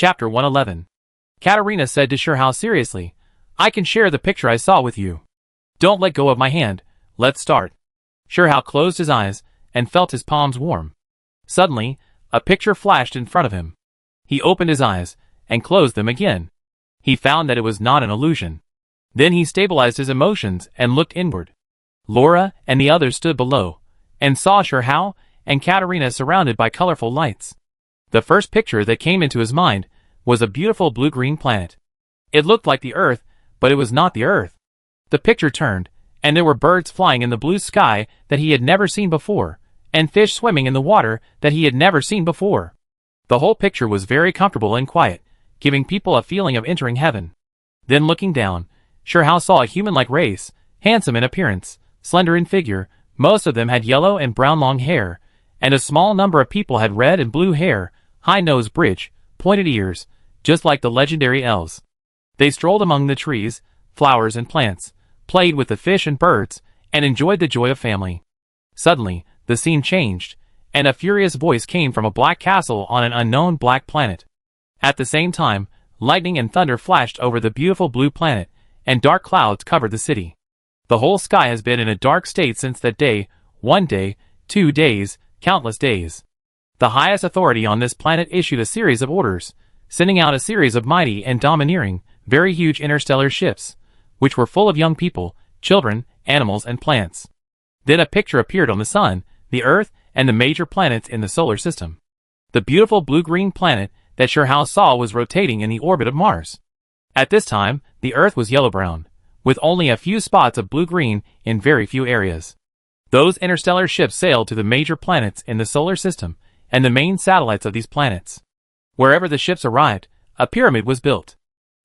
Chapter 111. Katerina said to Shirhao seriously, "I can share the picture I saw with you. Don't let go of my hand, let's start." Shirhao closed his eyes and felt his palms warm. Suddenly, a picture flashed in front of him. He opened his eyes and closed them again. He found that it was not an illusion. Then he stabilized his emotions and looked inward. Laura and the others stood below and saw Shirhao and Katerina surrounded by colorful lights. The first picture that came into his mind was a beautiful blue-green planet. It looked like the Earth, but it was not the Earth. The picture turned, and there were birds flying in the blue sky that he had never seen before, and fish swimming in the water that he had never seen before. The whole picture was very comfortable and quiet, giving people a feeling of entering heaven. Then looking down, Shirhao saw a human-like race, handsome in appearance, slender in figure. Most of them had yellow and brown long hair, and a small number of people had red and blue hair, high nose bridge, pointed ears, just like the legendary elves. They strolled among the trees, flowers and plants, played with the fish and birds, and enjoyed the joy of family. Suddenly, the scene changed, and a furious voice came from a black castle on an unknown black planet. At the same time, lightning and thunder flashed over the beautiful blue planet, and dark clouds covered the city. The whole sky has been in a dark state since that day, 1 day, 2 days, countless days. The highest authority on this planet issued a series of orders, sending out a series of mighty and domineering, very huge interstellar ships, which were full of young people, children, animals and plants. Then a picture appeared on the sun, the Earth, and the major planets in the solar system. The beautiful blue-green planet that Shirhao saw was rotating in the orbit of Mars. At this time, the Earth was yellow-brown, with only a few spots of blue-green in very few areas. Those interstellar ships sailed to the major planets in the solar system and the main satellites of these planets. Wherever the ships arrived, a pyramid was built.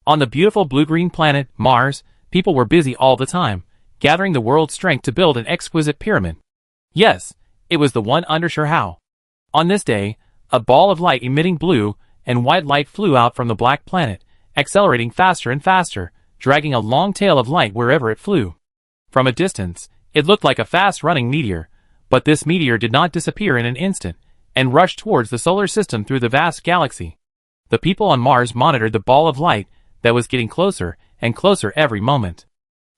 On the beautiful blue-green planet, Mars, people were busy all the time, gathering the world's strength to build an exquisite pyramid. Yes, it was the one under Shirhao. On this day, a ball of light emitting blue and white light flew out from the black planet, accelerating faster and faster, dragging a long tail of light wherever it flew. From a distance, it looked like a fast-running meteor, but this meteor did not disappear in an instant, and rushed towards the solar system through the vast galaxy. The people on Mars monitored the ball of light that was getting closer and closer every moment.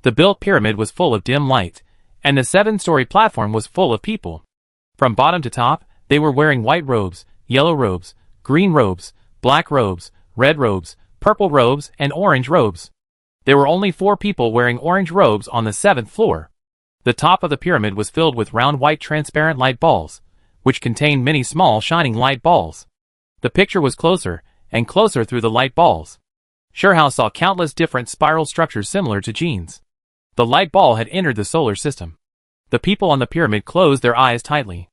The built pyramid was full of dim light, and the 7-story platform was full of people. From bottom to top, they were wearing white robes, yellow robes, green robes, black robes, red robes, purple robes, and orange robes. There were only 4 people wearing orange robes on the 7th floor. The top of the pyramid was filled with round white transparent light balls, which contained many small shining light balls. The picture was closer and closer through the light balls. Shirhao saw countless different spiral structures similar to genes. The light ball had entered the solar system. The people on the pyramid closed their eyes tightly.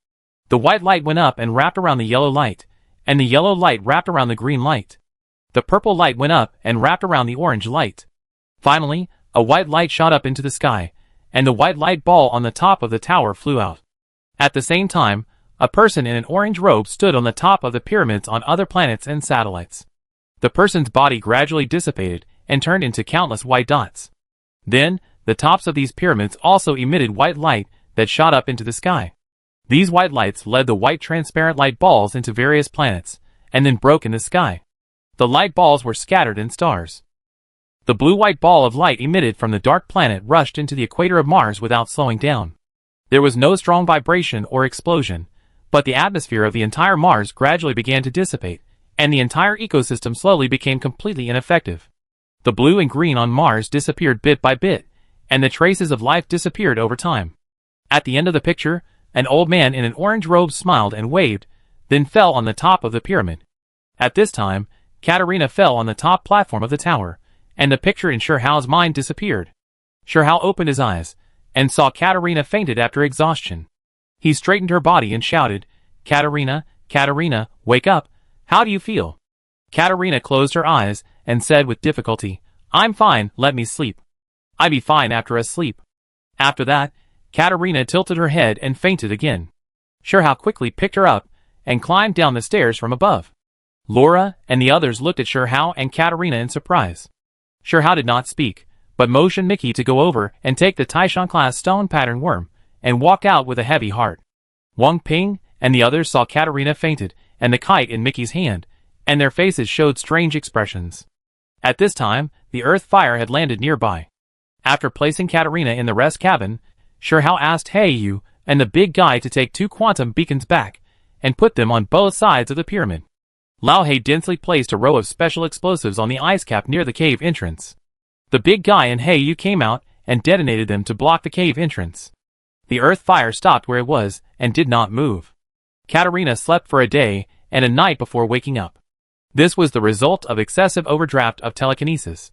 The white light went up and wrapped around the yellow light, and the yellow light wrapped around the green light. The purple light went up and wrapped around the orange light. Finally, a white light shot up into the sky, and the white light ball on the top of the tower flew out. At the same time, a person in an orange robe stood on the top of the pyramids on other planets and satellites. The person's body gradually dissipated and turned into countless white dots. Then, the tops of these pyramids also emitted white light that shot up into the sky. These white lights led the white transparent light balls into various planets, and then broke in the sky. The light balls were scattered in stars. The blue-white ball of light emitted from the dark planet rushed into the equator of Mars without slowing down. There was no strong vibration or explosion, but the atmosphere of the entire Mars gradually began to dissipate, and the entire ecosystem slowly became completely ineffective. The blue and green on Mars disappeared bit by bit, and the traces of life disappeared over time. At the end of the picture, an old man in an orange robe smiled and waved, then fell on the top of the pyramid. At this time, Katerina fell on the top platform of the tower, and the picture in Shirhao's mind disappeared. Shirhao opened his eyes, and saw Katerina fainted after exhaustion. He straightened her body and shouted, "Katerina, Katerina, wake up, how do you feel?" Katerina closed her eyes, and said with difficulty, "I'm fine, let me sleep. I be fine after a sleep." After that, Katerina tilted her head and fainted again. Shirhao quickly picked her up, and climbed down the stairs from above. Laura and the others looked at Shirhao and Katerina in surprise. Shirhao did not speak, but motioned Mickey to go over and take the Taishan-class stone pattern worm, and walk out with a heavy heart. Wang Ping and the others saw Katerina fainted, and the kite in Mickey's hand, and their faces showed strange expressions. At this time, the Earth Fire had landed nearby. After placing Katerina in the rest cabin, Shirhao asked Yu and the big guy to take 2 quantum beacons back and put them on both sides of the pyramid. Lao He densely placed a row of special explosives on the ice cap near the cave entrance. The big guy and Yu came out and detonated them to block the cave entrance. The Earth Fire stopped where it was and did not move. Katerina slept for a day and a night before waking up. This was the result of excessive overdraft of telekinesis.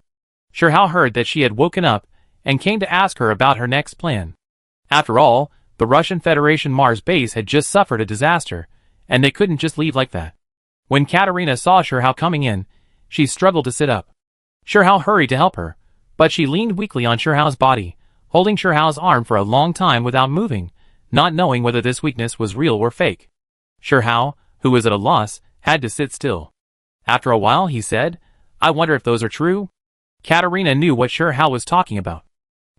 Shirhao heard that she had woken up and came to ask her about her next plan. After all, the Russian Federation Mars base had just suffered a disaster, and they couldn't just leave like that. When Katerina saw Shirhao coming in, she struggled to sit up. Shirhao hurried to help her, but she leaned weakly on Shirhao's body, holding Shirhao's arm for a long time without moving, not knowing whether this weakness was real or fake. Shirhao, who was at a loss, had to sit still. After a while he said, "I wonder if those are true?" Katerina knew what Shirhao was talking about.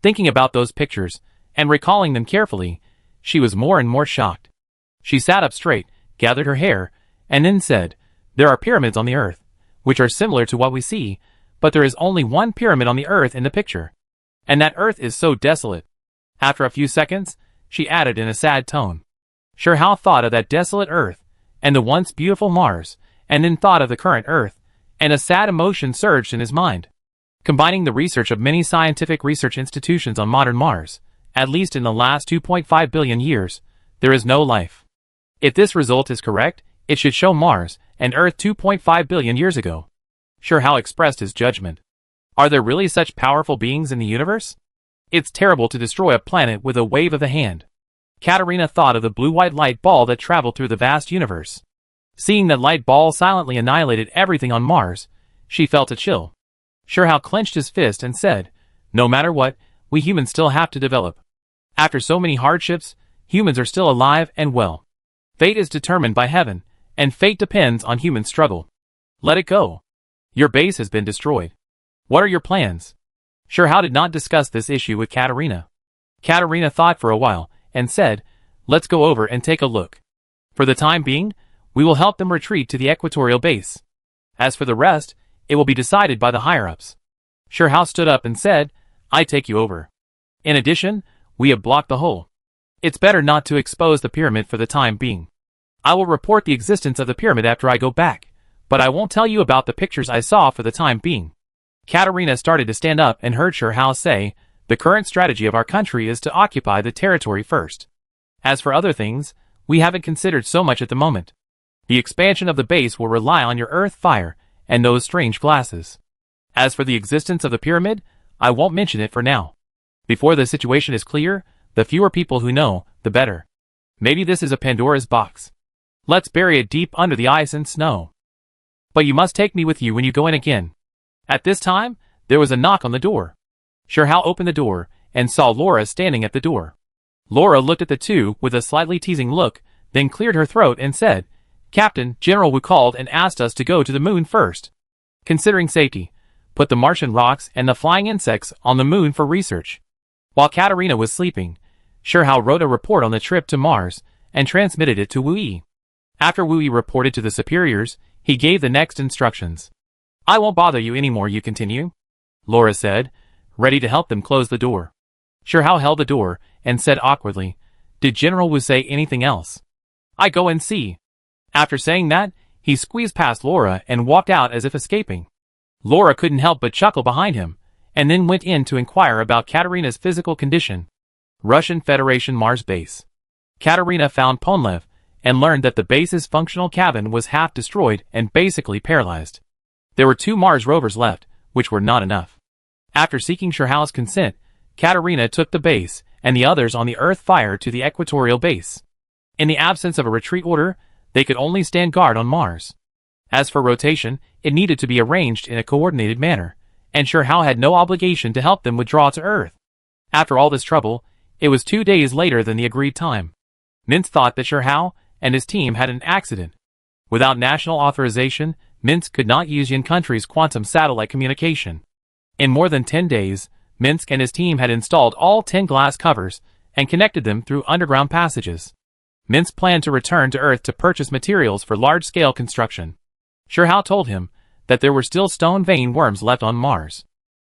Thinking about those pictures, and recalling them carefully, she was more and more shocked. She sat up straight, gathered her hair, and then said, "There are pyramids on the Earth, which are similar to what we see, but there is only one pyramid on the Earth in the picture. And that Earth is so desolate." After a few seconds, she added in a sad tone. Shirhao thought of that desolate Earth, and the once beautiful Mars, and then thought of the current Earth, and a sad emotion surged in his mind. Combining the research of many scientific research institutions on modern Mars, at least in the last 2.5 billion years, there is no life. If this result is correct, it should show Mars and Earth 2.5 billion years ago. Shirhao expressed his judgment. Are there really such powerful beings in the universe? It's terrible to destroy a planet with a wave of the hand. Katerina thought of the blue-white light ball that traveled through the vast universe. Seeing that light ball silently annihilated everything on Mars, she felt a chill. Shirhao clenched his fist and said, "No matter what, we humans still have to develop. After so many hardships, humans are still alive and well. Fate is determined by heaven, and fate depends on human struggle. Let it go. Your base has been destroyed. What are your plans?" Shirhao did not discuss this issue with Katerina. Katerina thought for a while, and said, "Let's go over and take a look. For the time being, we will help them retreat to the equatorial base. As for the rest, it will be decided by the higher-ups." Shirhao stood up and said, "I take you over. In addition, we have blocked the hole. It's better not to expose the pyramid for the time being. I will report the existence of the pyramid after I go back, but I won't tell you about the pictures I saw for the time being." Katerina started to stand up and heard Shirhao say, "The current strategy of our country is to occupy the territory first. As for other things, we haven't considered so much at the moment. The expansion of the base will rely on your Earth Fire and those strange glasses. As for the existence of the pyramid, I won't mention it for now. Before the situation is clear, the fewer people who know, the better. Maybe this is a Pandora's box. Let's bury it deep under the ice and snow. But you must take me with you when you go in again." At this time, there was a knock on the door. Shirhao opened the door and saw Laura standing at the door. Laura looked at the two with a slightly teasing look, then cleared her throat and said, "Captain, General Wu called and asked us to go to the moon first. Considering safety, put the Martian rocks and the flying insects on the moon for research." While Katerina was sleeping, Shirhao wrote a report on the trip to Mars and transmitted it to Wu Yi. After Wu Yi reported to the superiors, he gave the next instructions. "I won't bother you anymore, you continue," Laura said, ready to help them close the door. Shirhao held the door and said awkwardly, "Did General Wu say anything else?" "I go and see." After saying that, he squeezed past Laura and walked out as if escaping. Laura couldn't help but chuckle behind him, and then went in to inquire about Katerina's physical condition. Russian Federation Mars Base. Katerina found Ponlev and learned that the base's functional cabin was half destroyed and basically paralyzed. There were 2 Mars rovers left, which were not enough. After seeking Shirhao's consent, Katerina took the base and the others on the Earth Fire to the equatorial base. In the absence of a retreat order, they could only stand guard on Mars. As for rotation, it needed to be arranged in a coordinated manner, and Shirhao had no obligation to help them withdraw to Earth. After all this trouble, it was 2 days later than the agreed time. Minsk thought that Shirhao and his team had an accident. Without national authorization, Minsk could not use Yin country's quantum satellite communication. In more than 10 days, Minsk and his team had installed all 10 glass covers and connected them through underground passages. Minsk planned to return to Earth to purchase materials for large-scale construction. Sherhow told him that there were still stone vein worms left on Mars.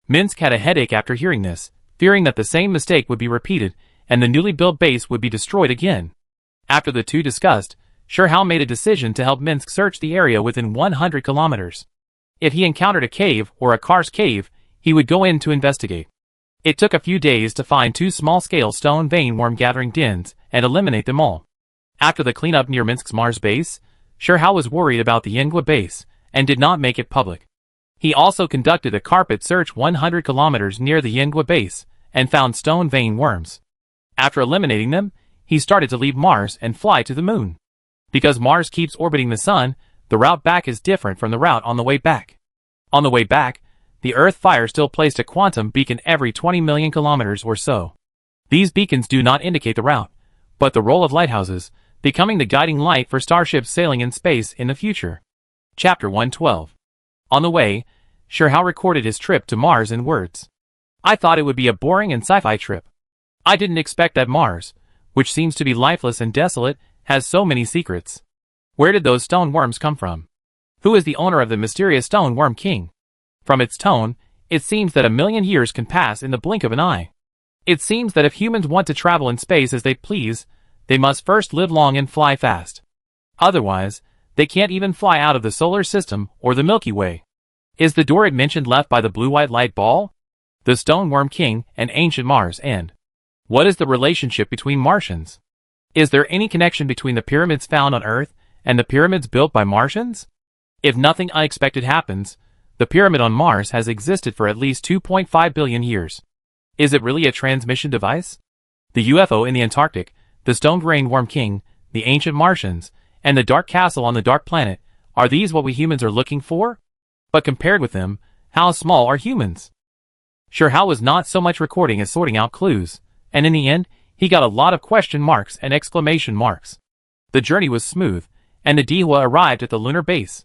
Minsk had a headache after hearing this, fearing that the same mistake would be repeated and the newly built base would be destroyed again. After the two discussed, Sherhow made a decision to help Minsk search the area within 100 kilometers. If he encountered a cave or a karst cave, he would go in to investigate. It took a few days to find 2 small-scale stone vein worm gathering dens and eliminate them all. After the cleanup near Minsk's Mars base, Sherhow was worried about the Yingwa base and did not make it public. He also conducted a carpet search 100 kilometers near the Yingwa base and found stone vein worms. After eliminating them, he started to leave Mars and fly to the moon. Because Mars keeps orbiting the sun, the route back is different from the route on the way back. On the way back, the Earth Fire still placed a quantum beacon every 20 million kilometers or so. These beacons do not indicate the route, but the role of lighthouses, becoming the guiding light for starships sailing in space in the future. Chapter 112. On the way, Sherhow recorded his trip to Mars in words. I thought it would be a boring and sci-fi trip. I didn't expect that Mars, which seems to be lifeless and desolate, has so many secrets. Where did those stone worms come from? Who is the owner of the mysterious stone worm king? From its tone, it seems that 1,000,000 years can pass in the blink of an eye. It seems that if humans want to travel in space as they please, they must first live long and fly fast. Otherwise, they can't even fly out of the solar system or the Milky Way. Is the door it mentioned left by the blue-white light ball? The stone worm king and ancient Mars and what is the relationship between Martians? Is there any connection between the pyramids found on Earth and the pyramids built by Martians? If nothing unexpected happens, the pyramid on Mars has existed for at least 2.5 billion years. Is it really a transmission device? The UFO in the Antarctic, the stone grain worm king, the ancient Martians, and the dark castle on the dark planet, are these what we humans are looking for? But compared with them, how small are humans? Sherhow was not so much recording as sorting out clues, and in the end, he got a lot of question marks and exclamation marks. The journey was smooth, and the Dihua arrived at the lunar base.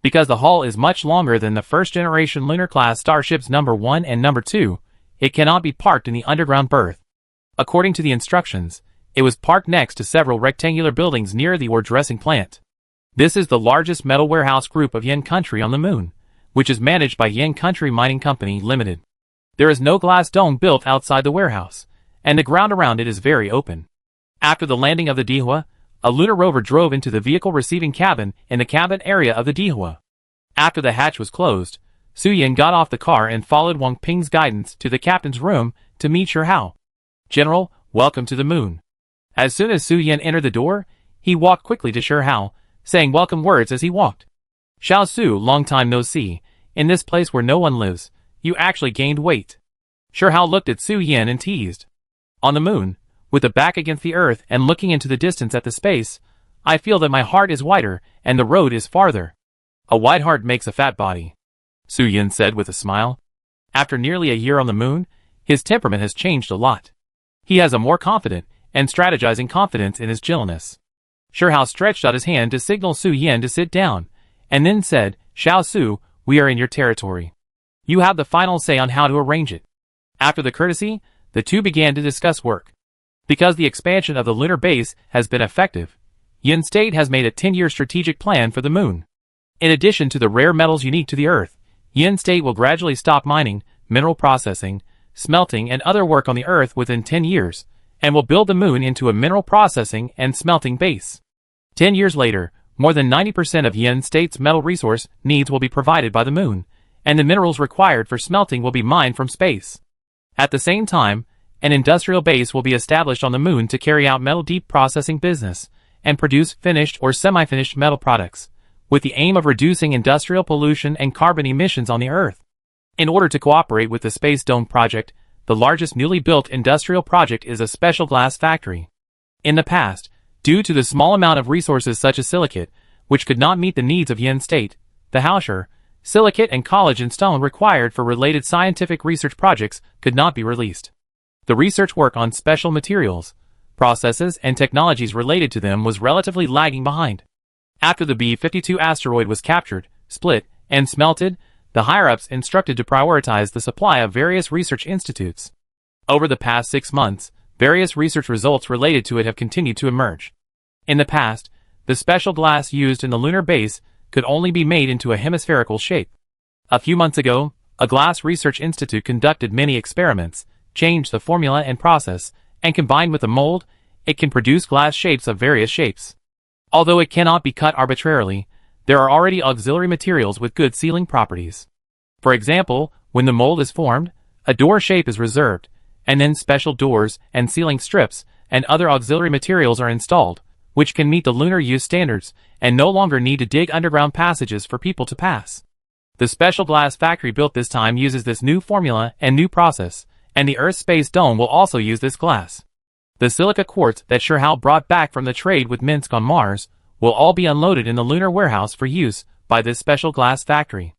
Because the hull is much longer than the first-generation lunar-class starships number 1 and number 2, it cannot be parked in the underground berth. According to the instructions, it was parked next to several rectangular buildings near the ore dressing plant. This is the largest metal warehouse group of Yen Country on the moon, which is managed by Yen Country Mining Company Limited. There is no glass dome built outside the warehouse, and the ground around it is very open. After the landing of the Dihua, a lunar rover drove into the vehicle receiving cabin in the cabin area of the Dihua. After the hatch was closed, Su Yin got off the car and followed Wang Ping's guidance to the captain's room to meet Sherhow. General, welcome to the moon. As soon as Su Yin entered the door, he walked quickly to Sherhow, saying welcome words as he walked. Xiao Su, long time no see, in this place where no one lives, you actually gained weight. Sherhow looked at Su Yin and teased. On the moon, with the back against the earth and looking into the distance at the space, I feel that my heart is wider and the road is farther. A wide heart makes a fat body, Su Yin said with a smile. After nearly a year on the moon, his temperament has changed a lot. He has a more confident and strategizing confidence in his gentleness. Sherhow stretched out his hand to signal Su Yin to sit down, and then said, Xiao Su, we are in your territory. You have the final say on how to arrange it. After the courtesy, the two began to discuss work. Because the expansion of the lunar base has been effective, Yen State has made a 10-year strategic plan for the moon. In addition to the rare metals unique to the Earth, Yen State will gradually stop mining, mineral processing, smelting and other work on the Earth within 10 years, and will build the moon into a mineral processing and smelting base. 10 years later, more than 90% of Yen State's metal resource needs will be provided by the moon, and the minerals required for smelting will be mined from space. At the same time, an industrial base will be established on the moon to carry out metal deep processing business and produce finished or semi-finished metal products, with the aim of reducing industrial pollution and carbon emissions on the Earth. In order to cooperate with the Space Dome project, the largest newly built industrial project is a special glass factory. In the past, due to the small amount of resources such as silicate, which could not meet the needs of Yen State, the hauser, silicate and collagen stone required for related scientific research projects could not be released. The research work on special materials, processes and technologies related to them was relatively lagging behind. After the B-52 asteroid was captured, split, and smelted, the higher-ups instructed to prioritize the supply of various research institutes. Over the past 6 months, various research results related to it have continued to emerge. In the past, the special glass used in the lunar base could only be made into a hemispherical shape. A few months ago, a glass research institute conducted many experiments, changed the formula and process, and combined with a mold, it can produce glass shapes of various shapes. Although it cannot be cut arbitrarily, there are already auxiliary materials with good sealing properties. For example, when the mold is formed, a door shape is reserved, and then special doors and sealing strips and other auxiliary materials are installed, which can meet the lunar use standards and no longer need to dig underground passages for people to pass. The special glass factory built this time uses this new formula and new process, and the Earth Space Dome will also use this glass. The silica quartz that Sherhow brought back from the trade with Minsk on Mars will all be unloaded in the lunar warehouse for use by this special glass factory.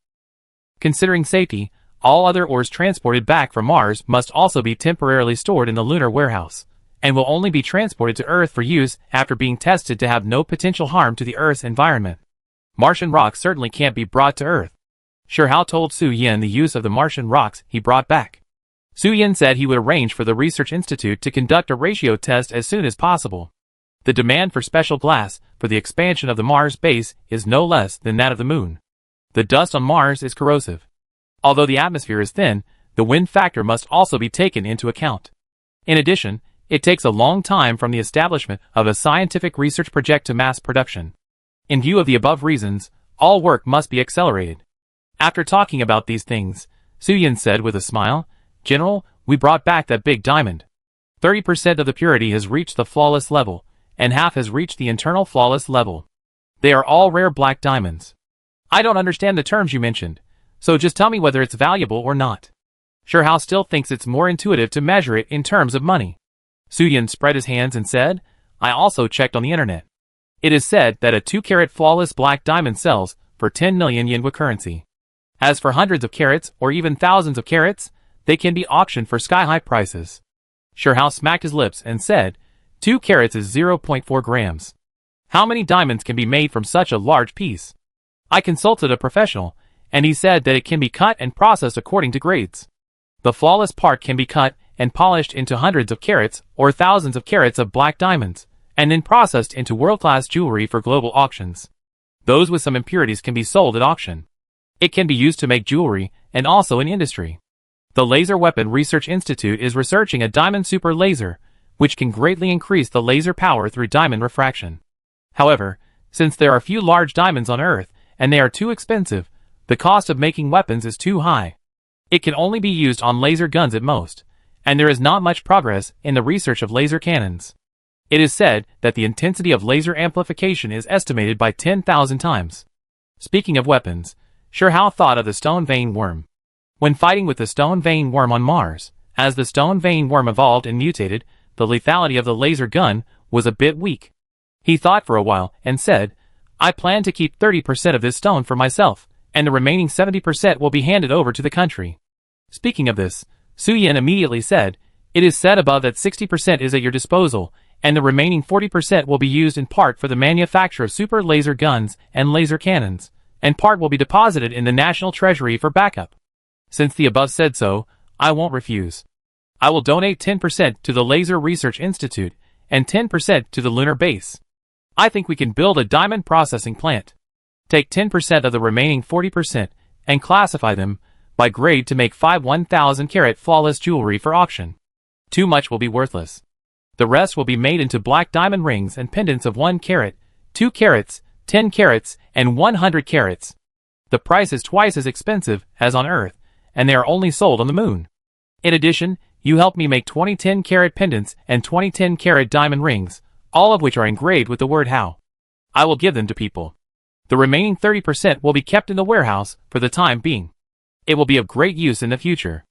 Considering safety, all other ores transported back from Mars must also be temporarily stored in the lunar warehouse, and will only be transported to Earth for use after being tested to have no potential harm to the Earth's environment. Martian rocks certainly can't be brought to Earth. Sherhow told Su Yin the use of the Martian rocks he brought back. Su Yin said he would arrange for the research institute to conduct a ratio test as soon as possible. The demand for special glass for the expansion of the Mars base is no less than that of the Moon. The dust on Mars is corrosive. Although the atmosphere is thin, the wind factor must also be taken into account. In addition, it takes a long time from the establishment of a scientific research project to mass production. In view of the above reasons, all work must be accelerated. After talking about these things, Su Yin said with a smile, "General, we brought back that big diamond. 30% of the purity has reached the flawless level, and half has reached the internal flawless level. They are all rare black diamonds. I don't understand the terms you mentioned, so just tell me whether it's valuable or not." Sherhow still thinks it's more intuitive to measure it in terms of money. Su Yin spread his hands and said, "I also checked on the internet. It is said that a 2-carat flawless black diamond sells for 10 million yen currency. As for hundreds of carats or even thousands of carats, they can be auctioned for sky-high prices." Sherhow smacked his lips and said, 2 carats is 0.4 grams. How many diamonds can be made from such a large piece? I consulted a professional, and he said that it can be cut and processed according to grades. The flawless part can be cut and polished into hundreds of carats or thousands of carats of black diamonds, and then processed into world-class jewelry for global auctions. Those with some impurities can be sold at auction. It can be used to make jewelry and also in industry. The Laser Weapon Research Institute is researching a diamond super laser, which can greatly increase the laser power through diamond refraction. However, since there are few large diamonds on Earth and they are too expensive, the cost of making weapons is too high. It can only be used on laser guns at most, and there is not much progress in the research of laser cannons. It is said that the intensity of laser amplification is estimated by 10,000 times. Speaking of weapons, Sherhow thought of the stone vein worm. When fighting with the stone vein worm on Mars, as the stone vein worm evolved and mutated, the lethality of the laser gun was a bit weak. He thought for a while and said, "I plan to keep 30% of this stone for myself, and the remaining 70% will be handed over to the country." Speaking of this, Su Yin immediately said, "It is said above that 60% is at your disposal, and the remaining 40% will be used in part for the manufacture of super laser guns and laser cannons, and part will be deposited in the National Treasury for backup. Since the above said so, I won't refuse. I will donate 10% to the Laser Research Institute and 10% to the lunar base. I think we can build a diamond processing plant. Take 10% of the remaining 40% and classify them by grade to make 5 1,000-carat flawless jewelry for auction. Too much will be worthless. The rest will be made into black diamond rings and pendants of 1 carat, 2 carats, 10 carats, and 100 carats. The price is twice as expensive as on Earth, and they are only sold on the Moon. In addition, you help me make 20 10-carat pendants and 20 10-carat diamond rings, all of which are engraved with the word How. I will give them to people. The remaining 30% will be kept in the warehouse for the time being. It will be of great use in the future.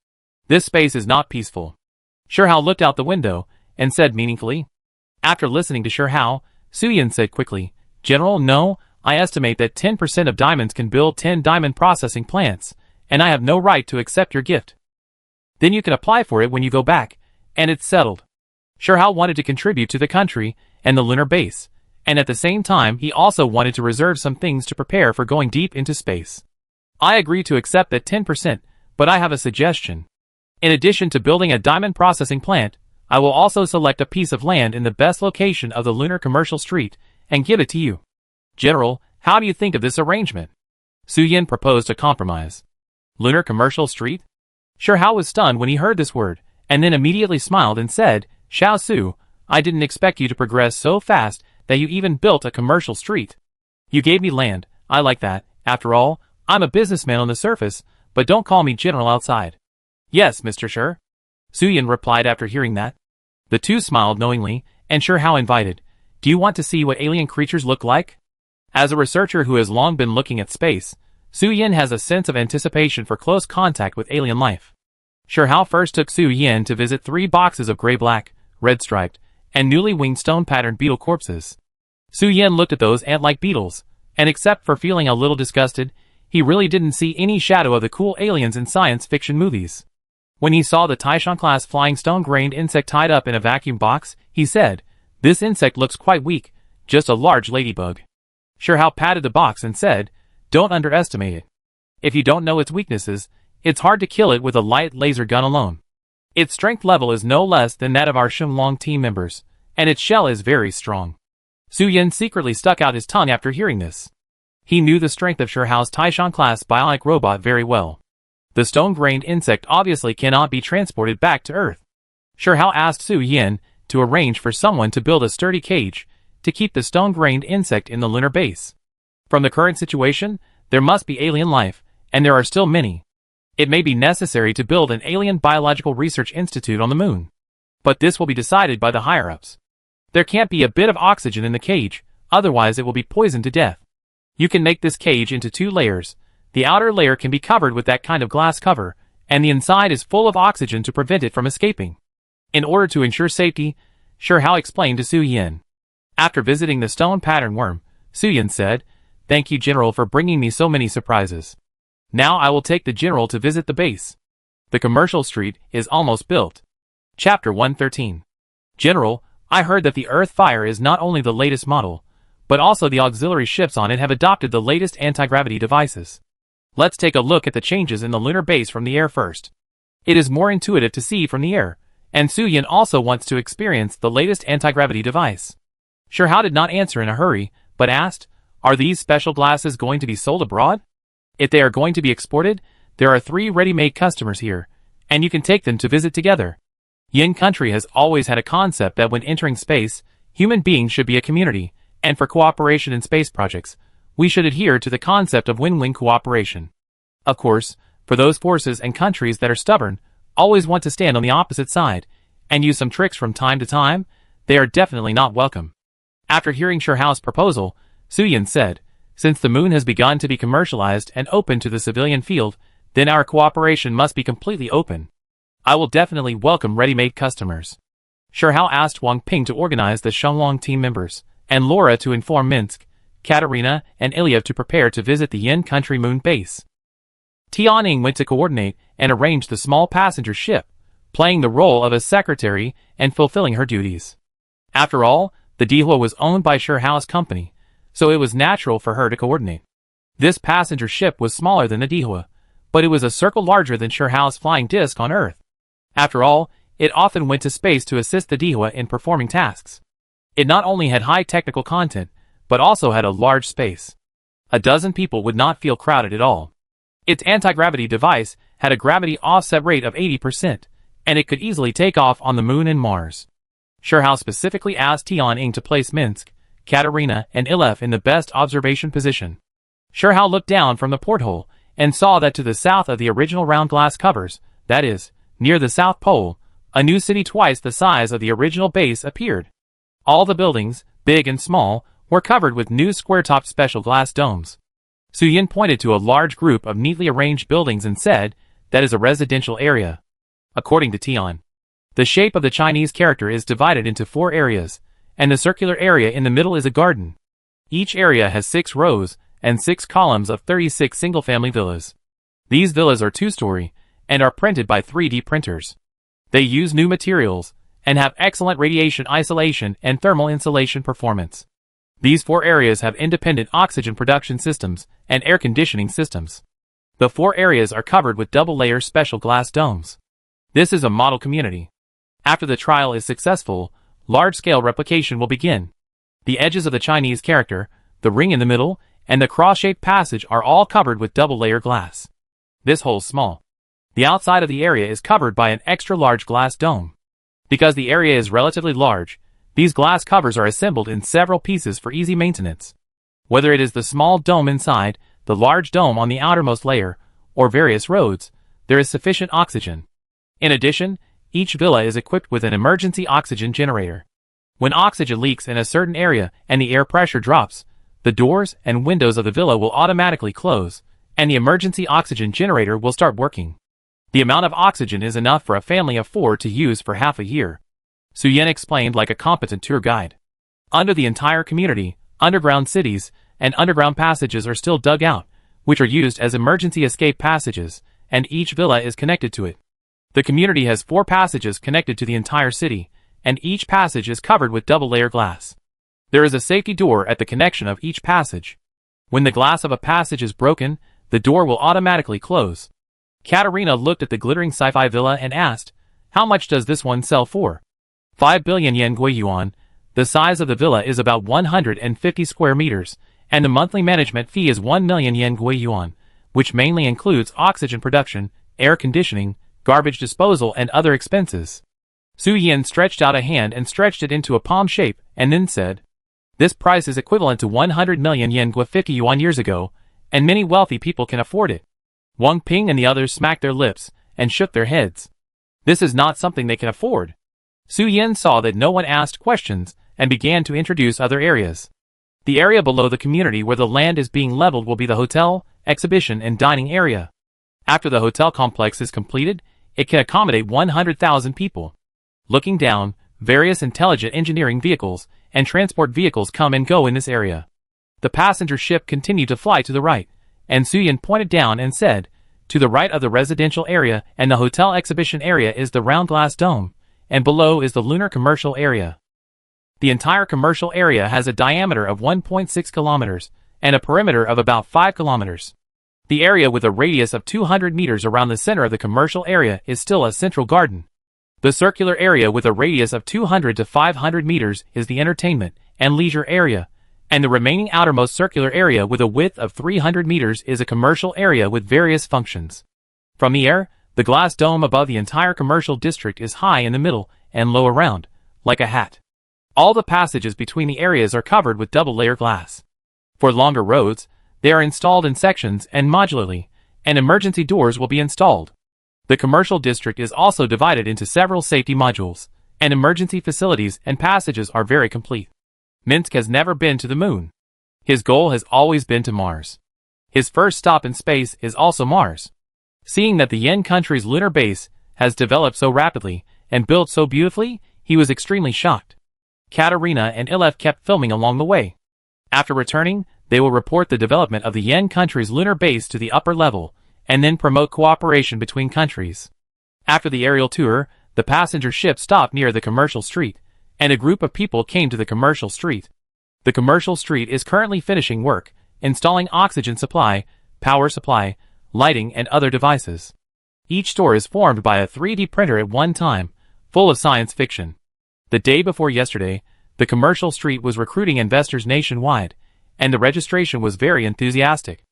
This space is not peaceful." Sherhow looked out the window and said meaningfully. After listening to Sherhow, Su Yin said quickly, "General, no, I estimate that 10% of diamonds can build 10 diamond processing plants, and I have no right to accept your gift. Then you can apply for it when you go back, and it's settled." Sherhow wanted to contribute to the country and the lunar base, and at the same time he also wanted to reserve some things to prepare for going deep into space. "I agree to accept that 10%, but I have a suggestion. In addition to building a diamond processing plant, I will also select a piece of land in the best location of the lunar commercial street and give it to you." "General, How do you think of this arrangement? Su Yin proposed a compromise. Lunar Commercial Street? Sure Hao was stunned when he heard this word, and then immediately smiled and said, Xiao Su, I didn't expect you to progress so fast that you even built a commercial street. You gave me land, I like that. After all, I'm a businessman on the surface, but don't call me general outside. Yes, Mr. Sure. Su Yin replied after hearing that. The two smiled knowingly, and Sure Hao invited, Do you want to see what alien creatures look like? As a researcher who has long been looking at space, Su Yin has a sense of anticipation for close contact with alien life. Sure Hao first took Su Yin to visit 3 boxes of gray-black, red-striped, and newly winged stone-patterned beetle corpses. Su Yin looked at those ant-like beetles, and except for feeling a little disgusted, he really didn't see any shadow of the cool aliens in science fiction movies. When he saw the Taishan-class flying stone-grained insect tied up in a vacuum box, he said, This insect looks quite weak, just a large ladybug. Sure Hao patted the box and said, Don't underestimate it. If you don't know its weaknesses, it's hard to kill it with a light laser gun alone. Its strength level is no less than that of our Shenlong team members, and its shell is very strong. Su Yin secretly stuck out his tongue after hearing this. He knew the strength of Sure Hao's Taishan-class bionic robot very well. The stone-grained insect obviously cannot be transported back to Earth. Sure Hao asked Su Yin to arrange for someone to build a sturdy cage to keep the stone-grained insect in the lunar base. From the current situation, there must be alien life, and there are still many. It may be necessary to build an alien biological research institute on the moon. But this will be decided by the higher-ups. There can't be a bit of oxygen in the cage, otherwise it will be poisoned to death. You can make this cage into 2 layers. The outer layer can be covered with that kind of glass cover, and the inside is full of oxygen to prevent it from escaping. In order to ensure safety, Sure Hao explained to Su Yin. After visiting the stone pattern worm, Su Yin said, Thank you, General, for bringing me so many surprises. Now I will take the General to visit the base. The commercial street is almost built. Chapter 113. General, I heard that the Earth Fire is not only the latest model, but also the auxiliary ships on it have adopted the latest anti-gravity devices. Let's take a look at the changes in the lunar base from the air first. It is more intuitive to see from the air, and Su Yin also wants to experience the latest anti-gravity device. Sure Hao did not answer in a hurry, but asked, Are these special glasses going to be sold abroad? If they are going to be exported, there are 3 ready-made customers here, and you can take them to visit together. Yin country has always had a concept that when entering space, human beings should be a community, and for cooperation in space projects, we should adhere to the concept of win-win cooperation. Of course, for those forces and countries that are stubborn, always want to stand on the opposite side, and use some tricks from time to time, they are definitely not welcome. After hearing Sure Hao's proposal, Su Yin said, Since the moon has begun to be commercialized and open to the civilian field, then our cooperation must be completely open. I will definitely welcome ready-made customers. Sure Hao asked Wang Ping to organize the Shenlong team members, and Laura to inform Minsk, Katerina, and Ilya to prepare to visit the Yin country moon base. Tianing went to coordinate and arrange the small passenger ship, playing the role of a secretary and fulfilling her duties. After all, the Dihua was owned by Sure Hao's company, so it was natural for her to coordinate. This passenger ship was smaller than the Dihua, but it was a circle larger than Sure Hao's flying disc on Earth. After all, it often went to space to assist the Dihua in performing tasks. It not only had high technical content, but also had a large space. A dozen people would not feel crowded at all. Its anti-gravity device had a gravity offset rate of 80%, and it could easily take off on the moon and Mars. Sure Hao specifically asked Tianing to place Minsk, Katerina, and Ilya in the best observation position. Sure Hao looked down from the porthole and saw that to the south of the original round glass covers, that is, near the South Pole, a new city twice the size of the original base appeared. All the buildings, big and small, were covered with new square-topped special glass domes. Su Yin pointed to a large group of neatly arranged buildings and said, That is a residential area. According to Tian, the shape of the Chinese character is divided into 4 areas, and the circular area in the middle is a garden. Each area has 6 rows and 6 columns of 36 single-family villas. These villas are 2-story, and are printed by 3D printers. They use new materials, and have excellent radiation isolation and thermal insulation performance. These 4 areas have independent oxygen production systems and air conditioning systems. The 4 areas are covered with double-layer special glass domes. This is a model community. After the trial is successful, large-scale replication will begin. The edges of the Chinese character, the ring in the middle, and the cross-shaped passage are all covered with double-layer glass. This hole's small. The outside of the area is covered by an extra-large glass dome. Because the area is relatively large, these glass covers are assembled in several pieces for easy maintenance. Whether it is the small dome inside, the large dome on the outermost layer, or various roads, there is sufficient oxygen. In addition, each villa is equipped with an emergency oxygen generator. When oxygen leaks in a certain area and the air pressure drops, the doors and windows of the villa will automatically close, and the emergency oxygen generator will start working. The amount of oxygen is enough for a family of 4 to use for half a year. Su-yen explained like a competent tour guide. Under the entire community, underground cities and underground passages are still dug out, which are used as emergency escape passages, and each villa is connected to it. The community has 4 passages connected to the entire city, and each passage is covered with double-layer glass. There is a safety door at the connection of each passage. When the glass of a passage is broken, the door will automatically close. Katerina looked at the glittering sci-fi villa and asked, "How much does this one sell for?" 5 billion yen yuan. The size of the villa is about 150 square meters, and the monthly management fee is 1 million yen yuan, which mainly includes oxygen production, air conditioning, garbage disposal, and other expenses. Su-yen stretched out a hand and stretched it into a palm shape, and then said, "This price is equivalent to 100 million yen 50 yuan years ago, and many wealthy people can afford it." Wang Ping and the others smacked their lips and shook their heads. This is not something they can afford. Su-yen saw that no one asked questions and began to introduce other areas. The area below the community where the land is being leveled will be the hotel, exhibition, and dining area. After the hotel complex is completed, it can accommodate 100,000 people. Looking down, various intelligent engineering vehicles and transport vehicles come and go in this area. The passenger ship continued to fly to the right, and Su-yen pointed down and said, "To the right of the residential area and the hotel exhibition area is the round glass dome, and below is the lunar commercial area." The entire commercial area has a diameter of 1.6 kilometers and a perimeter of about 5 kilometers. The area with a radius of 200 meters around the center of the commercial area is still a central garden. The circular area with a radius of 200 to 500 meters is the entertainment and leisure area, and the remaining outermost circular area with a width of 300 meters is a commercial area with various functions. From the air, the glass dome above the entire commercial district is high in the middle and low around, like a hat. All the passages between the areas are covered with double-layer glass. For longer roads, they are installed in sections and modularly, and emergency doors will be installed. The commercial district is also divided into several safety modules, and emergency facilities and passages are very complete. Minsk has never been to the moon. His goal has always been to Mars. His first stop in space is also Mars. Seeing that the Yen country's lunar base has developed so rapidly and built so beautifully, he was extremely shocked. Katerina and Ilef kept filming along the way. After returning, they will report the development of the Yen country's lunar base to the upper level, and then promote cooperation between countries. After the aerial tour, the passenger ship stopped near the commercial street, and a group of people came to the commercial street. The commercial street is currently finishing work, installing oxygen supply, power supply, lighting, and other devices. Each store is formed by a 3D printer at one time, full of science fiction. The day before yesterday, the commercial street was recruiting investors nationwide, and the registration was very enthusiastic.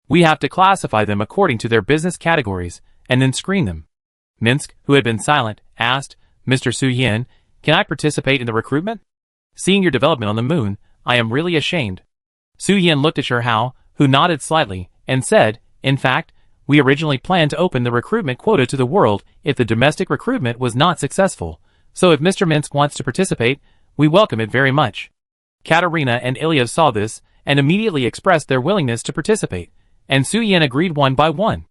We have to classify them according to their business categories, and then screen them. Minsk, who had been silent, asked, "Mr. Su-yen, can I participate in the recruitment? Seeing your development on the moon, I am really ashamed." Su-yen looked at Shirhao, who nodded slightly, and said, "In fact, we originally planned to open the recruitment quota to the world if the domestic recruitment was not successful, so if Mr. Minsk wants to participate, we welcome it very much." Katerina and Ilya saw this, and immediately expressed their willingness to participate, and Su-yen agreed one by one.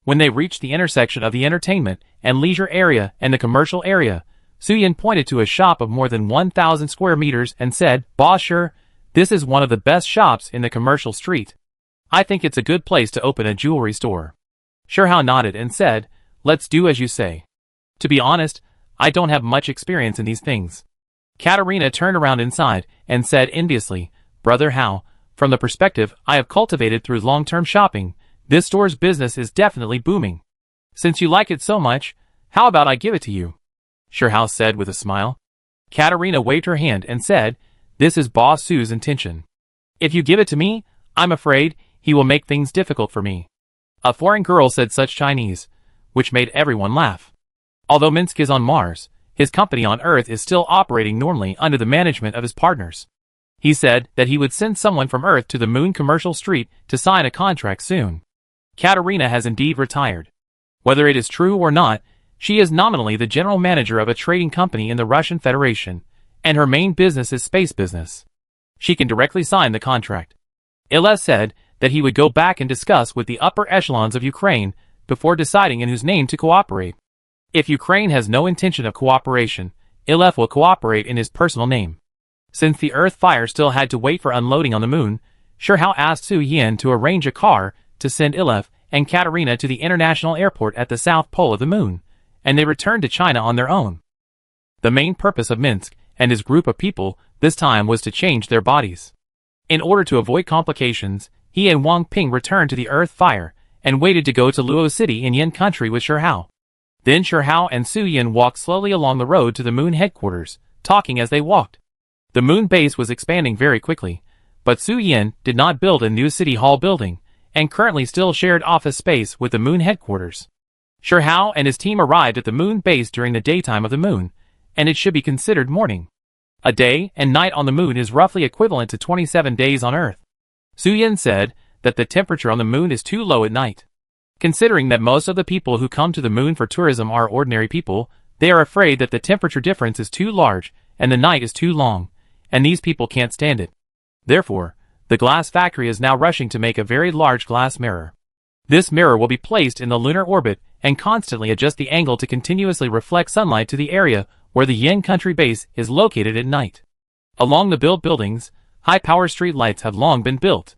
When they reached the intersection of the entertainment and leisure area and the commercial area, Su-yen pointed to a shop of more than 1,000 square meters and said, "Boss, sure, this is one of the best shops in the commercial street. I think it's a good place to open a jewelry store." Shirhao nodded and said, "Let's do as you say. To be honest, I don't have much experience in these things." Katerina turned around inside and said enviously, "Brother Hao, from the perspective I have cultivated through long-term shopping, this store's business is definitely booming. Since you like it so much, how about I give it to you?" Shirhao said with a smile. Katerina waved her hand and said, "This is Boss Su's intention. If you give it to me, I'm afraid he will make things difficult for me. A foreign girl said such Chinese, which made everyone laugh. Although Minsk is on Mars, his company on Earth is still operating normally under the management of his partners. He said that he would send someone from Earth to the Moon Commercial Street to sign a contract soon. Katerina has indeed retired. Whether it is true or not, she is nominally the general manager of a trading company in the Russian Federation, and her main business is space business. She can directly sign the contract. Ilya said that he would go back and discuss with the upper echelons of Ukraine before deciding in whose name to cooperate. If Ukraine has no intention of cooperation, Ilya will cooperate in his personal name. Since the Earth fire still had to wait for unloading on the moon, Sherhao asked Su Yin to arrange a car to send Ilya and Katerina to the international airport at the south pole of the moon, and they returned to China on their own. The main purpose of Minsk and his group of people this time was to change their bodies. In order to avoid complications, he and Wang Ping returned to the Earth fire and waited to go to Luo City in Yin country with Sherhao. Then Sherhao and Su Yin walked slowly along the road to the moon headquarters, talking as they walked. The moon base was expanding very quickly, but Su Yin did not build a new city hall building, and currently still shared office space with the moon headquarters. Sherhao and his team arrived at the moon base during the daytime of the moon, and it should be considered morning. A day and night on the moon is roughly equivalent to 27 days on Earth. Su Yin said that the temperature on the moon is too low at night. Considering that most of the people who come to the moon for tourism are ordinary people, they are afraid that the temperature difference is too large and the night is too long, and these people can't stand it. Therefore, the glass factory is now rushing to make a very large glass mirror. This mirror will be placed in the lunar orbit and constantly adjust the angle to continuously reflect sunlight to the area where the Yin country base is located at night. Along the built buildings, high-power street lights have long been built.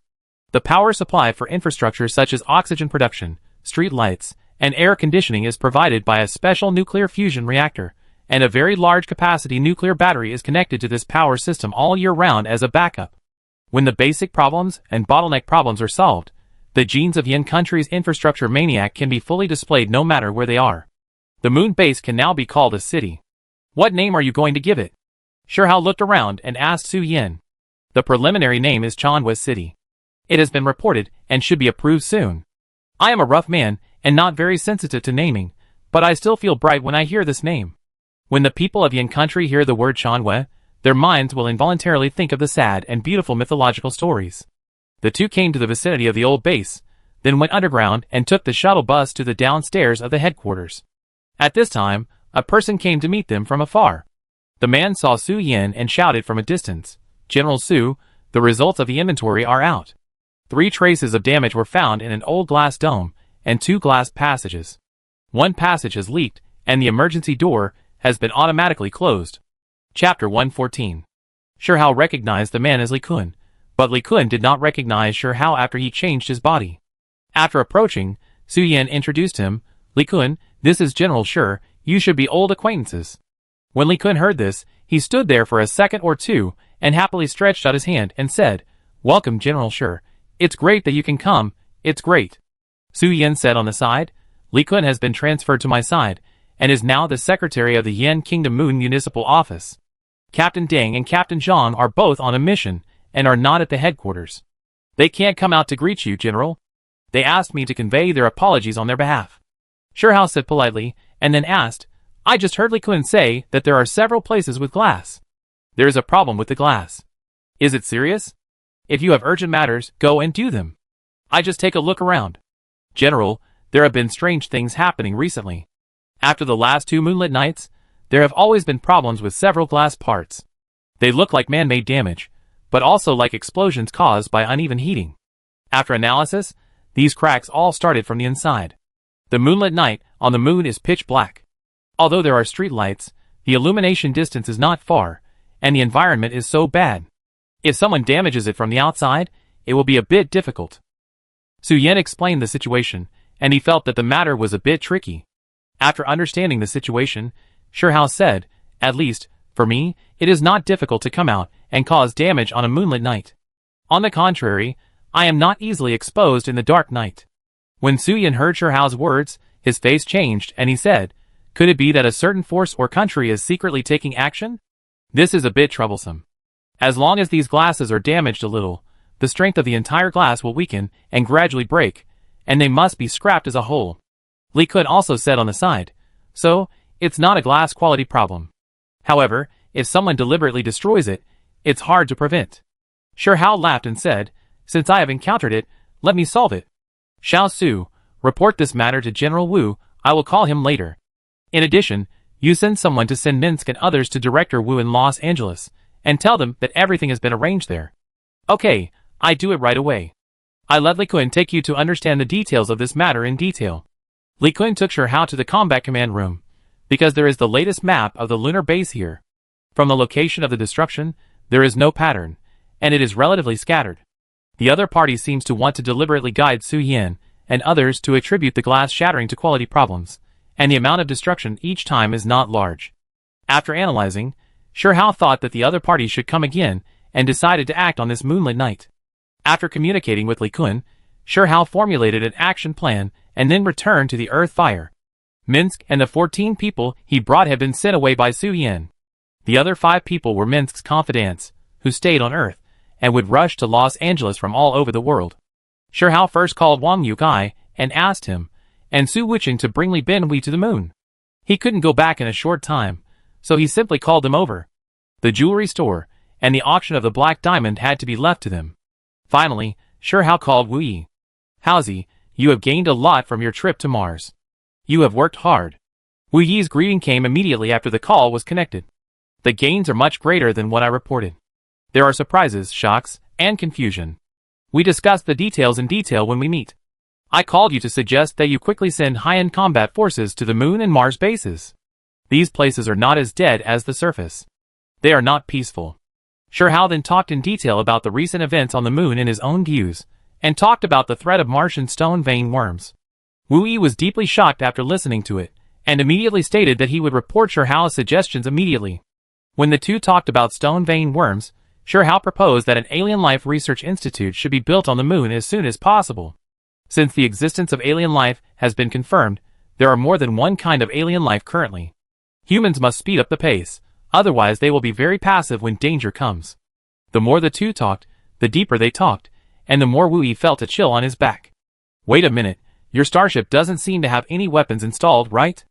The power supply for infrastructure such as oxygen production, street lights, and air conditioning is provided by a special nuclear fusion reactor, and a very large capacity nuclear battery is connected to this power system all year round as a backup. When the basic problems and bottleneck problems are solved, the genes of Yin country's infrastructure maniac can be fully displayed no matter where they are. The moon base can now be called a city. What name are you going to give it? Sherhao looked around and asked Su Yin. The preliminary name is Chanhua City. It has been reported and should be approved soon. I am a rough man and not very sensitive to naming, but I still feel bright when I hear this name. When the people of Yin country hear the word Chanhua, their minds will involuntarily think of the sad and beautiful mythological stories. The two came to the vicinity of the old base, then went underground and took the shuttle bus to the downstairs of the headquarters. At this time, a person came to meet them from afar. The man saw Su Yin and shouted from a distance, "General Su, the results of the inventory are out." 3 traces of damage were found in an old glass dome and 2 glass passages. 1 passage has leaked, and the emergency door has been automatically closed. Chapter 114. Sherhao recognized the man as Li Kun, but Li Kun did not recognize Sherhao after he changed his body. After approaching, Su Yin introduced him. "Li Kun, this is General Shi, you should be old acquaintances." When Li Kun heard this, he stood there for a second or two and happily stretched out his hand and said, "Welcome, General Shi. It's great that you can come, it's great." Su Yin said on the side, "Li Kun has been transferred to my side, and is now the secretary of the Yin Kingdom Moon Municipal Office. Captain Deng and Captain Zhang are both on a mission, and are not at the headquarters. They can't come out to greet you, General. They asked me to convey their apologies on their behalf." Sherhao said politely, and then asked, "I just heard Li Kun say that there are several places with glass. There is a problem with the glass. Is it serious? If you have urgent matters, go and do them. I just take a look around. General, there have been strange things happening recently. After the last 2 moonlit nights, there have always been problems with several glass parts. They look like man-made damage, but also like explosions caused by uneven heating. After analysis, these cracks all started from the inside. The moonlit night on the moon is pitch black. Although there are street lights, the illumination distance is not far, and the environment is so bad. If someone damages it from the outside, it will be a bit difficult." Su Yin explained the situation, and he felt that the matter was a bit tricky. After understanding the situation, Sherhao said, "At least, for me, it is not difficult to come out and cause damage on a moonlit night. On the contrary, I am not easily exposed in the dark night." When Su Yin heard Sherhao's words, his face changed and he said, "Could it be that a certain force or country is secretly taking action? This is a bit troublesome. As long as these glasses are damaged a little, the strength of the entire glass will weaken and gradually break, and they must be scrapped as a whole. Li Kun also said on the side, so, it's not a glass quality problem. However, if someone deliberately destroys it, it's hard to prevent. Shi Hao laughed and said, since I have encountered it, let me solve it. Xiao Su, report this matter to General Wu, I will call him later. In addition, you send someone to send Minsk and others to Director Wu in Los Angeles, and tell them that everything has been arranged there. Okay, I do it right away. I let Li Kun take you to understand the details of this matter in detail. Li Kun took Shi Hao to the combat command room, because there is the latest map of the lunar base here. From the location of the destruction, there is no pattern, and it is relatively scattered. The other party seems to want to deliberately guide Su Yan and others to attribute the glass shattering to quality problems, and the amount of destruction each time is not large. After analyzing, Shi Hao thought that the other party should come again and decided to act on this moonlit night. After communicating with Li Kun, Shi Hao formulated an action plan and then returned to the Earth Fire. Minsk and the 14 people he brought had been sent away by Su Yan. The other 5 people were Minsk's confidants, who stayed on Earth and would rush to Los Angeles from all over the world. Shi Hao first called Wang Yukai and asked him and Su Wucheng to bring Li Binhui to the moon. He couldn't go back in a short time, so he simply called them over. The jewelry store and the auction of the black diamond had to be left to them. Finally, Shi Hao called Wu Yi. Haozi, you have gained a lot from your trip to Mars. You have worked hard. Wu Yi's greeting came immediately after the call was connected. The gains are much greater than what I reported. There are surprises, shocks, and confusion. We discussed the details in detail when we meet. I called you to suggest that you quickly send high-end combat forces to the Moon and Mars bases. These places are not as dead as the surface. They are not peaceful. Shi Hao then talked in detail about the recent events on the Moon in his own views, and talked about the threat of Martian stone vein worms. Wu Yi was deeply shocked after listening to it, and immediately stated that he would report Shi Hao's suggestions immediately. When the two talked about stone vein worms, Shi Hao proposed that an alien life research institute should be built on the Moon as soon as possible. Since the existence of alien life has been confirmed, there are more than one kind of alien life currently. Humans must speed up the pace, otherwise they will be very passive when danger comes. The more the two talked, the deeper they talked, and the more Wu Yi felt a chill on his back. Wait a minute, your starship doesn't seem to have any weapons installed, right?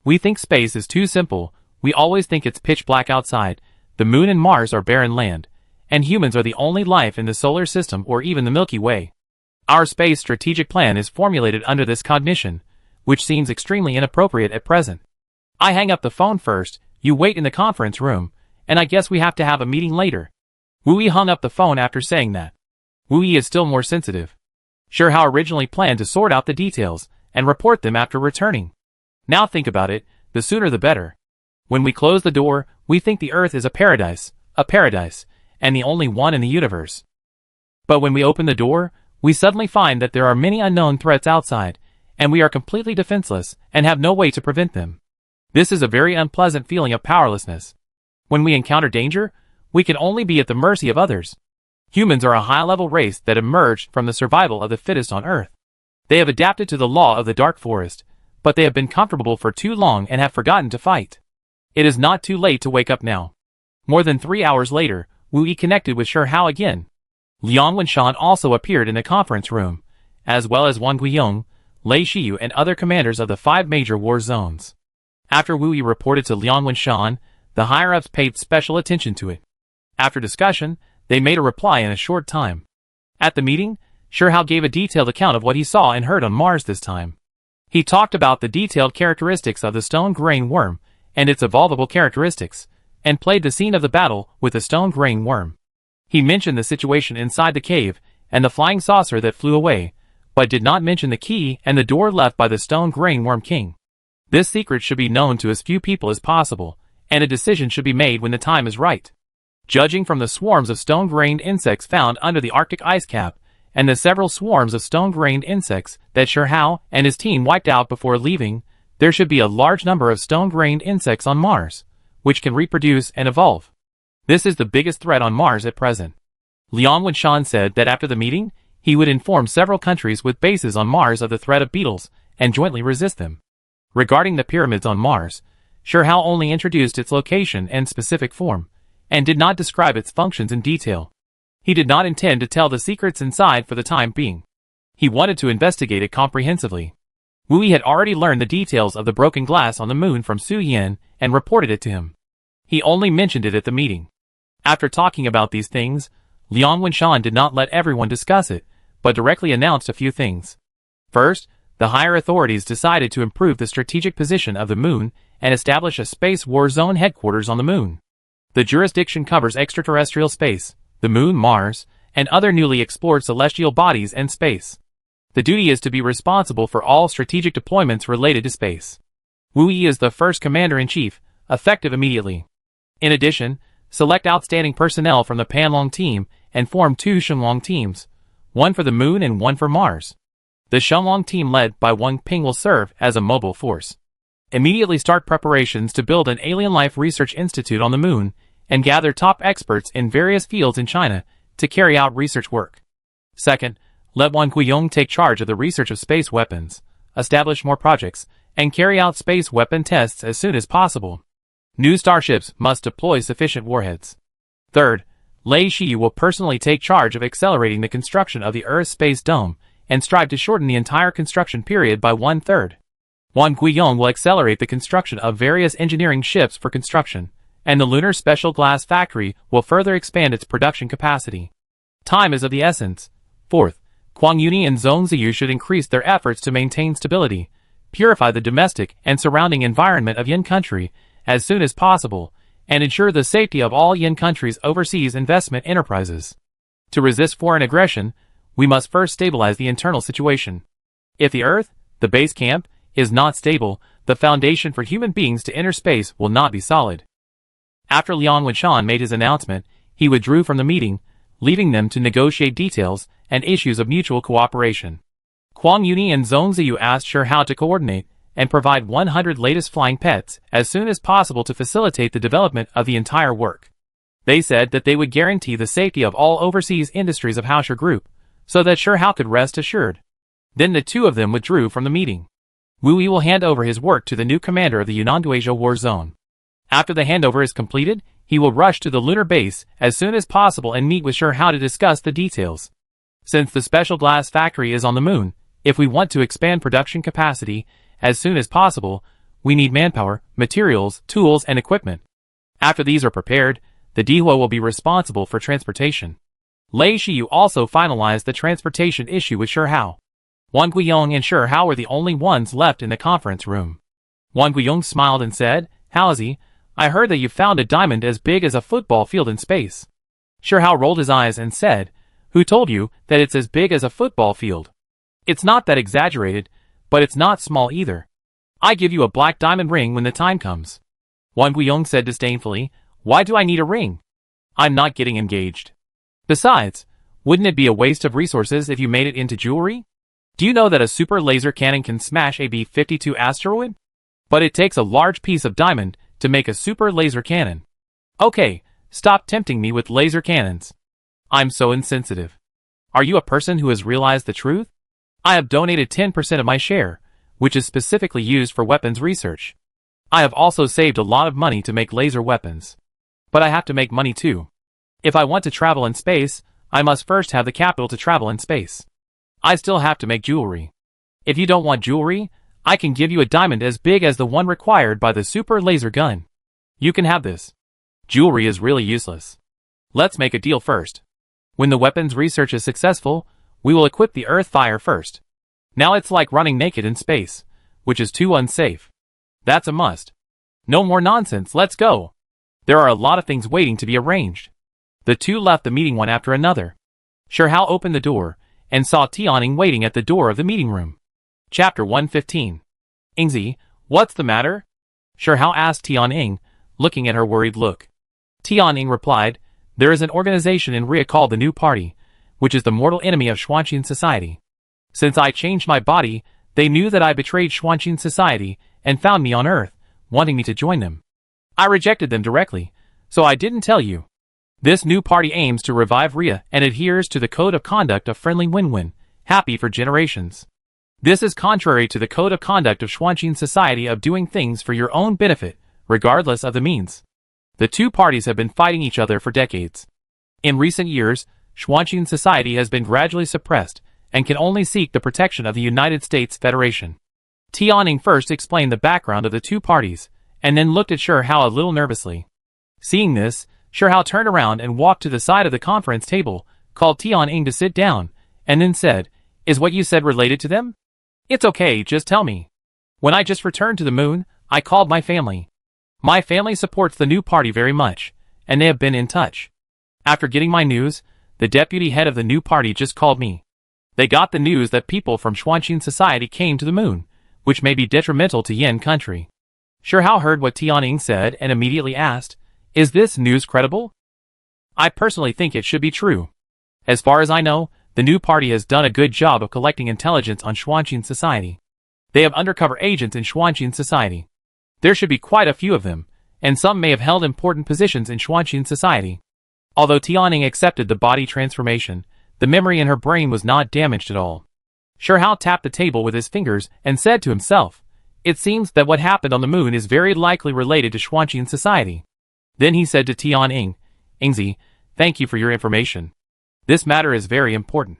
We think space is too simple, we always think it's pitch black outside, the Moon and Mars are barren land, and humans are the only life in the solar system or even the Milky Way. Our space strategic plan is formulated under this cognition, which seems extremely inappropriate at present. I hang up the phone first, you wait in the conference room, and I guess we have to have a meeting later. Wu Yi hung up the phone after saying that. Wu Yi is still more sensitive. Shi Hao originally planned to sort out the details and report them after returning. Now think about it, the sooner the better. When we close the door, we think the Earth is a paradise, and the only one in the universe. But when we open the door, we suddenly find that there are many unknown threats outside, and we are completely defenseless and have no way to prevent them. This is a very unpleasant feeling of powerlessness. When we encounter danger, we can only be at the mercy of others. Humans are a high-level race that emerged from the survival of the fittest on Earth. They have adapted to the law of the dark forest, but they have been comfortable for too long and have forgotten to fight. It is not too late to wake up now. More than 3 hours later, Wu Yi connected with Shi Hao again. Liang Wenshan also appeared in the conference room, as well as Wang Guiyong, Lei Shiyu and other commanders of the 5 major war zones. After Wu Yi reported to Liang Wenshan, the higher-ups paid special attention to it. After discussion, they made a reply in a short time. At the meeting, Shi Hao gave a detailed account of what he saw and heard on Mars this time. He talked about the detailed characteristics of the stone grain worm and its evolvable characteristics, and played the scene of the battle with the stone grain worm. He mentioned the situation inside the cave and the flying saucer that flew away, but did not mention the key and the door left by the stone grain worm king. This secret should be known to as few people as possible, and a decision should be made when the time is right. Judging from the swarms of stone-grained insects found under the Arctic ice cap, and the several swarms of stone-grained insects that Shi Hao and his team wiped out before leaving, there should be a large number of stone-grained insects on Mars, which can reproduce and evolve. This is the biggest threat on Mars at present. Liang Wenshan said that after the meeting, he would inform several countries with bases on Mars of the threat of beetles, and jointly resist them. Regarding the pyramids on Mars, Shi Hao only introduced its location and specific form, and did not describe its functions in detail. He did not intend to tell the secrets inside for the time being. He wanted to investigate it comprehensively. Wu Yi had already learned the details of the broken glass on the moon from Su Yan and reported it to him. He only mentioned it at the meeting. After talking about these things, Liang Wenshan did not let everyone discuss it, but directly announced a few things. First, the higher authorities decided to improve the strategic position of the moon and establish a space war zone headquarters on the moon. The jurisdiction covers extraterrestrial space, the moon, Mars, and other newly explored celestial bodies and space. The duty is to be responsible for all strategic deployments related to space. Wu Yi is the first commander-in-chief, effective immediately. In addition, select outstanding personnel from the Panlong team and form 2 Shenlong teams, one for the moon and one for Mars. The Shenlong team led by Wang Ping will serve as a mobile force. Immediately start preparations to build an alien life research institute on the moon and gather top experts in various fields in China to carry out research work. Second, let Wang Guiyong take charge of the research of space weapons, establish more projects, and carry out space weapon tests as soon as possible. New starships must deploy sufficient warheads. Third, Lei Shiyu will personally take charge of accelerating the construction of the Earth Space Dome and strive to shorten the entire construction period by 1/3. Wang Guiyong will accelerate the construction of various engineering ships for construction, and the Lunar Special Glass Factory will further expand its production capacity. Time is of the essence. Fourth, Kwang Yuni and Zhong Ziyu should increase their efforts to maintain stability, purify the domestic and surrounding environment of Yin country as soon as possible, and ensure the safety of all Yin country's overseas investment enterprises. To resist foreign aggression, we must first stabilize the internal situation. If the Earth, the base camp, is not stable, the foundation for human beings to enter space will not be solid. After Liang Wenshan made his announcement, he withdrew from the meeting, leaving them to negotiate details and issues of mutual cooperation. Kwang Yuni and Zhong Ziyu asked Shi Hao to coordinate and provide 100 latest flying pets as soon as possible to facilitate the development of the entire work. They said that they would guarantee the safety of all overseas industries of Hausher Group, so that Shi Hao could rest assured. Then the two of them withdrew from the meeting. Wu Yi will hand over his work to the new commander of the Yunnan-Duasia War Zone. After the handover is completed, he will rush to the lunar base as soon as possible and meet with Shi Hao to discuss the details. Since the special glass factory is on the moon, if we want to expand production capacity as soon as possible, we need manpower, materials, tools, and equipment. After these are prepared, the Dihua will be responsible for transportation. Lei Shiyu also finalized the transportation issue with Shi Hao. Wang Guiyong and Shi Hao were the only ones left in the conference room. Wang Guiyong smiled and said, "Haozi, I heard that you found a diamond as big as a football field in space." Shi Hao rolled his eyes and said, "Who told you that it's as big as a football field? It's not that exaggerated, but it's not small either. I give you a black diamond ring when the time comes." Wang Guiyong said disdainfully, "Why do I need a ring? I'm not getting engaged. Besides, wouldn't it be a waste of resources if you made it into jewelry? Do you know that a super laser cannon can smash a B-52 asteroid? But it takes a large piece of diamond to make a super laser cannon. Okay, stop tempting me with laser cannons. I'm so insensitive. Are you a person who has realized the truth? I have donated 10% of my share, which is specifically used for weapons research. I have also saved a lot of money to make laser weapons. But I have to make money too. If I want to travel in space, I must first have the capital to travel in space. I still have to make jewelry. If you don't want jewelry, I can give you a diamond as big as the one required by the super laser gun. You can have this. Jewelry is really useless. Let's make a deal first. When the weapons research is successful, we will equip the Earth Fire first. Now it's like running naked in space, which is too unsafe. That's a must. No more nonsense, let's go. There are a lot of things waiting to be arranged." The two left the meeting one after another. Shi Hao opened the door and saw Tianning waiting at the door of the meeting room. Chapter 115. "Ingzi, what's the matter?" Shi Hao asked Tianning, looking at her worried look. Tianning replied, "There is an organization in Ria called the New Party, which is the mortal enemy of Xuanqin society. Since I changed my body, they knew that I betrayed Xuanqin society and found me on Earth, wanting me to join them. I rejected them directly, so I didn't tell you. This new party aims to revive Ria and adheres to the code of conduct of friendly win-win, happy for generations. This is contrary to the code of conduct of Xuanqin society of doing things for your own benefit, regardless of the means. The two parties have been fighting each other for decades. In recent years, Xuanqin society has been gradually suppressed and can only seek the protection of the United States Federation. Tianning first explained the background of the two parties, and then looked at Shi Hao a little nervously. Seeing this, Shi Hao turned around and walked to the side of the conference table, called Tianning to sit down, and then said, "Is what you said related to them?" "It's okay, just tell me. When I just returned to the moon, I called my family. My family supports the new party very much, and they have been in touch. After getting my news, the deputy head of the new party just called me. They got the news that people from Xuanqin society came to the moon, which may be detrimental to Yin country." Shi Hao heard what Tianning said and immediately asked, "Is this news credible?" "I personally think it should be true. As far as I know, the new party has done a good job of collecting intelligence on Xuanqin society. They have undercover agents in Xuanqin society. There should be quite a few of them, and some may have held important positions in Xuanqin society." Although Tianning accepted the body transformation, the memory in her brain was not damaged at all. Shi Hao tapped the table with his fingers and said to himself, "It seems that what happened on the moon is very likely related to Xuanqin society." Then he said to Tianning, "Ingzi, thank you for your information. This matter is very important.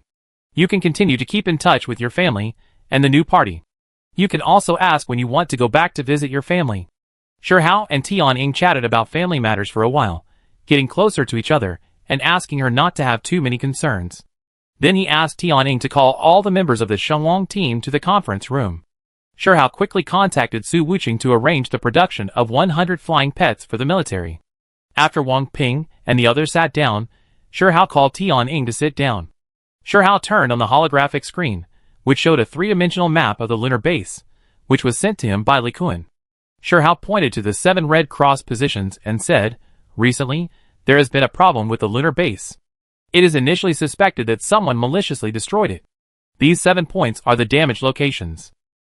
You can continue to keep in touch with your family and the new party. You can also ask when you want to go back to visit your family." Shi Hao and Tianning chatted about family matters for a while, getting closer to each other and asking her not to have too many concerns. Then he asked Tianning to call all the members of the Shenwang team to the conference room. Shi Hao quickly contacted Su Wuqing to arrange the production of 100 flying pets for the military. After Wang Ping and the others sat down, Shi Hao called Tianning to sit down. Shi Hao turned on the holographic screen, which showed a three-dimensional map of the lunar base, which was sent to him by Li Kun. Shi Hao pointed to the 7 red cross positions and said, "Recently, there has been a problem with the lunar base. It is initially suspected that someone maliciously destroyed it. These 7 points are the damaged locations.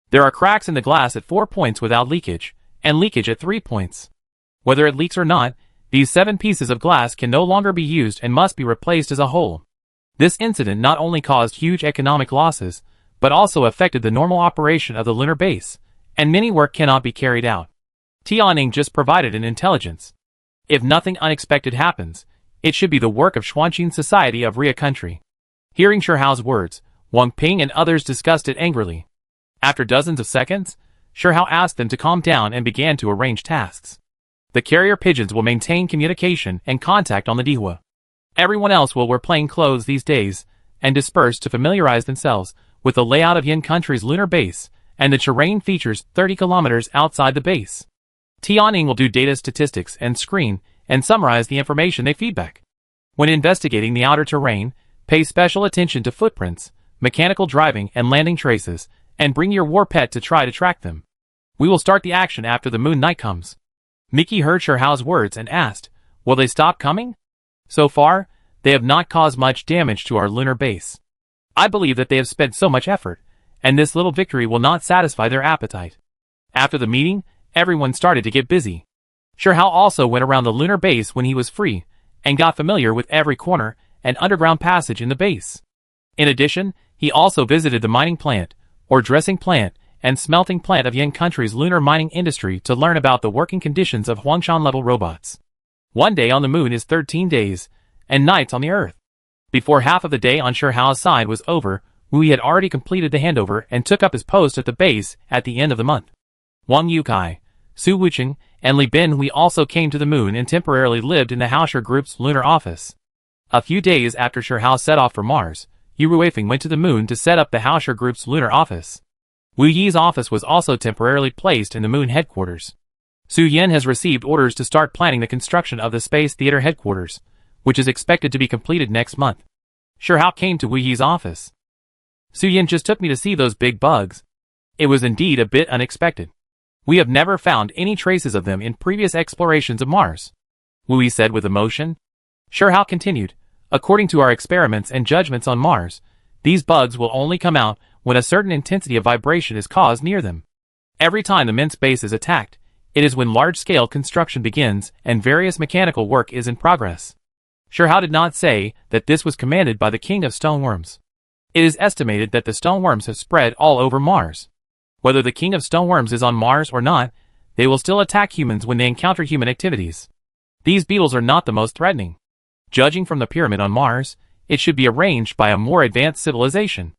There are cracks in the glass at 4 points without leakage, and leakage at 3 points. Whether it leaks or not, these 7 pieces of glass can no longer be used and must be replaced as a whole. This incident not only caused huge economic losses, but also affected the normal operation of the lunar base, and many work cannot be carried out. Tianning just provided an intelligence. If nothing unexpected happens, it should be the work of Xuanqin society of Ria country." Hearing Shi Hao's words, Wang Ping and others discussed it angrily. After dozens of seconds, Shi Hao asked them to calm down and began to arrange tasks. The carrier pigeons will maintain communication and contact on the Dihua. Everyone else will wear plain clothes these days and disperse to familiarize themselves with the layout of Yin country's lunar base and the terrain features 30 kilometers outside the base. Tianning will do data statistics and screen and summarize the information they feedback. When investigating the outer terrain, pay special attention to footprints, mechanical driving and landing traces, and bring your war pet to try to track them. We will start the action after the moon night comes." Mickey heard Shi Hao's words and asked, "Will they stop coming?" "So far, they have not caused much damage to our lunar base. I believe that they have spent so much effort, and this little victory will not satisfy their appetite." After the meeting, everyone started to get busy. Shi Hao also went around the lunar base when he was free, and got familiar with every corner and underground passage in the base. In addition, he also visited the mining plant, or dressing plant, and smelting plant of Yin country's lunar mining industry to learn about the working conditions of Huangshan-level robots. One day on the moon is 13 days, and nights on the Earth. Before half of the day on Shi Hao's side was over, Wu Yi had already completed the handover and took up his post at the base at the end of the month. Wang Yukai, Su Wuqing, and Li Binhui also came to the moon and temporarily lived in the Haoshi Group's lunar office. A few days after Shi Hao set off for Mars, Yu Ruifeng went to the moon to set up the Haoshi Group's lunar office. Wu Yi's office was also temporarily placed in the moon headquarters. Su Yin has received orders to start planning the construction of the Space Theater headquarters, which is expected to be completed next month. Shi Hao came to Wu Yi's office. "Su Yin just took me to see those big bugs. It was indeed a bit unexpected. We have never found any traces of them in previous explorations of Mars," Wu Yi said with emotion. Shi Hao continued, "According to our experiments and judgments on Mars, these bugs will only come out when a certain intensity of vibration is caused near them. Every time the Mint's base is attacked, it is when large-scale construction begins and various mechanical work is in progress." Shi Hao did not say that this was commanded by the King of Stoneworms. It is estimated that the stoneworms have spread all over Mars. Whether the King of Stoneworms is on Mars or not, they will still attack humans when they encounter human activities. These beetles are not the most threatening. Judging from the pyramid on Mars, it should be arranged by a more advanced civilization.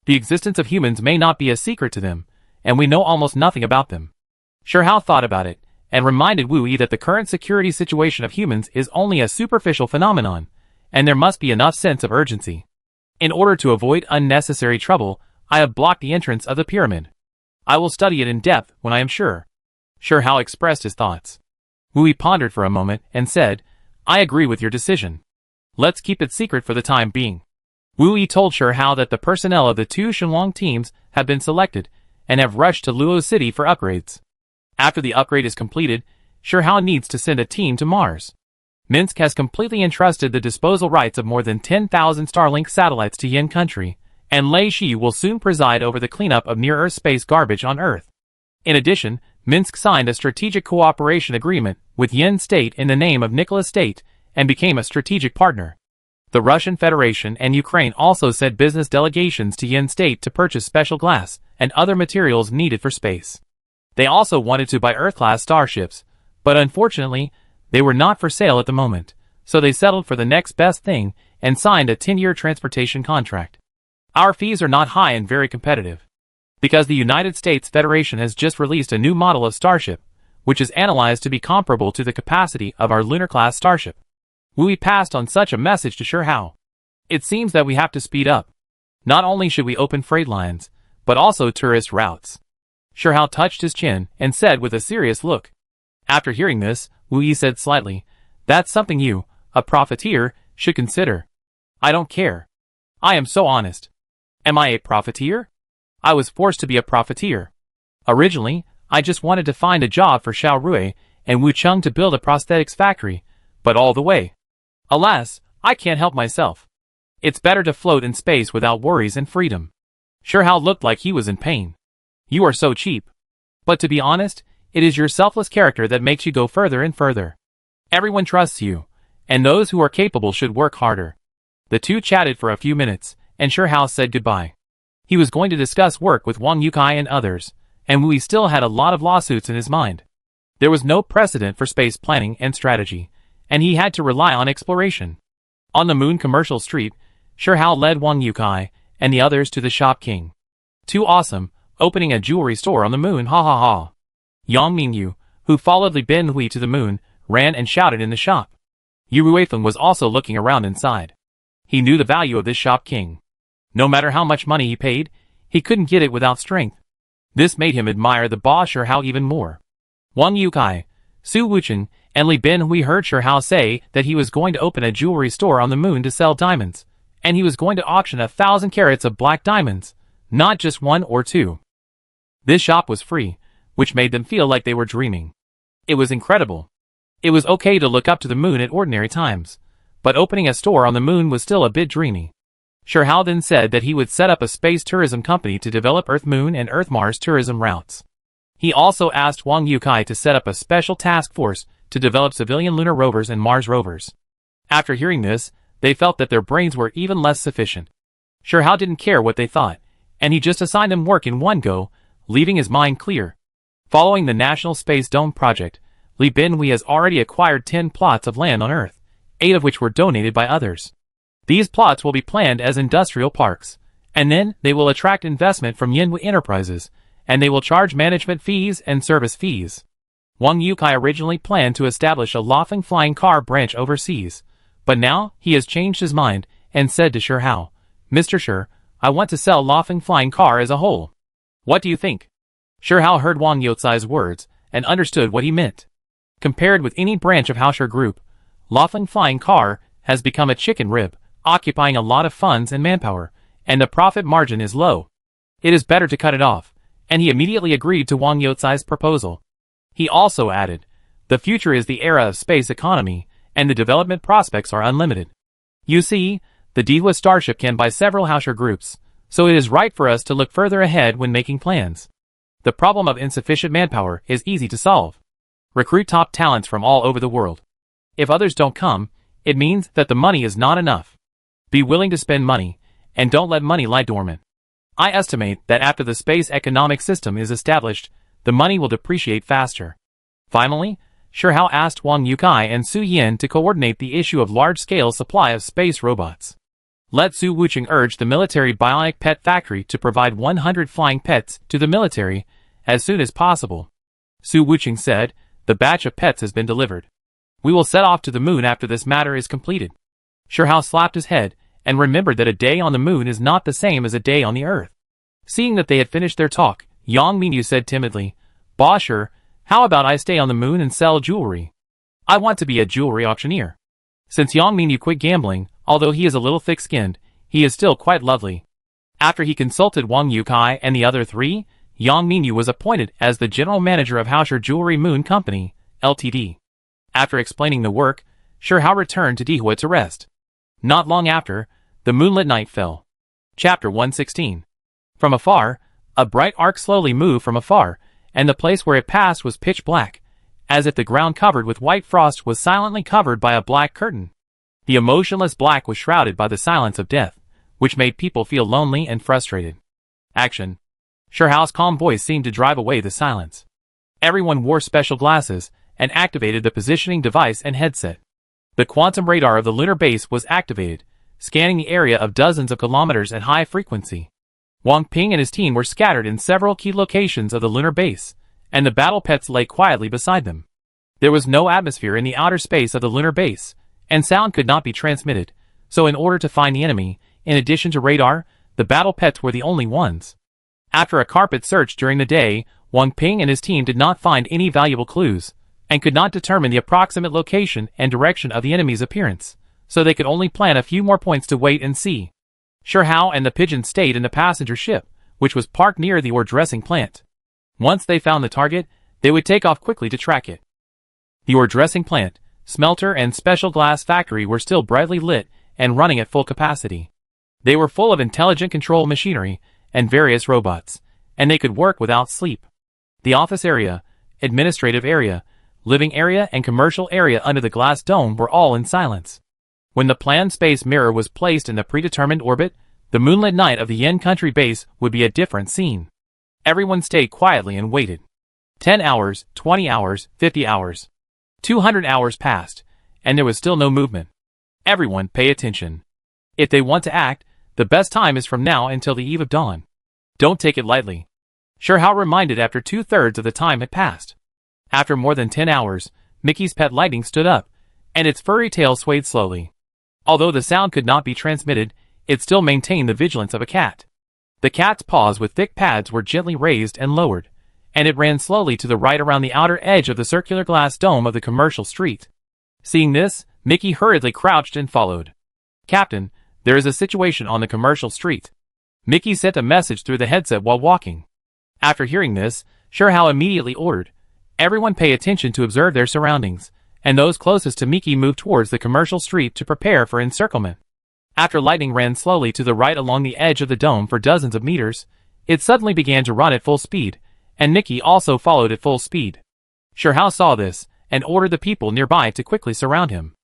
The existence of humans may not be a secret to them, and we know almost nothing about them. Shihao thought about it, and reminded Wu Yi that the current security situation of humans is only a superficial phenomenon, and there must be enough sense of urgency. In order to avoid unnecessary trouble, I have blocked the entrance of the pyramid. I will study it in depth when I am sure. Shihao expressed his thoughts. Wu Yi pondered for a moment and said, I agree with your decision. Let's keep it secret for the time being. Wu Yi told Shihao that the personnel of the two Shenlong teams have been selected and have rushed to Luo City for upgrades. After the upgrade is completed, Shihao needs to send a team to Mars. Minsk has completely entrusted the disposal rights of more than 10,000 Starlink satellites to Yin country, and Lei Shi will soon preside over the cleanup of near-Earth space garbage on Earth. In addition, Minsk signed a strategic cooperation agreement with Yin State in the name of Nicholas State and became a strategic partner. The Russian Federation and Ukraine also sent business delegations to Yin State to purchase special glass and other materials needed for space. They also wanted to buy Earth-class starships, but unfortunately, they were not for sale at the moment, so they settled for the next best thing and signed a 10-year transportation contract. Our fees are not high and very competitive. Because the United States Federation has just released a new model of starship, which is analyzed to be comparable to the capacity of our lunar-class starship. Wu Yi passed on such a message to Shihao. It seems that we have to speed up. Not only should we open freight lines, but also tourist routes. Shihao touched his chin and said with a serious look. After hearing this, Wu Yi said slightly, That's something you, a profiteer, should consider. I don't care. I am so honest. Am I a profiteer? I was forced to be a profiteer. Originally, I just wanted to find a job for Xiao Rui and Wu Cheng to build a prosthetics factory, but all the way. Alas, I can't help myself. It's better to float in space without worries and freedom. Shihao looked like he was in pain. You are so cheap. But to be honest, it is your selfless character that makes you go further and further. Everyone trusts you, and those who are capable should work harder. The two chatted for a few minutes, and Shihao said goodbye. He was going to discuss work with Wang Yukai and others, and Wu Yi still had a lot of lawsuits in his mind. There was no precedent for space planning and strategy, and he had to rely on exploration. On the Moon Commercial Street, Shihao led Wang Yukai and the others to the Shop King. Too awesome, opening a jewelry store on the moon, ha ha ha. Yang Mingyu, who followed Li Binhui to the moon, ran and shouted in the shop. Yu Ruifeng was also looking around inside. He knew the value of this Shop King. No matter how much money he paid, he couldn't get it without strength. This made him admire the boss Shihao even more. Wang Yukai, Su Wucheng, and Li Binhui heard Shihao say that he was going to open a jewelry store on the moon to sell diamonds, and he was going to auction 1,000 carats of black diamonds, not just 1 or 2. This shop was free, which made them feel like they were dreaming. It was incredible. It was okay to look up to the moon at ordinary times, but opening a store on the moon was still a bit dreamy. Shihao then said that he would set up a space tourism company to develop Earth-Moon and Earth-Mars tourism routes. He also asked Wang Yukai to set up a special task force to develop civilian lunar rovers and Mars rovers. After hearing this, they felt that their brains were even less sufficient. Shihao didn't care what they thought, and he just assigned them work in one go, leaving his mind clear. Following the National Space Dome project, Li Binhui has already acquired 10 plots of land on Earth, 8 of which were donated by others. These plots will be planned as industrial parks, and then they will attract investment from Yinhui Enterprises, and they will charge management fees and service fees. Wang Yukai originally planned to establish a Laughing Flying Car branch overseas, but now he has changed his mind and said to Shihao, Mr. Shi, I want to sell Laughing Flying Car as a whole. What do you think? Shihao heard Wang Yucai's words and understood what he meant. Compared with any branch of Hausher Group, Laughing Flying Car has become a chicken rib, occupying a lot of funds and manpower, and the profit margin is low. It is better to cut it off, and he immediately agreed to Wang Yucai's proposal. He also added, the future is the era of space economy, and the development prospects are unlimited. You see, the Dihua Starship can buy several Hausher groups, so it is right for us to look further ahead when making plans. The problem of insufficient manpower is easy to solve. Recruit top talents from all over the world. If others don't come, it means that the money is not enough. Be willing to spend money, and don't let money lie dormant. I estimate that after the space economic system is established, the money will depreciate faster. Finally, Shihao asked Wang Yukai and Su Yin to coordinate the issue of large-scale supply of space robots. Let Su Wucheng urge the military bionic pet factory to provide 100 flying pets to the military as soon as possible. Su Wucheng said, the batch of pets has been delivered. We will set off to the moon after this matter is completed. Shihao slapped his head and remembered that a day on the moon is not the same as a day on the earth. Seeing that they had finished their talk, Yang Mingyu said timidly, Boss Sure, how about I stay on the moon and sell jewelry? I want to be a jewelry auctioneer. Since Yang Mingyu quit gambling, although he is a little thick-skinned, he is still quite lovely. After he consulted Wang Yukai and the other three, Yang Mingyu was appointed as the general manager of Haoshi Jewelry Moon Company, Ltd. After explaining the work, Shihao returned to Dihua to rest. Not long after, the moonlit night fell. Chapter 116. From afar, a bright arc slowly moved from afar, and the place where it passed was pitch black, as if the ground covered with white frost was silently covered by a black curtain. The emotionless black was shrouded by the silence of death, which made people feel lonely and frustrated. Action. Shihao's calm voice seemed to drive away the silence. Everyone wore special glasses and activated the positioning device and headset. The quantum radar of the lunar base was activated, scanning the area of dozens of kilometers at high frequency. Wang Ping and his team were scattered in several key locations of the lunar base, and the battle pets lay quietly beside them. There was no atmosphere in the outer space of the lunar base, and sound could not be transmitted, so in order to find the enemy, in addition to radar, the battle pets were the only ones. After a carpet search during the day, Wang Ping and his team did not find any valuable clues, and could not determine the approximate location and direction of the enemy's appearance, so they could only plan a few more points to wait and see. Shihao and the pigeon stayed in the passenger ship, which was parked near the ore dressing plant. Once they found the target, they would take off quickly to track it. The ore dressing plant, smelter and special glass factory were still brightly lit and running at full capacity. They were full of intelligent control machinery and various robots, and they could work without sleep. The office area, administrative area, living area and commercial area under the glass dome were all in silence. When the planned space mirror was placed in the predetermined orbit, the moonlit night of the Yen country base would be a different scene. Everyone stayed quietly and waited. 10 hours, 20 hours, 50 hours. 200 hours passed, and there was still no movement. Everyone pay attention. If they want to act, the best time is from now until the eve of dawn. Don't take it lightly. Shihao reminded after 2/3 of the time had passed. After more than 10 hours, Mickey's pet Lightning stood up, and its furry tail swayed slowly. Although the sound could not be transmitted, it still maintained the vigilance of a cat. The cat's paws with thick pads were gently raised and lowered, and it ran slowly to the right around the outer edge of the circular glass dome of the commercial street. Seeing this, Mickey hurriedly crouched and followed. Captain, there is a situation on the commercial street. Mickey sent a message through the headset while walking. After hearing this, Shihao immediately ordered, everyone pay attention to observe their surroundings, and those closest to Mickey moved towards the commercial street to prepare for encirclement. After Lightning ran slowly to the right along the edge of the dome for dozens of meters, it suddenly began to run at full speed, and Mickey also followed at full speed. Shihao saw this, and ordered the people nearby to quickly surround him.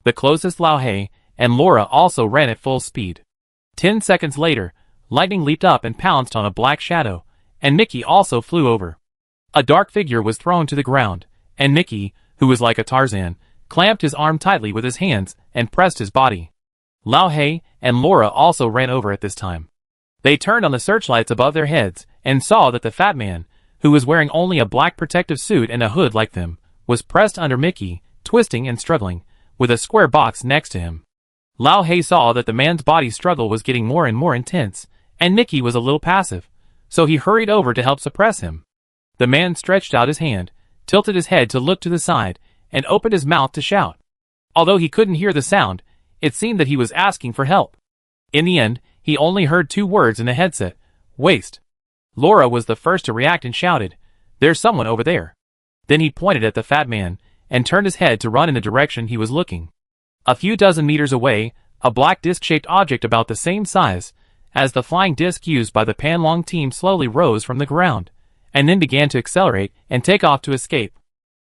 The closest Lao He and Laura also ran at full speed. 10 seconds later, Lightning leaped up and pounced on a black shadow, and Mickey also flew over. A dark figure was thrown to the ground, and Mickey, who was like a Tarzan, clamped his arm tightly with his hands and pressed his body. Lao He and Laura also ran over at this time. They turned on the searchlights above their heads and saw that the fat man, who was wearing only a black protective suit and a hood like them, was pressed under Mickey, twisting and struggling, with a square box next to him. Lao He saw that the man's body struggle was getting more and more intense, and Mickey was a little passive, so he hurried over to help suppress him. The man stretched out his hand, tilted his head to look to the side, and opened his mouth to shout. Although he couldn't hear the sound, it seemed that he was asking for help. In the end, he only heard 2 words in the headset, waste. Laura was the first to react and shouted, there's someone over there. Then he pointed at the fat man, and turned his head to run in the direction he was looking. A few dozen meters away, a black disc-shaped object about the same size as the flying disc used by the Panlong team slowly rose from the ground, and then began to accelerate and take off to escape.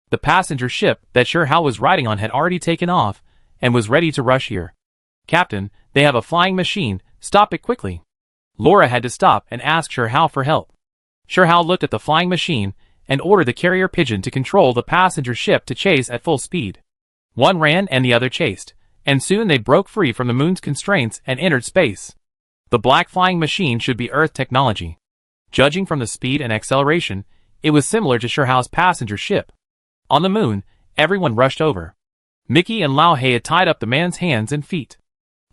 The passenger ship that Shihao was riding on had already taken off, and was ready to rush here. Captain, they have a flying machine, stop it quickly. Laura had to stop and ask Shihao for help. Shihao looked at the flying machine, and ordered the carrier pigeon to control the passenger ship to chase at full speed. One ran and the other chased, and soon they broke free from the moon's constraints and entered space. The black flying machine should be Earth technology. Judging from the speed and acceleration, it was similar to Sherhao's passenger ship. On the moon, everyone rushed over. Mickey and Lao He had tied up the man's hands and feet.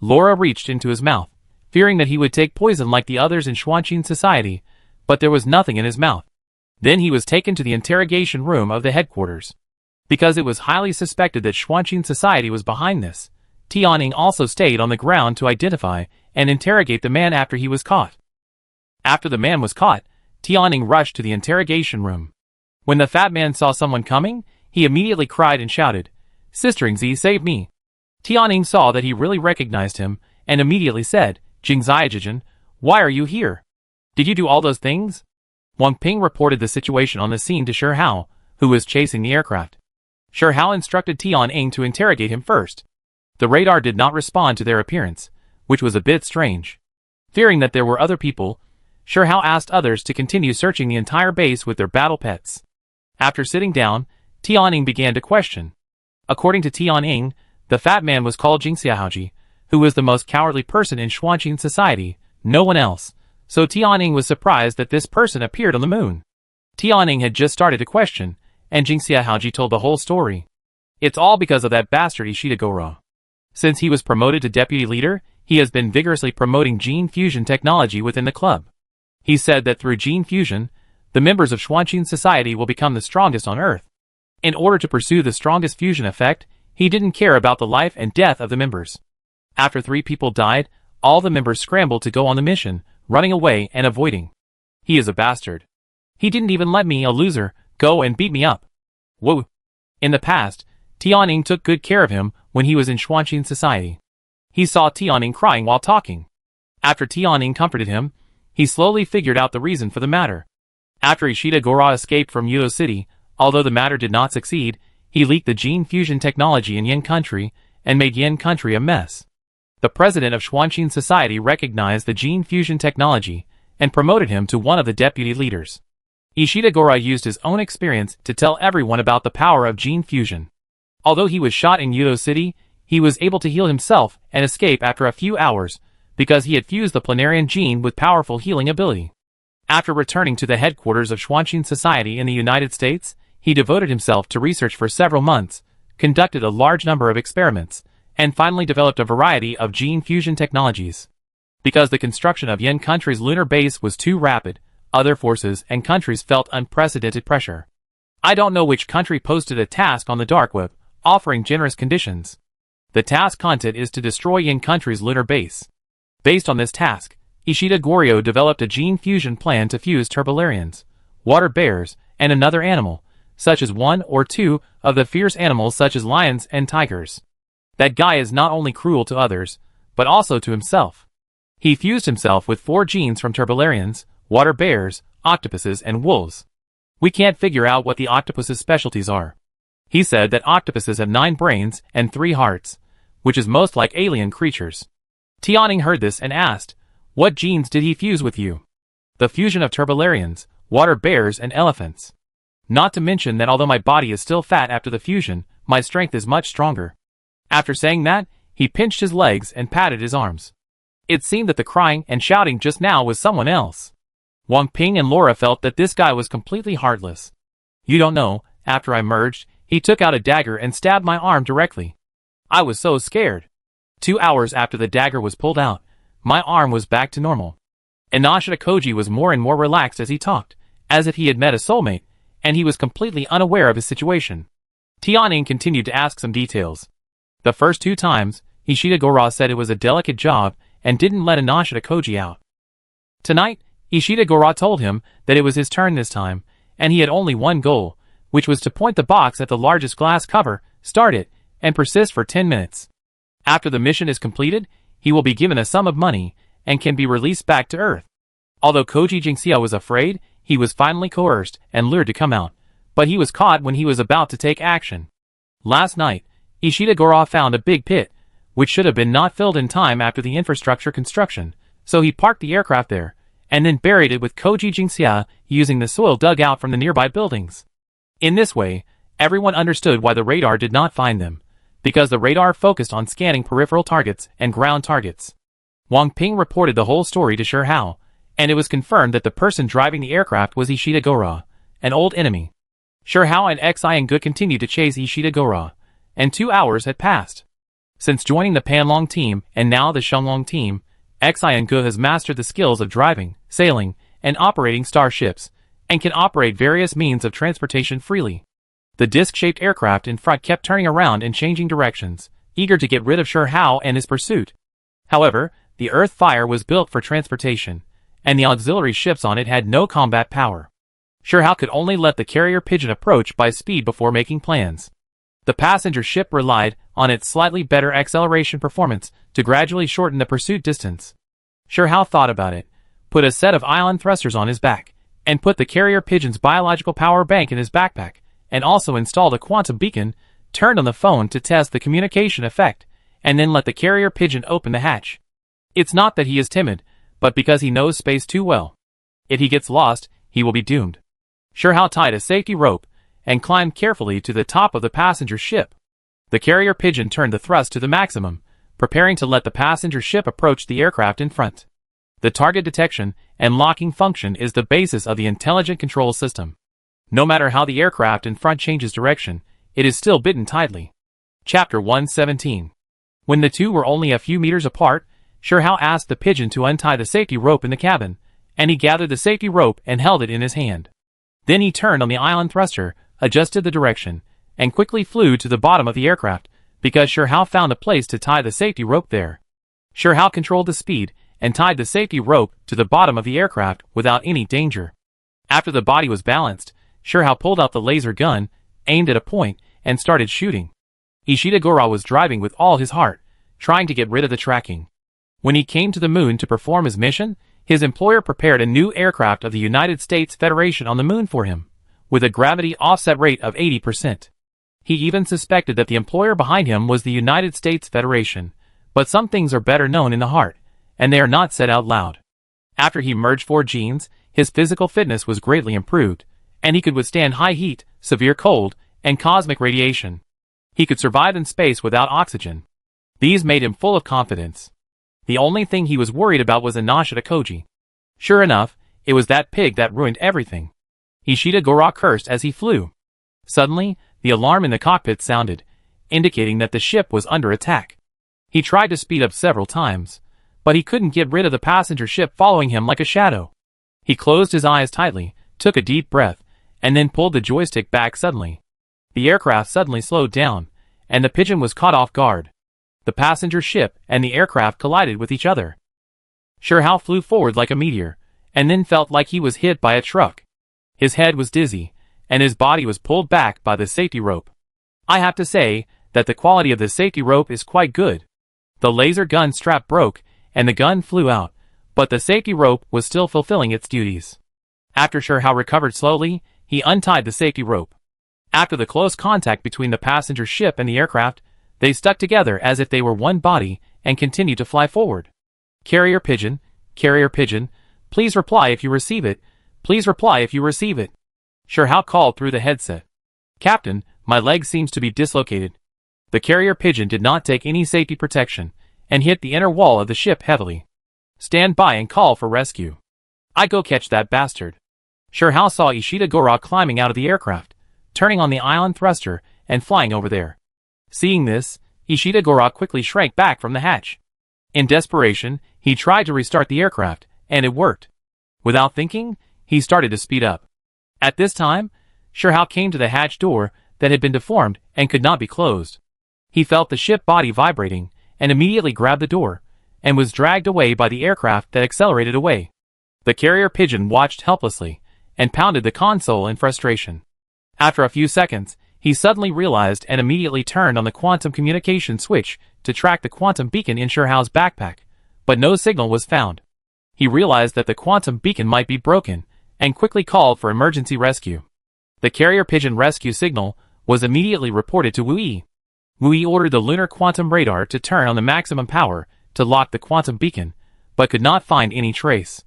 Laura reached into his mouth, fearing that he would take poison like the others in Xuanqin society, but there was nothing in his mouth. Then he was taken to the interrogation room of the headquarters. Because it was highly suspected that Xuanqin society was behind this, Tianning also stayed on the ground to identify and interrogate the man after he was caught. After the man was caught, Tianning rushed to the interrogation room. When the fat man saw someone coming, he immediately cried and shouted, "Sister-Ingzi, save me!" Tianning saw that he really recognized him, and immediately said, "Jingzai, why are you here? Did you do all those things?" Wang Ping reported the situation on the scene to Sherhao, who was chasing the aircraft. Sherhao instructed Tianning to interrogate him first. The radar did not respond to their appearance, which was a bit strange. Fearing that there were other people, Sherhao asked others to continue searching the entire base with their battle pets. After sitting down, Tianning began to question. According to Tianning, the fat man was called Jingxiaoji, who was the most cowardly person in Xuanqin society, no one else, so Tianning was surprised that this person appeared on the moon. Tianning had just started to question, and Jingxiaoji told the whole story. It's all because of that bastard Ishida Goro. Since he was promoted to deputy leader, he has been vigorously promoting gene fusion technology within the club. He said that through gene fusion, the members of Xuanqin society will become the strongest on Earth. In order to pursue the strongest fusion effect, he didn't care about the life and death of the members. After 3 people died, all the members scrambled to go on the mission, running away and avoiding. He is a bastard. He didn't even let me, a loser, go and beat me up. Whoa. In the past, Tianning took good care of him when he was in Xuanqin society. He saw Tianning crying while talking. After Tianning comforted him, he slowly figured out the reason for the matter. After Ishida Goro escaped from Yudo City, although the matter did not succeed, he leaked the gene fusion technology in Yin country and made Yin country a mess. The president of Xuanqin society recognized the gene fusion technology and promoted him to one of the deputy leaders. Ishida Goro used his own experience to tell everyone about the power of gene fusion. Although he was shot in Yudo City, he was able to heal himself and escape after a few hours because he had fused the planarian gene with powerful healing ability. After returning to the headquarters of Xuanqin society in the United States, he devoted himself to research for several months, conducted a large number of experiments, and finally developed a variety of gene fusion technologies. Because the construction of Yin country's lunar base was too rapid, other forces and countries felt unprecedented pressure. I don't know which country posted a task on the dark web, offering generous conditions. The task content is to destroy Yin country's lunar base. Based on this task, Ishida Goro developed a gene fusion plan to fuse turbularians, water bears, and another animal, such as 1 or 2 of the fierce animals such as lions and tigers. That guy is not only cruel to others, but also to himself. He fused himself with 4 genes from turbularians, water bears, octopuses, and wolves. We can't figure out what the octopus's specialties are. He said that octopuses have 9 brains and 3 hearts, which is most like alien creatures. Tianning heard this and asked, "What genes did he fuse with you?" "The fusion of turbularians, water bears, and elephants. Not to mention that although my body is still fat after the fusion, my strength is much stronger." After saying that, he pinched his legs and patted his arms. It seemed that the crying and shouting just now was someone else. Wang Ping and Laura felt that this guy was completely heartless. You don't know, after I merged, he took out a dagger and stabbed my arm directly. I was so scared. 2 hours after the dagger was pulled out, my arm was back to normal. Inashita Koji was more and more relaxed as he talked, as if he had met a soulmate, and he was completely unaware of his situation. Tianning continued to ask some details. The first 2 times, Ishida Goro said it was a delicate job and didn't let Inashita Koji out. Tonight, Ishida Goro told him that it was his turn this time, and he had only one goal, which was to point the box at the largest glass cover, start it, and persist for 10 minutes. After the mission is completed, he will be given a sum of money, and can be released back to Earth. Although Koji Jingxia was afraid, he was finally coerced and lured to come out, but he was caught when he was about to take action. Last night, Ishida Goro found a big pit, which should have been not filled in time after the infrastructure construction, so he parked the aircraft there, and then buried it with Koji Jingxia using the soil dug out from the nearby buildings. In this way, everyone understood why the radar did not find them, because the radar focused on scanning peripheral targets and ground targets. Wang Ping reported the whole story to Shi Hao, and it was confirmed that the person driving the aircraft was Ishida Gora, an old enemy. Shi Hao and Xiangge continued to chase Ishida Gora, and 2 hours had passed. Since joining the Panlong team and now the Shenglong team, Xiangge has mastered the skills of driving, sailing, and operating starships, and can operate various means of transportation freely. The disc-shaped aircraft in front kept turning around and changing directions, eager to get rid of Shi Hao and his pursuit. However, the Earth Fire was built for transportation, and the auxiliary ships on it had no combat power. Shi Hao could only let the carrier pigeon approach by speed before making plans. The passenger ship relied on its slightly better acceleration performance to gradually shorten the pursuit distance. Shi Hao thought about it, put a set of ion thrusters on his back, and put the carrier pigeon's biological power bank in his backpack, and also installed a quantum beacon, turned on the phone to test the communication effect, and then let the carrier pigeon open the hatch. It's not that he is timid, but because he knows space too well. If he gets lost, he will be doomed. Shi Hao tied a safety rope and climbed carefully to the top of the passenger ship. The carrier pigeon turned the thrust to the maximum, preparing to let the passenger ship approach the aircraft in front. The target detection and locking function is the basis of the intelligent control system. No matter how the aircraft in front changes direction, it is still bitten tightly. Chapter 117. When the two were only a few meters apart, Shi Hao asked the pigeon to untie the safety rope in the cabin, and he gathered the safety rope and held it in his hand. Then he turned on the ion thruster, adjusted the direction, and quickly flew to the bottom of the aircraft, because Shi Hao found a place to tie the safety rope there. Shi Hao controlled the speed, and tied the safety rope to the bottom of the aircraft without any danger. After the body was balanced, Shi Hao pulled out the laser gun, aimed at a point, and started shooting. Ishida Gora was driving with all his heart, trying to get rid of the tracking. When he came to the moon to perform his mission, his employer prepared a new aircraft of the United States Federation on the moon for him, with a gravity offset rate of 80%. He even suspected that the employer behind him was the United States Federation, but some things are better known in the heart, and they are not said out loud. After he merged 4 genes, his physical fitness was greatly improved, and he could withstand high heat, severe cold, and cosmic radiation. He could survive in space without oxygen. These made him full of confidence. The only thing he was worried about was Inashita Koji. Sure enough, it was that pig that ruined everything. Ishida Gora cursed as he flew. Suddenly, the alarm in the cockpit sounded, indicating that the ship was under attack. He tried to speed up several times, but he couldn't get rid of the passenger ship following him like a shadow. He closed his eyes tightly, took a deep breath, and then pulled the joystick back suddenly. The aircraft suddenly slowed down, and the pigeon was caught off guard. The passenger ship and the aircraft collided with each other. Shi Hao flew forward like a meteor, and then felt like he was hit by a truck. His head was dizzy, and his body was pulled back by the safety rope. I have to say that the quality of the safety rope is quite good. The laser gun strap broke, and the gun flew out, but the safety rope was still fulfilling its duties. After Shi Hao recovered slowly, he untied the safety rope. After the close contact between the passenger ship and the aircraft, they stuck together as if they were one body and continued to fly forward. Carrier pigeon, please reply if you receive it. Please reply if you receive it. Shi Hao called through the headset. Captain, my leg seems to be dislocated. The carrier pigeon did not take any safety protection and hit the inner wall of the ship heavily. Stand by and call for rescue. I go catch that bastard. Shi Hao saw Ishida Gora climbing out of the aircraft, turning on the ion thruster, and flying over there. Seeing this, Ishida Gora quickly shrank back from the hatch. In desperation, he tried to restart the aircraft, and it worked. Without thinking, he started to speed up. At this time, Shi Hao came to the hatch door that had been deformed and could not be closed. He felt the ship body vibrating, and immediately grabbed the door, and was dragged away by the aircraft that accelerated away. The carrier pigeon watched helplessly, and pounded the console in frustration. After a few seconds, he suddenly realized and immediately turned on the quantum communication switch to track the quantum beacon in Shi Hao's backpack, but no signal was found. He realized that the quantum beacon might be broken, and quickly called for emergency rescue. The carrier pigeon rescue signal was immediately reported to Wu Yi. Wu Yi ordered the lunar quantum radar to turn on the maximum power to lock the quantum beacon, but could not find any trace.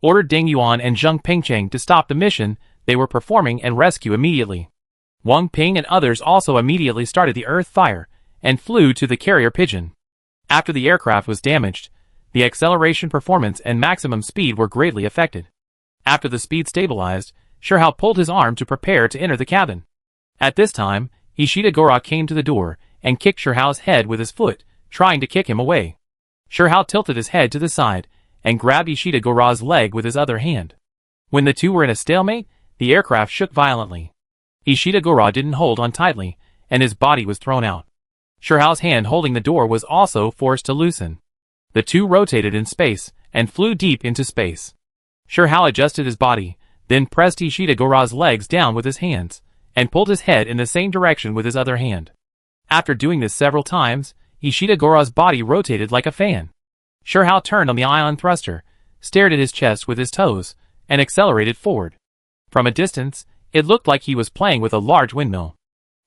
Ordered Deng Yuan and Zheng Pengcheng to stop the mission they were performing and rescue immediately. Wang Ping and others also immediately started the Earth Fire, and flew to the carrier pigeon. After the aircraft was damaged, the acceleration performance and maximum speed were greatly affected. After the speed stabilized, Shirhao pulled his arm to prepare to enter the cabin. At this time, Ishida Gora came to the door and kicked Shirhao's head with his foot, trying to kick him away. Shirhao tilted his head to the side and grabbed Ishida Gora's leg with his other hand. When the two were in a stalemate, the aircraft shook violently. Ishida Gora didn't hold on tightly, and his body was thrown out. Shirhao's hand holding the door was also forced to loosen. The two rotated in space and flew deep into space. Shirhao adjusted his body, then pressed Ishida Gora's legs down with his hands, and pulled his head in the same direction with his other hand. After doing this several times, Ishida Gora's body rotated like a fan. Shirhao turned on the ion thruster, stared at his chest with his toes, and accelerated forward. From a distance, it looked like he was playing with a large windmill.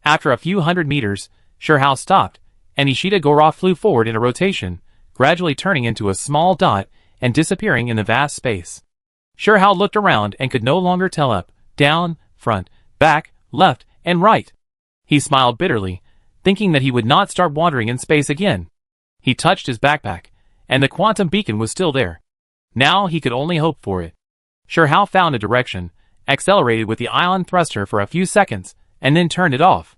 After a few hundred meters, Shirhao stopped, and Ishida Gora flew forward in a rotation, gradually turning into a small dot and disappearing in the vast space. Shirhao looked around and could no longer tell up, down, front, back, left, and right. He smiled bitterly, thinking that he would not start wandering in space again. He touched his backpack, and the quantum beacon was still there. Now he could only hope for it. Shirhao found a direction, accelerated with the ion thruster for a few seconds, and then turned it off.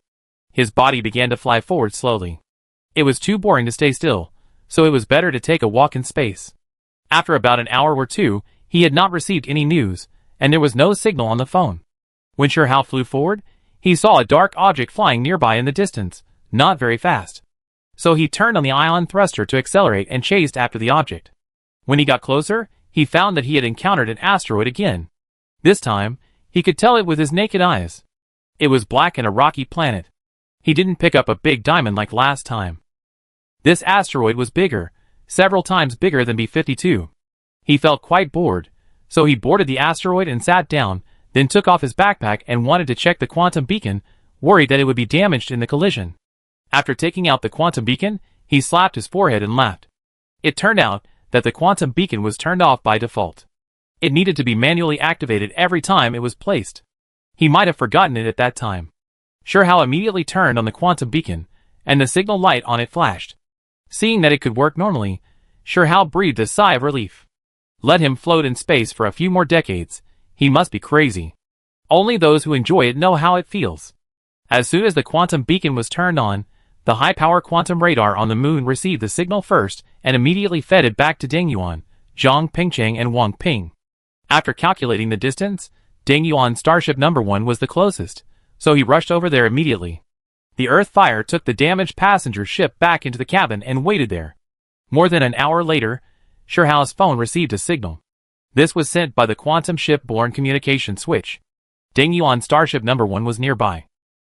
His body began to fly forward slowly. It was too boring to stay still, so it was better to take a walk in space. After about an hour or two, he had not received any news, and there was no signal on the phone. When Shirhao flew forward, he saw a dark object flying nearby in the distance, not very fast. So he turned on the ion thruster to accelerate and chased after the object. When he got closer, he found that he had encountered an asteroid again. This time, he could tell it with his naked eyes. It was black and a rocky planet. He didn't pick up a big diamond like last time. This asteroid was bigger, several times bigger than B-52. He felt quite bored, so he boarded the asteroid and sat down, then took off his backpack and wanted to check the quantum beacon, worried that it would be damaged in the collision. After taking out the quantum beacon, he slapped his forehead and laughed. It turned out that the quantum beacon was turned off by default. It needed to be manually activated every time it was placed. He might have forgotten it at that time. Shirhao immediately turned on the quantum beacon, and the signal light on it flashed. Seeing that it could work normally, Shirhao breathed a sigh of relief. Let him float in space for a few more decades. He must be crazy. Only those who enjoy it know how it feels. As soon as the quantum beacon was turned on, the high-power quantum radar on the moon received the signal first and immediately fed it back to Dengyuan, Zhang Pingcheng and Wang Ping. After calculating the distance, Dengyuan Starship No. 1 was the closest, so he rushed over there immediately. The Earth Fire took the damaged passenger ship back into the cabin and waited there. More than an hour later, Shirhao's phone received a signal. This was sent by the quantum ship-borne communication switch. Dengyuan Starship No. 1 was nearby.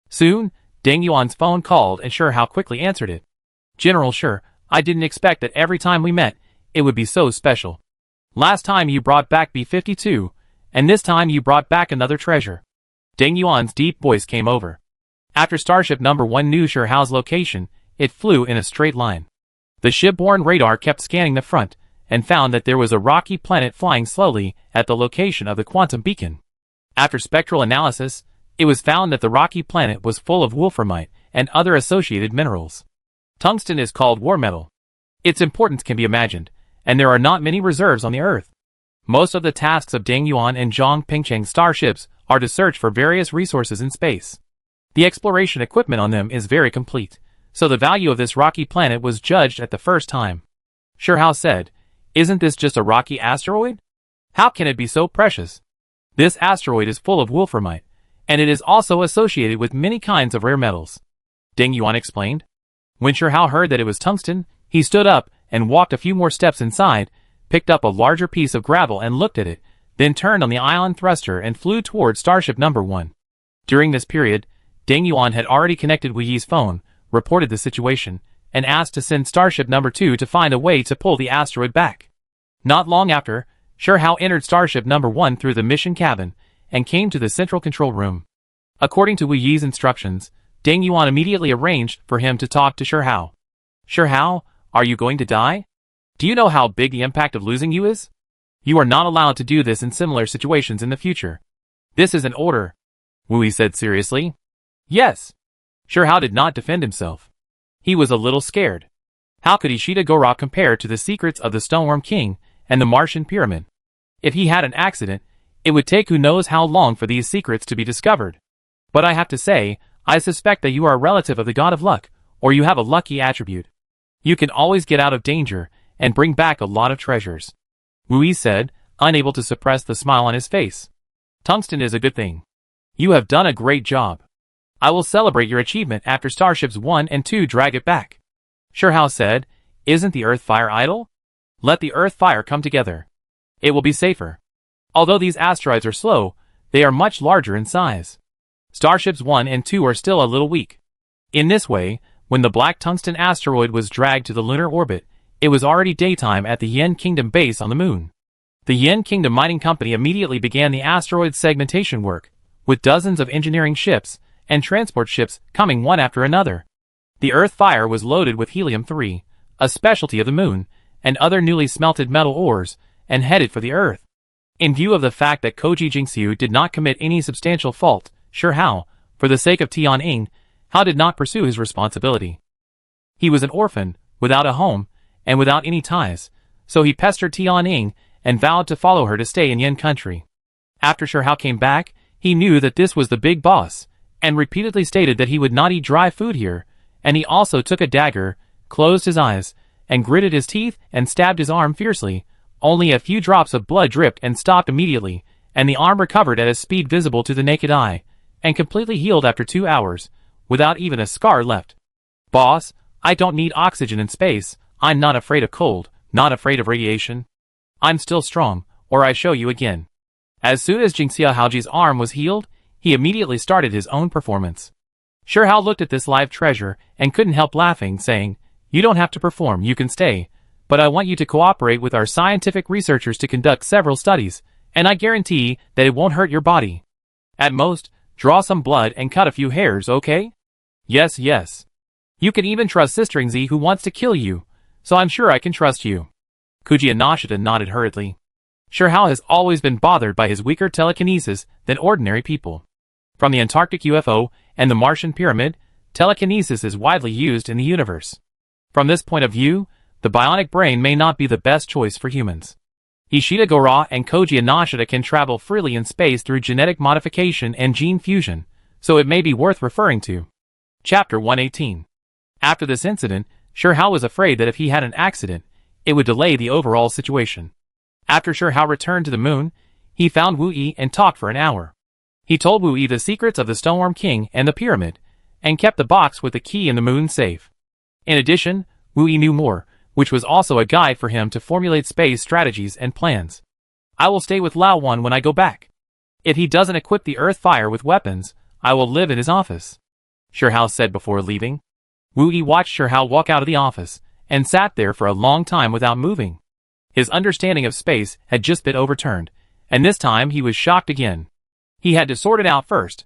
Soon, Dengyuan's phone called and Shirhao quickly answered it. General Shir, I didn't expect that every time we met, it would be so special. Last time you brought back B-52, and this time you brought back another treasure. Dengyuan's deep voice came over. After Starship No. 1 knew Shirhao's location, it flew in a straight line. The shipborne radar kept scanning the front, and found that there was a rocky planet flying slowly at the location of the quantum beacon. After spectral analysis, it was found that the rocky planet was full of wolframite and other associated minerals. Tungsten is called war metal. Its importance can be imagined, and there are not many reserves on the Earth. Most of the tasks of Dengyuan and Zhang Pingcheng starships are to search for various resources in space. The exploration equipment on them is very complete, so the value of this rocky planet was judged at the first time. Shirhao said, "Isn't this just a rocky asteroid? How can it be so precious? This asteroid is full of wolframite, and it is also associated with many kinds of rare metals." Dengyuan explained. When Shirhao heard that it was tungsten, he stood up and walked a few more steps inside, picked up a larger piece of gravel and looked at it, then turned on the ion thruster and flew toward Starship No. 1. During this period, Dengyuan had already connected Wu Yi's phone, reported the situation, and asked to send Starship No. 2 to find a way to pull the asteroid back. Not long after, Shirhao entered Starship No. 1 through the mission cabin, and came to the central control room. According to Wu Yi's instructions, Dengyuan immediately arranged for him to talk to Shirhao. "Shirhao, are you going to die? Do you know how big the impact of losing you is? You are not allowed to do this in similar situations in the future. This is an order," Wu Yi said seriously. "Yes." Shirhao did not defend himself. He was a little scared. How could Ishida Gora compare to the secrets of the Stoneworm King and the Martian Pyramid? If he had an accident, it would take who knows how long for these secrets to be discovered. But I have to say, I suspect that you are a relative of the god of luck, or you have a lucky attribute. You can always get out of danger and bring back a lot of treasures. Wu Yi said, unable to suppress the smile on his face. Tungsten is a good thing. You have done a great job. I will celebrate your achievement after Starships 1 and 2 drag it back. Shihao said, isn't the Earth fire idle? Let the Earth fire come together. It will be safer. Although these asteroids are slow, they are much larger in size. Starships 1 and 2 are still a little weak. In this way, when the black tungsten asteroid was dragged to the lunar orbit, it was already daytime at the Yen Kingdom base on the moon. The Yen Kingdom Mining Company immediately began the asteroid segmentation work, with dozens of engineering ships and transport ships coming one after another. The Earth fire was loaded with helium-3, a specialty of the moon, and other newly smelted metal ores, and headed for the Earth. In view of the fact that Koji Jingxiu did not commit any substantial fault, Shihao, for the sake of Tianying, Hao did not pursue his responsibility. He was an orphan, without a home, and without any ties, so he pestered Tianying and vowed to follow her to stay in Yen country. After Shihao came back, he knew that this was the big boss, and repeatedly stated that he would not eat dry food here, and he also took a dagger, closed his eyes, and gritted his teeth and stabbed his arm fiercely. Only a few drops of blood dripped and stopped immediately, and the arm recovered at a speed visible to the naked eye, and completely healed after 2 hours, without even a scar left. Boss, I don't need oxygen in space. I'm not afraid of cold, not afraid of radiation. I'm still strong, or I show you again. As soon as Jingxia Haoji's arm was healed, he immediately started his own performance. Shihao looked at this live treasure and couldn't help laughing, saying, you don't have to perform, you can stay, but I want you to cooperate with our scientific researchers to conduct several studies, and I guarantee that it won't hurt your body. At most, draw some blood and cut a few hairs, okay? Yes, yes. You can even trust Sister Ingzi who wants to kill you, so I'm sure I can trust you. Kuji Nashida nodded hurriedly. Shihao has always been bothered by his weaker telekinesis than ordinary people. From the Antarctic UFO and the Martian Pyramid, telekinesis is widely used in the universe. From this point of view, the bionic brain may not be the best choice for humans. Ishida Gora and Koji Nashida can travel freely in space through genetic modification and gene fusion, so it may be worth referring to. Chapter 118. After this incident, Shihao was afraid that if he had an accident, it would delay the overall situation. After Shihao returned to the moon, he found Wu Yi and talked for an hour. He told Wu Yi the secrets of the Stoneworm King and the pyramid, and kept the box with the key in the moon safe. In addition, Wu Yi knew more, which was also a guide for him to formulate space strategies and plans. I will stay with Lao Wan when I go back. If he doesn't equip the Earth Fire with weapons, I will live in his office, Shihao said before leaving. Wu Yi watched Shihao walk out of the office, and sat there for a long time without moving. His understanding of space had just been overturned, and this time he was shocked again. He had to sort it out first.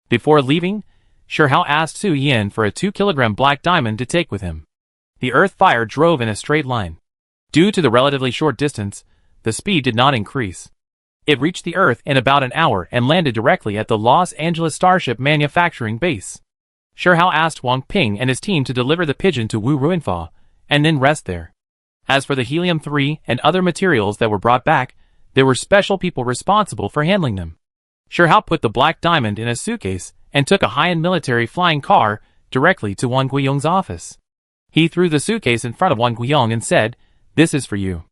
Before leaving, Shihao asked Su Yin for a 2-kilogram black diamond to take with him. The Earth Fire drove in a straight line. Due to the relatively short distance, the speed did not increase. It reached the Earth in about an hour and landed directly at the Los Angeles Starship manufacturing base. Shihao asked Wang Ping and his team to deliver the pigeon to Wu Ruinfa, and then rest there. As for the helium-3 and other materials that were brought back, there were special people responsible for handling them. Shihao put the black diamond in a suitcase and took a high-end military flying car directly to Wang Guiyong's office. He threw the suitcase in front of Wang Guiyong and said, "This is for you.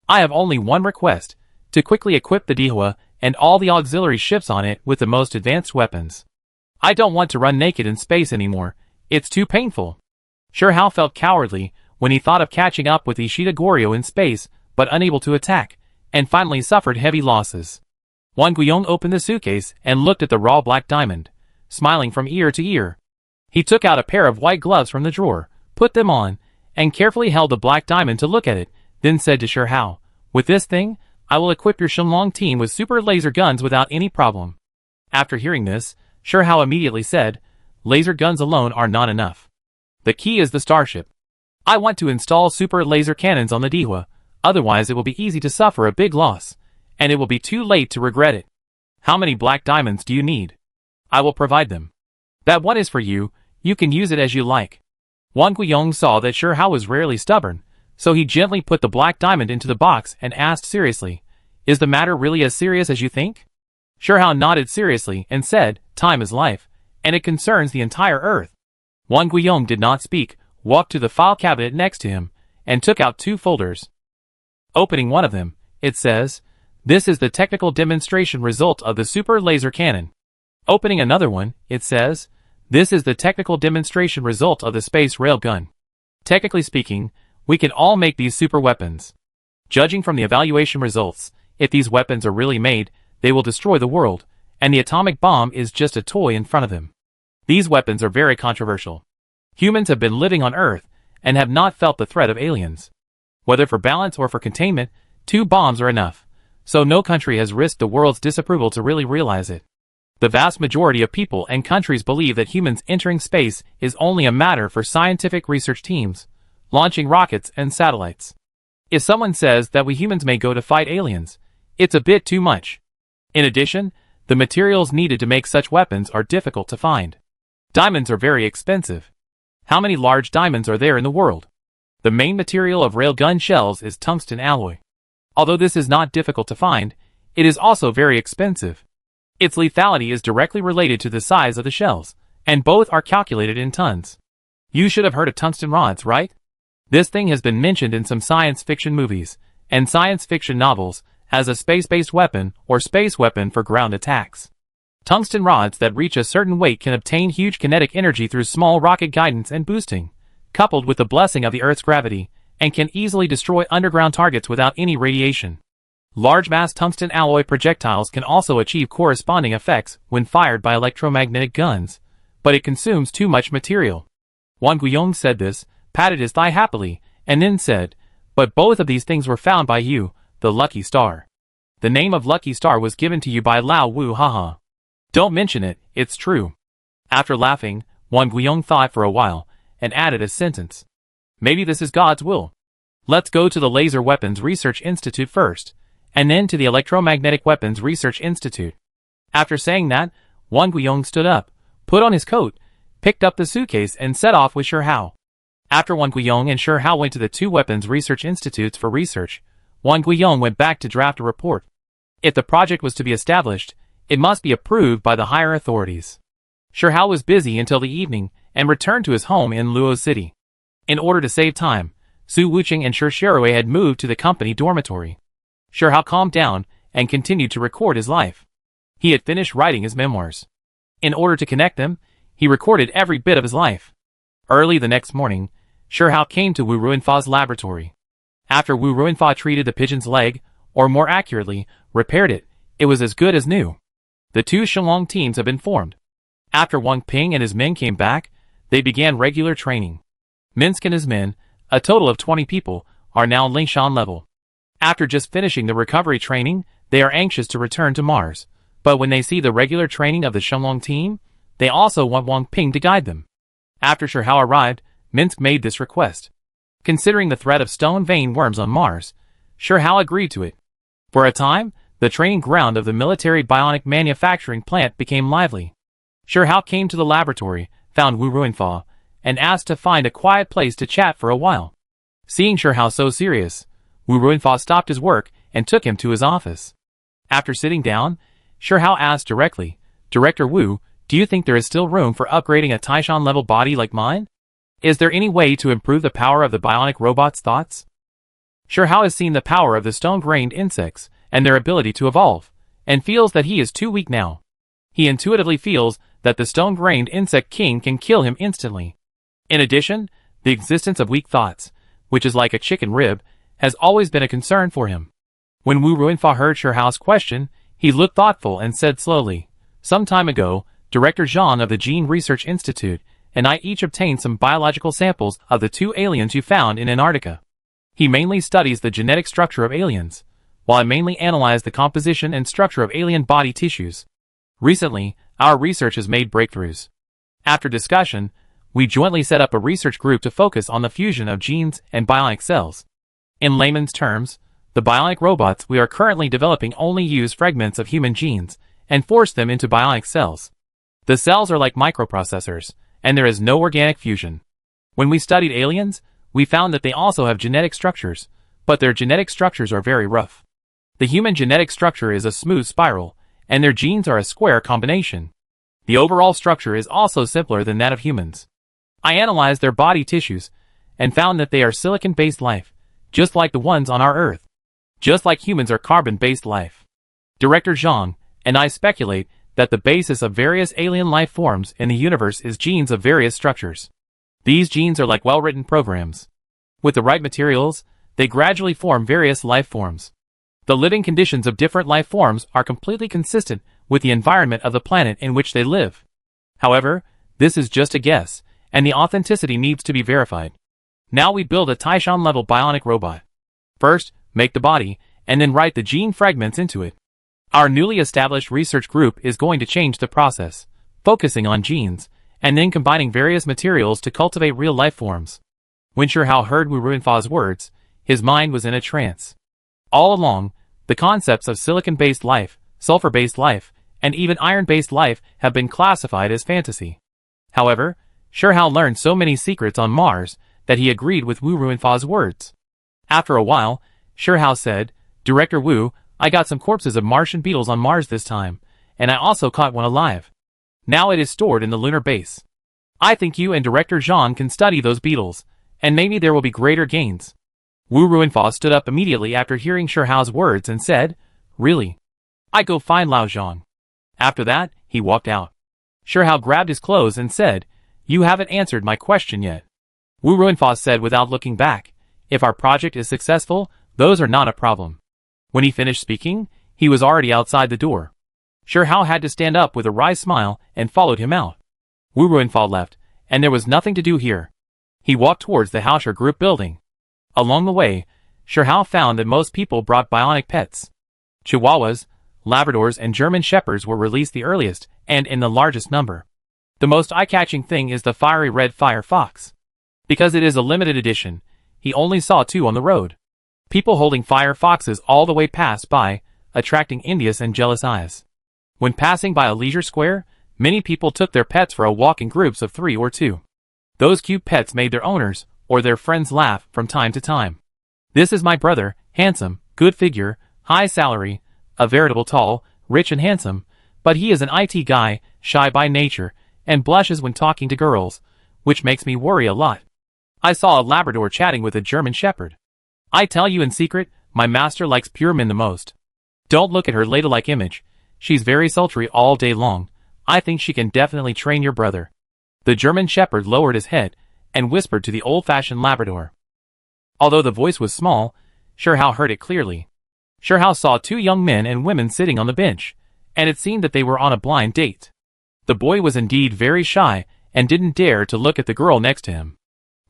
I have only one request, to quickly equip the Dihua and all the auxiliary ships on it with the most advanced weapons. I don't want to run naked in space anymore, it's too painful." Shihao felt cowardly when he thought of catching up with Ishida Goryo in space, but unable to attack, and finally suffered heavy losses. Wang Guiyong opened the suitcase and looked at the raw black diamond, smiling from ear to ear. He took out a pair of white gloves from the drawer, put them on, and carefully held the black diamond to look at it, then said to Shihao, "With this thing, I will equip your Shenlong team with super laser guns without any problem." After hearing this, Shihao immediately said, "Laser guns alone are not enough. The key is the starship. I want to install super laser cannons on the Dihua, otherwise it will be easy to suffer a big loss, and it will be too late to regret it. How many black diamonds do you need? I will provide them. That one is for you, you can use it as you like." Wang Guiyong saw that Shi Hao was rarely stubborn, so he gently put the black diamond into the box and asked seriously, "Is the matter really as serious as you think?" Shi Hao nodded seriously and said, "Time is life, and it concerns the entire earth." Wang Guiyong did not speak, walked to the file cabinet next to him, and took out 2 folders. Opening one of them, it says, "This is the technical demonstration result of the super laser cannon." Opening another one, it says, "This is the technical demonstration result of the space rail gun." Technically speaking, we can all make these super weapons. Judging from the evaluation results, if these weapons are really made, they will destroy the world, and the atomic bomb is just a toy in front of them. These weapons are very controversial. Humans have been living on Earth and have not felt the threat of aliens. Whether for balance or for containment, 2 bombs are enough, so no country has risked the world's disapproval to really realize it. The vast majority of people and countries believe that humans entering space is only a matter for scientific research teams, launching rockets and satellites. If someone says that we humans may go to fight aliens, it's a bit too much. In addition, the materials needed to make such weapons are difficult to find. Diamonds are very expensive. How many large diamonds are there in the world? The main material of railgun shells is tungsten alloy. Although this is not difficult to find, it is also very expensive. Its lethality is directly related to the size of the shells, and both are calculated in tons. You should have heard of tungsten rods, right? This thing has been mentioned in some science fiction movies and science fiction novels as a space-based weapon or space weapon for ground attacks. Tungsten rods that reach a certain weight can obtain huge kinetic energy through small rocket guidance and boosting, coupled with the blessing of the Earth's gravity, and can easily destroy underground targets without any radiation. Large-mass tungsten alloy projectiles can also achieve corresponding effects when fired by electromagnetic guns, but it consumes too much material. Wang Guiyong said this, patted his thigh happily, and then said, "But both of these things were found by you, the Lucky Star. The name of Lucky Star was given to you by Lao Wu, haha. Don't mention it, it's true." After laughing, Wang Guiyong thought for a while, and added a sentence. "Maybe this is God's will. Let's go to the Laser Weapons Research Institute first, and then to the Electromagnetic Weapons Research Institute." After saying that, Wang Guiyong stood up, put on his coat, picked up the suitcase and set off with Shi Hao. After Wang Guiyong and Shi Hao went to the 2 weapons research institutes for research, Wang Guiyong went back to draft a report. If the project was to be established, it must be approved by the higher authorities. Shi Hao was busy until the evening and returned to his home in Luo City. In order to save time, Su Wuqing and Shi Sherui had moved to the company dormitory. Shi Hao calmed down and continued to record his life. He had finished writing his memoirs. In order to connect them, he recorded every bit of his life. Early the next morning, Shi Hao came to Wu Ruinfa's laboratory. After Wu Ruinfa treated the pigeon's leg, or more accurately, repaired it, it was as good as new. The 2 Shenlong teams had been formed. After Wang Ping and his men came back, they began regular training. Minsk and his men, a total of 20 people, are now Lingshan level. After just finishing the recovery training, they are anxious to return to Mars, but when they see the regular training of the Shenlong team, they also want Wang Ping to guide them. After Shi Hao arrived, Minsk made this request. Considering the threat of stone vein worms on Mars, Shi Hao agreed to it. For a time, the training ground of the military bionic manufacturing plant became lively. Shi Hao came to the laboratory, found Wu Ruinfa, and asked to find a quiet place to chat for a while. Seeing Shi Hao so serious, Wu Ruinfa stopped his work and took him to his office. After sitting down, Shi Hao asked directly, "Director Wu, do you think there is still room for upgrading a Taishan-level body like mine? Is there any way to improve the power of the bionic robot's thoughts?" Shi Hao has seen the power of the stone-grained insects and their ability to evolve, and feels that he is too weak now. He intuitively feels that the stone-grained insect king can kill him instantly. In addition, the existence of weak thoughts, which is like a chicken rib, has always been a concern for him. When Wu Ruinfa heard Shi Hao's question, he looked thoughtful and said slowly, "Some time ago, Director Zhang of the Gene Research Institute and I each obtained some biological samples of the 2 aliens you found in Antarctica. He mainly studies the genetic structure of aliens, while I mainly analyze the composition and structure of alien body tissues. Recently, our research has made breakthroughs. After discussion, we jointly set up a research group to focus on the fusion of genes and bionic cells. In layman's terms, the bionic robots we are currently developing only use fragments of human genes and force them into bionic cells. The cells are like microprocessors, and there is no organic fusion. When we studied aliens, we found that they also have genetic structures, but their genetic structures are very rough. The human genetic structure is a smooth spiral, and their genes are a square combination. The overall structure is also simpler than that of humans. I analyzed their body tissues, and found that they are silicon-based life, just like the ones on our Earth. Just like humans are carbon-based life. Director Zhang and I speculate that the basis of various alien life forms in the universe is genes of various structures. These genes are like well-written programs. With the right materials, they gradually form various life forms. The living conditions of different life forms are completely consistent with the environment of the planet in which they live. However, this is just a guess, and the authenticity needs to be verified. Now we build a Taishan-level bionic robot. First, make the body, and then write the gene fragments into it. Our newly established research group is going to change the process, focusing on genes, and then combining various materials to cultivate real life forms. When Shihao heard Wu Ruinfa's words, his mind was in a trance. All along, the concepts of silicon-based life, sulfur-based life, and even iron-based life have been classified as fantasy. However, Shihao learned so many secrets on Mars that he agreed with Wu Ruinfa's words. After a while, Shihao said, "Director Wu, I got some corpses of Martian beetles on Mars this time, and I also caught one alive. Now it is stored in the lunar base. I think you and Director Zhang can study those beetles, and maybe there will be greater gains." Wu Ruinfa stood up immediately after hearing Shihao's words and said, "Really? I go find Lao Zhang." After that, he walked out. Shihao grabbed his clothes and said, "You haven't answered my question yet." Wu Ruinfa said without looking back, "If our project is successful, those are not a problem." When he finished speaking, he was already outside the door. Shihao had to stand up with a wry smile and followed him out. Wu Ruinfa left, and there was nothing to do here. He walked towards the Hausher Group building. Along the way, Shihao found that most people brought bionic pets. Chihuahuas, Labradors and German Shepherds were released the earliest and in the largest number. The most eye-catching thing is the fiery red fire fox. Because it is a limited edition, he only saw 2 on the road. People holding fire foxes all the way passed by, attracting envious and jealous eyes. When passing by a leisure square, many people took their pets for a walk in groups of 3 or 2. Those cute pets made their owners or their friends laugh from time to time. "This is my brother, handsome, good figure, high salary, a veritable tall, rich and handsome, but he is an IT guy, shy by nature, and blushes when talking to girls, which makes me worry a lot. I saw a Labrador chatting with a German Shepherd. I tell you in secret, my master likes pure men the most. Don't look at her ladylike image, she's very sultry all day long. I think she can definitely train your brother." The German Shepherd lowered his head and whispered to the old-fashioned Labrador. Although the voice was small, Shihao heard it clearly. Shihao saw 2 young men and women sitting on the bench, and it seemed that they were on a blind date. The boy was indeed very shy and didn't dare to look at the girl next to him.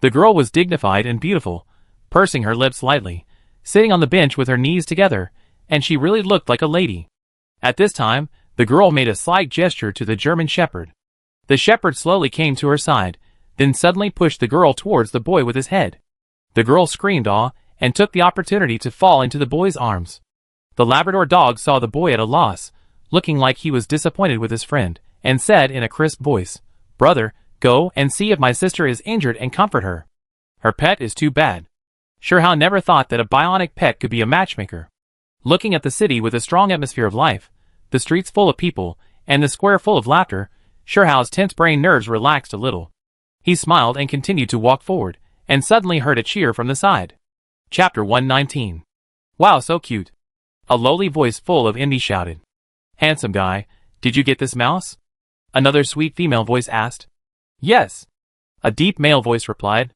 The girl was dignified and beautiful, pursing her lips lightly, sitting on the bench with her knees together, and she really looked like a lady. At this time, the girl made a slight gesture to the German Shepherd. The shepherd slowly came to her side, then suddenly pushed the girl towards the boy with his head. The girl screamed awe and took the opportunity to fall into the boy's arms. The Labrador dog saw the boy at a loss, looking like he was disappointed with his friend, and said in a crisp voice, "Brother, go and see if my sister is injured and comfort her. Her pet is too bad." Shihao never thought that a bionic pet could be a matchmaker. Looking at the city with a strong atmosphere of life, the streets full of people, and the square full of laughter, Shihao's tense brain nerves relaxed a little. He smiled and continued to walk forward, and suddenly heard a cheer from the side. Chapter 119. "Wow, so cute." A lowly voice full of envy shouted. "Handsome guy, did you get this mouse?" Another sweet female voice asked. "Yes." A deep male voice replied.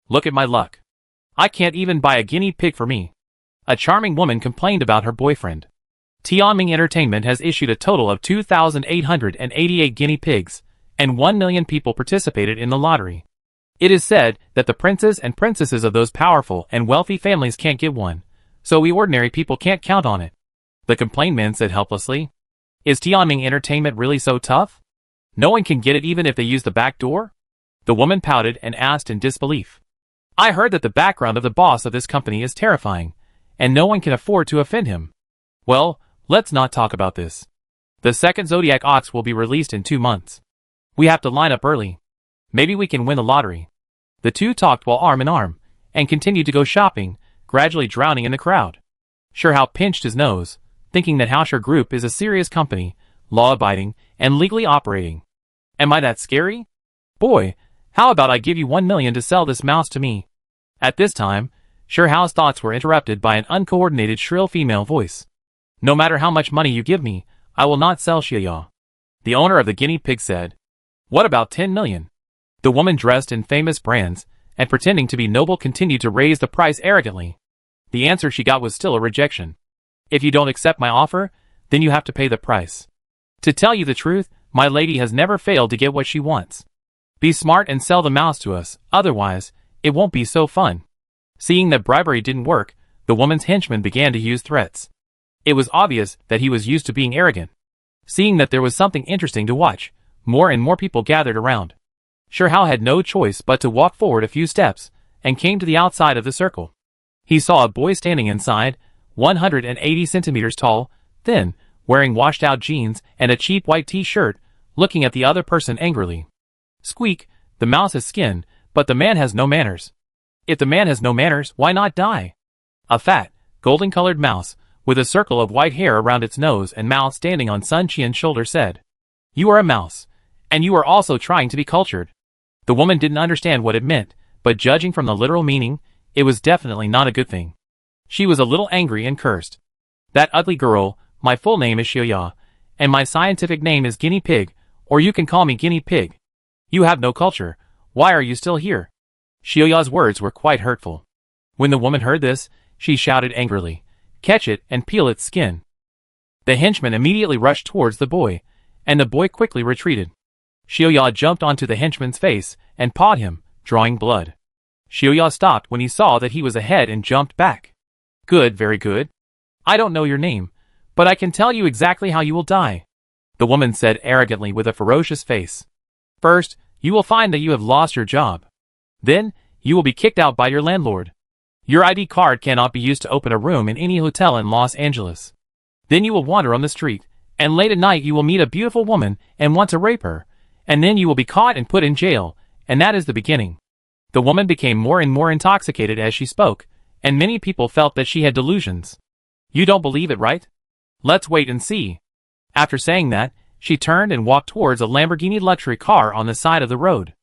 "Look at my luck. I can't even buy a guinea pig for me." A charming woman complained about her boyfriend. Tianming Entertainment has issued a total of 2,888 guinea pigs, and 1 million people participated in the lottery. It is said that the princes and princesses of those powerful and wealthy families can't get one, so we ordinary people can't count on it. The complainant said helplessly. "Is Tianming Entertainment really so tough? No one can get it even if they use the back door?" The woman pouted and asked in disbelief. "I heard that the background of the boss of this company is terrifying, and no one can afford to offend him." "Well, let's not talk about this. The second Zodiac Ox will be released in 2 months. We have to line up early. Maybe we can win the lottery." The two talked while arm in arm, and continued to go shopping, gradually drowning in the crowd. Shirhao pinched his nose, thinking that Hausher Group is a serious company, law-abiding, and legally operating. Am I that scary? Boy, how about I give you 1 million to sell this mouse to me? At this time, Shirhao's thoughts were interrupted by an uncoordinated shrill female voice. No matter how much money you give me, I will not sell Xiaoya. The owner of the guinea pig said. What about 10 million? The woman dressed in famous brands, and pretending to be noble continued to raise the price arrogantly. The answer she got was still a rejection. If you don't accept my offer, then you have to pay the price. To tell you the truth, my lady has never failed to get what she wants. Be smart and sell the mouse to us, otherwise, it won't be so fun. Seeing that bribery didn't work, the woman's henchman began to use threats. It was obvious that he was used to being arrogant. Seeing that there was something interesting to watch, more and more people gathered around. Shirhao had no choice but to walk forward a few steps, and came to the outside of the circle. He saw a boy standing inside, 180 centimeters tall, thin, wearing washed-out jeans and a cheap white t-shirt, looking at the other person angrily. Squeak, the mouse has skin, but the man has no manners. If the man has no manners, why not die? A fat, golden-colored mouse, with a circle of white hair around its nose and mouth standing on Sun Qian's shoulder said, You are a mouse, and you are also trying to be cultured. The woman didn't understand what it meant, but judging from the literal meaning, it was definitely not a good thing. She was a little angry and cursed. That ugly girl, my full name is Xiaoya, and my scientific name is Guinea Pig, or you can call me Guinea Pig. You have no culture, why are you still here? Xiaoya's words were quite hurtful. When the woman heard this, she shouted angrily, Catch it and peel its skin. The henchman immediately rushed towards the boy, and the boy quickly retreated. Xiaoya jumped onto the henchman's face and pawed him, drawing blood. Xiaoya stopped when he saw that he was ahead and jumped back. Good, very good. I don't know your name, but I can tell you exactly how you will die, the woman said arrogantly with a ferocious face. First, you will find that you have lost your job. Then, you will be kicked out by your landlord. Your ID card cannot be used to open a room in any hotel in Los Angeles. Then you will wander on the street, and late at night you will meet a beautiful woman and want to rape her, and then you will be caught and put in jail, and that is the beginning. The woman became more and more intoxicated as she spoke, and many people felt that she had delusions. You don't believe it, right? Let's wait and see. After saying that, she turned and walked towards a Lamborghini luxury car on the side of the road.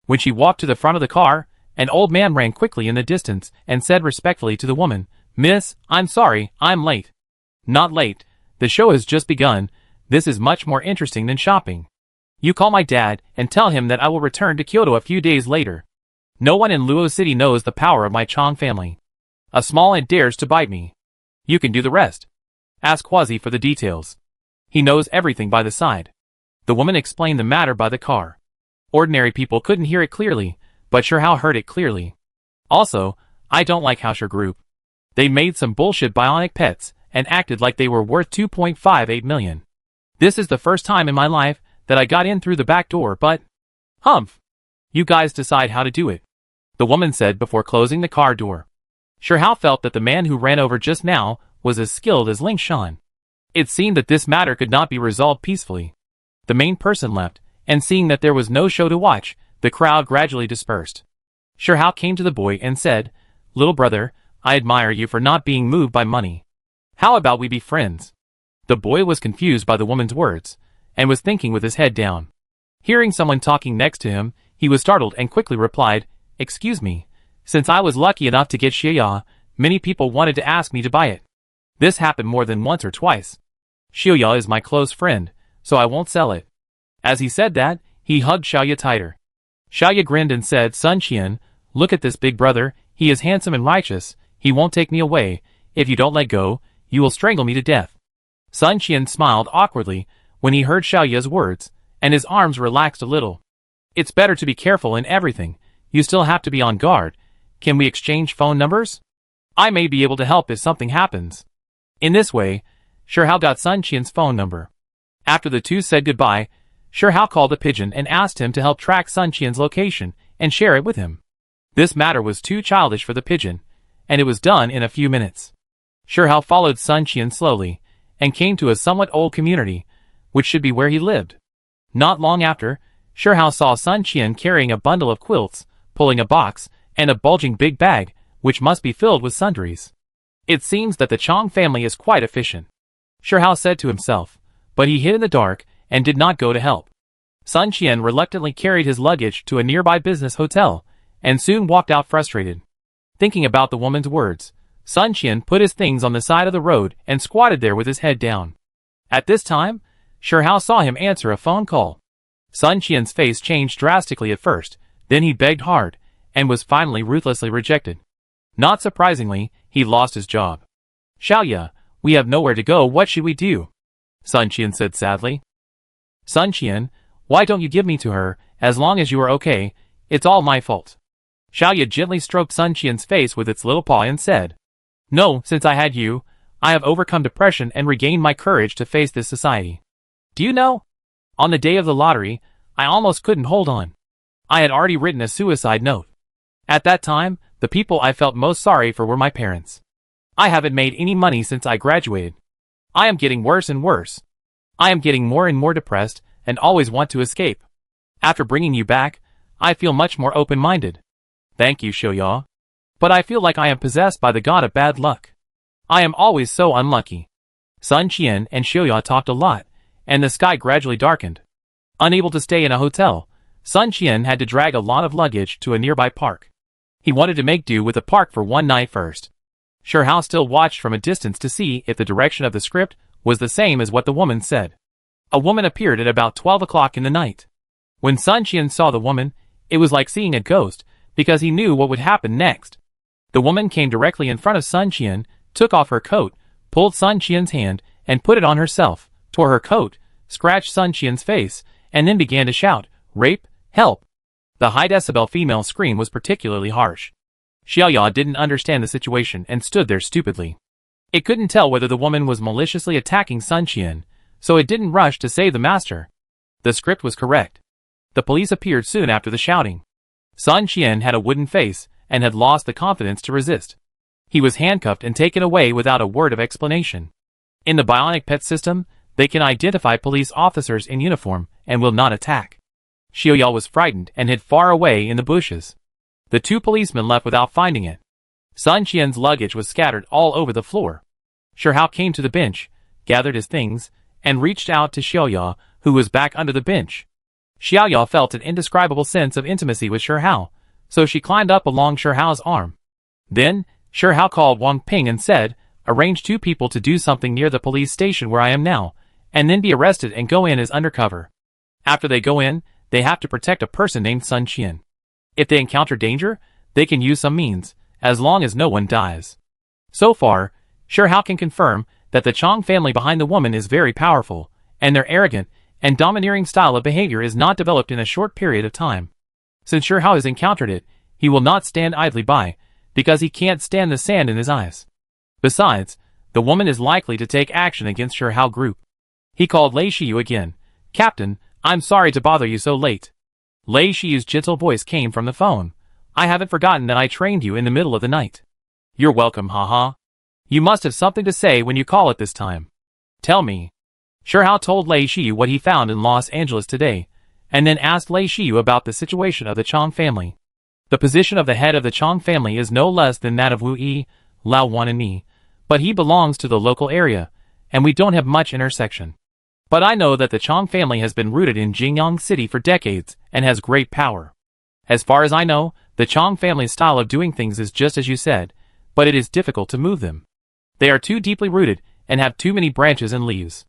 When she walked to the front of the car, an old man ran quickly in the distance and said respectfully to the woman, Miss, I'm sorry, I'm late. Not late. The show has just begun. This is much more interesting than shopping. You call my dad and tell him that I will return to Kyoto a few days later. No one in Luo City knows the power of my Chong family. A small ant dares to bite me. You can do the rest. Ask Quasi for the details. He knows everything by the side. The woman explained the matter by the car. Ordinary people couldn't hear it clearly, but Shirhao heard it clearly. Also, I don't like Hausher Group. They made some bullshit bionic pets and acted like they were worth 2.58 million. This is the first time in my life that I got in through the back door, but... Humph! You guys decide how to do it, the woman said before closing the car door. Shirhao felt that the man who ran over just now was as skilled as Ling Shan. It seemed that this matter could not be resolved peacefully. The main person left, and seeing that there was no show to watch, the crowd gradually dispersed. Shirhao came to the boy and said, Little brother, I admire you for not being moved by money. How about we be friends? The boy was confused by the woman's words, and was thinking with his head down. Hearing someone talking next to him, he was startled and quickly replied, Excuse me, since I was lucky enough to get Xiaoya, many people wanted to ask me to buy it. This happened more than once or twice. Xiaoya is my close friend, so I won't sell it. As he said that, he hugged Xiaoya tighter. Xiaoya grinned and said, Sun Qian, look at this big brother, he is handsome and righteous, he won't take me away, if you don't let go, you will strangle me to death. Sun Qian smiled awkwardly when he heard Xiaoya's words, and his arms relaxed a little. It's better to be careful in everything, you still have to be on guard. Can we exchange phone numbers? I may be able to help if something happens. In this way, Shirhao got Sun Qian's phone number. After the two said goodbye, Shirhao called a pigeon and asked him to help track Sun Qian's location and share it with him. This matter was too childish for the pigeon, and it was done in a few minutes. Shirhao followed Sun Qian slowly, and came to a somewhat old community, which should be where he lived. Not long after, Shirhao saw Sun Qian carrying a bundle of quilts, pulling a box and a bulging big bag, which must be filled with sundries. It seems that the Chong family is quite efficient, Shihao said to himself, but he hid in the dark and did not go to help. Sun Qian reluctantly carried his luggage to a nearby business hotel and soon walked out frustrated. Thinking about the woman's words, Sun Qian put his things on the side of the road and squatted there with his head down. At this time, Shihao saw him answer a phone call. Sun Qian's face changed drastically at first, then he begged hard, and was finally ruthlessly rejected. Not surprisingly, he lost his job. Xiaoya, we have nowhere to go, what should we do? Sun Qian said sadly. Sun Qian, why don't you give me to her, as long as you are okay, it's all my fault. Xiaoya gently stroked Sun Qian's face with its little paw and said, No, since I had you, I have overcome depression and regained my courage to face this society. Do you know? On the day of the lottery, I almost couldn't hold on. I had already written a suicide note. At that time, the people I felt most sorry for were my parents. I haven't made any money since I graduated. I am getting worse and worse. I am getting more and more depressed and always want to escape. After bringing you back, I feel much more open-minded. Thank you, Xiaoya. But I feel like I am possessed by the god of bad luck. I am always so unlucky. Sun Qian and Xiaoya talked a lot, and the sky gradually darkened. Unable to stay in a hotel, Sun Qian had to drag a lot of luggage to a nearby park. He wanted to make do with the park for one night first. Shihao still watched from a distance to see if the direction of the script was the same as what the woman said. A woman appeared at about 12 o'clock in the night. When Sun Qian saw the woman, it was like seeing a ghost, because he knew what would happen next. The woman came directly in front of Sun Qian, took off her coat, pulled Sun Qian's hand, and put it on herself, tore her coat, scratched Sun Qian's face, and then began to shout, "Rape! Help!" The high-decibel female scream was particularly harsh. Xiaoya didn't understand the situation and stood there stupidly. It couldn't tell whether the woman was maliciously attacking Sun Qian, so it didn't rush to save the master. The script was correct. The police appeared soon after the shouting. Sun Qian had a wooden face and had lost the confidence to resist. He was handcuffed and taken away without a word of explanation. In the bionic pet system, they can identify police officers in uniform and will not attack. Xiaoya was frightened and hid far away in the bushes. The two policemen left without finding it. Sun Qian's luggage was scattered all over the floor. Shihao came to the bench, gathered his things, and reached out to Xiaoya, who was back under the bench. Xiaoya felt an indescribable sense of intimacy with Shihao, so she climbed up along Shihao's arm. Then, Shihao called Wang Ping and said, "Arrange 2 people to do something near the police station where I am now, and then be arrested and go in as undercover. After they go in, they have to protect a person named Sun Qian. If they encounter danger, they can use some means, as long as no one dies." So far, Shihao can confirm that the Chong family behind the woman is very powerful, and their arrogant and domineering style of behavior is not developed in a short period of time. Since Shihao has encountered it, he will not stand idly by, because he can't stand the sand in his eyes. Besides, the woman is likely to take action against Shihao group. He called Lei Shiyu again. "Captain, I'm sorry to bother you so late." Lei Shiyu's gentle voice came from the phone. "I haven't forgotten that I trained you in the middle of the night." "You're welcome, haha. You must have something to say when you call at this time. Tell me." Shihao told Lei Shiyu what he found in Los Angeles today, and then asked Lei Shiyu about the situation of the Chong family. The position of the head of the Chong family is no less than that of Wu Yi, Lao Wan and me, but he belongs to the local area, and we don't have much intersection. But I know that the Chong family has been rooted in Jingyang City for decades and has great power. As far as I know, the Chong family's style of doing things is just as you said, but it is difficult to move them. They are too deeply rooted and have too many branches and leaves.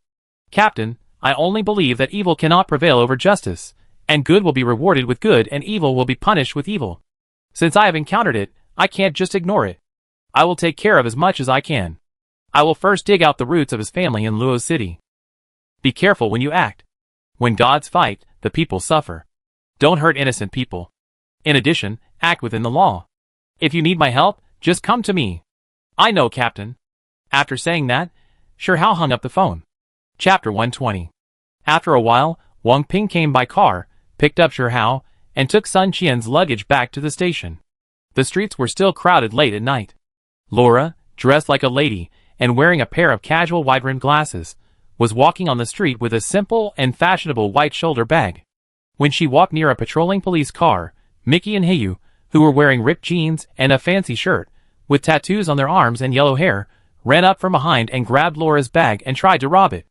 Captain, I only believe that evil cannot prevail over justice, and good will be rewarded with good and evil will be punished with evil. Since I have encountered it, I can't just ignore it. I will take care of as much as I can. I will first dig out the roots of his family in Luo City. Be careful when you act. When gods fight, the people suffer. Don't hurt innocent people. In addition, act within the law. If you need my help, just come to me." "I know, Captain." After saying that, Shihao hung up the phone. Chapter 120. After a while, Wang Ping came by car, picked up Shihao, and took Sun Qian's luggage back to the station. The streets were still crowded late at night. Laura, dressed like a lady and wearing a pair of casual wide-rimmed glasses, was walking on the street with a simple and fashionable white shoulder bag. When she walked near a patrolling police car, Mickey and Heiyu, who were wearing ripped jeans and a fancy shirt, with tattoos on their arms and yellow hair, ran up from behind and grabbed Laura's bag and tried to rob it.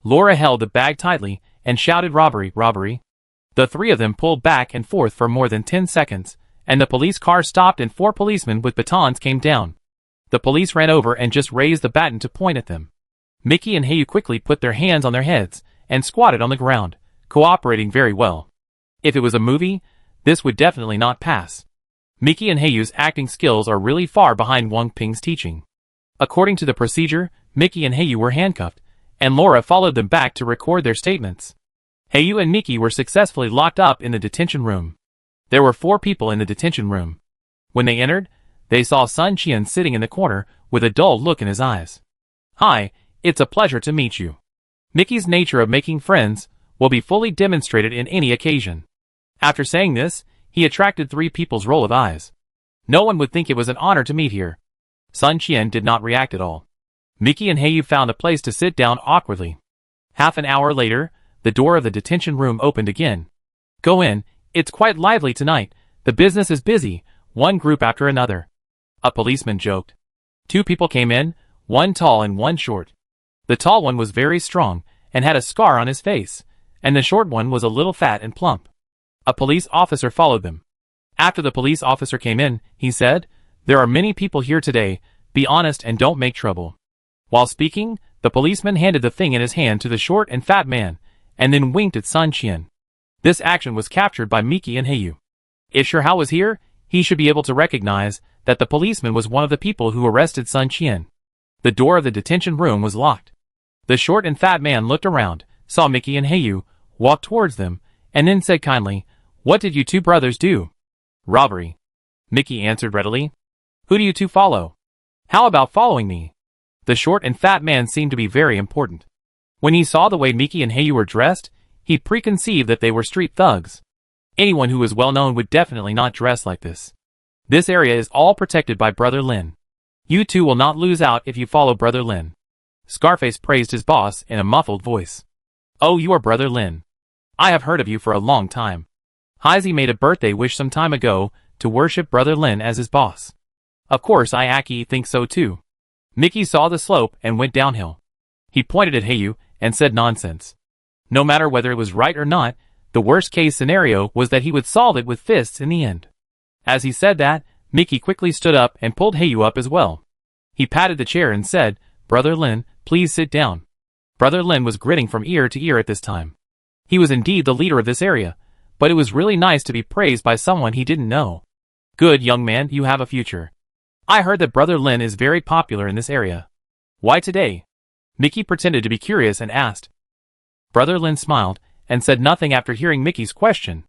Laura held the bag tightly and shouted, "Robbery, robbery." The three of them pulled back and forth for more than 10 seconds, and the police car stopped and 4 policemen with batons came down. The police ran over and just raised the baton to point at them. Mickey and Hayu quickly put their hands on their heads and squatted on the ground, cooperating very well. If it was a movie, this would definitely not pass. Mickey and Hayu's acting skills are really far behind Wang Ping's teaching. According to the procedure, Mickey and Hayu were handcuffed, and Laura followed them back to record their statements. Hayu and Mickey were successfully locked up in the detention room. There were 4 people in the detention room. When they entered, they saw Sun Qian sitting in the corner with a dull look in his eyes. "Hi, it's a pleasure to meet you." Mickey's nature of making friends will be fully demonstrated in any occasion. After saying this, he attracted 3 people's roll of eyes. No one would think it was an honor to meet here. Sun Qian did not react at all. Mickey and Hayu found a place to sit down awkwardly. Half an hour later, the door of the detention room opened again. "Go in, it's quite lively tonight, the business is busy," one group after another. A policeman joked. 2 people came in, one tall and one short. The tall one was very strong, and had a scar on his face, and the short one was a little fat and plump. A police officer followed them. After the police officer came in, he said, "There are many people here today, be honest and don't make trouble." While speaking, the policeman handed the thing in his hand to the short and fat man, and then winked at Sun Qian. This action was captured by Mickey and Hayu. If Shihao was here, he should be able to recognize that the policeman was one of the people who arrested Sun Qian. The door of the detention room was locked. The short and fat man looked around, saw Mickey and Hayu, walked towards them, and then said kindly, "What did you 2 brothers do?" "Robbery," Mickey answered readily. "Who do you 2 follow?" "How about following me?" The short and fat man seemed to be very important. When he saw the way Mickey and Hayu were dressed, he preconceived that they were street thugs. Anyone who is well known would definitely not dress like this. This area is all protected by Brother Lin. You 2 will not lose out if you follow Brother Lin. Scarface praised his boss in a muffled voice. "Oh, you are Brother Lin. I have heard of you for a long time." Heisey made a birthday wish some time ago to worship Brother Lin as his boss. Of course Iaki thinks so too. Mickey saw the slope and went downhill. He pointed at Hayu and said nonsense. No matter whether it was right or not, the worst case scenario was that he would solve it with fists in the end. As he said that, Mickey quickly stood up and pulled Hayu up as well. He patted the chair and said, "Brother Lin, please sit down." Brother Lin was grinning from ear to ear at this time. He was indeed the leader of this area, but it was really nice to be praised by someone he didn't know. "Good, young man, you have a future. I heard that Brother Lin is very popular in this area. Why today?" Mickey pretended to be curious and asked. Brother Lin smiled and said nothing after hearing Mickey's question.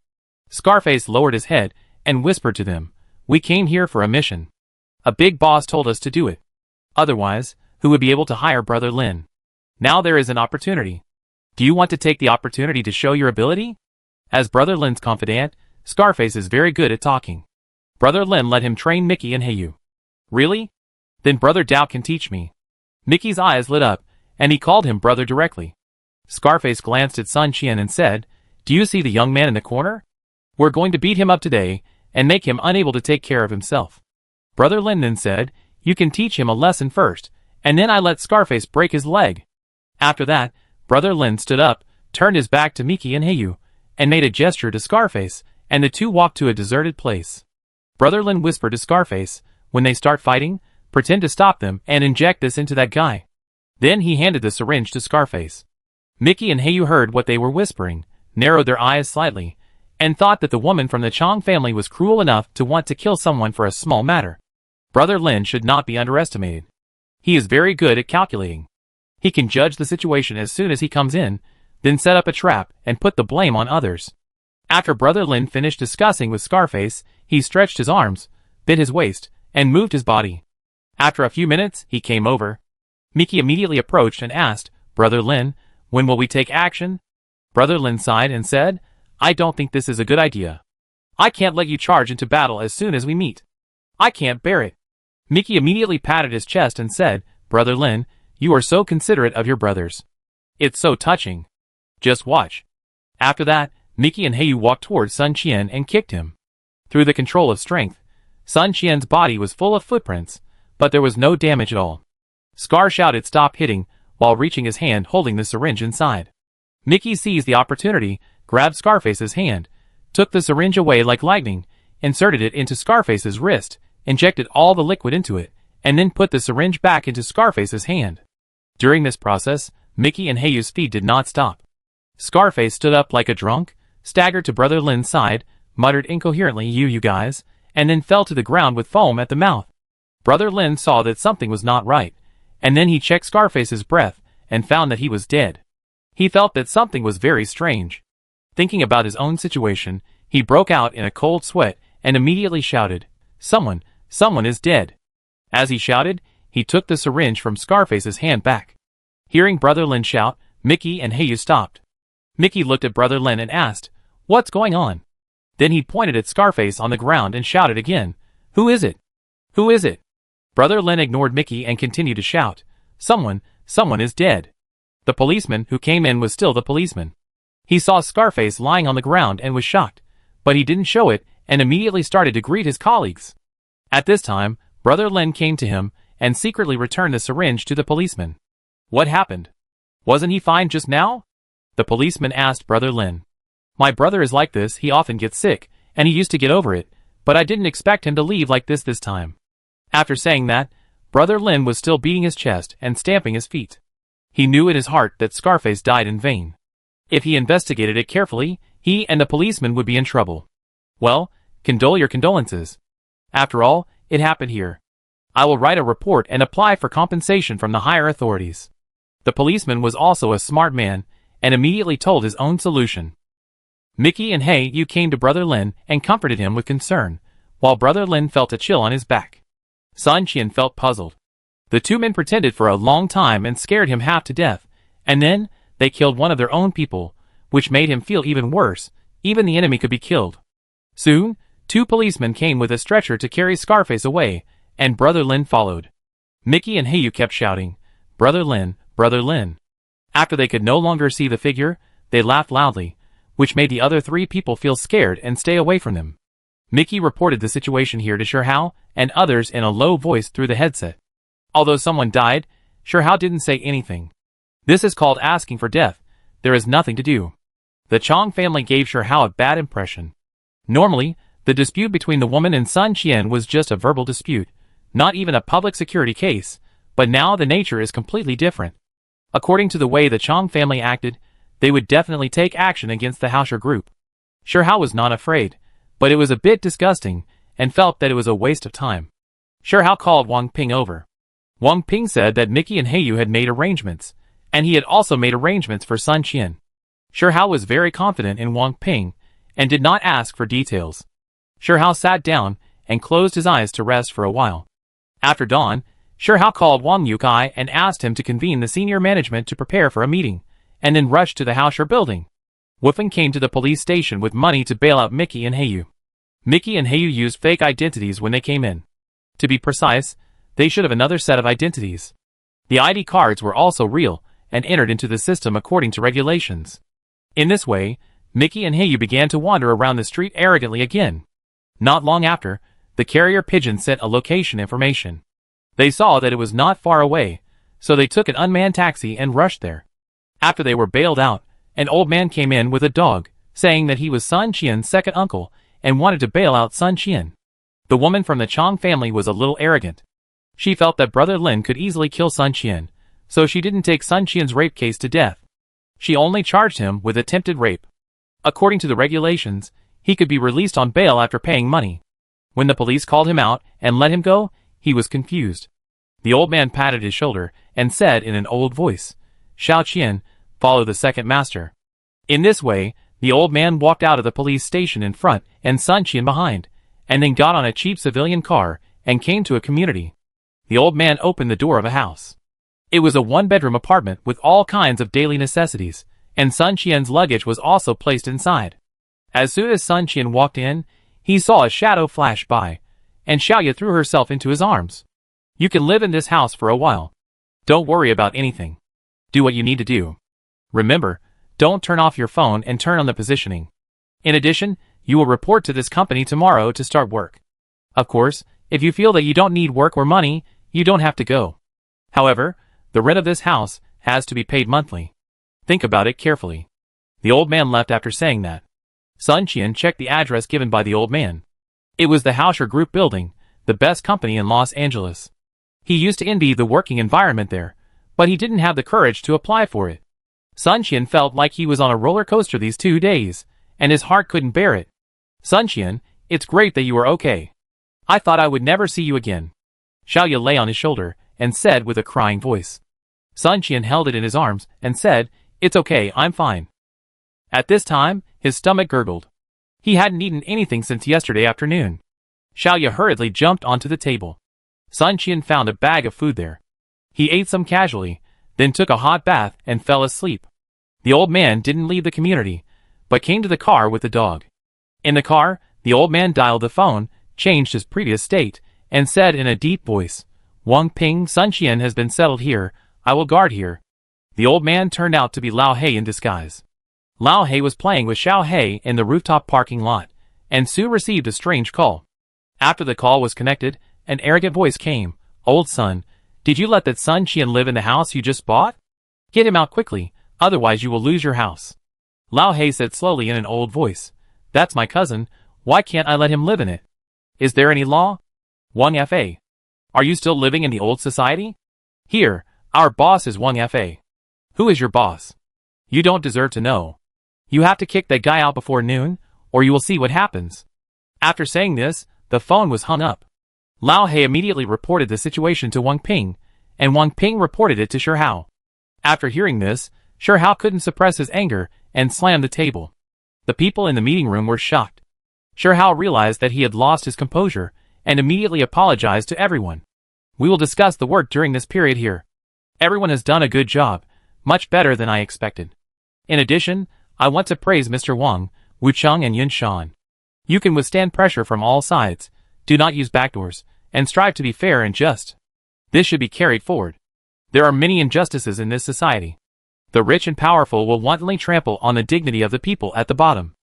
Scarface lowered his head and whispered to them, "We came here for a mission. A big boss told us to do it. Otherwise, who would be able to hire Brother Lin? Now there is an opportunity. Do you want to take the opportunity to show your ability?" As Brother Lin's confidant, Scarface is very good at talking. Brother Lin let him train Mickey and Hayu. "Really? Then Brother Dao can teach me." Mickey's eyes lit up, and he called him brother directly. Scarface glanced at Sun Qian and said, "Do you see the young man in the corner? We're going to beat him up today and make him unable to take care of himself." Brother Lin then said, "You can teach him a lesson first, and then I let Scarface break his leg." After that, Brother Lin stood up, turned his back to Mickey and Hayu, and made a gesture to Scarface, and the 2 walked to a deserted place. Brother Lin whispered to Scarface, "When they start fighting, pretend to stop them and inject this into that guy." Then he handed the syringe to Scarface. Mickey and Hayu heard what they were whispering, narrowed their eyes slightly, and thought that the woman from the Chong family was cruel enough to want to kill someone for a small matter. Brother Lin should not be underestimated. He is very good at calculating. He can judge the situation as soon as he comes in, then set up a trap and put the blame on others. After Brother Lin finished discussing with Scarface, he stretched his arms, bit his waist, and moved his body. After a few minutes, he came over. Mickey immediately approached and asked, "Brother Lin, when will we take action?" Brother Lin sighed and said, "I don't think this is a good idea. I can't let you charge into battle as soon as we meet. I can't bear it." Mickey immediately patted his chest and said, "Brother Lin, you are so considerate of your brothers. It's so touching. Just watch." After that, Mickey and Hayu walked towards Sun Qian and kicked him. Through the control of strength, Sun Qian's body was full of footprints, but there was no damage at all. Scar shouted stop hitting, while reaching his hand holding the syringe inside. Mickey seized the opportunity, grabbed Scarface's hand, took the syringe away like lightning, inserted it into Scarface's wrist, injected all the liquid into it, and then put the syringe back into Scarface's hand. During this process, Mickey and Heiyu's feet did not stop. Scarface stood up like a drunk, staggered to Brother Lin's side, muttered incoherently you guys, and then fell to the ground with foam at the mouth. Brother Lin saw that something was not right, and then he checked Scarface's breath and found that he was dead. He felt that something was very strange. Thinking about his own situation, he broke out in a cold sweat and immediately shouted, someone is dead. As he shouted, he took the syringe from Scarface's hand back. Hearing Brother Lin shout, Mickey and Heiyu stopped. Mickey looked at Brother Lin and asked, what's going on? Then he pointed at Scarface on the ground and shouted again, who is it? Who is it? Brother Lin ignored Mickey and continued to shout, someone is dead. The policeman who came in was still the policeman. He saw Scarface lying on the ground and was shocked, but he didn't show it and immediately started to greet his colleagues. At this time, Brother Lin came to him and secretly returned the syringe to the policeman. What happened? Wasn't he fine just now? The policeman asked Brother Lin. My brother is like this, he often gets sick, and he used to get over it, but I didn't expect him to leave like this time. After saying that, Brother Lin was still beating his chest and stamping his feet. He knew in his heart that Scarface died in vain. If he investigated it carefully, he and the policeman would be in trouble. Well, condole your condolences. After all, it happened here. I will write a report and apply for compensation from the higher authorities. The policeman was also a smart man, and immediately told his own solution. Mickey and Heiyu came to Brother Lin and comforted him with concern, while Brother Lin felt a chill on his back. Sun Qian felt puzzled. The two men pretended for a long time and scared him half to death, and then, they killed one of their own people, which made him feel even worse, even the enemy could be killed. Soon, two policemen came with a stretcher to carry Scarface away, and Brother Lin followed. Mickey and Heiyu kept shouting, Brother Lin, Brother Lin. After they could no longer see the figure, they laughed loudly, which made the other three people feel scared and stay away from them. Mickey reported the situation here to Shihao and others in a low voice through the headset. Although someone died, Shihao didn't say anything. This is called asking for death. There is nothing to do. The Chong family gave Shihao a bad impression. Normally, the dispute between the woman and Sun Qian was just a verbal dispute, not even a public security case, but now the nature is completely different. According to the way the Chong family acted, they would definitely take action against the Hausher group. Shihao was not afraid, but it was a bit disgusting, and felt that it was a waste of time. Shihao called Wang Ping over. Wang Ping said that Mickey and Heiyu had made arrangements, and he had also made arrangements for Sun Qian. Shihao was very confident in Wang Ping, and did not ask for details. Shihao sat down, and closed his eyes to rest for a while. After dawn, Shihao called Wang Yukai and asked him to convene the senior management to prepare for a meeting, and then rushed to the Hausher building. Wufeng came to the police station with money to bail out Mickey and Heiyu. Mickey and Heiyu used fake identities when they came in. To be precise, they should have another set of identities. The ID cards were also real, and entered into the system according to regulations. In this way, Mickey and Heiyu began to wander around the street arrogantly again. Not long after, the carrier pigeon sent a location information. They saw that it was not far away, so they took an unmanned taxi and rushed there. After they were bailed out, an old man came in with a dog, saying that he was Sun Qian's second uncle, and wanted to bail out Sun Qian. The woman from the Chong family was a little arrogant. She felt that Brother Lin could easily kill Sun Qian, so she didn't take Sun Qian's rape case to death. She only charged him with attempted rape. According to the regulations, he could be released on bail after paying money. When the police called him out and let him go, he was confused. The old man patted his shoulder and said in an old voice, Xiao Qian, follow the second master. In this way, the old man walked out of the police station in front and Sun Qian behind, and then got on a cheap civilian car and came to a community. The old man opened the door of a house. It was a one-bedroom apartment with all kinds of daily necessities, and Sun Qian's luggage was also placed inside. As soon as Sun Qian walked in, he saw a shadow flash by, and Xiaoya threw herself into his arms. You can live in this house for a while. Don't worry about anything. Do what you need to do. Remember, don't turn off your phone and turn on the positioning. In addition, You will report to this company tomorrow to start work. Of course, if you feel that you don't need work or money, you don't have to go. However, the rent of this house has to be paid monthly. Think about it carefully." The old man left after saying that. Sun Qian checked the address given by the old man. It was the Hausher Group building, the best company in Los Angeles. He used to envy the working environment there, but he didn't have the courage to apply for it. Sun Qian felt like he was on a roller coaster these 2 days, and his heart couldn't bear it. "Sun Qian, it's great that you are okay. I thought I would never see you again." Xiaoya lay on his shoulder and said with a crying voice. Sun Qian held it in his arms and said, "It's okay, I'm fine." At this time, his stomach gurgled. He hadn't eaten anything since yesterday afternoon. Xiaoya hurriedly jumped onto the table. Sun Qian found a bag of food there. He ate some casually, then took a hot bath and fell asleep. The old man didn't leave the community, but came to the car with the dog. In the car, the old man dialed the phone, changed his previous state, and said in a deep voice, "Wang Ping, Sun Qian has been settled here, I will guard here." The old man turned out to be Lao He in disguise. Lao He was playing with Xiao He in the rooftop parking lot, and Su received a strange call. After the call was connected, an arrogant voice came, "Old son, did you let that Sun Qian live in the house you just bought? Get him out quickly, otherwise you will lose your house." Lao He said slowly in an old voice, "That's my cousin, why can't I let him live in it? Is there any law? Wang Fa. Are you still living in the old society? Here, our boss is Wang Fa. Who is your boss? You don't deserve to know. You have to kick that guy out before noon, or you will see what happens." After saying this, the phone was hung up. Lao He immediately reported the situation to Wang Ping, and Wang Ping reported it to Shi Hao. After hearing this, Shi Hao couldn't suppress his anger and slammed the table. The people in the meeting room were shocked. Shi Hao realized that he had lost his composure and immediately apologized to everyone. "We will discuss the work during this period here. Everyone has done a good job, much better than I expected. In addition, I want to praise Mr. Wang, Wu Cheng and Yun Shan. You can withstand pressure from all sides, do not use backdoors, and strive to be fair and just. This should be carried forward. There are many injustices in this society. The rich and powerful will wantonly trample on the dignity of the people at the bottom.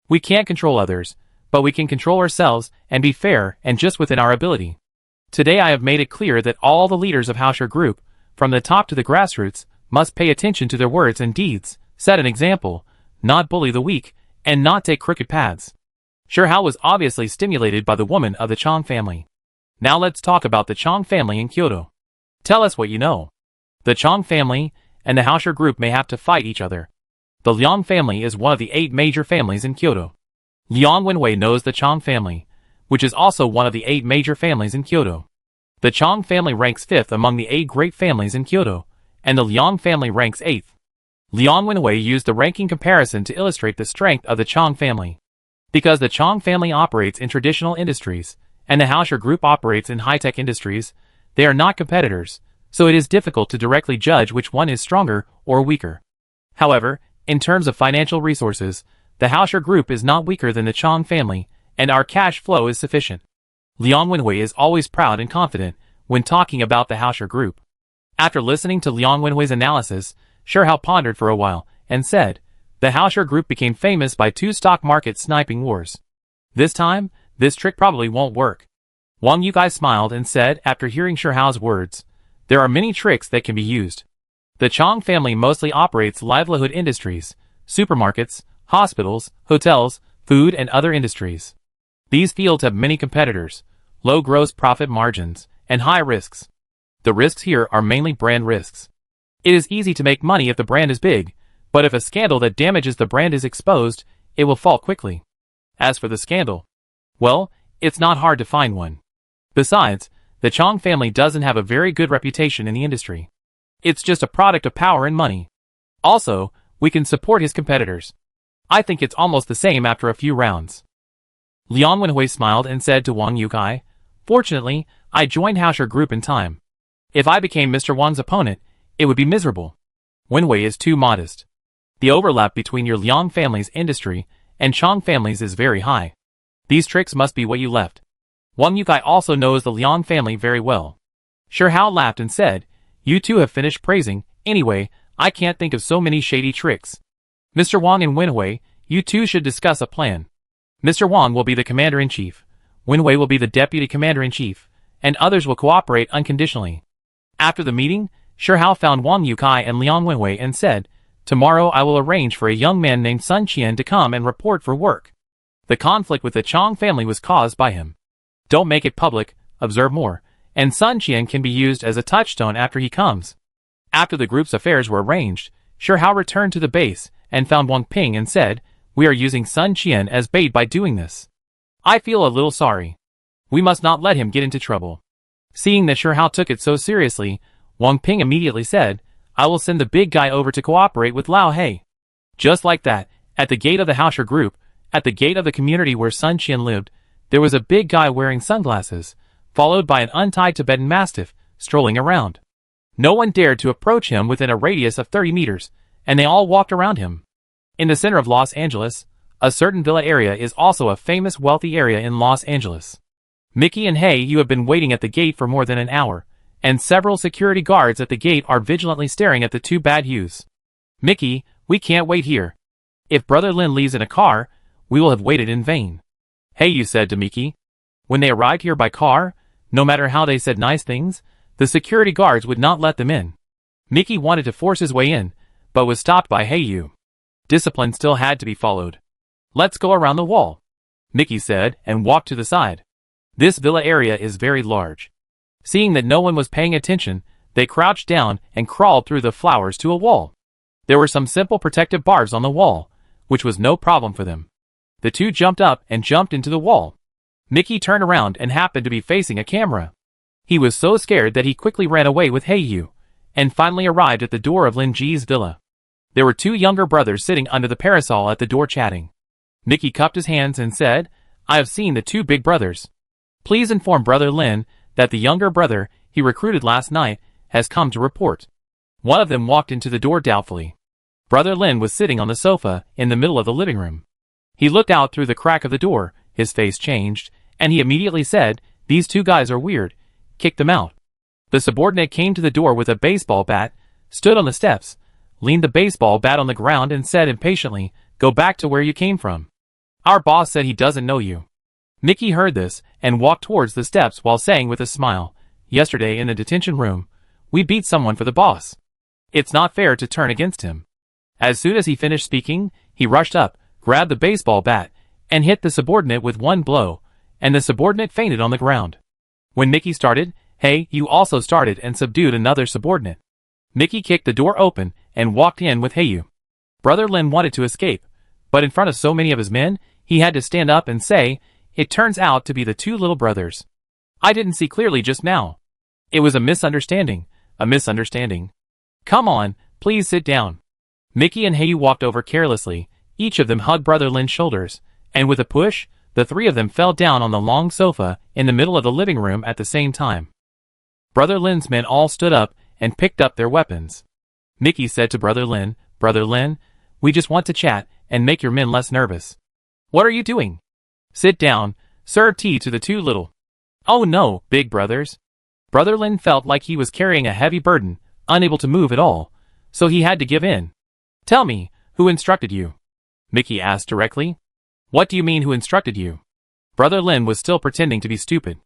We can't control others, but we can control ourselves and be fair and just within our ability. Today I have made it clear that all the leaders of Hausher Group, from the top to the grassroots, must pay attention to their words and deeds, set an example, not bully the weak, and not take crooked paths." Shi Hao was obviously stimulated by the woman of the Chang family. Now let's talk about the Chang family in Kyoto. Tell us what you know. The Chang family and the Hausher Group may have to fight each other. The Liang family is one of the 8 major families in Kyoto. Liang Wenwei knows the Chang family, which is also one of the 8 major families in Kyoto. The Chang family ranks 5th among the 8 great families in Kyoto, and the Liang family ranks 8th. Liang Wenwei used the ranking comparison to illustrate the strength of the Chang family. Because the Chang family operates in traditional industries, and the Hausher Group operates in high-tech industries, they are not competitors, so it is difficult to directly judge which one is stronger or weaker. However, in terms of financial resources, the Hausher Group is not weaker than the Chang family, and our cash flow is sufficient. Liang Wenwei is always proud and confident when talking about the Hausher Group. After listening to Liang Wenwei's analysis, Shi Hao pondered for a while and said, "The Hausher Group became famous by 2 stock market sniping wars. This time, this trick probably won't work." Wang Yukai smiled and said after hearing Shi Hao's words, "There are many tricks that can be used. The Chang family mostly operates livelihood industries, supermarkets, hospitals, hotels, food and other industries. These fields have many competitors, low gross profit margins, and high risks. The risks here are mainly brand risks. It is easy to make money if the brand is big, but if a scandal that damages the brand is exposed, it will fall quickly. As for the scandal, well, it's not hard to find one. Besides, the Chang family doesn't have a very good reputation in the industry. It's just a product of power and money. Also, we can support his competitors. I think it's almost the same after a few rounds." Liang Wenhui smiled and said to Wang Yukai, "Fortunately, I joined Hausher Group in time. If I became Mr. Wang's opponent, it would be miserable. Wenwei is too modest. The overlap between your Liang family's industry and Chang family's is very high. These tricks must be what you left." Wang Yukai also knows the Liang family very well. Shi Hao laughed and said, "You two have finished praising, anyway, I can't think of so many shady tricks. Mr. Wang and Wenhui, you two should discuss a plan." Mr. Wang will be the commander-in-chief, Wenwei will be the deputy commander-in-chief, and others will cooperate unconditionally. After the meeting, Shihao found Wang Yukai and Liang Wenwei and said, "Tomorrow I will arrange for a young man named Sun Qian to come and report for work. The conflict with the Chang family was caused by him. Don't make it public, observe more, and Sun Qian can be used as a touchstone after he comes." After the group's affairs were arranged, Shihao returned to the base and found Wang Ping and said, "We are using Sun Qian as bait by doing this. I feel a little sorry. We must not let him get into trouble." Seeing that Shihao took it so seriously, Wang Ping immediately said, "I will send the big guy over to cooperate with Lao He." Just like that, at the gate of the Hausher group, at the gate of the community where Sun Qian lived, there was a big guy wearing sunglasses, followed by an untied Tibetan Mastiff, strolling around. No one dared to approach him within a radius of 30 meters, and they all walked around him. In the center of Los Angeles, a certain villa area is also a famous wealthy area in Los Angeles. Mickey and Hey, you have been waiting at the gate for more than an hour, and several security guards at the gate are vigilantly staring at the two bad Hues. "Mickey, we can't wait here. If Brother Lin leaves in a car, we will have waited in vain." Hey, you said to Mickey. When they arrived here by car, no matter how they said nice things, the security guards would not let them in. Mickey wanted to force his way in, but was stopped by Hey-Yu. Discipline still had to be followed. "Let's go around the wall," Mickey said, and walked to the side. This villa area is very large. Seeing that no one was paying attention, they crouched down and crawled through the flowers to a wall. There were some simple protective bars on the wall, which was no problem for them. The two jumped up and jumped into the wall. Mickey turned around and happened to be facing a camera. He was so scared that he quickly ran away with Hey-Yu, and finally arrived at the door of Lin Ji's villa. There were two younger brothers sitting under the parasol at the door chatting. Mickey cupped his hands and said, "I have seen the two big brothers. Please inform Brother Lin that the younger brother he recruited last night has come to report." One of them walked into the door doubtfully. Brother Lin was sitting on the sofa in the middle of the living room. He looked out through the crack of the door, his face changed, and he immediately said, "These two guys are weird. Kick them out." The subordinate came to the door with a baseball bat, stood on the steps, leaned the baseball bat on the ground and said impatiently, "Go back to where you came from. Our boss said he doesn't know you." Mickey heard this and walked towards the steps while saying with a smile, "Yesterday in the detention room, we beat someone for the boss. It's not fair to turn against him." As soon as he finished speaking, he rushed up, grabbed the baseball bat, and hit the subordinate with one blow, and the subordinate fainted on the ground. When Mickey started, Hey, you also started and subdued another subordinate. Mickey kicked the door open and walked in with Hey-Yu. Brother Lin wanted to escape, but in front of so many of his men, he had to stand up and say, "It turns out to be the two little brothers. I didn't see clearly just now. It was a misunderstanding, a misunderstanding. Come on, please sit down." Mickey and Hey-Yu walked over carelessly, each of them hugged Brother Lin's shoulders, and with a push, the three of them fell down on the long sofa in the middle of the living room at the same time. Brother Lin's men all stood up and picked up their weapons. Mickey said to Brother Lin, "Brother Lin, we just want to chat and make your men less nervous." "What are you doing?" "Sit down, serve tea to the two little." "Oh no, big brothers." Brother Lin felt like he was carrying a heavy burden, unable to move at all, so he had to give in. "Tell me, who instructed you?" Mickey asked directly. "What do you mean who instructed you?" Brother Lin was still pretending to be stupid.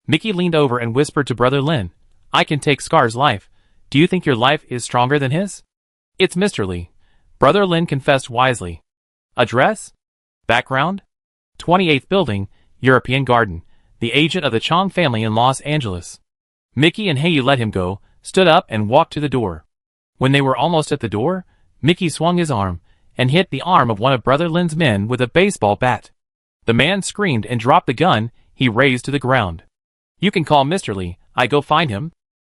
Mickey leaned over and whispered to Brother Lin, "I can take Scar's life. Do you think your life is stronger than his?" "It's Mr. Lee." Brother Lin confessed wisely. "Address?" "Background?" 28th Building, European Garden, the agent of the Chang family in Los Angeles. Mickey and Hey-Yu let him go, stood up and walked to the door. When they were almost at the door, Mickey swung his arm and hit the arm of one of Brother Lin's men with a baseball bat. The man screamed and dropped the gun he raised to the ground. "You can call Mr. Lee, I go find him,"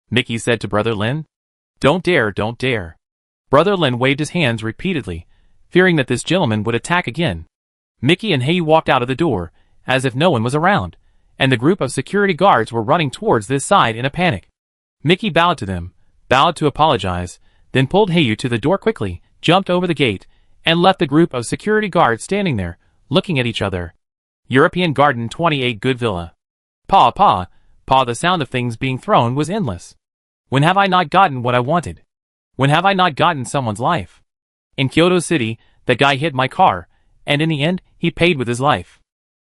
Mickey said to Brother Lin. "Don't dare, don't dare." Brother Lin waved his hands repeatedly, fearing that this gentleman would attack again. Mickey and Hey walked out of the door, as if no one was around, and the group of security guards were running towards this side in a panic. Mickey bowed to them, bowed to apologize, then pulled Hey to the door quickly, jumped over the gate, and left the group of security guards standing there, looking at each other. European Garden 28 Good Villa. "Pa, pa, pa," the sound of things being thrown was endless. When have I not gotten what I wanted? When have I not gotten someone's life? In Kyoto City, that guy hit my car, and in the end, he paid with his life.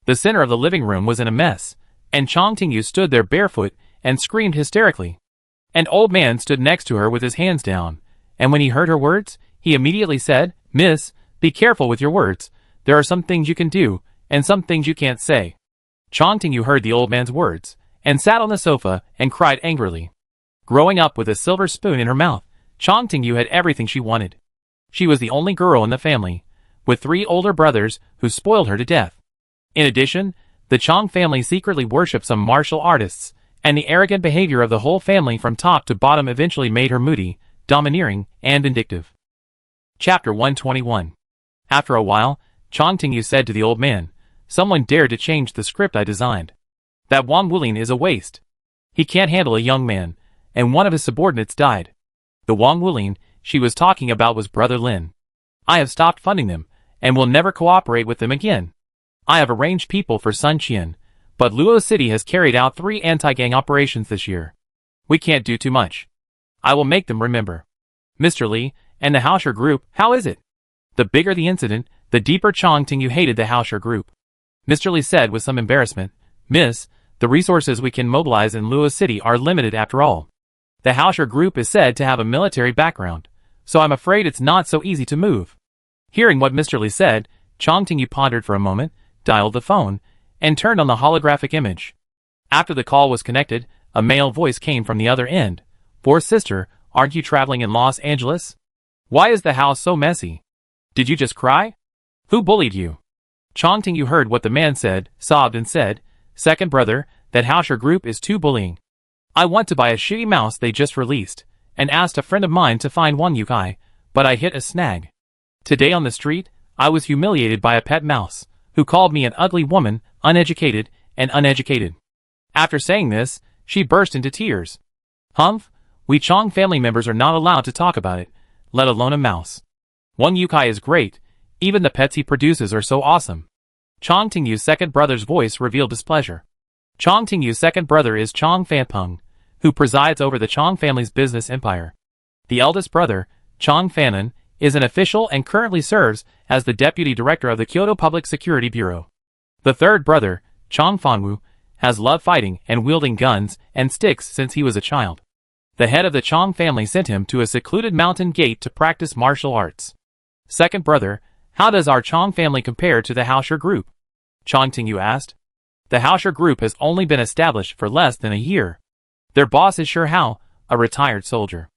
The center of the living room was in a mess, and Chong Tingyu stood there barefoot and screamed hysterically. An old man stood next to her with his hands down, and when he heard her words, he immediately said, "Miss, be careful with your words. There are some things you can do, and some things you can't say." Chong Tingyu heard the old man's words, and sat on the sofa and cried angrily. Growing up with a silver spoon in her mouth, Chong Tingyu had everything she wanted. She was the only girl in the family, with 3 older brothers who spoiled her to death. In addition, the Chong family secretly worshipped some martial artists, and the arrogant behavior of the whole family from top to bottom eventually made her moody, domineering, and vindictive. Chapter 121. After a while, Chong Tingyu said to the old man, "Someone dared to change the script I designed. That Wang Wulin is a waste. He can't handle a young man, and one of his subordinates died." The Wang Wulin she was talking about was Brother Lin. "I have stopped funding them, and will never cooperate with them again. I have arranged people for Sun Qian, but Luo City has carried out 3 anti-gang operations this year. We can't do too much. I will make them remember." "Mr. Li, and the Hausher group, how is it?" The bigger the incident, the deeper Chong Tingyu hated the Hausher group. Mr. Li said with some embarrassment, "Miss, the resources we can mobilize in Luo City are limited after all. The Hausher group is said to have a military background, so I'm afraid it's not so easy to move." Hearing what Mr. Li said, Chong Tingyu pondered for a moment, dialed the phone, and turned on the holographic image. After the call was connected, a male voice came from the other end. "Poor sister, aren't you traveling in Los Angeles? Why is the house so messy? Did you just cry? Who bullied you?" Chong Tingyu heard what the man said, sobbed and said, "Second brother, that Hausher group is too bullying. I want to buy a shitty mouse they just released, and asked a friend of mine to find one yukai, but I hit a snag. Today on the street, I was humiliated by a pet mouse, who called me an ugly woman, uneducated, and uneducated." After saying this, she burst into tears. "Humph, we Chong family members are not allowed to talk about it, let alone a mouse. One yukai is great, even the pets he produces are so awesome." Chong Tingyu's second brother's voice revealed displeasure. Chong Tingyu's second brother is Chong Fanpeng, who presides over the Chong family's business empire. The eldest brother, Chong Fanon, is an official and currently serves as the deputy director of the Kyoto Public Security Bureau. The third brother, Chong Fanwu, has loved fighting and wielding guns and sticks since he was a child. The head of the Chong family sent him to a secluded mountain gate to practice martial arts. "Second brother, how does our Chong family compare to the Hausher group?" Chong Tingyu asked. "The Hausher group has only been established for less than a year. Their boss is Sure Hao, a retired soldier.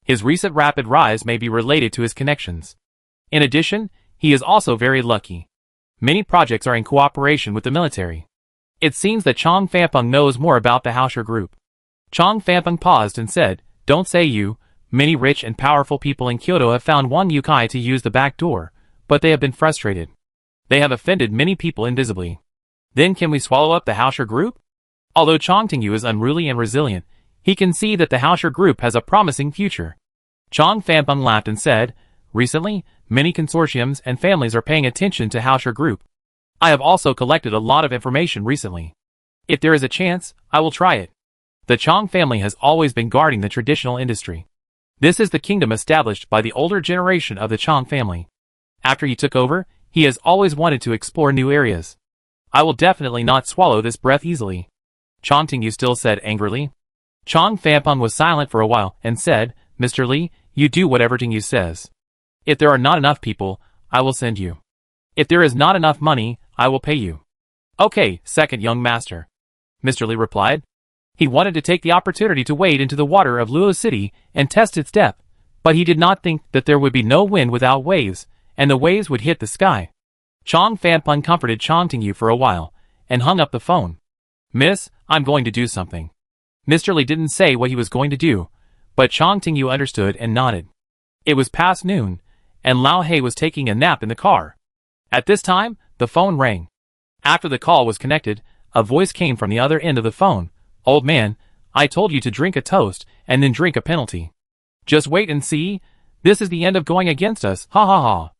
His recent rapid rise may be related to his connections. In addition, he is also very lucky. Many projects are in cooperation with the military. It seems that Chong Fanpeng knows more about the Hausher group." Chong Fanpeng paused and said, "Don't say you. Many rich and powerful people in Kyoto have found one yukai to use the back door, but they have been frustrated. They have offended many people invisibly. Then can we swallow up the Hausher group?" Although Chong Tingyu is unruly and resilient, he can see that the Hausher group has a promising future. Chong Fanpeng laughed and said, "Recently, many consortiums and families are paying attention to Hausher group. I have also collected a lot of information recently. If there is a chance, I will try it. The Chong family has always been guarding the traditional industry. This is the kingdom established by the older generation of the Chong family. After he took over, he has always wanted to explore new areas. I will definitely not swallow this breath easily." Chong Tingyu still said angrily. Chong Fanpeng was silent for a while and said, "Mr. Li, you do whatever Tingyu says. If there are not enough people, I will send you. If there is not enough money, I will pay you." "Okay, second young master," Mr. Li replied. He wanted to take the opportunity to wade into the water of Luo City and test its depth, but he did not think that there would be no wind without waves, and the waves would hit the sky. Chong Fanpeng comforted Chong Tingyu for a while, and hung up the phone. "Miss, I'm going to do something." Mr. Li didn't say what he was going to do, but Chong Tingyu understood and nodded. It was past noon, and Lao Hei was taking a nap in the car. At this time, the phone rang. After the call was connected, a voice came from the other end of the phone. "Old man, I told you to drink a toast and then drink a penalty. Just wait and see. This is the end of going against us, ha ha ha."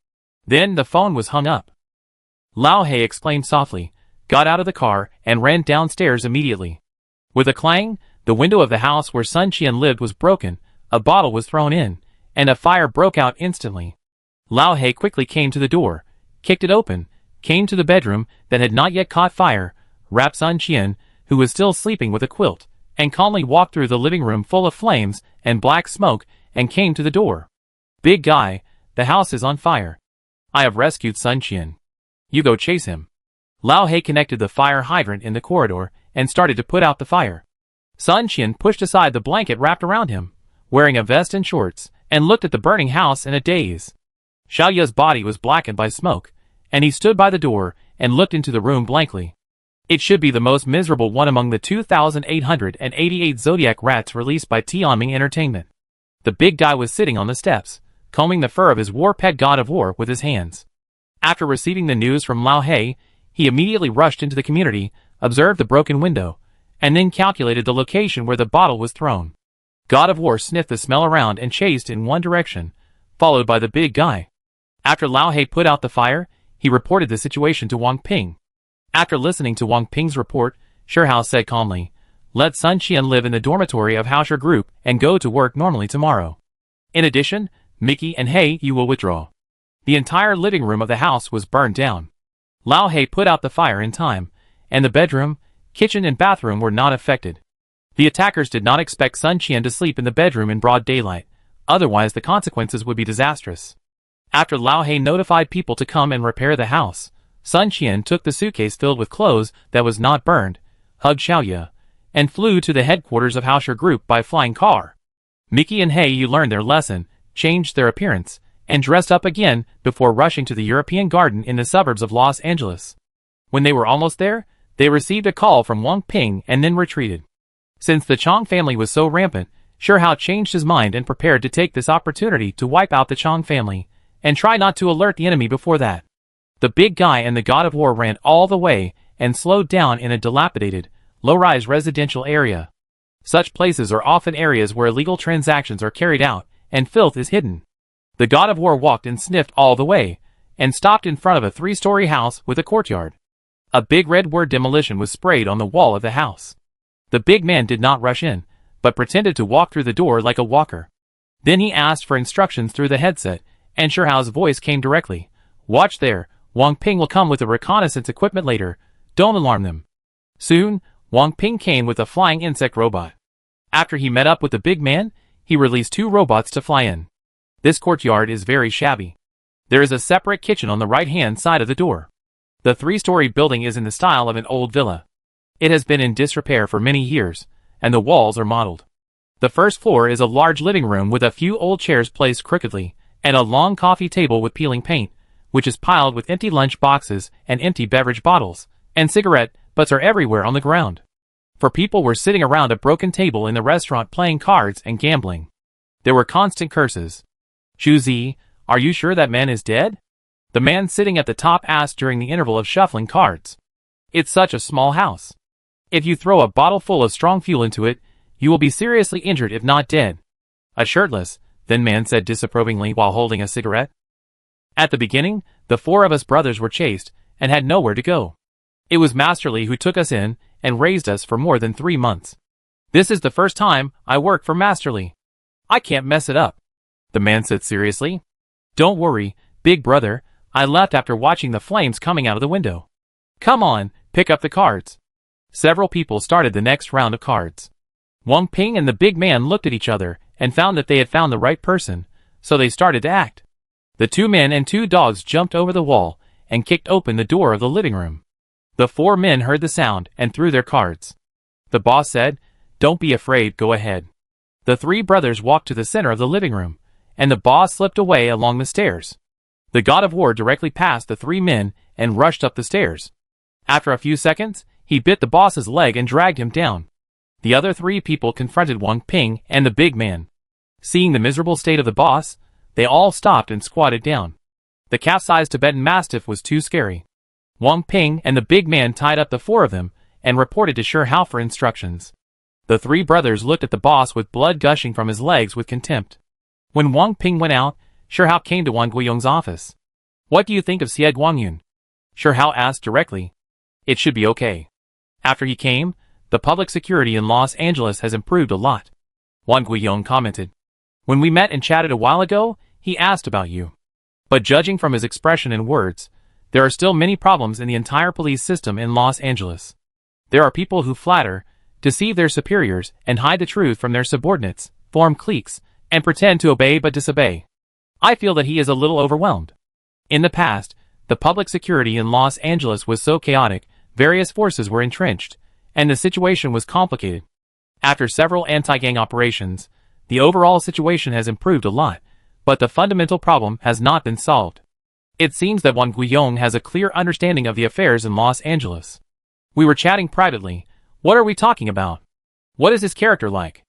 Then the phone was hung up. Lao Hei exclaimed softly, got out of the car, and ran downstairs immediately. With a clang, the window of the house where Sun Qian lived was broken, a bottle was thrown in, and a fire broke out instantly. Lao Hei quickly came to the door, kicked it open, came to the bedroom that had not yet caught fire, wrapped Sun Qian, who was still sleeping, with a quilt, and calmly walked through the living room full of flames and black smoke and came to the door. "Big guy, the house is on fire. I have rescued Sun Qian. You go chase him." Lao He connected the fire hydrant in the corridor and started to put out the fire. Sun Qian pushed aside the blanket wrapped around him, wearing a vest and shorts, and looked at the burning house in a daze. Xiaoya's body was blackened by smoke, and he stood by the door and looked into the room blankly. It should be the most miserable one among the 2,888 Zodiac rats released by Tianming Entertainment. The big guy was sitting on the steps, combing the fur of his war pet god of war with his hands. After receiving the news from Lao He, he immediately rushed into the community, observed the broken window, and then calculated the location where the bottle was thrown. God of War sniffed the smell around and chased in one direction, followed by the big guy. After Lao He put out the fire, he reported the situation to Wang Ping. After listening to Wang Ping's report, Shihao said calmly, "Let Sun Qian live in the dormitory of Hausher Group and go to work normally tomorrow. In addition, Mickey and He you will withdraw." The entire living room of the house was burned down. Lao He put out the fire in time, and the bedroom, kitchen and bathroom were not affected. The attackers did not expect Sun Qian to sleep in the bedroom in broad daylight, otherwise the consequences would be disastrous. After Lao He notified people to come and repair the house, Sun Qian took the suitcase filled with clothes that was not burned, hugged Xiaoya, and flew to the headquarters of Hausher Group by flying car. Mickey and He Yu learned their lesson, changed their appearance, and dressed up again before rushing to the European garden in the suburbs of Los Angeles. When they were almost there, they received a call from Wang Ping and then retreated. Since the Chong family was so rampant, Shihao changed his mind and prepared to take this opportunity to wipe out the Chong family, and try not to alert the enemy before that. The big guy and the god of war ran all the way and slowed down in a dilapidated, low-rise residential area. Such places are often areas where illegal transactions are carried out and filth is hidden. The god of war walked and sniffed all the way, and stopped in front of a 3-story house with a courtyard. A big red word demolition was sprayed on the wall of the house. The big man did not rush in, but pretended to walk through the door like a walker. Then he asked for instructions through the headset, and Shihao's voice came directly. "Watch there, Wang Ping will come with the reconnaissance equipment later, don't alarm them." Soon, Wang Ping came with a flying insect robot. After he met up with the big man, he released 2 robots to fly in. This courtyard is very shabby. There is a separate kitchen on the right-hand side of the door. The 3-story building is in the style of an old villa. It has been in disrepair for many years, and the walls are mottled. The first floor is a large living room with a few old chairs placed crookedly, and a long coffee table with peeling paint, which is piled with empty lunch boxes and empty beverage bottles, and cigarette butts are everywhere on the ground. For people were sitting around a broken table in the restaurant playing cards and gambling. There were constant curses. "Xu Zi, are you sure that man is dead?" the man sitting at the top asked during the interval of shuffling cards. "It's such a small house. If you throw a bottle full of strong fuel into it, you will be seriously injured if not dead." A shirtless, thin man said disapprovingly while holding a cigarette. "At the beginning, the 4 of us brothers were chased and had nowhere to go. It was Masterly who took us in and raised us for more than 3 months. This is the first time I work for Masterly. I can't mess it up," the man said seriously. "Don't worry, big brother, I left after watching the flames coming out of the window. Come on, pick up the cards." Several people started the next round of cards. Wang Ping and the big man looked at each other and found that they had found the right person, so they started to act. The 2 men and 2 dogs jumped over the wall and kicked open the door of the living room. The 4 men heard the sound and threw their cards. The boss said, "Don't be afraid, go ahead." The 3 brothers walked to the center of the living room, and the boss slipped away along the stairs. The god of war directly passed the 3 men and rushed up the stairs. After a few seconds, he bit the boss's leg and dragged him down. The other 3 people confronted Wang Ping and the big man. Seeing the miserable state of the boss, they all stopped and squatted down. The capsized Tibetan Mastiff was too scary. Wang Ping and the big man tied up the 4 of them and reported to Shihao for instructions. The 3 brothers looked at the boss with blood gushing from his legs with contempt. When Wang Ping went out, Shihao came to Wang Guiyong's office. "What do you think of Xie Guangyun?" Shihao asked directly. "It should be okay. After he came, the public security in Los Angeles has improved a lot," Wang Guiyong commented. "When we met and chatted a while ago, he asked about you. But judging from his expression and words, There are still many problems in the entire police system in Los Angeles. There are people who flatter, deceive their superiors, and hide the truth from their subordinates, form cliques, and pretend to obey but disobey. I feel that he is a little overwhelmed. In the past, the public security in Los Angeles was so chaotic, various forces were entrenched, and the situation was complicated. After several anti-gang operations, the overall situation has improved a lot, but the fundamental problem has not been solved. It seems that Wang Guiyong has a clear understanding of the affairs in Los Angeles. We were chatting privately. What are we talking about? What is his character like?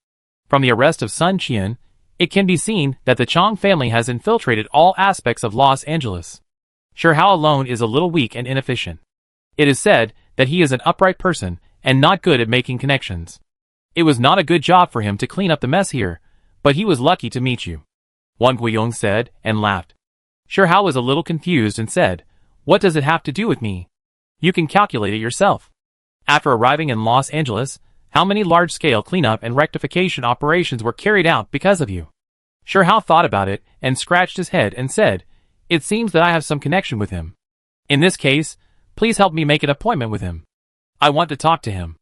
From the arrest of Sun Qian, it can be seen that the Chong family has infiltrated all aspects of Los Angeles. Sure Hao alone is a little weak and inefficient. It is said that he is an upright person and not good at making connections. It was not a good job for him to clean up the mess here, but he was lucky to meet you. Wang Guiyong said and laughed. Sure Hao was a little confused and said, "What does it have to do with me? You can calculate it yourself." After arriving in Los Angeles, how many large-scale cleanup and rectification operations were carried out because of you? Sure Hao thought about it and scratched his head and said, "It seems that I have some connection with him. In this case, please help me make an appointment with him. I want to talk to him."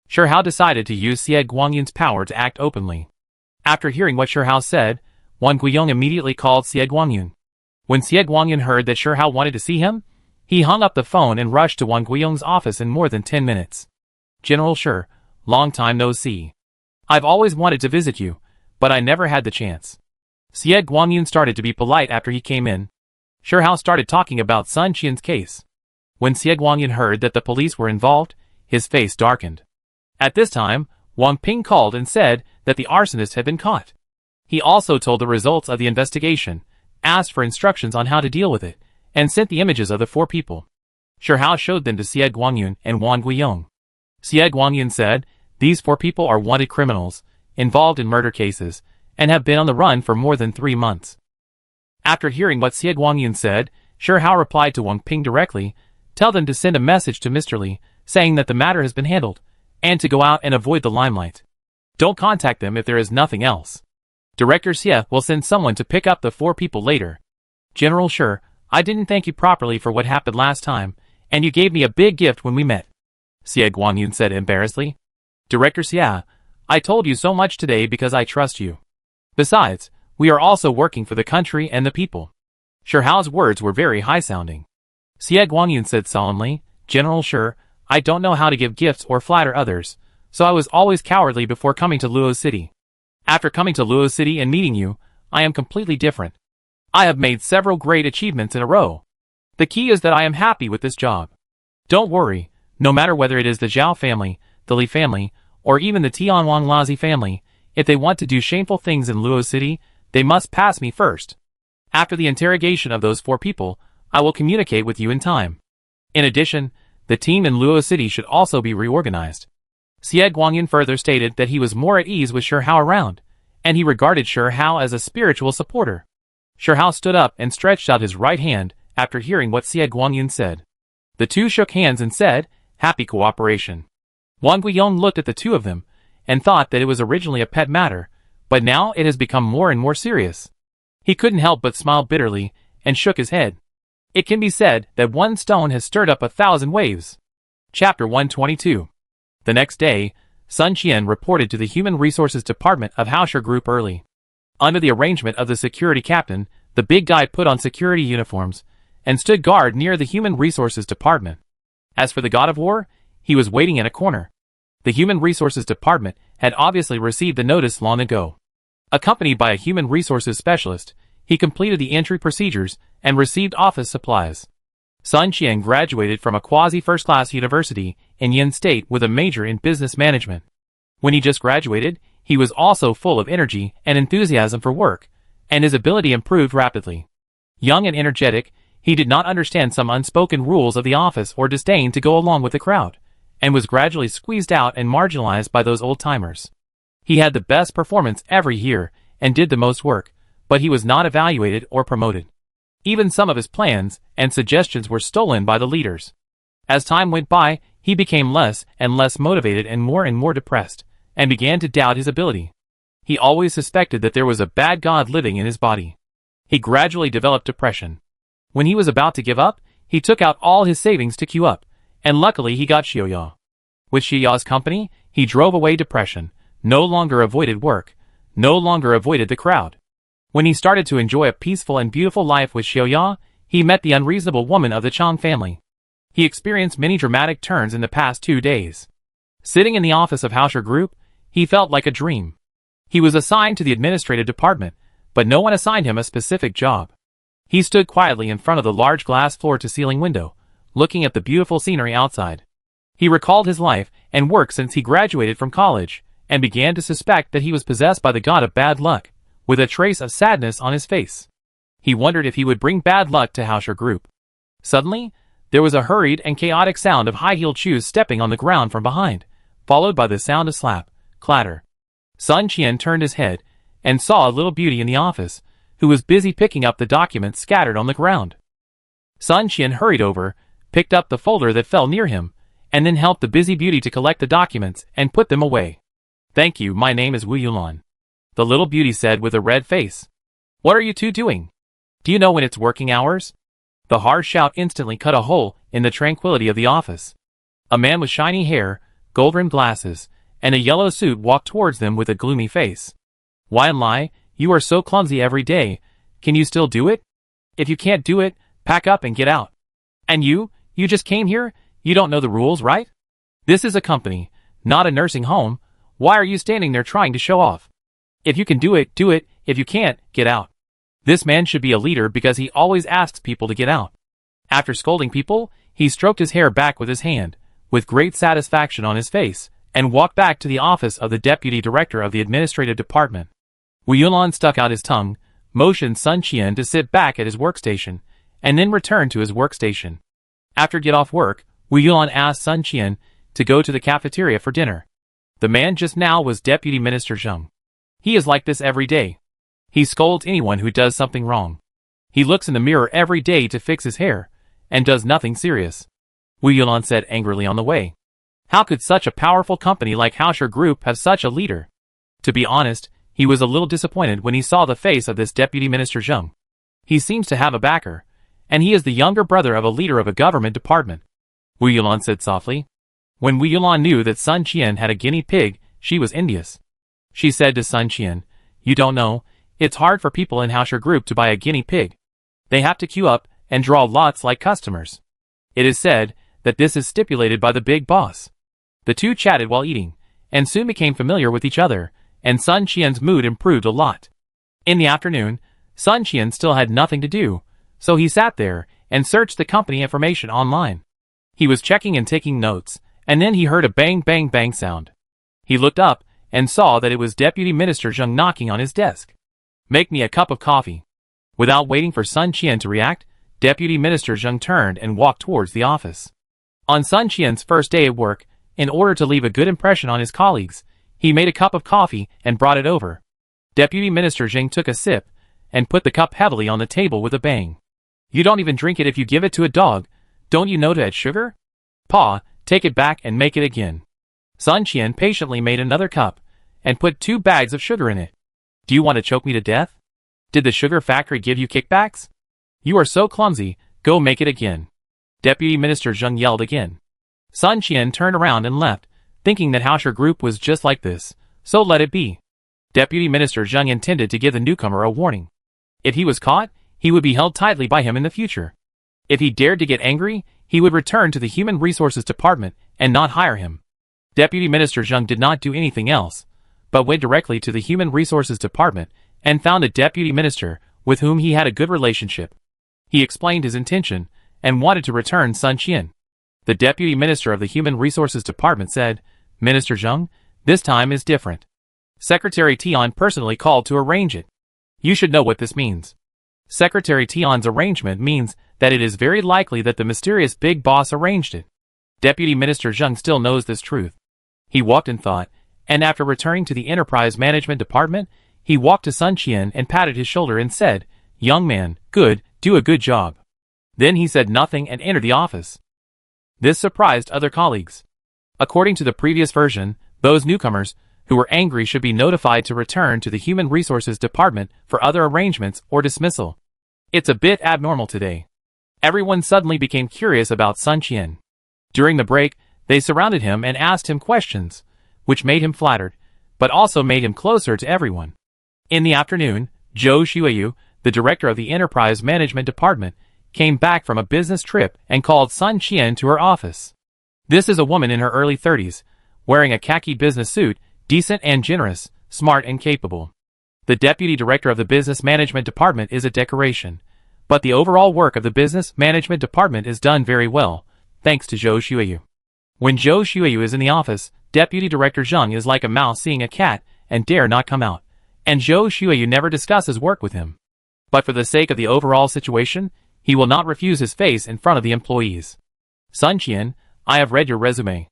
Sure Hao decided to use Xie Guangyun's power to act openly. After hearing what Sure Hao said, Wang Guiyong immediately called Xie Guangyun. When Xie Guangyun heard that Sure Hao wanted to see him, he hung up the phone and rushed to Wang Guiyong's office in more than 10 minutes. "General Sure, long time no see. I've always wanted to visit you, but I never had the chance." Xie Guangyun started to be polite after he came in. Sure Hao started talking about Sun Qian's case. When Xie Guangyun heard that the police were involved, his face darkened. At this time, Wang Ping called and said that the arsonist had been caught. He also told the results of the investigation, asked for instructions on how to deal with it, and sent the images of the 4 people. Sure Hao showed them to Xie Guangyun and Wang Guiyong. Xie Guangyun said, "These 4 people are wanted criminals, involved in murder cases, and have been on the run for more than 3 months." After hearing what Xie Guangyun said, Sure Hao replied to Wang Ping directly, "Tell them to send a message to Mr. Li, saying that the matter has been handled, and to go out and avoid the limelight. Don't contact them if there is nothing else. Director Xie will send someone to pick up the 4 people later. General Sure, I didn't thank you properly for what happened last time, and you gave me a big gift when we met," Xie Guangyun said embarrassedly. "Director Xie, I told you so much today because I trust you. Besides, we are also working for the country and the people." Sure Hao's words were very high-sounding. Xie Guangyun said solemnly, "General Sure, I don't know how to give gifts or flatter others, so I was always cowardly before coming to Luo City. After coming to Luo City and meeting you, I am completely different. I have made several great achievements in a row. The key is that I am happy with this job. Don't worry, no matter whether it is the Zhao family, the Li family, or even the Tianwang Lazi family, if they want to do shameful things in Luo City, they must pass me first. After the interrogation of those 4 people, I will communicate with you in time. In addition, the team in Luo City should also be reorganized." Xie Guangyun further stated that he was more at ease with Sure Hao around, and he regarded Sure Hao as a spiritual supporter. Sure Hao stood up and stretched out his right hand after hearing what Xie Guangyun said. The 2 shook hands and said, "Happy cooperation." Wang Guiyong looked at the 2 of them and thought that it was originally a pet matter, but now it has become more and more serious. He couldn't help but smile bitterly and shook his head. It can be said that one stone has stirred up 1,000 waves. Chapter 122. The next day, Sun Qian reported to the Human Resources Department of Haoshi Group early. Under the arrangement of the security captain, the big guy put on security uniforms and stood guard near the Human Resources Department. As for the God of War, he was waiting in a corner. The Human Resources Department had obviously received the notice long ago. Accompanied by a human resources specialist, he completed the entry procedures and received office supplies. Sun Qian graduated from a quasi-first-class university in Yin State with a major in business management. When he just graduated, he was also full of energy and enthusiasm for work, and his ability improved rapidly. Young and energetic, he did not understand some unspoken rules of the office or disdain to go along with the crowd, and was gradually squeezed out and marginalized by those old-timers. He had the best performance every year and did the most work, but he was not evaluated or promoted. Even some of his plans and suggestions were stolen by the leaders. As time went by, he became less and less motivated and more depressed, and began to doubt his ability. He always suspected that there was a bad god living in his body. He gradually developed depression. When he was about to give up, He took out all his savings to queue up, and luckily he got Xiaoya. With Xiaoya's company, he drove away depression, no longer avoided work, no longer avoided the crowd. When he started to enjoy a peaceful and beautiful life with Xiaoya, he met the unreasonable woman of the Chang family. He experienced many dramatic turns in the past 2 days. Sitting in the office of Hausher Group, he felt like a dream. He was assigned to the administrative department, but no one assigned him a specific job. He stood quietly in front of the large glass floor-to-ceiling window, looking at the beautiful scenery outside. He recalled his life and work since he graduated from college, and began to suspect that he was possessed by the god of bad luck, with a trace of sadness on his face. He wondered if he would bring bad luck to Hausher Group. Suddenly, there was a hurried and chaotic sound of high-heeled shoes stepping on the ground from behind, followed by the sound of slap, clatter. Sun Qian turned his head and saw a little beauty in the office, who was busy picking up the documents scattered on the ground. Sun Qian hurried over, picked up the folder that fell near him, and then helped the busy beauty to collect the documents and put them away. "Thank you, my name is Wu Yulan," the little beauty said with a red face. "What are you two doing? Do you know when it's working hours?" The harsh shout instantly cut a hole in the tranquility of the office. A man with shiny hair, gold-rimmed glasses, and a yellow suit walked towards them with a gloomy face. "Wan Lai, you are so clumsy every day. Can you still do it? If you can't do it, pack up and get out. And you just came here? You don't know the rules, right? This is a company, not a nursing home. Why are you standing there trying to show off? If you can do it, do it. If you can't, get out." This man should be a leader because he always asks people to get out. After scolding people, he stroked his hair back with his hand, with great satisfaction on his face, and walked back to the office of the deputy director of the administrative department. Wu Yulan stuck out his tongue, motioned Sun Qian to sit back at his workstation, and then returned to his workstation. After get off work, Wu Yulan asked Sun Qian to go to the cafeteria for dinner. The man just now was Deputy Minister Zheng. He is like this every day. He scolds anyone who does something wrong. He looks in the mirror every day to fix his hair, and does nothing serious. Wu Yulan said angrily on the way. How could such a powerful company like Hausher Group have such a leader? To be honest, he was a little disappointed when he saw the face of this Deputy Minister Zheng. He seems to have a backer, and he is the younger brother of a leader of a government department. Wu Yulan said softly. When Wu Yulan knew that Sun Qian had a guinea pig, she was envious. She said to Sun Qian, "You don't know, it's hard for people in Hausher Group to buy a guinea pig. They have to queue up and draw lots like customers. It is said that this is stipulated by the big boss." The two chatted while eating, and soon became familiar with each other, and Sun Qian's mood improved a lot. In the afternoon, Sun Qian still had nothing to do, so he sat there and searched the company information online. He was checking and taking notes, and then he heard a bang bang bang sound. He looked up and saw that it was Deputy Minister Zheng knocking on his desk. "Make me a cup of coffee." Without waiting for Sun Qian to react, Deputy Minister Zheng turned and walked towards the office. On Sun Qian's first day at work, in order to leave a good impression on his colleagues, he made a cup of coffee and brought it over. Deputy Minister Zheng took a sip and put the cup heavily on the table with a bang. "You don't even drink it if you give it to a dog. Don't you know to add sugar? Pa, take it back and make it again." Sun Qian patiently made another cup and put 2 bags of sugar in it. "Do you want to choke me to death? Did the sugar factory give you kickbacks? You are so clumsy, go make it again." Deputy Minister Zheng yelled again. Sun Qian turned around and left, thinking that Hausher Group was just like this, so let it be. Deputy Minister Zheng intended to give the newcomer a warning. If he was caught, he would be held tightly by him in the future. If he dared to get angry, he would return to the Human Resources Department and not hire him. Deputy Minister Zheng did not do anything else, but went directly to the Human Resources Department and found a deputy minister with whom he had a good relationship. He explained his intention and wanted to return Sun Qian. The deputy minister of the Human Resources Department said, "Minister Zheng, this time is different. Secretary Tian personally called to arrange it. You should know what this means. Secretary Tian's arrangement means that it is very likely that the mysterious big boss arranged it." Deputy Minister Zheng still knows this truth. He walked in thought, and after returning to the Enterprise Management Department, he walked to Sun Qian and patted his shoulder and said, "Young man, good, do a good job." Then he said nothing and entered the office. This surprised other colleagues. According to the previous version, those newcomers who were angry should be notified to return to the Human Resources Department for other arrangements or dismissal. It's a bit abnormal today. Everyone suddenly became curious about Sun Qian. During the break, they surrounded him and asked him questions, which made him flattered, but also made him closer to everyone. In the afternoon, Zhou Xueyu, the director of the Enterprise Management Department, came back from a business trip and called Sun Qian to her office. This is a woman in her early 30s, wearing a khaki business suit, decent and generous, smart and capable. The deputy director of the Business Management Department is a decoration, but the overall work of the Business Management Department is done very well, thanks to Zhou Xueyu. When Zhou Xueyu is in the office, Deputy Director Zheng is like a mouse seeing a cat and dare not come out, and Zhou Xueyu never discusses work with him. But for the sake of the overall situation, he will not refuse his face in front of the employees. Sun Qian, I have read your resume.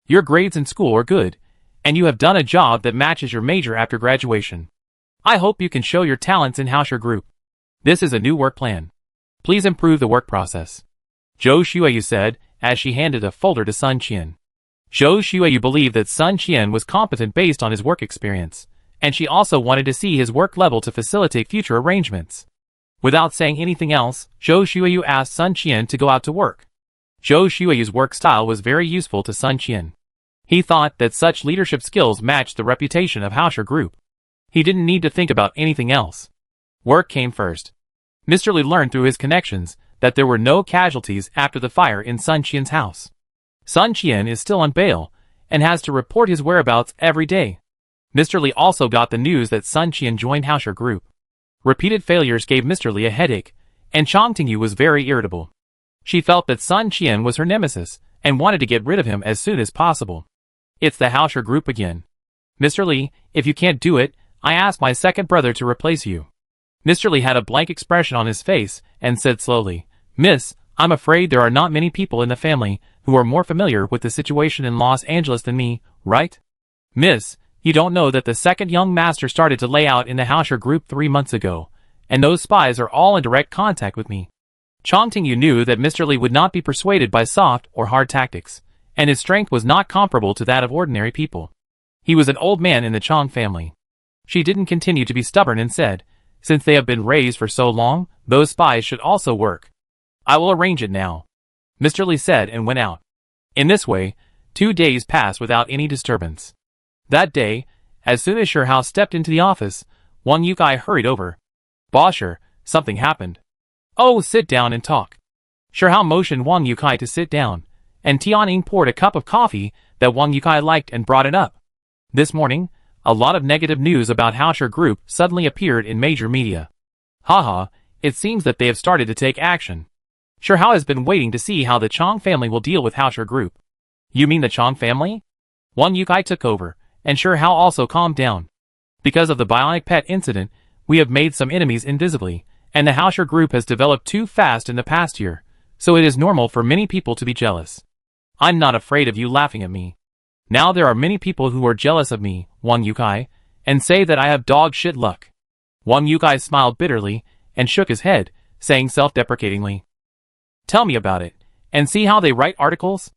Your grades in school are good, and you have done a job that matches your major after graduation. I hope you can show your talents in Hausher Group. This is a new work plan. Please improve the work process. Zhou Xueyu said, as she handed a folder to Sun Qian. Zhou Xueyu believed that Sun Qian was competent based on his work experience, and she also wanted to see his work level to facilitate future arrangements. Without saying anything else, Zhou Xueyu asked Sun Qian to go out to work. Zhou Xueyu's work style was very useful to Sun Qian. He thought that such leadership skills matched the reputation of Hausher Group. He didn't need to think about anything else. Work came first. Mr. Li learned through his connections that there were no casualties after the fire in Sun Qian's house. Sun Qian is still on bail and has to report his whereabouts every day. Mr. Li also got the news that Sun Qian joined Hausher Group. Repeated failures gave Mr. Li a headache, and Chang Tingyu was very irritable. She felt that Sun Qian was her nemesis and wanted to get rid of him as soon as possible. It's the Hausher Group again. Mr. Li, if you can't do it, I ask my second brother to replace you. Mr. Li had a blank expression on his face and said slowly, Miss, I'm afraid there are not many people in the family who are more familiar with the situation in Los Angeles than me, right? Miss, you don't know that the second young master started to lay out in the Hausher Group 3 months ago, and those spies are all in direct contact with me. Chang Tingyu knew that Mr. Li would not be persuaded by soft or hard tactics, and his strength was not comparable to that of ordinary people. He was an old man in the Chang family. She didn't continue to be stubborn and said, since they have been raised for so long, those spies should also work. I will arrange it now. Mr. Li said and went out. In this way, 2 days passed without any disturbance. That day, as soon as Shihao stepped into the office, Wang Yukai hurried over. Bosher, something happened. Oh, sit down and talk. Shihao motioned Wang Yukai to sit down, and Tianning poured a cup of coffee that Wang Yukai liked and brought it up. This morning, a lot of negative news about Hausher Group suddenly appeared in major media. Haha, it seems that they have started to take action. Shihao has been waiting to see how the Chang family will deal with Hausher Group. You mean the Chang family? Wang Yukai took over, and Shihao also calmed down. Because of the bionic pet incident, we have made some enemies invisibly, and the Hausher Group has developed too fast in the past year, so it is normal for many people to be jealous. I'm not afraid of you laughing at me. Now there are many people who are jealous of me, Wang Yukai, and say that I have dog shit luck. Wang Yukai smiled bitterly and shook his head, saying self-deprecatingly, Tell me about it, and see how they write articles?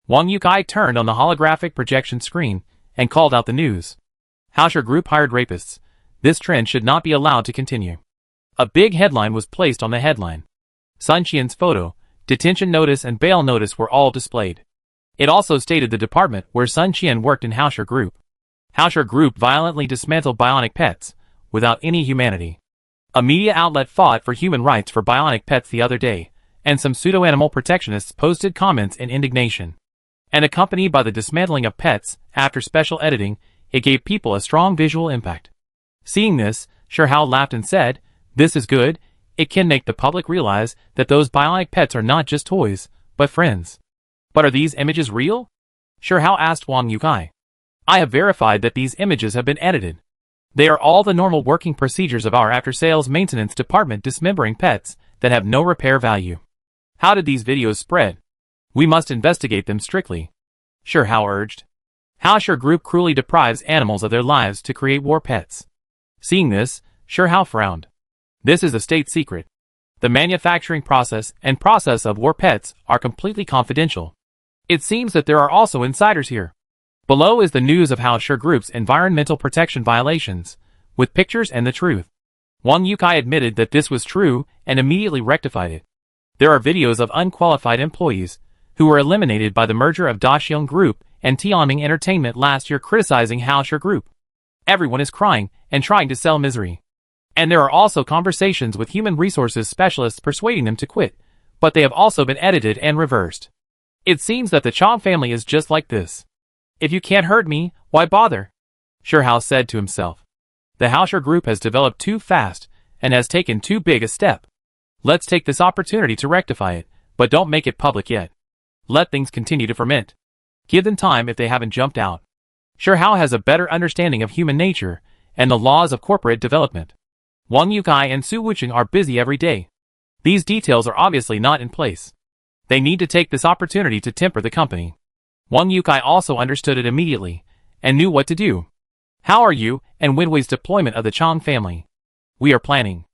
Wang Yukai turned on the holographic projection screen and called out the news. Hausher Group hired rapists. This trend should not be allowed to continue. A big headline was placed on the headline. Sun Qian's photo, detention notice and bail notice were all displayed. It also stated the department where Sun Qian worked in Hausher Group. Hausher Group violently dismantled bionic pets, without any humanity. A media outlet fought for human rights for bionic pets the other day, and some pseudo-animal protectionists posted comments in indignation. And accompanied by the dismantling of pets, after special editing, it gave people a strong visual impact. Seeing this, Shihao laughed and said, This is good, it can make the public realize that those bionic pets are not just toys, but friends. But are these images real? Shihao asked Wang Yukai. I have verified that these images have been edited. They are all the normal working procedures of our after-sales maintenance department dismembering pets that have no repair value. How did these videos spread? We must investigate them strictly. Shihao urged. Hausher Group cruelly deprives animals of their lives to create war pets. Seeing this, Shihao frowned. This is a state secret. The manufacturing process and process of war pets are completely confidential. It seems that there are also insiders here. Below is the news of Hausher Group's environmental protection violations, with pictures and the truth. Wang Yukai admitted that this was true and immediately rectified it. There are videos of unqualified employees who were eliminated by the merger of Daxiong Group and Tianming Entertainment last year criticizing Haoshi Group. Everyone is crying and trying to sell misery. And there are also conversations with human resources specialists persuading them to quit, but they have also been edited and reversed. It seems that the Chong family is just like this. If you can't hurt me, why bother? Shihao said to himself. The Haoshi Group has developed too fast and has taken too big a step. Let's take this opportunity to rectify it, but don't make it public yet. Let things continue to ferment. Give them time if they haven't jumped out. Shihao has a better understanding of human nature and the laws of corporate development. Wang Yukai and Su Wuqing are busy every day. These details are obviously not in place. They need to take this opportunity to temper the company. Wang Yukai also understood it immediately and knew what to do. How are you and Wenwei's deployment of the Chong family? We are planning.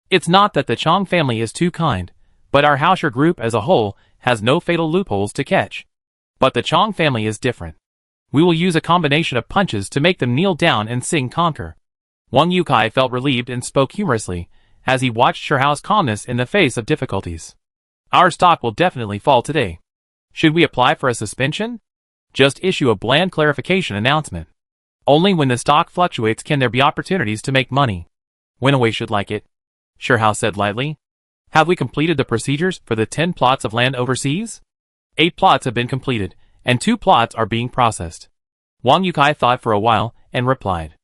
It's not that the Chong family is too kind, but our Haoshi Group as a whole has no fatal loopholes to catch. But the Chong family is different. We will use a combination of punches to make them kneel down and sing conquer. Wang Yukai felt relieved and spoke humorously as he watched Shihao's calmness in the face of difficulties. Our stock will definitely fall today. Should we apply for a suspension? Just issue a bland clarification announcement. Only when the stock fluctuates can there be opportunities to make money. Wenwei should like it. Shihao said lightly. Have we completed the procedures for the 10 plots of land overseas? 8 plots have been completed, and 2 plots are being processed. Wang Yukai thought for a while and replied.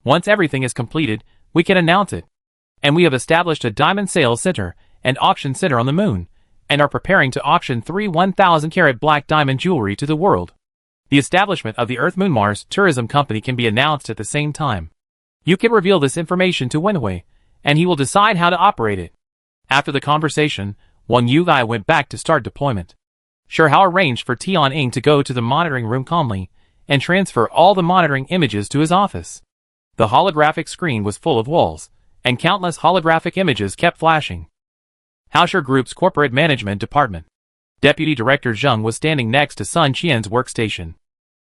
Once everything is completed, we can announce it. And we have established a diamond sales center and auction center on the moon, and are preparing to auction 3 1,000-carat black diamond jewelry to the world. The establishment of the Earth Moon Mars Tourism Company can be announced at the same time. You can reveal this information to Wenwei, and he will decide how to operate it. After the conversation, Wang Yukai went back to start deployment. Shihao arranged for Tianying to go to the monitoring room calmly and transfer all the monitoring images to his office. The holographic screen was full of walls, and countless holographic images kept flashing. Haoshi Group's Corporate Management Department. Deputy Director Zheng was standing next to Sun Qian's workstation.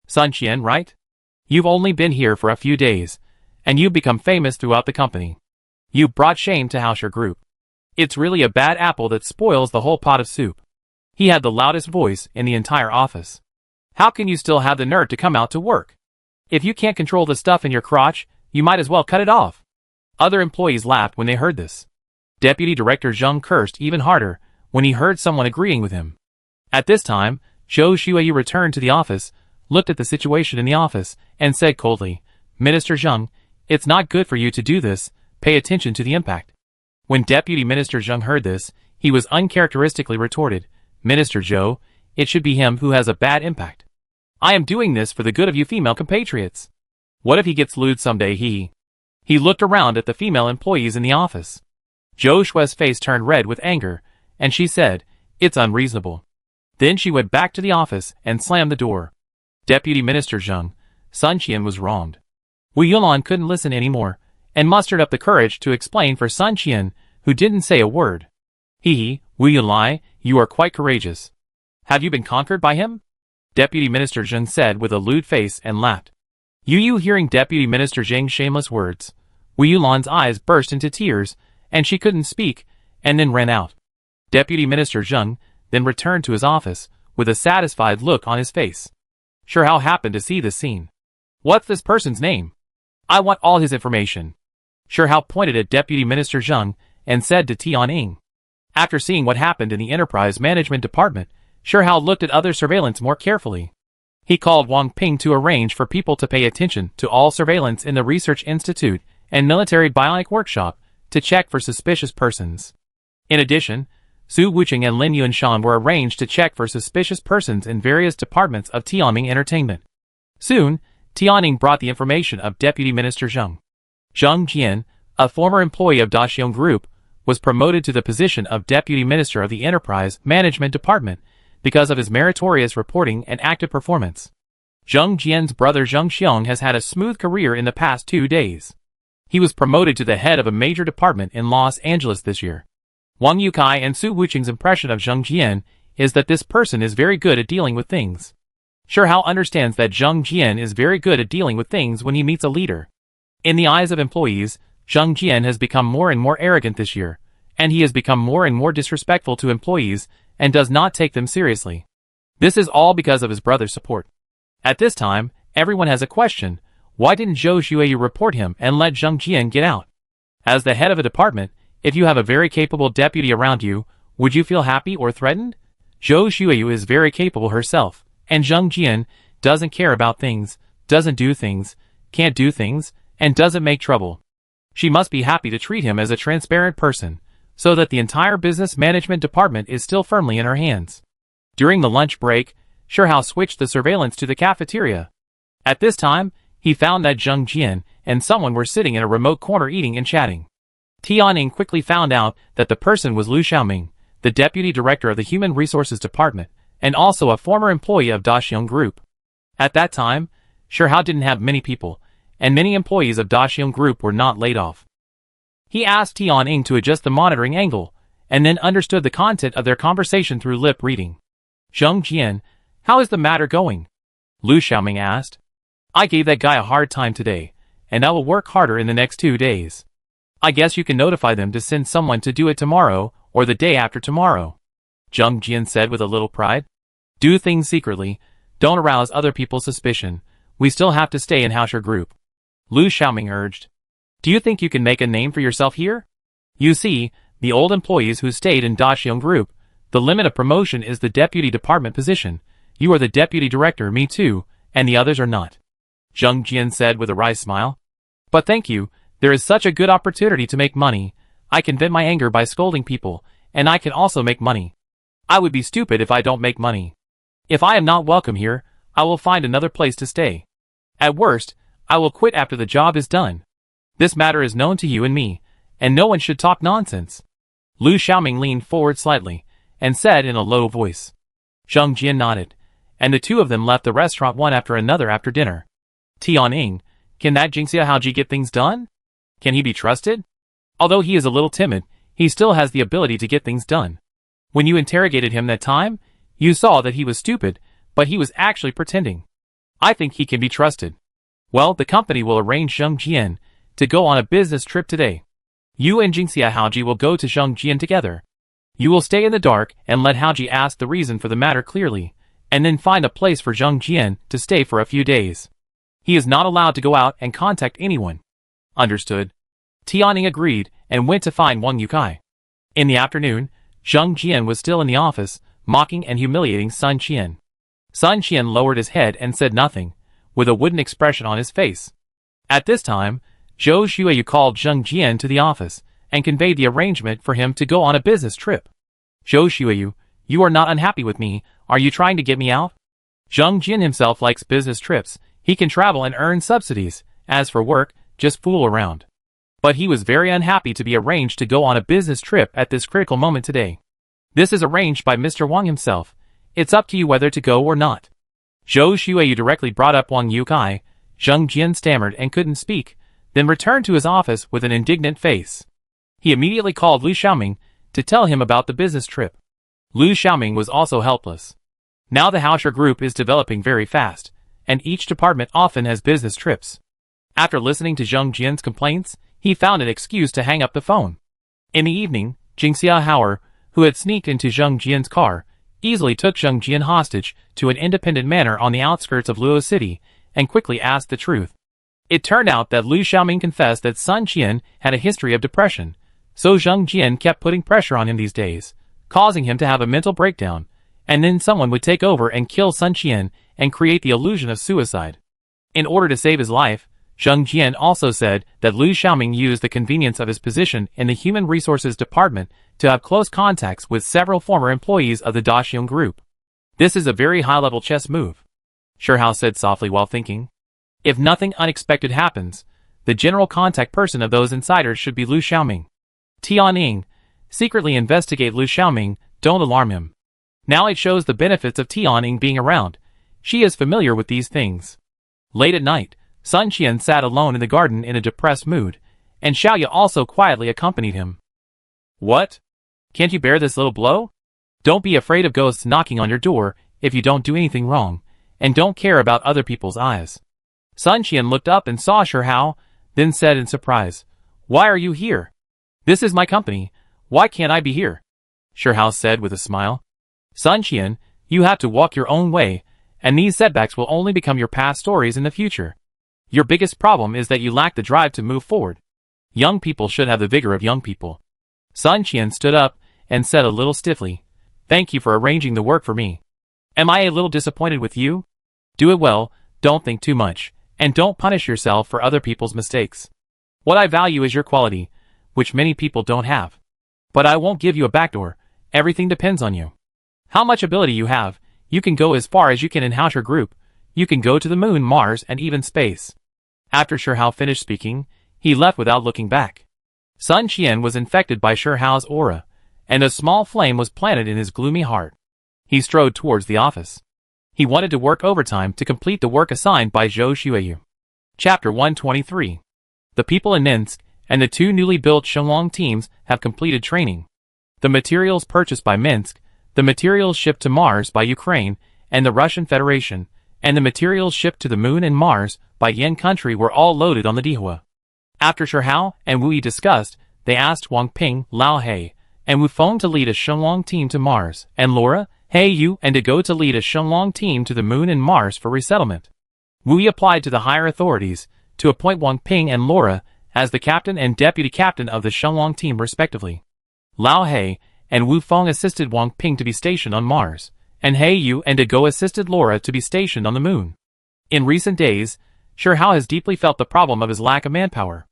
Sun Qian, right? You've only been here for a few days, and you've become famous throughout the company. You brought shame to Haoshi Group. It's really a bad apple that spoils the whole pot of soup. He had the loudest voice in the entire office. How can you still have the nerve to come out to work? If you can't control the stuff in your crotch, you might as well cut it off. Other employees laughed when they heard this. Deputy Director Zheng cursed even harder when he heard someone agreeing with him. At this time, Zhou Xueyi returned to the office, looked at the situation in the office, and said coldly, Minister Zheng, it's not good for you to do this, pay attention to the impact. When Deputy Minister Zheng heard this, he was uncharacteristically retorted, Minister Zhou, it should be him who has a bad impact. I am doing this for the good of you female compatriots. What if he gets lewd someday? He looked around at the female employees in the office. Zhou Shue's face turned red with anger, and she said, it's unreasonable. Then she went back to the office and slammed the door. Deputy Minister Zheng, Sun Qian was wronged. Wu Yulan couldn't listen anymore, and mustered up the courage to explain for Sun Qian, who didn't say a word. Wu Yulai, you are quite courageous. Have you been conquered by him? Deputy Minister Zheng said with a lewd face and laughed. Yu hearing Deputy Minister Zheng's shameless words, Wu Yulan's eyes burst into tears, and she couldn't speak, and then ran out. Deputy Minister Zheng then returned to his office, with a satisfied look on his face. Shihao happened to see this scene. What's this person's name? I want all his information. Shihao pointed at Deputy Minister Zheng and said to Tianying. After seeing what happened in the Enterprise Management Department, Shihao looked at other surveillance more carefully. He called Wang Ping to arrange for people to pay attention to all surveillance in the Research Institute and Military Bionic Workshop to check for suspicious persons. In addition, Su Wuqing and Lin Yunshan were arranged to check for suspicious persons in various departments of Tianming Entertainment. Soon, Tianying brought the information of Deputy Minister Zheng. Zheng Jian, a former employee of Daxiong Group, was promoted to the position of Deputy Minister of the Enterprise Management Department because of his meritorious reporting and active performance. Zheng Jian's brother Zheng Xiong has had a smooth career in the past 2 days. He was promoted to the head of a major department in Los Angeles this year. Wang Yukai and Su Wuqing's impression of Zheng Jian is that this person is very good at dealing with things. Shihao understands that Zheng Jian is very good at dealing with things when he meets a leader. In the eyes of employees, Zheng Jian has become more and more arrogant this year, and he has become more and more disrespectful to employees and does not take them seriously. This is all because of his brother's support. At this time, everyone has a question. Why didn't Zhou Xueyu report him and let Zheng Jian get out? As the head of a department, if you have a very capable deputy around you, would you feel happy or threatened? Zhou Xueyu is very capable herself, and Zheng Jian doesn't care about things, doesn't do things, can't do things, and doesn't make trouble. She must be happy to treat him as a transparent person, so that the entire business management department is still firmly in her hands. During the lunch break, Shihao switched the surveillance to the cafeteria. At this time, he found that Zheng Jian and someone were sitting in a remote corner eating and chatting. Tianning quickly found out that the person was Lu Xiaoming, the deputy director of the Human Resources Department, and also a former employee of Daxiong Group. At that time, Shihao didn't have many people, and many employees of Daxiong Group were not laid off. He asked Tianning to adjust the monitoring angle, and then understood the content of their conversation through lip reading. Zheng Jian, how is the matter going? Lu Xiaoming asked. I gave that guy a hard time today, and I will work harder in the next 2 days. I guess you can notify them to send someone to do it tomorrow, or the day after tomorrow. Zheng Jian said with a little pride. Do things secretly, don't arouse other people's suspicion, we still have to stay in Hausher Group. Lu Xiaoming urged. Do you think you can make a name for yourself here? You see, the old employees who stayed in Daxiong Group, the limit of promotion is the deputy department position. You are the deputy director, me too, and the others are not. Zheng Jian said with a wry smile. But thank you, there is such a good opportunity to make money. I can vent my anger by scolding people, and I can also make money. I would be stupid if I don't make money. If I am not welcome here, I will find another place to stay. At worst, I will quit after the job is done. This matter is known to you and me, and no one should talk nonsense. Lu Xiaoming leaned forward slightly, and said in a low voice. Zheng Jian nodded, and the two of them left the restaurant one after another after dinner. Tianning, can that Jingxia Haoji get things done? Can he be trusted? Although he is a little timid, he still has the ability to get things done. When you interrogated him that time, you saw that he was stupid, but he was actually pretending. I think he can be trusted. Well, the company will arrange Zheng Jian to go on a business trip today. You and Jingxia Haoji will go to Zheng Jian together. You will stay in the dark and let Haoji ask the reason for the matter clearly, and then find a place for Zheng Jian to stay for a few days. He is not allowed to go out and contact anyone. Understood. Tianning agreed and went to find Wang Yukai. In the afternoon, Zheng Jian was still in the office, mocking and humiliating Sun Qian. Sun Qian lowered his head and said nothing, with a wooden expression on his face. At this time, Zhou Xueyu called Zheng Jian to the office and conveyed the arrangement for him to go on a business trip. Zhou Xueyu, you are not unhappy with me, are you trying to get me out? Zheng Jian himself likes business trips, he can travel and earn subsidies, as for work, just fool around. But he was very unhappy to be arranged to go on a business trip at this critical moment today. This is arranged by Mr. Wang himself, it's up to you whether to go or not. Zhou Xueyu directly brought up Wang Yukai. Zheng Jian stammered and couldn't speak, then returned to his office with an indignant face. He immediately called Lu Xiaoming to tell him about the business trip. Lu Xiaoming was also helpless. Now the Hausher Group is developing very fast, and each department often has business trips. After listening to Zheng Jian's complaints, he found an excuse to hang up the phone. In the evening, Jingxia Hauer, who had sneaked into Zheng Jian's car, easily took Zheng Jian hostage to an independent manor on the outskirts of Luo City, and quickly asked the truth. It turned out that Lu Xiaoming confessed that Sun Qian had a history of depression, so Zheng Jian kept putting pressure on him these days, causing him to have a mental breakdown, and then someone would take over and kill Sun Qian and create the illusion of suicide. In order to save his life, Zheng Jian also said that Lu Xiaoming used the convenience of his position in the Human Resources Department to have close contacts with several former employees of the Daxiong Group. This is a very high-level chess move, Shihao said softly while thinking. If nothing unexpected happens, the general contact person of those insiders should be Lu Xiaoming. Tianning, secretly investigate Lu Xiaoming, don't alarm him. Now it shows the benefits of Tianning being around. She is familiar with these things. Late at night, Sun Qian sat alone in the garden in a depressed mood, and Xiaoya also quietly accompanied him. What? Can't you bear this little blow? Don't be afraid of ghosts knocking on your door if you don't do anything wrong, and don't care about other people's eyes. Sun Qian looked up and saw Shihao, then said in surprise, Why are you here? This is my company. Why can't I be here? Shirhao said with a smile. Sun Qian, you have to walk your own way, and these setbacks will only become your past stories in the future. Your biggest problem is that you lack the drive to move forward. Young people should have the vigor of young people. Sun Qian stood up and said a little stiffly, Thank you for arranging the work for me. Am I a little disappointed with you? Do it well, don't think too much, and don't punish yourself for other people's mistakes. What I value is your quality, which many people don't have. But I won't give you a backdoor, everything depends on you. How much ability you have, you can go as far as you can in Hausher Group, you can go to the moon, Mars, and even space. After Shirhao finished speaking, he left without looking back. Sun Qian was infected by Shirhao's aura, and a small flame was planted in his gloomy heart. He strode towards the office. He wanted to work overtime to complete the work assigned by Zhou Xueyu. Chapter 123. The people in Minsk and the two newly built Shenlong teams have completed training. The materials purchased by Minsk, the materials shipped to Mars by Ukraine and the Russian Federation, and the materials shipped to the Moon and Mars by Yen country were all loaded on the Dihua. After Shirhao and Wu Yi discussed, they asked Wang Ping, Lao He, and Wu Feng to lead a Shenlong team to Mars, and Laura, He Yu and to go to lead a Shenlong team to the Moon and Mars for resettlement. Wu Yi applied to the higher authorities to appoint Wang Ping and Laura as the captain and deputy captain of the Shenlong team respectively. Lao He and Wu Feng assisted Wang Ping to be stationed on Mars, and He Yu and Go assisted Laura to be stationed on the Moon. In recent days, Shirhao has deeply felt the problem of his lack of manpower.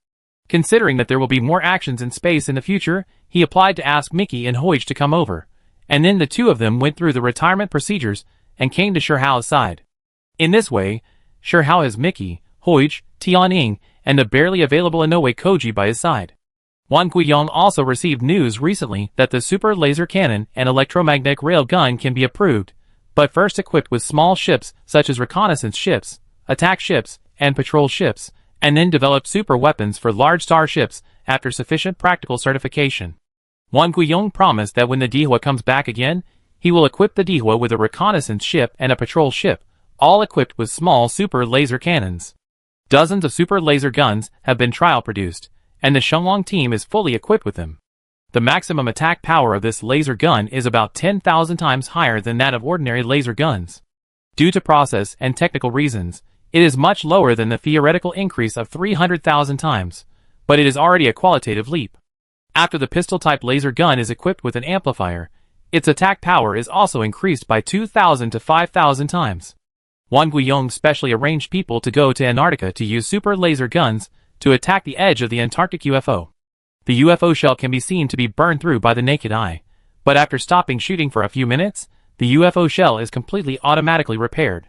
Considering that there will be more actions in space in the future, he applied to ask Mickey and Hoij to come over, and then the two of them went through the retirement procedures and came to Shirhao's side. In this way, Shirhao has Mickey, Hoij, Tianying, and the barely available Inoue Koji by his side. Wang Guiyong also received news recently that the super laser cannon and electromagnetic rail gun can be approved, but first equipped with small ships such as reconnaissance ships, attack ships, and patrol ships, and then develop super weapons for large starships after sufficient practical certification. Wang Guiyong promised that when the Dihua comes back again, he will equip the Dihua with a reconnaissance ship and a patrol ship, all equipped with small super laser cannons. Dozens of super laser guns have been trial produced, and the Shenlong team is fully equipped with them. The maximum attack power of this laser gun is about 10,000 times higher than that of ordinary laser guns. Due to process and technical reasons, it is much lower than the theoretical increase of 300,000 times, but it is already a qualitative leap. After the pistol-type laser gun is equipped with an amplifier, its attack power is also increased by 2,000 to 5,000 times. Wang Guiyong specially arranged people to go to Antarctica to use super laser guns to attack the edge of the Antarctic UFO. The UFO shell can be seen to be burned through by the naked eye, but after stopping shooting for a few minutes, the UFO shell is completely automatically repaired.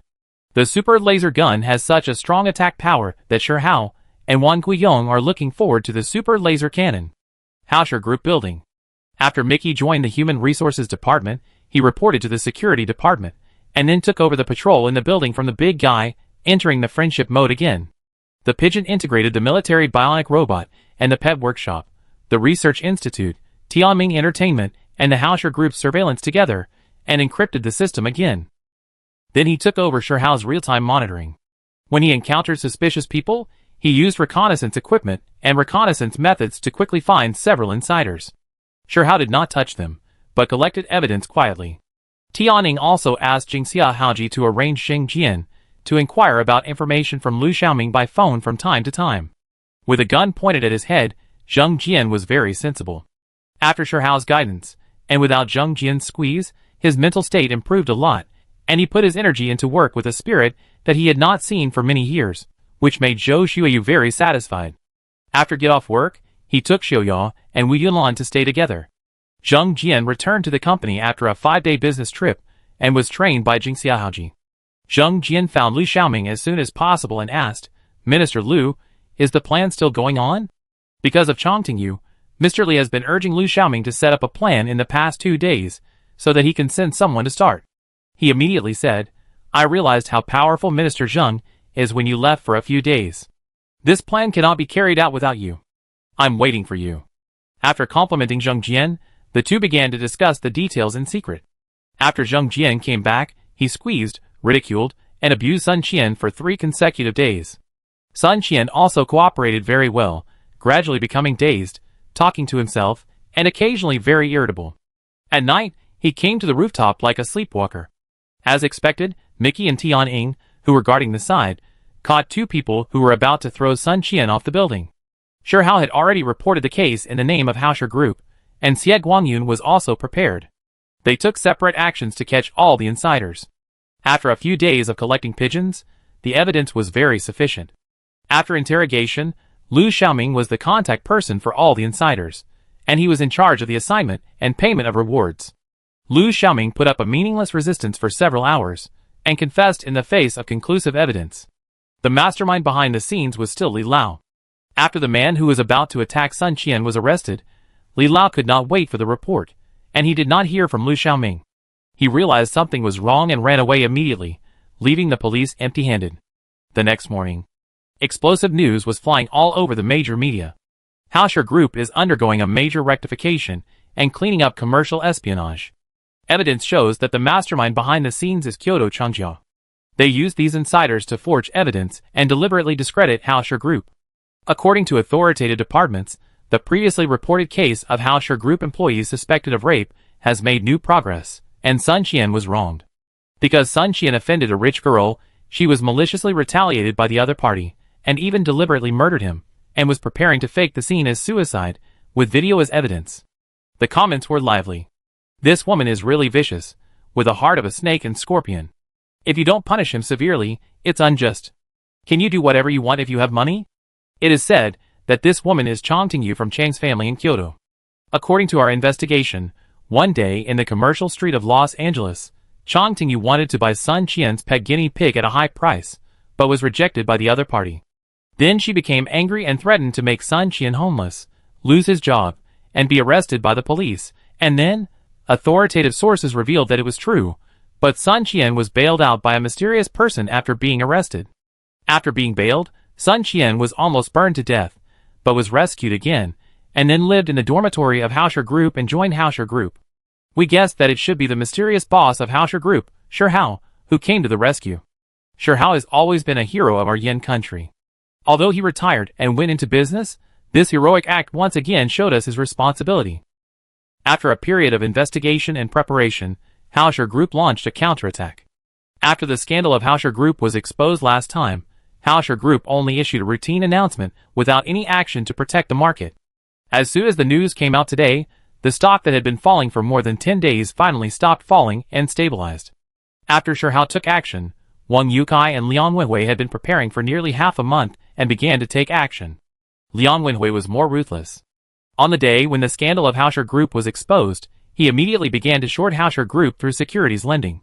The super laser gun has such a strong attack power that Shirhao and Wang Guiyong are looking forward to the super laser cannon. Hausher Group Building. After Mickey joined the Human Resources Department, he reported to the Security Department, and then took over the patrol in the building from the big guy, entering the friendship mode again. The pigeon integrated the military bionic robot and the pet workshop, the Research Institute, Tianming Entertainment, and the Hausher Group's surveillance together, and encrypted the system again. Then he took over Shirhao's real-time monitoring. When he encountered suspicious people, he used reconnaissance equipment and reconnaissance methods to quickly find several insiders. Shirhao did not touch them, but collected evidence quietly. Tianning also asked Jingxia Haoji to arrange Xing Jian to inquire about information from Lu Xiaoming by phone from time to time. With a gun pointed at his head, Zheng Jian was very sensible. After Shirhao's guidance, and without Zheng Jian's squeeze, his mental state improved a lot, and he put his energy into work with a spirit that he had not seen for many years, which made Zhou Xueyu very satisfied. After get off work, he took Xiuyao and Wu Yunlan to stay together. Zheng Jian returned to the company after a 5-day business trip, and was trained by Jingxia Haoji. Zheng Jian found Lu Xiaoming as soon as possible and asked, Minister Lu, is the plan still going on? Because of Chongtingyu, Mr. Li has been urging Lu Xiaoming to set up a plan in the past 2 days, so that he can send someone to start. He immediately said, I realized how powerful Minister Zheng is when you left for a few days. This plan cannot be carried out without you. I'm waiting for you. After complimenting Zheng Jian, the two began to discuss the details in secret. After Zheng Jian came back, he squeezed, ridiculed, and abused Sun Qian for 3 consecutive days. Sun Qian also cooperated very well, gradually becoming dazed, talking to himself, and occasionally very irritable. At night, he came to the rooftop like a sleepwalker. As expected, Mickey and Tian-Ing, who were guarding the side, caught two people who were about to throw Sun Qian off the building. Shi Hao had already reported the case in the name of Haoshi Group, and Xie Guangyun was also prepared. They took separate actions to catch all the insiders. After a few days of collecting pigeons, the evidence was very sufficient. After interrogation, Lu Xiaoming was the contact person for all the insiders, and he was in charge of the assignment and payment of rewards. Lu Xiaoming put up a meaningless resistance for several hours, and confessed in the face of conclusive evidence. The mastermind behind the scenes was still Li Lao. After the man who was about to attack Sun Qian was arrested, Li Lao could not wait for the report, and he did not hear from Lu Xiaoming. He realized something was wrong and ran away immediately, leaving the police empty-handed. The next morning, explosive news was flying all over the major media. Haoshi Group is undergoing a major rectification and cleaning up commercial espionage. Evidence shows that the mastermind behind the scenes is Kyoto Changjia. They used these insiders to forge evidence and deliberately discredit Haoshi Group. According to authoritative departments, the previously reported case of Haoshi Group employees suspected of rape has made new progress, and Sun Qian was wronged. Because Sun Qian offended a rich girl, she was maliciously retaliated by the other party, and even deliberately murdered him, and was preparing to fake the scene as suicide, with video as evidence. The comments were lively. This woman is really vicious, with a heart of a snake and scorpion. If you don't punish him severely, it's unjust. Can you do whatever you want if you have money? It is said that this woman is Chang Tingyu from Chang's family in Kyoto. According to our investigation, one day in the commercial street of Los Angeles, Chang Tingyu wanted to buy Sun Qian's pet guinea pig at a high price, but was rejected by the other party. Then she became angry and threatened to make Sun Qian homeless, lose his job, and be arrested by the police, and then, authoritative sources revealed that it was true, but Sun Qian was bailed out by a mysterious person after being arrested. After being bailed, Sun Qian was almost burned to death, but was rescued again, and then lived in the dormitory of Haoshi Group and joined Haoshi Group. We guessed that it should be the mysterious boss of Haoshi Group, Shi Hao, who came to the rescue. Shi Hao has always been a hero of our Yin country. Although he retired and went into business, this heroic act once again showed us his responsibility. After a period of investigation and preparation, Haoshi Group launched a counterattack. After the scandal of Haoshi Group was exposed last time, Haoshi Group only issued a routine announcement without any action to protect the market. As soon as the news came out today, the stock that had been falling for more than 10 days finally stopped falling and stabilized. After Shi Hao took action, Wang Yukai and Liang Wenhui had been preparing for nearly half a month and began to take action. Liang Wenhui was more ruthless. On the day when the scandal of Haoshi Group was exposed, he immediately began to short Haoshi Group through securities lending.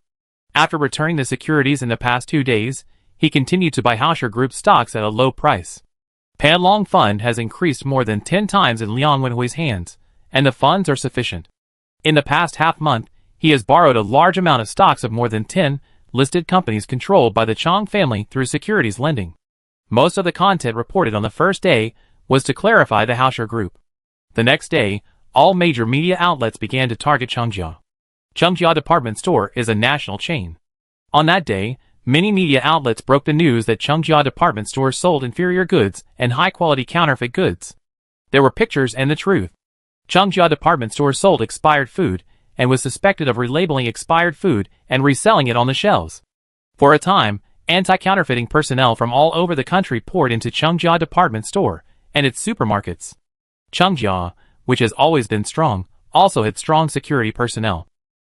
After returning the securities in the past 2 days, he continued to buy Haoshi Group stocks at a low price. Panlong Fund has increased more than 10 times in Liang Wenhui's hands, and the funds are sufficient. In the past half-month, he has borrowed a large amount of stocks of more than 10 listed companies controlled by the Chang family through securities lending. Most of the content reported on the first day was to clarify the Haoshi Group. The next day, all major media outlets began to target Changjia. Changjia Department Store is a national chain. On that day, many media outlets broke the news that Changjia Department Store sold inferior goods and high-quality counterfeit goods. There were pictures and the truth. Changjia Department Store sold expired food and was suspected of relabeling expired food and reselling it on the shelves. For a time, anti-counterfeiting personnel from all over the country poured into Changjia Department Store and its supermarkets. Changjia, which has always been strong, also had strong security personnel.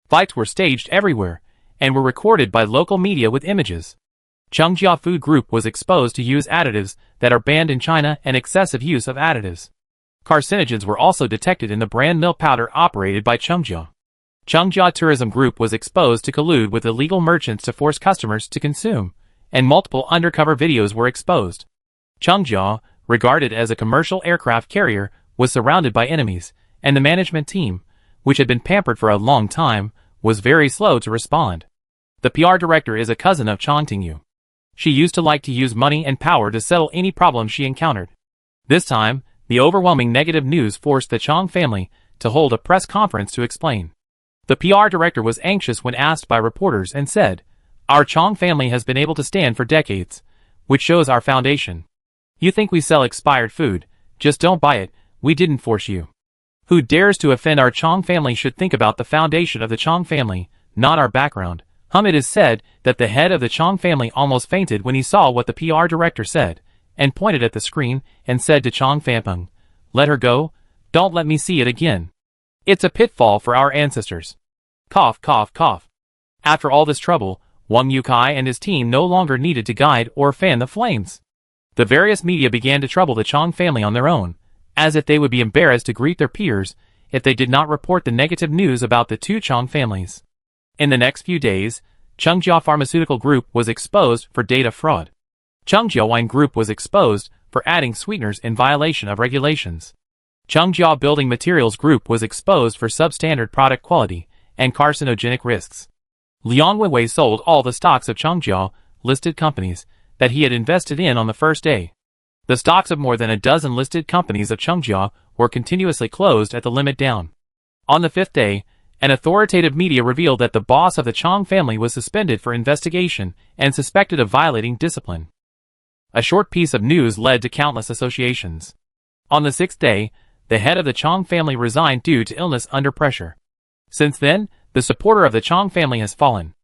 Fights were staged everywhere and were recorded by local media with images. Changjia Food Group was exposed to use additives that are banned in China and excessive use of additives. Carcinogens were also detected in the brand milk powder operated by Changjia. Changjia Tourism Group was exposed to collude with illegal merchants to force customers to consume, and multiple undercover videos were exposed. Changjia, regarded as a commercial aircraft carrier, was surrounded by enemies, and the management team, which had been pampered for a long time, was very slow to respond. The PR director is a cousin of Chang Tingyu. She used to like to use money and power to settle any problems she encountered. This time, the overwhelming negative news forced the Chang family to hold a press conference to explain. The PR director was anxious when asked by reporters and said, "Our Chang family has been able to stand for decades, which shows our foundation. You think we sell expired food, just don't buy it, we didn't force you. Who dares to offend our Chong family should think about the foundation of the Chong family, not our background. It is said that the head of the Chong family almost fainted when he saw what the PR director said, and pointed at the screen and said to Chong Fampeng, "Let her go, don't let me see it again. It's a pitfall for our ancestors." Cough, cough, cough. After all this trouble, Wang Yukai and his team no longer needed to guide or fan the flames. The various media began to trouble the Chong family on their own, as if they would be embarrassed to greet their peers if they did not report the negative news about the two Chong families. In the next few days, Chungjia Pharmaceutical Group was exposed for data fraud. Chungjia Wine Group was exposed for adding sweeteners in violation of regulations. Chungjia Building Materials Group was exposed for substandard product quality and carcinogenic risks. Liang Weiwei sold all the stocks of Chungjia listed companies that he had invested in on the first day. The stocks of more than a dozen listed companies of Chungjia were continuously closed at the limit down. On the fifth day, an authoritative media revealed that the boss of the Chong family was suspended for investigation and suspected of violating discipline. A short piece of news led to countless associations. On the sixth day, the head of the Chong family resigned due to illness under pressure. Since then, the supporter of the Chong family has fallen.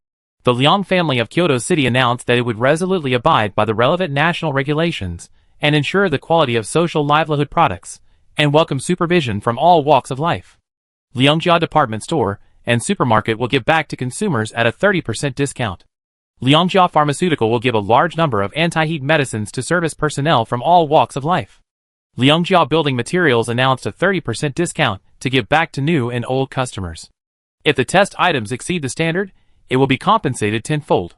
The Liang family of Kyoto City announced that it would resolutely abide by the relevant national regulations and ensure the quality of social livelihood products, and welcome supervision from all walks of life. Liangjia Department Store and Supermarket will give back to consumers at a 30% discount. Liangjia Pharmaceutical will give a large number of anti-heat medicines to service personnel from all walks of life. Liangjia Building Materials announced a 30% discount to give back to new and old customers. If the test items exceed the standard, it will be compensated tenfold.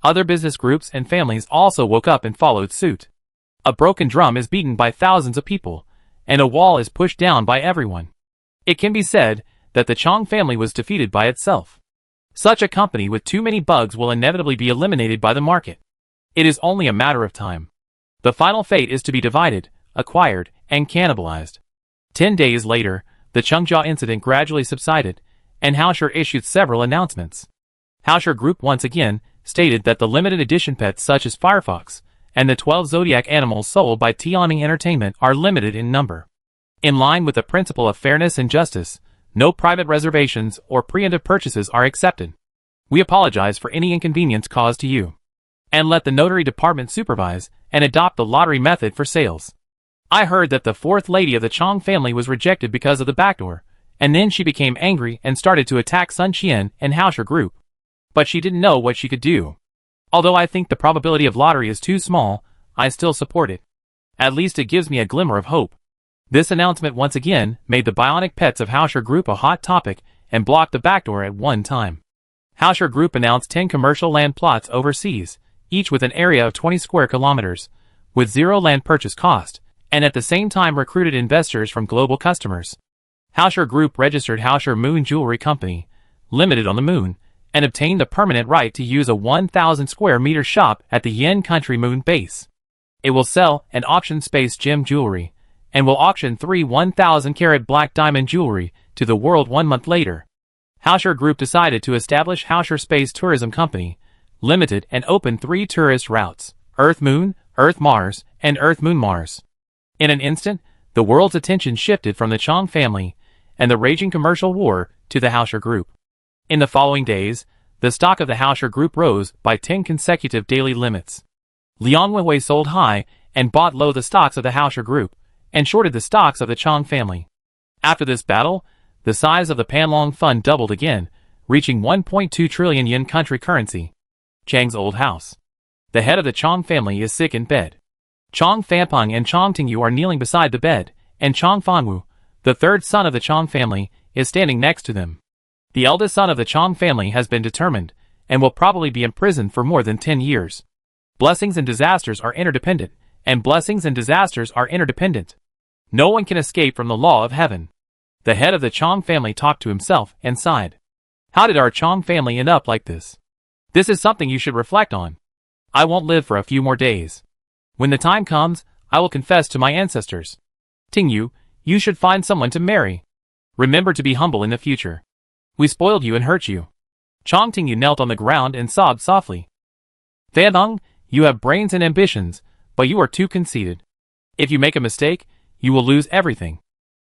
Other business groups and families also woke up and followed suit. A broken drum is beaten by thousands of people, and a wall is pushed down by everyone. It can be said that the Chong family was defeated by itself. Such a company with too many bugs will inevitably be eliminated by the market. It is only a matter of time. The final fate is to be divided, acquired, and cannibalized. 10 days later, the Chungjia incident gradually subsided, and Hausher issued several announcements. Hausher Group once again stated that the limited edition pets such as Firefox and the 12 Zodiac animals sold by Tianming Entertainment are limited in number. In line with the principle of fairness and justice, no private reservations or preemptive purchases are accepted. We apologize for any inconvenience caused to you. And let the notary department supervise and adopt the lottery method for sales. I heard that the fourth lady of the Chong family was rejected because of the backdoor, and then she became angry and started to attack Sun Qian and Hausher Group. But she didn't know what she could do. Although I think the probability of lottery is too small, I still support it. At least it gives me a glimmer of hope. This announcement once again made the bionic pets of Hausher Group a hot topic and blocked the backdoor at one time. Hausher Group announced 10 commercial land plots overseas, each with an area of 20 square kilometers, with zero land purchase cost, and at the same time recruited investors from global customers. Hausher Group registered Hausher Moon Jewelry Company, Limited on the Moon, and obtained the permanent right to use a 1,000 square meter shop at the Yen Country Moon base. It will sell an auction space gem jewelry, and will auction 3 1,000-carat black diamond jewelry to the world 1 month later. Hausher Group decided to establish Hausher Space Tourism Company, Limited, and open 3 tourist routes, Earth-Moon, Earth-Mars, and Earth-Moon-Mars. In an instant, the world's attention shifted from the Chong family and the raging commercial war to the Hausher Group. In the following days, the stock of the Hausher Group rose by 10 consecutive daily limits. Liang Weiwei sold high and bought low the stocks of the Hausher Group, and shorted the stocks of the Chong family. After this battle, the size of the Panlong Fund doubled again, reaching 1.2 trillion yen country currency. Chang's old house. The head of the Chong family is sick in bed. Chong Fampeng and Chong Tingyu are kneeling beside the bed, and Chong Fanwu, the third son of the Chong family, is standing next to them. The eldest son of the Chong family has been determined, and will probably be imprisoned for more than 10 years. Blessings and disasters are interdependent, and blessings and disasters are interdependent. No one can escape from the law of heaven. The head of the Chong family talked to himself and sighed. How did our Chong family end up like this? This is something you should reflect on. I won't live for a few more days. When the time comes, I will confess to my ancestors. Tingyu, you should find someone to marry. Remember to be humble in the future. We spoiled you and hurt you. Chong Tingyu knelt on the ground and sobbed softly. Fanbeng, you have brains and ambitions, but you are too conceited. If you make a mistake, you will lose everything.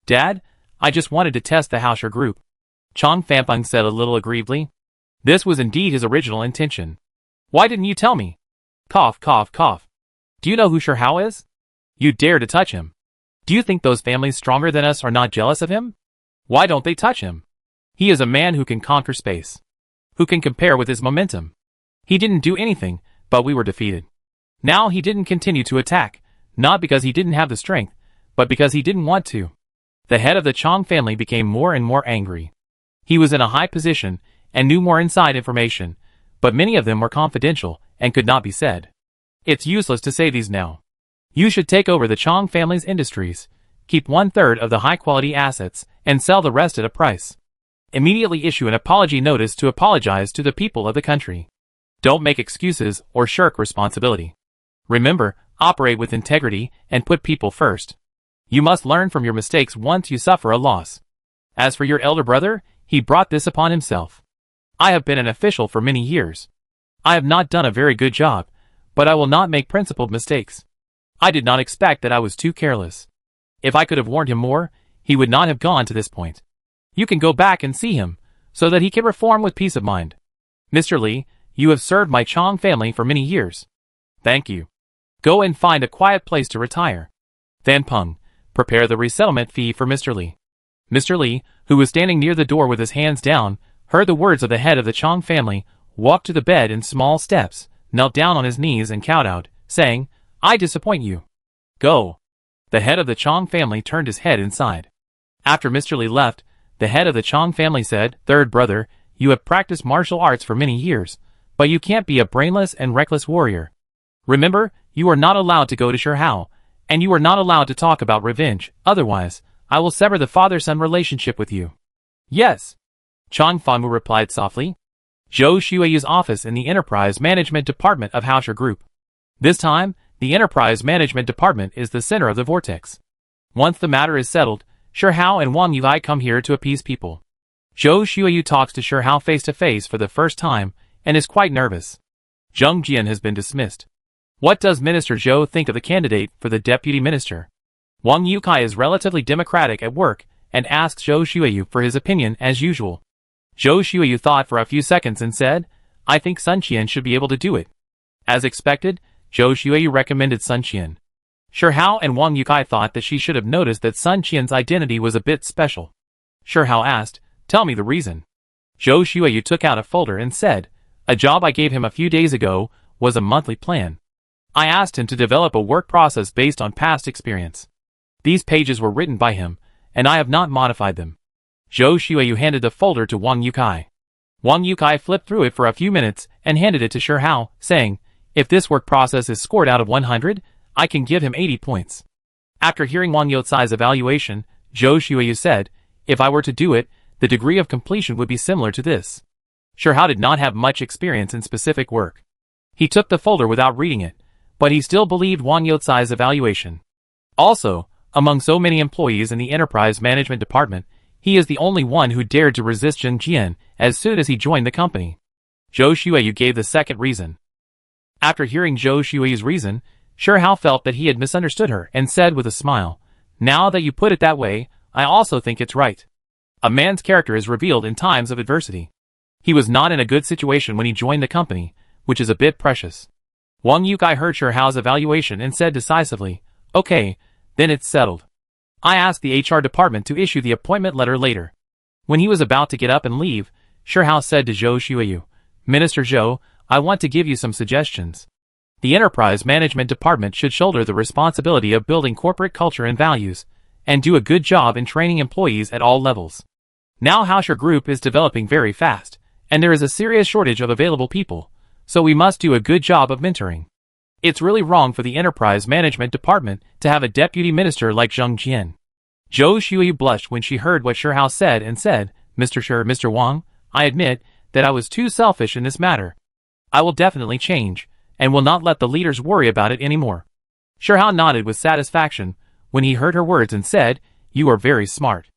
Dad, I just wanted to test the Hausher group. Chong Fanpeng said a little aggrievedly. This was indeed his original intention. Why didn't you tell me? Cough, cough, cough. Do you know who Shi Hao is? You dare to touch him. Do you think those families stronger than us are not jealous of him? Why don't they touch him? He is a man who can conquer space. Who can compare with his momentum. He didn't do anything, but we were defeated. Now he didn't continue to attack, not because he didn't have the strength, but because he didn't want to. The head of the Chong family became more and more angry. He was in a high position and knew more inside information, but many of them were confidential and could not be said. It's useless to say these now. You should take over the Chong family's industries, keep 1/3 of the high-quality assets, and sell the rest at a price. Immediately issue an apology notice to apologize to the people of the country. Don't make excuses or shirk responsibility. Remember, operate with integrity and put people first. You must learn from your mistakes once you suffer a loss. As for your elder brother, he brought this upon himself. I have been an official for many years. I have not done a very good job, but I will not make principled mistakes. I did not expect that I was too careless. If I could have warned him more, he would not have gone to this point. You can go back and see him, so that he can reform with peace of mind. Mr. Li, you have served my Chong family for many years. Thank you. Go and find a quiet place to retire. Fan Peng, prepare the resettlement fee for Mr. Li. Mr. Li, who was standing near the door with his hands down, heard the words of the head of the Chong family, walked to the bed in small steps, knelt down on his knees and kowtowed, saying, I disappoint you. Go. The head of the Chong family turned his head inside. After Mr. Li left, the head of the Chong family said, Third brother, you have practiced martial arts for many years, but you can't be a brainless and reckless warrior. Remember, you are not allowed to go to Shi Hao, and you are not allowed to talk about revenge, otherwise, I will sever the father-son relationship with you. Yes. Chong Fanwu replied softly. Zhou Xueyu's office in the Enterprise Management Department of Hausher Group. This time, the Enterprise Management Department is the center of the vortex. Once the matter is settled, Shi Hao and Wang Yulai come here to appease people. Zhou Xueyu talks to Shi Hao face-to-face for the first time, and is quite nervous. Zheng Jian has been dismissed. What does Minister Zhou think of the candidate for the deputy minister? Wang Yukai is relatively democratic at work, and asks Zhou Xueyu for his opinion as usual. Zhou Xueyu thought for a few seconds and said, I think Sun Qian should be able to do it. As expected, Zhou Xueyu recommended Sun Qian. Shi Hao and Wang Yukai thought that she should have noticed that Sun Qian's identity was a bit special. Shi Hao asked, Tell me the reason. Zhou Xueyu took out a folder and said, A job I gave him a few days ago was a monthly plan. I asked him to develop a work process based on past experience. These pages were written by him, and I have not modified them. Zhou Xueyu handed the folder to Wang Yukai. Wang Yukai flipped through it for a few minutes and handed it to Shi Hao, saying, If this work process is scored out of 100, I can give him 80 points. After hearing Wang Youcai's evaluation, Zhou Xueyu said, If I were to do it, the degree of completion would be similar to this. Shi Hao did not have much experience in specific work. He took the folder without reading it, but he still believed Wang Youcai's evaluation. Also, among so many employees in the Enterprise Management Department, he is the only one who dared to resist Zheng Jian as soon as he joined the company. Zhou Xueyu gave the second reason. After hearing Zhou Xueyu's reason, Shi Hao felt that he had misunderstood her and said with a smile, Now that you put it that way, I also think it's right. A man's character is revealed in times of adversity. He was not in a good situation when he joined the company, which is a bit precious. Wang Yukai heard Shi Hao's evaluation and said decisively, Okay, then it's settled. I asked the HR department to issue the appointment letter later. When he was about to get up and leave, Shi Hao said to Zhou Xueyu, Minister Zhou, I want to give you some suggestions. The Enterprise Management Department should shoulder the responsibility of building corporate culture and values, and do a good job in training employees at all levels. Now Hausher Group is developing very fast, and there is a serious shortage of available people, so we must do a good job of mentoring. It's really wrong for the Enterprise Management Department to have a deputy minister like Zheng Jian. Zhou Xueyu blushed when she heard what Shi Hao said and said, Mr. Wang, I admit that I was too selfish in this matter. I will definitely change, and will not let the leaders worry about it anymore. Shi Hao nodded with satisfaction when he heard her words and said, You are very smart.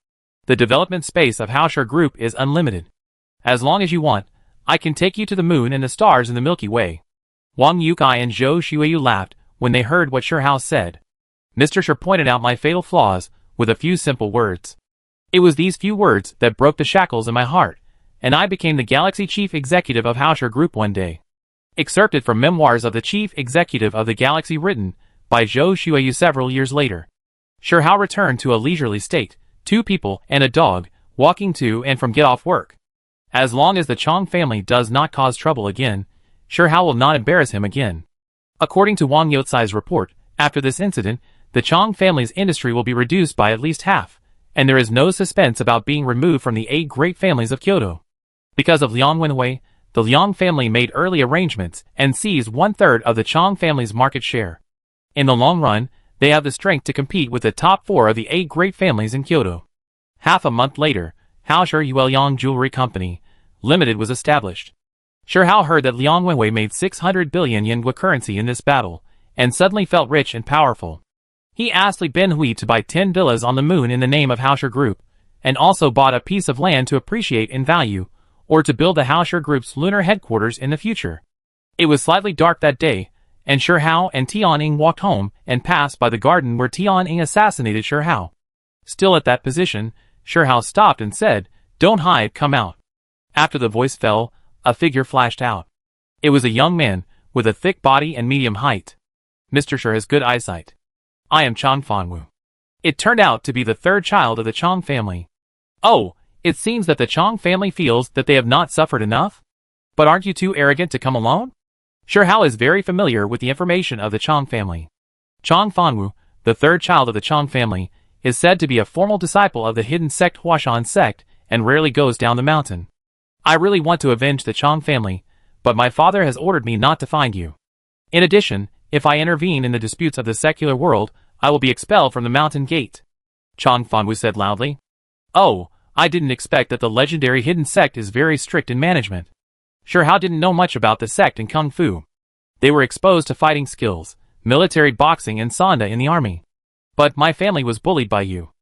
The development space of Hausher Group is unlimited. As long as you want, I can take you to the moon and the stars in the Milky Way. Wang Yukai and Zhou Xueyu laughed when they heard what Shi Hao said. Mr. Shi pointed out my fatal flaws with a few simple words. It was these few words that broke the shackles in my heart, and I became the Galaxy Chief Executive of Hausher Group one day. Excerpted from Memoirs of the Chief Executive of the Galaxy written by Zhou Shuiyu several years later. Sure Hao returned to a leisurely state, 2 people and a dog, walking to and from get off work. As long as the Chong family does not cause trouble again, Sure Hao will not embarrass him again. According to Wang Youtsai's report, after this incident, the Chong family's industry will be reduced by at least half, and there is no suspense about being removed from the 8 great families of Kyoto. Because of Liang Wenwei, the Liang family made early arrangements and seized 1/3 of the Chong family's market share. In the long run, they have the strength to compete with the top 4 of the 8 great families in Kyoto. Half a month later, Hausher Yueliang Jewelry Company Limited was established. Sure Hao heard that Liang Wenwei made 600 billion yen currency in this battle, and suddenly felt rich and powerful. He asked Li Benhui to buy 10 villas on the moon in the name of Hausher Group, and also bought a piece of land to appreciate in value, or to build the Hausher Group's lunar headquarters in the future. It was slightly dark that day, and Sure Hao and Tianying walked home and passed by the garden where Tianying assassinated Sure Hao. Still at that position, Sure Hao stopped and said, "Don't hide, come out." After the voice fell, a figure flashed out. It was a young man, with a thick body and medium height. "Mr. Sure has good eyesight. I am Chong Fanwu." It turned out to be the 3rd child of the Chong family. "Oh, it seems that the Chong family feels that they have not suffered enough? But aren't you too arrogant to come alone?" Sure Hao is very familiar with the information of the Chong family. Chong Fanwu, the 3rd child of the Chong family, is said to be a formal disciple of the hidden sect Huashan sect and rarely goes down the mountain. "I really want to avenge the Chong family, but my father has ordered me not to find you. In addition, if I intervene in the disputes of the secular world, I will be expelled from the mountain gate," Chong Fanwu said loudly. "Oh, I didn't expect that the legendary hidden sect is very strict in management." Sure Hao didn't know much about the sect in Kung Fu. They were exposed to fighting skills, military boxing and Sanda in the army. "But my family was bullied by you.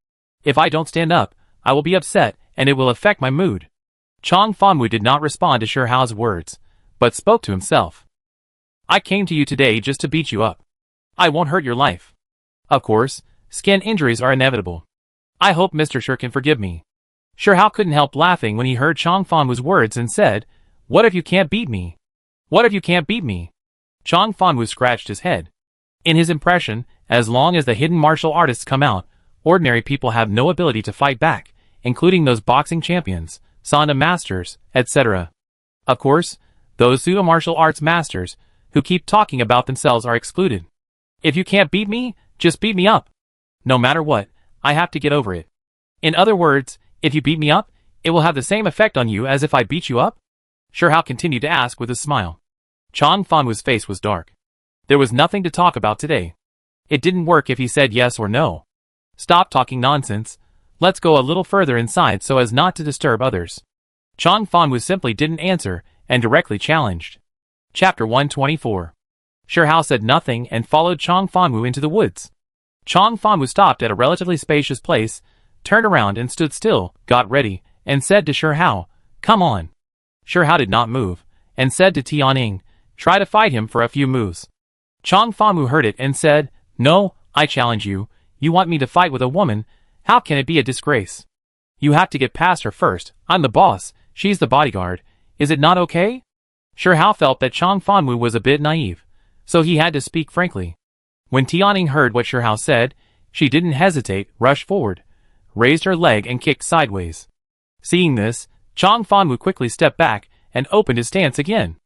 If I don't stand up, I will be upset and it will affect my mood." Chong Fanwu did not respond to Sure Hao's words, but spoke to himself. "I came to you today just to beat you up. I won't hurt your life. Of course, skin injuries are inevitable. I hope Mr. Sure can forgive me." Sure Hao couldn't help laughing when he heard Chong Fanwu's words and said, "What if you can't beat me? What if you can't beat me?" Chong Fanwu scratched his head. In his impression, as long as the hidden martial artists come out, ordinary people have no ability to fight back, including those boxing champions, Sanda masters, etc. Of course, those pseudo-martial arts masters, who keep talking about themselves are excluded. "If you can't beat me, just beat me up. No matter what, I have to get over it. In other words, if you beat me up, it will have the same effect on you as if I beat you up?" Sure Hao continued to ask with a smile. Chong Fanwu's face was dark. There was nothing to talk about today. It didn't work if he said yes or no. "Stop talking nonsense. Let's go a little further inside so as not to disturb others." Chong Fanwu simply didn't answer and directly challenged. Chapter 124. Sure Hao said nothing and followed Chong Fanwu into the woods. Chong Fanwu stopped at a relatively spacious place, turned around and stood still, got ready, and said to Sure Hao, "Come on." Sure Hao did not move, and said to Tianying, "Try to fight him for a few moves." Chong Fanwu heard it and said, "No, I challenge you. You want me to fight with a woman? How can it be a disgrace? You have to get past her first. I'm the boss, she's the bodyguard. Is it not okay?" Sure Hao felt that Chong Fanwu was a bit naive, so he had to speak frankly. When Tianying heard what Sure Hao said, she didn't hesitate, rushed forward, raised her leg and kicked sideways. Seeing this, Chong Fanwu quickly stepped back and opened his stance again.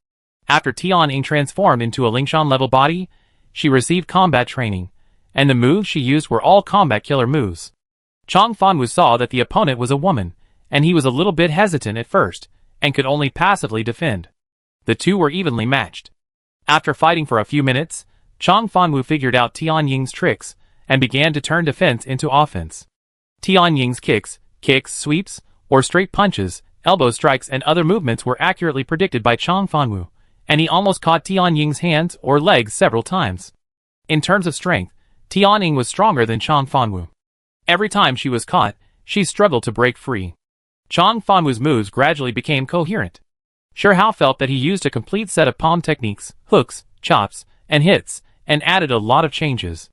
After Tianying transformed into a Lingshan-level body, she received combat training, and the moves she used were all combat killer moves. Chong Fanwu saw that the opponent was a woman, and he was a little bit hesitant at first, and could only passively defend. The two were evenly matched. After fighting for a few minutes, Chong Fanwu figured out Tianying's tricks, and began to turn defense into offense. Tianying's kicks, sweeps, or straight punches, elbow strikes and other movements were accurately predicted by Chong Fanwu, and he almost caught Tianying's hands or legs several times. In terms of strength, Tianying was stronger than Chong Fanwu. Every time she was caught, she struggled to break free. Chong Fanwu's moves gradually became coherent. Sure Hao felt that he used a complete set of palm techniques, hooks, chops, and hits, and added a lot of changes.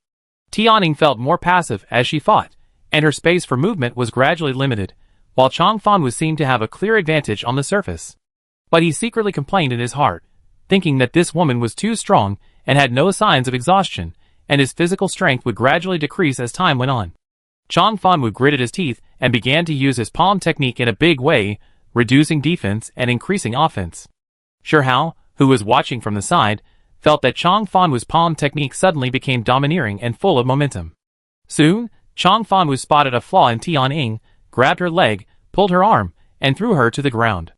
Tianying felt more passive as she fought, and her space for movement was gradually limited, while Chong Fanwu seemed to have a clear advantage on the surface. But he secretly complained in his heart, thinking that this woman was too strong and had no signs of exhaustion, and his physical strength would gradually decrease as time went on. Chong Fanwu gritted his teeth and began to use his palm technique in a big way, reducing defense and increasing offense. Shi Hao, who was watching from the side, felt that Chong Fanwu's palm technique suddenly became domineering and full of momentum. Soon, Chong Fanwu spotted a flaw in Tian Ying, grabbed her leg, pulled her arm, and threw her to the ground.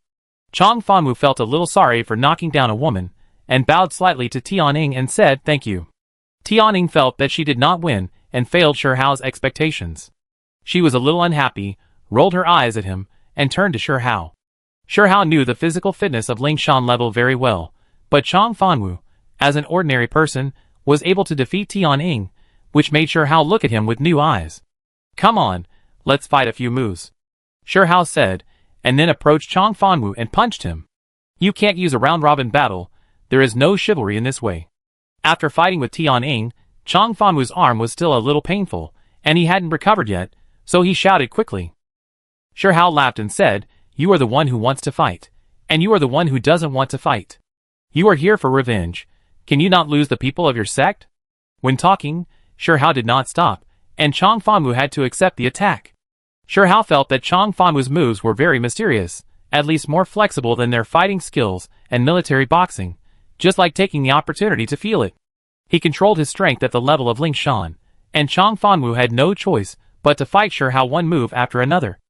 Chong Fanwu felt a little sorry for knocking down a woman, and bowed slightly to Tian Ying and said thank you. Tian Ying felt that she did not win and failed Shi Hao's expectations. She was a little unhappy, rolled her eyes at him, and turned to Shi Hao. Shi Hao knew the physical fitness of Lingshan level very well, but Chong Fanwu, as an ordinary person, was able to defeat Tian Ying, which made Shi Hao look at him with new eyes. Come on, let's fight a few moves, Shi Hao said, and then approached Chong Fanwu and punched him. You can't use a round-robin battle, there is no chivalry in this way. After fighting with Tian Ying, Chong Fanwu's arm was still a little painful, and he hadn't recovered yet, so he shouted quickly. Shi Hao laughed and said, you are the one who wants to fight, and you are the one who doesn't want to fight. You are here for revenge. Can you not lose the people of your sect? When talking, Shi Hao did not stop, and Chong Fanwu had to accept the attack. Shi Hao felt that Chong Fanwu's moves were very mysterious, at least more flexible than their fighting skills and military boxing, just like taking the opportunity to feel it. He controlled his strength at the level of Lingshan, and Chong Fanwu had no choice but to fight Shi Hao one move after another.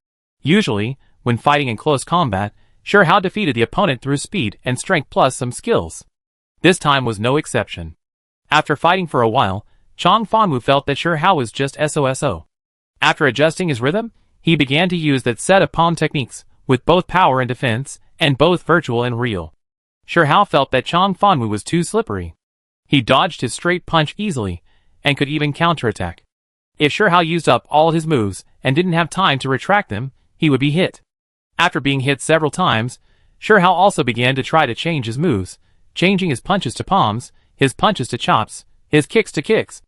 Usually, when fighting in close combat, Shi Hao defeated the opponent through speed and strength plus some skills. This time was no exception. After fighting for a while, Chong Fanwu felt that Shi Hao was just SOSO. After adjusting his rhythm, he began to use that set of palm techniques, with both power and defense, and both virtual and real. Shi Hao felt that Chong Fanwu was too slippery. He dodged his straight punch easily, and could even counterattack. If Shi Hao used up all his moves and didn't have time to retract them, he would be hit. After being hit several times, Shi Hao also began to try to change his moves, changing his punches to palms, his punches to chops, his kicks to kicks.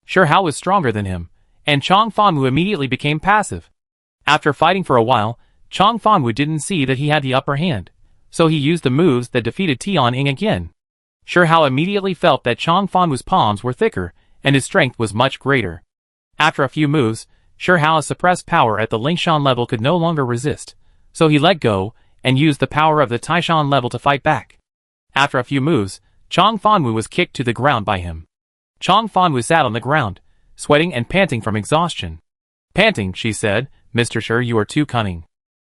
Shi Hao was stronger than him, and Chong Fanwu immediately became passive. After fighting for a while, Chong Fanwu didn't see that he had the upper hand, so he used the moves that defeated Tian Ying again. Shi Hao immediately felt that Chong Fanwu's palms were thicker, and his strength was much greater. After a few moves, Shi Hao's suppressed power at the Lingshan level could no longer resist, so he let go and used the power of the Taishan level to fight back. After a few moves, Chong Fanwu was kicked to the ground by him. Chong Fanwu sat on the ground, sweating and panting from exhaustion. Panting, she said, Mr. Shi, you are too cunning.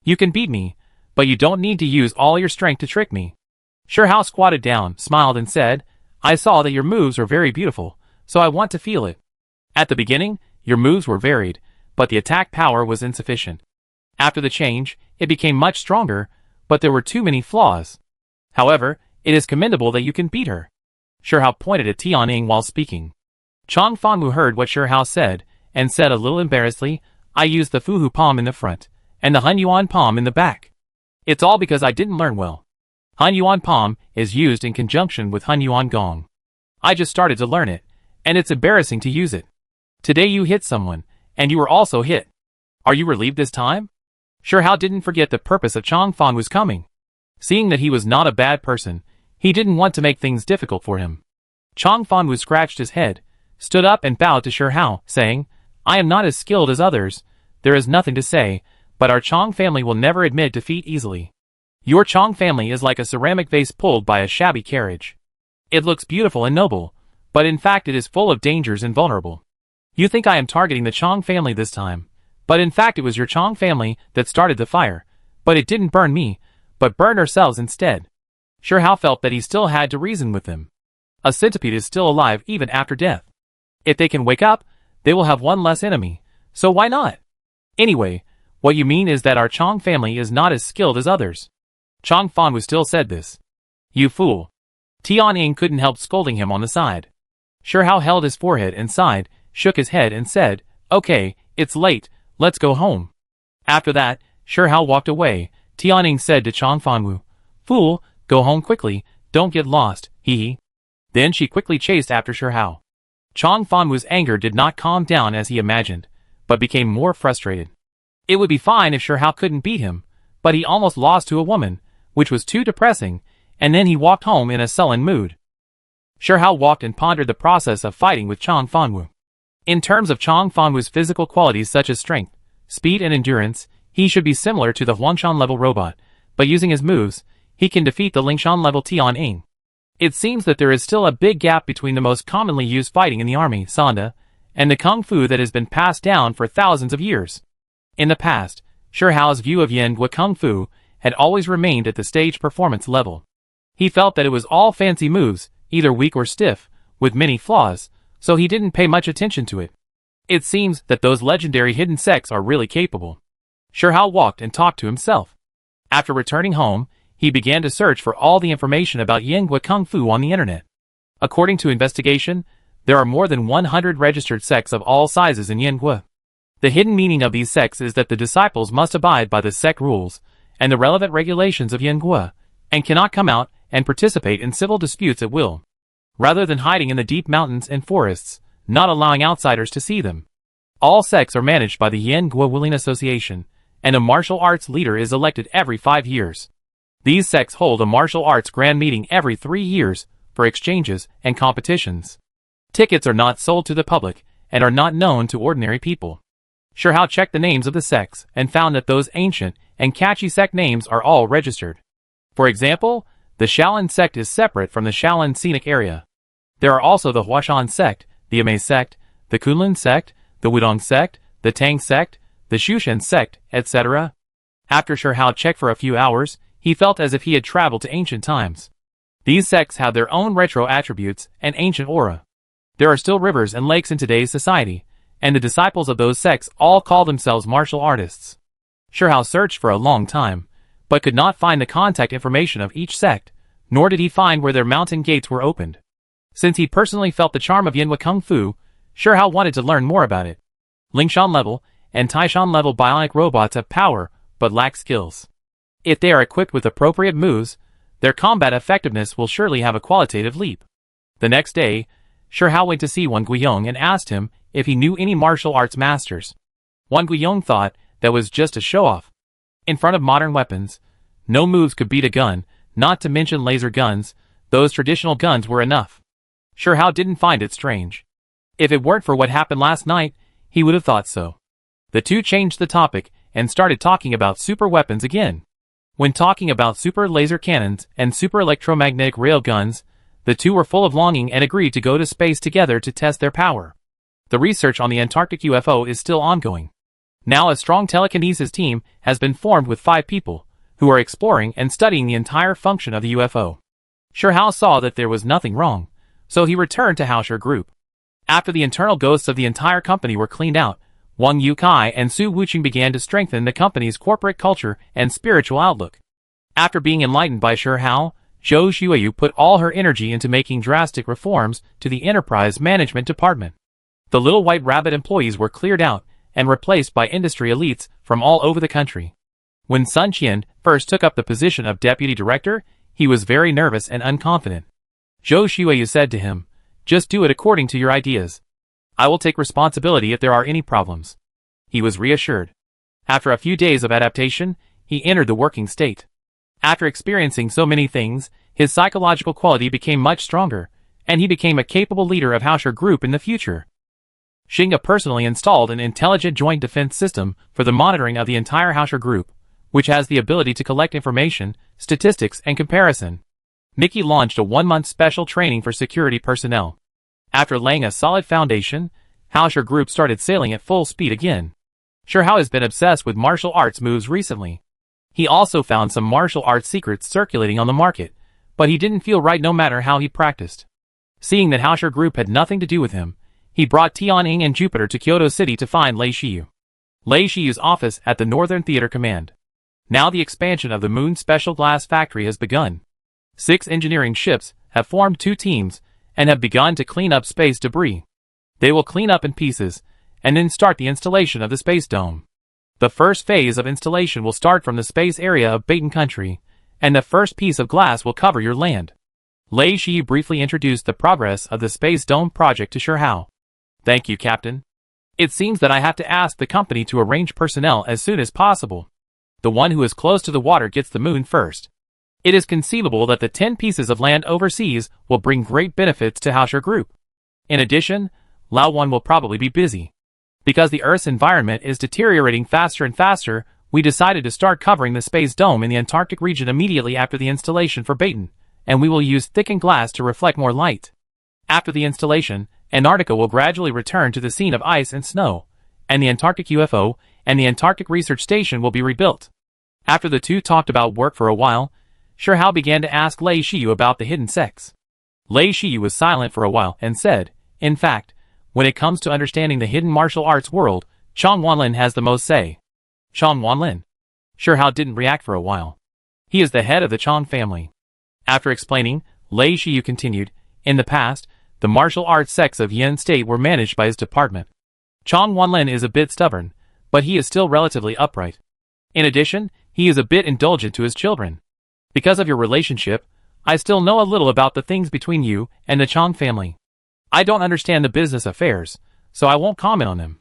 You can beat me, but you don't need to use all your strength to trick me. Shi Hao squatted down, smiled and said, I saw that your moves are very beautiful, so I want to feel it. At the beginning, your moves were varied, but the attack power was insufficient. After the change, it became much stronger, but there were too many flaws. However, it is commendable that you can beat her. Shi Hao pointed at Tian Ying while speaking. Chong Fanwu heard what Shi Hao said, and said a little embarrassedly, I used the Fuhu palm in the front, and the Hunyuan palm in the back. It's all because I didn't learn well. Hunyuan palm is used in conjunction with Hunyuan gong. I just started to learn it, and it's embarrassing to use it. Today you hit someone, and you were also hit. Are you relieved this time? Shi Hao didn't forget the purpose of Chong Fanwu's coming. Seeing that he was not a bad person, he didn't want to make things difficult for him. Chong Fanwu scratched his head, stood up and bowed to Shi Hao, saying, I am not as skilled as others, there is nothing to say, but our Chong family will never admit defeat easily. Your Chong family is like a ceramic vase pulled by a shabby carriage. It looks beautiful and noble, but in fact it is full of dangers and vulnerable. You think I am targeting the Chong family this time, but in fact it was your Chong family that started the fire, but it didn't burn me, but burned ourselves instead. Shi Hao felt that he still had to reason with them. A centipede is still alive even after death. If they can wake up, they will have one less enemy, so why not? Anyway, what you mean is that our Chong family is not as skilled as others. Chong Fanwu still said this. You fool. Tian Ying couldn't help scolding him on the side. Shi Hao held his forehead and sighed, shook his head and said, Okay, it's late, let's go home. After that, Shi Hao walked away. Tian Ying said to Chong Fanwu, Fool, go home quickly, don't get lost, hee hee. Then she quickly chased after Shi Hao. Chong Fanwu's anger did not calm down as he imagined, but became more frustrated. It would be fine if Shirhao couldn't beat him, but he almost lost to a woman, which was too depressing, and then he walked home in a sullen mood. Shirhao walked and pondered the process of fighting with Chong Fanwu. In terms of Chong Fanwu's physical qualities such as strength, speed and endurance, he should be similar to the Huangshan level robot, but using his moves, he can defeat the Lingshan level Tian Ying. It seems that there is still a big gap between the most commonly used fighting in the army, Sanda, and the Kung Fu that has been passed down for thousands of years. In the past, Shirhao's view of Yanhua Kung Fu had always remained at the stage performance level. He felt that it was all fancy moves, either weak or stiff, with many flaws, so he didn't pay much attention to it. It seems that those legendary hidden sects are really capable. Shirhao walked and talked to himself. After returning home, he began to search for all the information about Yanhua Kung Fu on the internet. According to investigation, there are more than 100 registered sects of all sizes in Yanhua. The hidden meaning of these sects is that the disciples must abide by the sect rules and the relevant regulations of Yanhua, and cannot come out and participate in civil disputes at will. Rather than hiding in the deep mountains and forests, not allowing outsiders to see them. All sects are managed by the Yanhua Willing Association, and a martial arts leader is elected every 5 years. These sects hold a martial arts grand meeting every 3 years for exchanges and competitions. Tickets are not sold to the public and are not known to ordinary people. Shirhao checked the names of the sects and found that those ancient and catchy sect names are all registered. For example, the Shaolin sect is separate from the Shaolin scenic area. There are also the Huashan sect, the Amei sect, the Kunlun sect, the Wudong sect, the Tang sect, the Shushan sect, etc. After Shirhao checked for a few hours, he felt as if he had traveled to ancient times. These sects have their own retro attributes and ancient aura. There are still rivers and lakes in today's society, and the disciples of those sects all call themselves martial artists. Shirhao searched for a long time, but could not find the contact information of each sect, nor did he find where their mountain gates were opened. Since he personally felt the charm of Yanhua Kung Fu, Shirhao wanted to learn more about it. Lingshan level and Taishan level bionic robots have power, but lack skills. If they are equipped with appropriate moves, their combat effectiveness will surely have a qualitative leap. The next day, Shirhao went to see Wang Guiyong and asked him if he knew any martial arts masters. Wang Guiyong thought that was just a show-off. In front of modern weapons, no moves could beat a gun, not to mention laser guns. Those traditional guns were enough. Shirhao didn't find it strange. If it weren't for what happened last night, he would have thought so. The two changed the topic and started talking about super weapons again. When talking about super laser cannons and super electromagnetic rail guns, the two were full of longing and agreed to go to space together to test their power. The research on the Antarctic UFO is still ongoing. Now a strong telekinesis team has been formed with 5 people, who are exploring and studying the entire function of the UFO. Shirhao saw that there was nothing wrong, so he returned to Haoshir Group. After the internal ghosts of the entire company were cleaned out, Wang Yukai and Su Wuqing began to strengthen the company's corporate culture and spiritual outlook. After being enlightened by Shirhao, Zhou Xueyu put all her energy into making drastic reforms to the enterprise management department. The little white rabbit employees were cleared out and replaced by industry elites from all over the country. When Sun Qian first took up the position of deputy director, he was very nervous and unconfident. Zhou Xueyu said to him, "Just do it according to your ideas. I will take responsibility if there are any problems." He was reassured. After a few days of adaptation, he entered the working state. After experiencing so many things, his psychological quality became much stronger, and he became a capable leader of Haoshir Group in the future. Xinga personally installed an intelligent joint defense system for the monitoring of the entire Haoshir Group, which has the ability to collect information, statistics, and comparison. Mickey launched a 1-month special training for security personnel. After laying a solid foundation, Haoshir Group started sailing at full speed again. Shirhao has been obsessed with martial arts moves recently. He also found some martial arts secrets circulating on the market, but he didn't feel right no matter how he practiced. Seeing that Haoshir Group had nothing to do with him, he brought Tianying and Jupiter to Kyoto City to find Lei Shiyu. Lei Shiyu's office at the Northern Theater Command. Now the expansion of the Moon Special Glass Factory has begun. 6 engineering ships have formed 2 teams and have begun to clean up space debris. They will clean up in pieces and then start the installation of the space dome. The first phase of installation will start from the space area of Baton Country, and the first piece of glass will cover your land. Lei Shiyu briefly introduced the progress of the space dome project to Shirhao. "Thank you, Captain. It seems that I have to ask the company to arrange personnel as soon as possible. The one who is close to the water gets the moon first. It is conceivable that the 10 pieces of land overseas will bring great benefits to Hausher Group. In addition, Lao 1 will probably be busy. Because the Earth's environment is deteriorating faster and faster, we decided to start covering the space dome in the Antarctic region immediately after the installation for Baton, and we will use thickened glass to reflect more light. After the installation, Antarctica will gradually return to the scene of ice and snow, and the Antarctic UFO and the Antarctic Research Station will be rebuilt. After the two talked about work for a while, Shihao began to ask Lei Shiyu about the hidden sex. Lei Shiyu was silent for a while and said, in fact, when it comes to understanding the hidden martial arts world, Chang Wanlin has the most say. Chang Wanlin? Shihao didn't react for a while. He is the head of the Chang family. After explaining, Lei Shiyu continued, in the past, the martial arts sects of Yen State were managed by his department. Chang Wanlin is a bit stubborn, but he is still relatively upright. In addition, he is a bit indulgent to his children. Because of your relationship, I still know a little about the things between you and the Chang family. I don't understand the business affairs, so I won't comment on them.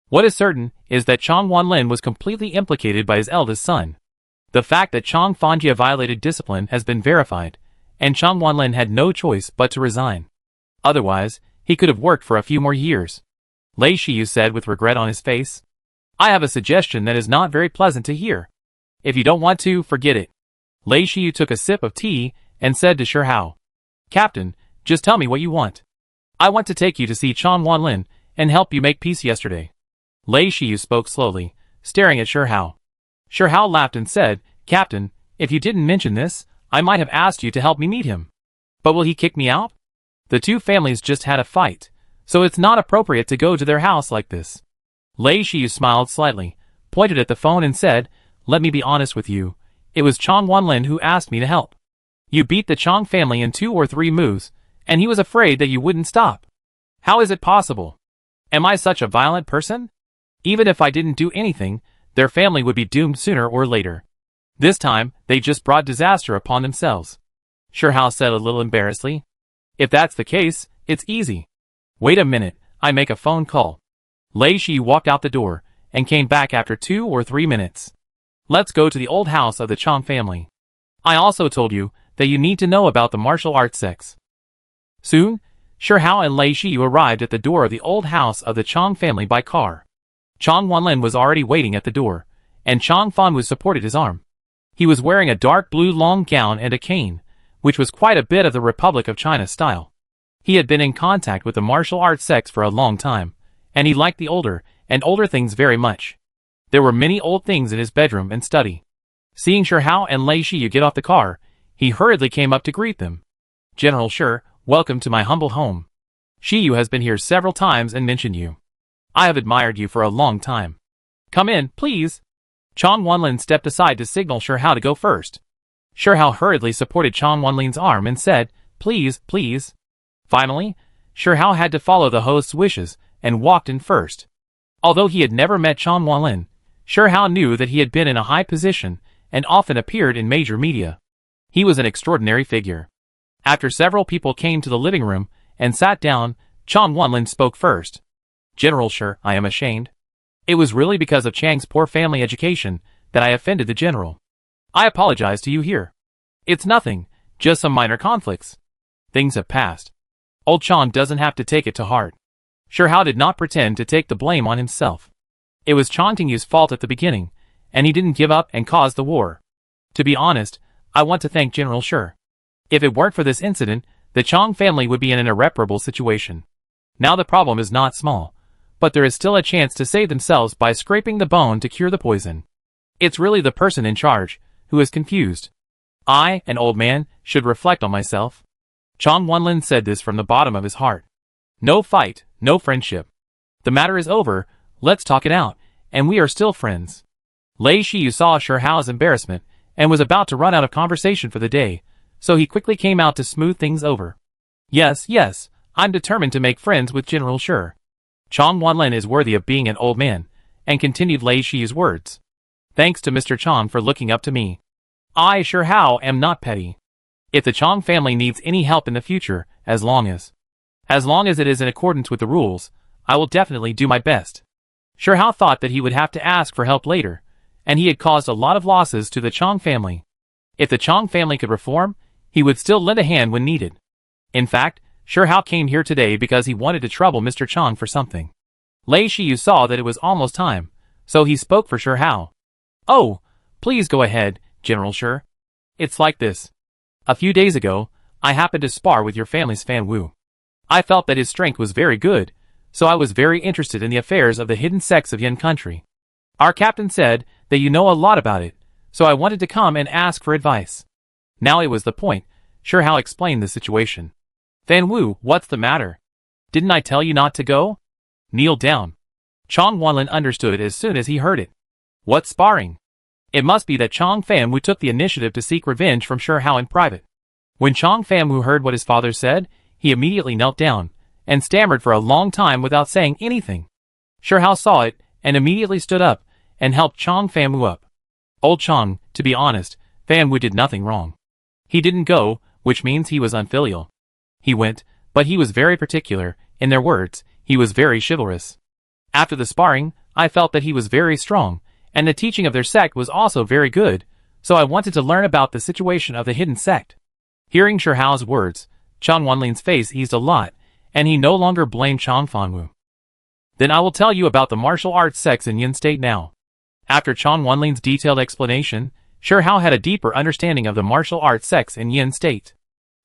What is certain is that Chang Wanlin was completely implicated by his eldest son. The fact that Chang Fanjia violated discipline has been verified, and Chang Wanlin had no choice but to resign. Otherwise, he could have worked for a few more years. Lei Shiyu said with regret on his face. I have a suggestion that is not very pleasant to hear. If you don't want to, forget it. Lei Shiyu took a sip of tea and said to Shihao, Captain, just tell me what you want. I want to take you to see Chang Wanlin and help you make peace yesterday. Lei Shiyu spoke slowly, staring at Shihao. Shihao laughed and said, Captain, if you didn't mention this, I might have asked you to help me meet him. But will he kick me out? The two families just had a fight, so it's not appropriate to go to their house like this. Lei Shiyu smiled slightly, pointed at the phone and said, let me be honest with you. It was Chang Wanlin who asked me to help. You beat the Chang family in 2 or 3 moves, and he was afraid that you wouldn't stop. How is it possible? Am I such a violent person? Even if I didn't do anything, their family would be doomed sooner or later. This time, they just brought disaster upon themselves. Shihao said a little embarrassedly. If that's the case, it's easy. Wait a minute, I make a phone call. Lei Shiyu walked out the door, and came back after 2 or 3 minutes. Let's go to the old house of the Chang family. I also told you that you need to know about the martial arts sects. Soon, Shihao and Lei Shiyu arrived at the door of the old house of the Chang family by car. Chang Wanlin was already waiting at the door, and Chang Fanwu supported his arm. He was wearing a dark blue long gown and a cane, which was quite a bit of the Republic of China style. He had been in contact with the martial arts sects for a long time, and he liked the older things very much. There were many old things in his bedroom and study. Seeing Shihao and Lei Shiyu get off the car, he hurriedly came up to greet them. General Shi, welcome to my humble home. Shiyu has been here several times and mentioned you. I have admired you for a long time. Come in, please. Chang Wanlin stepped aside to signal Shihao to go first. Shihao hurriedly supported Chang Wanlin's arm and said, please, please. Finally, Shihao had to follow the host's wishes and walked in first. Although he had never met Chang Wanlin, Shihao knew that he had been in a high position and often appeared in major media. He was an extraordinary figure. After several people came to the living room and sat down, Chang Wanlin spoke first. General Shi, I am ashamed. It was really because of Chang's poor family education that I offended the general. I apologize to you here. It's nothing, just some minor conflicts. Things have passed. Old Chang doesn't have to take it to heart. Shihao did not pretend to take the blame on himself. It was Chang Tingyu's fault at the beginning, and he didn't give up and caused the war. To be honest, I want to thank General Shi. If it weren't for this incident, the Chang family would be in an irreparable situation. Now the problem is not small, but there is still a chance to save themselves by scraping the bone to cure the poison. It's really the person in charge who is confused. I, an old man, should reflect on myself. Chang Wanlin said this from the bottom of his heart. No fight, no friendship. The matter is over, let's talk it out, and we are still friends. Lei Shiyu saw Shihao's embarrassment and was about to run out of conversation for the day, so he quickly came out to smooth things over. Yes, I'm determined to make friends with General Shi. Chang Wanlin is worthy of being an old man, and continued Lei Shiyu's words. Thanks to Mr. Chang for looking up to me. I, Shihao, am not petty. If the Chang family needs any help in the future, as long as it is in accordance with the rules, I will definitely do my best. Sure Hao thought that he would have to ask for help later, and he had caused a lot of losses to the Chong family. If the Chong family could reform, he would still lend a hand when needed. In fact, Sure Hao came here today because he wanted to trouble Mr. Chong for something. Lei Shiyu saw that it was almost time, so he spoke for Sure Hao. Oh, please go ahead, General Sure. It's like this. A few days ago, I happened to spar with your family's Fan Wu. I felt that his strength was very good, so I was very interested in the affairs of the hidden sects of Yin country. Our captain said that you know a lot about it, so I wanted to come and ask for advice. Now it was the point. Sure Hao explained the situation. Fan Wu, what's the matter? Didn't I tell you not to go? Kneel down. Chong Wanlin understood it as soon as he heard it. What sparring? It must be that Chong Fan Wu took the initiative to seek revenge from Sure Hao in private. When Chong Fan Wu heard what his father said, he immediately knelt down, and stammered for a long time without saying anything. Sure Hao saw it, and immediately stood up, and helped Chong Fan Wu up. Old Chong, to be honest, Fan Wu did nothing wrong. He didn't go, which means he was unfilial. He went, but he was very particular, in their words, he was very chivalrous. After the sparring, I felt that he was very strong, and the teaching of their sect was also very good, so I wanted to learn about the situation of the hidden sect. Hearing Sure Hao's words, Chong Wanlin's face eased a lot, and he no longer blamed Chong Fan Wu. Then I will tell you about the martial arts sects in Yin State now. After Chong Wanlin's detailed explanation, Sure Hao had a deeper understanding of the martial arts sects in Yin State.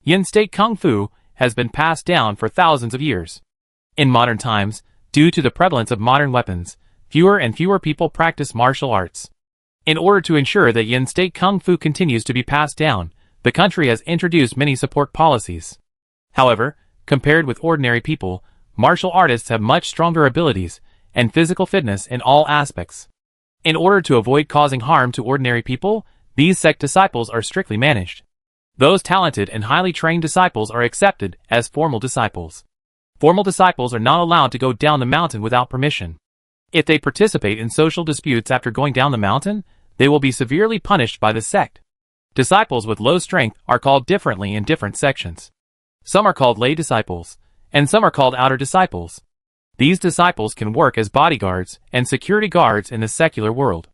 Yin State Kung Fu has been passed down for thousands of years. In modern times, due to the prevalence of modern weapons, fewer and fewer people practice martial arts. In order to ensure that Yin State Kung Fu continues to be passed down, the country has introduced many support policies. However, compared with ordinary people, martial artists have much stronger abilities and physical fitness in all aspects. In order to avoid causing harm to ordinary people, these sect disciples are strictly managed. Those talented and highly trained disciples are accepted as formal disciples. Formal disciples are not allowed to go down the mountain without permission. If they participate in social disputes after going down the mountain, they will be severely punished by the sect. Disciples with low strength are called differently in different sections. Some are called lay disciples, and some are called outer disciples. These disciples can work as bodyguards and security guards in the secular world.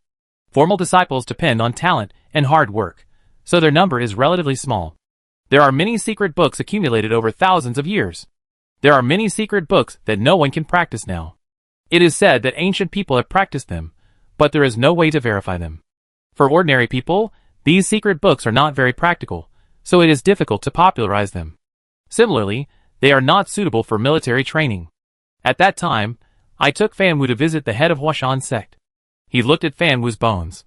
Formal disciples depend on talent and hard work, so their number is relatively small. There are many secret books accumulated over thousands of years. There are many secret books that no one can practice now. It is said that ancient people have practiced them, but there is no way to verify them. For ordinary people, these secret books are not very practical, so it is difficult to popularize them. Similarly, they are not suitable for military training. At that time, I took Fan Wu to visit the head of Huashan sect. He looked at Fan Wu's bones.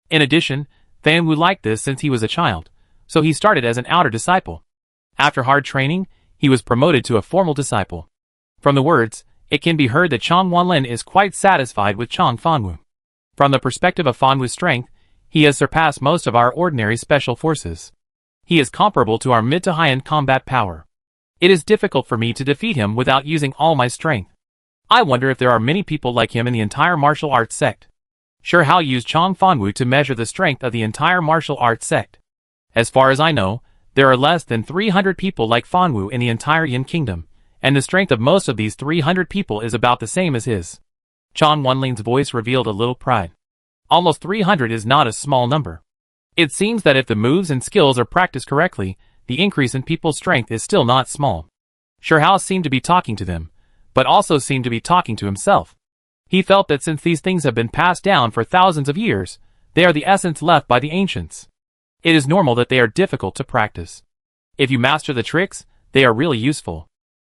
In addition, Fan Wu liked this since he was a child, so he started as an outer disciple. After hard training, he was promoted to a formal disciple. From the words, it can be heard that Chong Wanlin is quite satisfied with Chong Fan Wu. From the perspective of Fan Wu's strength, he has surpassed most of our ordinary special forces. He is comparable to our mid to high-end combat power. It is difficult for me to defeat him without using all my strength. I wonder if there are many people like him in the entire martial arts sect. Sure Hao used Chong Fan Wu to measure the strength of the entire martial arts sect. As far as I know, there are less than 300 people like Fan Wu in the entire Yin kingdom, and the strength of most of these 300 people is about the same as his. Chong Wanlin's voice revealed a little pride. Almost 300 is not a small number. It seems that if the moves and skills are practiced correctly, the increase in people's strength is still not small. Sure Hao seemed to be talking to them, but also seemed to be talking to himself. He felt that since these things have been passed down for thousands of years, they are the essence left by the ancients. It is normal that they are difficult to practice. If you master the tricks, they are really useful.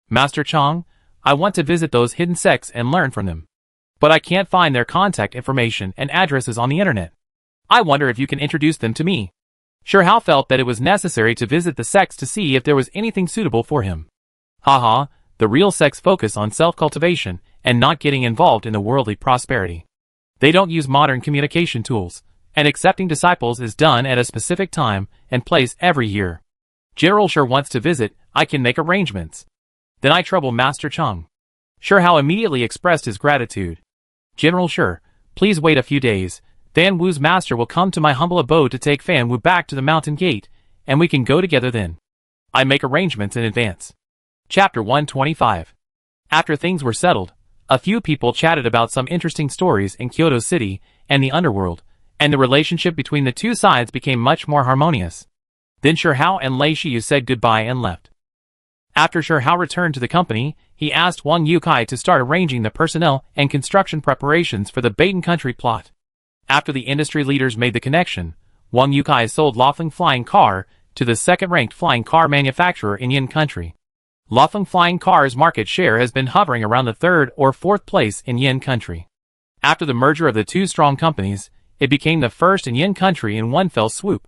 Master Chong, I want to visit those hidden sects and learn from them. But I can't find their contact information and addresses on the internet. I wonder if you can introduce them to me. Sure Hao felt that it was necessary to visit the sects to see if there was anything suitable for him. Haha, the real sects focus on self-cultivation and not getting involved in the worldly prosperity. They don't use modern communication tools, and accepting disciples is done at a specific time and place every year. General Sure wants to visit, I can make arrangements. Then I trouble Master Chong. Sure Hao immediately expressed his gratitude. General Sure, please wait a few days. Fan Wu's master will come to my humble abode to take Fan Wu back to the mountain gate, and we can go together then. I make arrangements in advance. Chapter 125. After things were settled, A few people chatted about some interesting stories in Kyoto City and the underworld, and the relationship between the two sides became much more harmonious. Then Shihao and Lei Shiyu said goodbye and left. After Shihao returned to the company, he asked Wang Yukai to start arranging the personnel and construction preparations for the Baton Country plot. After the industry leaders made the connection, Wang Yukai sold Lofeng Flying Car to the second-ranked flying car manufacturer in Yin Country. Lofeng Flying Car's market share has been hovering around the third or fourth place in Yin Country. After the merger of the two strong companies, it became the first in Yin Country in one fell swoop.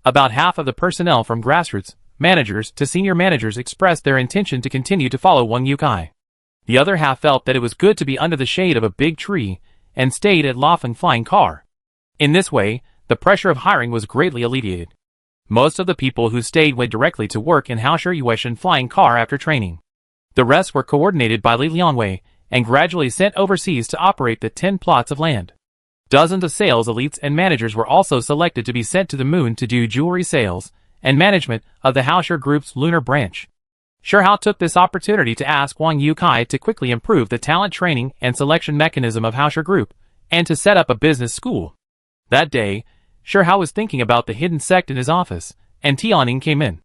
About half of the personnel from grassroots managers to senior managers expressed their intention to continue to follow Wang Yukai. The other half felt that it was good to be under the shade of a big tree and stayed at Lofeng Flying Car. In this way, the pressure of hiring was greatly alleviated. Most of the people who stayed went directly to work in Haoshi Yueshan Flying Car after training. The rest were coordinated by Li Liangwei and gradually sent overseas to operate the 10 plots of land. Dozens of sales elites and managers were also selected to be sent to the moon to do jewelry sales and management of the Haoshi Group's lunar branch. Shihao took this opportunity to ask Wang Yukai to quickly improve the talent training and selection mechanism of Haoshi Group and to set up a business school. That day, Shihao was thinking about the hidden sect in his office, and Tianning came in.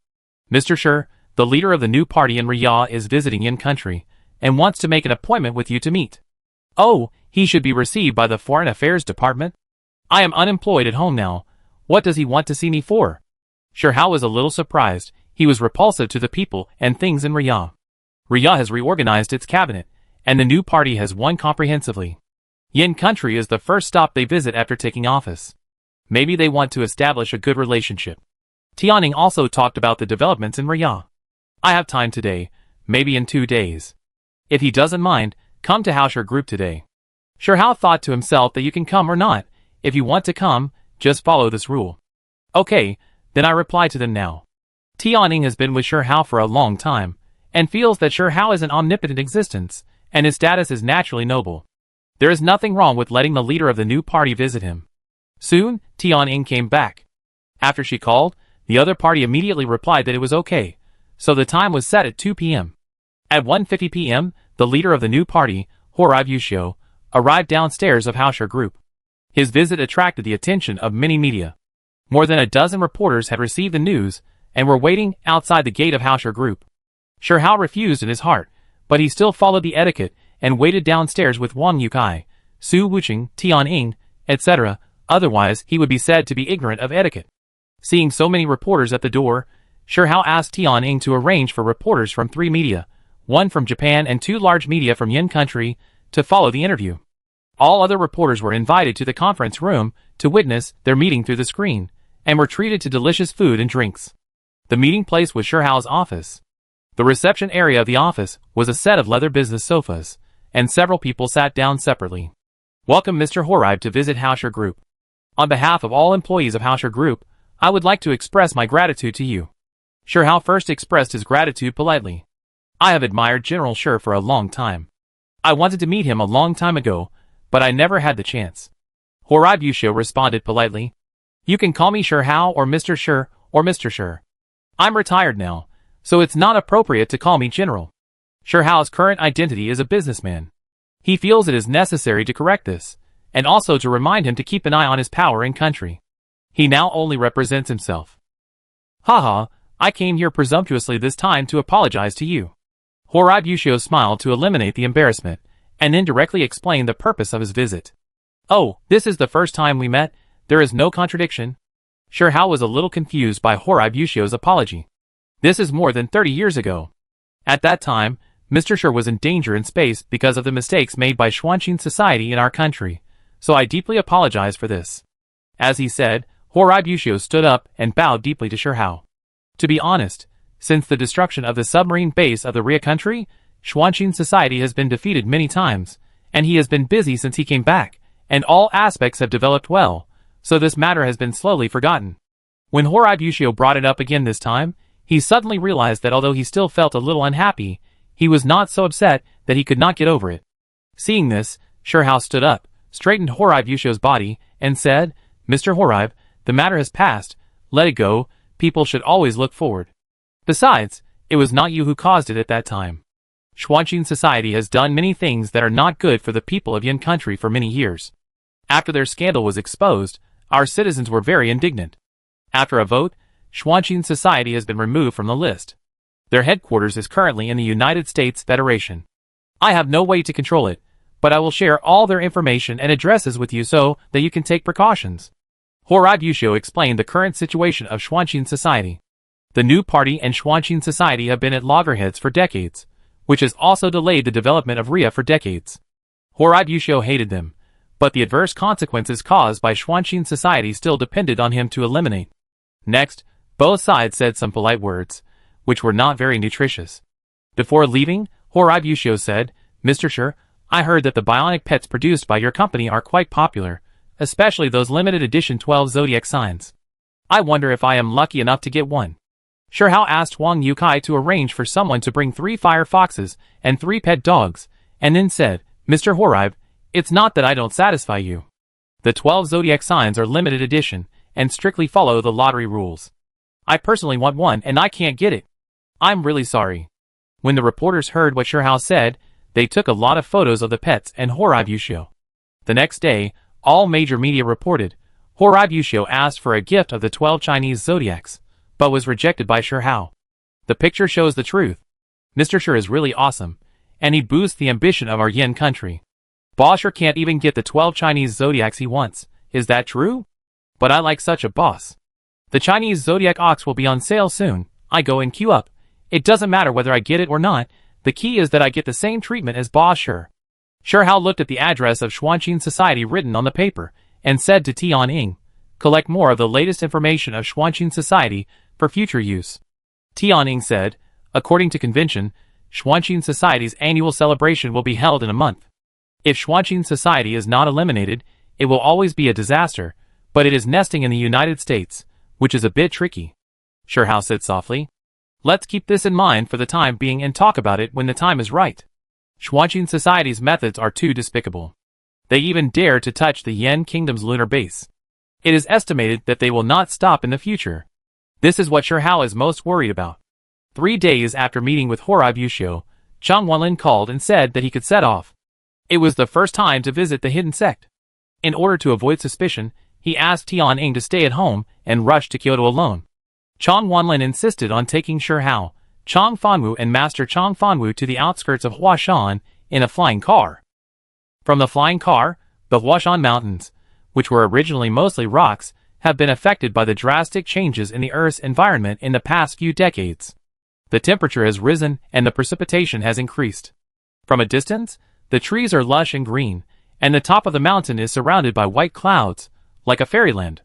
Mr. Shi, the leader of the new party in Riyadh is visiting Yin Country and wants to make an appointment with you to meet. Oh, he should be received by the Foreign Affairs Department? I am unemployed at home now. What does he want to see me for? Shihao was a little surprised. He was repulsive to the people and things in Riyadh. Riyadh has reorganized its cabinet, and the new party has won comprehensively. Yin Country is the first stop they visit after taking office. Maybe they want to establish a good relationship. Tianning also talked about the developments in Riyadh. I have time today, maybe in 2 days. If he doesn't mind, come to Haoshi Group today. Shihao thought to himself that you can come or not. If you want to come, just follow this rule. Okay, then I reply to them now. Tianning has been with Shihao for a long time, and feels that Shihao is an omnipotent existence, and his status is naturally noble. There is nothing wrong with letting the leader of the new party visit him. Soon, Tianning came back. After she called, the other party immediately replied that it was okay, so the time was set at 2 p.m. At 1:50 p.m., the leader of the new party, Horai Bushio, arrived downstairs of Haoshi Group. His visit attracted the attention of many media. More than a dozen reporters had received the news and were waiting outside the gate of Haoshi Group. Shihao refused in his heart, but he still followed the etiquette and waited downstairs with Wang Yukai, Su Wuqing, Tianning, etc., otherwise he would be said to be ignorant of etiquette. Seeing so many reporters at the door, Shihao asked Tianning to arrange for reporters from 3 media, 1 from Japan and 2 large media from Yin Country, to follow the interview. All other reporters were invited to the conference room to witness their meeting through the screen, and were treated to delicious food and drinks. The meeting place was Shihao's office. The reception area of the office was a set of leather business sofas, and several people sat down separately. Welcome Mr. Horai to visit Haoshi Group. On behalf of all employees of Haoshi Group, I would like to express my gratitude to you. Shihao first expressed his gratitude politely. I have admired General Shi for a long time. I wanted to meet him a long time ago, but I never had the chance. Horai Bushio responded politely. You can call me Shihao or Mr. Shi or Mr. Shi. I'm retired now, so it's not appropriate to call me General. Shihao's current identity is a businessman. He feels it is necessary to correct this, and also to remind him to keep an eye on his power and country. He now only represents himself. Haha, I came here presumptuously this time to apologize to you. Horai Bushio smiled to eliminate the embarrassment, and then directly explained the purpose of his visit. Oh, this is the first time we met, there is no contradiction. Shihao was a little confused by Horai Bushio's apology. This is more than 30 years ago. At that time, Mr. Shi was in danger in space because of the mistakes made by Xuanqing society in our country, so I deeply apologize for this. As he said, Horai Bushio stood up and bowed deeply to Shihao. To be honest, since the destruction of the submarine base of the Ria country, Xuanqing society has been defeated many times, and he has been busy since he came back, and all aspects have developed well, so this matter has been slowly forgotten. When Horai Bushio brought it up again this time, he suddenly realized that although he still felt a little unhappy, he was not so upset that he could not get over it. Seeing this, Shihao stood up, straightened Horai Bushio's body, and said, Mr. Horai, the matter has passed, let it go, people should always look forward. Besides, it was not you who caused it at that time. Xuanqing society has done many things that are not good for the people of Yin country for many years. After their scandal was exposed, our citizens were very indignant. After a vote, Xuanqing society has been removed from the list. Their headquarters is currently in the United States Federation. I have no way to control it, but I will share all their information and addresses with you so that you can take precautions. Horab Yushio explained the current situation of Xuanqing society. The new party and Xuanqing society have been at loggerheads for decades, which has also delayed the development of Ria for decades. Horab Yushio hated them, but the adverse consequences caused by Xuanqing society still depended on him to eliminate. Next, both sides said some polite words, which were not very nutritious. Before leaving, Horab Yushio said, "Mr. Shi, I heard that the bionic pets produced by your company are quite popular, especially those limited edition 12 zodiac signs. I wonder if I am lucky enough to get one." Shi Hao asked Wang Yukai to arrange for someone to bring 3 fire foxes and 3 pet dogs, and then said, "Mr. Horab, it's not that I don't satisfy you. The 12 zodiac signs are limited edition and strictly follow the lottery rules. I personally want one and I can't get it. I'm really sorry." When the reporters heard what Shi Hao said, they took a lot of photos of the pets and Horab Yushio. The next day, all major media reported, Horab Yushio asked for a gift of the 12 Chinese zodiacs, but was rejected by Shi Hao. The picture shows the truth. Mr. Shi is really awesome, and he boosts the ambition of our Yin country. Boss Shi can't even get the 12 Chinese zodiacs he wants. Is that true? But I like such a boss. The Chinese zodiac ox will be on sale soon. I go and queue up. It doesn't matter whether I get it or not. The key is that I get the same treatment as Boss Shi. Shi Hao looked at the address of Xuanqing society written on the paper, and said to Tian Ying, "Collect more of the latest information of Xuanqing society for future use." Tian Ying said, "According to convention, Xuanqing society's annual celebration will be held in a month. If Xuanqing society is not eliminated, it will always be a disaster, but it is nesting in the United States, which is a bit tricky." Shi Hao said softly, "Let's keep this in mind for the time being and talk about it when the time is right. Xuanqing society's methods are too despicable. They even dare to touch the Yen Kingdom's lunar base. It is estimated that they will not stop in the future. This is what Shi Hao is most worried about." 3 days after meeting with Horab Yushio, Chang Wanlin called and said that he could set off. It was the first time to visit the hidden sect. In order to avoid suspicion, he asked Tian Ying to stay at home and rush to Kyoto alone. Chang Wanlin insisted on taking Shi Hao, Chang Fanwu and Master Chang Fanwu to the outskirts of Huashan in a flying car. From the flying car, the Huashan Mountains, which were originally mostly rocks, have been affected by the drastic changes in the Earth's environment in the past few decades. The temperature has risen and the precipitation has increased. From a distance, the trees are lush and green, and the top of the mountain is surrounded by white clouds, like a fairyland.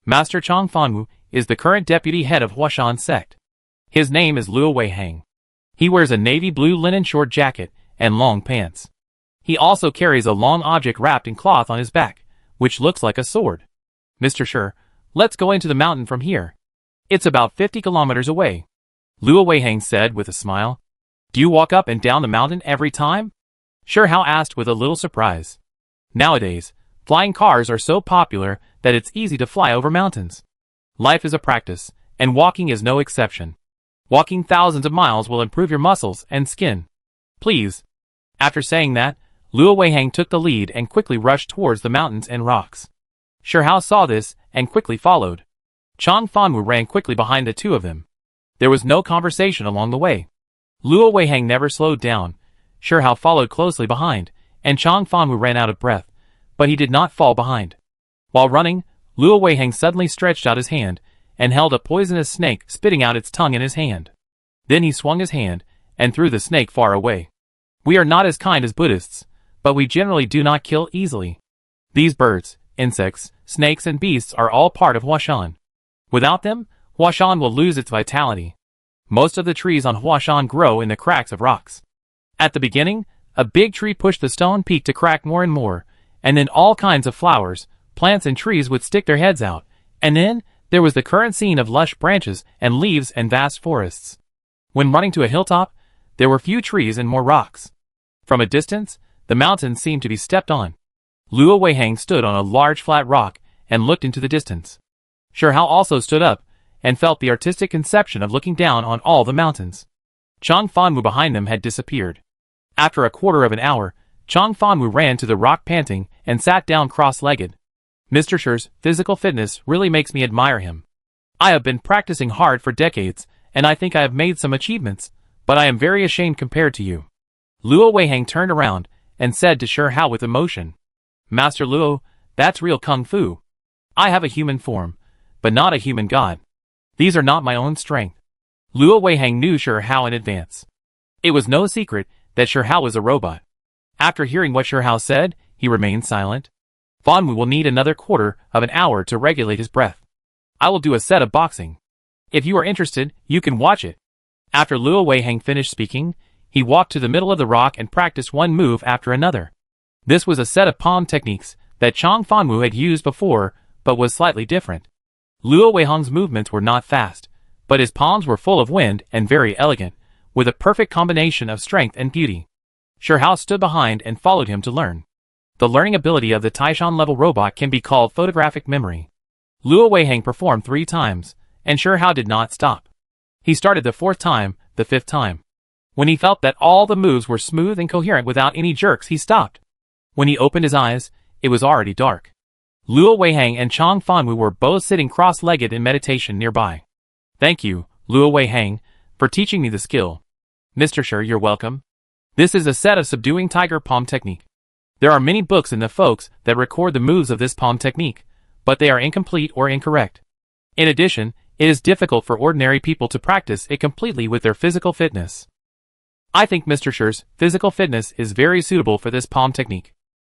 Master Chang Fanwu is the current deputy head of Huashan sect. His name is Luo Weihang. He wears a navy blue linen short jacket and long pants. He also carries a long object wrapped in cloth on his back, which looks like a sword. "Mr. Shi, let's go into the mountain from here. It's about 50 kilometers away," Luo Weihang said with a smile. "Do you walk up and down the mountain every time?" Shi Hao asked with a little surprise. Nowadays, flying cars are so popular that it's easy to fly over mountains. Life is a practice, and walking is no exception. Walking thousands of miles will improve your muscles and skin. Please. After saying that, Luo Weihang took the lead and quickly rushed towards the mountains and rocks. Shi Hao saw this and quickly followed. Chang Fanwu ran quickly behind the two of them. There was no conversation along the way. Luo Weihang never slowed down. Shi Hao followed closely behind, and Chang Fanwu ran out of breath, but he did not fall behind. While running, Luo Weihang suddenly stretched out his hand and held a poisonous snake spitting out its tongue in his hand. Then he swung his hand and threw the snake far away. We are not as kind as Buddhists, but we generally do not kill easily. These birds, insects, snakes and beasts are all part of Huashan. Without them, Huashan will lose its vitality. Most of the trees on Huashan grow in the cracks of rocks. At the beginning, a big tree pushed the stone peak to crack more and more, and then all kinds of flowers, plants and trees would stick their heads out, and then there was the current scene of lush branches and leaves and vast forests. When running to a hilltop, there were few trees and more rocks. From a distance, the mountains seemed to be stepped on. Luo Weihang stood on a large flat rock and looked into the distance. Shi Hao also stood up and felt the artistic conception of looking down on all the mountains. Chang Fanwu behind them had disappeared. After a quarter of an hour, Chong Fanwu ran to the rock panting and sat down cross-legged. Mr. Shi's physical fitness really makes me admire him. I have been practicing hard for decades, and I think I have made some achievements, but I am very ashamed compared to you. Luo Weihang turned around and said to Shi Hao with emotion. Master Luo, that's real kung fu. I have a human form, but not a human god. These are not my own strength. Luo Weihang knew Shi Hao in advance. It was no secret that Shi Hao was a robot. After hearing what Shi Hao said, he remained silent. Fanwu will need another quarter of an hour to regulate his breath. I will do a set of boxing. If you are interested, you can watch it. After Luo Weihang finished speaking, he walked to the middle of the rock and practiced one move after another. This was a set of palm techniques that Chong Fanwu had used before, but was slightly different. Luo Weihang's movements were not fast, but his palms were full of wind and very elegant, with a perfect combination of strength and beauty. Shi Hao stood behind and followed him to learn. The learning ability of the Taishan-level robot can be called photographic memory. Luo Weihang performed 3 times, and Shi Hao did not stop. He started the 4th time, the 5th time. When he felt that all the moves were smooth and coherent without any jerks, he stopped. When he opened his eyes, it was already dark. Luo Weihang and Chong Fanwu were both sitting cross-legged in meditation nearby. Thank you, Luo Weihang, for teaching me the skill. Mr. Shi, you're welcome. This is a set of subduing tiger palm technique. There are many books in the folks that record the moves of this palm technique, but they are incomplete or incorrect. In addition, it is difficult for ordinary people to practice it completely with their physical fitness. I think Mr. Shi's physical fitness is very suitable for this palm technique.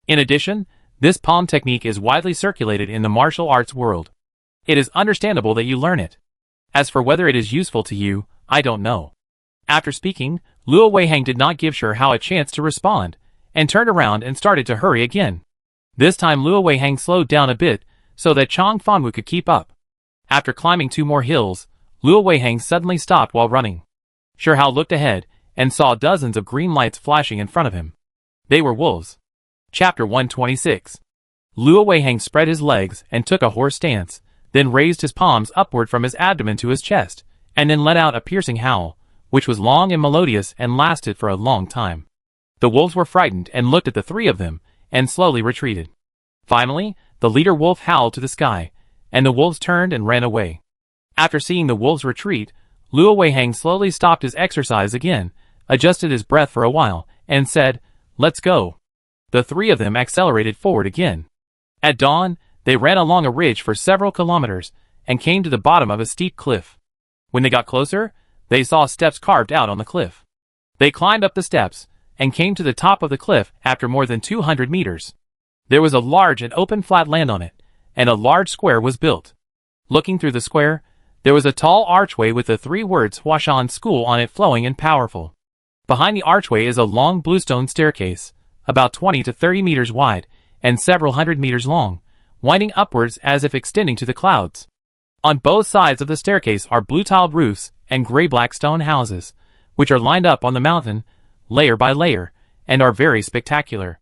In addition, this palm technique is widely circulated in the martial arts world. It is understandable that you learn it. As for whether it is useful to you, I don't know. After speaking, Luo Weihang did not give Shi Hao a chance to respond, and turned around and started to hurry again. This time Luo Weihang slowed down a bit, so that Chong Fanwu could keep up. After climbing 2 more hills, Luo Weihang suddenly stopped while running. Shi Hao looked ahead, and saw dozens of green lights flashing in front of him. They were wolves. Chapter 126. Luo Weihang spread his legs and took a horse stance, then raised his palms upward from his abdomen to his chest, and then let out a piercing howl, which was long and melodious and lasted for a long time. The wolves were frightened and looked at the 3 of them, and slowly retreated. Finally, the leader wolf howled to the sky, and the wolves turned and ran away. After seeing the wolves retreat, Luo Weihang slowly stopped his exercise again, adjusted his breath for a while, and said, "Let's go." The 3 of them accelerated forward again. At dawn, they ran along a ridge for several kilometers, and came to the bottom of a steep cliff. When they got closer, they saw steps carved out on the cliff. They climbed up the steps, and came to the top of the cliff after more than 200 meters. There was a large and open flat land on it, and a large square was built. Looking through the square, there was a tall archway with the 3 words Huashan School on it, flowing and powerful. Behind the archway is a long bluestone staircase, about 20 to 30 meters wide, and several hundred meters long, winding upwards as if extending to the clouds. On both sides of the staircase are blue-tiled roofs and gray-black stone houses, which are lined up on the mountain, layer by layer, and are very spectacular.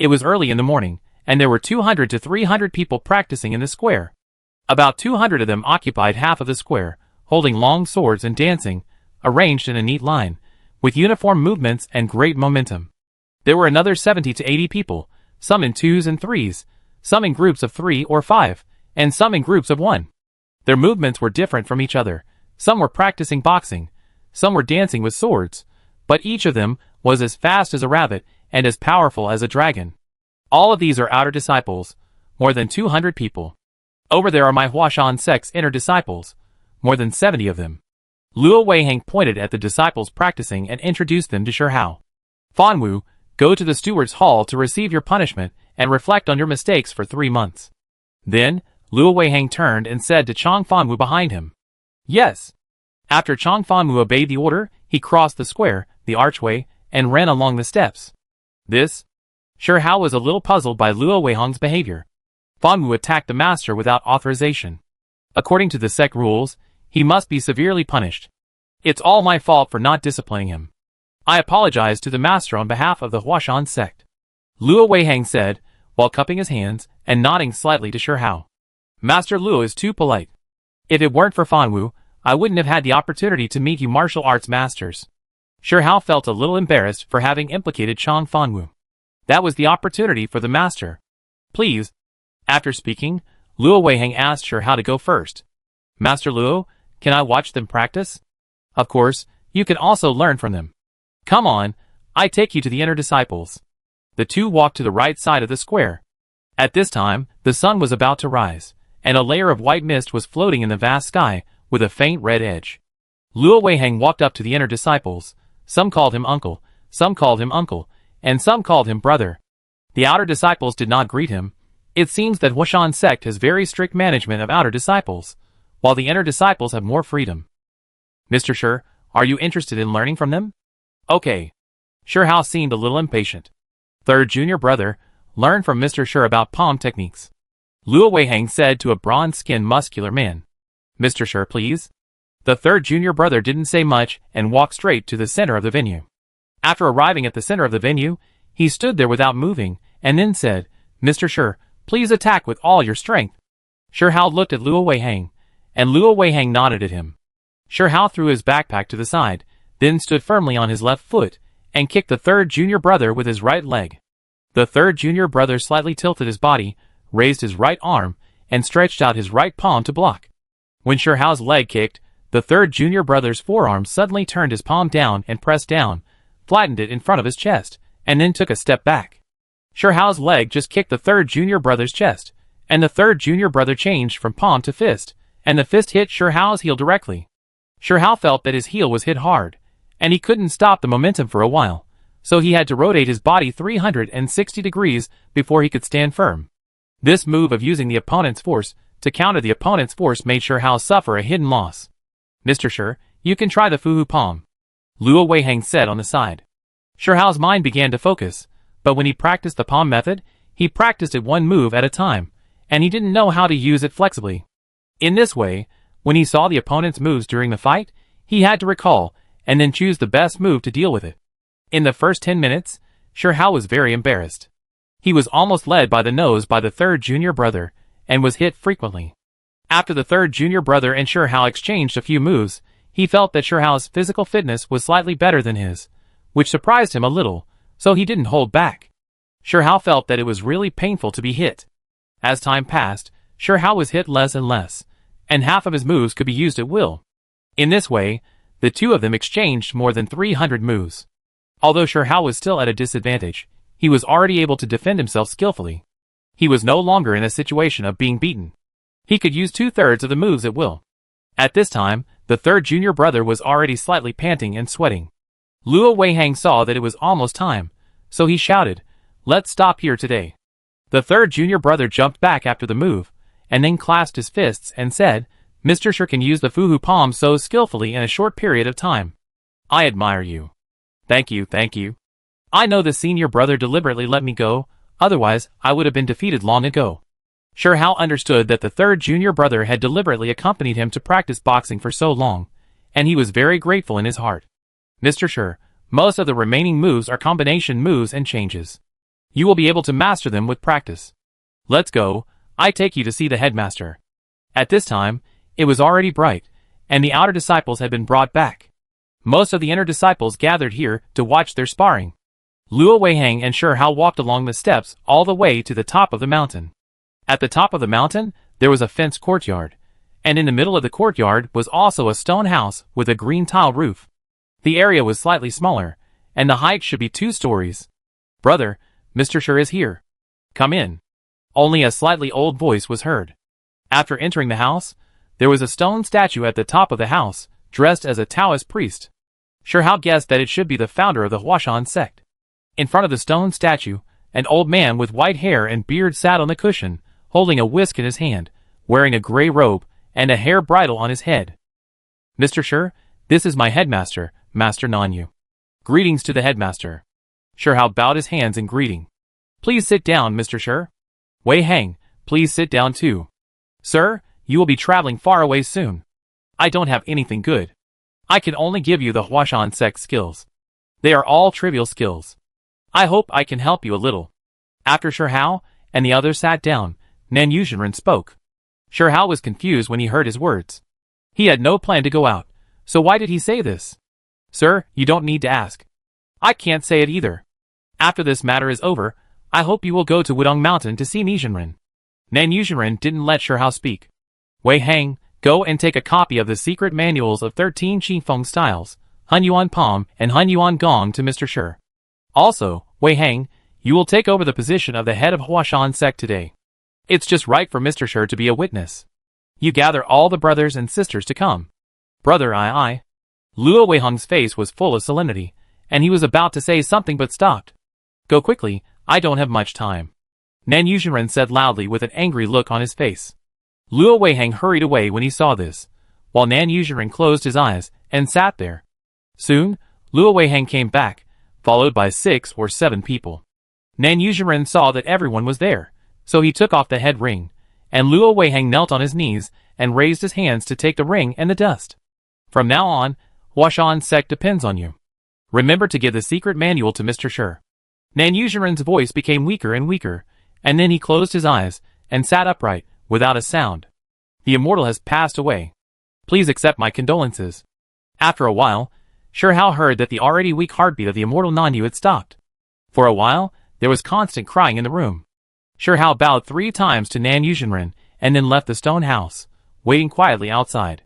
It was early in the morning, and there were 200 to 300 people practicing in the square. About 200 of them occupied half of the square, holding long swords and dancing, arranged in a neat line, with uniform movements and great momentum. There were another 70 to 80 people, some in 2s and 3s, some in groups of 3 or 5, and some in groups of 1. Their movements were different from each other. Some were practicing boxing, some were dancing with swords, but each of them was as fast as a rabbit and as powerful as a dragon. All of these are outer disciples, more than 200 people. Over there are my Huashan sect's inner disciples, more than 70 of them. Luo Weihang pointed at the disciples practicing and introduced them to Shi Hao. Fanwu, go to the steward's hall to receive your punishment and reflect on your mistakes for 3 months. Then, Luo Weihang turned and said to Chong Fanwu behind him, "Yes." After Chong Fanwu obeyed the order, he crossed the square, the archway, and ran along the steps. Shi Hao was a little puzzled by Luo Weihang's behavior. Fanwu attacked the master without authorization. According to the sect rules, he must be severely punished. It's all my fault for not disciplining him. I apologize to the master on behalf of the Huashan sect. Luo Weihang said, while cupping his hands and nodding slightly to Shi Hao. Master Luo is too polite. If it weren't for Fanwu, I wouldn't have had the opportunity to meet you martial arts masters. Shi Hao felt a little embarrassed for having implicated Chang Fanwu. That was the opportunity for the master. Please. After speaking, Luo Weiheng asked Shi Hao to go first. Master Luo, can I watch them practice? Of course, you can also learn from them. Come on, I take you to the inner disciples. The two walked to the right side of the square. At this time, the sun was about to rise, and a layer of white mist was floating in the vast sky, with a faint red edge. Luo Weiheng walked up to the inner disciples. Some called him uncle, and some called him brother. The outer disciples did not greet him. It seems that Huashan sect has very strict management of outer disciples, while the inner disciples have more freedom. Mr. Shi, are you interested in learning from them? Okay. Shi Hao seemed a little impatient. Third junior brother, learn from Mr. Shi about palm techniques. Luo Weiheng said to a bronze-skinned muscular man. Mr. Shi, please. The third junior brother didn't say much and walked straight to the center of the venue. After arriving at the center of the venue, he stood there without moving, and then said, Mr. Shi, please attack with all your strength. Shi Hao looked at Luo Weiheng, and Luo Weiheng nodded at him. Shi Hao threw his backpack to the side, then stood firmly on his left foot, and kicked the third junior brother with his right leg. The third junior brother slightly tilted his body, raised his right arm, and stretched out his right palm to block. When Shi Hao's leg kicked, the third junior brother's forearm suddenly turned his palm down and pressed down, flattened it in front of his chest, and then took a step back. Shi Hao's leg just kicked the third junior brother's chest, and the third junior brother changed from palm to fist, and the fist hit Shi Hao's heel directly. Shi Hao felt that his heel was hit hard, and he couldn't stop the momentum for a while, so he had to rotate his body 360 degrees before he could stand firm. This move of using the opponent's force to counter the opponent's force made Shi Hao suffer a hidden loss. Mr. Shi, you can try the Fuhu palm, Luo Weiheng said on the side. Shi Hao's mind began to focus, but when he practiced the palm method, he practiced it one move at a time, and he didn't know how to use it flexibly. In this way, when he saw the opponent's moves during the fight, he had to recall, and then choose the best move to deal with it. In the first 10 minutes, Shi Hao was very embarrassed. He was almost led by the nose by the third junior brother, and was hit frequently. After the third junior brother and Shi Hao exchanged a few moves, he felt that Shi Hao's physical fitness was slightly better than his, which surprised him a little, so he didn't hold back. Shi Hao felt that it was really painful to be hit. As time passed, Shi Hao was hit less and less, and half of his moves could be used at will. In this way, the two of them exchanged more than 300 moves. Although Shi Hao was still at a disadvantage, he was already able to defend himself skillfully. He was no longer in a situation of being beaten. He could use 2/3 of the moves at will. At this time, the third junior brother was already slightly panting and sweating. Luo Weiheng saw that it was almost time, so he shouted, "Let's stop here today." The third junior brother jumped back after the move, and then clasped his fists and said, "Mr. Shi can use the Fuhu palm so skillfully in a short period of time. I admire you." Thank you. I know the senior brother deliberately let me go, otherwise I would have been defeated long ago. Shi Hao understood that the third junior brother had deliberately accompanied him to practice boxing for so long, and he was very grateful in his heart. Mr. Shi, most of the remaining moves are combination moves and changes. You will be able to master them with practice. Let's go, I take you to see the headmaster. At this time, it was already bright, and the outer disciples had been brought back. Most of the inner disciples gathered here to watch their sparring. Luo Weiheng and Shi Hao walked along the steps all the way to the top of the mountain. At the top of the mountain, there was a fenced courtyard, and in the middle of the courtyard was also a stone house with a green tile roof. The area was slightly smaller, and the height should be 2 stories. "Brother, Mr. Shi is here. Come in." Only a slightly old voice was heard. After entering the house, there was a stone statue at the top of the house, dressed as a Taoist priest. Shi Hao guessed that it should be the founder of the Huashan sect. In front of the stone statue, an old man with white hair and beard sat on the cushion, holding a whisk in his hand, wearing a gray robe and a hair bridle on his head. "Mr. Shi, this is my headmaster, Master Nanyu." Greetings to the headmaster. Shi Hao bowed his hands in greeting. "Please sit down, Mr. Shi. Weiheng, please sit down too. Sir, you will be traveling far away soon. I don't have anything good. I can only give you the Huashan sect skills. They are all trivial skills. I hope I can help you a little." After Shi Hao and the others sat down, Nan Yuzhenren spoke. Shi Hao was confused when he heard his words. He had no plan to go out, so why did he say this? Sir, you don't need to ask. I can't say it either. After this matter is over, I hope you will go to Wudong Mountain to see Nizhenren. Nan Yuzhenren didn't let Shihao speak. Wei Hang, go and take a copy of the secret manuals of 13 Qifeng styles, Hun Yuan Palm and Hun Yuan Gong to Mr. Shi. Also, Wei Hang, you will take over the position of the head of Huashan sect today. It's just right for Mr. Shi to be a witness. You gather all the brothers and sisters to come. Brother I. Luo Weiheng's face was full of solemnity, and he was about to say something but stopped. Go quickly, I don't have much time. Nan Yuzhenren said loudly with an angry look on his face. Luo Weiheng hurried away when he saw this, while Nan Yuzhenren closed his eyes and sat there. Soon, Luo Weiheng came back, followed by 6 or 7 people. Nan Yuzhenren saw that everyone was there, so he took off the head ring, and Luo Weiheng knelt on his knees and raised his hands to take the ring and the dust. From now on, Huashan sect depends on you. Remember to give the secret manual to Mr. Shi. Nan Yuzhenren's voice became weaker and weaker, and then he closed his eyes and sat upright, without a sound. The immortal has passed away. Please accept my condolences. After a while, Shihao heard that the already weak heartbeat of the immortal Nanyu had stopped. For a while, there was constant crying in the room. Shihao bowed 3 times to Nan Yuzhenren and then left the stone house, waiting quietly outside.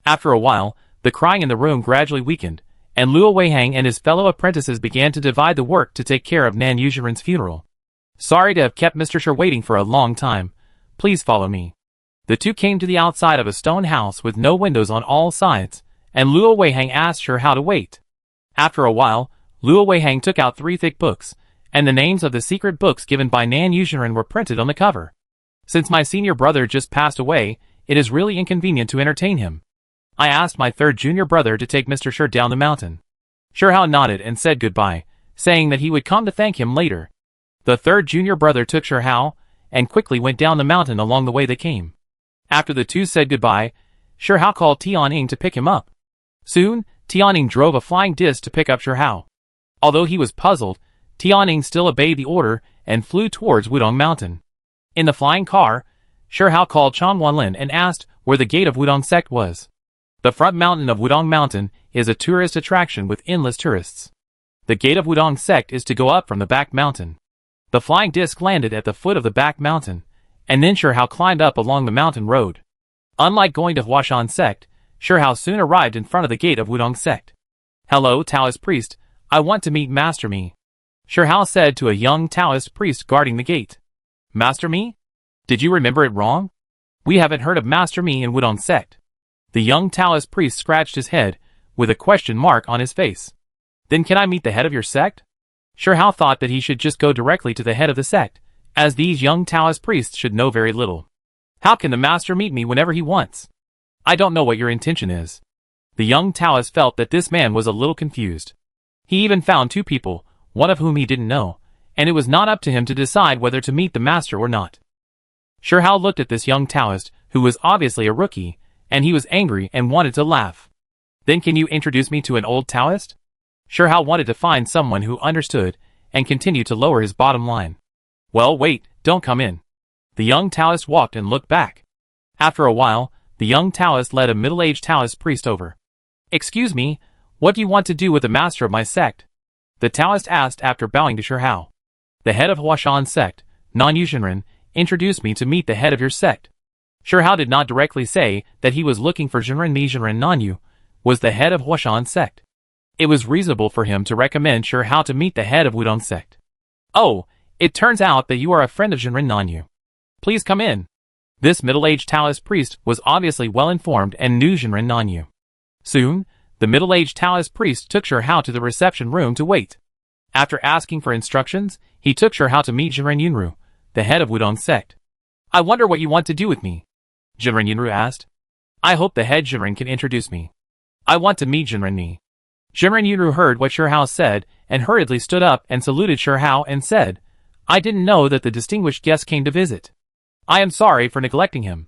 After a while, the crying in the room gradually weakened, and Luo Weiheng and his fellow apprentices began to divide the work to take care of Nan Yuzhenren's funeral. Sorry to have kept Mr. Shi waiting for a long time. Please follow me. The two came to the outside of a stone house with no windows on all sides, and Luo Weiheng asked Shihao to wait. After a while, Luo Weiheng took out 3 thick books, and the names of the secret books given by Nan Yuzhenren were printed on the cover. Since my senior brother just passed away, it is really inconvenient to entertain him. I asked my 3rd junior brother to take Mr. Shi down the mountain. Shihao nodded and said goodbye, saying that he would come to thank him later. The 3rd junior brother took Shihao, and quickly went down the mountain along the way they came. After the two said goodbye, Shihao called Tianning to pick him up. Soon, Tianning drove a flying disc to pick up Shihao. Although he was puzzled, Tianning still obeyed the order and flew towards Wudong Mountain. In the flying car, Shihao called Changwanlin and asked where the gate of Wudong sect was. The front mountain of Wudong Mountain is a tourist attraction with endless tourists. The gate of Wudong sect is to go up from the back mountain. The flying disc landed at the foot of the back mountain, and then Shihao climbed up along the mountain road. Unlike going to Huashan sect, Shihao soon arrived in front of the gate of Wudong sect. Hello, Taoist priest, I want to meet Master Mi. Shihao said to a young Taoist priest guarding the gate. Master Mi? Did you remember it wrong? We haven't heard of Master Mi in Wudong sect. The young Taoist priest scratched his head, with a question mark on his face. Then can I meet the head of your sect? Shihao thought that he should just go directly to the head of the sect, as these young Taoist priests should know very little. How can the master meet me whenever he wants? I don't know what your intention is. The young Taoist felt that this man was a little confused. He even found 2 people, one of whom he didn't know, and it was not up to him to decide whether to meet the master or not. Shihao looked at this young Taoist, who was obviously a rookie, and he was angry and wanted to laugh. Then can you introduce me to an old Taoist? Shihao wanted to find someone who understood, and continued to lower his bottom line. Well, wait, don't come in. The young Taoist walked and looked back. After a while, the young Taoist led a middle-aged Taoist priest over. Excuse me, what do you want to do with the master of my sect? The Taoist asked after bowing to Shihao. The head of Huashan sect, Nan Yuzhenren, introduced me to meet the head of your sect. Shihao did not directly say that he was looking for Zhenren Nizhenren Nanyu, was the head of Huashan sect. It was reasonable for him to recommend Shihao to meet the head of Wudong sect. Oh, it turns out that you are a friend of Zhenren Nanyu. Please come in. This middle-aged Taoist priest was obviously well-informed and knew Zhenren Nanyu. Soon, the middle-aged Taoist priest took Shihao to the reception room to wait. After asking for instructions, he took Shihao to meet Zhenren Yunru, the head of Wudong sect. I wonder what you want to do with me? Zhenren Yunru asked. I hope the head Zhenren can introduce me. I want to meet Zhenren Ni. Zhenren Yunru heard what Shihao said and hurriedly stood up and saluted Shihao and said, I didn't know that the distinguished guest came to visit. I am sorry for neglecting him.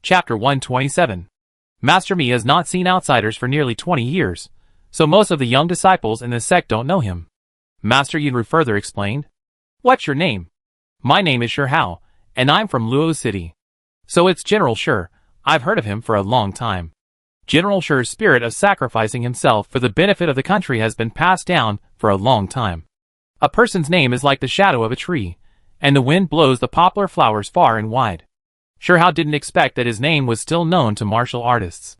Chapter 127. Master Mi has not seen outsiders for nearly 20 years, so most of the young disciples in the sect don't know him. Master Yunru further explained. What's your name? My name is Shihao, and I'm from Luo City. So it's General Shi. I've heard of him for a long time. General Shi's spirit of sacrificing himself for the benefit of the country has been passed down for a long time. A person's name is like the shadow of a tree, and the wind blows the poplar flowers far and wide. Shi Hao didn't expect that his name was still known to martial artists.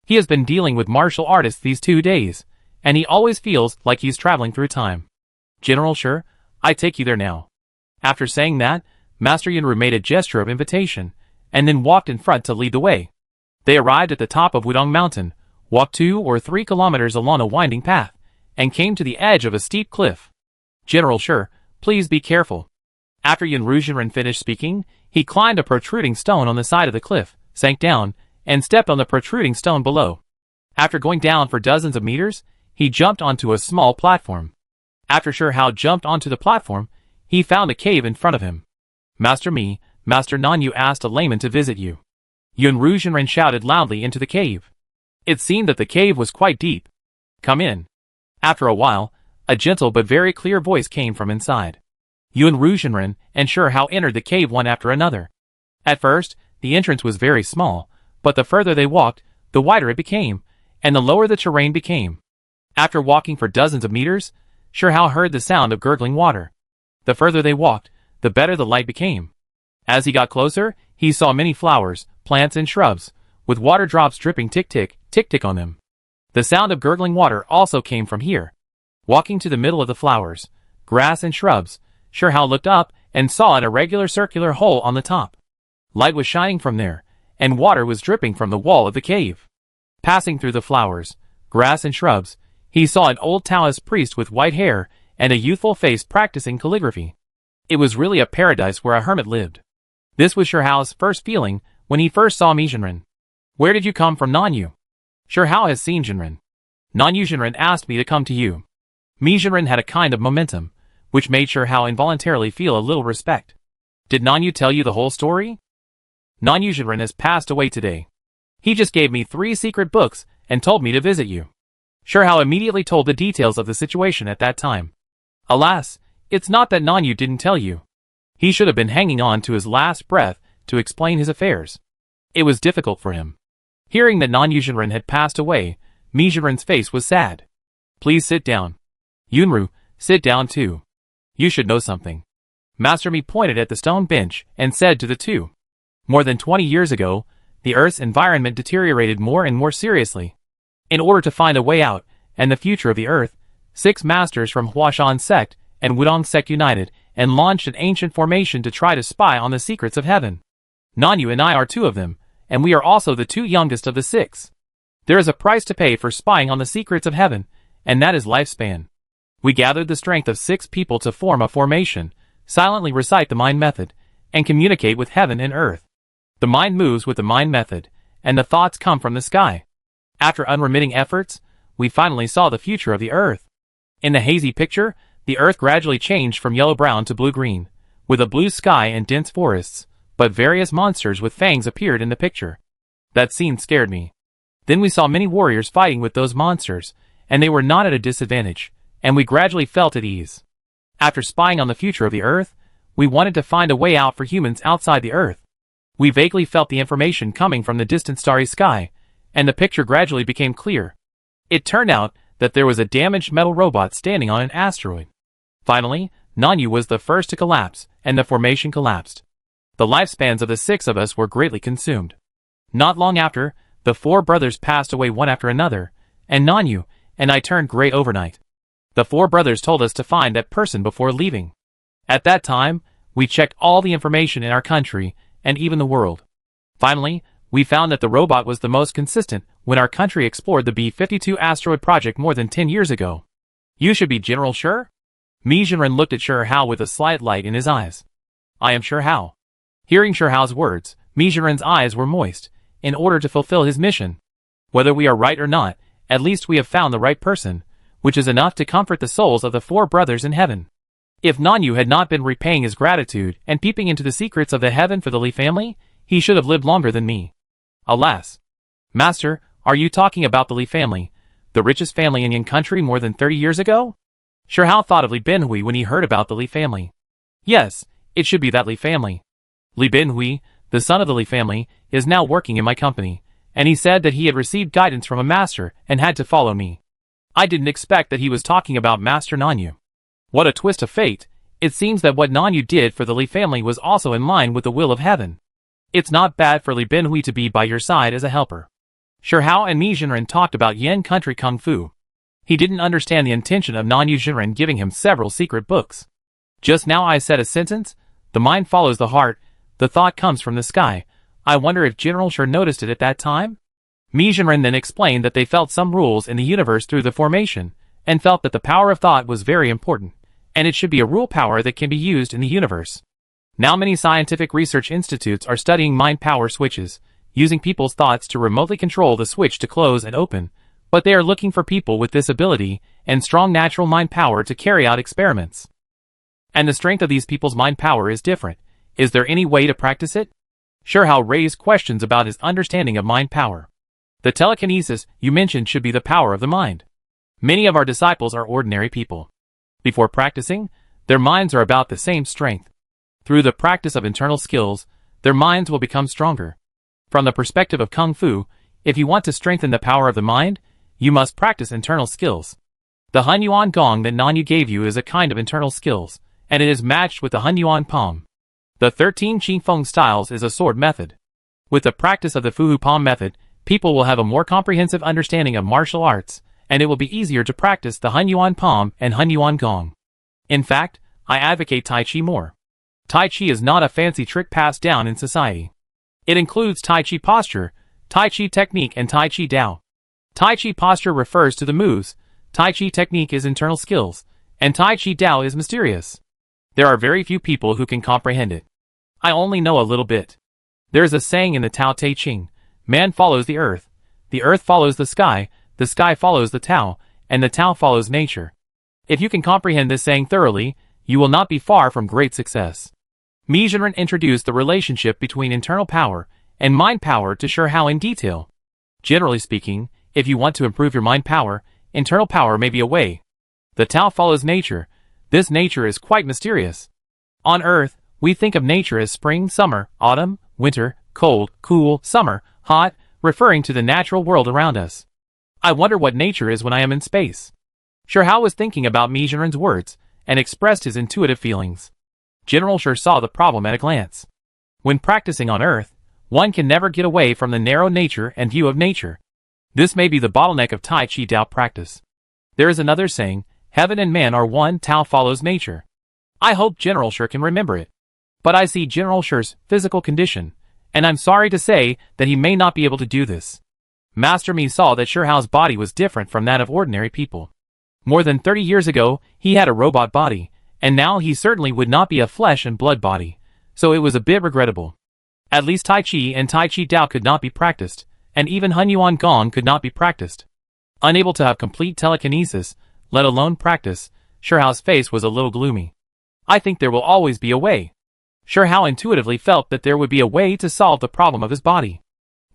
He has been dealing with martial artists these 2 days, and he always feels like he's traveling through time. General Shi, I take you there now. After saying that, Master Yunru made a gesture of invitation, and then walked in front to lead the way. They arrived at the top of Wudong Mountain, walked 2 or 3 kilometers along a winding path, and came to the edge of a steep cliff. General Shi, please be careful. After Yunru finished speaking, he climbed a protruding stone on the side of the cliff, sank down, and stepped on the protruding stone below. After going down for dozens of meters, he jumped onto a small platform. After Shi Hao jumped onto the platform, he found a cave in front of him. Master Mi, Master Nanyu asked a layman to visit you. Yunru shouted loudly into the cave. It seemed that the cave was quite deep. Come in. After a while, a gentle but very clear voice came from inside. Yunru and Shi Hao entered the cave one after another. At first, the entrance was very small, but the further they walked, the wider it became, and the lower the terrain became. After walking for dozens of meters, Shi Hao heard the sound of gurgling water. The further they walked, the better the light became. As he got closer, he saw many flowers, plants and shrubs, with water drops dripping tick-tick, tick-tick on them. The sound of gurgling water also came from here. Walking to the middle of the flowers, grass and shrubs, Shi Hao looked up and saw an irregular circular hole on the top. Light was shining from there, and water was dripping from the wall of the cave. Passing through the flowers, grass and shrubs, he saw an old Taoist priest with white hair and a youthful face practicing calligraphy. It was really a paradise where a hermit lived. This was Shi Hao's first feeling when he first saw Mi Jinren. Where did you come from, Nanyu? Shi Hao has seen Jinren. Nanyu asked me to come to you. Mi Jinren had a kind of momentum, which made Shi Hao involuntarily feel a little respect. Did Nanyu tell you the whole story? Nanyu has passed away today. He just gave me 3 secret books and told me to visit you. Shi Hao immediately told the details of the situation at that time. Alas, it's not that Nanyu didn't tell you. He should have been hanging on to his last breath to explain his affairs. It was difficult for him. Hearing that Nanyu had passed away, Mi Jinren's face was sad. Please sit down. Yunru, sit down too. You should know something. Master Mi pointed at the stone bench and said to the two. More than 20 years ago, the Earth's environment deteriorated more and more seriously. In order to find a way out and the future of the Earth, 6 masters from Huashan sect and Wudong sect united and launched an ancient formation to try to spy on the secrets of heaven. Nanyu and I are 2 of them, and we are also the 2 youngest of the 6. There is a price to pay for spying on the secrets of heaven, and that is lifespan. We gathered the strength of 6 people to form a formation, silently recite the mind method, and communicate with heaven and earth. The mind moves with the mind method, and the thoughts come from the sky. After unremitting efforts, we finally saw the future of the earth. In the hazy picture, the earth gradually changed from yellow-brown to blue-green, with a blue sky and dense forests, but various monsters with fangs appeared in the picture. That scene scared me. Then we saw many warriors fighting with those monsters, and they were not at a disadvantage, and we gradually felt at ease. After spying on the future of the earth, we wanted to find a way out for humans outside the earth. We vaguely felt the information coming from the distant starry sky, and the picture gradually became clear. It turned out that there was a damaged metal robot standing on an asteroid. Finally, Nanyu was the first to collapse, and the formation collapsed. The lifespans of the 6 of us were greatly consumed. Not long after, the 4 brothers passed away one after another, and Nanyu and I turned gray overnight. The 4 brothers told us to find that person before leaving. At that time, we checked all the information in our country, and even the world. Finally, we found that the robot was the most consistent when our country explored the B-52 asteroid project more than 10 years ago. You should be General Shi? Mi Jinren looked at Shi Hao with a slight light in his eyes. I am Shi Hao. Hearing Shi Hao's words, Mi Jinren's eyes were moist, in order to fulfill his mission. Whether we are right or not, at least we have found the right person, which is enough to comfort the souls of the 4 brothers in heaven. If Nanyu had not been repaying his gratitude and peeping into the secrets of the heaven for the Li family, he should have lived longer than me. Alas. Master, are you talking about the Li family, the richest family in Yin country more than 30 years ago? Shi Hao thought of Li Benhui when he heard about the Li family. Yes, it should be that Li family. Li Benhui, the son of the Li family, is now working in my company, and he said that he had received guidance from a master and had to follow me. I didn't expect that he was talking about Master Nanyu. What a twist of fate. It seems that what Nanyu did for the Li family was also in line with the will of heaven. It's not bad for Li Binhui to be by your side as a helper. Shihao and Mi Jinren talked about Yan country kung fu. He didn't understand the intention of Nanyu Jinren giving him several secret books. Just now I said a sentence, the mind follows the heart, the thought comes from the sky. I wonder if General Shi noticed it at that time? Mi Jinren then explained that they felt some rules in the universe through the formation, and felt that the power of thought was very important, and it should be a rule power that can be used in the universe. Now many scientific research institutes are studying mind power switches, using people's thoughts to remotely control the switch to close and open, but they are looking for people with this ability and strong natural mind power to carry out experiments. And the strength of these people's mind power is different. Is there any way to practice it? Shihao raised questions about his understanding of mind power. The telekinesis you mentioned should be the power of the mind. Many of our disciples are ordinary people. Before practicing, their minds are about the same strength. Through the practice of internal skills, their minds will become stronger. From the perspective of Kung Fu, if you want to strengthen the power of the mind, you must practice internal skills. The Hunyuan Gong that Nanyu gave you is a kind of internal skills, and it is matched with the Hunyuan Palm. The 13 Qigong styles is a sword method. With the practice of the Fuhu Palm method, people will have a more comprehensive understanding of martial arts, and it will be easier to practice the Hunyuan Palm and Hunyuan Gong. In fact, I advocate Tai Chi more. Tai Chi is not a fancy trick passed down in society. It includes Tai Chi posture, Tai Chi technique and Tai Chi Dao. Tai Chi posture refers to the moves, Tai Chi technique is internal skills, and Tai Chi Dao is mysterious. There are very few people who can comprehend it. I only know a little bit. There is a saying in the Tao Te Ching, man follows the earth follows the sky follows the Tao, and the Tao follows nature. If you can comprehend this saying thoroughly, you will not be far from great success. Mi Jinren introduced the relationship between internal power and mind power to Shihao in detail. Generally speaking, if you want to improve your mind power, internal power may be a way. The Tao follows nature. This nature is quite mysterious. On Earth, we think of nature as spring, summer, autumn, winter, cold, cool, summer, hot, referring to the natural world around us. I wonder what nature is when I am in space. Shihao was thinking about Mi Jinren's words, and expressed his intuitive feelings. General Shi saw the problem at a glance. When practicing on Earth, one can never get away from the narrow nature and view of nature. This may be the bottleneck of Tai Chi Dao practice. There is another saying, heaven and man are one, Tao follows nature. I hope General Shi can remember it. But I see General Shi's physical condition, and I'm sorry to say that he may not be able to do this. Master Mi saw that Shihao's body was different from that of ordinary people. More than 30 years ago, he had a robot body, and now he certainly would not be a flesh and blood body, so it was a bit regrettable. At least Tai Chi and Tai Chi Dao could not be practiced, and even Hunyuan Gong could not be practiced. Unable to have complete telekinesis, let alone practice, Shihao's face was a little gloomy. I think there will always be a way. Shihao intuitively felt that there would be a way to solve the problem of his body.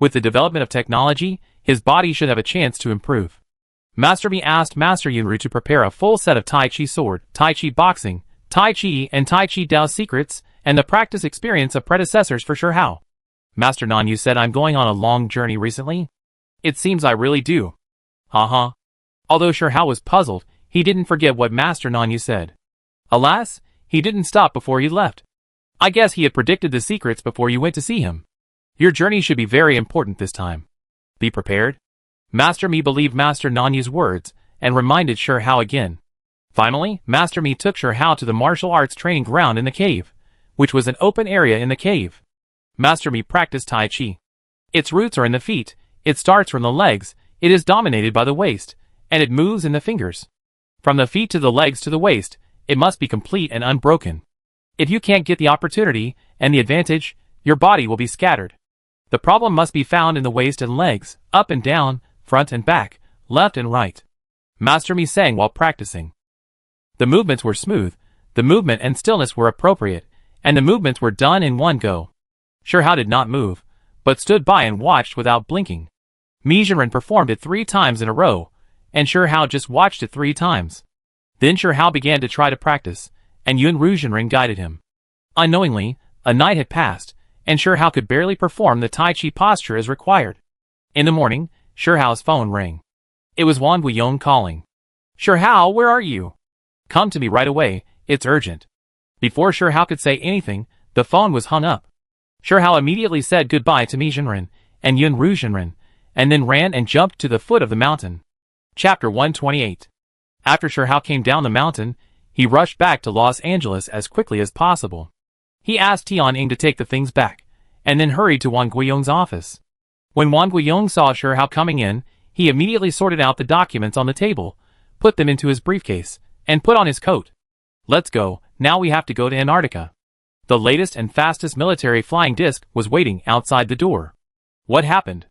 With the development of technology, his body should have a chance to improve. Master Mi asked Master Yunru to prepare a full set of Tai Chi sword, Tai Chi boxing, Tai Chi and Tai Chi Dao secrets, and the practice experience of predecessors for Shihao. Master Nanyu said, I'm going on a long journey recently. It seems I really do. Although Shihao was puzzled, he didn't forget what Master Nanyu said. Alas, he didn't stop before he left. I guess he had predicted the secrets before you went to see him. Your journey should be very important this time. Be prepared. Master Mi believed Master Nanyu's words, and reminded Shihao again. Finally, Master Mi took Shihao to the martial arts training ground in the cave, which was an open area in the cave. Master Mi practiced Tai Chi. Its roots are in the feet, it starts from the legs, it is dominated by the waist, and it moves in the fingers. From the feet to the legs to the waist, it must be complete and unbroken. If you can't get the opportunity and the advantage, your body will be scattered. The problem must be found in the waist and legs, up and down, front and back, left and right. Master Mi sang while practicing. The movements were smooth, the movement and stillness were appropriate, and the movements were done in one go. Shihao did not move, but stood by and watched without blinking. Mi Jinren performed it 3 times in a row, and Shihao just watched it 3 times. Then Shihao began to try to practice, and Yunru Jinren guided him. Unknowingly, a night had passed, and Shihao could barely perform the Tai Chi posture as required. In the morning, Sherhao's phone rang. It was Wang Guiyong calling. Sherhao, where are you? Come to me right away, it's urgent. Before Sherhao could say anything, the phone was hung up. Sherhao immediately said goodbye to Mi Zhenren and Yun Ru Zhenren, and then ran and jumped to the foot of the mountain. Chapter 128. After Sherhao came down the mountain, he rushed back to Los Angeles as quickly as possible. He asked Tian-Ing to take the things back, and then hurried to Wang Guiyong's office. When Wang Guiyong saw Sherhao coming in, he immediately sorted out the documents on the table, put them into his briefcase, and put on his coat. Let's go, now we have to go to Antarctica. The latest and fastest military flying disc was waiting outside the door. What happened?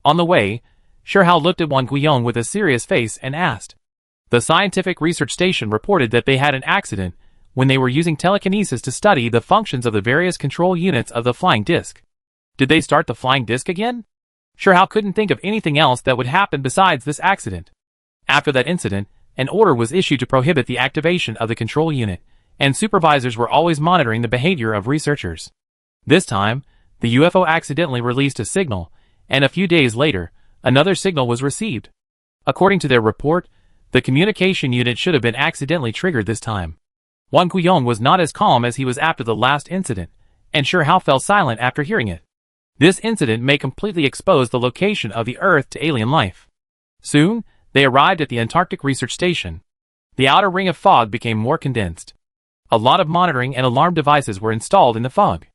On the way, Sherhao looked at Wang Guiyong with a serious face and asked. The scientific research station reported that they had an accident when they were using telekinesis to study the functions of the various control units of the flying disc. Did they start the flying disc again? Sherhao couldn't think of anything else that would happen besides this accident. After that incident, an order was issued to prohibit the activation of the control unit, and supervisors were always monitoring the behavior of researchers. This time, the UFO accidentally released a signal, and a few days later, another signal was received. According to their report, the communication unit should have been accidentally triggered this time. Wang Guiyong was not as calm as he was after the last incident, and Sherhao fell silent after hearing it. This incident may completely expose the location of the Earth to alien life. Soon, they arrived at the Antarctic Research Station. The outer ring of fog became more condensed. A lot of monitoring and alarm devices were installed in the fog.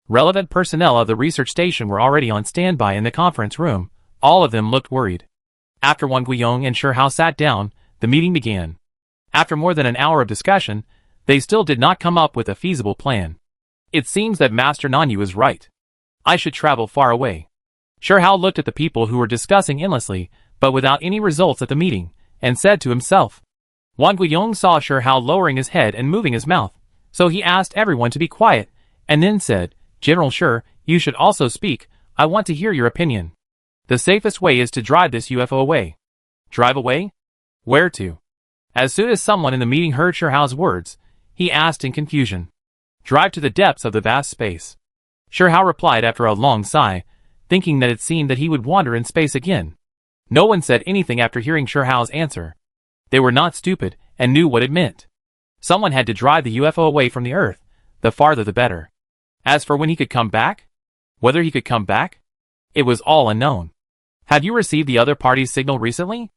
Relevant personnel of the research station were already on standby in the conference room. All of them looked worried. After Wang Guiyong and Sherhao sat down, the meeting began. After more than an hour of discussion, they still did not come up with a feasible plan. It seems that Master Nanyu is right. I should travel far away. Sherhao looked at the people who were discussing endlessly, but without any results at the meeting, and said to himself. Wang Guiyong saw Sherhao lowering his head and moving his mouth, so he asked everyone to be quiet, and then said, General Sher, you should also speak, I want to hear your opinion. The safest way is to drive this UFO away. Drive away? Where to? As soon as someone in the meeting heard Sherhao's words, he asked in confusion. Drive to the depths of the vast space. Sherhao replied after a long sigh, thinking that it seemed that he would wander in space again. No one said anything after hearing Sherhao's answer. They were not stupid and knew what it meant. Someone had to drive the UFO away from the Earth, the farther the better. As for when he could come back? Whether he could come back? It was all unknown. Have you received the other party's signal recently?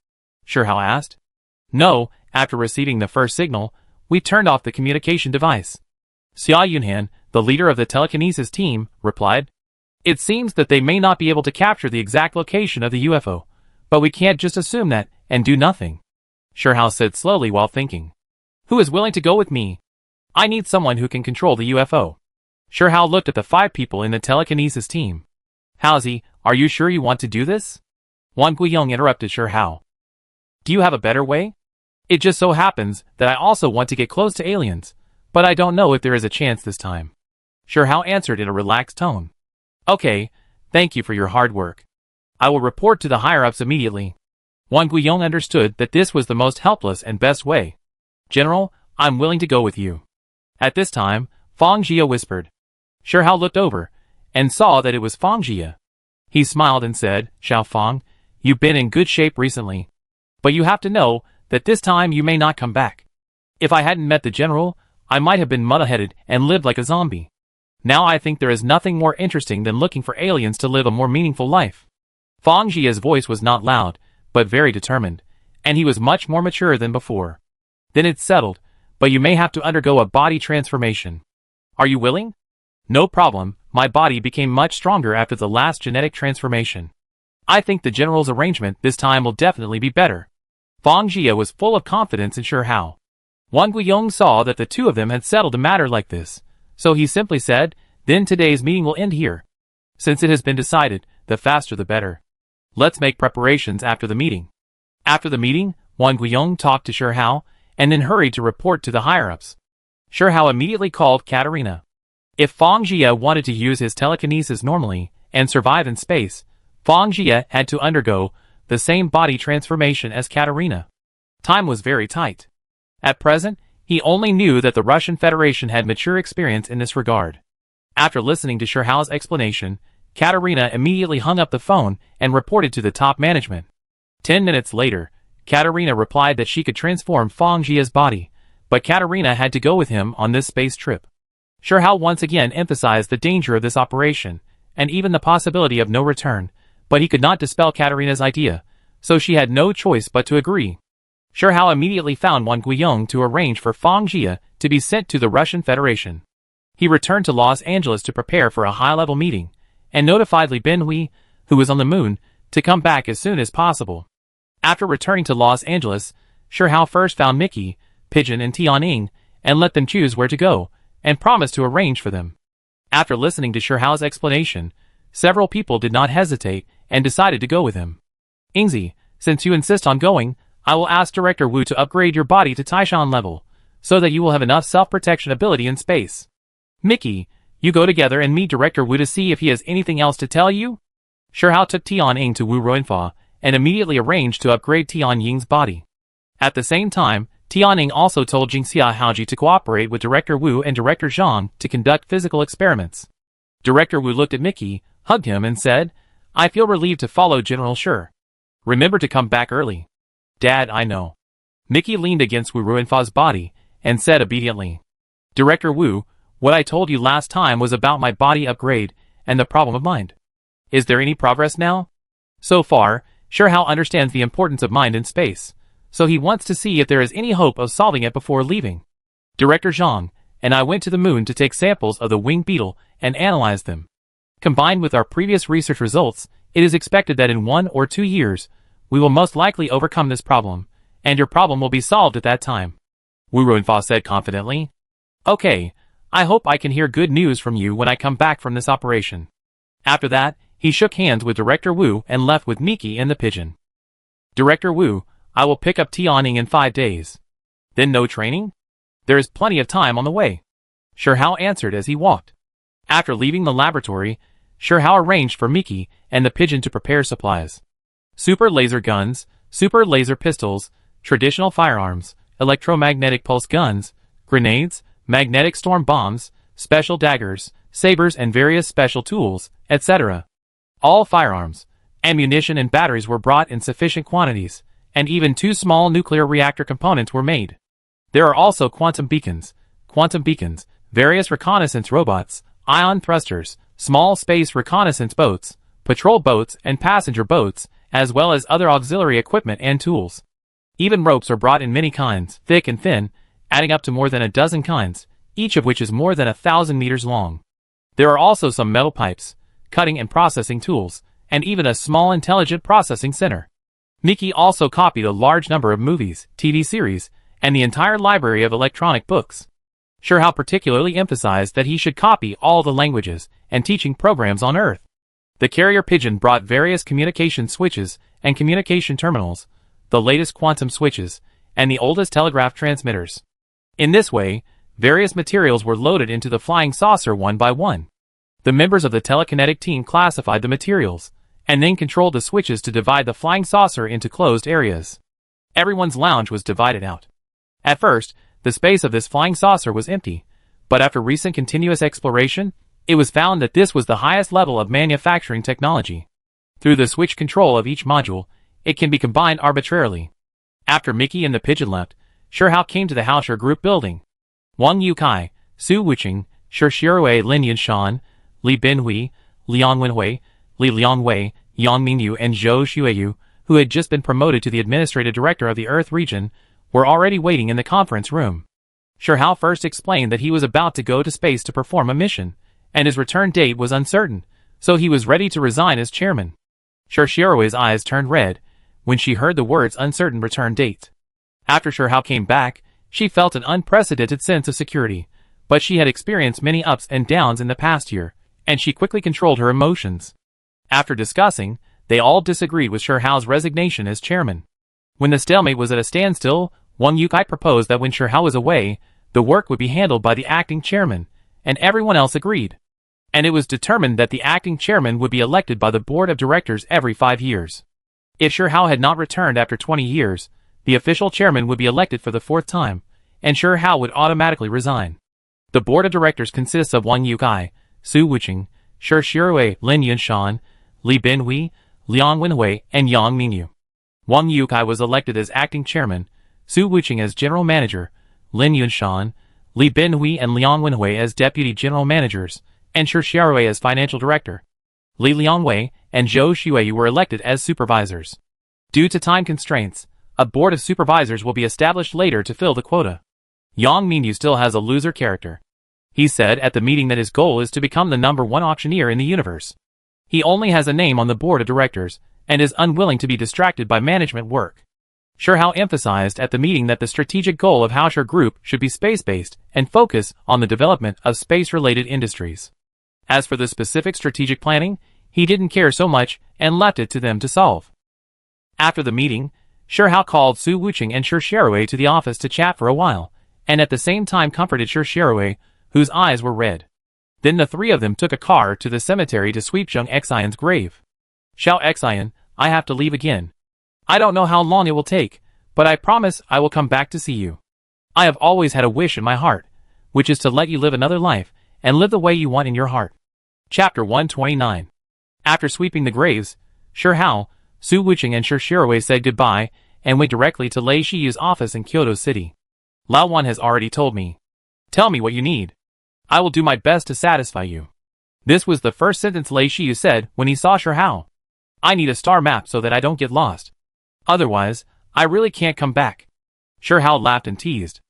Sherhao asked. No, after receiving the first signal, we turned off the communication device. Xia Yunhan, the leader of the telekinesis team, replied. It seems that they may not be able to capture the exact location of the UFO, but we can't just assume that and do nothing. Sherhao said slowly while thinking. Who is willing to go with me? I need someone who can control the UFO. Sherhao looked at the 5 people in the telekinesis team. Haozi, are you sure you want to do this? Wang Guiyong interrupted Sherhao. Do you have a better way? It just so happens that I also want to get close to aliens, but I don't know if there is a chance this time. Sherhao answered in a relaxed tone. Okay, thank you for your hard work. I will report to the higher-ups immediately. Wang Guiyong understood that this was the most helpless and best way. General, I'm willing to go with you. At this time, Fang Jia whispered. Sherhao looked over, and saw that it was Fang Jia. He smiled and said, Xiao Fang, you've been in good shape recently. But you have to know that this time you may not come back. If I hadn't met the general, I might have been mud-headed and lived like a zombie. Now I think there is nothing more interesting than looking for aliens to live a more meaningful life. Fang Jia's voice was not loud, but very determined, and he was much more mature than before. Then it's settled, but you may have to undergo a body transformation. Are you willing? No problem, my body became much stronger after the last genetic transformation. I think the general's arrangement this time will definitely be better. Fang Jia was full of confidence in Sherhao. Wang Guiyong saw that the two of them had settled a matter like this, so he simply said, then today's meeting will end here. Since it has been decided, the faster the better. Let's make preparations after the meeting. After the meeting, Wang Guiyong talked to Sherhao, and then hurried to report to the higher-ups. Sherhao immediately called Katarina. If Fang Jia wanted to use his telekinesis normally and survive in space, Fang Jia had to undergo the same body transformation as Katarina. Time was very tight. At present, he only knew that the Russian Federation had mature experience in this regard. After listening to Sherhao's explanation, Katerina immediately hung up the phone and reported to the top management. 10 minutes later, Katerina replied that she could transform Fang Jia's body, but Katerina had to go with him on this space trip. Shihao once again emphasized the danger of this operation, and even the possibility of no return, but he could not dispel Katerina's idea, so she had no choice but to agree. Shihao immediately found Wang Guiyong to arrange for Fang Jia to be sent to the Russian Federation. He returned to Los Angeles to prepare for a high-level meeting, and notified Li Binhui, who was on the moon, to come back as soon as possible. After returning to Los Angeles, Shihao first found Mickey, Pigeon and Tianying, and let them choose where to go, and promised to arrange for them. After listening to Shihao's explanation, several people did not hesitate and decided to go with him. Ingzi, since you insist on going, I will ask Director Wu to upgrade your body to Taishan level, so that you will have enough self-protection ability in space. Mickey, you go together and meet Director Wu to see if he has anything else to tell you? Shihao took Tianying to Wu Ruinfa, and immediately arranged to upgrade Tianying's body. At the same time, Tianying also told Jingxia Haoji to cooperate with Director Wu and Director Zhang to conduct physical experiments. Director Wu looked at Mickey, hugged him and said, I feel relieved to follow General Shi. Remember to come back early. Dad, I know. Mickey leaned against Wu Ruinfa's body and said obediently. Director Wu, what I told you last time was about my body upgrade and the problem of mind. Is there any progress now? So far, Shihao understands the importance of mind in space, so he wants to see if there is any hope of solving it before leaving. Director Zhang and I went to the moon to take samples of the winged beetle and analyze them. Combined with our previous research results, it is expected that in 1 or 2 years, we will most likely overcome this problem, and your problem will be solved at that time. Wu Ruinfa said confidently. Okay, I hope I can hear good news from you when I come back from this operation. After that, he shook hands with Director Wu and left with Mickey and the pigeon. Director Wu, I will pick up Tianying in 5 days. Then no training? There is plenty of time on the way. Shihao answered as he walked. After leaving the laboratory, Shihao arranged for Mickey and the pigeon to prepare supplies. Super laser guns, super laser pistols, traditional firearms, electromagnetic pulse guns, grenades, magnetic storm bombs, special daggers, sabers and various special tools, etc. All firearms, ammunition and batteries were brought in sufficient quantities, and even 2 small nuclear reactor components were made. There are also quantum beacons, various reconnaissance robots, ion thrusters, small space reconnaissance boats, patrol boats and passenger boats, as well as other auxiliary equipment and tools. Even ropes are brought in many kinds, thick and thin, adding up to more than a dozen kinds, each of which is more than 1,000 meters long. There are also some metal pipes, cutting and processing tools, and even a small intelligent processing center. Mickey also copied a large number of movies, TV series, and the entire library of electronic books. Shihao particularly emphasized that he should copy all the languages and teaching programs on Earth. The carrier pigeon brought various communication switches and communication terminals, the latest quantum switches, and the oldest telegraph transmitters. In this way, various materials were loaded into the flying saucer one by one. The members of the telekinetic team classified the materials, and then controlled the switches to divide the flying saucer into closed areas. Everyone's lounge was divided out. At first, the space of this flying saucer was empty, but after recent continuous exploration, it was found that this was the highest level of manufacturing technology. Through the switch control of each module, it can be combined arbitrarily. After Mickey and the pigeon left, Shihao came to the Haoshi Group building. Wang Yukai, Su Wuqing, Shi Shirui, Lin Yanshan, Li Binhui, Liang Wenhui, Li Liangwei, Yang Mingyu and Zhou Xueyu, who had just been promoted to the administrative director of the Earth region, were already waiting in the conference room. Shihao first explained that he was about to go to space to perform a mission, and his return date was uncertain, so he was ready to resign as chairman. Shi Shirui's eyes turned red when she heard the words uncertain return date. After Shihao came back, she felt an unprecedented sense of security, but she had experienced many ups and downs in the past year, and she quickly controlled her emotions. After discussing, they all disagreed with Shihao's resignation as chairman. When the stalemate was at a standstill, Wang Yukai proposed that when Shihao was away, the work would be handled by the acting chairman, and everyone else agreed. And it was determined that the acting chairman would be elected by the board of directors every 5 years. If Shihao had not returned after 20 years, the official chairman would be elected for the 4th time, and Shihao would automatically resign. The board of directors consists of Wang Yukai, Su Wuqing, Shi Shirui, Lin Yunshan, Li Binhui, Liang Wenhui, and Yang Mingyu. Wang Yukai was elected as acting chairman, Su Wuqing as general manager, Lin Yunshan, Li Binhui and Liang Wenhui as deputy general managers, and Shi Shirui as financial director. Li Liangwei and Zhou Xueyu were elected as supervisors. Due to time constraints, a board of supervisors will be established later to fill the quota. Yang Mingyu still has a loser character. He said at the meeting that his goal is to become the #1 auctioneer in the universe. He only has a name on the board of directors, and is unwilling to be distracted by management work. Shi Hao emphasized at the meeting that the strategic goal of Haoshi Group should be space-based and focus on the development of space-related industries. As for the specific strategic planning, he didn't care so much and left it to them to solve. After the meeting, Shi Hao called Su Wuqing and Shi Shirui to the office to chat for a while, and at the same time comforted Shi Shirui, whose eyes were red. Then the three of them took a car to the cemetery to sweep Zheng Xian's grave. Xiao Xian, I have to leave again. I don't know how long it will take, but I promise I will come back to see you. I have always had a wish in my heart, which is to let you live another life, and live the way you want in your heart. Chapter 129. After sweeping the graves, Shi Hao, Su Wuqing and Shi Shirui said goodbye, and went directly to Lei Shiyu's office in Kyoto City. Lao Wan has already told me. Tell me what you need. I will do my best to satisfy you. This was the first sentence Lei Shiyu said when he saw Shi Hao. I need a star map so that I don't get lost. Otherwise, I really can't come back. Shi Hao laughed and teased.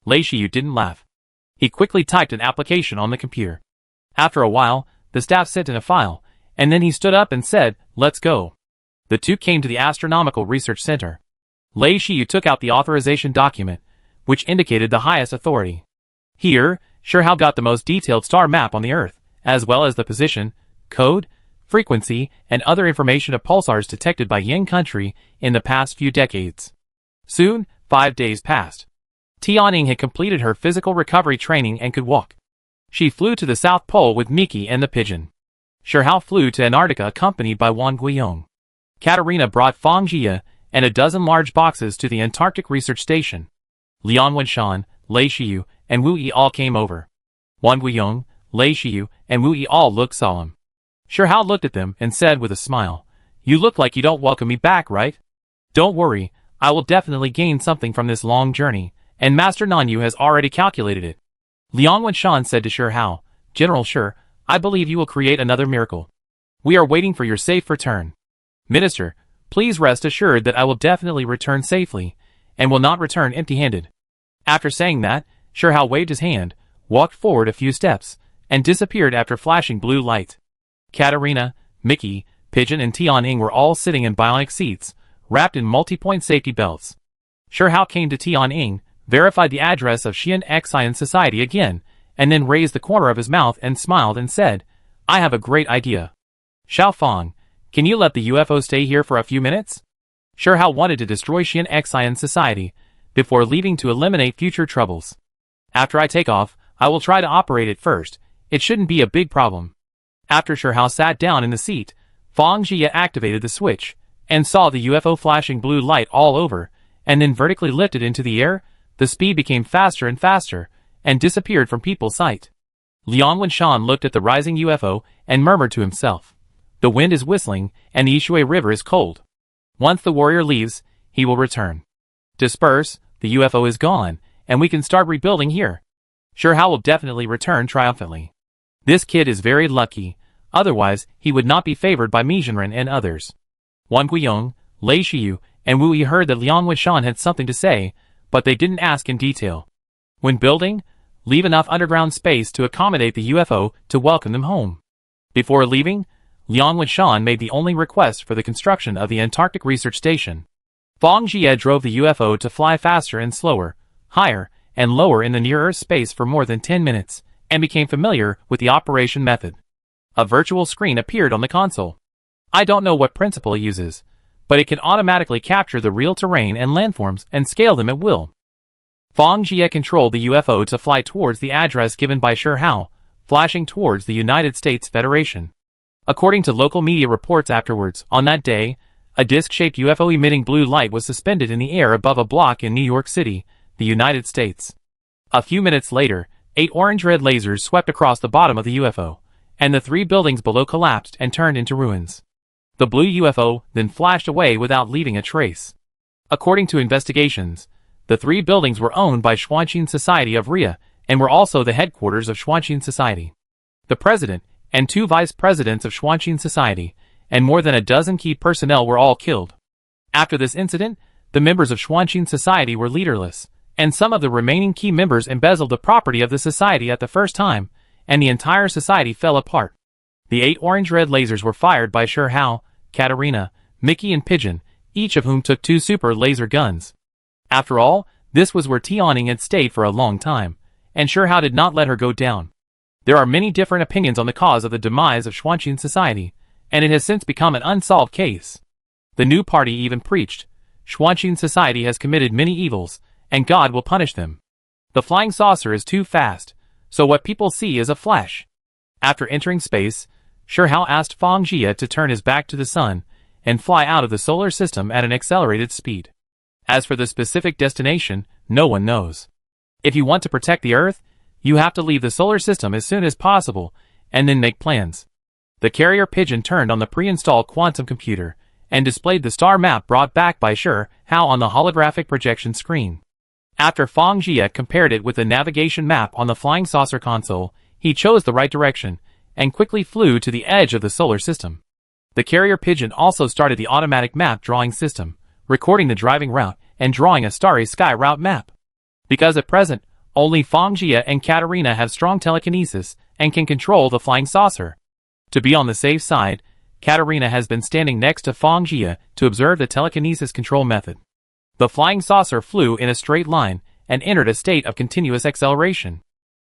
Lei Shiyu didn't laugh. He quickly typed an application on the computer. After a while, the staff sent in a file, and then he stood up and said, let's go. The two came to the Astronomical Research Center. Lei Shiyu took out the authorization document, which indicated the highest authority. Here, Shi Hao got the most detailed star map on the Earth, as well as the position, code, frequency, and other information of pulsars detected by Yin country in the past few decades. Soon, 5 days passed. Tianning had completed her physical recovery training and could walk. She flew to the South Pole with Miki and the pigeon. Shi Hao flew to Antarctica accompanied by Wang Guiyong. Katerina brought Fang Jia and a dozen large boxes to the Antarctic Research Station. Liang Wenshan, Lei Shiyu, and Wu Yi all came over. Wang Guiyong, Lei Shiyu, and Wu Yi all looked solemn. Shi Hao looked at them and said with a smile, you look like you don't welcome me back, right? Don't worry, I will definitely gain something from this long journey, and Master Nanyu has already calculated it. Liang Wenshan said to Shi Hao, General Shi, I believe you will create another miracle. We are waiting for your safe return. Minister, please rest assured that I will definitely return safely, and will not return empty-handed. After saying that, Shi Hao waved his hand, walked forward a few steps, and disappeared after flashing blue light. Katerina, Mickey, Pigeon and Tianning were all sitting in bionic seats, wrapped in multi-point safety belts. Shi Hao came to Tianning, verified the address of Xian Xian Society again, and then raised the corner of his mouth and smiled and said, I have a great idea. Xiaofang, can you let the UFO stay here for a few minutes? Shi Hao wanted to destroy Xian Xian Society, before leaving to eliminate future troubles. After I take off, I will try to operate it first. It shouldn't be a big problem. After Shi Hao sat down in the seat, Fang Jia activated the switch, and saw the UFO flashing blue light all over, and then vertically lifted into the air. The speed became faster and faster, and disappeared from people's sight. Liang Wenshan looked at the rising UFO, and murmured to himself, the wind is whistling, and the Ishui River is cold. Once the warrior leaves, he will return. Disperse, the UFO is gone, and we can start rebuilding here. Shi Hao will definitely return triumphantly. This kid is very lucky, otherwise he would not be favored by Mizhenren and others. Wang Guiyong, Lei Shiyu, and Wu Yi heard that Liang Wenshan had something to say, but they didn't ask in detail. When building, leave enough underground space to accommodate the UFO to welcome them home. Before leaving, Liang Wenshan made the only request for the construction of the Antarctic Research Station. Fang Jie drove the UFO to fly faster and slower, higher, and lower in the near-Earth space for more than 10 minutes, and became familiar with the operation method. A virtual screen appeared on the console. I don't know what principle it uses, but it can automatically capture the real terrain and landforms and scale them at will. Fang Jie controlled the UFO to fly towards the address given by Shi Hao, flashing towards the United States Federation. According to local media reports afterwards, on that day, a disc-shaped UFO emitting blue light was suspended in the air above a block in New York City, the United States. A few minutes later, 8 orange-red lasers swept across the bottom of the UFO, and the 3 buildings below collapsed and turned into ruins. The blue UFO then flashed away without leaving a trace. According to investigations, the 3 buildings were owned by Xuanqing Society of Ria and were also the headquarters of Xuanqing Society. The president and 2 vice presidents of Xuanqing Society and more than a dozen key personnel were all killed. After this incident, the members of Xuanqing Society were leaderless, and some of the remaining key members embezzled the property of the society at the first time, and the entire society fell apart. The 8 orange-red lasers were fired by Shi Hao, Katarina, Mickey and Pigeon, each of whom took 2 super laser guns. After all, this was where Tianning had stayed for a long time, and Shi Hao did not let her go down. There are many different opinions on the cause of the demise of Xuanqing Society, and it has since become an unsolved case. The new party even preached, Xuanqing Society has committed many evils, and God will punish them. The flying saucer is too fast, so what people see is a flash. After entering space, Shi Hao asked Fang Jie to turn his back to the sun and fly out of the solar system at an accelerated speed. As for the specific destination, no one knows. If you want to protect the Earth, you have to leave the solar system as soon as possible, and then make plans. The carrier pigeon turned on the pre-installed quantum computer, and displayed the star map brought back by Shi Hao on the holographic projection screen. After Fang Jie compared it with the navigation map on the flying saucer console, he chose the right direction, and quickly flew to the edge of the solar system. The carrier pigeon also started the automatic map drawing system, recording the driving route and drawing a starry sky route map. Because at present, only Fang Jie and Katarina have strong telekinesis and can control the flying saucer. To be on the safe side, Katarina has been standing next to Fang Jie to observe the telekinesis control method. The flying saucer flew in a straight line and entered a state of continuous acceleration.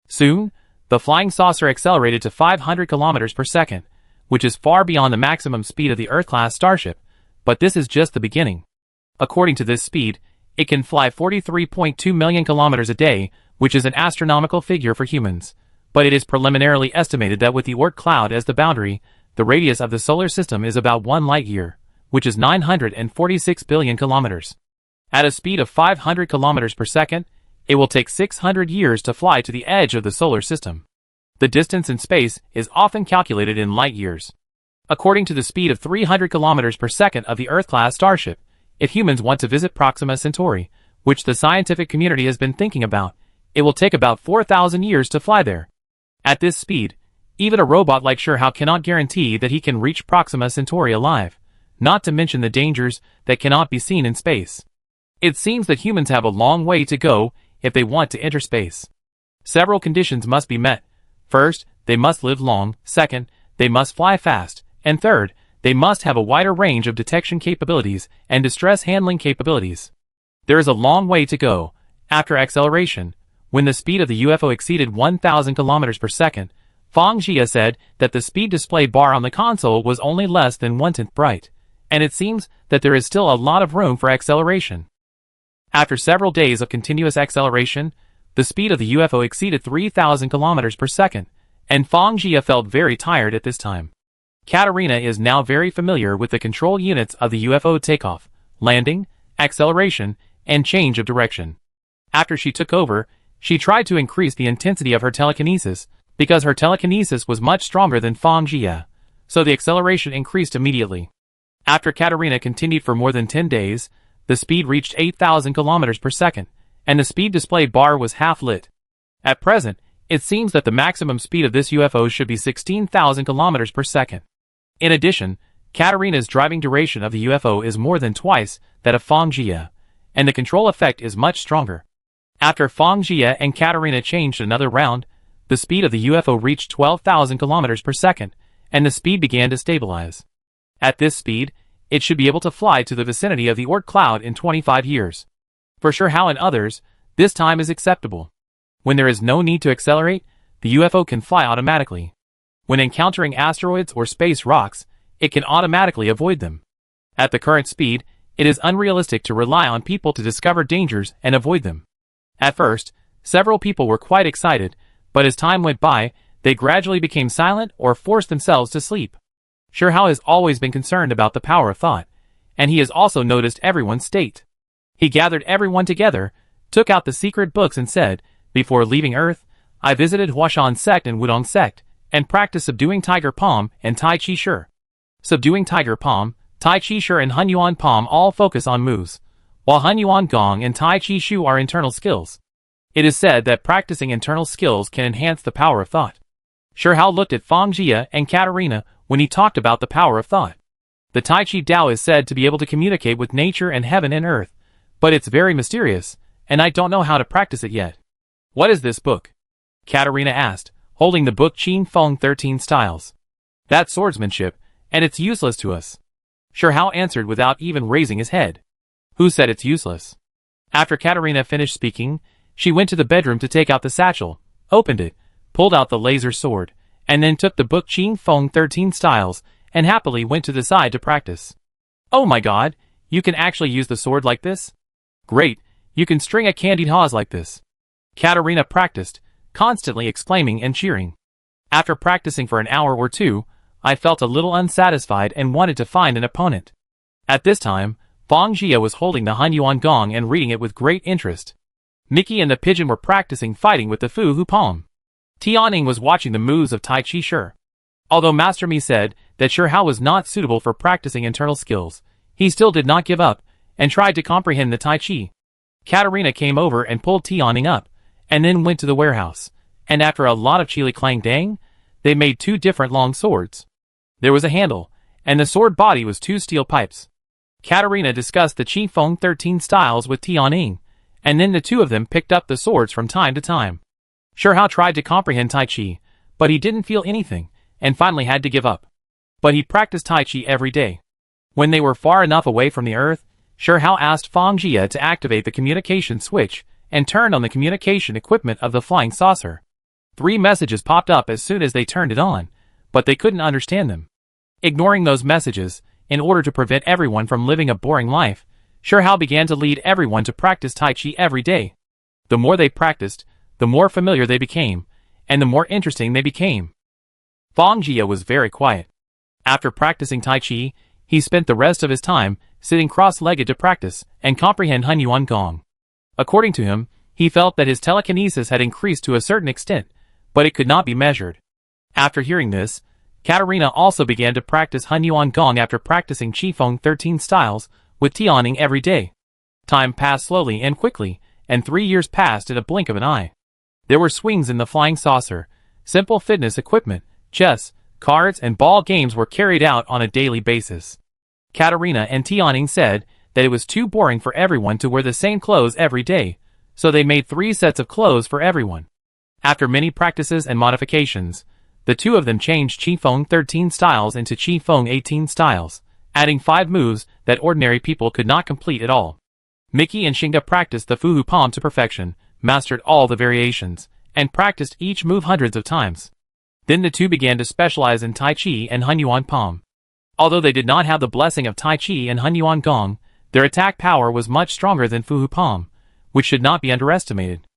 Soon, the flying saucer accelerated to 500 kilometers per second, which is far beyond the maximum speed of the Earth-class starship, but this is just the beginning. According to this speed, it can fly 43.2 million kilometers a day, which is an astronomical figure for humans, but it is preliminarily estimated that with the Oort cloud as the boundary, the radius of the solar system is about 1 light-year, which is 946 billion kilometers. At a speed of 500 kilometers per second, it will take 600 years to fly to the edge of the solar system. The distance in space is often calculated in light years. According to the speed of 300 kilometers per second of the Earth-class starship, if humans want to visit Proxima Centauri, which the scientific community has been thinking about, it will take about 4,000 years to fly there. At this speed, even a robot like Shi Hao cannot guarantee that he can reach Proxima Centauri alive, not to mention the dangers that cannot be seen in space. It seems that humans have a long way to go if they want to enter space. Several conditions must be met. First, they must live long. Second, they must fly fast. And third, they must have a wider range of detection capabilities and distress handling capabilities. There is a long way to go. After acceleration, when the speed of the UFO exceeded 1,000 kilometers per second, Fang Jie said that the speed display bar on the console was only less than 1/10 bright, and it seems that there is still a lot of room for acceleration. After several days of continuous acceleration, the speed of the UFO exceeded 3,000 kilometers per second, and Fang Jie felt very tired at this time. Katarina is now very familiar with the control units of the UFO takeoff, landing, acceleration, and change of direction. After she took over, she tried to increase the intensity of her telekinesis, because her telekinesis was much stronger than Fang Jie, so the acceleration increased immediately. After Katarina continued for more than 10 days, the speed reached 8,000 kilometers per second, and the speed display bar was half lit. At present, it seems that the maximum speed of this UFO should be 16,000 kilometers per second. In addition, Katarina's driving duration of the UFO is more than twice that of Fang Jie, and the control effect is much stronger. After Fang Jie and Katarina changed another round, the speed of the UFO reached 12,000 kilometers per second, and the speed began to stabilize. At this speed, it should be able to fly to the vicinity of the Oort cloud in 25 years. For Shi Hao and others, this time is acceptable. When there is no need to accelerate, the UFO can fly automatically. When encountering asteroids or space rocks, it can automatically avoid them. At the current speed, it is unrealistic to rely on people to discover dangers and avoid them. At first, several people were quite excited, but as time went by, they gradually became silent or forced themselves to sleep. Shi Hao has always been concerned about the power of thought, and he has also noticed everyone's state. He gathered everyone together, took out the secret books and said, "Before leaving Earth, I visited Huashan sect and Wudong sect, and practice subduing Tiger Palm and Tai Chi Shi. Subduing Tiger Palm, Tai Chi Shi and Hunyuan Palm all focus on moves, while Hunyuan Gong and Tai Chi Shu are internal skills. It is said that practicing internal skills can enhance the power of thought. Shi Hao looked at Fang Jia and Katerina when he talked about the power of thought. The Tai Chi Tao is said to be able to communicate with nature and heaven and earth, but it's very mysterious, and I don't know how to practice it yet. What is this book? Katerina asked, holding the book Qin Feng 13 Styles. That's swordsmanship, and it's useless to us. Shi Hao answered without even raising his head. Who said it's useless? After Katerina finished speaking, she went to the bedroom to take out the satchel, opened it, pulled out the laser sword, and then took the book Qin Feng 13 Styles and happily went to the side to practice. Oh my god, you can actually use the sword like this? Great, you can string a candied hawes like this. Katerina practiced, constantly exclaiming and cheering. After practicing for an hour or two, I felt a little unsatisfied and wanted to find an opponent. At this time, Fang Jia was holding the Hunyuan Gong and reading it with great interest. Mickey and the pigeon were practicing fighting with the Fu Hu Palm. Tianing was watching the moves of Tai Chi Shi. Although Master Mi said that Shi Hao was not suitable for practicing internal skills, he still did not give up, and tried to comprehend the Tai Chi. Katerina came over and pulled Tianing up, and then went to the warehouse, and after a lot of chili clang dang, they made two different long swords. There was a handle, and the sword body was two steel pipes. Katerina discussed the Qin Feng 13 Styles with Tianing, and then the two of them picked up the swords from time to time. Shi Hao tried to comprehend Tai Chi, but he didn't feel anything, and finally had to give up. But he practiced Tai Chi every day. When they were far enough away from the earth, Shi Hao asked Fang Jia to activate the communication switch and turn on the communication equipment of the flying saucer. 3 messages popped up as soon as they turned it on, but they couldn't understand them. Ignoring those messages, in order to prevent everyone from living a boring life, Shi Hao began to lead everyone to practice Tai Chi every day. The more they practiced, the more familiar they became, and the more interesting they became. Fang Jia was very quiet. After practicing Tai Chi, he spent the rest of his time sitting cross-legged to practice and comprehend Hunyuan Gong. According to him, he felt that his telekinesis had increased to a certain extent, but it could not be measured. After hearing this, Katerina also began to practice Hunyuan Gong after practicing Qin Feng 13 Styles with Tianing every day. Time passed slowly and quickly, and 3 years passed in a blink of an eye. There were swings in the flying saucer, simple fitness equipment, chess, cards and ball games were carried out on a daily basis. Katerina and Tianing said that it was too boring for everyone to wear the same clothes every day, so they made 3 sets of clothes for everyone. After many practices and modifications, the two of them changed Qin Feng 13 Styles into Qin Feng 18 Styles, adding 5 moves that ordinary people could not complete at all. Mickey and Xingda practiced the Fu Hu Palm to perfection, mastered all the variations, and practiced each move hundreds of times. Then the two began to specialize in Tai Chi and Hunyuan Palm. Although they did not have the blessing of Tai Chi and Hunyuan Gong, their attack power was much stronger than Fu Hu Palm, which should not be underestimated.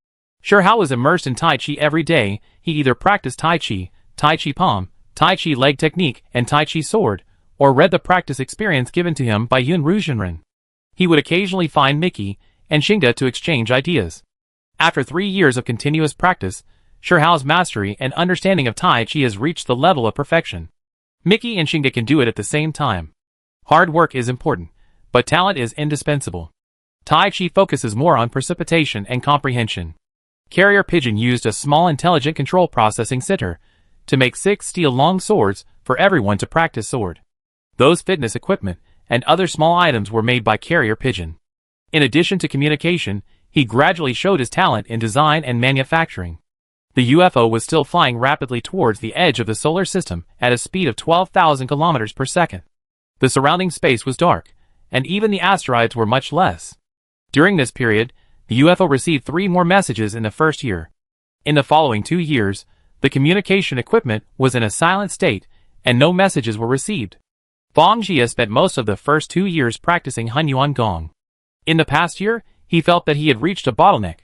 Shi Hao was immersed in Tai Chi every day. He either practiced Tai Chi, Tai Chi Palm, Tai Chi leg technique and Tai Chi sword, or read the practice experience given to him by Yun Ruzhenren. He would occasionally find Mickey and Xingda to exchange ideas. After 3 years of continuous practice, Shi Hao's mastery and understanding of Tai Chi has reached the level of perfection. Mickey and Xingda can do it at the same time. Hard work is important, but talent is indispensable. Tai Chi focuses more on precipitation and comprehension. Carrier Pigeon used a small intelligent control processing center to make 6 steel long swords for everyone to practice sword. Those fitness equipment and other small items were made by Carrier Pigeon. In addition to communication, he gradually showed his talent in design and manufacturing. The UFO was still flying rapidly towards the edge of the solar system at a speed of 12,000 kilometers per second. The surrounding space was dark, and even the asteroids were much less. During this period, the UFO received 3 more messages in the first year. In the following 2 years, the communication equipment was in a silent state, and no messages were received. Fang Jia spent most of the first 2 years practicing Hunyuan Gong. In the past year, he felt that he had reached a bottleneck.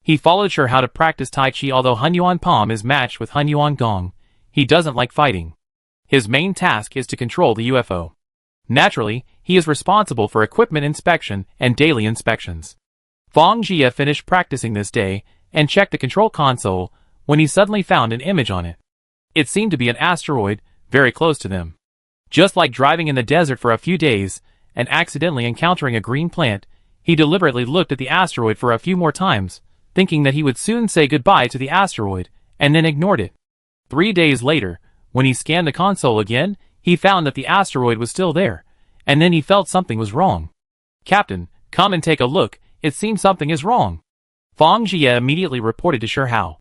He followed Shi Hao to practice Tai Chi. Although Hunyuan Palm is matched with Hunyuan Gong, he doesn't like fighting. His main task is to control the UFO. Naturally, he is responsible for equipment inspection and daily inspections. Fang Jia finished practicing this day and checked the control console when he suddenly found an image on it. It seemed to be an asteroid, very close to them. Just like driving in the desert for a few days, and accidentally encountering a green plant, he deliberately looked at the asteroid for a few more times, thinking that he would soon say goodbye to the asteroid, and then ignored it. 3 days later, when he scanned the console again, he found that the asteroid was still there, and then he felt something was wrong. "Captain, come and take a look, it seems something is wrong," Fang Jie immediately reported to Shi Hao.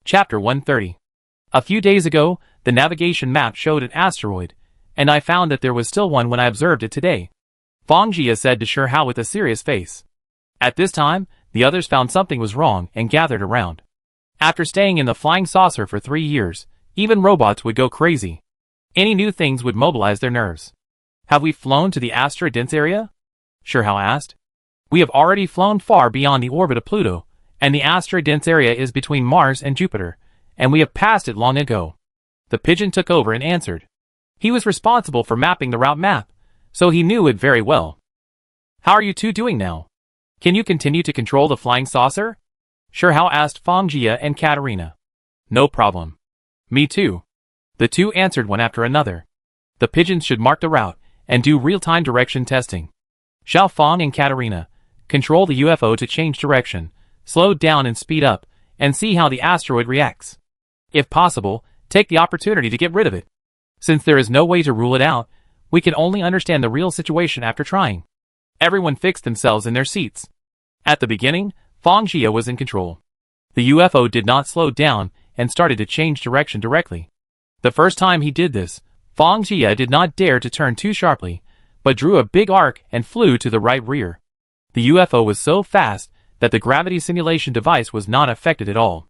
Chapter 130. A few days ago, the navigation map showed an asteroid, and I found that there was still one when I observed it today, Fang Jie said to Shi Hao with a serious face. At this time, the others found something was wrong and gathered around. After staying in the flying saucer for 3 years, even robots would go crazy. Any new things would mobilize their nerves. "Have we flown to the asteroid-dense area?" Shi Hao asked. "We have already flown far beyond the orbit of Pluto, and the asteroid-dense area is between Mars and Jupiter, and we have passed it long ago." The pigeon took over and answered. He was responsible for mapping the route map, so he knew it very well. "How are you two doing now? Can you continue to control the flying saucer?" Shi Hao asked Fang Jie and Katarina. "No problem. Me too." The two answered one after another. The pigeons should mark the route and do real-time direction testing. Xiao Fang and Katarina, control the UFO to change direction, slow down and speed up, and see how the asteroid reacts. If possible, take the opportunity to get rid of it. Since there is no way to rule it out, we can only understand the real situation after trying. Everyone fixed themselves in their seats. At the beginning, Fang Jie was in control. The UFO did not slow down and started to change direction directly. The first time he did this, Fang Jie did not dare to turn too sharply, but drew a big arc and flew to the right rear. The UFO was so fast that the gravity simulation device was not affected at all.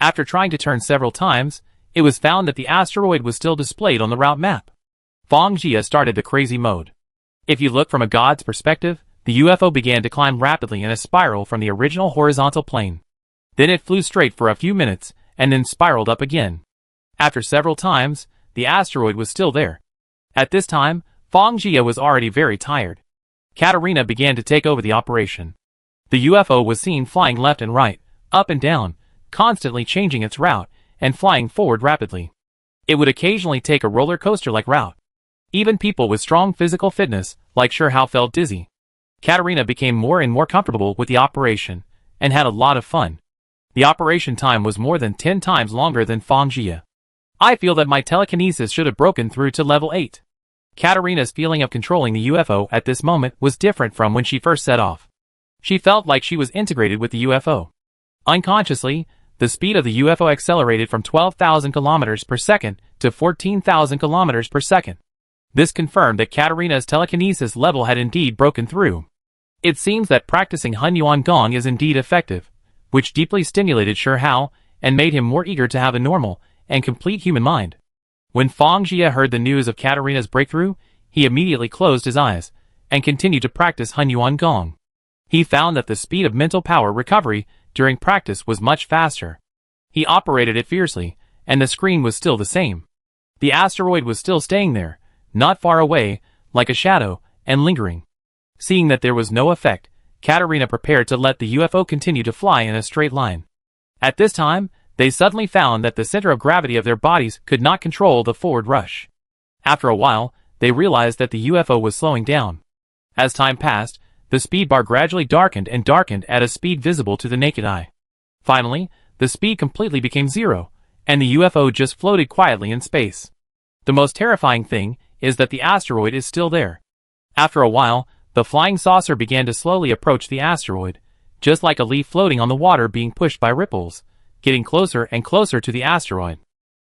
After trying to turn several times, it was found that the asteroid was still displayed on the route map. Fang Jie started the crazy mode. If you look from a god's perspective, the UFO began to climb rapidly in a spiral from the original horizontal plane. Then it flew straight for a few minutes, and then spiraled up again. After several times, the asteroid was still there. At this time, Fang Jie was already very tired. Katarina began to take over the operation. The UFO was seen flying left and right, up and down, constantly changing its route, and flying forward rapidly. It would occasionally take a roller coaster-like route. Even people with strong physical fitness, like Shi Hao, felt dizzy. Katarina became more and more comfortable with the operation, and had a lot of fun. The operation time was more than 10 times longer than Fang Jie. "I feel that my telekinesis should have broken through to level 8. Katarina's feeling of controlling the UFO at this moment was different from when she first set off. She felt like she was integrated with the UFO. Unconsciously, the speed of the UFO accelerated from 12,000 kilometers per second to 14,000 kilometers per second. This confirmed that Katarina's telekinesis level had indeed broken through. It seems that practicing Hunyuan Gong is indeed effective, which deeply stimulated Shi Hao and made him more eager to have a normal and complete human mind. When Fang Jie heard the news of Katarina's breakthrough, he immediately closed his eyes and continued to practice Hunyuan Gong. He found that the speed of mental power recovery during practice was much faster. He operated it fiercely, and the screen was still the same. The asteroid was still staying there, not far away, like a shadow, and lingering. Seeing that there was no effect, Katarina prepared to let the UFO continue to fly in a straight line. At this time, they suddenly found that the center of gravity of their bodies could not control the forward rush. After a while, they realized that the UFO was slowing down. As time passed, the speed bar gradually darkened and darkened at a speed visible to the naked eye. Finally, the speed completely became zero, and the UFO just floated quietly in space. The most terrifying thing is that the asteroid is still there. After a while, the flying saucer began to slowly approach the asteroid, just like a leaf floating on the water being pushed by ripples, getting closer and closer to the asteroid.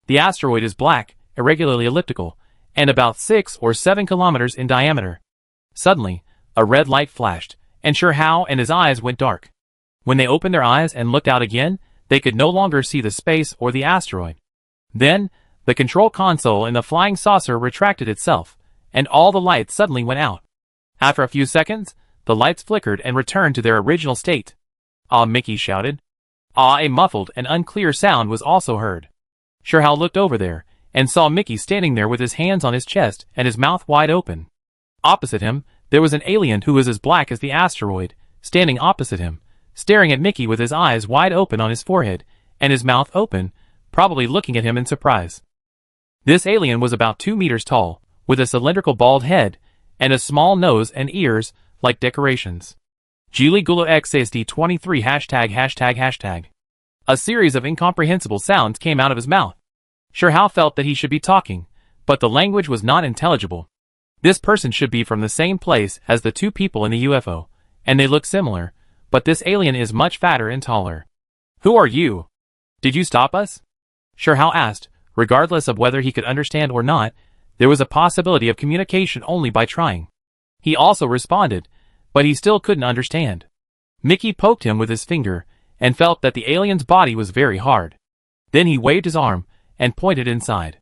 The asteroid is black, irregularly elliptical, and about 6 or 7 kilometers in diameter. Suddenly, a red light flashed, and Shi Hao and his eyes went dark. When they opened their eyes and looked out again, they could no longer see the space or the asteroid. Then, the control console in the flying saucer retracted itself, and all the lights suddenly went out. After a few seconds, the lights flickered and returned to their original state. "Ah!" Mickey shouted. "Ah!" A muffled and unclear sound was also heard. Shi Hao looked over there, and saw Mickey standing there with his hands on his chest and his mouth wide open. Opposite him, there was an alien who was as black as the asteroid, standing opposite him, staring at Mickey with his eyes wide open on his forehead, and his mouth open, probably looking at him in surprise. This alien was about 2 meters tall, with a cylindrical bald head, and a small nose and ears, like decorations. Gili Gulo XASD23 ####. A series of incomprehensible sounds came out of his mouth. Shirhao felt that he should be talking, but the language was not intelligible. This person should be from the same place as the 2 people in the UFO, and they look similar, but this alien is much fatter and taller. Who are you? Did you stop us? Shirhao asked. Regardless of whether he could understand or not, there was a possibility of communication only by trying. He also responded, but he still couldn't understand. Mickey poked him with his finger, and felt that the alien's body was very hard. Then he waved his arm, and pointed inside.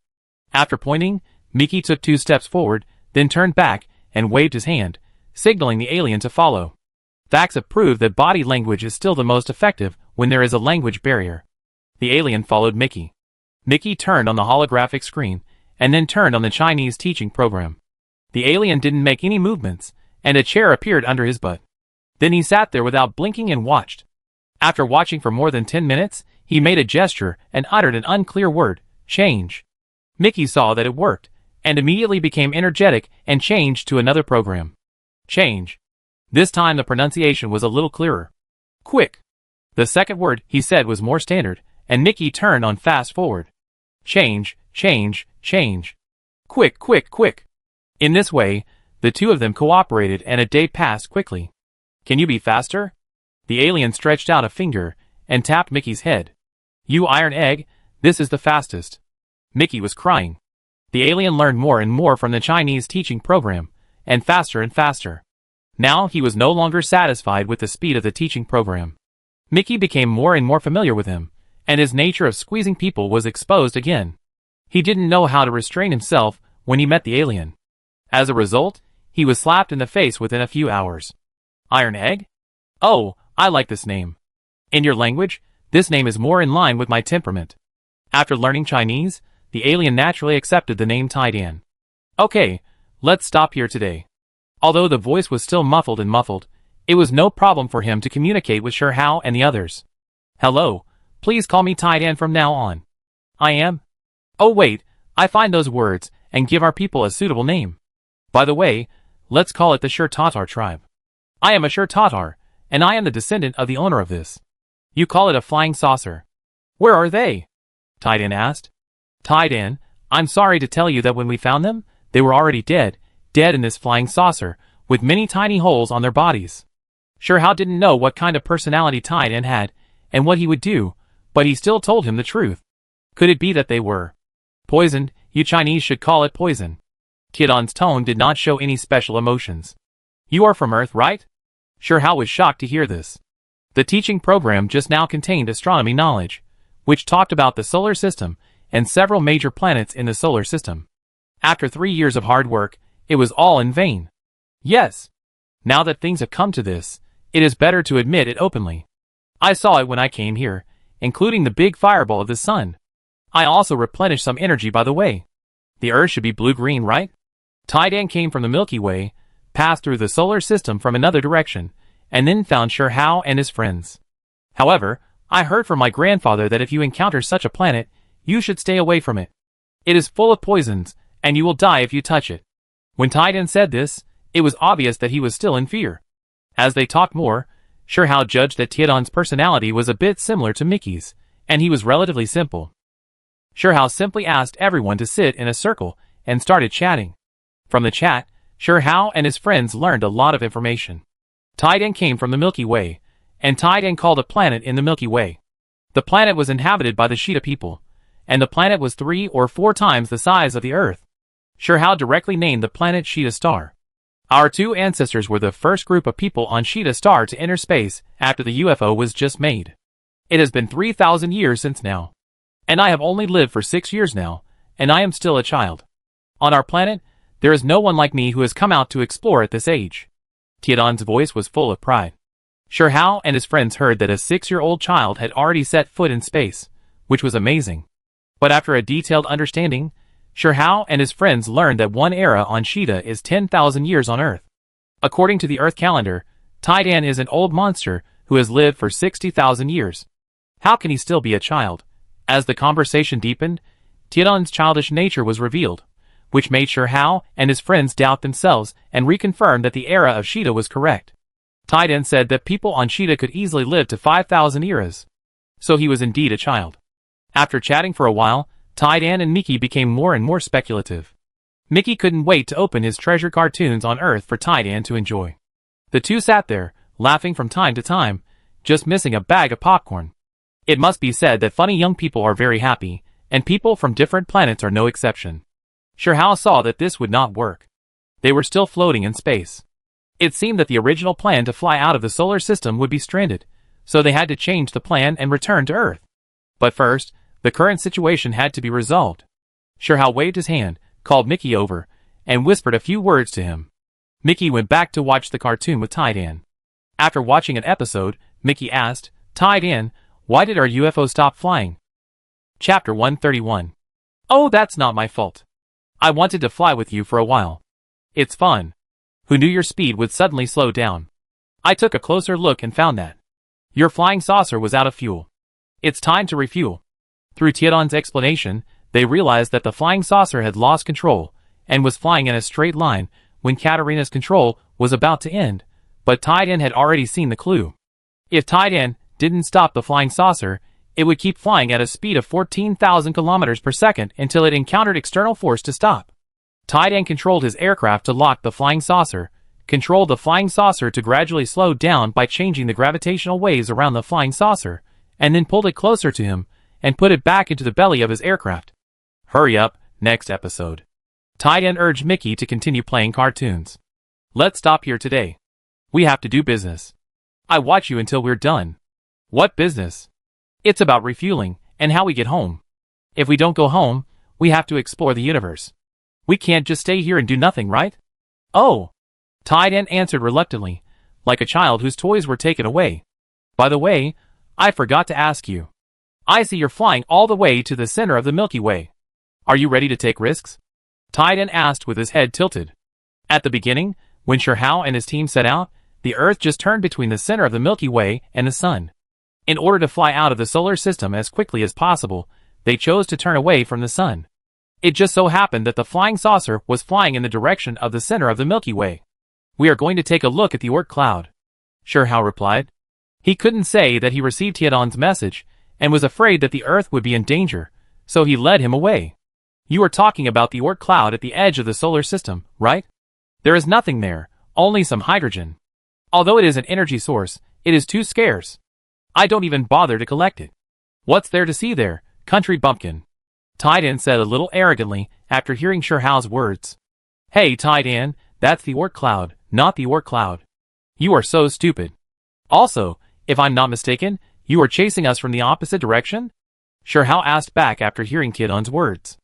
After pointing, Mickey took 2 steps forward, then turned back, and waved his hand, signaling the alien to follow. Facts have proved that body language is still the most effective when there is a language barrier. The alien followed Mickey. Mickey turned on the holographic screen, and then turned on the Chinese teaching program. The alien didn't make any movements, and a chair appeared under his butt. Then he sat there without blinking and watched. After watching for more than 10 minutes, he made a gesture and uttered an unclear word, change. Mickey saw that it worked, and immediately became energetic and changed to another program. Change. This time the pronunciation was a little clearer. Quick. The second word he said was more standard, and Mickey turned on fast forward. Change, change, change. Quick, quick, quick. In this way, the 2 of them cooperated and a day passed quickly. Can you be faster? The alien stretched out a finger and tapped Mickey's head. You iron egg, this is the fastest. Mickey was crying. The alien learned more and more from the Chinese teaching program, and faster. Now he was no longer satisfied with the speed of the teaching program. Mickey became more and more familiar with him, and his nature of squeezing people was exposed again. He didn't know how to restrain himself when he met the alien. As a result, he was slapped in the face within a few hours. Iron egg? Oh, I like this name. In your language, this name is more in line with my temperament. After learning Chinese, the alien naturally accepted the name Taidan. Okay, let's stop here today. Although the voice was still muffled, it was no problem for him to communicate with Shirhao and the others. Hello, please call me Taidan from now on. I am? Oh wait, I find those words, and give our people a suitable name. By the way, let's call it the Shir Tatar tribe. I am a Shir Tatar, and I am the descendant of the owner of this. You call it a flying saucer. Where are they? Taidan asked. Taidan, I'm sorry to tell you that when we found them, they were already dead in this flying saucer, with many tiny holes on their bodies. Shirhao didn't know what kind of personality Taidan had, and what he would do, but he still told him the truth. Could it be that they were poisoned? You Chinese should call it poison. Tian's tone did not show any special emotions. You are from Earth, right? Shirhao was shocked to hear this. The teaching program just now contained astronomy knowledge, which talked about the solar system and several major planets in the solar system. After 3 years of hard work, it was all in vain. Yes. Now that things have come to this, it is better to admit it openly. I saw it when I came here, including the big fireball of the sun. I also replenished some energy by the way. The Earth should be blue-green, right? Taidan came from the Milky Way, passed through the solar system from another direction, and then found Shirhao and his friends. However, I heard from my grandfather that if you encounter such a planet, you should stay away from it. It is full of poisons, and you will die if you touch it. When Taidan said this, it was obvious that he was still in fear. As they talked more, Shirhao judged that Tian's personality was a bit similar to Mickey's, and he was relatively simple. Shirhao simply asked everyone to sit in a circle and started chatting. From the chat, Shirhao and his friends learned a lot of information. Taidan came from the Milky Way, and Taidan called a planet in the Milky Way. The planet was inhabited by the Shida people, and the planet was 3 or 4 times the size of the Earth. Shirhao directly named the planet Shida Star. Our 2 ancestors were the first group of people on Shida Star to enter space after the UFO was just made. It has been 3,000 years since now. And I have only lived for 6 years now, and I am still a child. On our planet, there is no one like me who has come out to explore at this age. Tian's voice was full of pride. Shirhao and his friends heard that a 6-year-old child had already set foot in space, which was amazing. But after a detailed understanding, Shirhao and his friends learned that one era on Shida is 10,000 years on Earth. According to the Earth calendar, Taidan is an old monster who has lived for 60,000 years. How can he still be a child? As the conversation deepened, Tian's childish nature was revealed, which made Sure Hao and his friends doubt themselves and reconfirmed that the era of Sheeta was correct. Tian said that people on Sheeta could easily live to 5,000 eras. So he was indeed a child. After chatting for a while, Tian and Mickey became more and more speculative. Mickey couldn't wait to open his treasured cartoons on Earth for Tian to enjoy. The two sat there, laughing from time to time, just missing a bag of popcorn. It must be said that funny young people are very happy, and people from different planets are no exception. Sure Hao saw that this would not work. They were still floating in space. It seemed that the original plan to fly out of the solar system would be stranded, so they had to change the plan and return to Earth. But first, the current situation had to be resolved. Sure Hao waved his hand, called Mickey over, and whispered a few words to him. Mickey went back to watch the cartoon with Tian. After watching an episode, Mickey asked, Tian, why did our UFO stop flying? Chapter 131. Oh, that's not my fault. I wanted to fly with you for a while. It's fun. Who knew your speed would suddenly slow down? I took a closer look and found that your flying saucer was out of fuel. It's time to refuel. Through Tian's explanation, they realized that the flying saucer had lost control and was flying in a straight line when Katarina's control was about to end, but Tian had already seen the clue. If Tian didn't stop the flying saucer, it would keep flying at a speed of 14,000 kilometers per second until it encountered external force to stop. Tian controlled his aircraft to lock the flying saucer, controlled the flying saucer to gradually slow down by changing the gravitational waves around the flying saucer, and then pulled it closer to him and put it back into the belly of his aircraft. Hurry up, next episode. Tian urged Mickey to continue playing cartoons. Let's stop here today. We have to do business. I watch you until we're done. What business? It's about refueling and how we get home. If we don't go home, we have to explore the universe. We can't just stay here and do nothing, right? Oh. Tian answered reluctantly, like a child whose toys were taken away. By the way, I forgot to ask you. I see you're flying all the way to the center of the Milky Way. Are you ready to take risks? Tian asked with his head tilted. At the beginning, when Sure Hao and his team set out, the Earth just turned between the center of the Milky Way and the Sun. In order to fly out of the solar system as quickly as possible, they chose to turn away from the Sun. It just so happened that the flying saucer was flying in the direction of the center of the Milky Way. We are going to take a look at the Oort cloud. Sure Hao replied. He couldn't say that he received Tian's message, and was afraid that the Earth would be in danger, so he led him away. You are talking about the Oort cloud at the edge of the solar system, right? There is nothing there, only some hydrogen. Although it is an energy source, it is too scarce. I don't even bother to collect it. What's there to see there, country bumpkin? Tian said a little arrogantly after hearing Sure Hao's words. Hey Tian, that's the Oort cloud, not the Oort cloud. You are so stupid. Also, if I'm not mistaken, you are chasing us from the opposite direction? Sure Hao asked back after hearing Tian's words.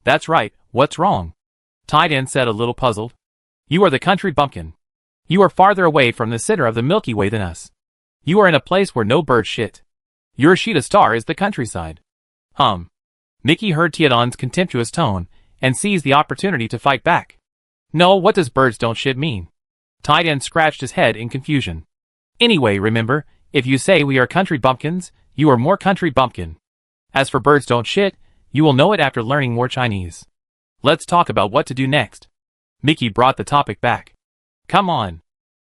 That's right, what's wrong? Tian said a little puzzled. You are the country bumpkin. You are farther away from the center of the Milky Way than us. You are in a place where no birds shit. Your Sheeta star is the countryside. Mickey heard Tian's contemptuous tone, and seized the opportunity to fight back. No, what does birds don't shit mean? Tian scratched his head in confusion. Anyway, remember, if you say we are country bumpkins, you are more country bumpkin. As for birds don't shit, you will know it after learning more Chinese. Let's talk about what to do next. Mickey brought the topic back. Come on.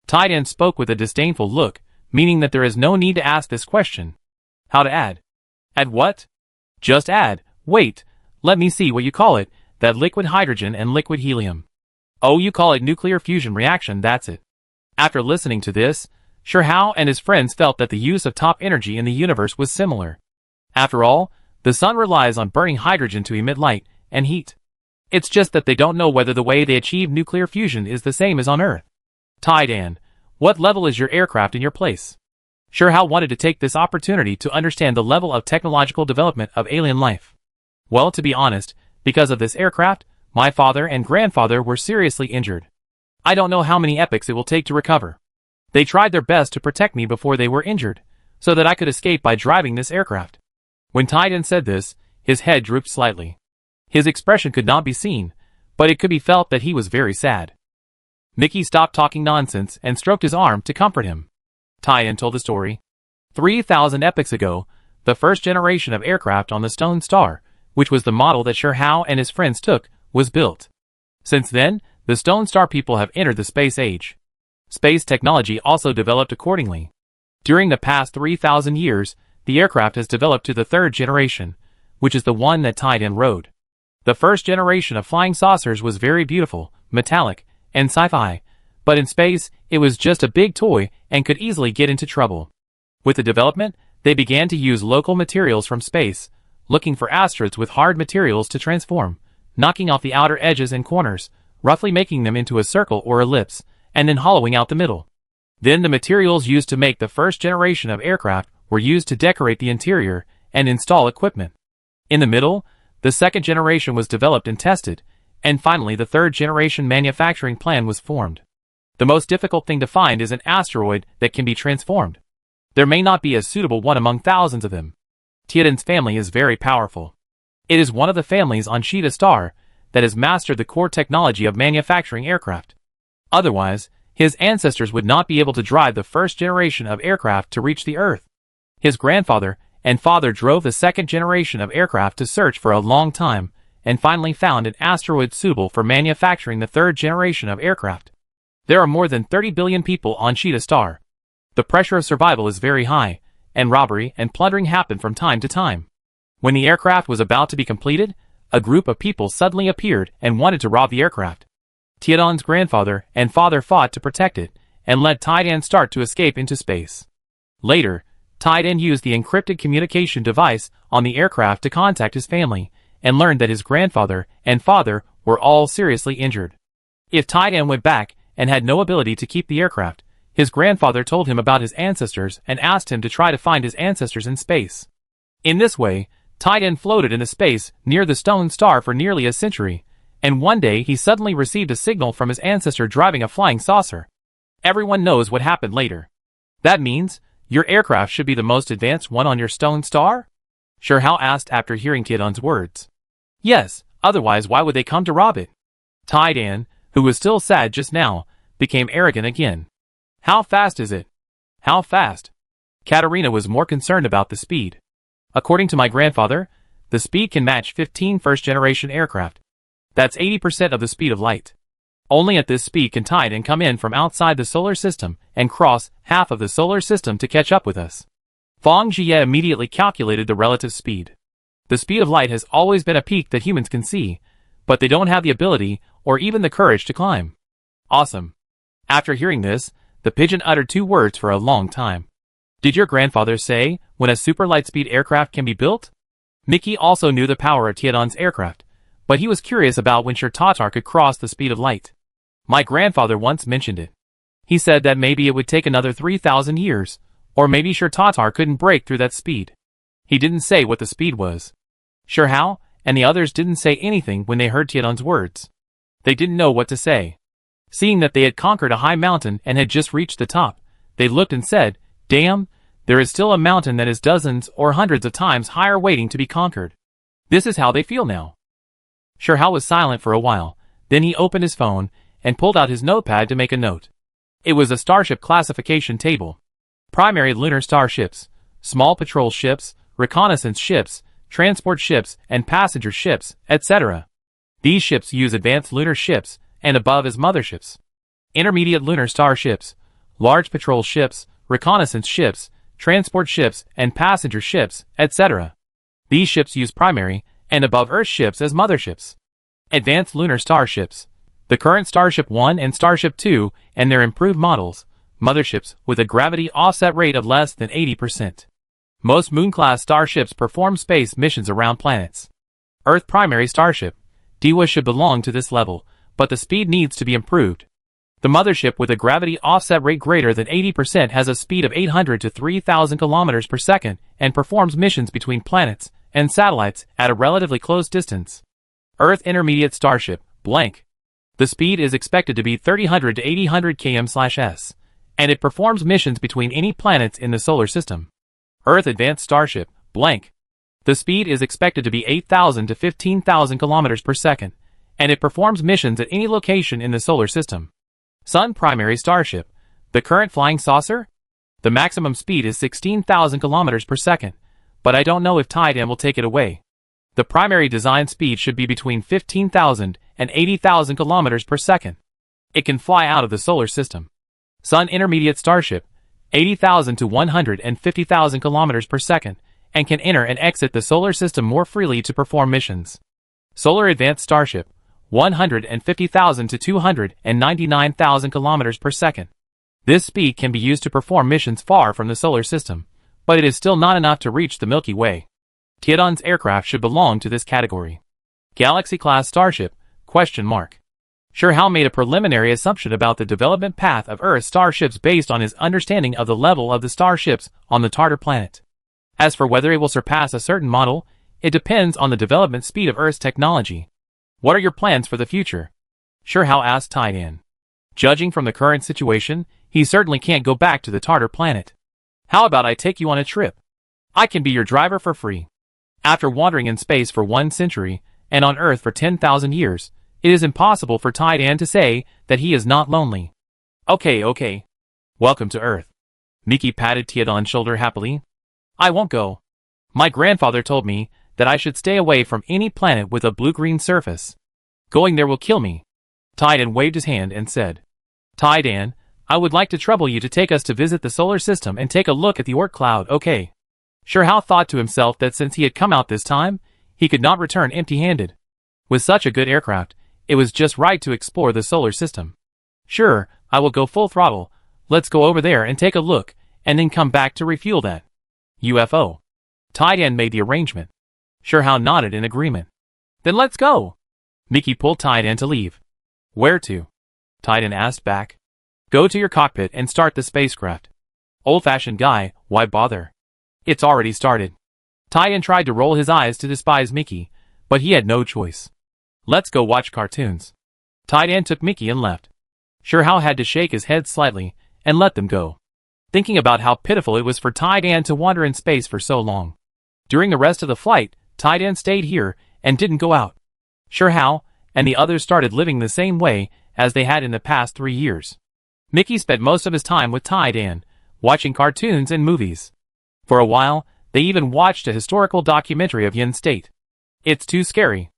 Tian spoke with a disdainful look, meaning that there is no need to ask this question. How to add? Add what? Just add, wait, let me see what you call it, that liquid hydrogen and liquid helium. Oh, you call it nuclear fusion reaction, that's it. After listening to this, Sure Hao and his friends felt that the use of top energy in the universe was similar. After all, the sun relies on burning hydrogen to emit light and heat. It's just that they don't know whether the way they achieve nuclear fusion is the same as on Earth. Tian, what level is your aircraft in your place? Sure Hao wanted to take this opportunity to understand the level of technological development of alien life. Well, to be honest, because of this aircraft, my father and grandfather were seriously injured. I don't know how many epochs it will take to recover. They tried their best to protect me before they were injured, so that I could escape by driving this aircraft. When Tian said this, his head drooped slightly. His expression could not be seen, but it could be felt that he was very sad. Mickey stopped talking nonsense and stroked his arm to comfort him. Tian told the story. 3,000 epochs ago, the first generation of aircraft on the Stone Star, which was the model that Sherhao and his friends took, was built. Since then, the Stone Star people have entered the space age. Space technology also developed accordingly. During the past 3,000 years, the aircraft has developed to the third generation, which is the one that Titan rode. The first generation of flying saucers was very beautiful, metallic, and sci-fi, but in space, it was just a big toy and could easily get into trouble. With the development, they began to use local materials from space, looking for asteroids with hard materials to transform, knocking off the outer edges and corners, roughly making them into a circle or ellipse, and then hollowing out the middle. Then the materials used to make the first generation of aircraft were used to decorate the interior and install equipment. In the middle, the second generation was developed and tested, and finally the third generation manufacturing plan was formed. The most difficult thing to find is an asteroid that can be transformed. There may not be a suitable one among thousands of them. Titan's family is very powerful. It is one of the families on Sheeta Star that has mastered the core technology of manufacturing aircraft. Otherwise, his ancestors would not be able to drive the first generation of aircraft to reach the Earth. His grandfather and father drove the second generation of aircraft to search for a long time, and finally found an asteroid suitable for manufacturing the third generation of aircraft. There are more than 30 billion people on Sheeta Star. The pressure of survival is very high, and robbery and plundering happen from time to time. When the aircraft was about to be completed, a group of people suddenly appeared and wanted to rob the aircraft. Tian's grandfather and father fought to protect it, and let Tian start to escape into space. Later, Tian used the encrypted communication device on the aircraft to contact his family, and learned that his grandfather and father were all seriously injured. If Tian went back and had no ability to keep the aircraft, his grandfather told him about his ancestors and asked him to try to find his ancestors in space. In this way, Titan floated into space near the Stone Star for nearly a century, and one day he suddenly received a signal from his ancestor driving a flying saucer. Everyone knows what happened later. That means, your aircraft should be the most advanced one on your Stone Star? Sherhao asked after hearing Tian's words. Yes, otherwise why would they come to rob it? Tian, who was still sad just now, became arrogant again. How fast is it? How fast? Katarina was more concerned about the speed. According to my grandfather, the speed can match 15 first-generation aircraft. That's 80% of the speed of light. Only at this speed can Titan come in from outside the solar system and cross half of the solar system to catch up with us. Fang Jie immediately calculated the relative speed. The speed of light has always been a peak that humans can see, but they don't have the ability or even the courage to climb. Awesome. After hearing this, the pigeon uttered 2 words for a long time. Did your grandfather say when a super light-speed aircraft can be built? Mickey also knew the power of Tian's aircraft, but he was curious about when Tatar could cross the speed of light. My grandfather once mentioned it. He said that maybe it would take another 3,000 years, or maybe Tatar couldn't break through that speed. He didn't say what the speed was. Sherhao and the others didn't say anything when they heard Tian's words. They didn't know what to say. Seeing that they had conquered a high mountain and had just reached the top, they looked and said, "Damn, there is still a mountain that is dozens or hundreds of times higher waiting to be conquered." This is how they feel now. Sherhao was silent for a while, then he opened his phone and pulled out his notepad to make a note. It was a starship classification table. Primary lunar starships, small patrol ships, reconnaissance ships, transport ships and passenger ships, etc. These ships use advanced lunar ships, and above is motherships. Intermediate lunar starships, large patrol ships, reconnaissance ships, transport ships and passenger ships, etc. These ships use primary and above Earth ships as motherships. Advanced lunar starships. The current Starship 1 and Starship 2 and their improved models, motherships with a gravity offset rate of less than 80%. Most Moon-class starships perform space missions around planets. Earth primary starship, Dewa should belong to this level, but the speed needs to be improved. The mothership with a gravity offset rate greater than 80% has a speed of 800 to 3,000 kilometers per second and performs missions between planets and satellites at a relatively close distance. Earth intermediate starship, blank. The speed is expected to be 300 to 800 km/s, and it performs missions between any planets in the solar system. Earth advanced starship, blank. The speed is expected to be 8,000 to 15,000 kilometers per second, and it performs missions at any location in the solar system. Sun primary starship, the current flying saucer? The maximum speed is 16,000 kilometers per second, but I don't know if Titan will take it away. The primary design speed should be between 15,000 and 80,000 kilometers per second. It can fly out of the solar system. Sun Intermediate Starship, 80,000 to 150,000 kilometers per second, and can enter and exit the solar system more freely to perform missions. Solar Advanced Starship, 150,000 to 299,000 kilometers per second. This speed can be used to perform missions far from the solar system, but it is still not enough to reach the Milky Way. Tiedon's aircraft should belong to this category. Galaxy-class Starship, ? Sure made a preliminary assumption about the development path of Earth starships based on his understanding of the level of the starships on the Tartar planet. As for whether it will surpass a certain model, it depends on the development speed of Earth's technology. What are your plans for the future? Sure asked Tidan. Judging from the current situation, he certainly can't go back to the Tartar planet. How about I take you on a trip? I can be your driver for free. After wandering in space for 1 century, and on Earth for 10,000 years, it is impossible for Tidan to say that he is not lonely. Okay. Welcome to Earth. Mickey patted Tiedon's shoulder happily. I won't go. My grandfather told me that I should stay away from any planet with a blue-green surface. Going there will kill me. Tidan waved his hand and said, Tidan, I would like to trouble you to take us to visit the solar system and take a look at the Oort cloud, okay? Sure thought to himself that since he had come out this time, he could not return empty-handed. With such a good aircraft, it was just right to explore the solar system. Sure, I will go full throttle. Let's go over there and take a look, and then come back to refuel that UFO. Tidan made the arrangement. Sure nodded in agreement. Then let's go. Mickey pulled Tidan to leave. Where to? Tidan asked back. Go to your cockpit and start the spacecraft. Old-fashioned guy, why bother? It's already started. Tidan tried to roll his eyes to despise Mickey, but he had no choice. Let's go watch cartoons. Tidan took Mickey and left. Sure had to shake his head slightly and let them go, thinking about how pitiful it was for Tidan to wander in space for so long. During the rest of the flight, Tidan stayed here and didn't go out. Sure and the others started living the same way as they had in the past 3 years. Mickey spent most of his time with Tidan, watching cartoons and movies. For a while, they even watched a historical documentary of Yen State. It's too scary.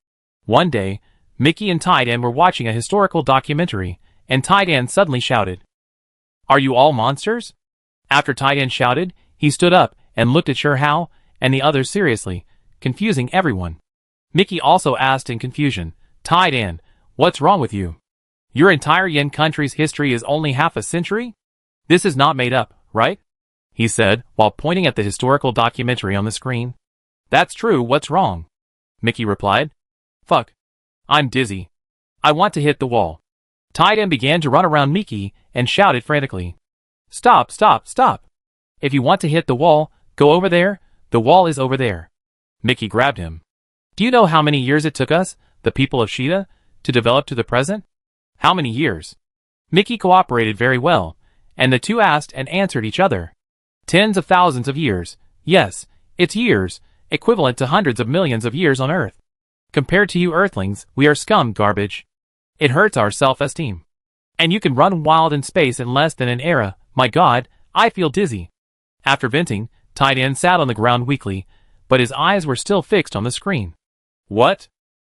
One day, Mickey and Tidan were watching a historical documentary, and Tidan suddenly shouted, Are you all monsters? After Tidan shouted, he stood up and looked at Sure and the others seriously, confusing everyone. Mickey also asked in confusion, Tidan, what's wrong with you? Your entire Yen country's history is only half a century? This is not made up, right? He said, while pointing at the historical documentary on the screen. That's true, what's wrong? Mickey replied. Fuck. I'm dizzy. I want to hit the wall. Tidan began to run around Mickey and shouted frantically. Stop. If you want to hit the wall, go over there, the wall is over there. Mickey grabbed him. Do you know how many years it took us, the people of Sheeta, to develop to the present? How many years? Mickey cooperated very well, and the two asked and answered each other. Tens of thousands of years. Yes, it's years, equivalent to hundreds of millions of years on Earth. Compared to you Earthlings, we are scum garbage. It hurts our self-esteem. And you can run wild in space in less than an era. My God, I feel dizzy. After venting, Tidan sat on the ground weakly, but his eyes were still fixed on the screen. What?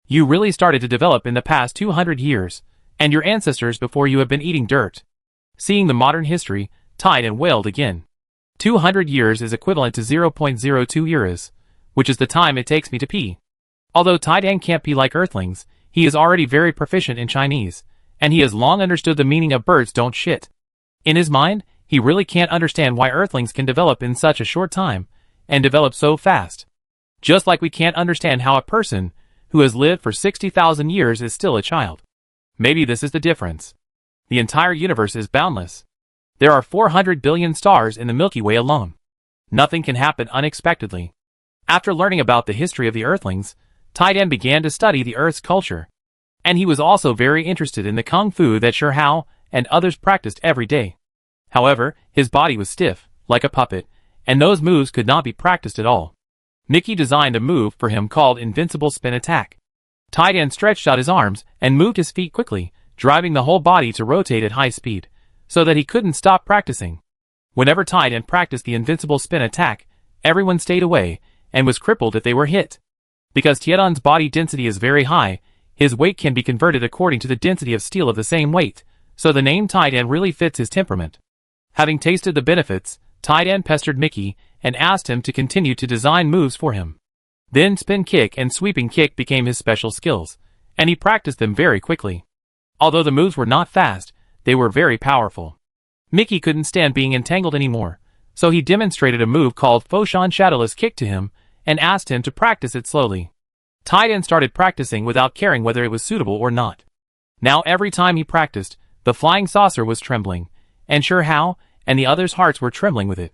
You really started to develop in the past 200 years, and your ancestors before you have been eating dirt. Seeing the modern history, Tidan wailed again. 200 years is equivalent to 0.02 eras, which is the time it takes me to pee. Although Tidan can't pee like Earthlings, he is already very proficient in Chinese, and he has long understood the meaning of birds don't shit. In his mind, he really can't understand why Earthlings can develop in such a short time, and develop so fast. Just like we can't understand how a person who has lived for 60,000 years is still a child. Maybe this is the difference. The entire universe is boundless. There are 400 billion stars in the Milky Way alone. Nothing can happen unexpectedly. After learning about the history of the Earthlings, Tidan began to study the Earth's culture. And he was also very interested in the kung fu that Sure and others practiced every day. However, his body was stiff, like a puppet, and those moves could not be practiced at all. Mickey designed a move for him called Invincible Spin Attack. Tidan stretched out his arms and moved his feet quickly, driving the whole body to rotate at high speed, so that he couldn't stop practicing. Whenever Tidan practiced the Invincible Spin Attack, everyone stayed away, and was crippled if they were hit. Because Tiedon's body density is very high, his weight can be converted according to the density of steel of the same weight, so the name Tiedon really fits his temperament. Having tasted the benefits, Tiedon pestered Mickey and asked him to continue to design moves for him. Then spin kick and sweeping kick became his special skills, and he practiced them very quickly. Although the moves were not fast, they were very powerful. Mickey couldn't stand being entangled anymore, so he demonstrated a move called Foshan Shadowless Kick to him and asked him to practice it slowly. Tiedon started practicing without caring whether it was suitable or not. Now every time he practiced, the flying saucer was trembling, and Sure How and the others' hearts were trembling with it.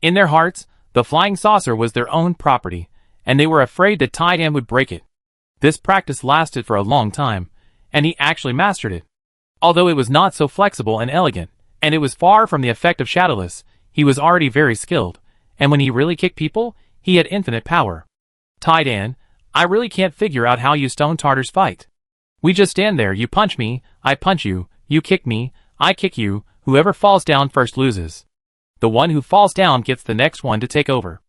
In their hearts, the flying saucer was their own property, and they were afraid that Tiedon would break it. This practice lasted for a long time, and he actually mastered it. Although it was not so flexible and elegant, and it was far from the effect of Shadowless, he was already very skilled, and when he really kicked people, he had infinite power. Tiedon, I really can't figure out how you Stone Tartars fight. We just stand there, you punch me, I punch you, you kick me, I kick you, whoever falls down first loses. The one who falls down gets the next one to take over.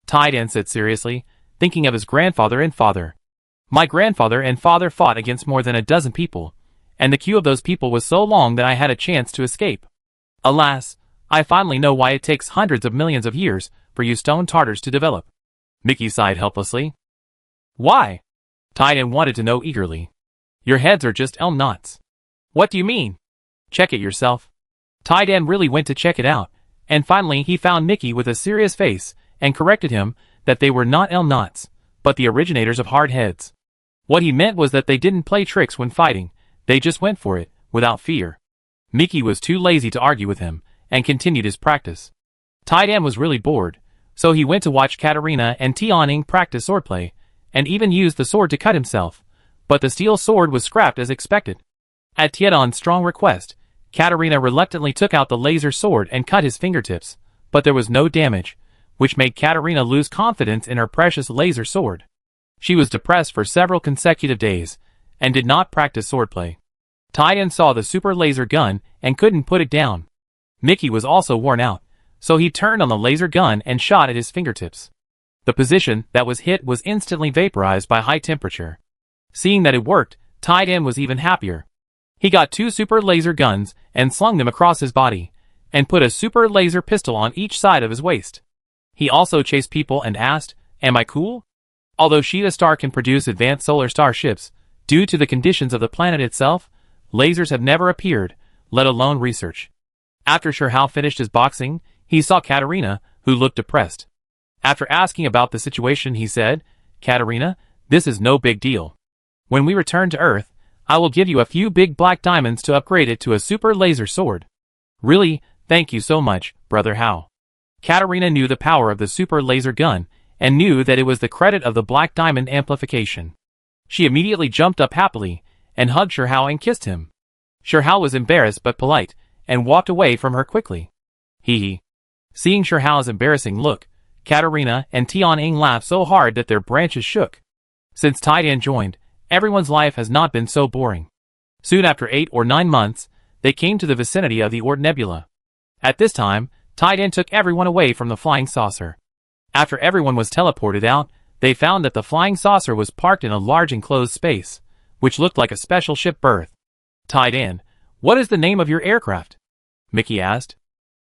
Tiedon said seriously, thinking of his grandfather and father. My grandfather and father fought against more than a dozen people, and the queue of those people was so long that I had a chance to escape. Alas, I finally know why it takes hundreds of millions of years for you Stone Tartars to develop. Mickey sighed helplessly. Why? Tiedon wanted to know eagerly. Your heads are just elm knots. What do you mean? Check it yourself. Tiedon really went to check it out, and finally he found Mickey with a serious face and corrected him that they were not elm knots, but the originators of hard heads. What he meant was that they didn't play tricks when fighting, they just went for it, without fear. Mickey was too lazy to argue with him, and continued his practice. Tiedon was really bored, so he went to watch Katarina and Tianing practice swordplay, and even used the sword to cut himself, but the steel sword was scrapped as expected. At Tiedon's strong request, Katarina reluctantly took out the laser sword and cut his fingertips, but there was no damage, which made Katarina lose confidence in her precious laser sword. She was depressed for several consecutive days, and did not practice swordplay. Tiedon saw the super laser gun and couldn't put it down. Mickey was also worn out, so he turned on the laser gun and shot at his fingertips. The position that was hit was instantly vaporized by high temperature. Seeing that it worked, Tiedon was even happier. He got 2 super laser guns and slung them across his body, and put a super laser pistol on each side of his waist. He also chased people and asked, "Am I cool?" Although Sheeta Star can produce advanced solar starships, due to the conditions of the planet itself, lasers have never appeared, let alone research. After Sure How finished his boxing, he saw Katarina, who looked depressed. After asking about the situation, he said, "Katarina, this is no big deal. When we return to Earth, I will give you a few big black diamonds to upgrade it to a super laser sword." "Really, thank you so much, Brother How." Katarina knew the power of the super laser gun, and knew that it was the credit of the black diamond amplification. She immediately jumped up happily, and hugged Sure How and kissed him. Sure How was embarrassed but polite, and walked away from her quickly. Hee. Seeing Sure Hao's embarrassing look, Katarina and Tianing laughed so hard that their branches shook. Since Tiedon joined, everyone's life has not been so boring. Soon after 8 or 9 months, they came to the vicinity of the Oort Nebula. At this time, Tiedon took everyone away from the flying saucer. After everyone was teleported out, they found that the flying saucer was parked in a large enclosed space, which looked like a special ship berth. "Tiedon, what is the name of your aircraft?" Mickey asked.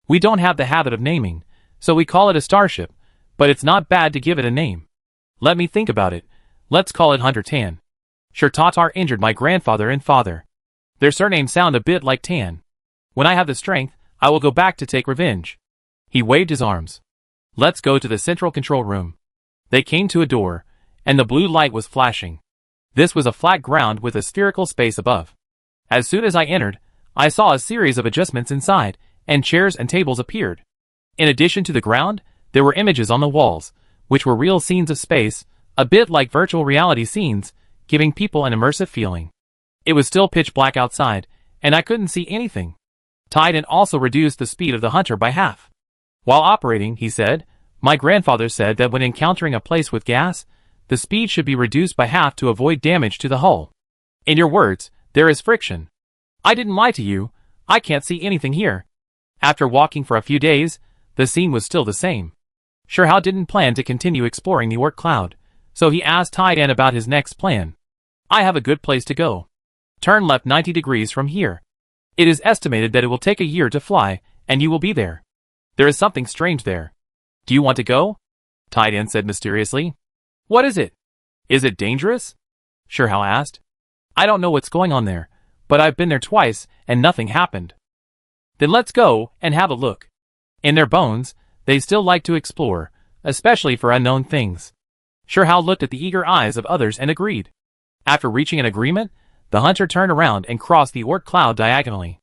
"We don't have the habit of naming, so we call it a starship, but it's not bad to give it a name. Let me think about it. Let's call it Hunter Tan. Sure Tatar injured my grandfather and father. Their surnames sound a bit like Tan. When I have the strength, I will go back to take revenge." He waved his arms. "Let's go to the central control room." They came to a door, and the blue light was flashing. This was a flat ground with a spherical space above. As soon as I entered, I saw a series of adjustments inside, and chairs and tables appeared. In addition to the ground, there were images on the walls, which were real scenes of space, a bit like virtual reality scenes, giving people an immersive feeling. It was still pitch black outside, and I couldn't see anything. Tiedon also reduced the speed of the Hunter by half. While operating, he said, "My grandfather said that when encountering a place with gas, the speed should be reduced by half to avoid damage to the hull. In your words, there is friction. I didn't lie to you, I can't see anything here." After walking for a few days, the scene was still the same. Sure How didn't plan to continue exploring the Oort cloud, So he asked Taidan about his next plan. I have a good place to go. Turn left 90 degrees from here. It is estimated that it will take a year to fly, and you will be there. There is something strange there. Do you want to go? Taidan said mysteriously. What is it? Is it dangerous? Shirhao asked. I don't know what's going on there, but I've been there twice and nothing happened. Then let's go and have a look. In their bones, they still like to explore, especially for unknown things. Shirhao looked at the eager eyes of others and agreed. After reaching an agreement, the hunter turned around and crossed the Oort cloud diagonally.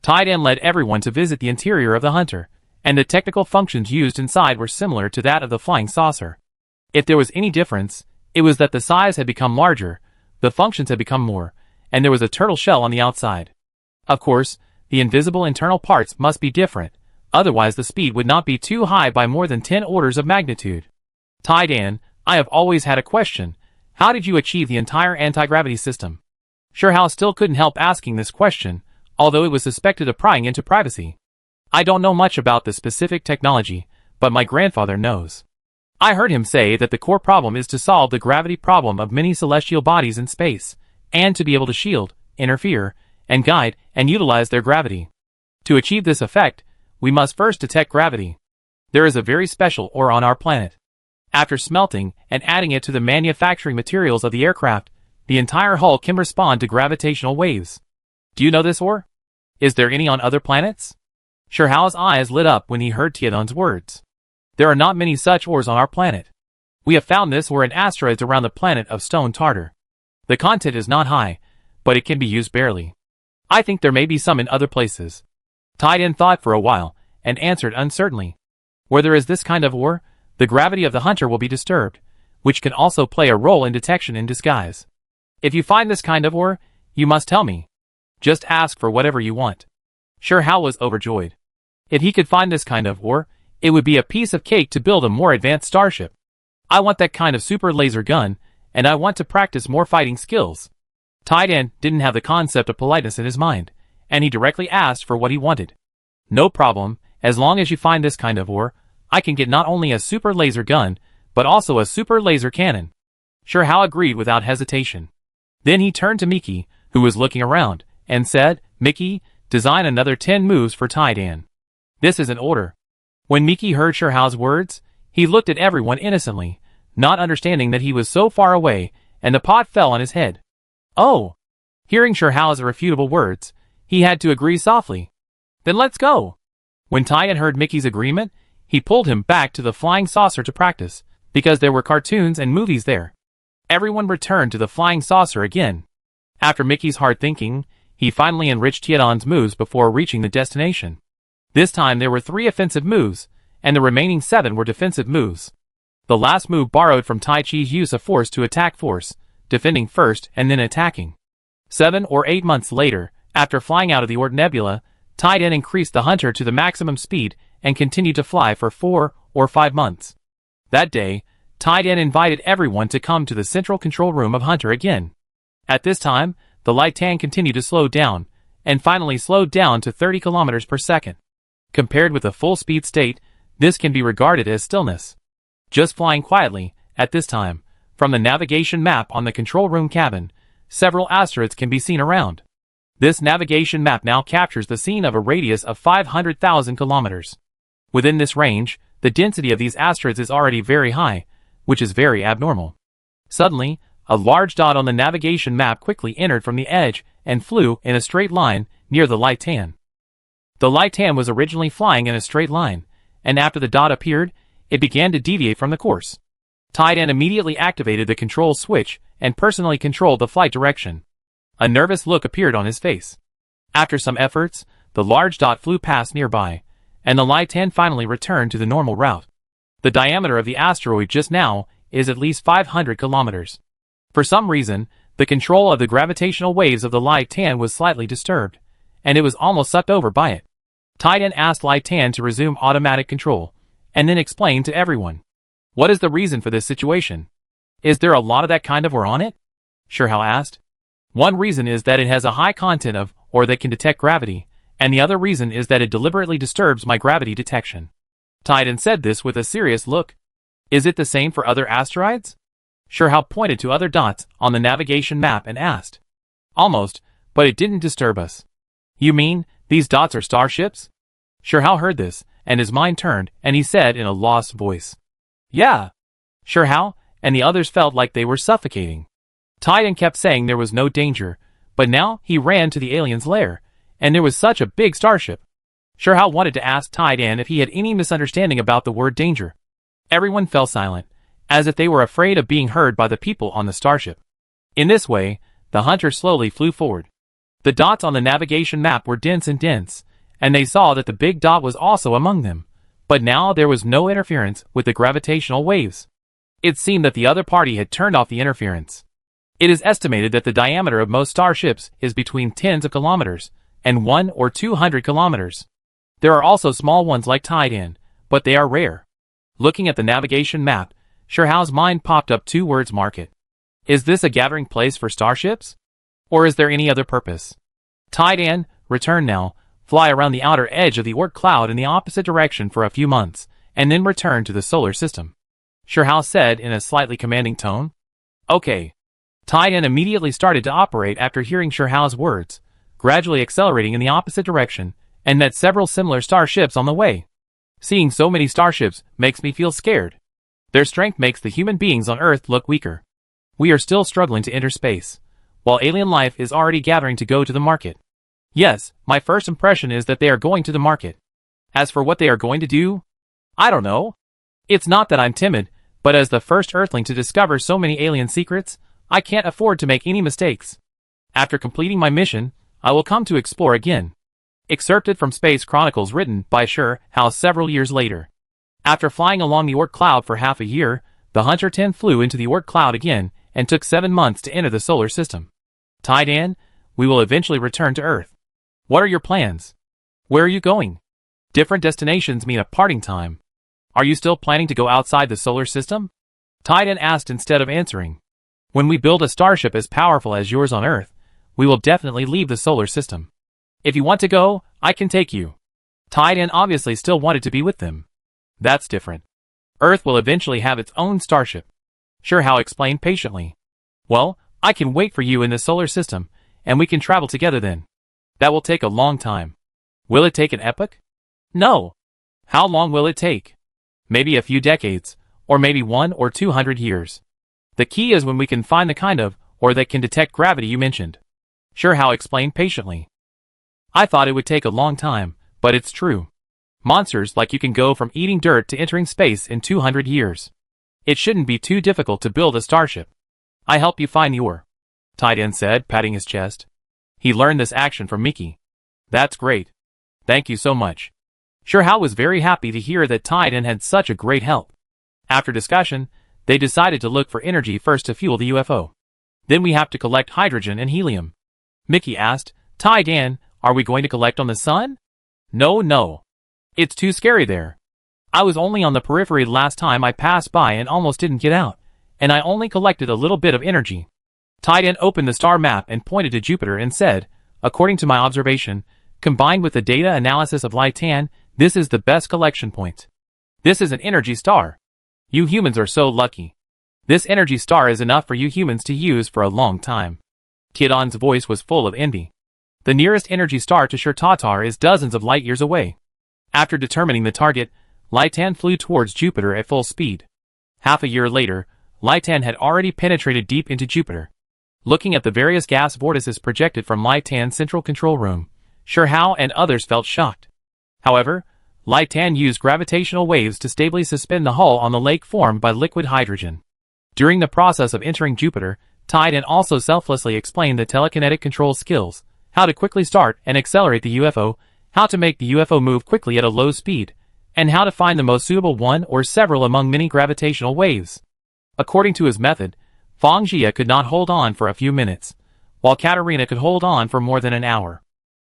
Taidan led everyone to visit the interior of the hunter, and the technical functions used inside were similar to that of the flying saucer. If there was any difference, it was that the size had become larger, the functions had become more, and there was a turtle shell on the outside. Of course, the invisible internal parts must be different, otherwise the speed would not be too high by more than 10 orders of magnitude. Taidan, I have always had a question. How did you achieve the entire anti-gravity system? Shirhao still couldn't help asking this question, although it was suspected of prying into privacy. I don't know much about the specific technology, but my grandfather knows. I heard him say that the core problem is to solve the gravity problem of many celestial bodies in space, and to be able to shield, interfere, and guide and utilize their gravity. To achieve this effect, we must first detect gravity. There is a very special ore on our planet. After smelting and adding it to the manufacturing materials of the aircraft, the entire hull can respond to gravitational waves. Do you know this ore? Is there any on other planets? Shirhao's eyes lit up when he heard Tiadan's words. There are not many such ores on our planet. We have found this ore in asteroids around the planet of Stone Tartar. The content is not high, but it can be used barely. I think there may be some in other places. Taidan thought for a while, and answered uncertainly. Where there is this kind of ore, the gravity of the hunter will be disturbed, which can also play a role in detection in disguise. If you find this kind of ore, you must tell me. Just ask for whatever you want. Shirhao was overjoyed. If he could find this kind of ore, it would be a piece of cake to build a more advanced starship. I want that kind of super laser gun, and I want to practice more fighting skills. Taidan didn't have the concept of politeness in his mind, and he directly asked for what he wanted. No problem, as long as you find this kind of ore, I can get not only a super laser gun, but also a super laser cannon. Shirhao agreed without hesitation. Then he turned to Miki, who was looking around, and said, Miki, design another 10 moves for Taidan. This is an order. When Miki heard Shirhao's words, he looked at everyone innocently, not understanding that he was so far away, and the pot fell on his head. Oh! Hearing Shirhao's irrefutable words, he had to agree softly. Then let's go! When Taidan heard Miki's agreement, he pulled him back to the flying saucer to practice, because there were cartoons and movies there. Everyone returned to the flying saucer again. After Miki's hard thinking, he finally enriched Taidan's moves before reaching the destination. This time there were 3 offensive moves, and the remaining 7 were defensive moves. The last move borrowed from Tai Chi's use of force to attack force, defending first and then attacking. 7 or 8 months later, after flying out of the Oort Nebula, Taidan increased the hunter to the maximum speed and continued to fly for 4 or 5 months. That day, Taidan invited everyone to come to the central control room of Hunter again. At this time, the light tan continued to slow down, and finally slowed down to 30 kilometers per second. Compared with a full-speed state, this can be regarded as stillness. Just flying quietly, at this time, from the navigation map on the control room cabin, several asteroids can be seen around. This navigation map now captures the scene of a radius of 500,000 kilometers. Within this range, the density of these asteroids is already very high, which is very abnormal. Suddenly, a large dot on the navigation map quickly entered from the edge and flew in a straight line near the light tan. The light tan was originally flying in a straight line, and after the dot appeared, it began to deviate from the course. Taidan immediately activated the control switch and personally controlled the flight direction. A nervous look appeared on his face. After some efforts, the large dot flew past nearby, and the light tan finally returned to the normal route. The diameter of the asteroid just now is at least 500 kilometers. For some reason, the control of the gravitational waves of the light tan was slightly disturbed, and it was almost sucked over by it. Taidan asked Light Tan to resume automatic control, and then explained to everyone. What is the reason for this situation? Is there a lot of that kind of ore on it? Shirhao asked. One reason is that it has a high content of ore that can detect gravity, and the other reason is that it deliberately disturbs my gravity detection. Taidan said this with a serious look. Is it the same for other asteroids? Shurhao pointed to other dots on the navigation map and asked. Almost, but it didn't disturb us. You mean, these dots are starships? Shurhao heard this, and his mind turned, and he said in a lost voice. Yeah. Shurhao and the others felt like they were suffocating. Titan kept saying there was no danger, but now he ran to the alien's lair, and there was such a big starship. Shurhao wanted to ask Titan if he had any misunderstanding about the word danger. Everyone fell silent, as if they were afraid of being heard by the people on the starship. In this way, the hunter slowly flew forward. The dots on the navigation map were dense, and they saw that the big dot was also among them. But now there was no interference with the gravitational waves. It seemed that the other party had turned off the interference. It is estimated that the diameter of most starships is between tens of kilometers and 100 or 200 kilometers. There are also small ones like Titan, but they are rare. Looking at the navigation map, Shurhao's mind popped up two words: market. Is this a gathering place for starships? Or is there any other purpose? Titan, return now, fly around the outer edge of the Oort cloud in the opposite direction for a few months, and then return to the solar system. Shurhao said in a slightly commanding tone. Okay. Titan immediately started to operate after hearing Shurhao's words, gradually accelerating in the opposite direction, and met several similar starships on the way. Seeing so many starships makes me feel scared. Their strength makes the human beings on Earth look weaker. We are still struggling to enter space, while alien life is already gathering to go to the market. Yes, my first impression is that they are going to the market. As for what they are going to do, I don't know. It's not that I'm timid, but as the first Earthling to discover so many alien secrets, I can't afford to make any mistakes. After completing my mission, I will come to explore again. Excerpted from Space Chronicles written by Shurhao several years later. After flying along the Oort cloud for half a year, the Hunter 10 flew into the Oort cloud again and took 7 months to enter the solar system. Titan, we will eventually return to Earth. What are your plans? Where are you going? Different destinations mean a parting time. Are you still planning to go outside the solar system? Titan asked instead of answering. When we build a starship as powerful as yours on Earth, we will definitely leave the solar system. If you want to go, I can take you. Titan obviously still wanted to be with them. That's different. Earth will eventually have its own starship. Shurhao explained patiently. Well, I can wait for you in the solar system, and we can travel together then. That will take a long time. Will it take an epoch? No. How long will it take? Maybe a few decades, or maybe 100 or 200 years. The key is when we can find the kind of, or that can detect gravity you mentioned. Shurhao explained patiently. I thought it would take a long time, but it's true. Monsters like you can go from eating dirt to entering space in 200 years. It shouldn't be too difficult to build a starship. I help you find your. Titan said, patting his chest. He learned this action from Miki. That's great. Thank you so much. Shurhao was very happy to hear that Titan had such a great help. After discussion, they decided to look for energy first to fuel the UFO. Then we have to collect hydrogen and helium. Miki asked, Titan, are we going to collect on the sun? No. It's too scary there. I was only on the periphery last time I passed by and almost didn't get out, and I only collected a little bit of energy. Titan opened the star map and pointed to Jupiter and said, according to my observation, combined with the data analysis of Litan, this is the best collection point. This is an energy star. You humans are so lucky. This energy star is enough for you humans to use for a long time. Kidon's voice was full of envy. The nearest energy star to Shur-Tatar is dozens of light years away. After determining the target, Litan flew towards Jupiter at full speed. Half a year later, Litan had already penetrated deep into Jupiter. Looking at the various gas vortices projected from Litan's central control room, Shurhao and others felt shocked. However, Litan used gravitational waves to stably suspend the hull on the lake formed by liquid hydrogen. During the process of entering Jupiter, Titan also selflessly explained the telekinetic control skills, how to quickly start and accelerate the UFO, how to make the UFO move quickly at a low speed, and how to find the most suitable one or several among many gravitational waves. According to his method, Fang Jia could not hold on for a few minutes, while Katarina could hold on for more than an hour.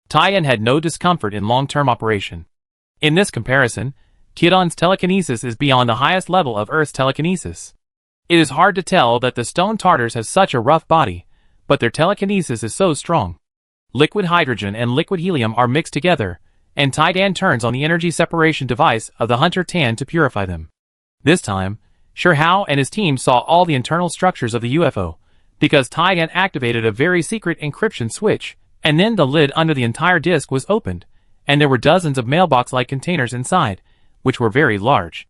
Tian had no discomfort in long-term operation. In this comparison, Kidon's telekinesis is beyond the highest level of Earth's telekinesis. It is hard to tell that the stone Tartars have such a rough body, but their telekinesis is so strong. Liquid hydrogen and liquid helium are mixed together, and Titan turns on the energy separation device of the Hunter Tan to purify them. This time, Hao and his team saw all the internal structures of the UFO, because Tidan activated a very secret encryption switch, and then the lid under the entire disk was opened, and there were dozens of mailbox-like containers inside, which were very large.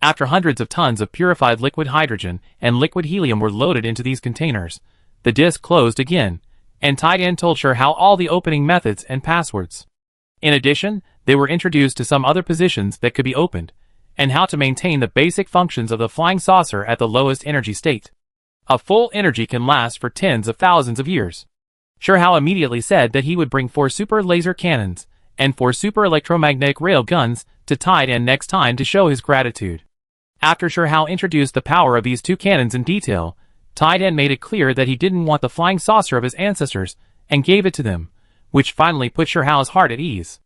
After hundreds of tons of purified liquid hydrogen and liquid helium were loaded into these containers, the disk closed again, and Tidan told Hao all the opening methods and passwords. In addition, they were introduced to some other positions that could be opened, and how to maintain the basic functions of the flying saucer at the lowest energy state. A full energy can last for tens of thousands of years. Hao immediately said that he would bring 4 super laser cannons and 4 super electromagnetic rail guns to Tidan next time to show his gratitude. After Hao introduced the power of these 2 cannons in detail, Tidan made it clear that he didn't want the flying saucer of his ancestors and gave it to them, which finally put Hao's heart at ease.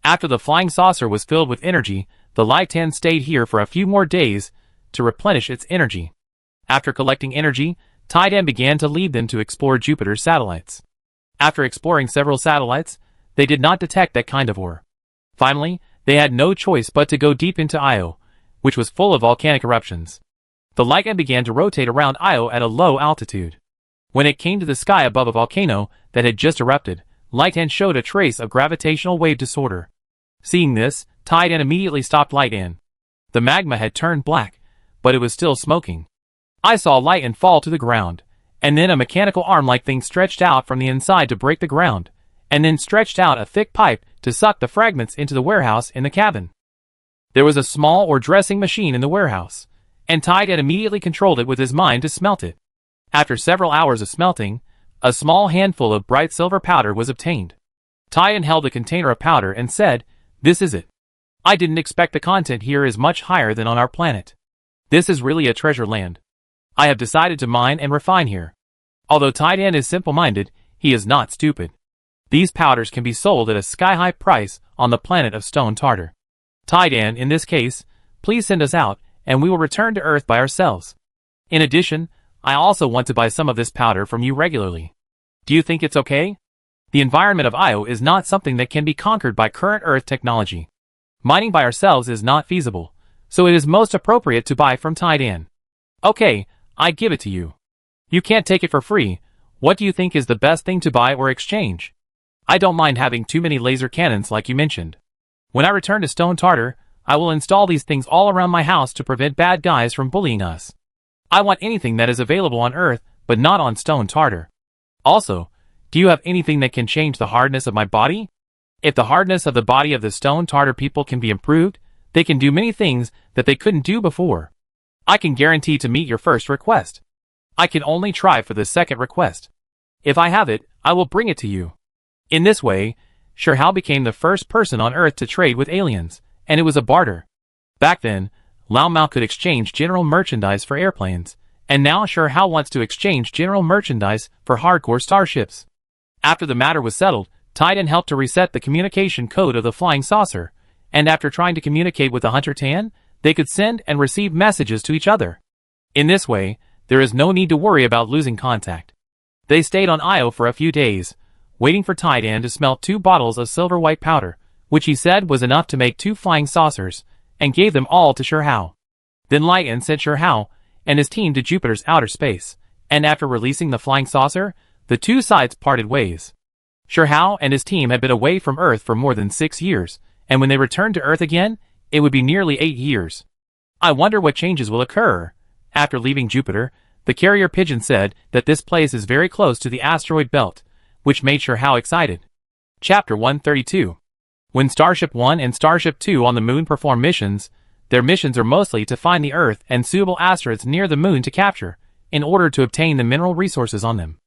After the flying saucer was filled with energy, the Lightan stayed here for a few more days to replenish its energy. After collecting energy, Tidan began to lead them to explore Jupiter's satellites. After exploring several satellites, they did not detect that kind of ore. Finally, they had no choice but to go deep into Io, which was full of volcanic eruptions. The Lightan began to rotate around Io at a low altitude. When it came to the sky above a volcano that had just erupted, Lightan showed a trace of gravitational wave disorder. Seeing this, Tidan immediately stopped Lightan. The magma had turned black, but it was still smoking. I saw Lightan fall to the ground, and then a mechanical arm-like thing stretched out from the inside to break the ground, and then stretched out a thick pipe to suck the fragments into the warehouse in the cabin. There was a small or dressing machine in the warehouse, and Tidan immediately controlled it with his mind to smelt it. After several hours of smelting, a small handful of bright silver powder was obtained. Tidan held a container of powder and said, "This is it. I didn't expect the content here is much higher than on our planet. This is really a treasure land. I have decided to mine and refine here." Although Tidan is simple-minded, he is not stupid. These powders can be sold at a sky-high price on the planet of Stone Tartar. Tidan, in this case, please send us out, and we will return to Earth by ourselves. In addition, I also want to buy some of this powder from you regularly. Do you think it's okay? The environment of Io is not something that can be conquered by current Earth technology. Mining by ourselves is not feasible, so it is most appropriate to buy from Tidan. Okay, I give it to you. You can't take it for free. What do you think is the best thing to buy or exchange? I don't mind having too many laser cannons like you mentioned. When I return to Stone Tartar, I will install these things all around my house to prevent bad guys from bullying us. I want anything that is available on Earth, but not on Stone Tartar. Also, do you have anything that can change the hardness of my body? If the hardness of the body of the Stone Tartar people can be improved, they can do many things that they couldn't do before. I can guarantee to meet your first request. I can only try for the second request. If I have it, I will bring it to you. In this way, Hao became the first person on Earth to trade with aliens, and it was a barter. Back then, Lao Mao could exchange general merchandise for airplanes, and now Hao wants to exchange general merchandise for hardcore starships. After the matter was settled, Tidan helped to reset the communication code of the flying saucer, and after trying to communicate with the Hunter Tan, they could send and receive messages to each other. In this way, there is no need to worry about losing contact. They stayed on Io for a few days, waiting for Tidan to smelt 2 bottles of silver white powder, which he said was enough to make 2 flying saucers, and gave them all to Hao. Then Lightan sent Hao and his team to Jupiter's outer space, and after releasing the flying saucer, the 2 sides parted ways. Hao and his team had been away from Earth for more than 6 years, and when they returned to Earth again, it would be nearly 8 years. I wonder what changes will occur. After leaving Jupiter, the carrier pigeon said that this place is very close to the asteroid belt, which made Hao excited. Chapter 132. When Starship 1 and Starship 2 on the Moon perform missions, their missions are mostly to find the Earth and suitable asteroids near the Moon to capture, in order to obtain the mineral resources on them.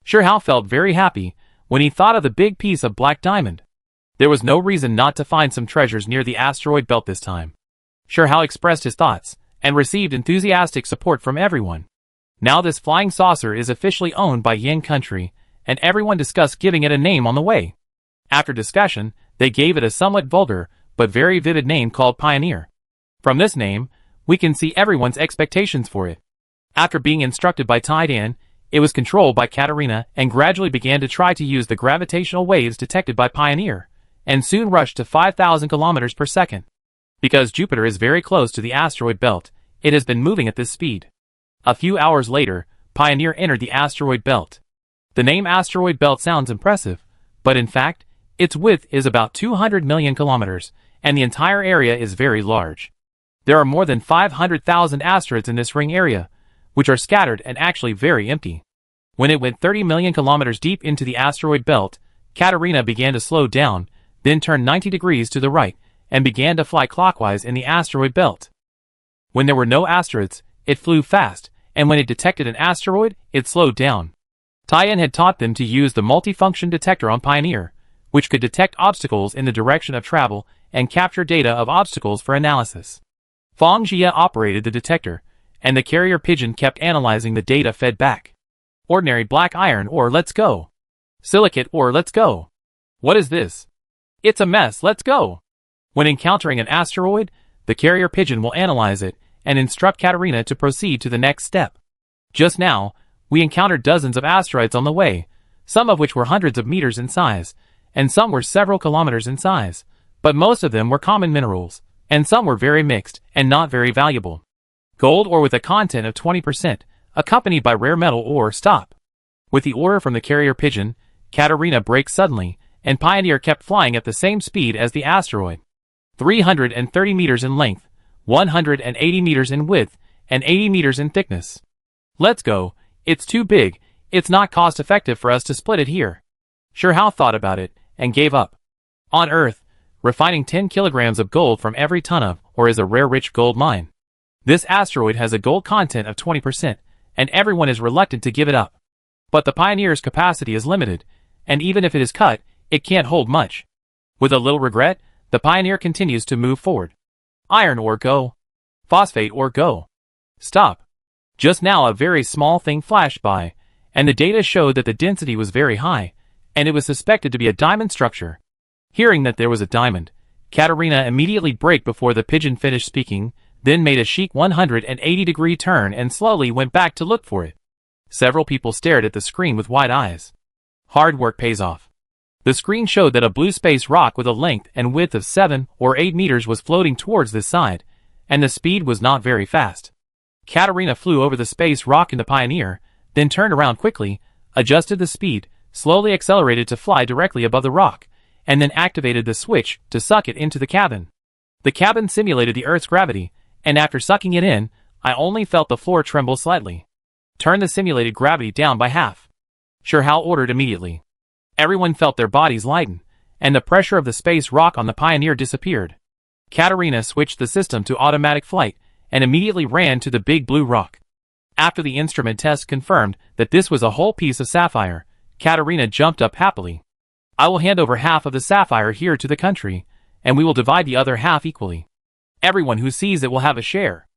Hao felt very happy when he thought of the big piece of black diamond. There was no reason not to find some treasures near the asteroid belt this time. Hao expressed his thoughts, and received enthusiastic support from everyone. Now this flying saucer is officially owned by Yin Country, and everyone discussed giving it a name on the way. After discussion, they gave it a somewhat vulgar, but very vivid name called Pioneer. From this name, we can see everyone's expectations for it. After being instructed by Tidan, it was controlled by Katarina and gradually began to try to use the gravitational waves detected by Pioneer, and soon rushed to 5,000 kilometers per second. Because Jupiter is very close to the asteroid belt, it has been moving at this speed. A few hours later, Pioneer entered the asteroid belt. The name asteroid belt sounds impressive, but in fact, its width is about 200 million kilometers, and the entire area is very large. There are more than 500,000 asteroids in this ring area, which are scattered and actually very empty. When it went 30 million kilometers deep into the asteroid belt, Katerina began to slow down, then turned 90 degrees to the right, and began to fly clockwise in the asteroid belt. When there were no asteroids, it flew fast, and when it detected an asteroid, it slowed down. Tien had taught them to use the multifunction detector on Pioneer, which could detect obstacles in the direction of travel and capture data of obstacles for analysis. Fang Jia operated the detector, and the carrier pigeon kept analyzing the data fed back. Ordinary black iron ore, let's go. Silicate ore, let's go. What is this? It's a mess, let's go. When encountering an asteroid, the carrier pigeon will analyze it and instruct Katerina to proceed to the next step. Just now, we encountered dozens of asteroids on the way, some of which were hundreds of meters in size, and some were several kilometers in size, but most of them were common minerals, and some were very mixed and not very valuable. Gold ore with a content of 20%, accompanied by rare metal ore. Stop. With the order from the carrier pigeon, Katerina braked suddenly, and Pioneer kept flying at the same speed as the asteroid. 330 meters in length, 180 meters in width, and 80 meters in thickness. Let's go, it's too big, it's not cost effective for us to split it here. Shihao thought about it, and gave up. On Earth, refining 10 kilograms of gold from every ton of ore is a rare rich gold mine. This asteroid has a gold content of 20%, and everyone is reluctant to give it up. But the Pioneer's capacity is limited, and even if it is cut, it can't hold much. With a little regret, the Pioneer continues to move forward. Iron ore, go. Phosphate ore, go. Stop. Just now a very small thing flashed by, and the data showed that the density was very high, and it was suspected to be a diamond structure. Hearing that there was a diamond, Katerina immediately braked before the pigeon finished speaking, then made a chic 180-degree turn and slowly went back to look for it. Several people stared at the screen with wide eyes. Hard work pays off. The screen showed that a blue space rock with a length and width of 7 or 8 meters was floating towards this side, and the speed was not very fast. Katerina flew over the space rock into Pioneer, then turned around quickly, adjusted the speed, slowly accelerated to fly directly above the rock, and then activated the switch to suck it into the cabin. The cabin simulated the Earth's gravity, and after sucking it in, I only felt the floor tremble slightly. Turn the simulated gravity down by half. Shihao ordered immediately. Everyone felt their bodies lighten, and the pressure of the space rock on the Pioneer disappeared. Katerina switched the system to automatic flight, and immediately ran to the big blue rock. After the instrument test confirmed that this was a whole piece of sapphire, Katerina jumped up happily. I will hand over half of the sapphire here to the country, and we will divide the other half equally. Everyone who sees it will have a share.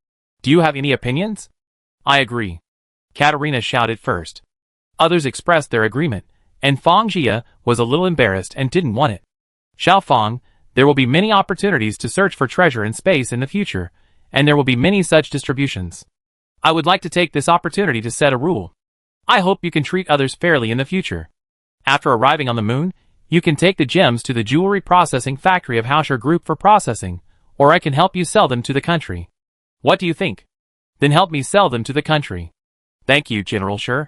Do you have any opinions? I agree. Katerina shouted first. Others expressed their agreement, and Fang Jia was a little embarrassed and didn't want it. Xiao Fang, there will be many opportunities to search for treasure in space in the future, and there will be many such distributions. I would like to take this opportunity to set a rule. I hope you can treat others fairly in the future. After arriving on the moon, you can take the gems to the jewelry processing factory of Hausher Group for processing, or I can help you sell them to the country. What do you think? Then help me sell them to the country. Thank you, General Shi.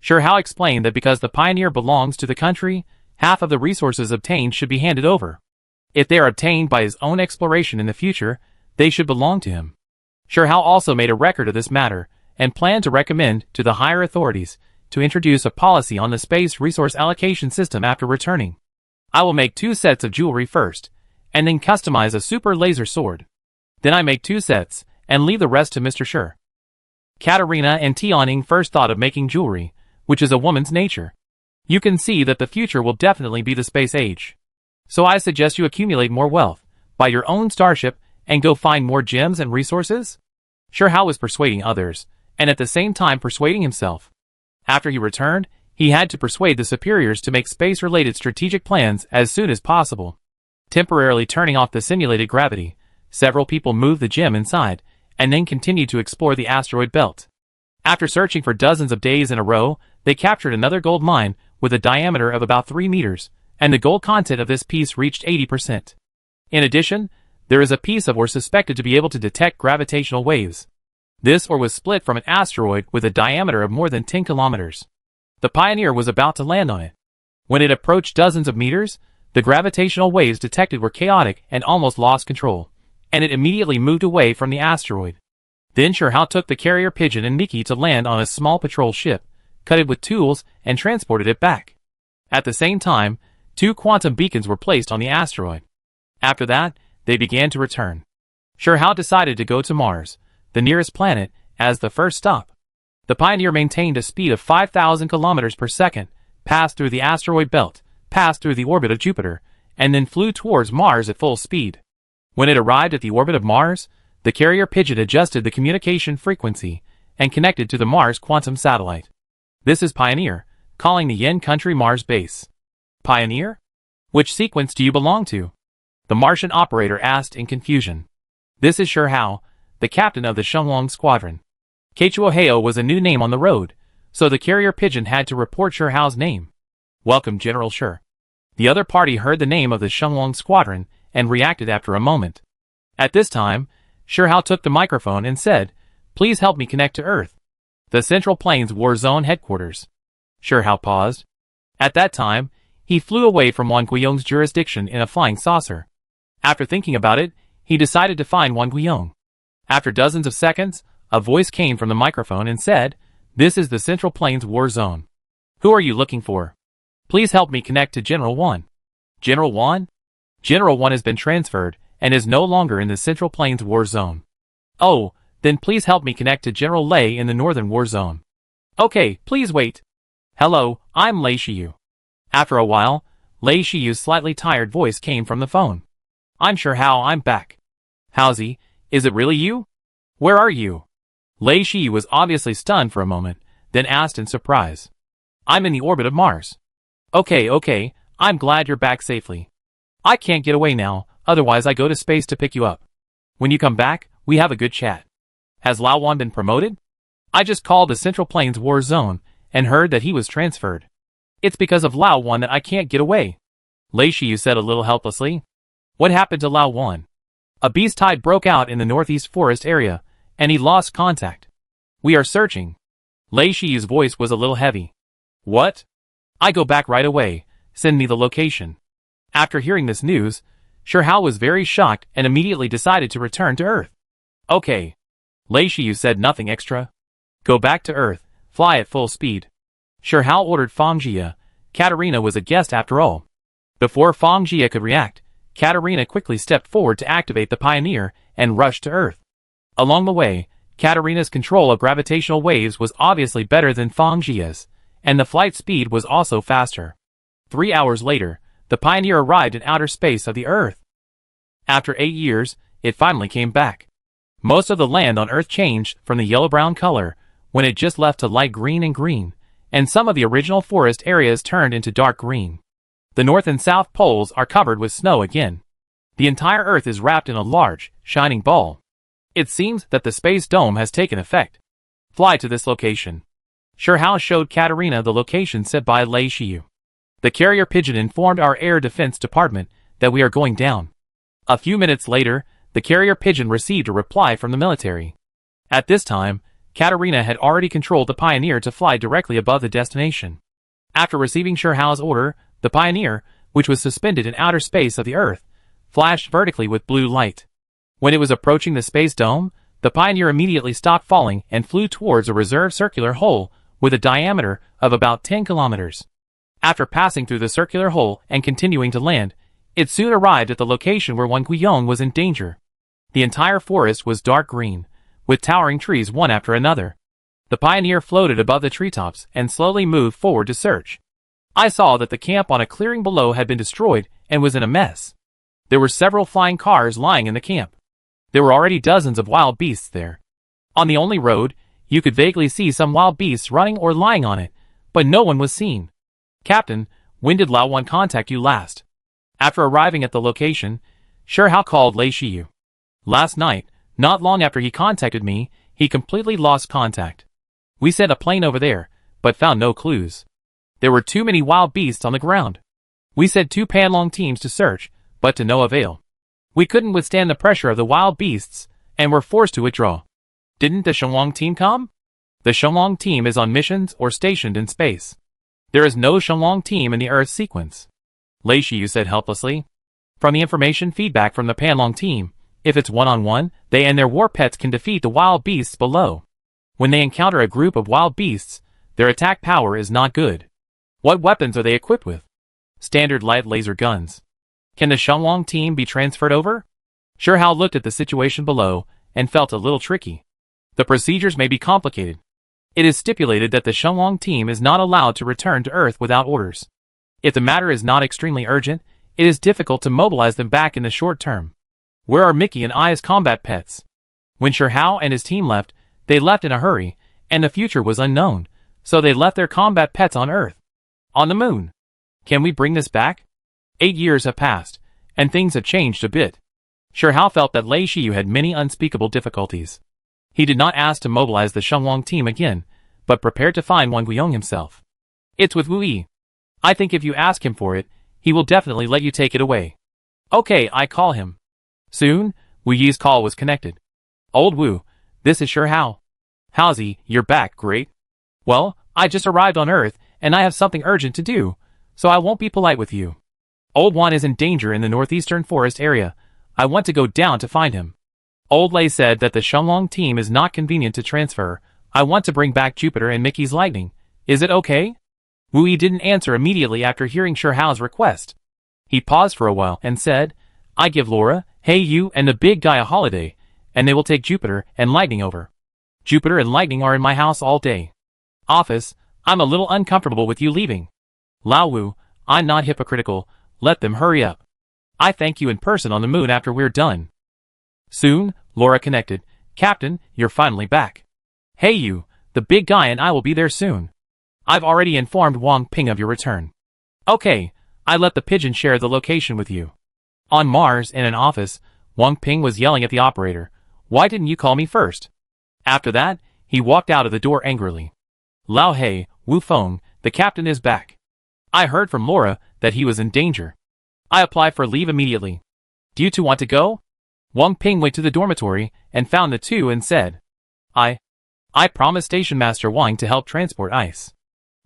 Shihao explained that because the Pioneer belongs to the country, half of the resources obtained should be handed over. If they are obtained by his own exploration in the future, they should belong to him. Shihao also made a record of this matter, and planned to recommend to the higher authorities to introduce a policy on the space resource allocation system after returning. I will make 2 sets of jewelry first, and then customize a super laser sword. Then I make 2 sets, and leave the rest to Mr. Shi. Katerina and Tianning first thought of making jewelry, which is a woman's nature. You can see that the future will definitely be the space age. So I suggest you accumulate more wealth, buy your own starship, and go find more gems and resources? Shihao was persuading others, and at the same time persuading himself. After he returned, he had to persuade the superiors to make space-related strategic plans as soon as possible. Temporarily turning off the simulated gravity, several people moved the gem inside, and then continued to explore the asteroid belt. After searching for dozens of days in a row, they captured another gold mine with a diameter of about 3 meters, and the gold content of this piece reached 80%. In addition, there is a piece of ore suspected to be able to detect gravitational waves. This ore was split from an asteroid with a diameter of more than 10 kilometers. The Pioneer was about to land on it. When it approached dozens of meters, the gravitational waves detected were chaotic and almost lost control, and it immediately moved away from the asteroid. Then Sherhao took the carrier pigeon and Mickey to land on a small patrol ship, cut it with tools, and transported it back. At the same time, 2 quantum beacons were placed on the asteroid. After that, they began to return. Sherhao decided to go to Mars, the nearest planet, as the first stop. The Pioneer maintained a speed of 5,000 kilometers per second, passed through the asteroid belt, passed through the orbit of Jupiter, and then flew towards Mars at full speed. When it arrived at the orbit of Mars, the carrier pigeon adjusted the communication frequency and connected to the Mars quantum satellite. This is Pioneer, calling the Yen country Mars base. Pioneer? Which sequence do you belong to? The Martian operator asked in confusion. This is Sherhao, the captain of the Shenglong squadron. Kechuoheo was a new name on the road, so the carrier pigeon had to report Sherhao's name. Welcome, General Sher. The other party heard the name of the Shenglong squadron and reacted after a moment. At this time, Sherhao took the microphone and said, "Please help me connect to Earth, the Central Plains War Zone headquarters." Sherhao paused. At that time, he flew away from Wan Guiyong's jurisdiction in a flying saucer. After thinking about it, he decided to find Wan Guiyong. After dozens of seconds, a voice came from the microphone and said, "This is the Central Plains War Zone. Who are you looking for? Please help me connect to General Wan." General Wan? General Wan has been transferred and is no longer in the Central Plains War Zone. Oh, then please help me connect to General Lei in the Northern War Zone. Okay, please wait. Hello, I'm Lei Shiyu. After a while, Lei Shiyu's slightly tired voice came from the phone. I'm Sherhao, I'm back. Howsy, is it really you? Where are you? Lei Shiyu was obviously stunned for a moment, then asked in surprise. I'm in the orbit of Mars. Okay, I'm glad you're back safely. I can't get away now, otherwise I go to space to pick you up. When you come back, we have a good chat. Has Lao Wan been promoted? I just called the Central Plains War Zone and heard that he was transferred. It's because of Lao Wan that I can't get away. Lei Shiyu said a little helplessly. What happened to Lao Wan? A beast tide broke out in the northeast forest area, and he lost contact. We are searching. Lei Shiyu's voice was a little heavy. What? I go back right away. Send me the location. After hearing this news, Sherhao was very shocked and immediately decided to return to Earth. Okay. Lei Shiyu said nothing extra. Go back to Earth, fly at full speed. Sherhao ordered Fang Jia. Katarina was a guest after all. Before Fang Jia could react, Katarina quickly stepped forward to activate the Pioneer and rushed to Earth. Along the way, Katarina's control of gravitational waves was obviously better than Fang Jia's, and the flight speed was also faster. 3 hours later, the Pioneer arrived in outer space of the Earth. After 8 years, it finally came back. Most of the land on Earth changed from the yellow-brown color when it just left to light green and green, and some of the original forest areas turned into dark green. The North and South poles are covered with snow again. The entire Earth is wrapped in a large, shining ball. It seems that the space dome has taken effect. Fly to this location. Sherhao showed Katarina the location set by Lei Shiyu. The carrier pigeon informed our air defense department that we are going down. A few minutes later, the carrier pigeon received a reply from the military. At this time, Katarina had already controlled the Pioneer to fly directly above the destination. After receiving Sherhao's order, the Pioneer, which was suspended in outer space of the Earth, flashed vertically with blue light. When it was approaching the space dome, the Pioneer immediately stopped falling and flew towards a reserved circular hole with a diameter of about 10 kilometers. After passing through the circular hole and continuing to land, it soon arrived at the location where Wan Guiyong was in danger. The entire forest was dark green, with towering trees one after another. The Pioneer floated above the treetops and slowly moved forward to search. I saw that the camp on a clearing below had been destroyed and was in a mess. There were several flying cars lying in the camp. There were already dozens of wild beasts there. On the only road, you could vaguely see some wild beasts running or lying on it, but no one was seen. Captain, when did Lao Wan contact you last? After arriving at the location, Sherhao called Lei Shiyu. Last night, not long after he contacted me, he completely lost contact. We sent a plane over there, but found no clues. There were too many wild beasts on the ground. We sent 2 Panlong teams to search, but to no avail. We couldn't withstand the pressure of the wild beasts, and were forced to withdraw. Didn't the Shenlong team come? The Shenlong team is on missions or stationed in space. There is no Shenlong team in the Earth sequence. Lei Shiyu said helplessly. From the information feedback from the Panlong team, if it's one-on-one, they and their war pets can defeat the wild beasts below. When they encounter a group of wild beasts, their attack power is not good. What weapons are they equipped with? Standard light laser guns. Can the Shenlong team be transferred over? Shihao looked at the situation below and felt a little tricky. The procedures may be complicated. It is stipulated that the Shenlong team is not allowed to return to Earth without orders. If the matter is not extremely urgent, it is difficult to mobilize them back in the short term. Where are Mickey and I's combat pets? When Shihao and his team left, they left in a hurry, and the future was unknown, so they left their combat pets on Earth. On the moon. Can we bring this back? 8 years have passed, and things have changed a bit. Shihao felt that Lei Shiyu had many unspeakable difficulties. He did not ask to mobilize the Shenlong team again, but prepared to find Wang Guiyong himself. It's with Wu Yi. I think if you ask him for it, he will definitely let you take it away. Okay, I call him. Soon, Wu Yi's call was connected. Old Wu, this is Shihao. How's you're back, great. Well, I just arrived on Earth, and I have something urgent to do, so I won't be polite with you. Old Wan is in danger in the northeastern forest area. I want to go down to find him. Old Lei said that the Shenlong team is not convenient to transfer. I want to bring back Jupiter and Mickey's lightning. Is it okay? Wu Yi didn't answer immediately after hearing Shihao's request. He paused for a while and said, I give Laura, Hey you and the big guy a holiday, and they will take Jupiter and lightning over. Jupiter and lightning are in my house all day. Office, I'm a little uncomfortable with you leaving. Lao Wu, I'm not hypocritical, let them hurry up. I thank you in person on the moon after we're done. Soon, Laura connected, Captain, you're finally back. Hey you, the big guy and I will be there soon. I've already informed Wang Ping of your return. Okay, I let the pigeon share the location with you. On Mars, in an office, Wang Ping was yelling at the operator, Why didn't you call me first? After that, he walked out of the door angrily. Lao Hei, Wu Feng, the captain is back. I heard from Laura that he was in danger. I applied for leave immediately. Do you two want to go? Wang Ping went to the dormitory and found the two and said, I promised Station Master Wang to help transport ice.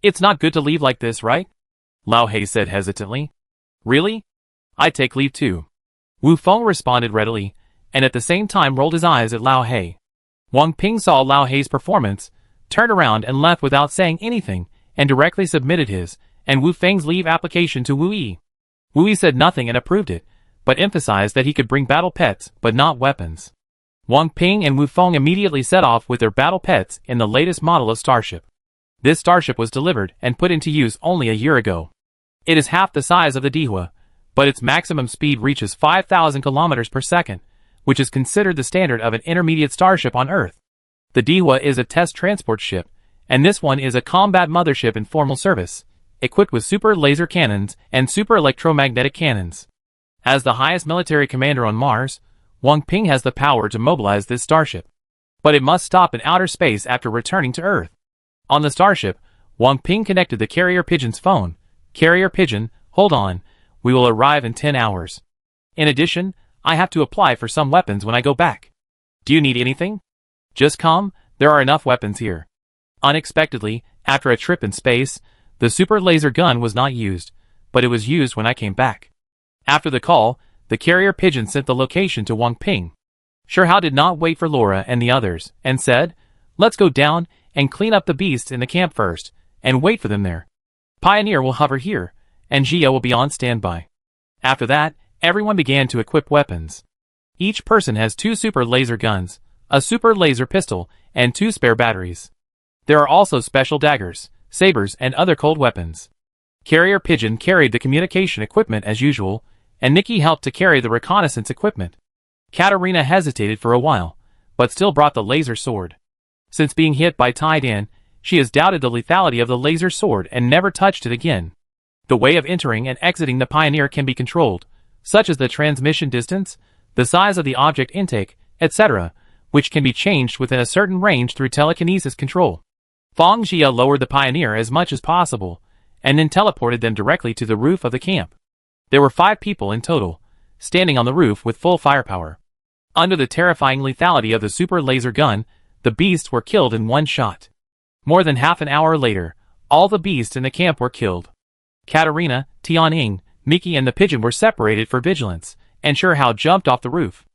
It's not good to leave like this, right? Lao Hei said hesitantly. Really? I take leave too. Wu Feng responded readily, and at the same time rolled his eyes at Lao Hei. Wang Ping saw Lao Hei's performance, turned around and left without saying anything, and directly submitted his and Wu Feng's leave application to Wu Yi. Wu Yi said nothing and approved it, but emphasized that he could bring battle pets but not weapons. Wang Ping and Wu Feng immediately set off with their battle pets in the latest model of starship. This starship was delivered and put into use only a year ago. It is half the size of the Dihua, but its maximum speed reaches 5,000 kilometers per second, which is considered the standard of an intermediate starship on Earth. The Dihua is a test transport ship, and this one is a combat mothership in formal service, equipped with super laser cannons and super electromagnetic cannons. As the highest military commander on Mars, Wang Ping has the power to mobilize this starship. But it must stop in outer space after returning to Earth. On the starship, Wang Ping connected the carrier pigeon's phone. Carrier pigeon, hold on, we will arrive in 10 hours. In addition, I have to apply for some weapons when I go back. Do you need anything? Just come, there are enough weapons here. Unexpectedly, after a trip in space, the super laser gun was not used, but it was used when I came back. After the call, the carrier pigeon sent the location to Wang Ping. Shihao did not wait for Laura and the others, and said, Let's go down and clean up the beasts in the camp first, and wait for them there. Pioneer will hover here, and Jia will be on standby. After that, everyone began to equip weapons. Each person has 2 super laser guns, a super laser pistol, and 2 spare batteries. There are also special daggers, sabers, and other cold weapons. Carrier Pigeon carried the communication equipment as usual, and Nikki helped to carry the reconnaissance equipment. Katarina hesitated for a while, but still brought the laser sword. Since being hit by Taidan, she has doubted the lethality of the laser sword and never touched it again. The way of entering and exiting the Pioneer can be controlled, such as the transmission distance, the size of the object intake, etc., which can be changed within a certain range through telekinesis control. Fang Jia lowered the Pioneer as much as possible, and then teleported them directly to the roof of the camp. There were 5 people in total, standing on the roof with full firepower. Under the terrifying lethality of the super laser gun, the beasts were killed in one shot. More than half an hour later, all the beasts in the camp were killed. Katerina, Tianning, Mickey and the pigeon were separated for vigilance, and Shihao jumped off the roof.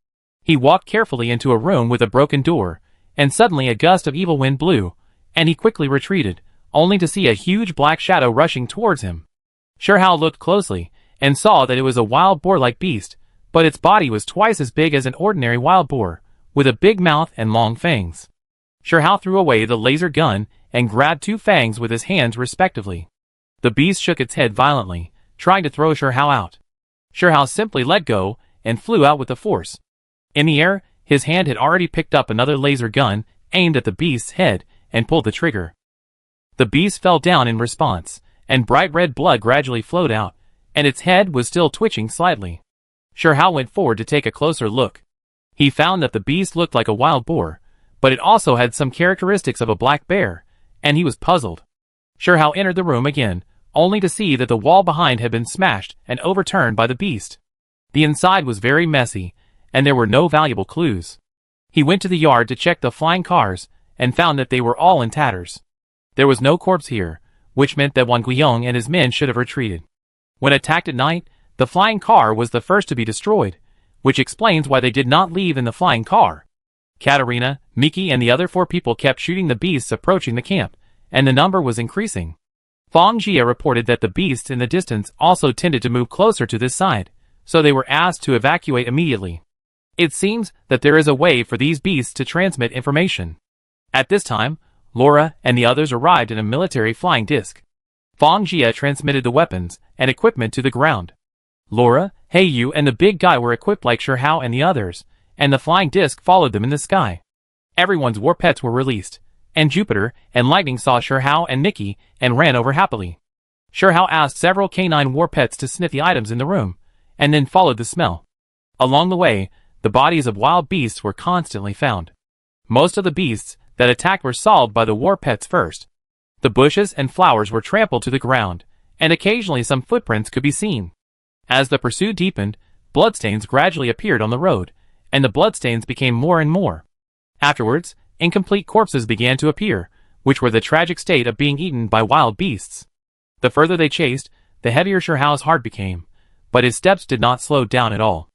He walked carefully into a room with a broken door, and suddenly a gust of evil wind blew, and he quickly retreated, only to see a huge black shadow rushing towards him. Shihao looked closely, and saw that it was a wild boar-like beast, but its body was twice as big as an ordinary wild boar, with a big mouth and long fangs. Shihao threw away the laser gun and grabbed 2 fangs with his hands respectively. The beast shook its head violently, trying to throw Shihao out. Shihao simply let go and flew out with the force. In the air, his hand had already picked up another laser gun, aimed at the beast's head, and pulled the trigger. The beast fell down in response, and bright red blood gradually flowed out, and its head was still twitching slightly. Shihao went forward to take a closer look. He found that the beast looked like a wild boar, but it also had some characteristics of a black bear, and he was puzzled. Shihao entered the room again, only to see that the wall behind had been smashed and overturned by the beast. The inside was very messy, and there were no valuable clues. He went to the yard to check the flying cars, and found that they were all in tatters. There was no corpse here, which meant that Wang Guiyong and his men should have retreated. When attacked at night, the flying car was the first to be destroyed, which explains why they did not leave in the flying car. Katerina, Mickey and the other 4 people kept shooting the beasts approaching the camp, and the number was increasing. Fang Jia reported that the beasts in the distance also tended to move closer to this side, so they were asked to evacuate immediately. It seems that there is a way for these beasts to transmit information. At this time, Laura and the others arrived in a military flying disc. Fang Jia transmitted the weapons and equipment to the ground. Laura, Heiyu and the big guy were equipped like Shihao and the others, and the flying disc followed them in the sky. Everyone's war pets were released, and Jupiter and Lightning saw Shihao and Mickey and ran over happily. Shihao asked several canine war pets to sniff the items in the room, and then followed the smell. Along the way, the bodies of wild beasts were constantly found. Most of the beasts that attacked were solved by the war pets first. The bushes and flowers were trampled to the ground, and occasionally some footprints could be seen. As the pursuit deepened, bloodstains gradually appeared on the road, and the bloodstains became more and more. Afterwards, incomplete corpses began to appear, which were the tragic state of being eaten by wild beasts. The further they chased, the heavier Shihao's heart became, but his steps did not slow down at all.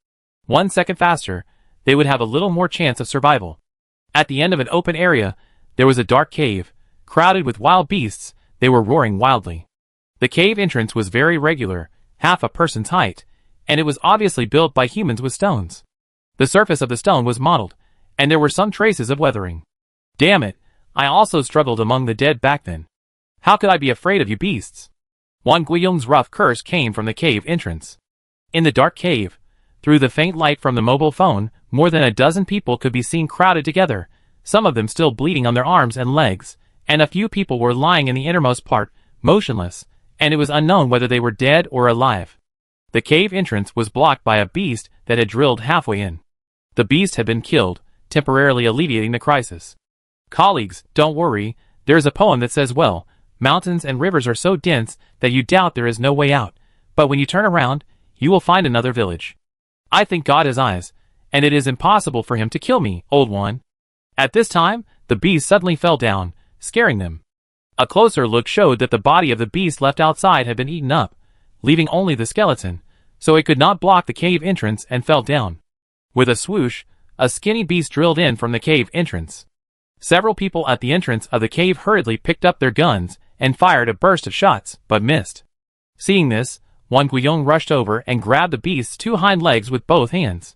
1 second faster, they would have a little more chance of survival. At the end of an open area, there was a dark cave, crowded with wild beasts. They were roaring wildly. The cave entrance was very regular, half a person's height, and it was obviously built by humans with stones. The surface of the stone was mottled, and there were some traces of weathering. Damn it, I also struggled among the dead back then. How could I be afraid of you beasts? Wang Guiyong's rough curse came from the cave entrance. In the dark cave, through the faint light from the mobile phone, more than a dozen people could be seen crowded together, some of them still bleeding on their arms and legs, and a few people were lying in the innermost part, motionless, and it was unknown whether they were dead or alive. The cave entrance was blocked by a beast that had drilled halfway in. The beast had been killed, temporarily alleviating the crisis. Colleagues, don't worry, there's a poem that says, well, mountains and rivers are so dense that you doubt there is no way out, but when you turn around, you will find another village. I think God has eyes, and it is impossible for him to kill me, old one. At this time, the beast suddenly fell down, scaring them. A closer look showed that the body of the beast left outside had been eaten up, leaving only the skeleton, so it could not block the cave entrance and fell down. With a swoosh, a skinny beast drilled in from the cave entrance. Several people at the entrance of the cave hurriedly picked up their guns and fired a burst of shots, but missed. Seeing this, Wang Guiyong rushed over and grabbed the beast's 2 hind legs with both hands.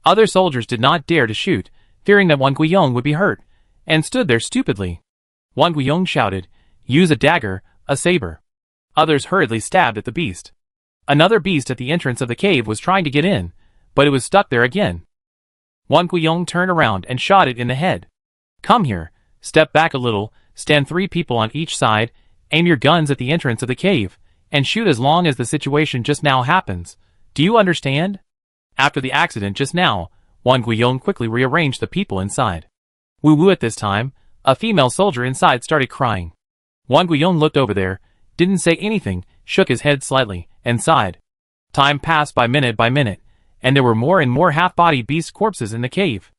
Other soldiers did not dare to shoot, fearing that Wang Guiyong would be hurt, and stood there stupidly. Wang Guiyong shouted, "Use a dagger, a saber." Others hurriedly stabbed at the beast. Another beast at the entrance of the cave was trying to get in, but it was stuck there again. Wang Guiyong turned around and shot it in the head. "Come here, step back a little, stand 3 people on each side, aim your guns at the entrance of the cave, and shoot as long as the situation just now happens. Do you understand?" After the accident just now, Wang Guiyong quickly rearranged the people inside. Wu Wu at this time, a female soldier inside started crying. Wang Guiyong looked over there, didn't say anything, shook his head slightly, and sighed. Time passed by minute, and there were more and more half-body beast corpses in the cave.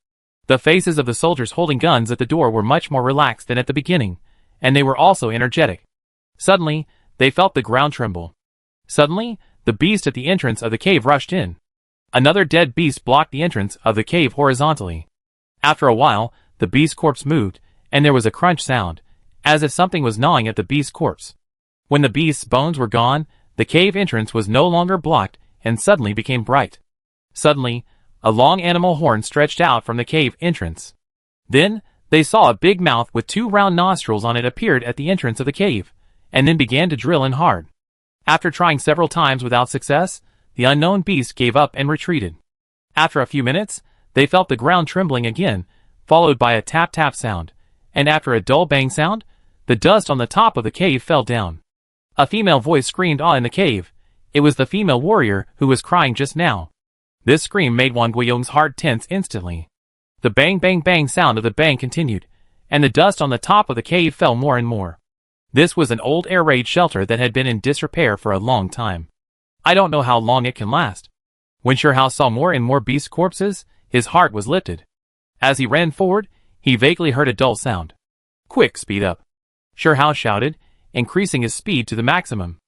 The faces of the soldiers holding guns at the door were much more relaxed than at the beginning, and they were also energetic. Suddenly, they felt the ground tremble. Suddenly, the beast at the entrance of the cave rushed in. Another dead beast blocked the entrance of the cave horizontally. After a while, the beast's corpse moved, and there was a crunch sound, as if something was gnawing at the beast's corpse. When the beast's bones were gone, the cave entrance was no longer blocked and suddenly became bright. Suddenly, a long animal horn stretched out from the cave entrance. Then, they saw a big mouth with 2 round nostrils on it appeared at the entrance of the cave, and then began to drill in hard. After trying several times without success, the unknown beast gave up and retreated. After a few minutes, they felt the ground trembling again, followed by a tap-tap sound, and after a dull bang sound, the dust on the top of the cave fell down. A female voice screamed in the cave. It was the female warrior who was crying just now. This scream made Wang Guiyong's heart tense instantly. The bang bang bang sound of the bang continued, and the dust on the top of the cave fell more and more. This was an old air raid shelter that had been in disrepair for a long time. I don't know how long it can last. When Shihao saw more and more beast corpses, his heart was lifted. As he ran forward, he vaguely heard a dull sound. "Quick, speed up!" Shihao shouted, increasing his speed to the maximum.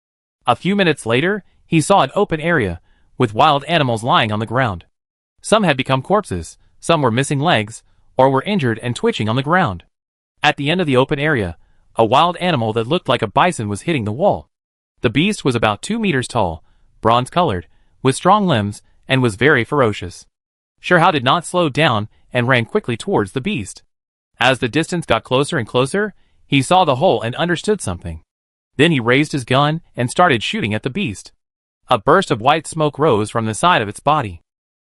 A few minutes later, he saw an open area, with wild animals lying on the ground. Some had become corpses, some were missing legs, or were injured and twitching on the ground. At the end of the open area, a wild animal that looked like a bison was hitting the wall. The beast was about 2 meters tall, bronze-colored, with strong limbs, and was very ferocious. Shihao did not slow down and ran quickly towards the beast. As the distance got closer and closer, he saw the hole and understood something. Then he raised his gun and started shooting at the beast. A burst of white smoke rose from the side of its body.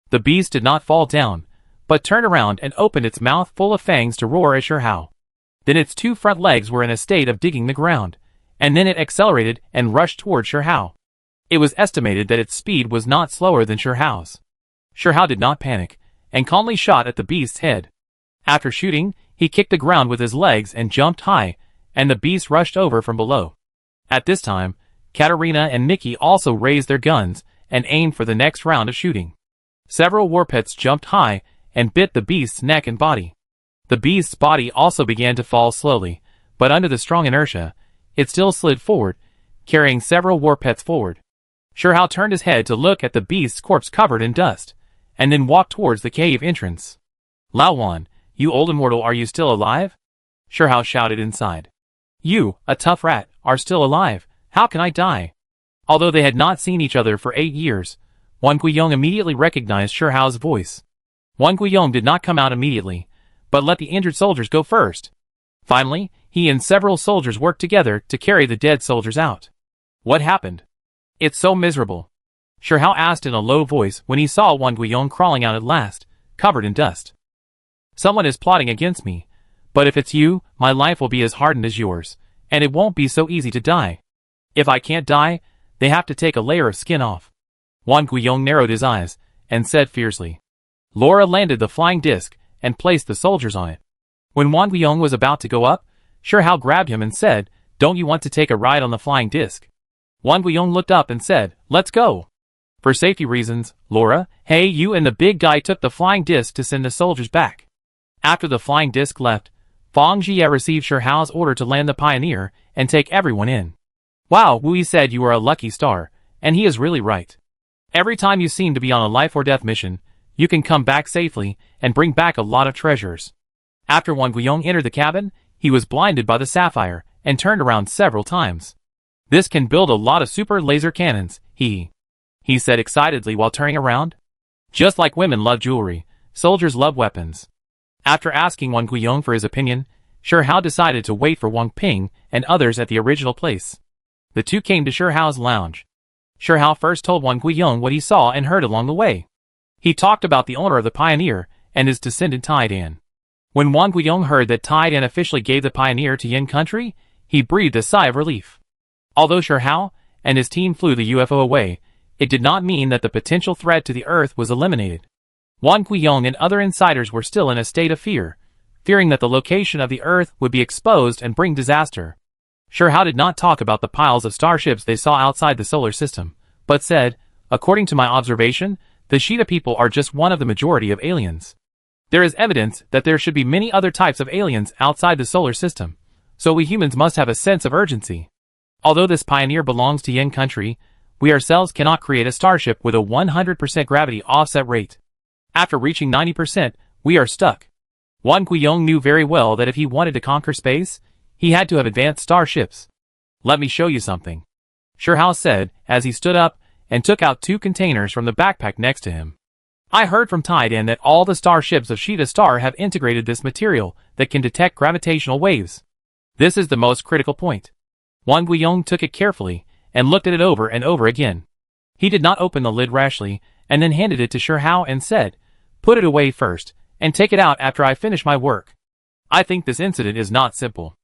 The beast did not fall down, but turned around and opened its mouth full of fangs to roar at Shihao. Then its 2 front legs were in a state of digging the ground, and then it accelerated and rushed toward Shihao. It was estimated that its speed was not slower than Shihao's. Shihao did not panic, and calmly shot at the beast's head. After shooting, he kicked the ground with his legs and jumped high, and the beast rushed over from below. At this time, Katarina and Mickey also raised their guns and aimed for the next round of shooting. Several war pets jumped high and bit the beast's neck and body. The beast's body also began to fall slowly, but under the strong inertia, it still slid forward, carrying several war pets forward. Shihao turned his head to look at the beast's corpse covered in dust, and then walked towards the cave entrance. "Lao Wan, you old immortal, are you still alive?" Shihao shouted inside. "You, a tough rat, are still alive. How can I die?" Although they had not seen each other for 8 years, Wang Guiyong immediately recognized Shihao's voice. Wang Guiyong did not come out immediately, but let the injured soldiers go first. Finally, he and several soldiers worked together to carry the dead soldiers out. "What happened? It's so miserable," Shihao asked in a low voice when he saw Wang Guiyong crawling out at last, covered in dust. "Someone is plotting against me, but if it's you, my life will be as hardened as yours, and it won't be so easy to die. If I can't die, they have to take a layer of skin off." Wang Guiyong narrowed his eyes and said fiercely. Laura landed the flying disc and placed the soldiers on it. When Wang Guiyong was about to go up, Shihao grabbed him and said, "Don't you want to take a ride on the flying disc?" Wang Guiyong looked up and said, "Let's go." For safety reasons, Laura, Hey, you and the big guy took the flying disc to send the soldiers back. After the flying disc left, Fang Jie received Shihao's order to land the Pioneer and take everyone in. "Wow, Wui said you are a lucky star, and he is really right. Every time you seem to be on a life-or-death mission, you can come back safely and bring back a lot of treasures." After Wang Guiyong entered the cabin, he was blinded by the sapphire and turned around several times. "This can build a lot of super laser cannons, he said excitedly while turning around. Just like women love jewelry, soldiers love weapons. After asking Wang Guiyong for his opinion, Shihao decided to wait for Wang Ping and others at the original place. The two came to Shihao's lounge. Shihao first told Wang Guiyong what he saw and heard along the way. He talked about the owner of the Pioneer and his descendant Taidan. When Wang Guiyong heard that Taidan officially gave the Pioneer to Yin country, he breathed a sigh of relief. Although Shihao and his team flew the UFO away, it did not mean that the potential threat to the Earth was eliminated. Wang Guiyong and other insiders were still in a state of fear, fearing that the location of the Earth would be exposed and bring disaster. Shihao did not talk about the piles of starships they saw outside the solar system, but said, "According to my observation, the Sheeta people are just one of the majority of aliens. There is evidence that there should be many other types of aliens outside the solar system, so we humans must have a sense of urgency. Although this pioneer belongs to Yin country, we ourselves cannot create a starship with a 100% gravity offset rate. After reaching 90%, we are stuck. Wan Guiyong knew very well that if he wanted to conquer space, he had to have advanced starships. Let me show you something, Shihao said as he stood up and took out 2 containers from the backpack next to him. I heard from Taidan that all the starships of Shida Star have integrated this material that can detect gravitational waves. This is the most critical point. Wan Guiyong took it carefully and looked at it over and over again. He did not open the lid rashly and then handed it to Shihao and said, "Put it away first and take it out after I finish my work." I think this incident is not simple.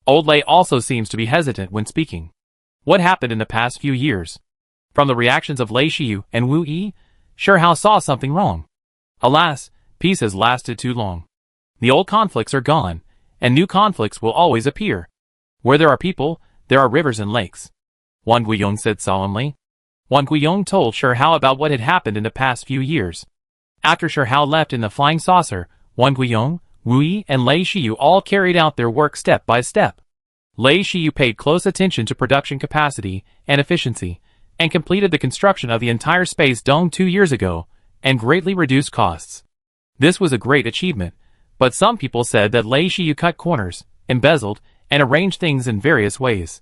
Old Lei also seems to be hesitant when speaking. What happened in the past few years? From the reactions of Lei Shiyu and Wu Yi, Shihao saw something wrong. Alas, peace has lasted too long. The old conflicts are gone, and new conflicts will always appear. Where there are people, there are rivers and lakes, Wan Guiyong said solemnly. Wan Guiyong told Shihao about what had happened in the past few years. After Shihao left in the flying saucer, Wan Guiyong, Wu Yi, and Lei Shiyu all carried out their work step by step. Lei Shiyu paid close attention to production capacity and efficiency, and completed the construction of the entire space dome 2 years ago, and greatly reduced costs. This was a great achievement, but some people said that Lei Shiyu cut corners, embezzled, and arranged things in various ways.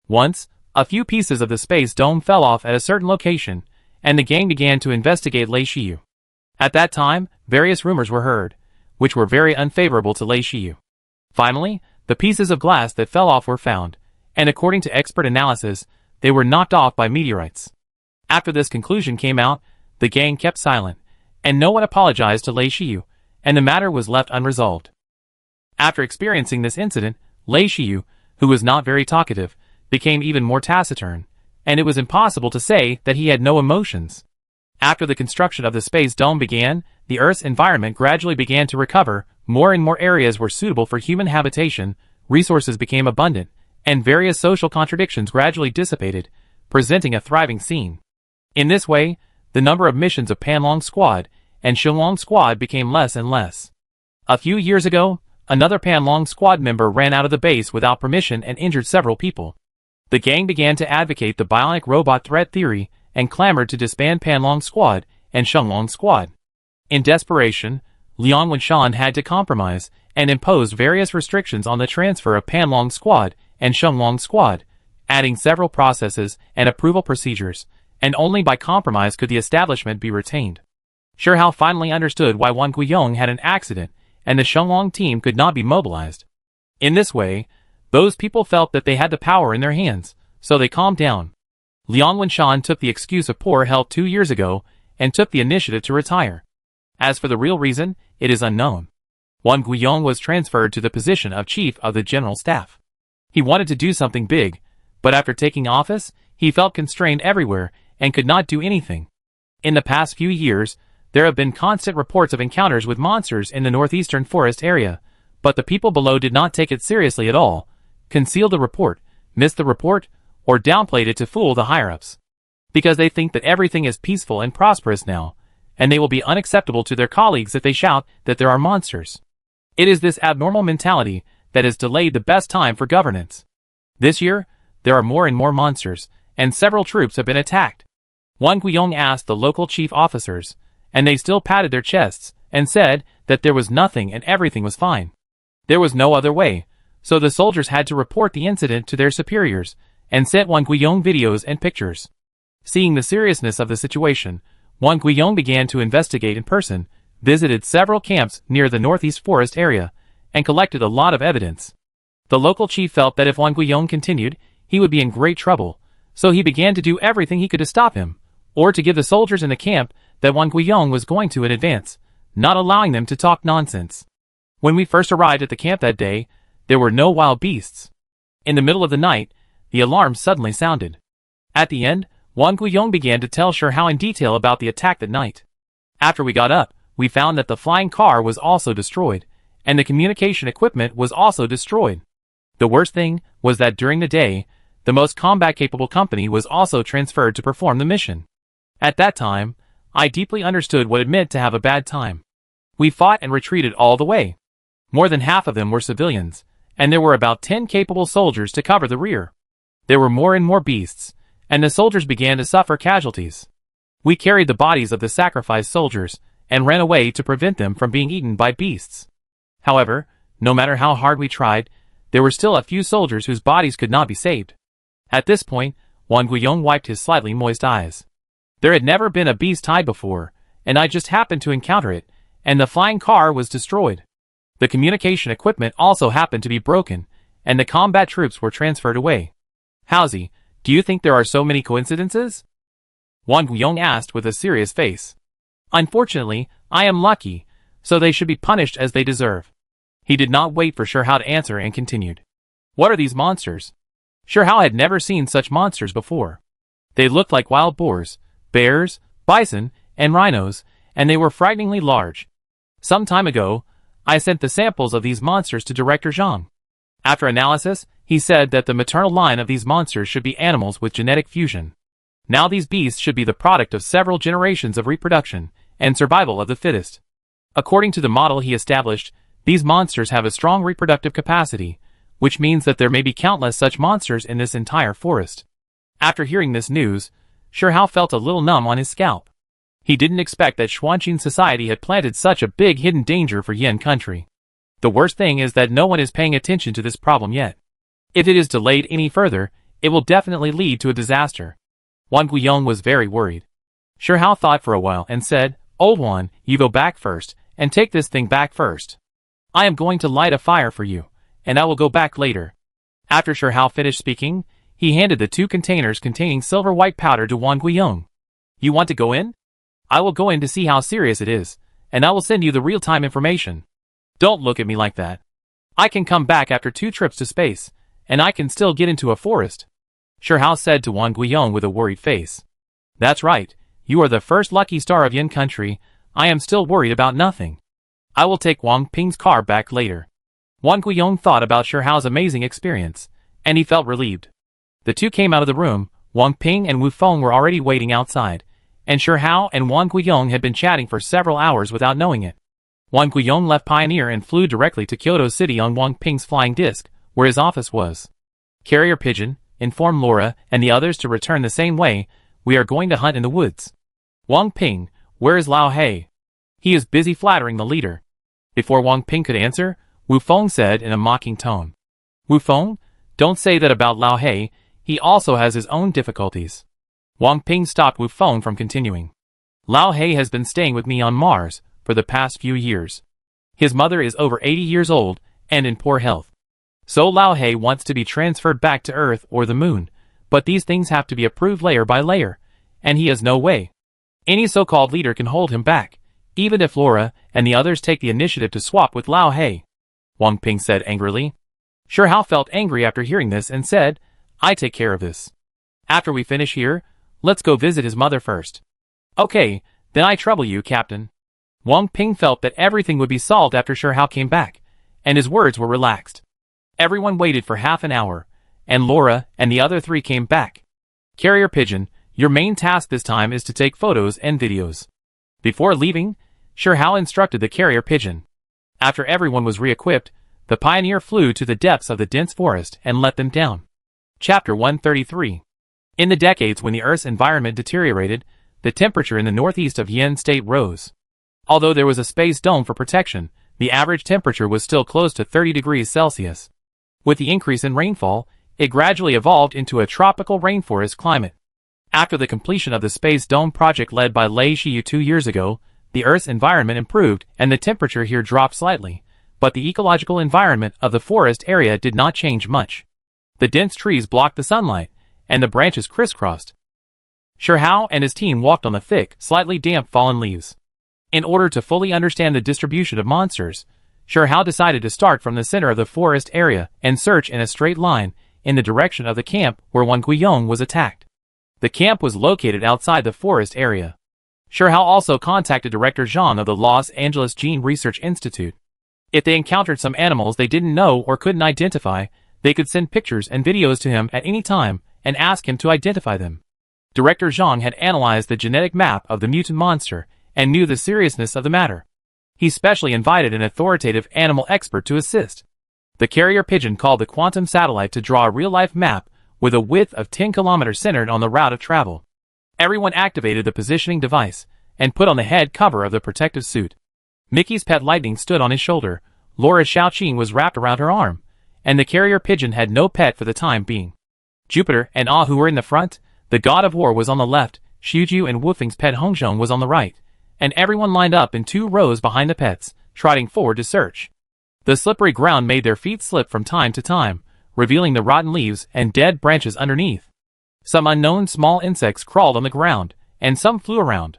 Once, a few pieces of the space dome fell off at a certain location, and the gang began to investigate Lei Shiyu. At that time, various rumors were heard, which were very unfavorable to Lei Shiyu. Finally, the pieces of glass that fell off were found, and according to expert analysis, they were knocked off by meteorites. After this conclusion came out, the gang kept silent, and no one apologized to Lei Shiyu, and the matter was left unresolved. After experiencing this incident, Lei Shiyu, who was not very talkative, became even more taciturn, and it was impossible to say that he had no emotions. After the construction of the space dome began, the Earth's environment gradually began to recover, more and more areas were suitable for human habitation, resources became abundant, and various social contradictions gradually dissipated, presenting a thriving scene. In this way, the number of missions of Panlong Squad and Shenlong Squad became less and less. A few years ago, another Panlong Squad member ran out of the base without permission and injured several people. The gang began to advocate the bionic robot threat theory and clamored to disband Panlong Squad and Shenlong Squad. In desperation, Liang Wenshan had to compromise and imposed various restrictions on the transfer of Panlong Squad and Shenlong Squad, adding several processes and approval procedures, and only by compromise could the establishment be retained. Shihao finally understood why Wan Guiyong had an accident and the Shenlong team could not be mobilized. In this way, those people felt that they had the power in their hands, so they calmed down. Liang Wenshan took the excuse of poor health 2 years ago and took the initiative to retire. As for the real reason, it is unknown. Wan Guiyong was transferred to the position of Chief of the General Staff. He wanted to do something big, but after taking office, he felt constrained everywhere and could not do anything. In the past few years, there have been constant reports of encounters with monsters in the northeastern forest area, but the people below did not take it seriously at all, concealed the report, missed the report, or downplayed it to fool the higher-ups. Because they think that everything is peaceful and prosperous now, and they will be unacceptable to their colleagues if they shout that there are monsters. It is this abnormal mentality that has delayed the best time for governance. This year, there are more and more monsters, and several troops have been attacked. Wan Guiyong asked the local chief officers, and they still patted their chests and said that there was nothing and everything was fine. There was no other way, so the soldiers had to report the incident to their superiors and sent Wan Guiyong videos and pictures. Seeing the seriousness of the situation, Wan Guiyong began to investigate in person, visited several camps near the northeast forest area, and collected a lot of evidence. The local chief felt that if Wan Guiyong continued, he would be in great trouble, so he began to do everything he could to stop him, or to give the soldiers in the camp that Wan Guiyong was going to in advance, not allowing them to talk nonsense. When we first arrived at the camp that day, there were no wild beasts. In the middle of the night, the alarm suddenly sounded. At the end, Wan Guiyong began to tell Shihao in detail about the attack that night. After we got up, we found that the flying car was also destroyed, and the communication equipment was also destroyed. The worst thing was that during the day, the most combat-capable company was also transferred to perform the mission. At that time, I deeply understood what it meant to have a bad time. We fought and retreated all the way. More than half of them were civilians, and there were about 10 capable soldiers to cover the rear. There were more and more beasts, and the soldiers began to suffer casualties. We carried the bodies of the sacrificed soldiers and ran away to prevent them from being eaten by beasts. However, no matter how hard we tried, there were still a few soldiers whose bodies could not be saved. At this point, Wang Guiyong wiped his slightly moist eyes. There had never been a beast tied before, and I just happened to encounter it, and the flying car was destroyed. The communication equipment also happened to be broken, and the combat troops were transferred away. Howzy, do you think there are so many coincidences? Wang Guiyong asked with a serious face. Unfortunately, I am lucky, so they should be punished as they deserve. He did not wait for Shi Hao to answer and continued. What are these monsters? Shi Hao had never seen such monsters before. They looked like wild boars, bears, bison, and rhinos, and they were frighteningly large. Some time ago, I sent the samples of these monsters to Director Zhang. After analysis, he said that the maternal line of these monsters should be animals with genetic fusion. Now these beasts should be the product of several generations of reproduction and survival of the fittest. According to the model he established, these monsters have a strong reproductive capacity, which means that there may be countless such monsters in this entire forest. After hearing this news, Shi Hao felt a little numb on his scalp. He didn't expect that Xuanqing society had planted such a big hidden danger for Yan country. The worst thing is that no one is paying attention to this problem yet. If it is delayed any further, it will definitely lead to a disaster. Wang Guiyong was very worried. Shi Hao thought for a while and said, Old one, you go back first, and take this thing back first. I am going to light a fire for you, and I will go back later. After Shi Hao finished speaking, he handed the 2 containers containing silver white powder to Wang Guiyong. You want to go in? I will go in to see how serious it is, and I will send you the real-time information. Don't look at me like that. I can come back after 2 trips to space, and I can still get into a forest. Shi Hao said to Wang Guiyong with a worried face. That's right, you are the first lucky star of Yan country. I am still worried about nothing. I will take Wang Ping's car back later. Wang Guiyong thought about Shi Hao's amazing experience, and he felt relieved. The 2 came out of the room. Wang Ping and Wu Feng were already waiting outside, and Shi Hao and Wang Guiyong had been chatting for several hours without knowing it. Wang Guiyong left Pioneer and flew directly to Kyoto City on Wang Ping's flying disc, where his office was. Carrier Pigeon, inform Laura and the others to return the same way. We are going to hunt in the woods. Wang Ping, where is Lao He? He is busy flattering the leader. Before Wang Ping could answer, Wu Feng said in a mocking tone. Wu Feng, don't say that about Lao He. He also has his own difficulties. Wang Ping stopped Wu Feng from continuing. Lao He has been staying with me on Mars for the past few years. His mother is over 80 years old and in poor health. So Lao He wants to be transferred back to Earth or the Moon, but these things have to be approved layer by layer, and he has no way. Any so-called leader can hold him back, even if Laura and the others take the initiative to swap with Lao He. Wang Ping said angrily. Shi Hao felt angry after hearing this and said, I take care of this. After we finish here, let's go visit his mother first. Okay, then I trouble you, Captain. Wang Ping felt that everything would be solved after Shi Hao came back, and his words were relaxed. Everyone waited for half an hour, and Laura and the other 3 came back. Carrier Pigeon, your main task this time is to take photos and videos. Before leaving, Shi Hao instructed the Carrier Pigeon. After everyone was re-equipped, the Pioneer flew to the depths of the dense forest and let them down. Chapter 133. In the decades when the Earth's environment deteriorated, the temperature in the northeast of Yan State rose. Although there was a space dome for protection, the average temperature was still close to 30 degrees Celsius. With the increase in rainfall, it gradually evolved into a tropical rainforest climate. After the completion of the Space Dome project led by Lei Shiyu 2 years ago, the Earth's environment improved and the temperature here dropped slightly, but the ecological environment of the forest area did not change much. The dense trees blocked the sunlight, and the branches crisscrossed. Shi Hao and his team walked on the thick, slightly damp fallen leaves. In order to fully understand the distribution of monsters, Shi Hao decided to start from the center of the forest area and search in a straight line in the direction of the camp where Wang Guiyong was attacked. The camp was located outside the forest area. Shi Hao also contacted Director Zhang of the Los Angeles Gene Research Institute. If they encountered some animals they didn't know or couldn't identify, they could send pictures and videos to him at any time and ask him to identify them. Director Zhang had analyzed the genetic map of the mutant monster and knew the seriousness of the matter. He specially invited an authoritative animal expert to assist. The carrier pigeon called the quantum satellite to draw a real-life map with a width of 10 kilometers centered on the route of travel. Everyone activated the positioning device and put on the head cover of the protective suit. Mickey's pet Lightning stood on his shoulder, Laura's Xiaoqing was wrapped around her arm, and the carrier pigeon had no pet for the time being. Jupiter and Ah Hu were in the front, the god of war was on the left, Xiuju and Wufeng's pet Hongzhong was on the right, and everyone lined up in 2 rows behind the pets, trotting forward to search. The slippery ground made their feet slip from time to time, revealing the rotten leaves and dead branches underneath. Some unknown small insects crawled on the ground, and some flew around.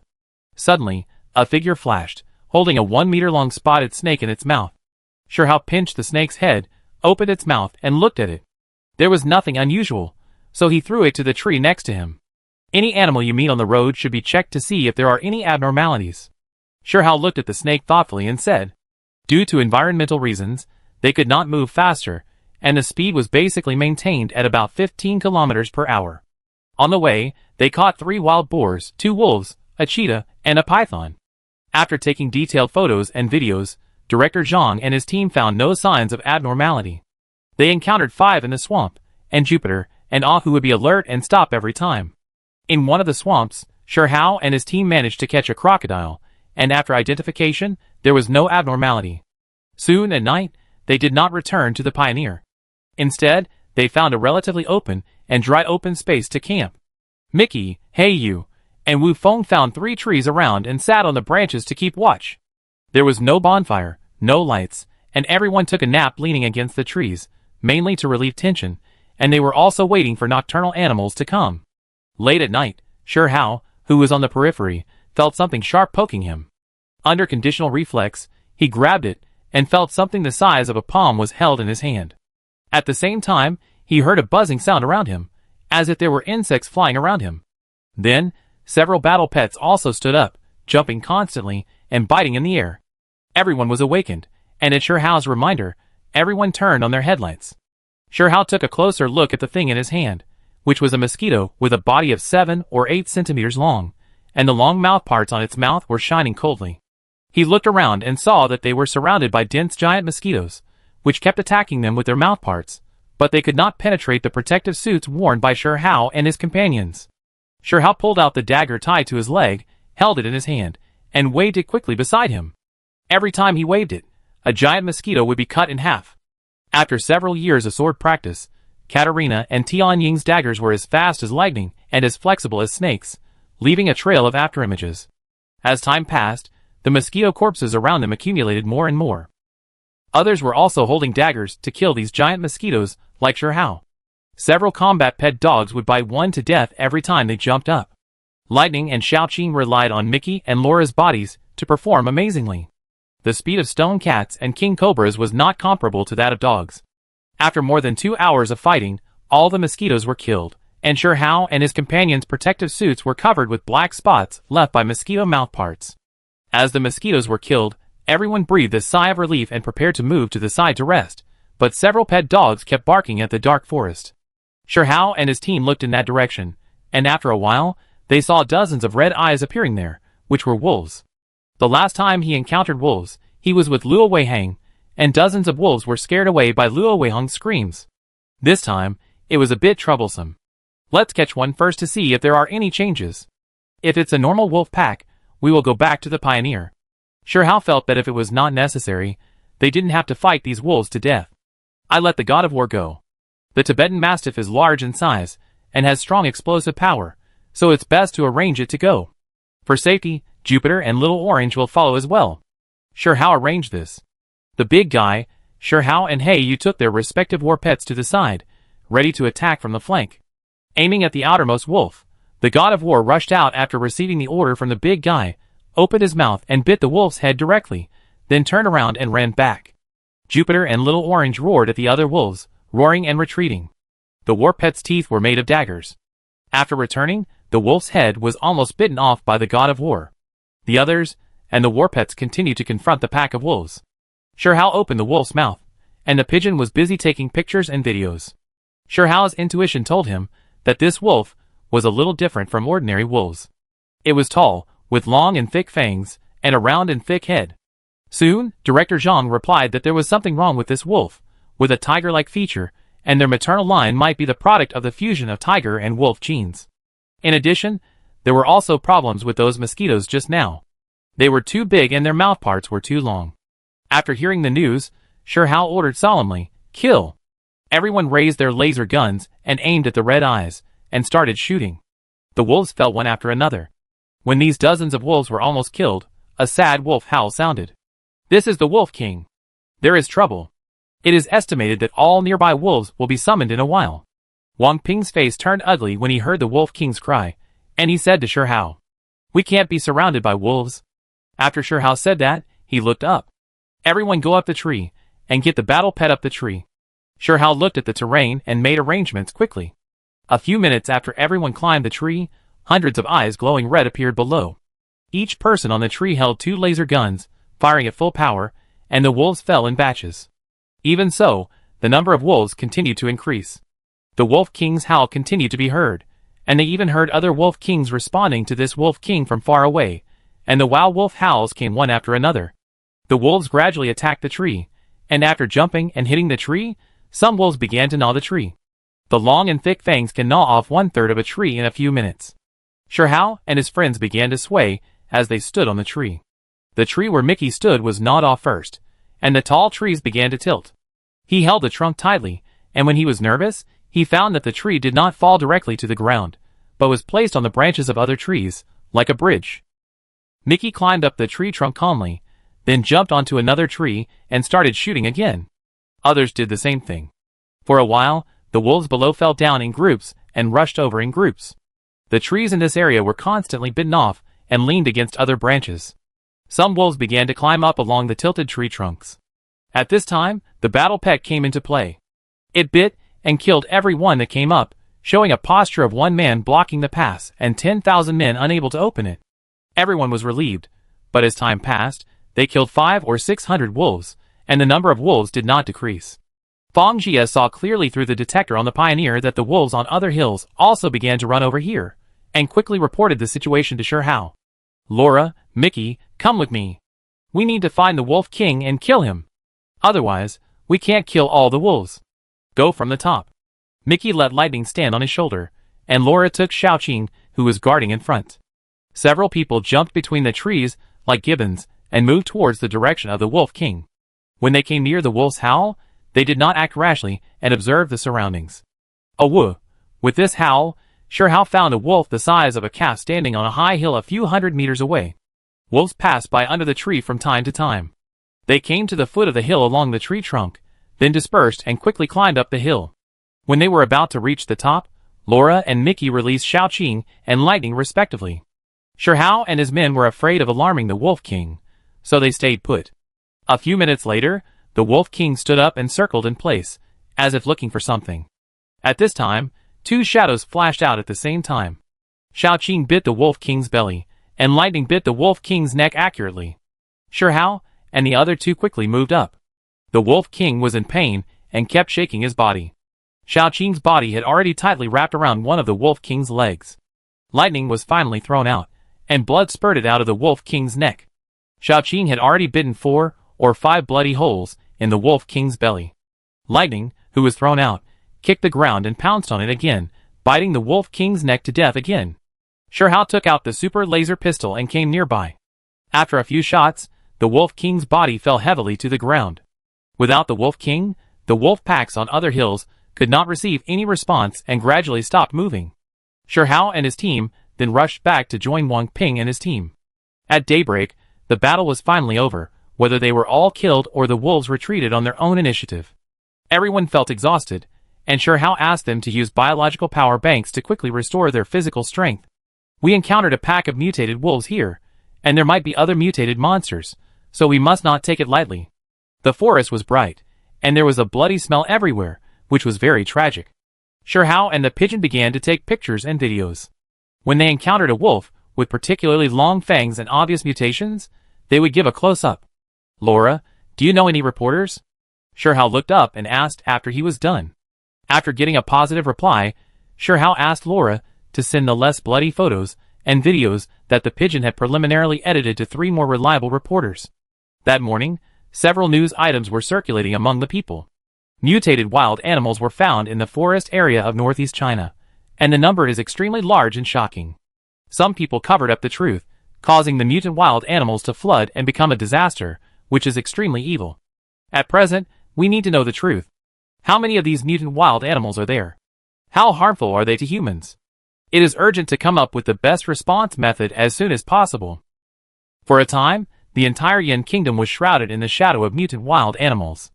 Suddenly, a figure flashed, holding a 1-meter-long spotted snake in its mouth. Shirhao pinched the snake's head, opened its mouth, and looked at it. There was nothing unusual, so he threw it to the tree next to him. Any animal you meet on the road should be checked to see if there are any abnormalities. Shirhao looked at the snake thoughtfully and said, due to environmental reasons, they could not move faster, and the speed was basically maintained at about 15 kilometers per hour. On the way, they caught 3 wild boars, 2 wolves, a cheetah, and a python. After taking detailed photos and videos, Director Zhang and his team found no signs of abnormality. They encountered 5 in the swamp, and Jupiter and Ah Hu would be alert and stop every time. In one of the swamps, Shirhao and his team managed to catch a crocodile, and after identification, there was no abnormality. Soon at night, they did not return to the Pioneer. Instead, they found a relatively open and dry open space to camp. Mickey, Hey You, and Wu Feng found 3 trees around and sat on the branches to keep watch. There was no bonfire, no lights, and everyone took a nap leaning against the trees, mainly to relieve tension, and they were also waiting for nocturnal animals to come. Late at night, Shirhao, who was on the periphery, felt something sharp poking him. Under conditional reflex, he grabbed it and felt something the size of a palm was held in his hand. At the same time, he heard a buzzing sound around him, as if there were insects flying around him. Then, several battle pets also stood up, jumping constantly and biting in the air. Everyone was awakened, and at Shirhao's reminder, everyone turned on their headlights. Shirhao took a closer look at the thing in his hand, which was a mosquito with a body of 7 or 8 centimeters long, and the long mouth parts on its mouth were shining coldly. He looked around and saw that they were surrounded by dense giant mosquitoes, which kept attacking them with their mouth parts, but they could not penetrate the protective suits worn by Shirhao and his companions. Shirhao pulled out the dagger tied to his leg, held it in his hand, and waved it quickly beside him. Every time he waved it, a giant mosquito would be cut in half. After several years of sword practice, Katarina and Tianying's daggers were as fast as lightning and as flexible as snakes, leaving a trail of afterimages. As time passed, the mosquito corpses around them accumulated more and more. Others were also holding daggers to kill these giant mosquitoes, like Shirhao. Several combat pet dogs would bite one to death every time they jumped up. Lightning and Xiaoqing relied on Mickey and Laura's bodies to perform amazingly. The speed of stone cats and king cobras was not comparable to that of dogs. After more than 2 hours of fighting, all the mosquitoes were killed, and Shirhao and his companions' protective suits were covered with black spots left by mosquito mouthparts. As the mosquitoes were killed, everyone breathed a sigh of relief and prepared to move to the side to rest, but several pet dogs kept barking at the dark forest. Shirhao and his team looked in that direction, and after a while, they saw dozens of red eyes appearing there, which were wolves. The last time he encountered wolves, he was with Luo Weihang, and dozens of wolves were scared away by Luo Weihang's screams. This time, it was a bit troublesome. Let's catch one first to see if there are any changes. If it's a normal wolf pack, we will go back to the Pioneer. Shirhao felt that if it was not necessary, they didn't have to fight these wolves to death. I let the god of war go. The Tibetan Mastiff is large in size, and has strong explosive power, so it's best to arrange it to go. For safety, Jupiter and Little Orange will follow as well. Shirhao arranged this. The big guy, Shirhao and Hey You took their respective war pets to the side, ready to attack from the flank. Aiming at the outermost wolf, the god of war rushed out after receiving the order from the big guy, opened his mouth and bit the wolf's head directly, then turned around and ran back. Jupiter and Little Orange roared at the other wolves, roaring and retreating. The war pet's teeth were made of daggers. After returning, the wolf's head was almost bitten off by the god of war. The others, and the war pets continued to confront the pack of wolves. Shirhao opened the wolf's mouth, and the pigeon was busy taking pictures and videos. Shirhao's intuition told him that this wolf was a little different from ordinary wolves. It was tall, with long and thick fangs, and a round and thick head. Soon, Director Zhang replied that there was something wrong with this wolf, with a tiger-like feature, and their maternal line might be the product of the fusion of tiger and wolf genes. In addition, there were also problems with those mosquitoes just now. They were too big and their mouthparts were too long. After hearing the news, Shi Hao ordered solemnly, "Kill!" Everyone raised their laser guns and aimed at the red eyes, and started shooting. The wolves fell one after another. When these dozens of wolves were almost killed, a sad wolf howl sounded. "This is the Wolf King. There is trouble. It is estimated that all nearby wolves will be summoned in a while." Wang Ping's face turned ugly when he heard the Wolf King's cry, and he said to Shi Hao, "We can't be surrounded by wolves." After Shi Hao said that, he looked up. "Everyone go up the tree, and get the battle pet up the tree." Shi Hao looked at the terrain and made arrangements quickly. A few minutes after everyone climbed the tree, hundreds of eyes glowing red appeared below. Each person on the tree held 2 laser guns, firing at full power, and the wolves fell in batches. Even so, the number of wolves continued to increase. The Wolf King's howl continued to be heard, and they even heard other Wolf Kings responding to this Wolf King from far away, and the wild wolf howls came one after another. The wolves gradually attacked the tree, and after jumping and hitting the tree, some wolves began to gnaw the tree. The long and thick fangs can gnaw off 1/3 of a tree in a few minutes. Shi Hao and his friends began to sway as they stood on the tree. The tree where Mickey stood was gnawed off first, and the tall trees began to tilt. He held the trunk tightly, and when he was nervous, he found that the tree did not fall directly to the ground, but was placed on the branches of other trees, like a bridge. Mickey climbed up the tree trunk calmly, then jumped onto another tree and started shooting again. Others did the same thing. For a while, the wolves below fell down in groups and rushed over in groups. The trees in this area were constantly bitten off and leaned against other branches. Some wolves began to climb up along the tilted tree trunks. At this time, the battle pet came into play. It bit and killed every one that came up, showing a posture of one man blocking the pass and 10,000 men unable to open it. Everyone was relieved, but as time passed, they killed 500 or 600 wolves, and the number of wolves did not decrease. Fang Jie saw clearly through the detector on the Pioneer that the wolves on other hills also began to run over here, and quickly reported the situation to Shi Hao. "Laura, Mickey, come with me. We need to find the Wolf King and kill him. Otherwise, we can't kill all the wolves. Go from the top." Mickey let Lightning stand on his shoulder, and Laura took Xiaoqing, who was guarding in front. Several people jumped between the trees like gibbons and moved towards the direction of the Wolf King. When they came near the wolf's howl, they did not act rashly and observed the surroundings. "Oh woo!" With this howl, Shi Hao found a wolf the size of a calf standing on a high hill a few hundred meters away. Wolves passed by under the tree from time to time. They came to the foot of the hill along the tree trunk, then dispersed and quickly climbed up the hill. When they were about to reach the top, Laura and Mickey released Xiaoqing and Lightning respectively. Shi Hao and his men were afraid of alarming the Wolf King, so they stayed put. A few minutes later, the Wolf King stood up and circled in place, as if looking for something. At this time, 2 shadows flashed out at the same time. Xiaoqing bit the Wolf King's belly, and Lightning bit the Wolf King's neck accurately. Shi Hao and the other 2 quickly moved up. The Wolf King was in pain and kept shaking his body. Xiaoqing's body had already tightly wrapped around one of the Wolf King's legs. Lightning was finally thrown out, and blood spurted out of the Wolf King's neck. Xiaoqing had already bitten 4 or 5 bloody holes in the Wolf King's belly. Lightning, who was thrown out, kicked the ground and pounced on it again, biting the Wolf King's neck to death again. Shi Hao took out the super laser pistol and came nearby. After a few shots, the Wolf King's body fell heavily to the ground. Without the Wolf King, the wolf packs on other hills could not receive any response and gradually stopped moving. Shi Hao and his team then rushed back to join Wang Ping and his team. At daybreak, the battle was finally over, whether they were all killed or the wolves retreated on their own initiative. Everyone felt exhausted, and Shi Hao asked them to use biological power banks to quickly restore their physical strength. "We encountered a pack of mutated wolves here, and there might be other mutated monsters, so we must not take it lightly." The forest was bright, and there was a bloody smell everywhere, which was very tragic. Shi Hao and the pigeon began to take pictures and videos. When they encountered a wolf with particularly long fangs and obvious mutations, they would give a close-up. "Laura, do you know any reporters?" Shi Hao looked up and asked after he was done. After getting a positive reply, Shi Hao asked Laura to send the less bloody photos and videos that the pigeon had preliminarily edited to 3 more reliable reporters. That morning, several news items were circulating among the people. Mutated wild animals were found in the forest area of northeast China, and the number is extremely large and shocking. Some people covered up the truth, causing the mutant wild animals to flood and become a disaster, which is extremely evil. At present, we need to know the truth. How many of these mutant wild animals are there? How harmful are they to humans? It is urgent to come up with the best response method as soon as possible. For a time, the entire Yin kingdom was shrouded in the shadow of mutant wild animals.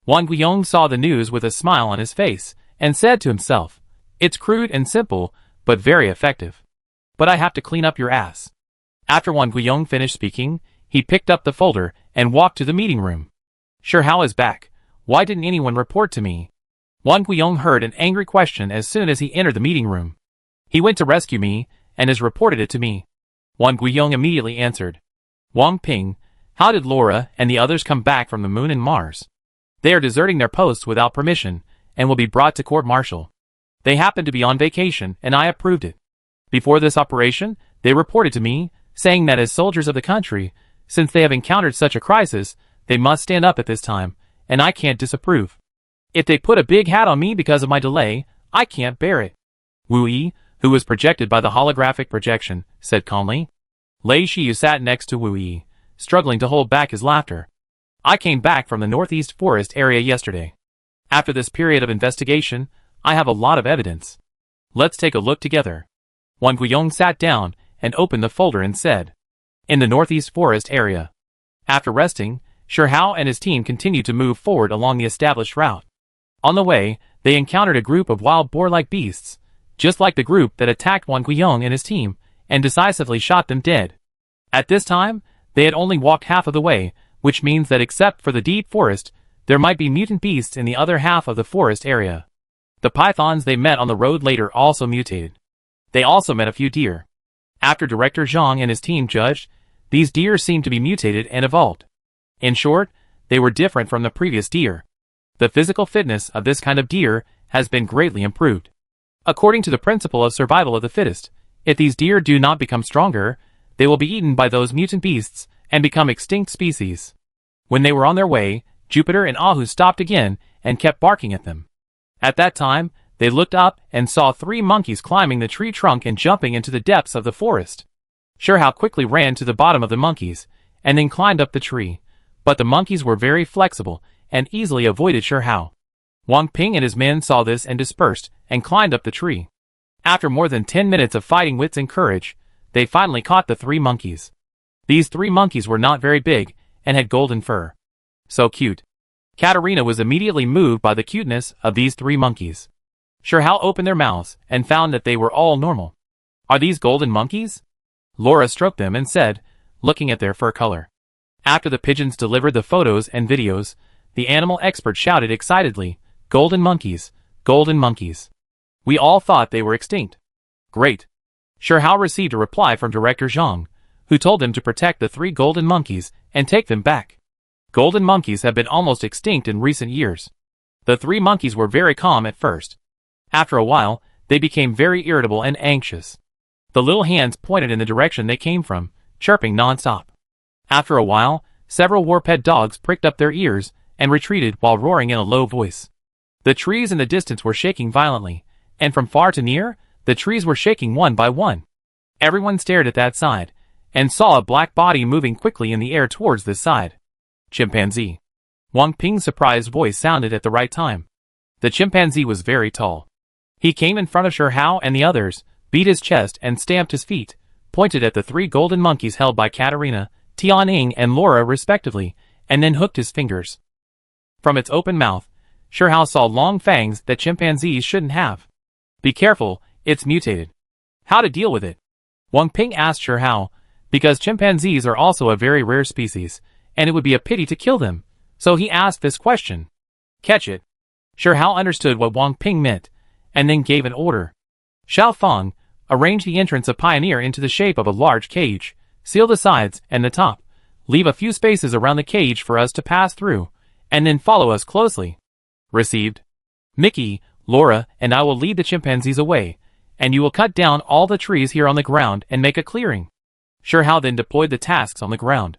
Wang Guiyong saw the news with a smile on his face, and said to himself, "It's crude and simple, but very effective. But I have to clean up your ass." After Wang Guiyong finished speaking, he picked up the folder and walked to the meeting room. "Sure, Hao is back. Why didn't anyone report to me?" Wang Guiyong heard an angry question as soon as he entered the meeting room. "He went to rescue me, and has reported it to me." Wang Guiyong immediately answered. "Wang Ping, how did Laura and the others come back from the moon and Mars? They are deserting their posts without permission, and will be brought to court-martial. They happened to be on vacation, and I approved it. Before this operation, they reported to me, saying that as soldiers of the country, since they have encountered such a crisis, they must stand up at this time, and I can't disapprove. If they put a big hat on me because of my delay, I can't bear it." Wu Yi, who was projected by the holographic projection, said calmly. Lei Shiyu sat next to Wu Yi, struggling to hold back his laughter. "I came back from the northeast forest area yesterday. After this period of investigation, I have a lot of evidence. Let's take a look together." Wang Guiyong sat down and opened the folder and said, "In the northeast forest area." After resting, Sure Hao and his team continued to move forward along the established route. On the way, they encountered a group of wild boar-like beasts, just like the group that attacked Wang Guiyong and his team, and decisively shot them dead. At this time, they had only walked half of the way, which means that except for the deep forest, there might be mutant beasts in the other half of the forest area. The pythons they met on the road later also mutated. They also met a few deer. After Director Zhang and his team judged, these deer seemed to be mutated and evolved. In short, they were different from the previous deer. The physical fitness of this kind of deer has been greatly improved. According to the principle of survival of the fittest, if these deer do not become stronger, they will be eaten by those mutant beasts and become extinct species. When they were on their way, Jupiter and Ahu stopped again and kept barking at them. At that time, they looked up and saw 3 monkeys climbing the tree trunk and jumping into the depths of the forest. Sure Hao quickly ran to the bottom of the monkeys, and then climbed up the tree, but the monkeys were very flexible and easily avoided Sure Hao. Wang Ping and his men saw this and dispersed, and climbed up the tree. After more than 10 minutes of fighting wits and courage, they finally caught the 3 monkeys. These 3 monkeys were not very big, and had golden fur. So cute. Katerina was immediately moved by the cuteness of these 3 monkeys. Sure Hao opened their mouths, and found that they were all normal. "Are these golden monkeys?" Laura stroked them and said, looking at their fur color. After the pigeons delivered the photos and videos, the animal expert shouted excitedly, "Golden monkeys, golden monkeys. We all thought they were extinct." Great. Sure Hao received a reply from Director Zhang, who told him to protect the 3 golden monkeys and take them back. Golden monkeys have been almost extinct in recent years. The 3 monkeys were very calm at first. After a while, they became very irritable and anxious. The little hands pointed in the direction they came from, chirping non-stop. After a while, several warped dogs pricked up their ears and retreated while roaring in a low voice. The trees in the distance were shaking violently, and from far to near, the trees were shaking one by one. Everyone stared at that side, and saw a black body moving quickly in the air towards this side. Chimpanzee. Wang Ping's surprised voice sounded at the right time. The chimpanzee was very tall. He came in front of Sure Hao and the others, beat his chest and stamped his feet, pointed at the 3 golden monkeys held by Katerina, Tianying and Laura respectively, and then hooked his fingers. From its open mouth, Sure Hao saw long fangs that chimpanzees shouldn't have. "Be careful, it's mutated." How to deal with it? Wang Ping asked Sure Hao, because chimpanzees are also a very rare species, and it would be a pity to kill them, so he asked this question. "Catch it." Sure Hao understood what Wang Ping meant, and then gave an order. "Xiao Feng, arrange the entrance of Pioneer into the shape of a large cage, seal the sides and the top, leave a few spaces around the cage for us to pass through, and then follow us closely." Received. "Mickey, Laura, and I will lead the chimpanzees away, and you will cut down all the trees here on the ground and make a clearing." Sure Hao then deployed the tasks on the ground.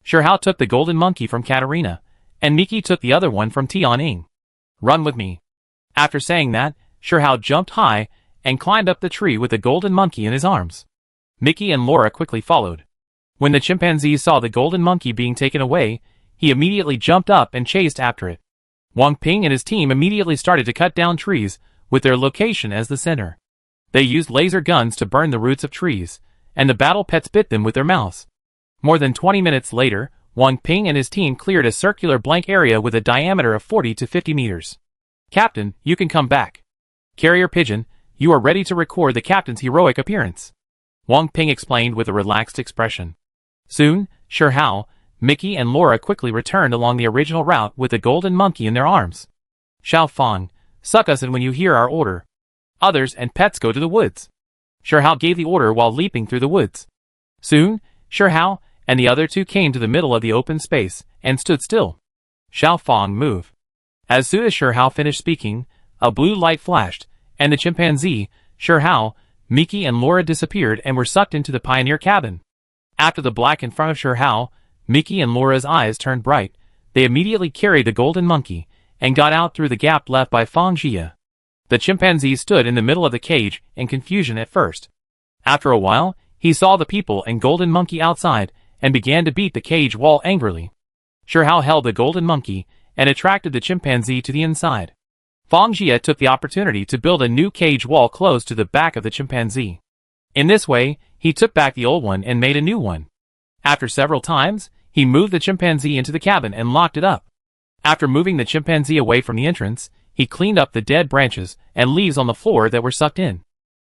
Shirhao took the golden monkey from Katarina, and Miki took the other one from Tianing. Run with me. After saying that, Shirhao jumped high and climbed up the tree with the golden monkey in his arms. Miki and Laura quickly followed. When the chimpanzee saw the golden monkey being taken away, he immediately jumped up and chased after it. Wang Ping and his team immediately started to cut down trees, with their location as the center. They used laser guns to burn the roots of trees, and the battle pets bit them with their mouths. More than 20 minutes later, Wang Ping and his team cleared a circular blank area with a diameter of 40 to 50 meters. Captain, you can come back. Carrier Pigeon, you are ready to record the captain's heroic appearance. Wang Ping explained with a relaxed expression. Soon, Shirhao, Miki and Laura quickly returned along the original route with the golden monkey in their arms. Xiao Fang, suck us in when you hear our order. Others and pets go to the woods. Shirhao gave the order while leaping through the woods. Soon, Shirhao and the other two came to the middle of the open space and stood still. Xiao Fang, move. As soon as Shirhao finished speaking, a blue light flashed, and the chimpanzee, Shirhao, Miki and Laura disappeared and were sucked into the pioneer cabin. After the black in front of Shirhao, Miki and Laura's eyes turned bright. They immediately carried the golden monkey and got out through the gap left by Fang Jia. The chimpanzee stood in the middle of the cage in confusion at first. After a while, he saw the people and golden monkey outside and began to beat the cage wall angrily. Shirhao held the golden monkey and attracted the chimpanzee to the inside. Fang Jia took the opportunity to build a new cage wall close to the back of the chimpanzee. In this way, he took back the old one and made a new one. After several times, he moved the chimpanzee into the cabin and locked it up. After moving the chimpanzee away from the entrance, he cleaned up the dead branches and leaves on the floor that were sucked in.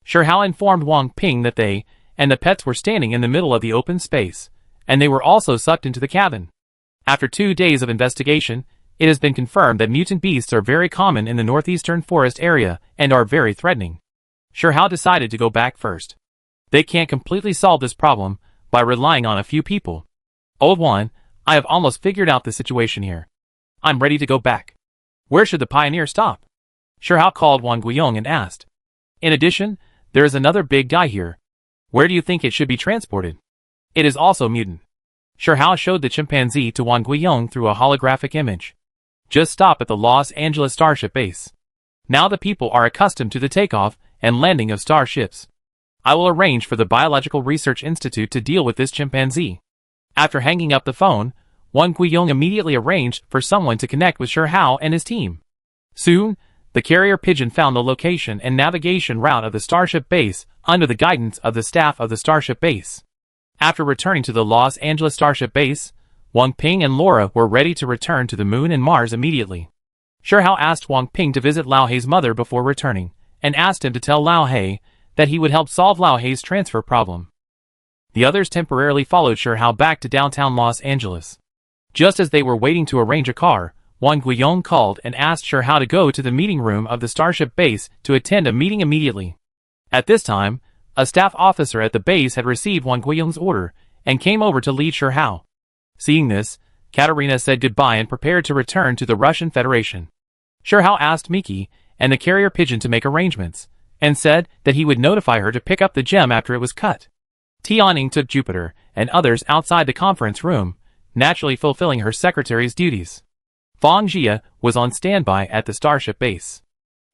Shirhao informed Wang Ping that they and the pets were standing in the middle of the open space, and they were also sucked into the cabin. After 2 days of investigation, it has been confirmed that mutant beasts are very common in the northeastern forest area and are very threatening. Shirhao decided to go back first. They can't completely solve this problem by relying on a few people. Old One, I have almost figured out the situation here. I'm ready to go back. Where should the pioneer stop? Shirhao called Wang Guiyong and asked. In addition, there is another big guy here. Where do you think it should be transported? It is also mutant. Shirhao showed the chimpanzee to Wang Guiyong through a holographic image. Just stop at the Los Angeles Starship Base. Now the people are accustomed to the takeoff and landing of starships. I will arrange for the Biological Research Institute to deal with this chimpanzee. After hanging up the phone, Wang Guiyong immediately arranged for someone to connect with Shirhao and his team. Soon, the carrier pigeon found the location and navigation route of the Starship Base under the guidance of the staff of the Starship Base. After returning to the Los Angeles Starship Base, Wang Ping and Laura were ready to return to the Moon and Mars immediately. Shirhao asked Wang Ping to visit Lao Hei's mother before returning, and asked him to tell Lao Hei that he would help solve Lao Hei's transfer problem. The others temporarily followed Shirhao back to downtown Los Angeles. Just as they were waiting to arrange a car, Wang Guiyong called and asked Shirhao to go to the meeting room of the Starship Base to attend a meeting immediately. At this time, a staff officer at the base had received Wang Guiyong's order and came over to lead Shirhao. Seeing this, Katarina said goodbye and prepared to return to the Russian Federation. Shirhao asked Miki and the carrier pigeon to make arrangements, and said that he would notify her to pick up the gem after it was cut. Tianing took Jupiter and others outside the conference room, naturally fulfilling her secretary's duties. Fang Jia was on standby at the Starship Base.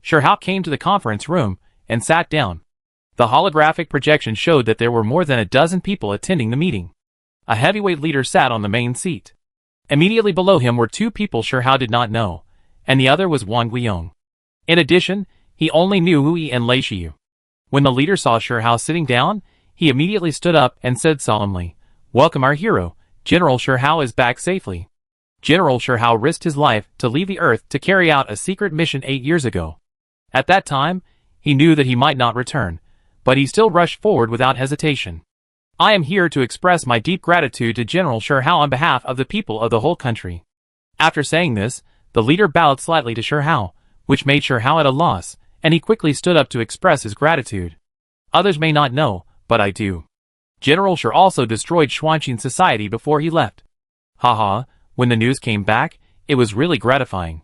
Shirhao came to the conference room and sat down. The holographic projection showed that there were more than a dozen people attending the meeting. A heavyweight leader sat on the main seat. Immediately below him were two people Shirhao did not know, and the other was Wang Guiyong. In addition, he only knew Wu Yi and Lei Shiyu. When the leader saw Shirhao sitting down, he immediately stood up and said solemnly, "Welcome our hero, General Shirhao is back safely." General Shirhao risked his life to leave the Earth to carry out a secret mission 8 years ago. At that time, he knew that he might not return, but he still rushed forward without hesitation. I am here to express my deep gratitude to General Shirhao on behalf of the people of the whole country. After saying this, the leader bowed slightly to Shirhao, which made Shirhao at a loss, and he quickly stood up to express his gratitude. Others may not know, but I do. General Shir also destroyed Xuanqin society before he left. Haha, when the news came back, it was really gratifying.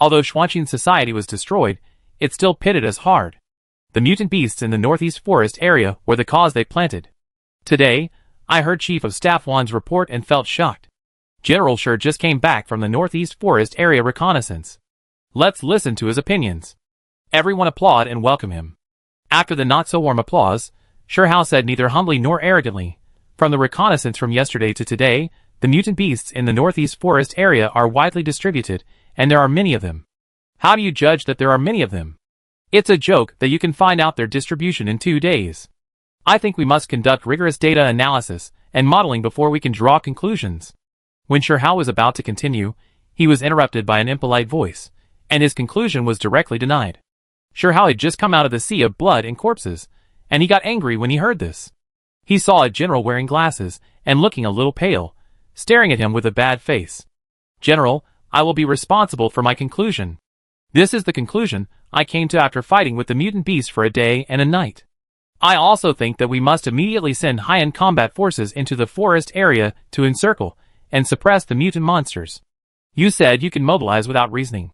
Although Xuanqin society was destroyed, it still pitted us hard. The mutant beasts in the northeast forest area were the cause they planted. Today, I heard Chief of Staff Wan's report and felt shocked. General Shi just came back from the Northeast Forest area reconnaissance. Let's listen to his opinions. Everyone applaud and welcome him. After the not-so-warm applause, Shi said neither humbly nor arrogantly, "From the reconnaissance from yesterday to today, the mutant beasts in the Northeast Forest area are widely distributed, and there are many of them." "How do you judge that there are many of them?" "It's a joke that you can find out their distribution in 2 days. I think we must conduct rigorous data analysis and modeling before we can draw conclusions." When Shi was about to continue, he was interrupted by an impolite voice, and his conclusion was directly denied. Shi had just come out of the sea of blood and corpses, and he got angry when he heard this. He saw a general wearing glasses and looking a little pale, staring at him with a bad face. "General, I will be responsible for my conclusion. This is the conclusion I came to after fighting with the mutant beast for a day and a night. I also think that we must immediately send high-end combat forces into the forest area to encircle and suppress the mutant monsters. You said you can mobilize without reasoning.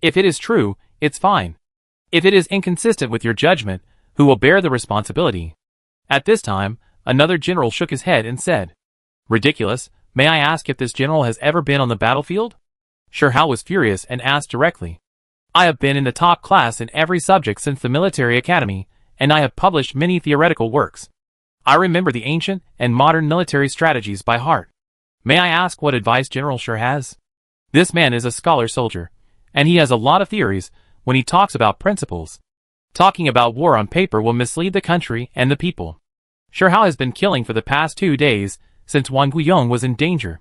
If it is true, it's fine. If it is inconsistent with your judgment, who will bear the responsibility?" At this time, another general shook his head and said, "Ridiculous, may I ask if this general has ever been on the battlefield?" Shi was furious and asked directly. "I have been in the top class in every subject since the military academy, and I have published many theoretical works. I remember the ancient and modern military strategies by heart. May I ask what advice General Shi has? This man is a scholar soldier, and he has a lot of theories when he talks about principles. Talking about war on paper will mislead the country and the people. Shi has been killing for the past 2 days since Wang Guiyong was in danger.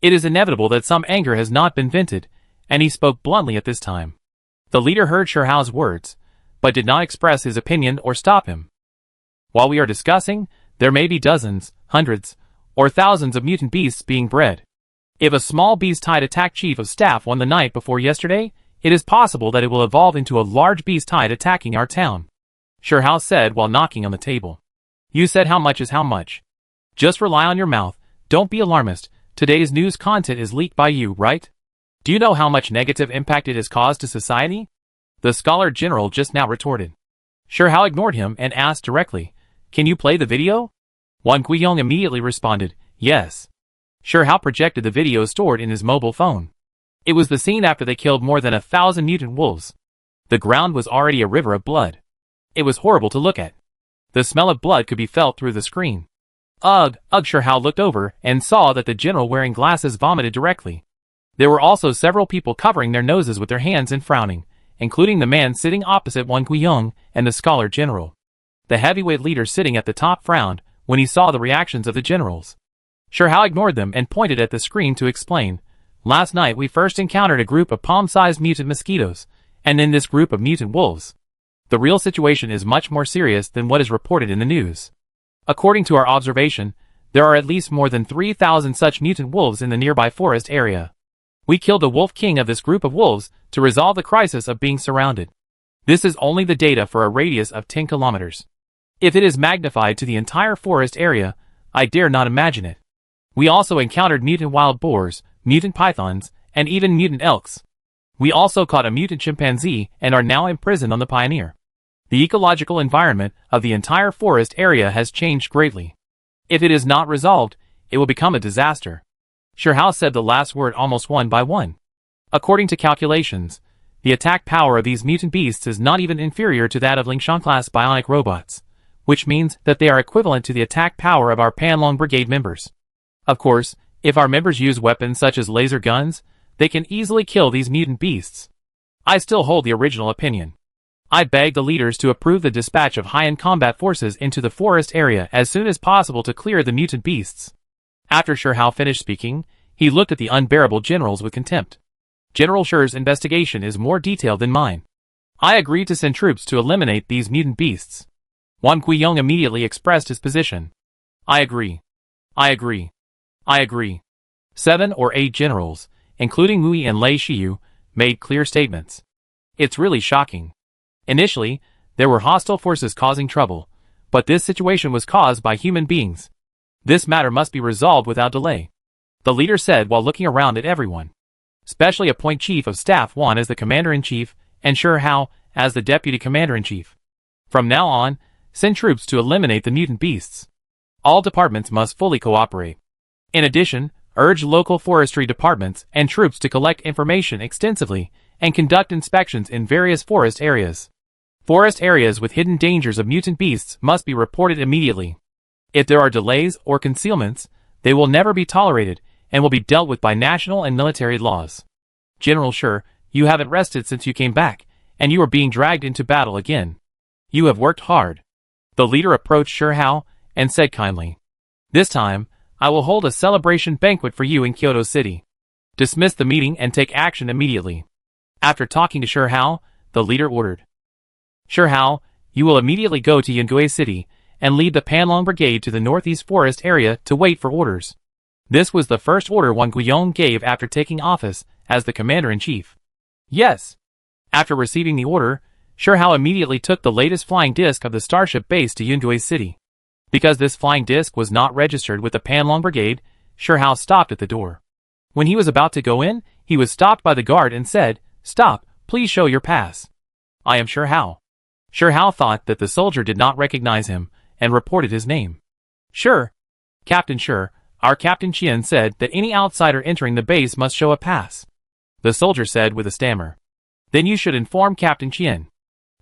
It is inevitable that some anger has not been vented, and he spoke bluntly at this time." The leader heard Shi words, but did not express his opinion or stop him. "While we are discussing, there may be dozens, hundreds, or thousands of mutant beasts being bred. If a small beast-tide attack chief of staff won the night before yesterday, it is possible that it will evolve into a large beast-tide attacking our town," Shi said while knocking on the table. "You said how much is how much. Just rely on your mouth, don't be alarmist. Today's news content is leaked by you, right? Do you know how much negative impact it has caused to society?" The scholar general just now retorted. Shi ignored him and asked directly, "Can you play the video?" Wang Guiyong immediately responded, "Yes." Shi projected the video stored in his mobile phone. It was the scene after they killed more than 1,000 mutant wolves. The ground was already a river of blood. It was horrible to look at. The smell of blood could be felt through the screen. Ugh, Shi looked over and saw that the general wearing glasses vomited directly. There were also several people covering their noses with their hands and frowning, including the man sitting opposite Wang Guiyong and the scholar general. The heavyweight leader sitting at the top frowned when he saw the reactions of the generals. Shi ignored them and pointed at the screen to explain, "Last night we first encountered a group of palm-sized mutant mosquitoes, and then this group of mutant wolves. The real situation is much more serious than what is reported in the news. According to our observation, there are at least more than 3,000 such mutant wolves in the nearby forest area. We killed the wolf king of this group of wolves to resolve the crisis of being surrounded. This is only the data for a radius of 10 kilometers. If it is magnified to the entire forest area, I dare not imagine it. We also encountered mutant wild boars, mutant pythons, and even mutant elks. We also caught a mutant chimpanzee and are now imprisoned on the Pioneer. The ecological environment of the entire forest area has changed greatly. If it is not resolved, it will become a disaster." Shi said the last word almost one by one. According to calculations, the attack power of these mutant beasts is not even inferior to that of Lingshan-class bionic robots, which means that they are equivalent to the attack power of our Panlong Brigade members. Of course, if our members use weapons such as laser guns, they can easily kill these mutant beasts. I still hold the original opinion. I beg the leaders to approve the dispatch of high-end combat forces into the forest area as soon as possible to clear the mutant beasts. After Shi finished speaking, he looked at the unbearable generals with contempt. "General Shi's investigation is more detailed than mine. I agree to send troops to eliminate these mutant beasts." Wang Guiyong immediately expressed his position. "I agree. I agree. I agree." 7 or 8 generals, including Wei and Lei Shiyu, made clear statements. It's really shocking. Initially, there were hostile forces causing trouble, but this situation was caused by human beings. This matter must be resolved without delay, the leader said while looking around at everyone. Especially appoint Chief of Staff 1 as the Commander-in-Chief and Shi as the Deputy Commander-in-Chief. From now on, send troops to eliminate the mutant beasts. All departments must fully cooperate. In addition, urged local forestry departments and troops to collect information extensively and conduct inspections in various forest areas. Forest areas with hidden dangers of mutant beasts must be reported immediately. If there are delays or concealments, they will never be tolerated and will be dealt with by national and military laws. General Sure, you haven't rested since you came back, and you are being dragged into battle again. You have worked hard. The leader approached Sure Hao and said kindly, "This time, I will hold a celebration banquet for you in Kyoto City. Dismiss the meeting and take action immediately." After talking to Sure Hao, the leader ordered, "Sure Hao, you will immediately go to Yungue City and lead the Panlong Brigade to the northeast forest area to wait for orders." This was the first order Wang Guiyong gave after taking office as the commander-in-chief. Yes. After receiving the order, Sure Hao immediately took the latest flying disc of the starship base to Yungue City. Because this flying disc was not registered with the Panlong Brigade, Sure Hao stopped at the door. When he was about to go in, he was stopped by the guard and said, "Stop, please show your pass." "I am Sure Hao." Sure Hao thought that the soldier did not recognize him and reported his name. "Sure. Captain Sure, our Captain Qian said that any outsider entering the base must show a pass." The soldier said with a stammer. "Then you should inform Captain Qian."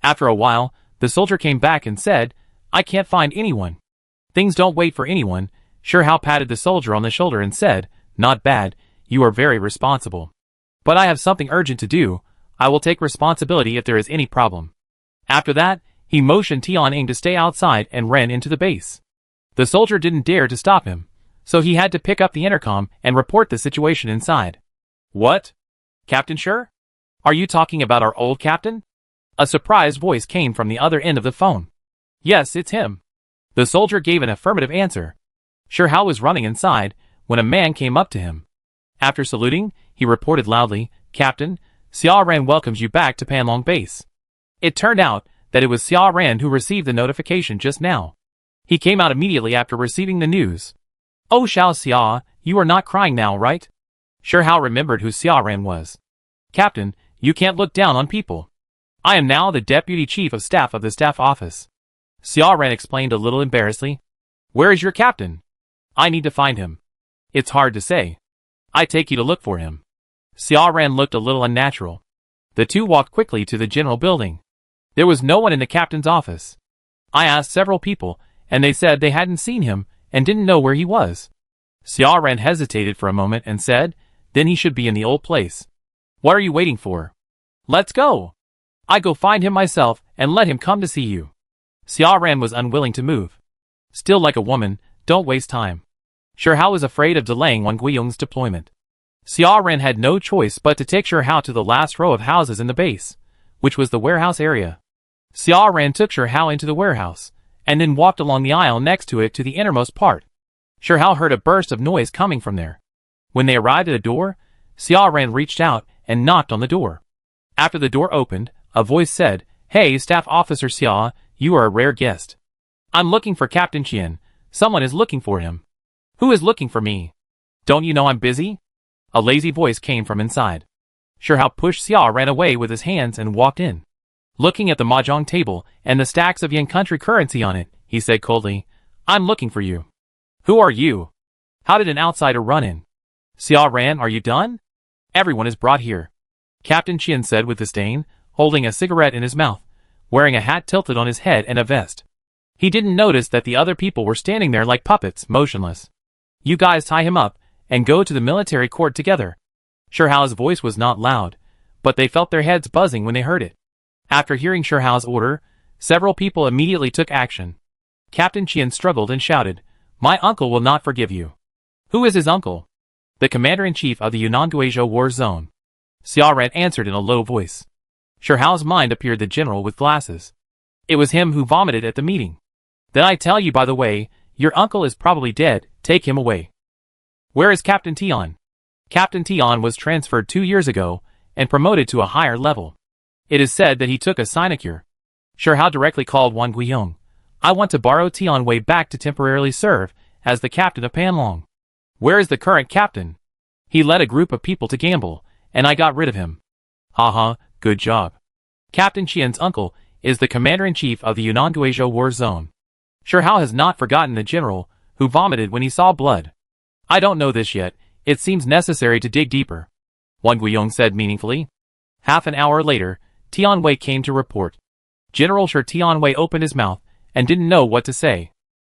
After a while, the soldier came back and said, "I can't find anyone." "Things don't wait for anyone." Sure Hao patted the soldier on the shoulder and said, "Not bad, you are very responsible. But I have something urgent to do. I will take responsibility if there is any problem." After that, he motioned Tian Ing to stay outside and ran into the base. The soldier didn't dare to stop him, so he had to pick up the intercom and report the situation inside. "What? Captain Sure? Are you talking about our old captain?" A surprised voice came from the other end of the phone. "Yes, it's him." The soldier gave an affirmative answer. Sure Hao was running inside when a man came up to him. After saluting, he reported loudly, "Captain, Xia Ran welcomes you back to Panlong Base." It turned out that it was Xia Ran who received the notification just now. He came out immediately after receiving the news. "Oh Xiao Xia, you are not crying now, right?" Sure Hao remembered who Xia Ran was. "Captain, you can't look down on people. I am now the Deputy Chief of Staff of the Staff Office." Xia Ran explained a little embarrassedly. "Where is your captain? I need to find him." "It's hard to say. I take you to look for him." Xia Ran looked a little unnatural. The two walked quickly to the general building. There was no one in the captain's office. I asked several people, and they said they hadn't seen him and didn't know where he was. Xia Ran hesitated for a moment and said, "Then he should be in the old place." "What are you waiting for? Let's go. I go find him myself and let him come to see you." Xia Ran was unwilling to move. Still like a woman, don't waste time. Sure Hao was afraid of delaying Wang Guiyong's deployment. Xia Ran had no choice but to take Sure Hao to the last row of houses in the base, which was the warehouse area. Xia Ran took Sure Hao into the warehouse, and then walked along the aisle next to it to the innermost part. Sure Hao heard a burst of noise coming from there. When they arrived at a door, Xia Ran reached out and knocked on the door. After the door opened, a voice said, "Hey, Staff Officer Xia, you are a rare guest. I'm looking for Captain Qian. Someone is looking for him." "Who is looking for me? Don't you know I'm busy?" A lazy voice came from inside. Sure Hao pushed Xia Ran away with his hands and walked in. Looking at the mahjong table and the stacks of yen country currency on it, he said coldly, "I'm looking for you." "Who are you? How did an outsider run in?" "Xia Ran, are you done? Everyone is brought here," Captain Qian said with disdain, holding a cigarette in his mouth, wearing a hat tilted on his head and a vest. He didn't notice that the other people were standing there like puppets, motionless. "You guys tie him up and go to the military court together." Sure Hao's voice was not loud, but they felt their heads buzzing when they heard it. After hearing Sure Hao's order, several people immediately took action. Captain Qian struggled and shouted, "My uncle will not forgive you." "Who is his uncle?" "The commander-in-chief of the Yunnan Guizhou war zone." Xia Ran answered in a low voice. Sure Hao's mind appeared the general with glasses. It was him who vomited at the meeting. "Then I tell you by the way, your uncle is probably dead, take him away." "Where is Captain Tian?" "Captain Tian was transferred 2 years ago and promoted to a higher level. It is said that he took a sinecure." Sure Hao directly called Wang Guiyong. "I want to borrow Tian Wei back to temporarily serve as the captain of Panlong." "Where is the current captain?" "He led a group of people to gamble, and I got rid of him." "Haha, good job." "Captain Qian's uncle is the commander-in-chief of the Yunnan Guizhou war zone." Sure Hao has not forgotten the general who vomited when he saw blood. "I don't know this yet. It seems necessary to dig deeper, Wang Guiyong said meaningfully. Half an hour later, Tianwei came to report. General Shi Tianwei opened his mouth and didn't know what to say.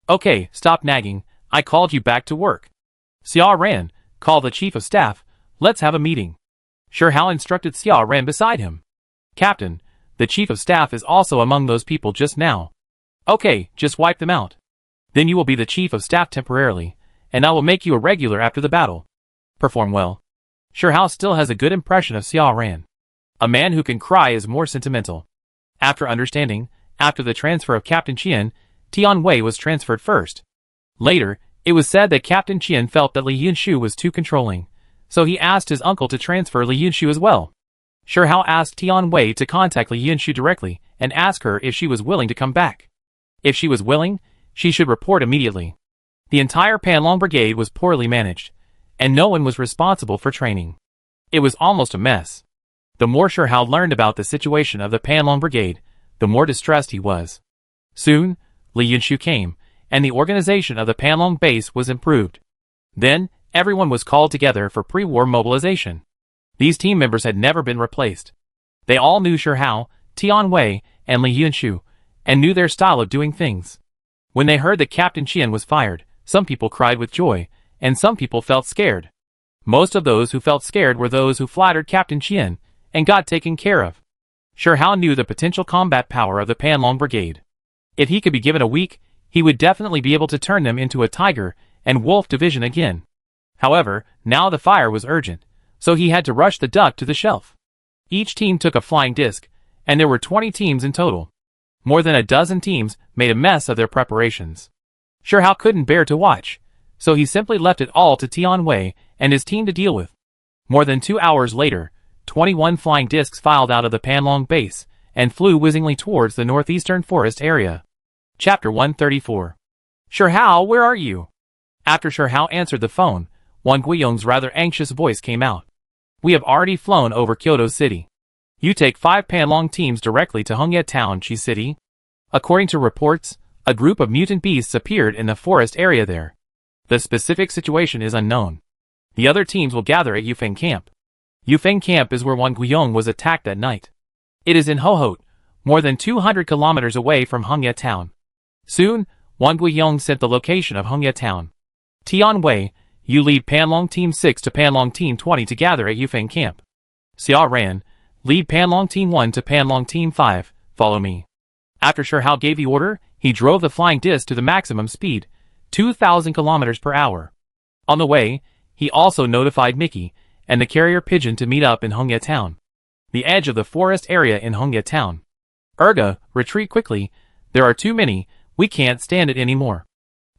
Okay, stop nagging, I called you back to work. Xia Ran, call the chief of staff, let's have a meeting. Shi Hao instructed Xia Ran beside him. Captain, the chief of staff is also among those people just now. Okay, just wipe them out. Then you will be the chief of staff temporarily, and I will make you a regular after the battle. Perform well. Shi Hao still has a good impression of Xia Ran. A man who can cry is more sentimental. After understanding, after the transfer of Captain Qian, Tianwei was transferred first. Later, it was said that Captain Qian felt that Li Yunshu was too controlling, so he asked his uncle to transfer Li Yunshu as well. Shi Hao asked Tianwei to contact Li Yunshu directly and ask her if she was willing to come back. If she was willing, she should report immediately. The entire Panlong Brigade was poorly managed, and no one was responsible for training. It was almost a mess. The more Shi Hao learned about the situation of the Panlong Brigade, the more distressed he was. Soon, Li Yunshu came, and the organization of the Panlong base was improved. Then, everyone was called together for pre-war mobilization. These team members had never been replaced. They all knew Shi Hao, Tianwei, and Li Yunshu, and knew their style of doing things. When they heard that Captain Qian was fired, some people cried with joy, and some people felt scared. Most of those who felt scared were those who flattered Captain Qian and got taken care of. Shi Hao knew the potential combat power of the Panlong Brigade. If he could be given a week, he would definitely be able to turn them into a tiger and wolf division again. However, now the fire was urgent, so he had to rush the duck to the shelf. Each team took a flying disc, and there were 20 teams in total. More than a dozen teams made a mess of their preparations. Shi Hao couldn't bear to watch, so he simply left it all to Tianwei and his team to deal with. More than 2 hours later, 21 flying discs filed out of the Panlong base and flew whizzingly towards the northeastern forest area. Chapter 134. Shi Hao, where are you? After Shi Hao answered the phone, Wang Guiyong's rather anxious voice came out. We have already flown over Kyoto City. You take 5 Panlong teams directly to Hongye Town, Chi City. According to reports, a group of mutant beasts appeared in the forest area there. The specific situation is unknown. The other teams will gather at Yufeng Camp. Yufeng Camp is where Wang Guiyong was attacked that night. It is in Hohot, more than 200 kilometers away from Hongye Town. Soon, Wang Guiyong sent the location of Hongye Town. Tianwei, you lead Panlong Team 6 to Panlong Team 20 to gather at Yufeng Camp. Xia Ran, lead Panlong Team 1 to Panlong Team 5, follow me. After Shi Hao gave the order, he drove the flying disc to the maximum speed, 2,000 kilometers per hour. On the way, he also notified Mickey and the carrier pigeon to meet up in Hongye Town, the edge of the forest area in Hongye Town. Urga, retreat quickly, there are too many, we can't stand it anymore.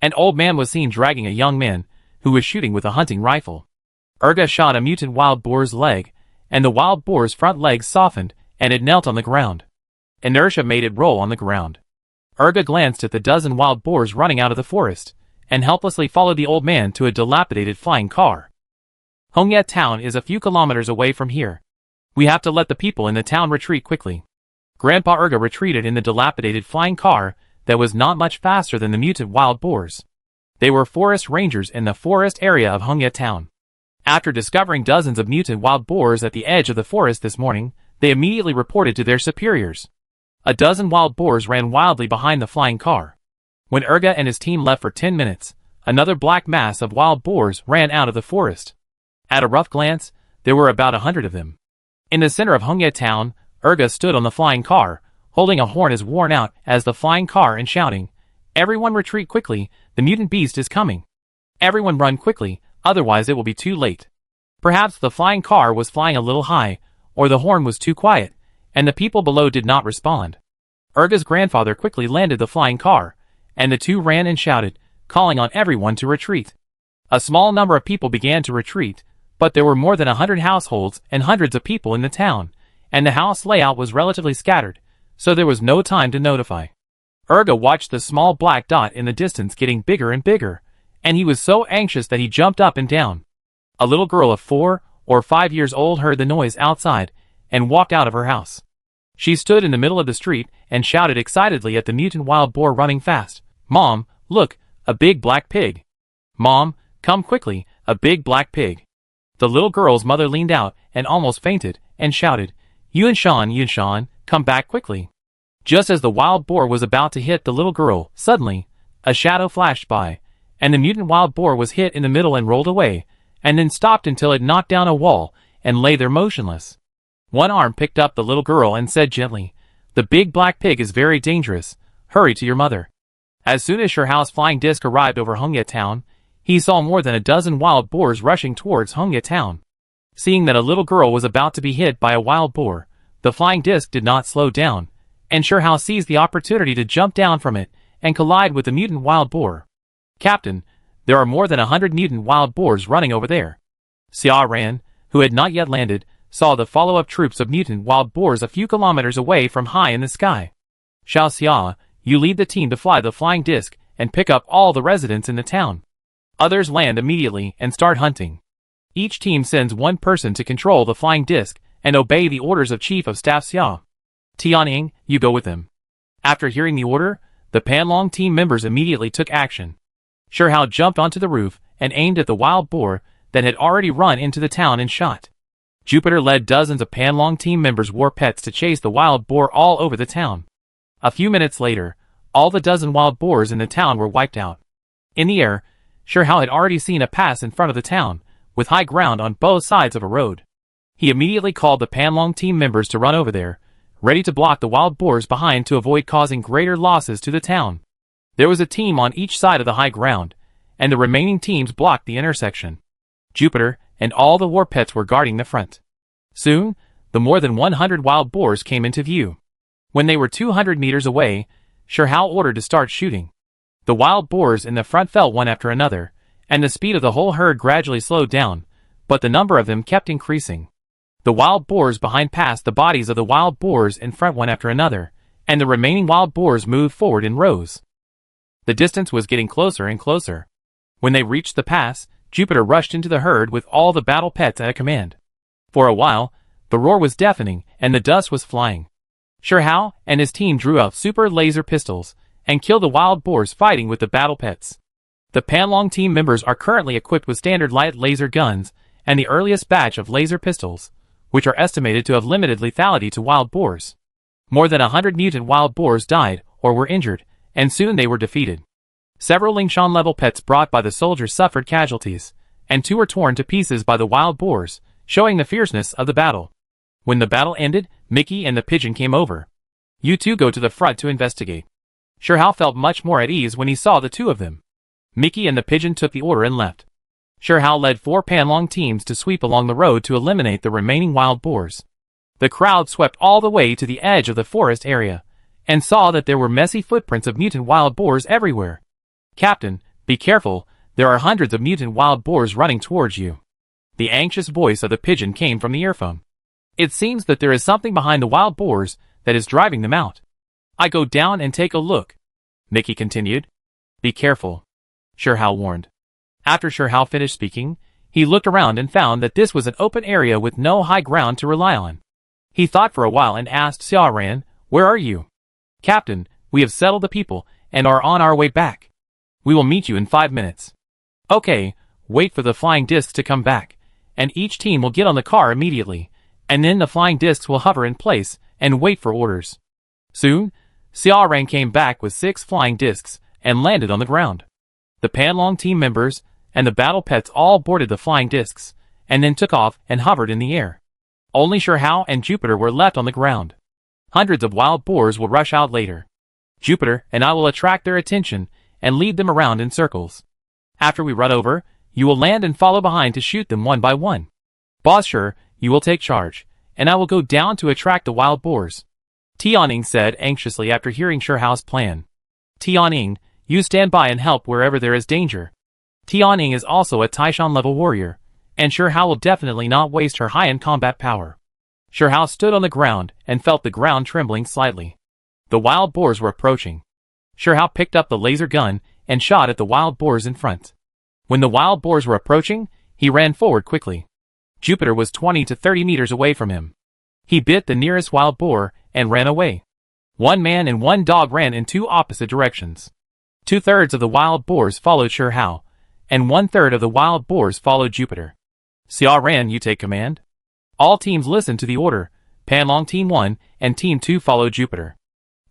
An old man was seen dragging a young man, who was shooting with a hunting rifle. Urga shot a mutant wild boar's leg, and the wild boar's front legs softened, and it knelt on the ground. Inertia made it roll on the ground. Urga glanced at the dozen wild boars running out of the forest, and helplessly followed the old man to a dilapidated flying car. Hongye Town is a few kilometers away from here. We have to let the people in the town retreat quickly. Grandpa Urga retreated in the dilapidated flying car that was not much faster than the mutant wild boars. They were forest rangers in the forest area of Hongye Town. After discovering dozens of mutant wild boars at the edge of the forest this morning, they immediately reported to their superiors. A dozen wild boars ran wildly behind the flying car. When Urga and his team left for 10 minutes, another black mass of wild boars ran out of the forest. At a rough glance, there were about 100 of them. In the center of Hongye Town, Urga stood on the flying car, holding a horn as worn out as the flying car and shouting, "Everyone retreat quickly, the mutant beast is coming. Everyone run quickly, otherwise it will be too late." Perhaps the flying car was flying a little high, or the horn was too quiet, and the people below did not respond. Urga's grandfather quickly landed the flying car, and the two ran and shouted, calling on everyone to retreat. A small number of people began to retreat, but there were more than 100 households and hundreds of people in the town, and the house layout was relatively scattered, so there was no time to notify. Urga watched the small black dot in the distance getting bigger and bigger, and he was so anxious that he jumped up and down. A little girl of 4 or 5 years old heard the noise outside and walked out of her house. She stood in the middle of the street and shouted excitedly at the mutant wild boar running fast, "Mom, look, a big black pig. Mom, come quickly, a big black pig. The little girl's mother leaned out and almost fainted, and shouted, Yuan Shan, come back quickly. Just as the wild boar was about to hit the little girl, suddenly, a shadow flashed by, and the mutant wild boar was hit in the middle and rolled away, and then stopped until it knocked down a wall, and lay there motionless. One arm picked up the little girl and said gently, The big black pig is very dangerous. Hurry to your mother. As soon as Sherhao's flying disc arrived over Hongye town, he saw more than a dozen wild boars rushing towards Hongye town. Seeing that a little girl was about to be hit by a wild boar, the flying disc did not slow down, and Sherhao seized the opportunity to jump down from it and collide with the mutant wild boar. Captain, there are more than 100 mutant wild boars running over there. Xia Ran, who had not yet landed, saw the follow-up troops of mutant wild boars a few kilometers away from high in the sky. Xiao Xia, you lead the team to fly the flying disc and pick up all the residents in the town. Others land immediately and start hunting. Each team sends one person to control the flying disc and obey the orders of Chief of Staff Xia. Tianying, you go with him. After hearing the order, the Panlong team members immediately took action. Sherhao jumped onto the roof and aimed at the wild boar that had already run into the town and shot. Jupiter led dozens of Panlong team members' war pets to chase the wild boar all over the town. A few minutes later, all the dozen wild boars in the town were wiped out. In the air, Sherhao had already seen a pass in front of the town, with high ground on both sides of a road. He immediately called the Panlong team members to run over there, ready to block the wild boars behind to avoid causing greater losses to the town. There was a team on each side of the high ground, and the remaining teams blocked the intersection. Jupiter and all the war pets were guarding the front. Soon, the more than 100 wild boars came into view. When they were 200 meters away, Sherhao ordered to start shooting. The wild boars in the front fell one after another, and the speed of the whole herd gradually slowed down, but the number of them kept increasing. The wild boars behind passed the bodies of the wild boars in front one after another, and the remaining wild boars moved forward in rows. The distance was getting closer and closer. When they reached the pass, Jupiter rushed into the herd with all the battle pets at a command. For a while, the roar was deafening and the dust was flying. Sherhao and his team drew out super laser pistols and killed the wild boars fighting with the battle pets. The Panlong team members are currently equipped with standard light laser guns and the earliest batch of laser pistols, which are estimated to have limited lethality to wild boars. More than 100 mutant wild boars died or were injured, and soon they were defeated. Several Lingshan-level pets brought by the soldiers suffered casualties, and 2 were torn to pieces by the wild boars, showing the fierceness of the battle. When the battle ended, Mickey and the pigeon came over. You two go to the front to investigate. Sherhao felt much more at ease when he saw the two of them. Mickey and the pigeon took the order and left. Sherhao led 4 Panlong teams to sweep along the road to eliminate the remaining wild boars. The crowd swept all the way to the edge of the forest area, and saw that there were messy footprints of mutant wild boars everywhere. Captain, be careful, there are hundreds of mutant wild boars running towards you. The anxious voice of the pigeon came from the earphone. It seems that there is something behind the wild boars that is driving them out. I go down and take a look. Mickey continued. Be careful, Sherhao warned. After Sherhao finished speaking, he looked around and found that this was an open area with no high ground to rely on. He thought for a while and asked Xia Ran, Where are you? Captain, we have settled the people and are on our way back. We will meet you in 5 minutes. Okay, wait for the flying discs to come back, and each team will get on the car immediately, and then the flying discs will hover in place and wait for orders. Soon, Xia Ran came back with 6 flying discs and landed on the ground. The Panlong team members and the battle pets all boarded the flying discs, and then took off and hovered in the air. Only Sherhao and Jupiter were left on the ground. Hundreds of wild boars will rush out later. Jupiter and I will attract their attention and lead them around in circles. After we run over, you will land and follow behind to shoot them one by one. Boss Sher, you will take charge, and I will go down to attract the wild boars. Tianying said anxiously after hearing Sherhao's plan. Tianying, you stand by and help wherever there is danger. Tianying is also a Taishan-level warrior, and Sherhao will definitely not waste her high-end combat power. Sherhao stood on the ground and felt the ground trembling slightly. The wild boars were approaching. Sherhao picked up the laser gun and shot at the wild boars in front. When the wild boars were approaching, he ran forward quickly. Jupiter was 20 to 30 meters away from him. He bit the nearest wild boar and ran away. 1 man and 1 dog ran in 2 opposite directions. 2/3 of the wild boars followed Sherhao, and 1/3 of the wild boars followed Jupiter. Xia Ran, you take command. All teams listened to the order. Panlong Team 1 and Team 2 follow Jupiter.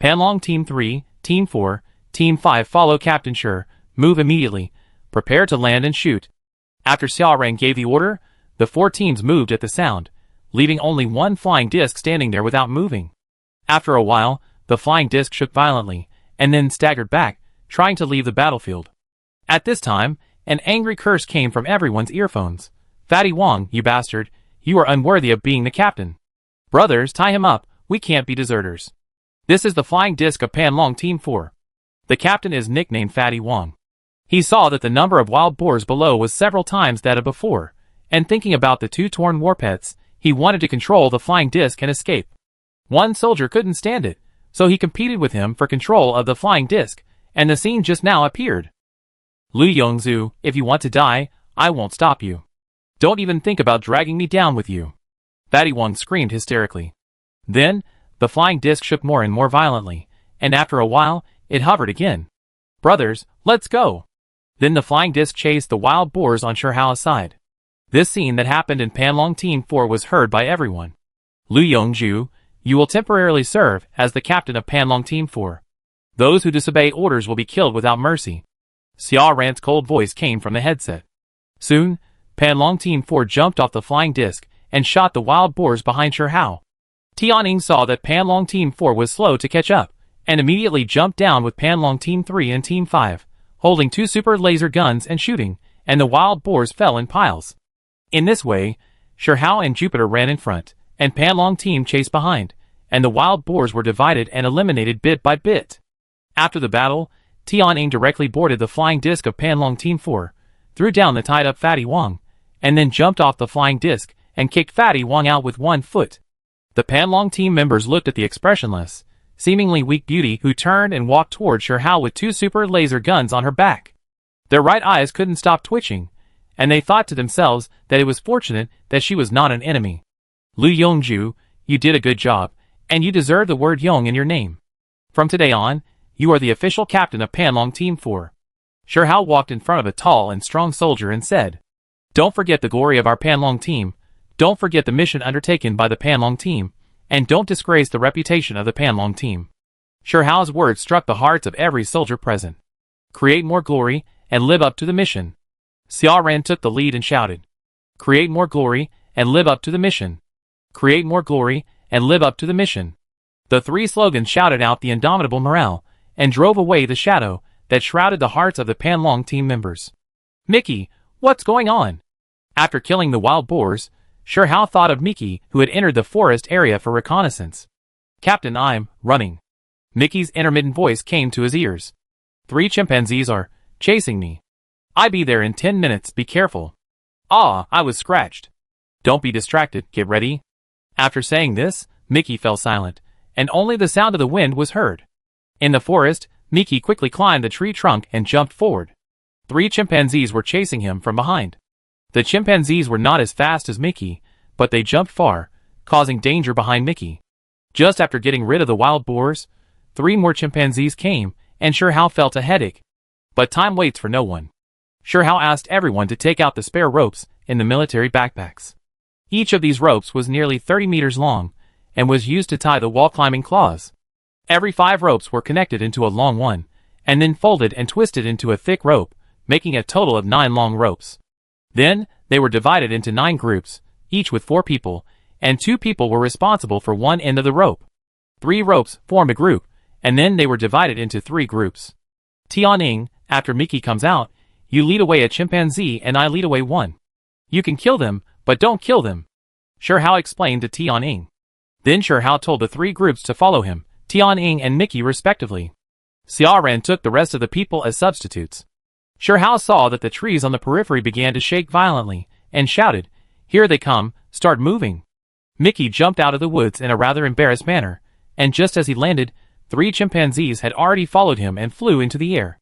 Panlong Team 3, Team 4, Team 5 follow Captain Shi. Move immediately. Prepare to land and shoot. After Xia Ran gave the order, the 4 teams moved at the sound, leaving only one flying disc standing there without moving. After a while, the flying disc shook violently, and then staggered back, trying to leave the battlefield. At this time, an angry curse came from everyone's earphones. Fatty Wong, you bastard, you are unworthy of being the captain. Brothers, tie him up, we can't be deserters. This is the flying disc of Panlong Team 4. The captain is nicknamed Fatty Wong. He saw that the number of wild boars below was several times that of before, and thinking about the 2 torn war pets, he wanted to control the flying disc and escape. One soldier couldn't stand it, so he competed with him for control of the flying disc, and the scene just now appeared. Lu Yongzhu, if you want to die, I won't stop you. Don't even think about dragging me down with you. Fatty Wong screamed hysterically. Then, the flying disc shook more and more violently, and after a while, it hovered again. Brothers, let's go! Then the flying disc chased the wild boars on Shi Hao's side. This scene that happened in Panlong Team 4 was heard by everyone. Lu Yongzhu, you will temporarily serve as the captain of Panlong Team 4. Those who disobey orders will be killed without mercy. Xia Ran's cold voice came from the headset. Soon, Panlong Team 4 jumped off the flying disc and shot the wild boars behind Shi Hao. Tianning saw that Panlong Team 4 was slow to catch up, and immediately jumped down with Panlong Team 3 and Team 5, holding 2 super laser guns and shooting, and the wild boars fell in piles. In this way, Shi Hao and Jupiter ran in front, and Panlong Team chased behind, and the wild boars were divided and eliminated bit by bit. After the battle, Tianning directly boarded the flying disc of Panlong Team 4, threw down the tied-up Fatty Wong, and then jumped off the flying disc and kicked Fatty Wong out with 1 foot. The Panlong Team members looked at the expressionless, seemingly weak beauty who turned and walked toward Shi Hao with 2 super laser guns on her back. Their right eyes couldn't stop twitching, and they thought to themselves that it was fortunate that she was not an enemy. Lu Yongzhu, you did a good job, and you deserve the word Yong in your name. From today on, you are the official captain of Panlong Team 4. Shi Hao walked in front of a tall and strong soldier and said, Don't forget the glory of our Panlong Team, don't forget the mission undertaken by the Panlong Team, and don't disgrace the reputation of the Panlong Team. Shi Hao's words struck the hearts of every soldier present. Create more glory, and live up to the mission. Xia Ran took the lead and shouted, Create more glory, and live up to the mission. Create more glory, and live up to the mission. The 3 slogans shouted out the indomitable morale, and drove away the shadow that shrouded the hearts of the Panlong Team members. Mickey, what's going on? After killing the wild boars, Shi Hao thought of Mickey, who had entered the forest area for reconnaissance. Captain, I'm running. Mickey's intermittent voice came to his ears. 3 chimpanzees are chasing me. I be there in 10 minutes, be careful. Ah, I was scratched. Don't be distracted, get ready. After saying this, Mickey fell silent, and only the sound of the wind was heard. In the forest, Mickey quickly climbed the tree trunk and jumped forward. 3 chimpanzees were chasing him from behind. The chimpanzees were not as fast as Mickey, but they jumped far, causing danger behind Mickey. Just after getting rid of the wild boars, 3 more chimpanzees came, and Shi Hao felt a headache. But time waits for no one. Shi Hao asked everyone to take out the spare ropes in the military backpacks. Each of these ropes was nearly 30 meters long, and was used to tie the wall-climbing claws. Every 5 ropes were connected into a long one, and then folded and twisted into a thick rope, making a total of 9 long ropes. Then, they were divided into 9 groups, each with 4 people, and 2 people were responsible for one end of the rope. 3 ropes formed a group, and then they were divided into 3 groups. Tianning, after Mickey comes out, you lead away a chimpanzee and I lead away one. You can kill them, but don't kill them. Shi Hao explained to Tianning. Then Shi Hao told the 3 groups to follow him, Tianning and Mickey respectively. Xia Ran took the rest of the people as substitutes. Shi Hao saw that the trees on the periphery began to shake violently, and shouted, Here they come, start moving. Mickey jumped out of the woods in a rather embarrassed manner, and just as he landed, 3 chimpanzees had already followed him and flew into the air.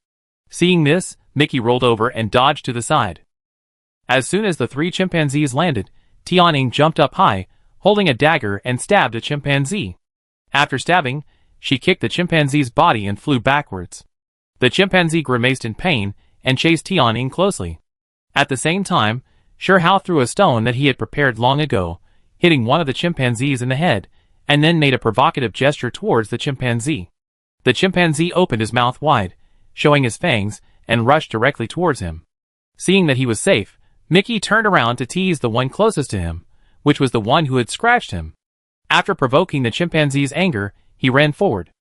Seeing this, Mickey rolled over and dodged to the side. As soon as the 3 chimpanzees landed, Tianning jumped up high, holding a dagger and stabbed a chimpanzee. After stabbing, she kicked the chimpanzee's body and flew backwards. The chimpanzee grimaced in pain and chased Tianning closely. At the same time, Sure Hao threw a stone that he had prepared long ago, hitting one of the chimpanzees in the head, and then made a provocative gesture towards the chimpanzee. The chimpanzee opened his mouth wide, showing his fangs, and rushed directly towards him. Seeing that he was safe, Mickey turned around to tease the one closest to him, which was the one who had scratched him. After provoking the chimpanzee's anger, he ran forward.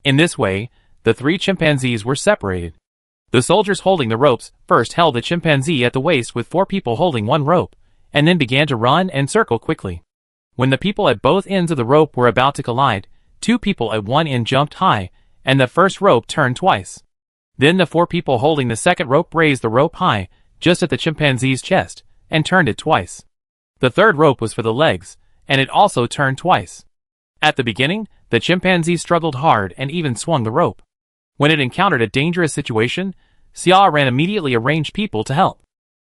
In this way, the three chimpanzees were separated. The soldiers holding the ropes first held the chimpanzee at the waist with 4 people holding one rope, and then began to run and circle quickly. When the people at both ends of the rope were about to collide, 2 people at one end jumped high, and the first rope turned twice. Then the 4 people holding the second rope raised the rope high, just at the chimpanzee's chest, and turned it twice. The third rope was for the legs, and it also turned twice. At the beginning, the chimpanzee struggled hard and even swung the rope. When it encountered a dangerous situation, Xia Ran immediately arranged people to help.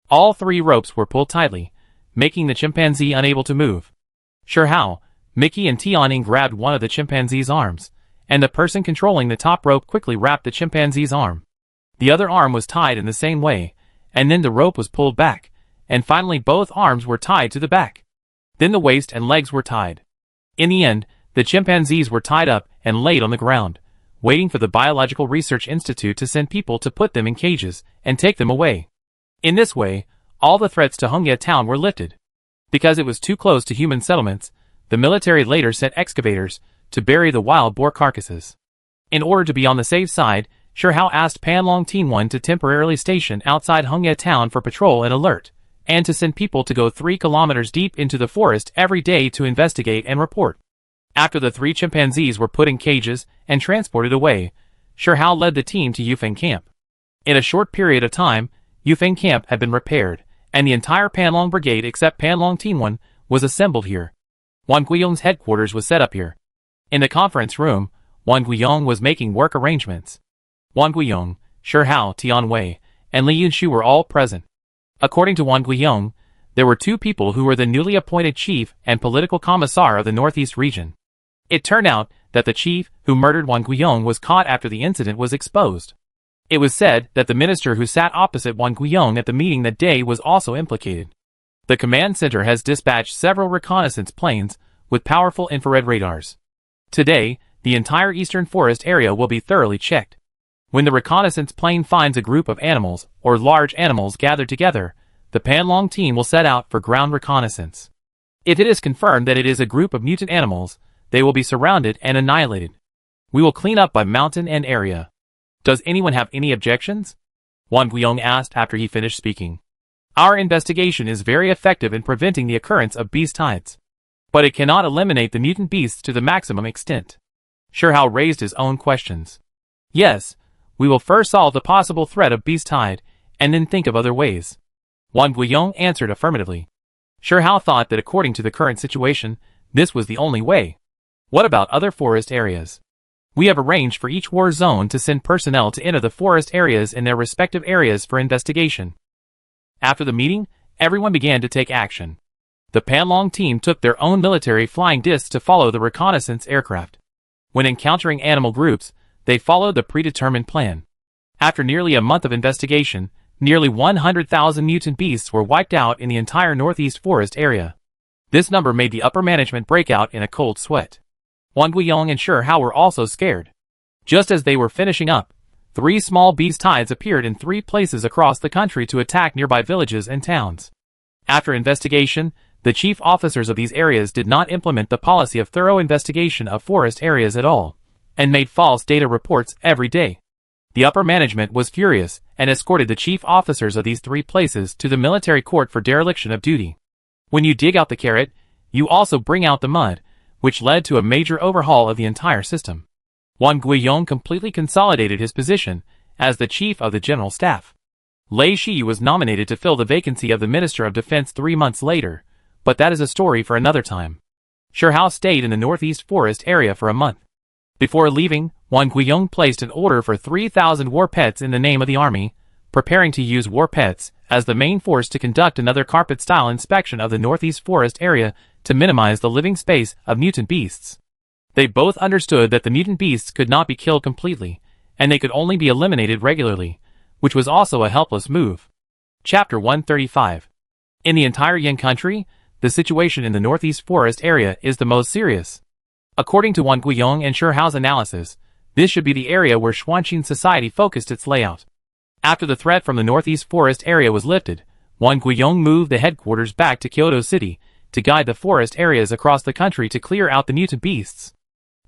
All 3 ropes were pulled tightly, making the chimpanzee unable to move. Sure Hao, Mickey and Tianning grabbed one of the chimpanzee's arms, and the person controlling the top rope quickly wrapped the chimpanzee's arm. The other arm was tied in the same way, and then the rope was pulled back, and finally both arms were tied to the back. Then the waist and legs were tied. In the end, the chimpanzees were tied up and laid on the ground, waiting for the Biological Research Institute to send people to put them in cages and take them away. In this way, all the threats to Hongya town were lifted. Because it was too close to human settlements, the military later sent excavators to bury the wild boar carcasses. In order to be on the safe side, Sure Hao asked Panlong Tianwen to temporarily station outside Hongya town for patrol and alert, and to send people to go 3 kilometers deep into the forest every day to investigate and report. After the 3 chimpanzees were put in cages and transported away, Sure Hao led the team to Yufeng camp. In a short period of time, Yufeng camp had been repaired, and the entire Panlong brigade except Panlong Tianwen was assembled here. Wang Guiyong's headquarters was set up here. In the conference room, Wang Guiyong was making work arrangements. Wang Guiyong, Sure Hao, Tian Wei, and Li Yunshu were all present. According to Wang Guiyong, there were 2 people who were the newly appointed chief and political commissar of the Northeast region. It turned out that the chief who murdered Wang Guiyong was caught after the incident was exposed. It was said that the minister who sat opposite Wang Guiyong at the meeting that day was also implicated. The command center has dispatched several reconnaissance planes with powerful infrared radars. Today, the entire eastern forest area will be thoroughly checked. When the reconnaissance plane finds a group of animals or large animals gathered together, the Panlong team will set out for ground reconnaissance. If it is confirmed that it is a group of mutant animals, they will be surrounded and annihilated. We will clean up by mountain and area. Does anyone have any objections? Wang Guiyong asked after he finished speaking. Our investigation is very effective in preventing the occurrence of beast tides. But it cannot eliminate the mutant beasts to the maximum extent. Sure Hao raised his own questions. Yes, we will first solve the possible threat of beast tide, and then think of other ways. Wang Guiyong answered affirmatively. Sure Hao thought that according to the current situation, this was the only way. What about other forest areas? We have arranged for each war zone to send personnel to enter the forest areas in their respective areas for investigation. After the meeting, everyone began to take action. The Panlong team took their own military flying discs to follow the reconnaissance aircraft. When encountering animal groups, they followed the predetermined plan. After nearly a month of investigation, nearly 100,000 mutant beasts were wiped out in the entire northeast forest area. This number made the upper management break out in a cold sweat. Wang Guiyong and Sure Hao were also scared. Just as they were finishing up, 3 small beast tides appeared in 3 places across the country to attack nearby villages and towns. After investigation, the chief officers of these areas did not implement the policy of thorough investigation of forest areas at all, and made false data reports every day. The upper management was furious and escorted the chief officers of these 3 places to the military court for dereliction of duty. When you dig out the carrot, you also bring out the mud, which led to a major overhaul of the entire system. Wang Guiyong completely consolidated his position as the chief of the general staff. Lei Shi was nominated to fill the vacancy of the Minister of Defense 3 months later, but that is a story for another time. Sure Hao stayed in the northeast forest area for a month. Before leaving, Wang Guiyong placed an order for 3,000 war pets in the name of the army, preparing to use war pets as the main force to conduct another carpet-style inspection of the northeast forest area to minimize the living space of mutant beasts. They both understood that the mutant beasts could not be killed completely, and they could only be eliminated regularly, which was also a helpless move. Chapter 135. In the entire Yin country, the situation in the northeast forest area is the most serious. According to Wang Guiyong and Sherhao's analysis, this should be the area where Xuanqin society focused its layout. After the threat from the northeast forest area was lifted, Wang Guiyong moved the headquarters back to Kyoto City to guide the forest areas across the country to clear out the mutant beasts.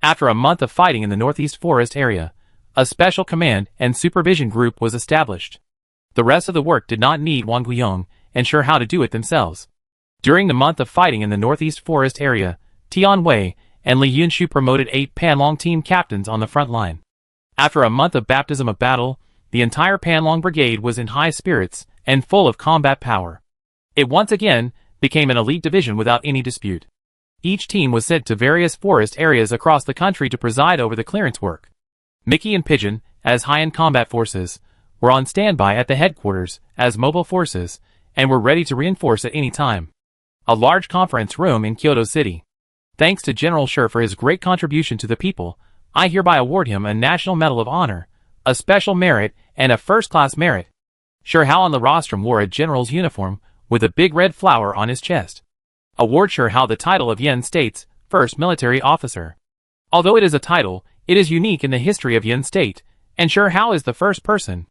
After a month of fighting in the northeast forest area, a special command and supervision group was established. The rest of the work did not need Wang Guiyong and Sherhao to do it themselves. During the month of fighting in the northeast forest area, Tian Wei and Li Yunshu promoted 8 Panlong team captains on the front line. After a month of baptism of battle, the entire Panlong brigade was in high spirits and full of combat power. It once again became an elite division without any dispute. Each team was sent to various forest areas across the country to preside over the clearance work. Mickey and Pigeon, as high-end combat forces, were on standby at the headquarters as mobile forces and were ready to reinforce at any time. A large conference room in Kyoto City. Thanks to General Sher for his great contribution to the people, I hereby award him a National Medal of Honor, a Special Merit, and a First-Class Merit. Sherhao on the rostrum wore a general's uniform with a big red flower on his chest. Award Sherhao the title of Yin State's first military officer. Although it is a title, it is unique in the history of Yin State, and Sherhao is the first person.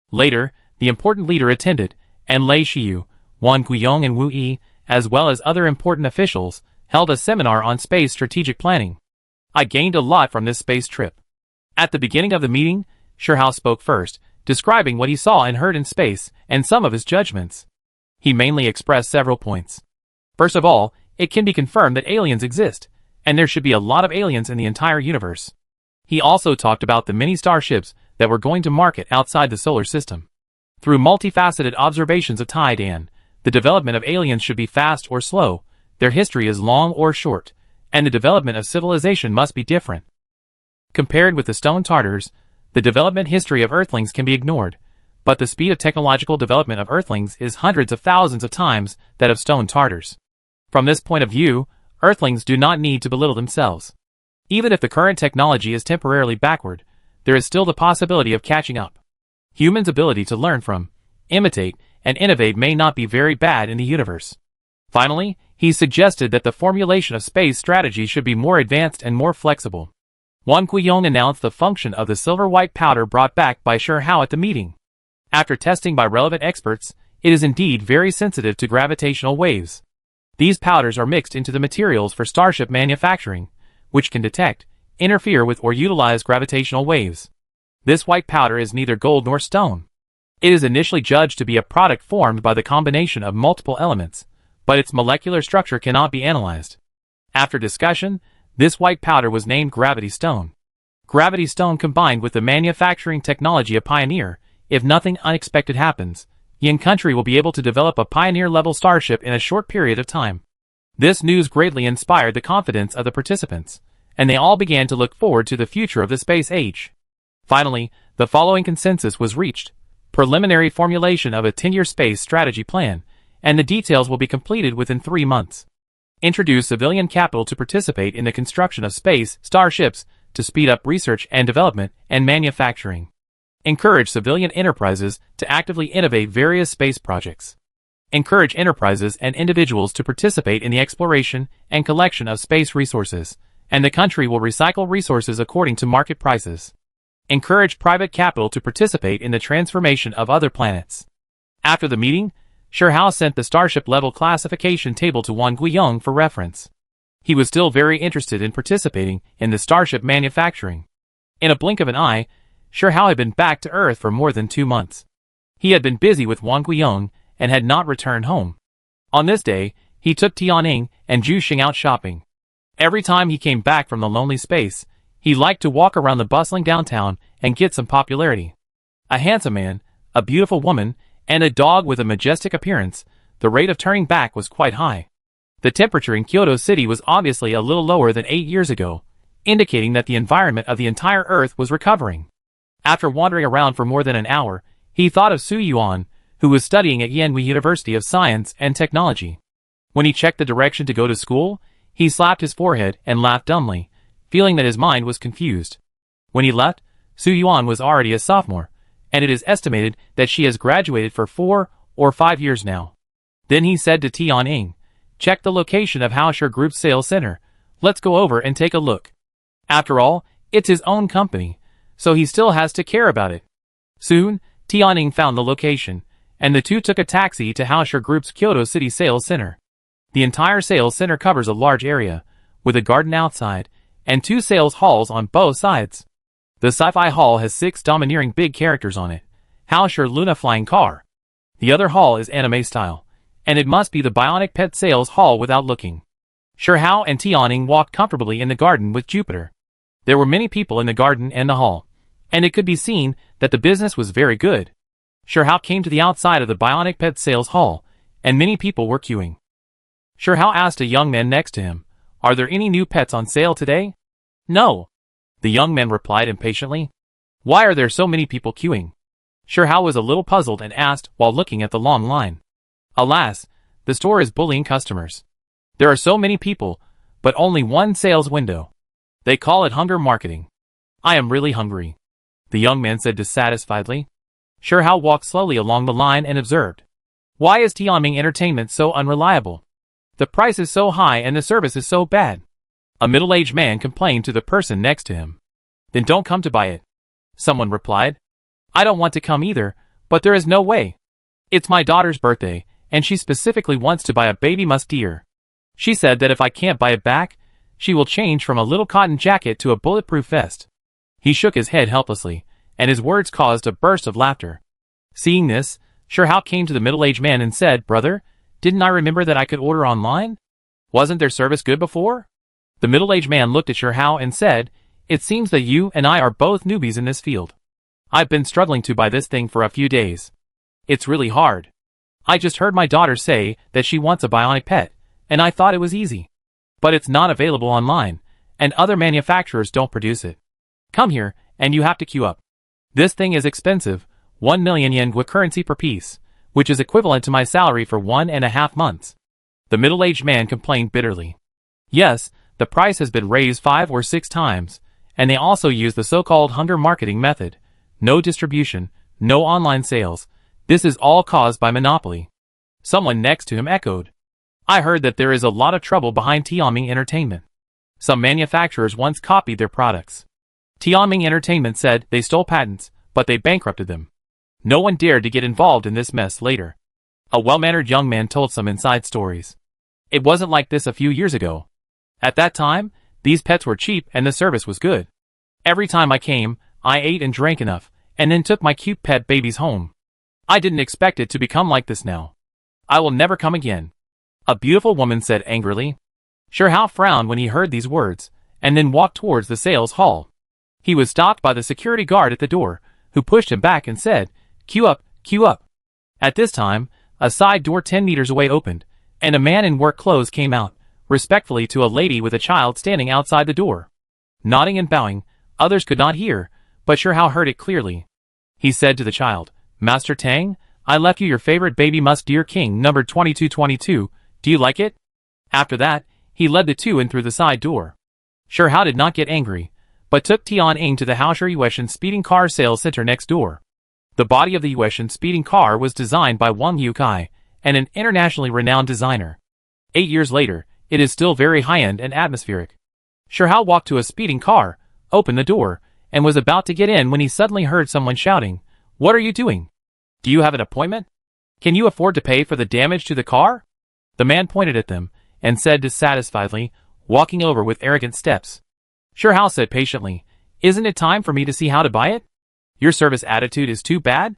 Later, the important leader attended, and Lei Shiyu, Wang Guiyong and Wu Yi, as well as other important officials, held a seminar on space strategic planning. I gained a lot from this space trip. At the beginning of the meeting, Sherhao spoke first, describing what he saw and heard in space, and some of his judgments. He mainly expressed several points. First of all, it can be confirmed that aliens exist, and there should be a lot of aliens in the entire universe. He also talked about the many starships that were going to market outside the solar system. Through multifaceted observations of Taidan, the development of aliens should be fast or slow, their history is long or short, and the development of civilization must be different. Compared with the stone Tartars, the development history of Earthlings can be ignored, but the speed of technological development of Earthlings is hundreds of thousands of times that of stone Tartars. From this point of view, Earthlings do not need to belittle themselves. Even if the current technology is temporarily backward, there is still the possibility of catching up. Humans' ability to learn from, imitate, and innovate may not be very bad in the universe. Finally, he suggested that the formulation of space strategy should be more advanced and more flexible. Wang Guiyong announced the function of the silver-white powder brought back by Sherhao at the meeting. After testing by relevant experts, it is indeed very sensitive to gravitational waves. These powders are mixed into the materials for starship manufacturing, which can detect, interfere with or utilize gravitational waves. This white powder is neither gold nor stone. It is initially judged to be a product formed by the combination of multiple elements, but its molecular structure cannot be analyzed. After discussion, this white powder was named Gravity Stone. Gravity Stone combined with the manufacturing technology of Pioneer, if nothing unexpected happens, Yin country will be able to develop a Pioneer-level starship in a short period of time. This news greatly inspired the confidence of the participants, and they all began to look forward to the future of the space age. Finally, the following consensus was reached: preliminary formulation of a 10-year space strategy plan, and the details will be completed within 3 months. Introduce civilian capital to participate in the construction of space starships to speed up research and development and manufacturing. Encourage civilian enterprises to actively innovate various space projects. Encourage enterprises and individuals to participate in the exploration and collection of space resources, and the country will recycle resources according to market prices. Encourage private capital to participate in the transformation of other planets. After the meeting, Sherhao sent the starship-level classification table to Wang Guiyong for reference. He was still very interested in participating in the starship manufacturing. In a blink of an eye, Sherhao had been back to Earth for more than 2 months. He had been busy with Wang Guiyong and had not returned home. On this day, he took Tianning and Zhu Xing out shopping. Every time he came back from the lonely space, he liked to walk around the bustling downtown and get some popularity. A handsome man, a beautiful woman, and a dog with a majestic appearance, the rate of turning back was quite high. The temperature in Kyoto City was obviously a little lower than 8 years ago, indicating that the environment of the entire Earth was recovering. After wandering around for more than an hour, he thought of Su Yuan, who was studying at Yanhui University of Science and Technology. When he checked the direction to go to school, he slapped his forehead and laughed dumbly, feeling that his mind was confused. When he left, Su Yuan was already a sophomore, and it is estimated that she has graduated for 4 or 5 years now. Then he said to Tian, check the location of Hausher Group's sales center. Let's go over and take a look. After all, it's his own company, so he still has to care about it. Soon, Tian found the location, and the two took a taxi to Hausher Group's Kyoto City Sales Center. The entire sales center covers a large area, with a garden outside, and 2 sales halls on both sides. The Sci-Fi Hall has 6 domineering big characters on it. Hausher Luna Flying Car. The other hall is anime style, and it must be the Bionic Pet Sales Hall without looking. Shihao and Tian walked comfortably in the garden with Jupiter. There were many people in the garden and the hall, and it could be seen that the business was very good. Shihao came to the outside of the Bionic Pet Sales Hall, and many people were queuing. Shihao asked a young man next to him, "Are there any new pets on sale today?" "No," the young man replied impatiently. "Why are there so many people queuing?" Shihao was a little puzzled and asked while looking at the long line. "Alas, the store is bullying customers. There are so many people, but only one sales window. They call it hunger marketing. I am really hungry," the young man said dissatisfiedly. Shihao walked slowly along the line and observed. "Why is Tianming Entertainment so unreliable? The price is so high and the service is so bad." A middle-aged man complained to the person next to him. "Then don't come to buy it," someone replied. "I don't want to come either, but there is no way. It's my daughter's birthday, and she specifically wants to buy a baby musk deer. She said that if I can't buy it back, she will change from a little cotton jacket to a bulletproof vest." He shook his head helplessly, and his words caused a burst of laughter. Seeing this, Shihao came to the middle-aged man and said, "Brother, didn't I remember that I could order online? Wasn't their service good before?" The middle-aged man looked at Shihao and said, "It seems that you and I are both newbies in this field. I've been struggling to buy this thing for a few days. It's really hard. I just heard my daughter say that she wants a bionic pet, and I thought it was easy. But it's not available online, and other manufacturers don't produce it. Come here, and you have to queue up. This thing is expensive, 1 million yen currency per piece, which is equivalent to my salary for 1.5 months. The middle-aged man complained bitterly. Yes, the price has been raised 5 or 6 times, and they also use the so-called hunger marketing method. No distribution, no online sales. This is all caused by monopoly. Someone next to him echoed. I heard that there is a lot of trouble behind Tianming Entertainment. Some manufacturers once copied their products. Tianming Entertainment said they stole patents, but they bankrupted them. No one dared to get involved in this mess later. A well-mannered young man told some inside stories. It wasn't like this a few years ago. At that time, these pets were cheap and the service was good. Every time I came, I ate and drank enough, and then took my cute pet babies home. I didn't expect it to become like this now. I will never come again. A beautiful woman said angrily. Shihao frowned when he heard these words, and then walked towards the sales hall. He was stopped by the security guard at the door, who pushed him back and said, Queue up, queue up. At this time, a side door 10 meters away opened, and a man in work clothes came out, respectfully to a lady with a child standing outside the door. Nodding and bowing, others could not hear, but Shihao heard it clearly. He said to the child, Master Tang, I left you your favorite baby musk deer king numbered 2222, do you like it? After that, he led the two in through the side door. Shihao did not get angry, but took Tian to the Hausher Yueshan speeding car sales center next door. The body of the Yueshan speeding car was designed by Wang Yukai, and an internationally renowned designer. 8 years later, it is still very high-end and atmospheric. Shihao walked to a speeding car, opened the door, and was about to get in when he suddenly heard someone shouting, What are you doing? Do you have an appointment? Can you afford to pay for the damage to the car? The man pointed at them, and said dissatisfiedly, walking over with arrogant steps. Shihao said patiently, Isn't it time for me to see how to buy it? Your service attitude is too bad?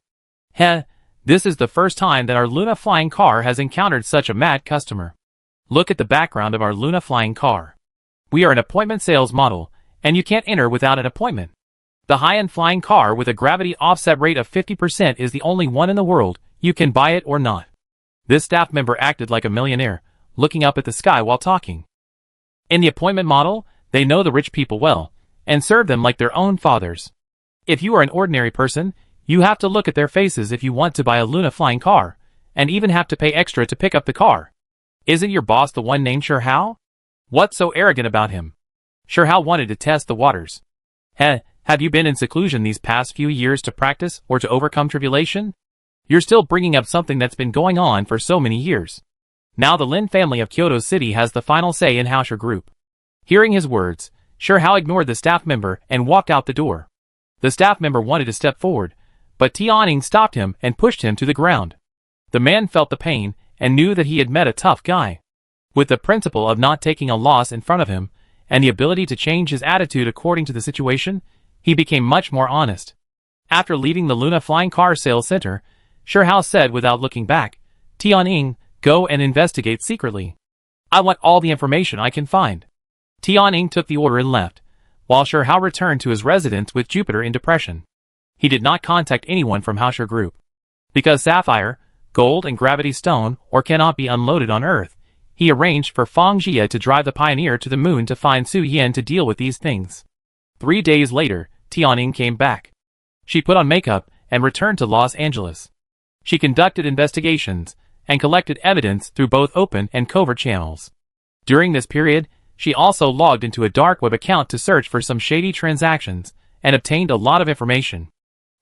Heh, this is the first time that our Luna flying car has encountered such a mad customer. Look at the background of our Luna flying car. We are an appointment sales model, and you can't enter without an appointment. The high-end flying car with a gravity offset rate of 50% is the only one in the world. You can buy it or not. This staff member acted like a millionaire, looking up at the sky while talking. In the appointment model, they know the rich people well, and serve them like their own fathers. If you are an ordinary person, you have to look at their faces if you want to buy a Luna flying car, and even have to pay extra to pick up the car. Isn't your boss the one named Shihao? What's so arrogant about him? Shihao wanted to test the waters. Have you been in seclusion these past few years to practice or to overcome tribulation? You're still bringing up something that's been going on for so many years. Now the Lin family of Kyoto City has the final say in Hausher Group. Hearing his words, Shihao ignored the staff member and walked out the door. The staff member wanted to step forward, but Tianning stopped him and pushed him to the ground. The man felt the pain and knew that he had met a tough guy. With the principle of not taking a loss in front of him, and the ability to change his attitude according to the situation, he became much more honest. After leaving the Luna Flying Car Sales Center, Shihao said without looking back, Tianning, go and investigate secretly. I want all the information I can find. Tianning took the order and left, while Shihao returned to his residence with Jupiter in depression. He did not contact anyone from Hausher Group. Because sapphire, gold and gravity stone or cannot be unloaded on Earth, he arranged for Fang Jie to drive the Pioneer to the moon to find Su Yan to deal with these things. 3 days later, Tianning came back. She put on makeup and returned to Los Angeles. She conducted investigations and collected evidence through both open and covert channels. During this period, she also logged into a dark web account to search for some shady transactions and obtained a lot of information.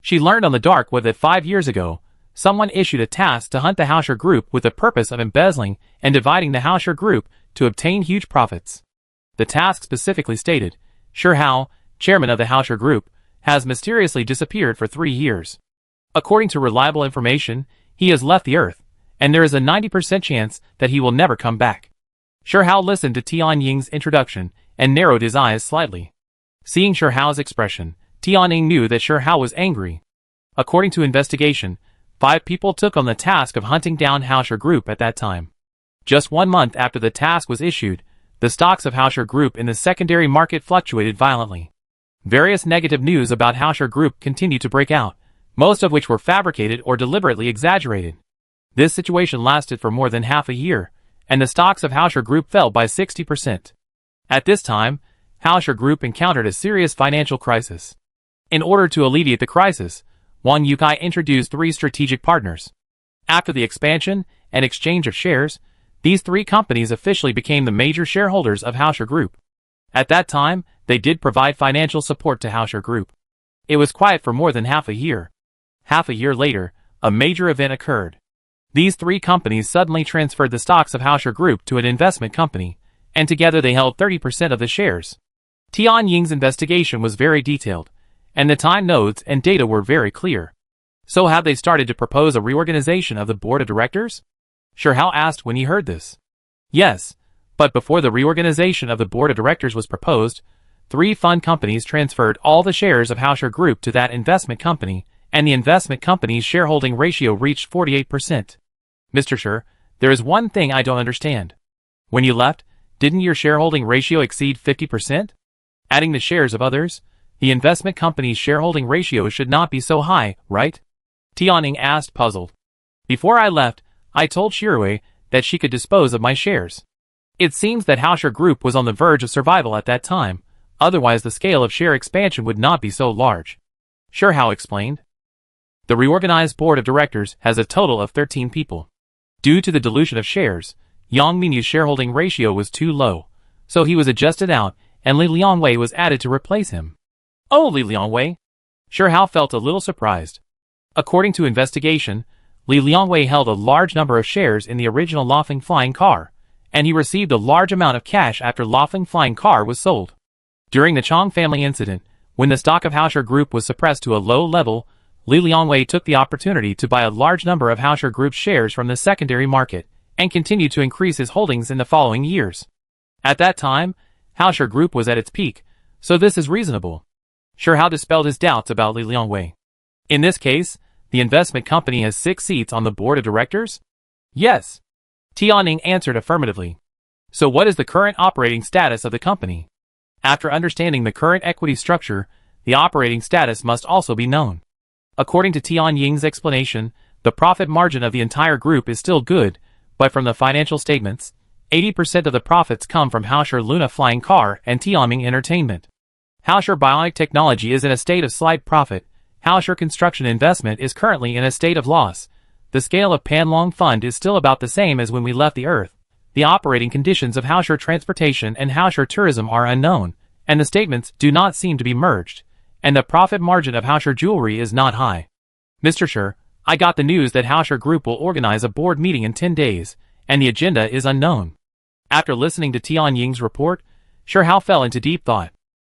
She learned on the dark web that 5 years ago, someone issued a task to hunt the Hausher Group with the purpose of embezzling and dividing the Hausher Group to obtain huge profits. The task specifically stated, Shihao, chairman of the Hausher Group, has mysteriously disappeared for 3 years. According to reliable information, he has left the Earth, and there is a 90% chance that he will never come back. Shihao listened to Tianying's introduction and narrowed his eyes slightly. Seeing Shihao's expression, Tianying knew that Shihao was angry. According to investigation, 5 people took on the task of hunting down Hausher Group at that time. Just 1 month after the task was issued, the stocks of Hausher Group in the secondary market fluctuated violently. Various negative news about Hausher Group continued to break out, most of which were fabricated or deliberately exaggerated. This situation lasted for more than half a year, and the stocks of Hausher Group fell by 60%. At this time, Hausher Group encountered a serious financial crisis. In order to alleviate the crisis, Wang Yukai introduced 3 strategic partners. After the expansion and exchange of shares, these 3 companies officially became the major shareholders of Hausher Group. At that time, they did provide financial support to Hausher Group. It was quiet for more than half a year. Half a year later, a major event occurred. These 3 companies suddenly transferred the stocks of Hausher Group to an investment company, and together they held 30% of the shares. Tianying's investigation was very detailed, and the time nodes and data were very clear. So have they started to propose a reorganization of the board of directors? Shihao asked when he heard this. Yes, but before the reorganization of the board of directors was proposed, 3 fund companies transferred all the shares of Hausher Group to that investment company, and the investment company's shareholding ratio reached 48%. Mr. Shi, there is one thing I don't understand. When you left, didn't your shareholding ratio exceed 50%? Adding the shares of others, the investment company's shareholding ratio should not be so high, right? Tianning asked, puzzled. Before I left, I told Shirue that she could dispose of my shares. It seems that Hausher Group was on the verge of survival at that time, otherwise the scale of share expansion would not be so large. Shihao explained. The reorganized board of directors has a total of 13 people. Due to the dilution of shares, Yang Mingyu's shareholding ratio was too low, so he was adjusted out and Li Liangwei was added to replace him. Oh, Li Liangwei? Shihao felt a little surprised. According to investigation, Li Liangwei held a large number of shares in the original Laughing Flying Car, and he received a large amount of cash after Laughing Flying Car was sold. During the Chong family incident, when the stock of Hausher Group was suppressed to a low level, Li Liangwei took the opportunity to buy a large number of Hausher Group's shares from the secondary market, and continued to increase his holdings in the following years. At that time, Hausher Group was at its peak, so this is reasonable. Shihao dispelled his doubts about Li Liangwei. In this case, the investment company has 6 seats on the board of directors? Yes. Tianning answered affirmatively. So what is the current operating status of the company? After understanding the current equity structure, the operating status must also be known. According to Tianying's explanation, the profit margin of the entire group is still good, but from the financial statements, 80% of the profits come from Hausher Luna Flying Car and Tianming Entertainment. Hausher Bionic Technology is in a state of slight profit. Hausher Construction Investment is currently in a state of loss. The scale of Panlong Fund is still about the same as when we left the Earth. The operating conditions of Hausher Transportation and Hausher Tourism are unknown, and the statements do not seem to be merged, and the profit margin of Hausher Jewelry is not high. Mr. Shi, I got the news that Hausher Group will organize a board meeting in 10 days, and the agenda is unknown. After listening to Tian Ying's report, Shihao fell into deep thought.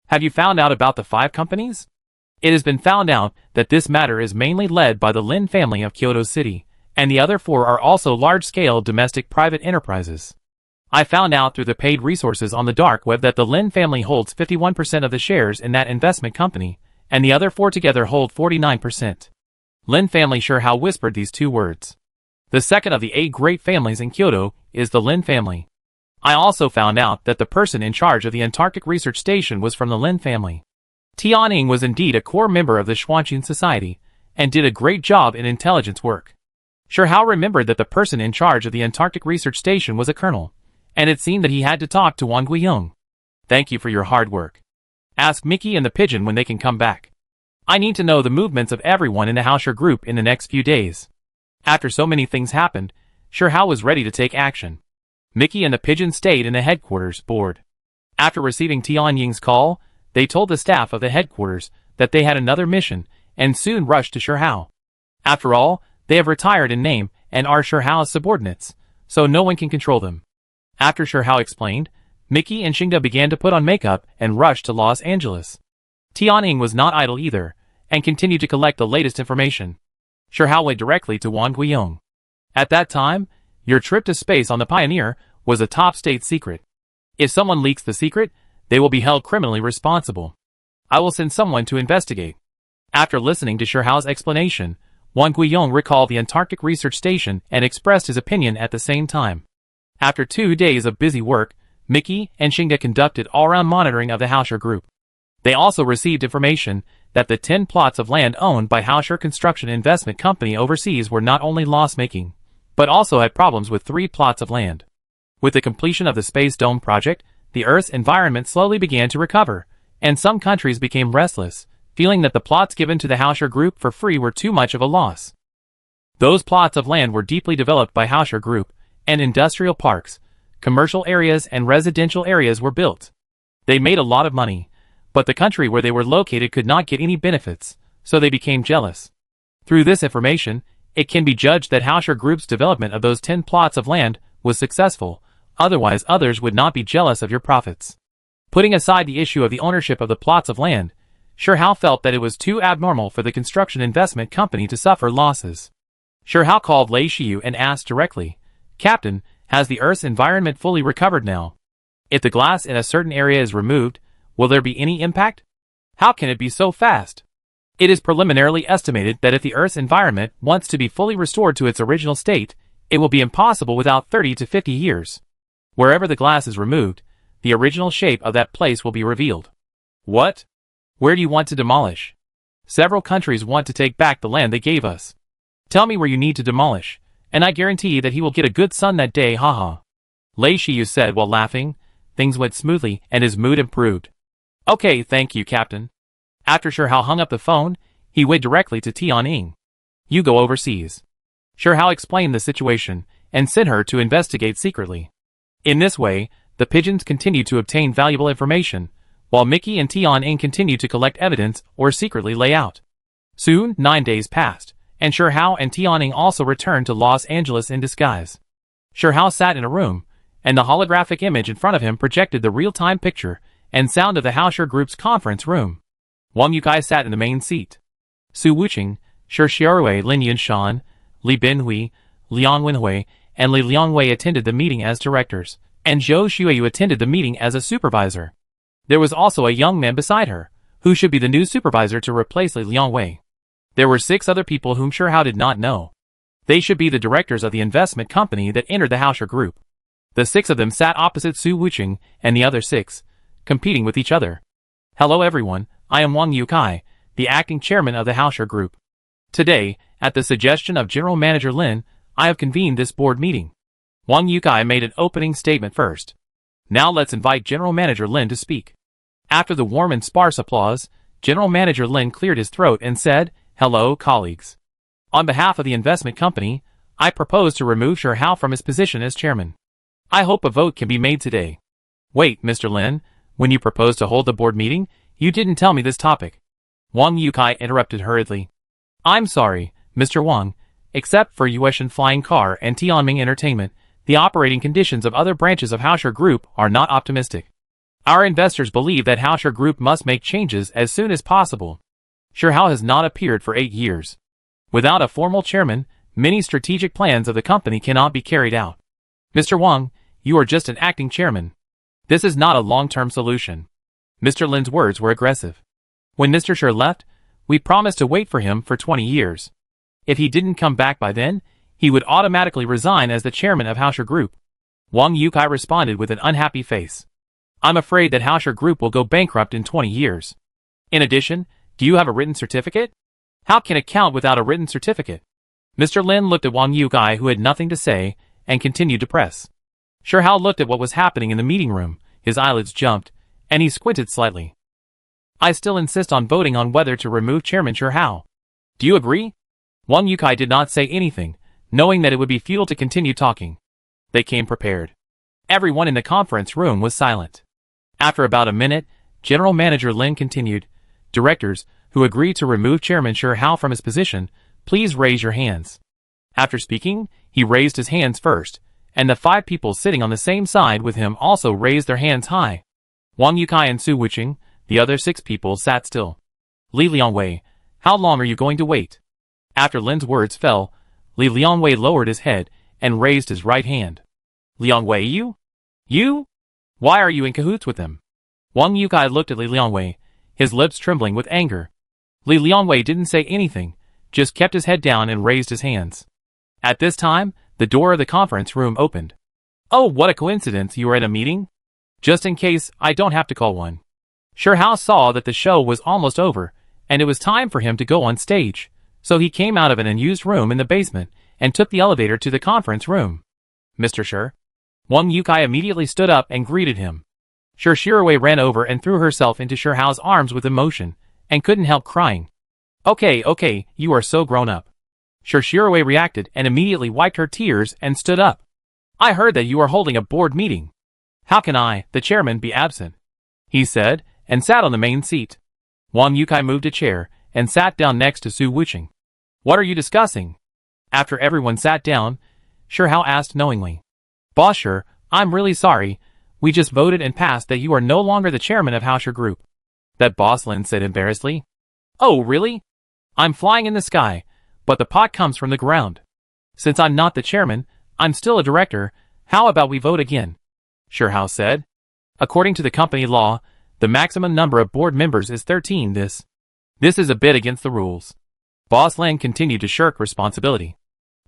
Have you found out about the 5 companies? It has been found out that this matter is mainly led by the Lin family of Kyoto City, and the other 4 are also large-scale domestic private enterprises. I found out through the paid resources on the dark web that the Lin family holds 51% of the shares in that investment company, and the other 4 together hold 49%. Lin family Shihao whispered these 2 words. The second of the 8 great families in Kyoto is the Lin family. I also found out that the person in charge of the Antarctic Research Station was from the Lin family. Tianning was indeed a core member of the Xuanqun Society, and did a great job in intelligence work. Shihao remembered that the person in charge of the Antarctic Research Station was a colonel, and it seemed that he had to talk to Wang Guiyong. Thank you for your hard work. Ask Mickey and the pigeon when they can come back. I need to know the movements of everyone in the Hausher Group in the next few days. After so many things happened, Shihao was ready to take action. Mickey and the pigeon stayed in the headquarters board. After receiving Tian Ying's call, they told the staff of the headquarters that they had another mission, and soon rushed to Shihao. After all, they have retired in name and are Shihao's subordinates, so no one can control them. After Shihao explained, Mickey and Xingda began to put on makeup and rushed to Los Angeles. Tianning was not idle either, and continued to collect the latest information. Shihao went directly to Wang Guiyong. At that time, your trip to space on the Pioneer was a top state secret. If someone leaks the secret, they will be held criminally responsible. I will send someone to investigate. After listening to Shihao's explanation, Wang Guiyong recalled the Antarctic Research Station and expressed his opinion at the same time. After 2 days of busy work, Mickey and Xingda conducted all-round monitoring of the Hausher Group. They also received information that the 10 plots of land owned by Hausher Construction Investment Company overseas were not only loss-making, but also had problems with 3 plots of land. With the completion of the Space Dome project, the Earth's environment slowly began to recover, and some countries became restless, feeling that the plots given to the Hausher Group for free were too much of a loss. Those plots of land were deeply developed by Hausher Group, and industrial parks, commercial areas and residential areas were built. They made a lot of money, but the country where they were located could not get any benefits, so they became jealous. Through this information, it can be judged that Hausher Group's development of those 10 plots of land was successful, otherwise others would not be jealous of your profits. Putting aside the issue of the ownership of the plots of land, Shihao felt that it was too abnormal for the construction investment company to suffer losses. Shihao called Lei Shiyu and asked directly, Captain, has the Earth's environment fully recovered now? If the glass in a certain area is removed, will there be any impact? How can it be so fast? It is preliminarily estimated that if the Earth's environment wants to be fully restored to its original state, it will be impossible without 30 to 50 years. Wherever the glass is removed, the original shape of that place will be revealed. What? Where do you want to demolish? Several countries want to take back the land they gave us. Tell me where you need to demolish, and I guarantee that he will get a good son that day, haha. Lei Shiyu said while laughing. Things went smoothly and his mood improved. Okay, thank you, Captain. After Shihao hung up the phone, he went directly to Tianning. You go overseas. Shihao explained the situation and sent her to investigate secretly. In this way, the pigeons continued to obtain valuable information, while Mickey and Tianning continued to collect evidence or secretly lay out. Soon, 9 days passed, and Shihao and Tianning also returned to Los Angeles in disguise. Shihao sat in a room, and the holographic image in front of him projected the real-time picture and sound of the Hausher Group's conference room. Wang Yukai sat in the main seat. Su Wuqing, Shi Xiaorui, Lin Yunshan, Li Binhui, Liang Wenhui, and Li Liangwei attended the meeting as directors, and Zhou Xueyu attended the meeting as a supervisor. There was also a young man beside her, who should be the new supervisor to replace Li Liangwei. There were 6 other people whom Shihao did not know. They should be the directors of the investment company that entered the Hausher Group. The 6 of them sat opposite Su Wuqing and the other 6, competing with each other. Hello everyone, I am Wang Yukai, the acting chairman of the Hausher Group. Today, at the suggestion of General Manager Lin, I have convened this board meeting. Wang Yukai made an opening statement first. Now let's invite General Manager Lin to speak. After the warm and sparse applause, General Manager Lin cleared his throat and said, Hello, colleagues. On behalf of the investment company, I propose to remove Shihao from his position as chairman. I hope a vote can be made today. Wait, Mr. Lin, when you proposed to hold the board meeting, you didn't tell me this topic. Wang Yukai interrupted hurriedly. I'm sorry, Mr. Wang, Except for Yueshan Flying Car and Tianming Entertainment, the operating conditions of other branches of Hausher Group are not optimistic. Our investors believe that Hausher Group must make changes as soon as possible. Shihao has not appeared for 8 years. Without a formal chairman, many strategic plans of the company cannot be carried out. Mr. Wang, you are just an acting chairman. This is not a long-term solution. Mr. Lin's words were aggressive. When Mr. Shi left, we promised to wait for him for 20 years. If he didn't come back by then, he would automatically resign as the chairman of Hausher Group. Wang Yukai responded with an unhappy face. I'm afraid that Hausher Group will go bankrupt in 20 years. In addition, do you have a written certificate? How can it count without a written certificate? Mr. Lin looked at Wang Yukai, who had nothing to say, and continued to press. Shihao looked at what was happening in the meeting room, his eyelids jumped, and he squinted slightly. I still insist on voting on whether to remove Chairman Shihao. Do you agree? Wang Yukai did not say anything, knowing that it would be futile to continue talking. They came prepared. Everyone in the conference room was silent. After about a minute, General Manager Lin continued, Directors, who agree to remove Chairman Shihao from his position, please raise your hands. After speaking, he raised his hands first, and the 5 people sitting on the same side with him also raised their hands high. Wang Yukai and Su Wuqing, the other 6 people, sat still. Li Liangwei, how long are you going to wait? After Lin's words fell, Li Liangwei lowered his head and raised his right hand. Liangwei, you? You? Why are you in cahoots with them? Wang Yukai looked at Li Liangwei, his lips trembling with anger. Li Liangwei didn't say anything, just kept his head down and raised his hands. At this time, the door of the conference room opened. Oh, what a coincidence, you are at a meeting? Just in case, I don't have to call one. Shihao saw that the show was almost over, and it was time for him to go on stage, so he came out of an unused room in the basement and took the elevator to the conference room. Mr. Shi? Wang Yukai immediately stood up and greeted him. Shirwei ran over and threw herself into Shihao's arms with emotion, and couldn't help crying. Okay, you are so grown up. Shirwei reacted and immediately wiped her tears and stood up. I heard that you are holding a board meeting. How can I, the chairman, be absent? He said, and sat on the main seat. Wang Yukai moved a chair and sat down next to Su Wuqing. What are you discussing? After everyone sat down, Shihao asked knowingly. Boss Shi, I'm really sorry. We just voted and passed that you are no longer the chairman of Hausher Group. That Boss Lin said embarrassedly. Oh, really? I'm flying in the sky, but the pot comes from the ground. Since I'm not the chairman, I'm still a director. How about we vote again? Shihao said. According to the company law, the maximum number of board members is 13. This is a bit against the rules. Boss Lin continued to shirk responsibility.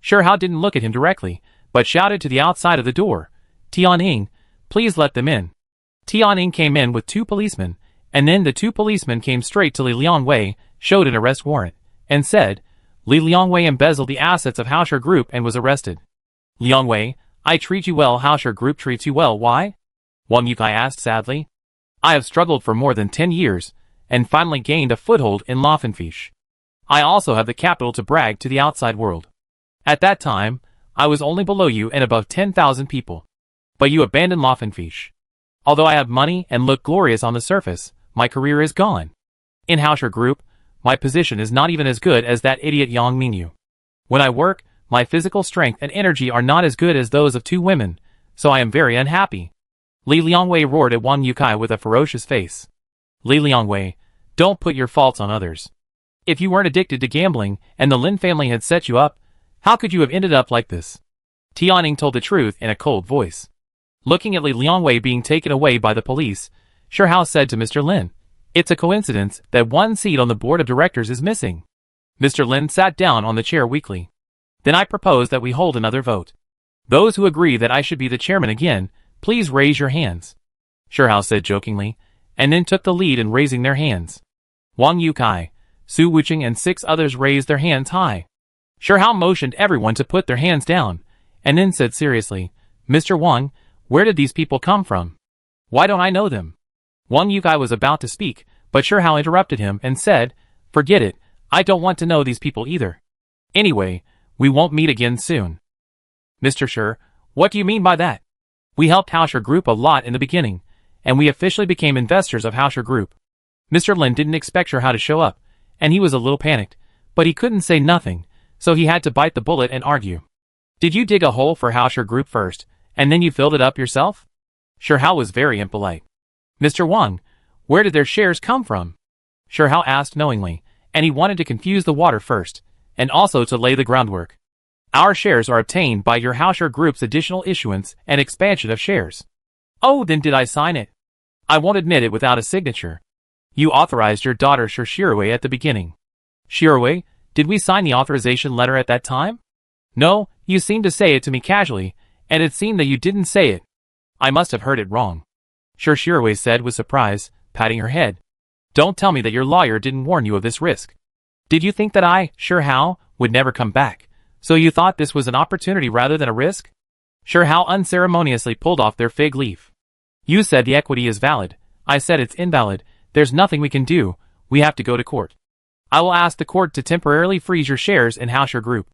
Shihao didn't look at him directly, but shouted to the outside of the door, Tianming, please let them in. Tianming came in with 2 policemen, and then the 2 policemen came straight to Li Liangwei, showed an arrest warrant, and said, Li Liangwei embezzled the assets of Hausher Group and was arrested. Liangwei, I treat you well, Hausher Group treats you well, why? Wang Yukai asked sadly. I have struggled for more than 10 years, and finally gained a foothold in Laufenfisch. I also have the capital to brag to the outside world. At that time, I was only below you and above 10,000 people. But you abandoned Laufenfisch. Although I have money and look glorious on the surface, my career is gone. In Hausher Group, my position is not even as good as that idiot Yang Mingyu. When I work, my physical strength and energy are not as good as those of 2 women, so I am very unhappy. Li Liangwei roared at Wang Yukai with a ferocious face. Li Liangwei, don't put your faults on others. If you weren't addicted to gambling and the Lin family had set you up, how could you have ended up like this? Tianming told the truth in a cold voice. Looking at Li Liangwei being taken away by the police, Shihao said to Mr. Lin, it's a coincidence that 1 seat on the board of directors is missing. Mr. Lin sat down on the chair weakly. Then I propose that we hold another vote. Those who agree that I should be the chairman again, please raise your hands. Shihao said jokingly, and then took the lead in raising their hands. Wang Yukai, Su Wuqing and 6 others raised their hands high. Shihao motioned everyone to put their hands down, and then said seriously, Mr. Wang, where did these people come from? Why don't I know them? Wang Yukai was about to speak, but Shihao interrupted him and said, forget it, I don't want to know these people either. Anyway, we won't meet again soon. Mr. Shi, what do you mean by that? We helped Hausher Group a lot in the beginning, and we officially became investors of Hausher Group. Mr. Lin didn't expect Shihao to show up, and he was a little panicked, but he couldn't say nothing, so he had to bite the bullet and argue. Did you dig a hole for Hausher Group first, and then you filled it up yourself? Shirhao was very impolite. Mr. Wang, where did their shares come from? Shirhao asked knowingly, and he wanted to confuse the water first, and also to lay the groundwork. Our shares are obtained by your Hausher Group's additional issuance and expansion of shares. Oh, then did I sign it? I won't admit it without a signature. You authorized your daughter Shirui at the beginning. Shirui, did we sign the authorization letter at that time? No, you seemed to say it to me casually, and it seemed that you didn't say it. I must have heard it wrong. Shirui said with surprise, patting her head. Don't tell me that your lawyer didn't warn you of this risk. Did you think that I, Shirhao, would never come back? So you thought this was an opportunity rather than a risk? Shirhao unceremoniously pulled off their fig leaf. You said the equity is valid. I said it's invalid. There's nothing we can do. We have to go to court. I will ask the court to temporarily freeze your shares in Hausher Group.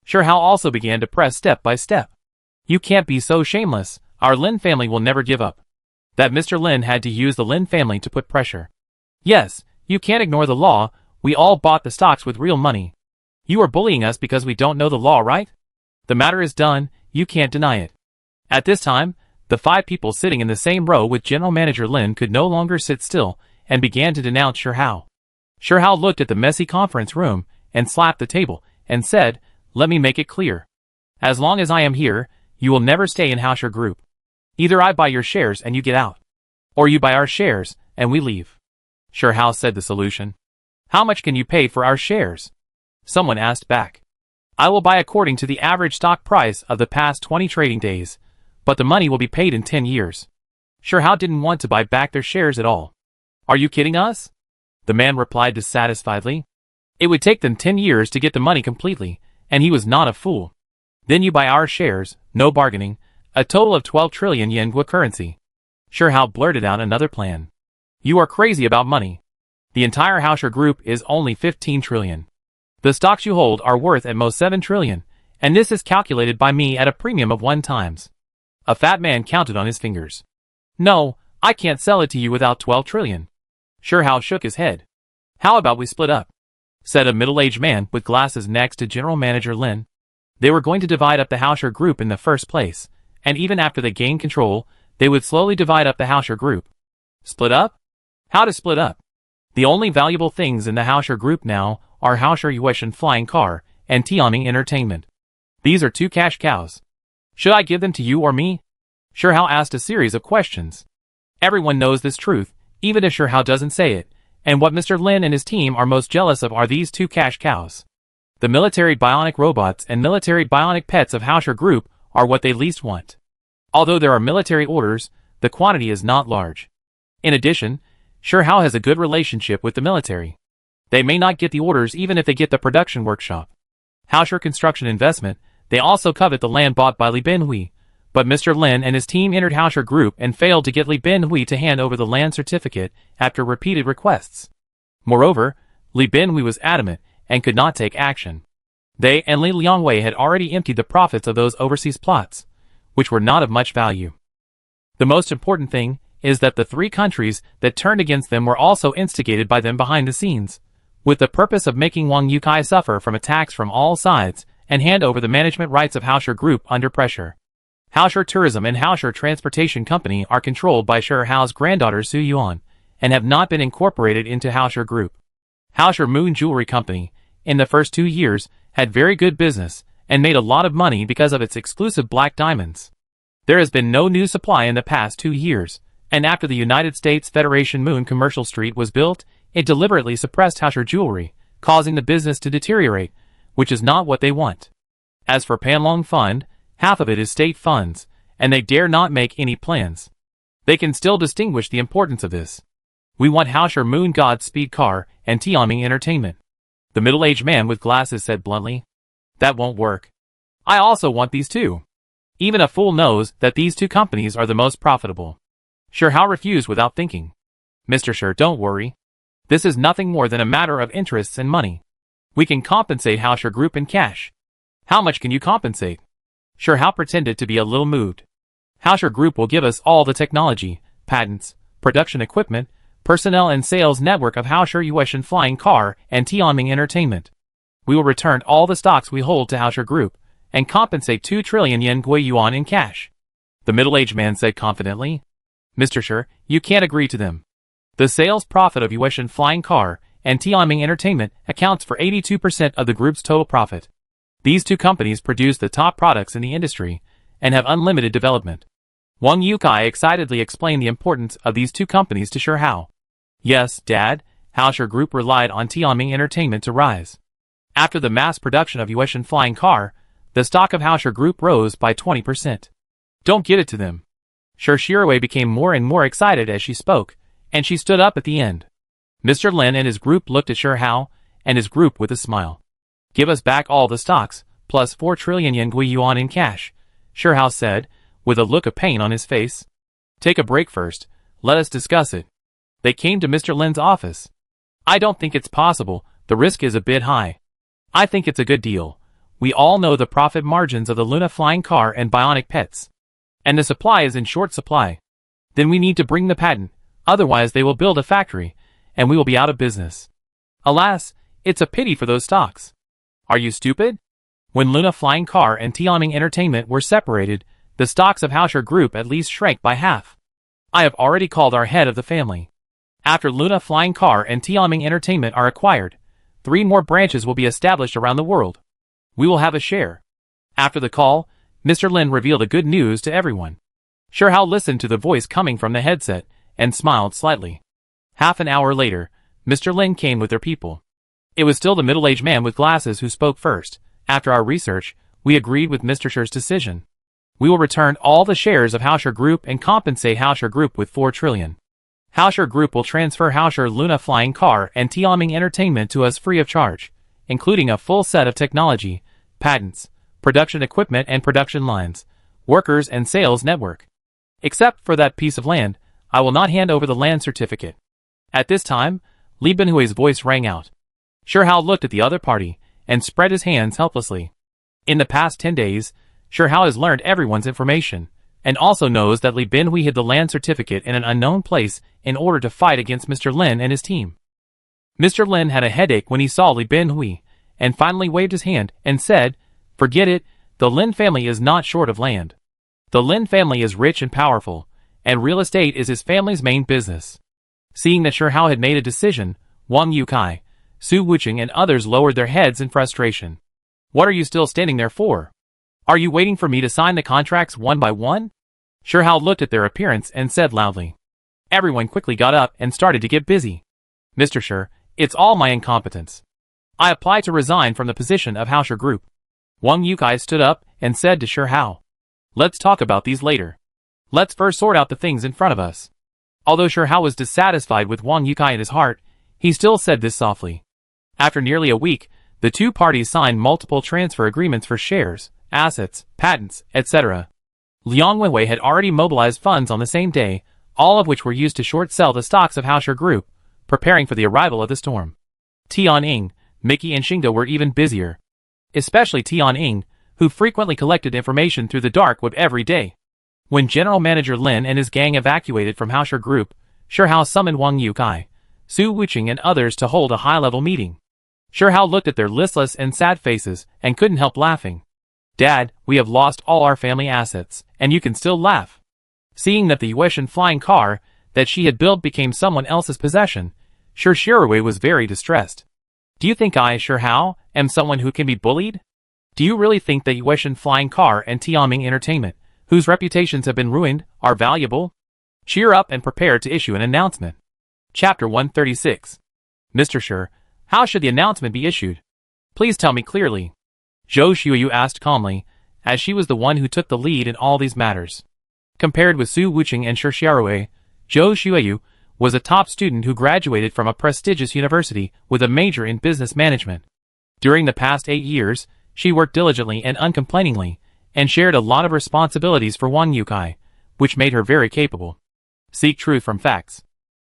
Shirhao also began to press step by step. You can't be so shameless. Our Lin family will never give up. That Mr. Lin had to use the Lin family to put pressure. Yes, you can't ignore the law. We all bought the stocks with real money. You are bullying us because we don't know the law, right? The matter is done, you can't deny it. At this time, the 5 people sitting in the same row with General Manager Lin could no longer sit still and began to denounce Shirhao. Shirhao looked at the messy conference room and slapped the table and said, let me make it clear. As long as I am here, you will never stay in Hausher Group. Either I buy your shares and you get out, or you buy our shares and we leave. Shirhao said the solution. How much can you pay for our shares? Someone asked back. I will buy according to the average stock price of the past 20 trading days, but the money will be paid in 10 years. Shirhao didn't want to buy back their shares at all. Are you kidding us? The man replied dissatisfiedly. It would take them 10 years to get the money completely, and he was not a fool. Then you buy our shares, no bargaining, a total of 12 trillion yen currency. Shirhao blurted out another plan. You are crazy about money. The entire Hausher Group is only 15 trillion. The stocks you hold are worth at most 7 trillion, and this is calculated by me at a premium of 1 times. A fat man counted on his fingers. No, I can't sell it to you without 12 trillion. Shirhao shook his head. How about we split up? Said a middle-aged man with glasses next to General Manager Lin. They were going to divide up the Hausher Group in the first place, and even after they gained control, they would slowly divide up the Hausher Group. Split up? How to split up? The only valuable things in the Hausher Group now are Hausher Yueshan Flying Car and Tianming Entertainment. These are 2 cash cows. Should I give them to you or me? Shirhao asked a series of questions. Everyone knows this truth, even if Shirhao doesn't say it, and what Mr. Lin and his team are most jealous of are these 2 cash cows. The military bionic robots and military bionic pets of Hausher Group are what they least want. Although there are military orders, the quantity is not large. In addition, Shirhao has a good relationship with the military. They may not get the orders even if they get the production workshop. Hausher Construction Investment, they also covet the land bought by Li Binhui, but Mr. Lin and his team entered Hausher Group and failed to get Li Binhui to hand over the land certificate after repeated requests. Moreover, Li Binhui was adamant and could not take action. They and Li Liangwei had already emptied the profits of those overseas plots, which were not of much value. The most important thing is that the 3 countries that turned against them were also instigated by them behind the scenes, with the purpose of making Wang Yukai suffer from attacks from all sides and hand over the management rights of Hausher Group under pressure. Hausher Tourism and Hausher Transportation Company are controlled by Shirhao's granddaughter Su Yuan and have not been incorporated into Hausher Group. Hausher Moon Jewelry Company, in the first 2 years, had very good business and made a lot of money because of its exclusive black diamonds. There has been no new supply in the past 2 years, and after the United States Federation Moon Commercial Street was built, it deliberately suppressed Hausher Jewelry, causing the business to deteriorate, which is not what they want. As for Panlong Fund, half of it is state funds, and they dare not make any plans. They can still distinguish the importance of this. We want Hausher Moon God Speed Car and Tianming Entertainment. The middle-aged man with glasses said bluntly. That won't work. I also want these 2. Even a fool knows that these 2 companies are the most profitable. Shirhao refused without thinking. Mr. Shir, don't worry. This is nothing more than a matter of interests and money. We can compensate Hausher Group in cash. How much can you compensate? Shirhao pretended to be a little moved. Hausher Group will give us all the technology, patents, production equipment, personnel and sales network of Hausher Yueshan Flying Car and Tianming Entertainment. We will return all the stocks we hold to Hausher Group and compensate 2 trillion yuan in cash. The middle-aged man said confidently. Mr. Shi, you can't agree to them. The sales profit of Yueshan Flying Car and Tianming Entertainment accounts for 82% of the group's total profit. These two companies produce the top products in the industry and have unlimited development. Wang Yukai excitedly explained the importance of these two companies to Shi Hao. Yes, Dad, Hausher Group relied on Tianming Entertainment to rise. After the mass production of Yueshan Flying Car, the stock of Hausher Group rose by 20%. Don't get it to them. Shirui became more and more excited as she spoke, and she stood up at the end. Mr. Lin and his group looked at Shi Hao and his group with a smile. Give us back all the stocks, plus 4 trillion yuan in cash, Shi Hao said, with a look of pain on his face. Take a break first, let us discuss it. They came to Mr. Lin's office. I don't think it's possible, the risk is a bit high. I think it's a good deal. We all know the profit margins of the Luna Flying Car and Bionic Pets. And the supply is in short supply. Then we need to bring the patent, otherwise they will build a factory, and we will be out of business. Alas, it's a pity for those stocks. Are you stupid? When Luna Flying Car and Tianming Entertainment were separated, the stocks of Hausher Group at least shrank by half. I have already called our head of the family. After Luna Flying Car and Tianming Entertainment are acquired, 3 more branches will be established around the world. We will have a share. After the call, Mr. Lin revealed the good news to everyone. Shi Hao listened to the voice coming from the headset and smiled slightly. Half an hour later, Mr. Lin came with their people. It was still the middle-aged man with glasses who spoke first. After our research, we agreed with Mr. Shi's decision. We will return all the shares of Hausher Group and compensate Hausher Group with 4 trillion. Hausher Group will transfer Hausher Luna Flying Car and Tianming Entertainment to us free of charge, including a full set of technology, patents, production equipment and production lines, workers and sales network. Except for that piece of land, I will not hand over the land certificate. At this time, Li Binhui's voice rang out. Shi Hao looked at the other party and spread his hands helplessly. In the past 10 days, Shi Hao has learned everyone's information, and also knows that Li Binhui hid the land certificate in an unknown place in order to fight against Mr. Lin and his team. Mr. Lin had a headache when he saw Li Binhui, and finally waved his hand and said, Forget it, the Lin family is not short of land. The Lin family is rich and powerful, and real estate is his family's main business. Seeing that Shi Hao had made a decision, Wang Yukai, Su Wuqing and others lowered their heads in frustration. What are you still standing there for? Are you waiting for me to sign the contracts one by one? Shi Hao looked at their appearance and said loudly. Everyone quickly got up and started to get busy. Mr. Shi, it's all my incompetence. I apply to resign from the position of Hausher Group. Wang Yukai stood up and said to Shi Hao. Let's talk about these later. Let's first sort out the things in front of us. Although Shi Hao was dissatisfied with Wang Yukai in his heart, he still said this softly. After nearly a week, the two parties signed multiple transfer agreements for shares, assets, patents, etc. Liang Weiwei had already mobilized funds on the same day, all of which were used to short sell the stocks of Hausher Group, preparing for the arrival of the storm. Tian Ying, Mickey and Xingda were even busier. Especially Tian Ying, who frequently collected information through the dark web every day. When General Manager Lin and his gang evacuated from Hausher Group, Shi Hao summoned Wang Yukai, Su Wuqing and others to hold a high-level meeting. Shi Hao looked at their listless and sad faces and couldn't help laughing. Dad, we have lost all our family assets, and you can still laugh. Seeing that the Yueshan Flying Car that she had built became someone else's possession, Shirui was very distressed. Do you think I, Shi Hao, am someone who can be bullied? Do you really think that Yueshan Flying Car and Tianming Entertainment, whose reputations have been ruined, are valuable? Cheer up and prepare to issue an announcement. Chapter 136. Mr. Shi, how should the announcement be issued? Please tell me clearly. Zhou Xuyu asked calmly, as she was the one who took the lead in all these matters. Compared with Su Wuqing and Shirui, Zhou Xuyu was a top student who graduated from a prestigious university with a major in business management. During the past 8 years, she worked diligently and uncomplainingly, and shared a lot of responsibilities for Wang Yukai, which made her very capable. Seek truth from facts.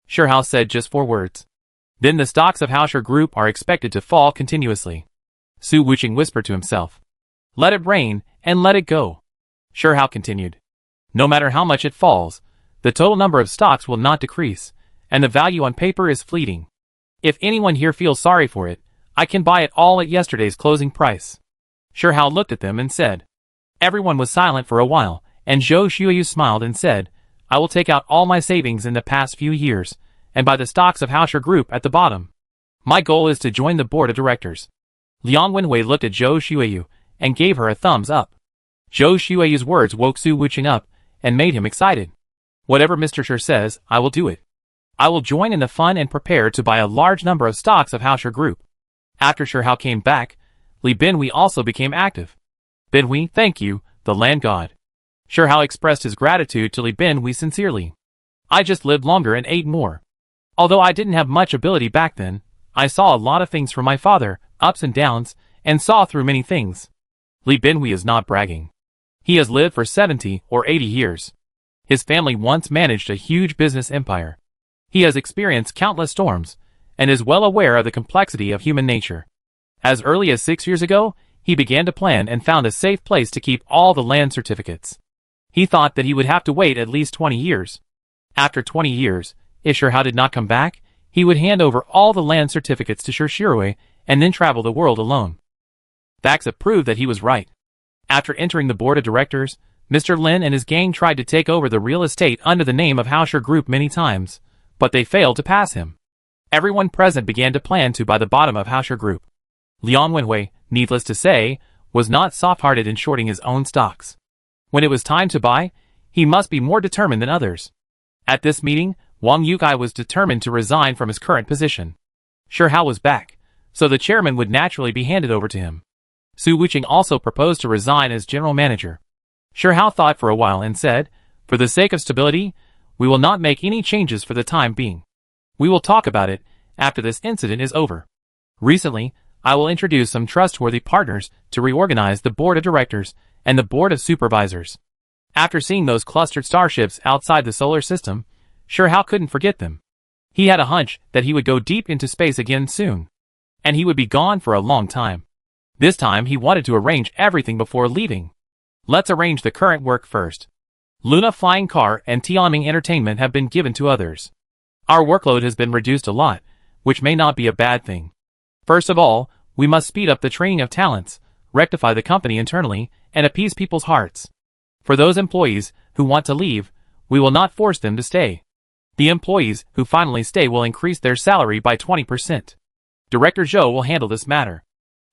Shi Hao said just 4 words. Then the stocks of Hausher Group are expected to fall continuously. Su Wuqing whispered to himself. Let it rain, and let it go. Shi Hao continued. No matter how much it falls, the total number of stocks will not decrease, and the value on paper is fleeting. If anyone here feels sorry for it, I can buy it all at yesterday's closing price. Shihao looked at them and said. Everyone was silent for a while, and Zhou Xueyu smiled and said, I will take out all my savings in the past few years, and buy the stocks of Hausher Group at the bottom. My goal is to join the board of directors. Liang Wenhui looked at Zhou Xueyu, and gave her a thumbs up. Zhou Xueyu's words woke Su Wuqing up, and made him excited. Whatever Mr. Shi says, I will do it. I will join in the fun and prepare to buy a large number of stocks of Hausher Group. After Shihao came back, Li Binhui also became active. Binhui, thank you, the land god. Shihao expressed his gratitude to Li Binhui sincerely. I just lived longer and ate more. Although I didn't have much ability back then, I saw a lot of things from my father, ups and downs, and saw through many things. Li Binhui is not bragging. He has lived for 70 or 80 years. His family once managed a huge business empire. He has experienced countless storms, and is well aware of the complexity of human nature. As early as 6 years ago, he began to plan and found a safe place to keep all the land certificates. He thought that he would have to wait at least 20 years. After 20 years, if Shihao did not come back, he would hand over all the land certificates to Shirui and then travel the world alone. Facts have proved that he was right. After entering the board of directors, Mr. Lin and his gang tried to take over the real estate under the name of Hausher Group many times, but they failed to pass him. Everyone present began to plan to buy the bottom of Hausher Group. Liang Wenhui, needless to say, was not soft-hearted in shorting his own stocks. When it was time to buy, he must be more determined than others. At this meeting, Wang Yukai was determined to resign from his current position. Shihao was back, so the chairman would naturally be handed over to him. Su Wuqing also proposed to resign as general manager. Shihao thought for a while and said, for the sake of stability, we will not make any changes for the time being. We will talk about it after this incident is over. Recently, I will introduce some trustworthy partners to reorganize the board of directors and the board of supervisors. After seeing those clustered starships outside the solar system, Shihao couldn't forget them. He had a hunch that he would go deep into space again soon. And he would be gone for a long time. This time he wanted to arrange everything before leaving. Let's arrange the current work first. Luna Flying Car and Tianming Entertainment have been given to others. Our workload has been reduced a lot, which may not be a bad thing. First of all, we must speed up the training of talents, rectify the company internally, and appease people's hearts. For those employees who want to leave, we will not force them to stay. The employees who finally stay will increase their salary by 20%. Director Zhou will handle this matter.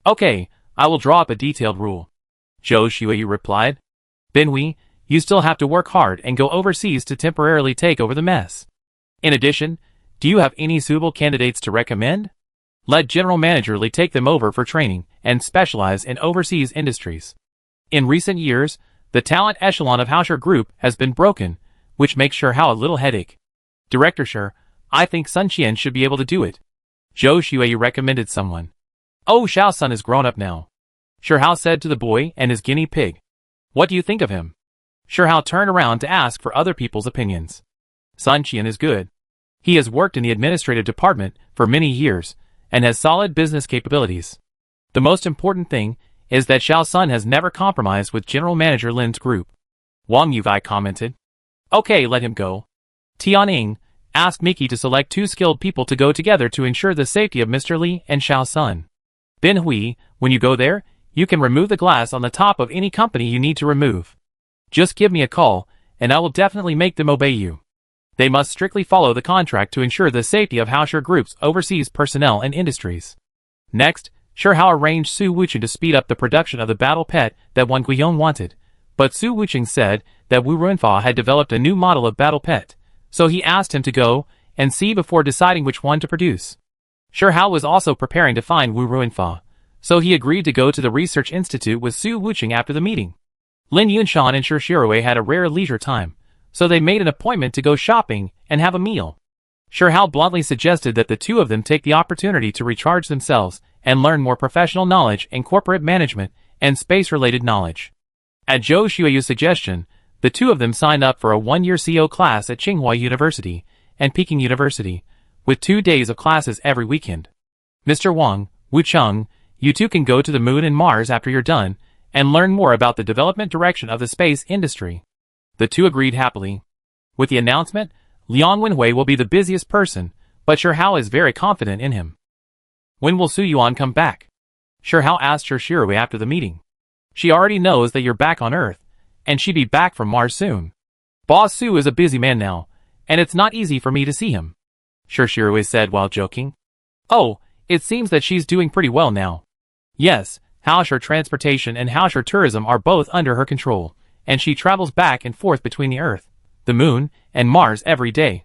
Okay, I will draw up a detailed rule. Zhou Xueyu replied. Binhui, you still have to work hard and go overseas to temporarily take over the mess. In addition, do you have any suitable candidates to recommend? Let General Manager Li take them over for training and specialize in overseas industries. In recent years, the talent echelon of Hausher Group has been broken, which makes Shihao a little headache. Director Shi, I think Sun Qian should be able to do it. Zhou Xueyu recommended someone. Oh, Xiao Sun is grown up now. Shihao said to the boy and his guinea pig. What do you think of him? Shihao turned around to ask for other people's opinions. Sun Qian is good. He has worked in the administrative department for many years and has solid business capabilities. The most important thing is that Xiao Sun has never compromised with General Manager Lin's group. Wang Yukai commented. Okay, let him go. Tianming, ask Miki to select 2 skilled people to go together to ensure the safety of Mr. Li and Xiao Sun. Binhui, when you go there, you can remove the glass on the top of any company you need to remove. Just give me a call, and I will definitely make them obey you. They must strictly follow the contract to ensure the safety of Hausher Group's overseas personnel and industries. Next, Shihao arranged Su Wuqing to speed up the production of the battle pet that Wang Guiyong wanted, but Su Wuqing said that Wu Ruinfa had developed a new model of battle pet, so he asked him to go and see before deciding which one to produce. Shihao was also preparing to find Wu Ruinfa, so he agreed to go to the research institute with Su Wuqing after the meeting. Lin Yunshan and Shirui had a rare leisure time, so they made an appointment to go shopping and have a meal. Shihao bluntly suggested that the two of them take the opportunity to recharge themselves and learn more professional knowledge in corporate management and space-related knowledge. At Zhou Xueyu's suggestion, the two of them signed up for a 1-year CO class at Tsinghua University and Peking University, with 2 days of classes every weekend. Mr. Wang, Wu Cheng, you two can go to the moon and Mars after you're done, and learn more about the development direction of the space industry. The two agreed happily. With the announcement, Liang Wenhui will be the busiest person, but Shihao is very confident in him. When will Su Yuan come back? Sure Hao asked Shirui after the meeting. She already knows that you're back on Earth, and she'd be back from Mars soon. Boss Su is a busy man now, and it's not easy for me to see him, Shirui said while joking. Oh, it seems that she's doing pretty well now. Yes, Haoshur Transportation and Haoshur Tourism are both under her control, and she travels back and forth between the Earth, the Moon, and Mars every day.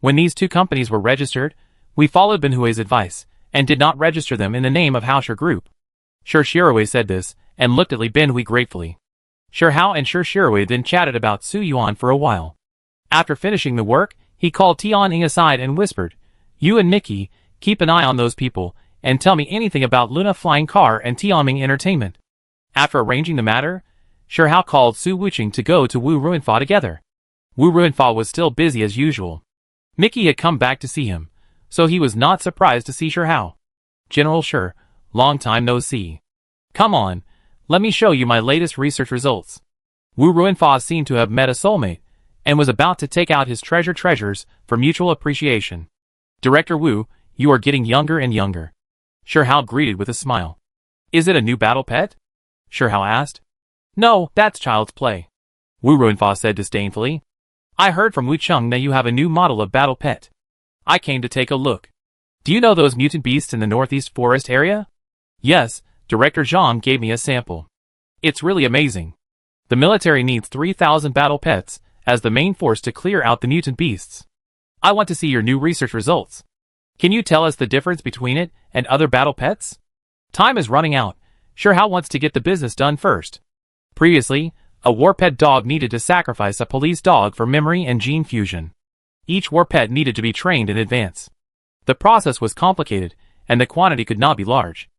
When these two companies were registered, we followed Benhui's advice, and did not register them in the name of Haoshur Group. Shirui said this, and looked at Li Benhui gratefully. Hao and Shirui then chatted about Su Yuan for a while. After finishing the work, he called Tianning aside and whispered, "You and Mickey, keep an eye on those people, and tell me anything about Luna Flying Car and Tianming Entertainment." After arranging the matter, Hao called Su Wuqing to go to Wu Ruinfa together. Wu Ruinfa was still busy as usual. Mickey had come back to see him, so he was not surprised to see Hao. "General Shi, long time no see. Come on, let me show you my latest research results." Wu Ruinfa seemed to have met a soulmate, and was about to take out his treasures for mutual appreciation. "Director Wu, you are getting younger and younger." Hao greeted with a smile. "Is it a new battle pet?" Hao asked. "No, that's child's play," Wu Ruinfa said disdainfully. "I heard from Wu Cheng that you have a new model of battle pet. I came to take a look. Do you know those mutant beasts in the northeast forest area?" "Yes, Director Zhang gave me a sample. It's really amazing. The military needs 3,000 battle pets as the main force to clear out the mutant beasts. I want to see your new research results. Can you tell us the difference between it and other battle pets?" Time is running out. Hao wants to get the business done first. Previously, a war pet dog needed to sacrifice a police dog for memory and gene fusion. Each war pet needed to be trained in advance. The process was complicated, and the quantity could not be large.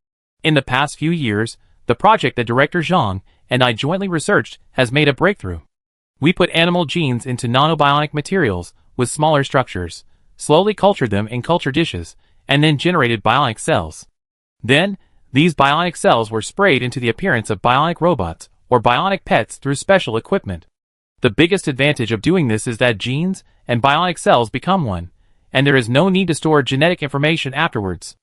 In the past few years, the project that Director Zhang and I jointly researched has made a breakthrough. We put animal genes into nanobionic materials with smaller structures, slowly cultured them in culture dishes, and then generated bionic cells. Then, these bionic cells were sprayed into the appearance of bionic robots or bionic pets through special equipment. The biggest advantage of doing this is that genes and bionic cells become one, and there is no need to store genetic information afterwards.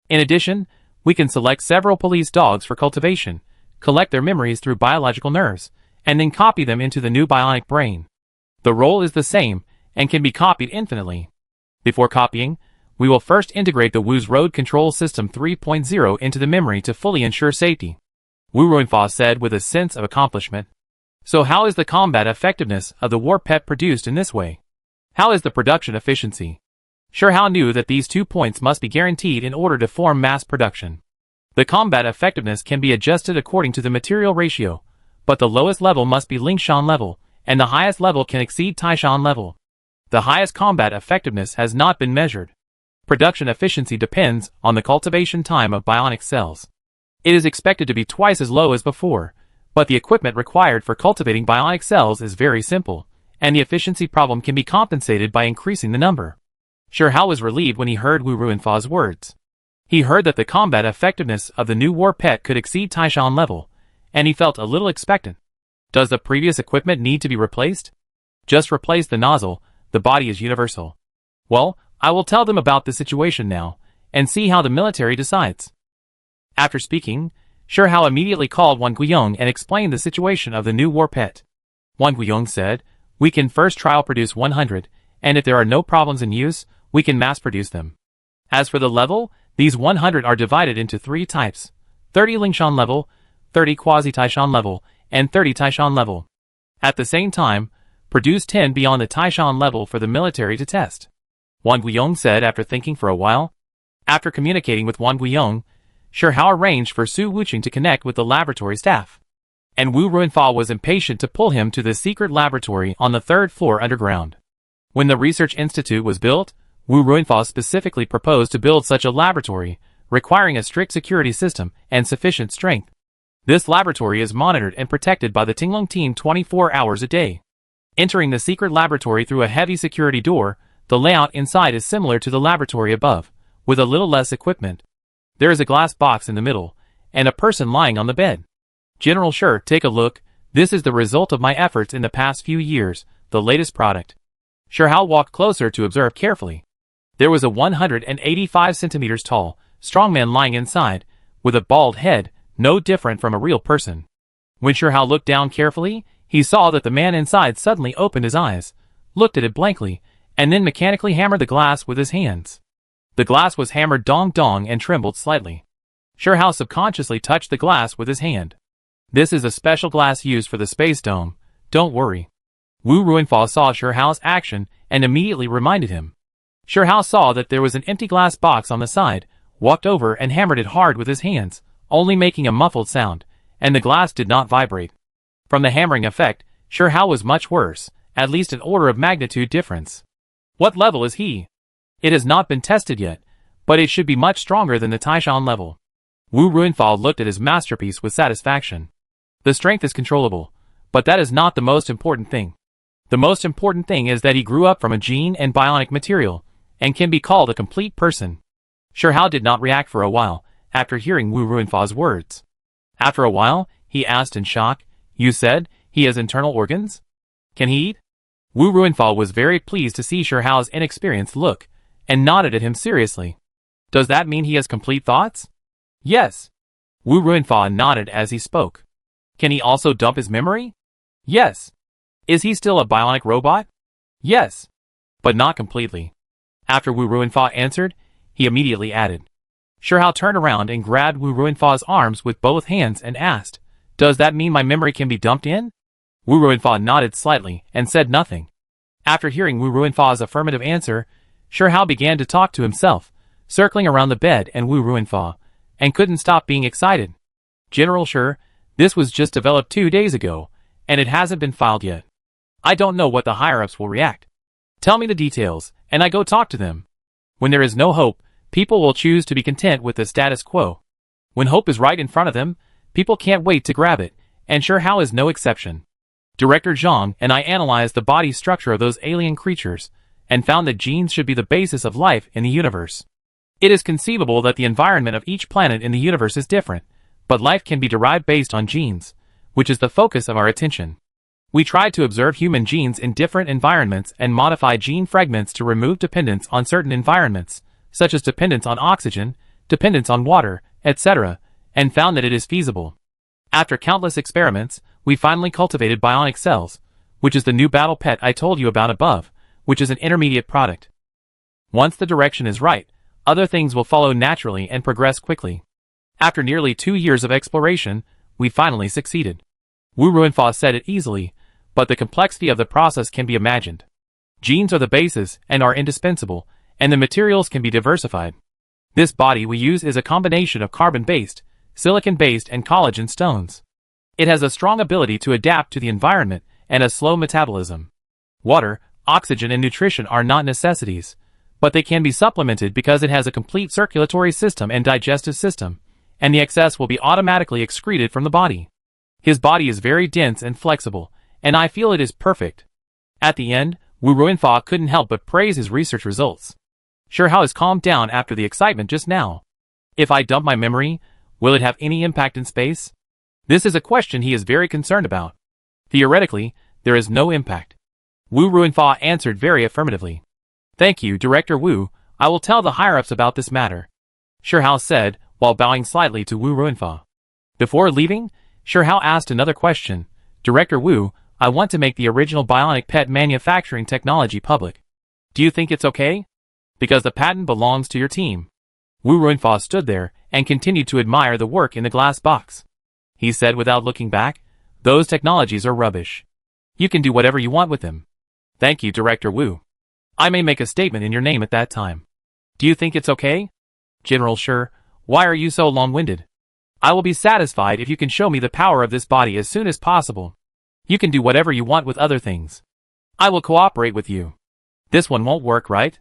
In addition, we can select several police dogs for cultivation, collect their memories through biological nerves, and then copy them into the new bionic brain. The role is the same, and can be copied infinitely. Before copying, we will first integrate the Wu's Road Control System 3.0 into the memory to fully ensure safety, Wu Ruinfa said with a sense of accomplishment. So how is the combat effectiveness of the war pet produced in this way? How is the production efficiency? Hao knew that these 2 points must be guaranteed in order to form mass production. The combat effectiveness can be adjusted according to the material ratio, but the lowest level must be Lingshan level, and the highest level can exceed Taishan level. The highest combat effectiveness has not been measured. Production efficiency depends on the cultivation time of bionic cells. It is expected to be twice as low as before, but the equipment required for cultivating bionic cells is very simple, and the efficiency problem can be compensated by increasing the number. Hao was relieved when he heard Wu Ruinfa's words. He heard that the combat effectiveness of the new war pet could exceed Taishan level, and he felt a little expectant. Does the previous equipment need to be replaced? Just replace the nozzle, the body is universal. Well, I will tell them about the situation now, and see how the military decides. After speaking, Hao immediately called Wang Guiyong and explained the situation of the new war pet. Wang Guiyong said, "We can first trial produce 100, and if there are no problems in use, we can mass produce them. As for the level, these 100 are divided into 3 types, 30 Lingshan level, 30 Quasi-Taishan level, and 30 Taishan level. At the same time, produce 10 beyond the Taishan level for the military to test," Wang Guiyong said after thinking for a while. After communicating with Wang Guiyong, Hao arranged for Su Wuqing to connect with the laboratory staff. And Wu Ruinfa was impatient to pull him to the secret laboratory on the 3rd floor underground. When the research institute was built, Wu Ruinfa specifically proposed to build such a laboratory, requiring a strict security system and sufficient strength. This laboratory is monitored and protected by the Tinglong team 24 hours a day. Entering the secret laboratory through a heavy security door, the layout inside is similar to the laboratory above, with a little less equipment. There is a glass box in the middle, and a person lying on the bed. "General Shi, take a look, this is the result of my efforts in the past few years, the latest product." Hao walked closer to observe carefully. There was a 185 centimeters tall, strong man lying inside, with a bald head, no different from a real person. When Shirhao looked down carefully, he saw that the man inside suddenly opened his eyes, looked at it blankly, and then mechanically hammered the glass with his hands. The glass was hammered dong-dong and trembled slightly. Shirhao subconsciously touched the glass with his hand. This is a special glass used for the space dome, don't worry. Wu Ruinfa saw Shirhao's action and immediately reminded him. Shirhao saw that there was an empty glass box on the side, walked over and hammered it hard with his hands, only making a muffled sound, and the glass did not vibrate. From the hammering effect, Shirhao was much worse, at least an order of magnitude difference. What level is he? It has not been tested yet, but it should be much stronger than the Taishan level. Wu Ruinfa looked at his masterpiece with satisfaction. The strength is controllable, but that is not the most important thing. The most important thing is that he grew up from a gene and bionic material, and can be called a complete person. Shirhao did not react for a while, after hearing Wu Ruinfa's words. After a while, he asked in shock, "You said, he has internal organs? Can he eat?" Wu Ruinfa was very pleased to see Shirhao's inexperienced look, and nodded at him seriously. "Does that mean he has complete thoughts?" "Yes." Wu Ruinfa nodded as he spoke. "Can he also dump his memory?" "Yes." "Is he still a bionic robot?" "Yes." "But not completely." After Wu Ruinfa answered, he immediately added. Shirhao turned around and grabbed Wu Ruinfa's arms with both hands and asked, "Does that mean my memory can be dumped in?" Wu Ruinfa nodded slightly and said nothing. After hearing Wu Ruinfa's affirmative answer, Shirhao began to talk to himself, circling around the bed and Wu Ruinfa, and couldn't stop being excited. "General Shir, this was just developed 2 days ago, and it hasn't been filed yet. I don't know what the higher-ups will react. Tell me the details, and I go talk to them. When there is no hope, people will choose to be content with the status quo. When hope is right in front of them, people can't wait to grab it, and Shirhao is no exception. Director Zhang and I analyzed the body structure of those alien creatures, and found that genes should be the basis of life in the universe. It is conceivable that the environment of each planet in the universe is different, but life can be derived based on genes, which is the focus of our attention. We tried to observe human genes in different environments and modify gene fragments to remove dependence on certain environments, such as dependence on oxygen, dependence on water, etc., and found that it is feasible. After countless experiments, we finally cultivated bionic cells, which is the new battle pet I told you about above, which is an intermediate product. Once the direction is right, other things will follow naturally and progress quickly. After nearly 2 years of exploration, we finally succeeded." Wu Ruinfa said it easily, but the complexity of the process can be imagined. Genes are the basis and are indispensable, and the materials can be diversified. This body we use is a combination of carbon-based, silicon-based and collagen stones. It has a strong ability to adapt to the environment and a slow metabolism. Water, oxygen and nutrition are not necessities, but they can be supplemented because it has a complete circulatory system and digestive system, and the excess will be automatically excreted from the body. His body is very dense and flexible, and I feel it is perfect. At the end, Wu Ruinfa couldn't help but praise his research results. Shirhao has calmed down after the excitement just now. If I dump my memory, will it have any impact in space? This is a question he is very concerned about. Theoretically, there is no impact. Wu Ruinfa answered very affirmatively. "Thank you, Director Wu, I will tell the higher-ups about this matter," Shirhao said, while bowing slightly to Wu Ruinfa. Before leaving, Shirhao asked another question. "Director Wu, I want to make the original bionic pet manufacturing technology public. Do you think it's okay? Because the patent belongs to your team." Wu Ruinfa stood there and continued to admire the work in the glass box. He said without looking back, "Those technologies are rubbish. You can do whatever you want with them." "Thank you, Director Wu. I may make a statement in your name at that time. Do you think it's okay?" "General Shir, why are you so long-winded? I will be satisfied if you can show me the power of this body as soon as possible. You can do whatever you want with other things. I will cooperate with you. This one won't work, right?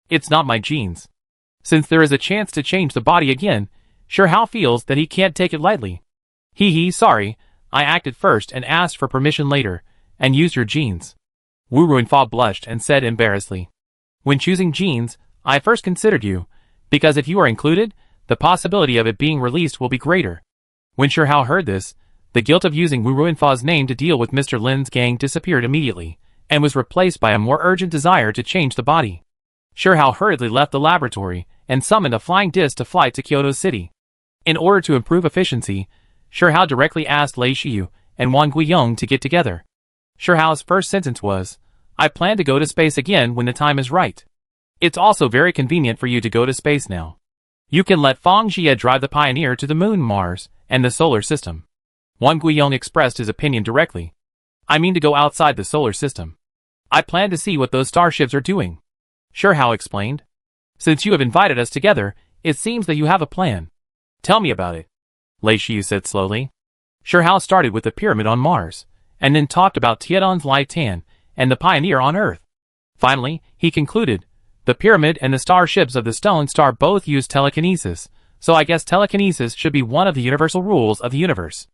It's not my genes." Since there is a chance to change the body again, Shirhao feels that he can't take it lightly. Sorry, I acted first and asked for permission later, and used your genes." Wu Ruinfa blushed and said embarrassedly. "When choosing genes, I first considered you, because if you are included, the possibility of it being released will be greater." When Shirhao heard this, the guilt of using Wu Ruinfa's name to deal with Mr. Lin's gang disappeared immediately, and was replaced by a more urgent desire to change the body. Shihao hurriedly left the laboratory and summoned a flying disc to fly to Kyoto City. In order to improve efficiency, Shihao directly asked Lei Shiyu and Wang Guiyong to get together. Shihao's first sentence was, "I plan to go to space again when the time is right. It's also very convenient for you to go to space now. You can let Feng Jie drive the Pioneer to the Moon, Mars, and the solar system." Wang Guiyong expressed his opinion directly. "I mean to go outside the solar system. I plan to see what those starships are doing." Shihao explained. "Since you have invited us together, it seems that you have a plan. Tell me about it," Lei Shiyu said slowly. Shihao started with the pyramid on Mars, and then talked about Tianan's Litan and the Pioneer on Earth. Finally, he concluded, "The pyramid and the starships of the Stone Star both use telekinesis, so I guess telekinesis should be one of the universal rules of the universe.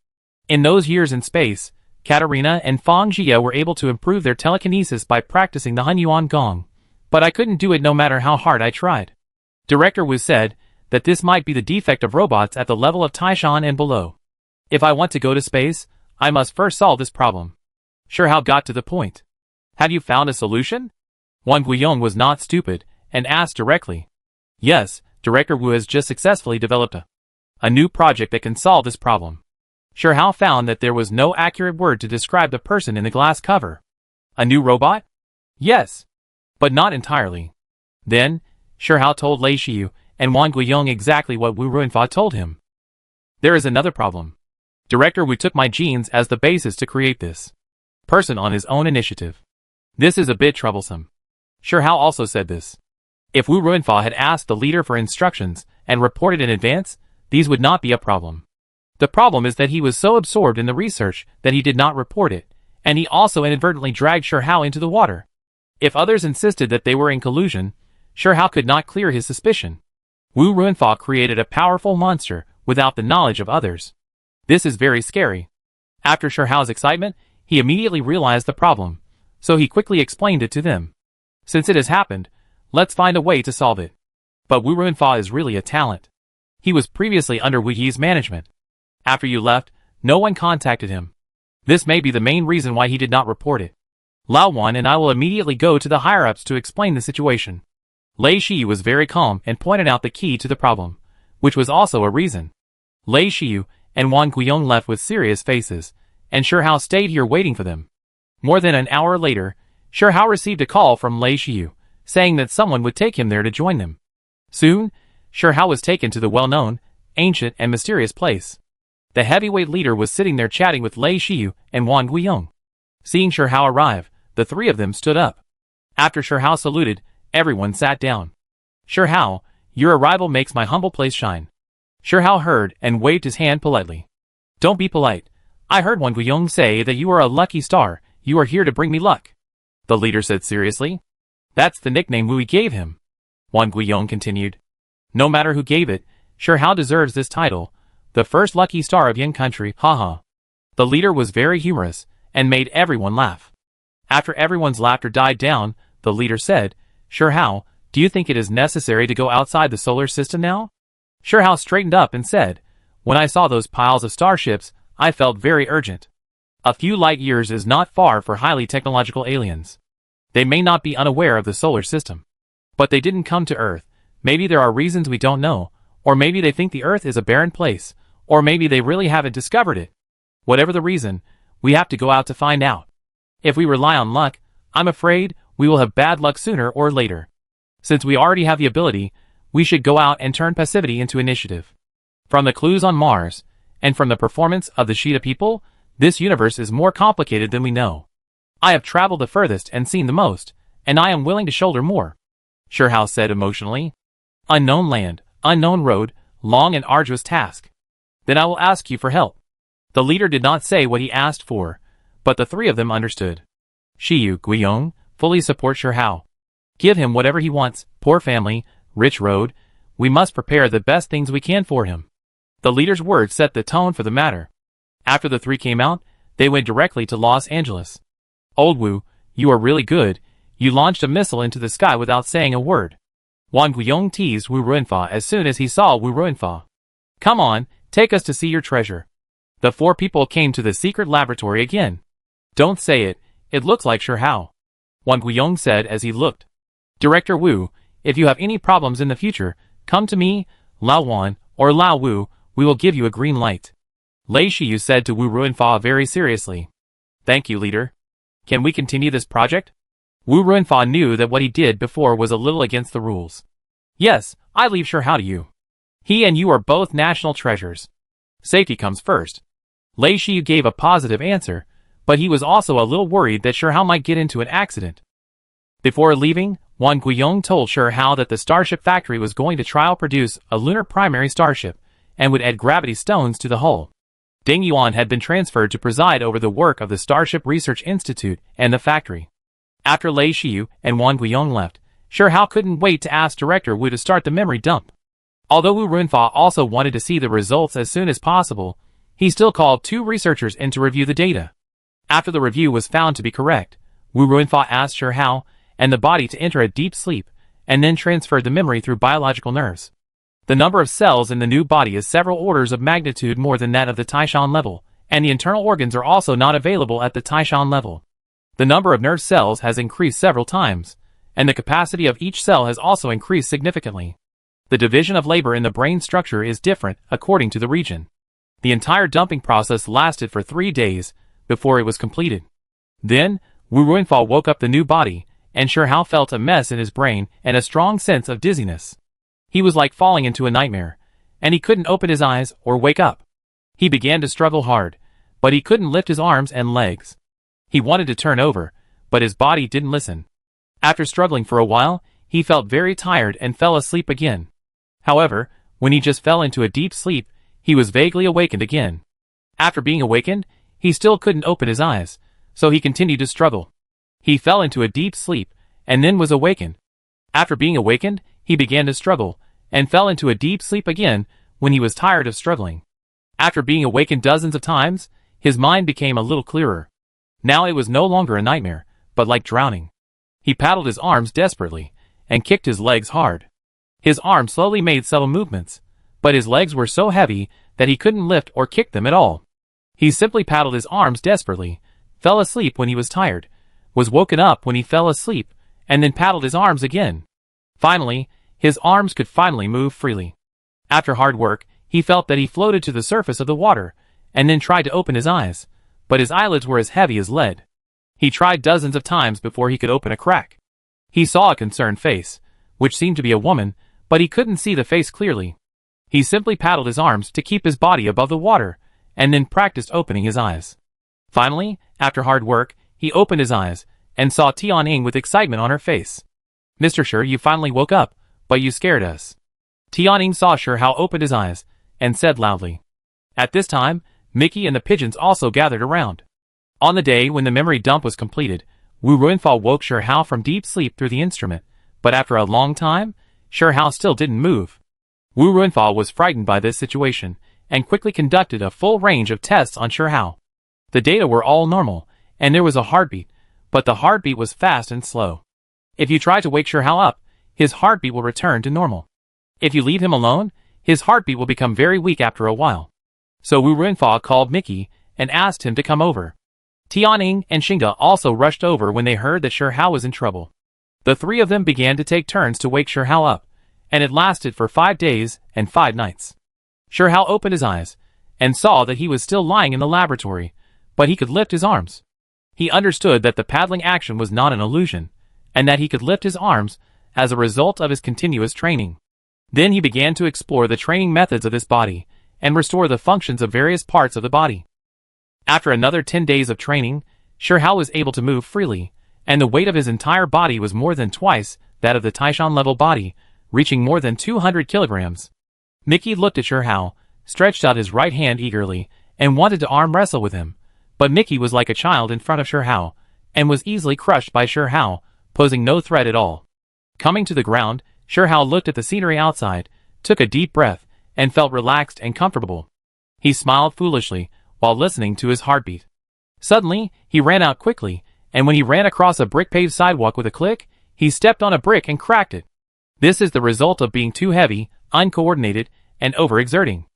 In those years in space, Katarina and Feng Jie were able to improve their telekinesis by practicing the Hunyuan Gong, but I couldn't do it no matter how hard I tried. Director Wu said that this might be the defect of robots at the level of Taishan and below. If I want to go to space, I must first solve this problem." Shihao got to the point. "Have you found a solution?" Wang Guiyong was not stupid and asked directly. "Yes, Director Wu has just successfully developed a new project that can solve this problem." Shihao found that there was no accurate word to describe the person in the glass cover. "A new robot?" "Yes, but not entirely." Then, Shihao told Lei Shiyu and Wang Guiyong exactly what Wu Ruinfa told him. "There is another problem. Director Wu took my genes as the basis to create this person on his own initiative. This is a bit troublesome." Shihao also said this. If Wu Ruinfa had asked the leader for instructions and reported in advance, these would not be a problem. The problem is that he was so absorbed in the research that he did not report it, and he also inadvertently dragged Shihao into the water. If others insisted that they were in collusion, Shihao could not clear his suspicion. Wu Ruinfa created a powerful monster without the knowledge of others. This is very scary. After Shihao's excitement, he immediately realized the problem, so he quickly explained it to them. "Since it has happened, let's find a way to solve it." But Wu Ruinfa is really a talent. He was previously under Wu Yi's management. After you left, no one contacted him. This may be the main reason why he did not report it. Lao Wan and I will immediately go to the higher-ups to explain the situation. Lei Shiyu was very calm and pointed out the key to the problem, which was also a reason. Lei Shiyu and Wang Guiyong left with serious faces, and Shihao stayed here waiting for them. More than an hour later, Shihao received a call from Lei Shiyu, saying that someone would take him there to join them. Soon, Shihao was taken to the well-known, ancient and mysterious place. The heavyweight leader was sitting there chatting with Lei Shiyu and Wang Guiyong. Seeing Shihao arrive, the three of them stood up. After Shihao saluted, everyone sat down. "Shihao, your arrival makes my humble place shine." Shihao heard and waved his hand politely. "Don't be polite. I heard Wang Guiyong say that you are a lucky star. You are here to bring me luck," the leader said seriously. "That's the nickname Wu Yi gave him," Wang Guiyong continued. "No matter who gave it, Shihao deserves this title. The first lucky star of Yin country, haha." The leader was very humorous and made everyone laugh. After everyone's laughter died down, the leader said, "Shihao, do you think it is necessary to go outside the solar system now?" Shihao straightened up and said, "When I saw those piles of starships, I felt very urgent. A few light years is not far for highly technological aliens. They may not be unaware of the solar system. But they didn't come to Earth. Maybe there are reasons we don't know, or maybe they think the Earth is a barren place, or maybe they really haven't discovered it. Whatever the reason, we have to go out to find out. If we rely on luck, I'm afraid we will have bad luck sooner or later. Since we already have the ability, we should go out and turn passivity into initiative. From the clues on Mars, and from the performance of the Shida people, this universe is more complicated than we know. I have traveled the furthest and seen the most, and I am willing to shoulder more," Shihao said emotionally. "Unknown land, unknown road, long and arduous task. Then I will ask you for help." The leader did not say what he asked for, but the three of them understood. Shiyu, Guiyong, fully support Shihao. Give him whatever he wants, poor family, rich road, we must prepare the best things we can for him. The leader's words set the tone for the matter. After the three came out, they went directly to Los Angeles. "Old Wu, you are really good, you launched a missile into the sky without saying a word." Wang Guiyong teased Wu Ruinfa as soon as he saw Wu Ruinfa. "Come on, take us to see your treasure." The four people came to the secret laboratory again. "Don't say it, it looks like Shihao," Wang Guiyong said as he looked. "Director Wu, If you have any problems in the future, come to me, Lao Wan, or Lao Wu, we will give you a green light. Lei Shiyu said to Wu Ruinfa very seriously. Thank you, leader. Can we continue this project? Wu Ruinfa knew that what he did before was a little against the rules. Yes, I leave Shihao to you. He and you are both national treasures. Safety comes first. Lei Shiyu gave a positive answer, but he was also a little worried that Shihao might get into an accident. Before leaving, Wang Guiyong told Shihao that the Starship Factory was going to trial produce a lunar primary starship and would add gravity stones to the hull. Ding Yuan had been transferred to preside over the work of the Starship Research Institute and the factory. After Lei Shiyu and Wang Guiyong left, Shihao couldn't wait to ask Director Wu to start the memory dump. Although Wu Runfa also wanted to see the results as soon as possible, he still called 2 researchers in to review the data. After the review was found to be correct, Wu Runfa asked Shihao and the body to enter a deep sleep, and then transferred the memory through biological nerves. The number of cells in the new body is several orders of magnitude more than that of the Taishan level, and the internal organs are also not available at the Taishan level. The number of nerve cells has increased several times, and the capacity of each cell has also increased significantly. The division of labor in the brain structure is different according to the region. The entire dumping process lasted for 3 days before it was completed. Then, Wu Ruinfa woke up the new body, and Shihao felt a mess in his brain and a strong sense of dizziness. He was like falling into a nightmare, and he couldn't open his eyes or wake up. He began to struggle hard, but he couldn't lift his arms and legs. He wanted to turn over, but his body didn't listen. After struggling for a while, he felt very tired and fell asleep again. However, when he just fell into a deep sleep, he was vaguely awakened again. After being awakened, he still couldn't open his eyes, so he continued to struggle. He fell into a deep sleep, and then was awakened. After being awakened, he began to struggle, and fell into a deep sleep again when he was tired of struggling. After being awakened dozens of times, his mind became a little clearer. Now it was no longer a nightmare, but like drowning. He paddled his arms desperately, and kicked his legs hard. His arms slowly made subtle movements, but his legs were so heavy that he couldn't lift or kick them at all. He simply paddled his arms desperately, fell asleep when he was tired, was woken up when he fell asleep, and then paddled his arms again. Finally, his arms could finally move freely. After hard work, he felt that he floated to the surface of the water, and then tried to open his eyes, but his eyelids were as heavy as lead. He tried dozens of times before he could open a crack. He saw a concerned face, which seemed to be a woman, but he couldn't see the face clearly. He simply paddled his arms to keep his body above the water, and then practiced opening his eyes. Finally, after hard work, he opened his eyes, and saw Tianying with excitement on her face. Mr. Shi, you finally woke up, but you scared us. Tianying saw Shihao opened his eyes, and said loudly. At this time, Mickey and the pigeons also gathered around. On the day when the memory dump was completed, Wu Ruinfa woke Shihao from deep sleep through the instrument, but after a long time, Shihao still didn't move. Wu Ruinfa was frightened by this situation, and quickly conducted a full range of tests on Shihao. The data were all normal, and there was a heartbeat, but the heartbeat was fast and slow. If you try to wake Shihao up, his heartbeat will return to normal. If you leave him alone, his heartbeat will become very weak after a while. So Wu Ruinfa called Mickey and asked him to come over. Tianying and Xingda also rushed over when they heard that Shihao was in trouble. The 3 of them began to take turns to wake Shihao up, and it lasted for 5 days and 5 nights. Shihao opened his eyes, and saw that he was still lying in the laboratory, but he could lift his arms. He understood that the paddling action was not an illusion, and that he could lift his arms as a result of his continuous training. Then he began to explore the training methods of his body, and restore the functions of various parts of the body. After another 10 days of training, Shihao was able to move freely, and the weight of his entire body was more than twice that of the Taishan level body, reaching more than 200 kilograms. Mickey looked at Shihao, stretched out his right hand eagerly, and wanted to arm wrestle with him, but Mickey was like a child in front of Shihao, and was easily crushed by Shihao, posing no threat at all. Coming to the ground, Shihao looked at the scenery outside, took a deep breath, and felt relaxed and comfortable. He smiled foolishly, while listening to his heartbeat. Suddenly, he ran out quickly, and when he ran across a brick-paved sidewalk with a click, he stepped on a brick and cracked it. This is the result of being too heavy, uncoordinated, and overexerting.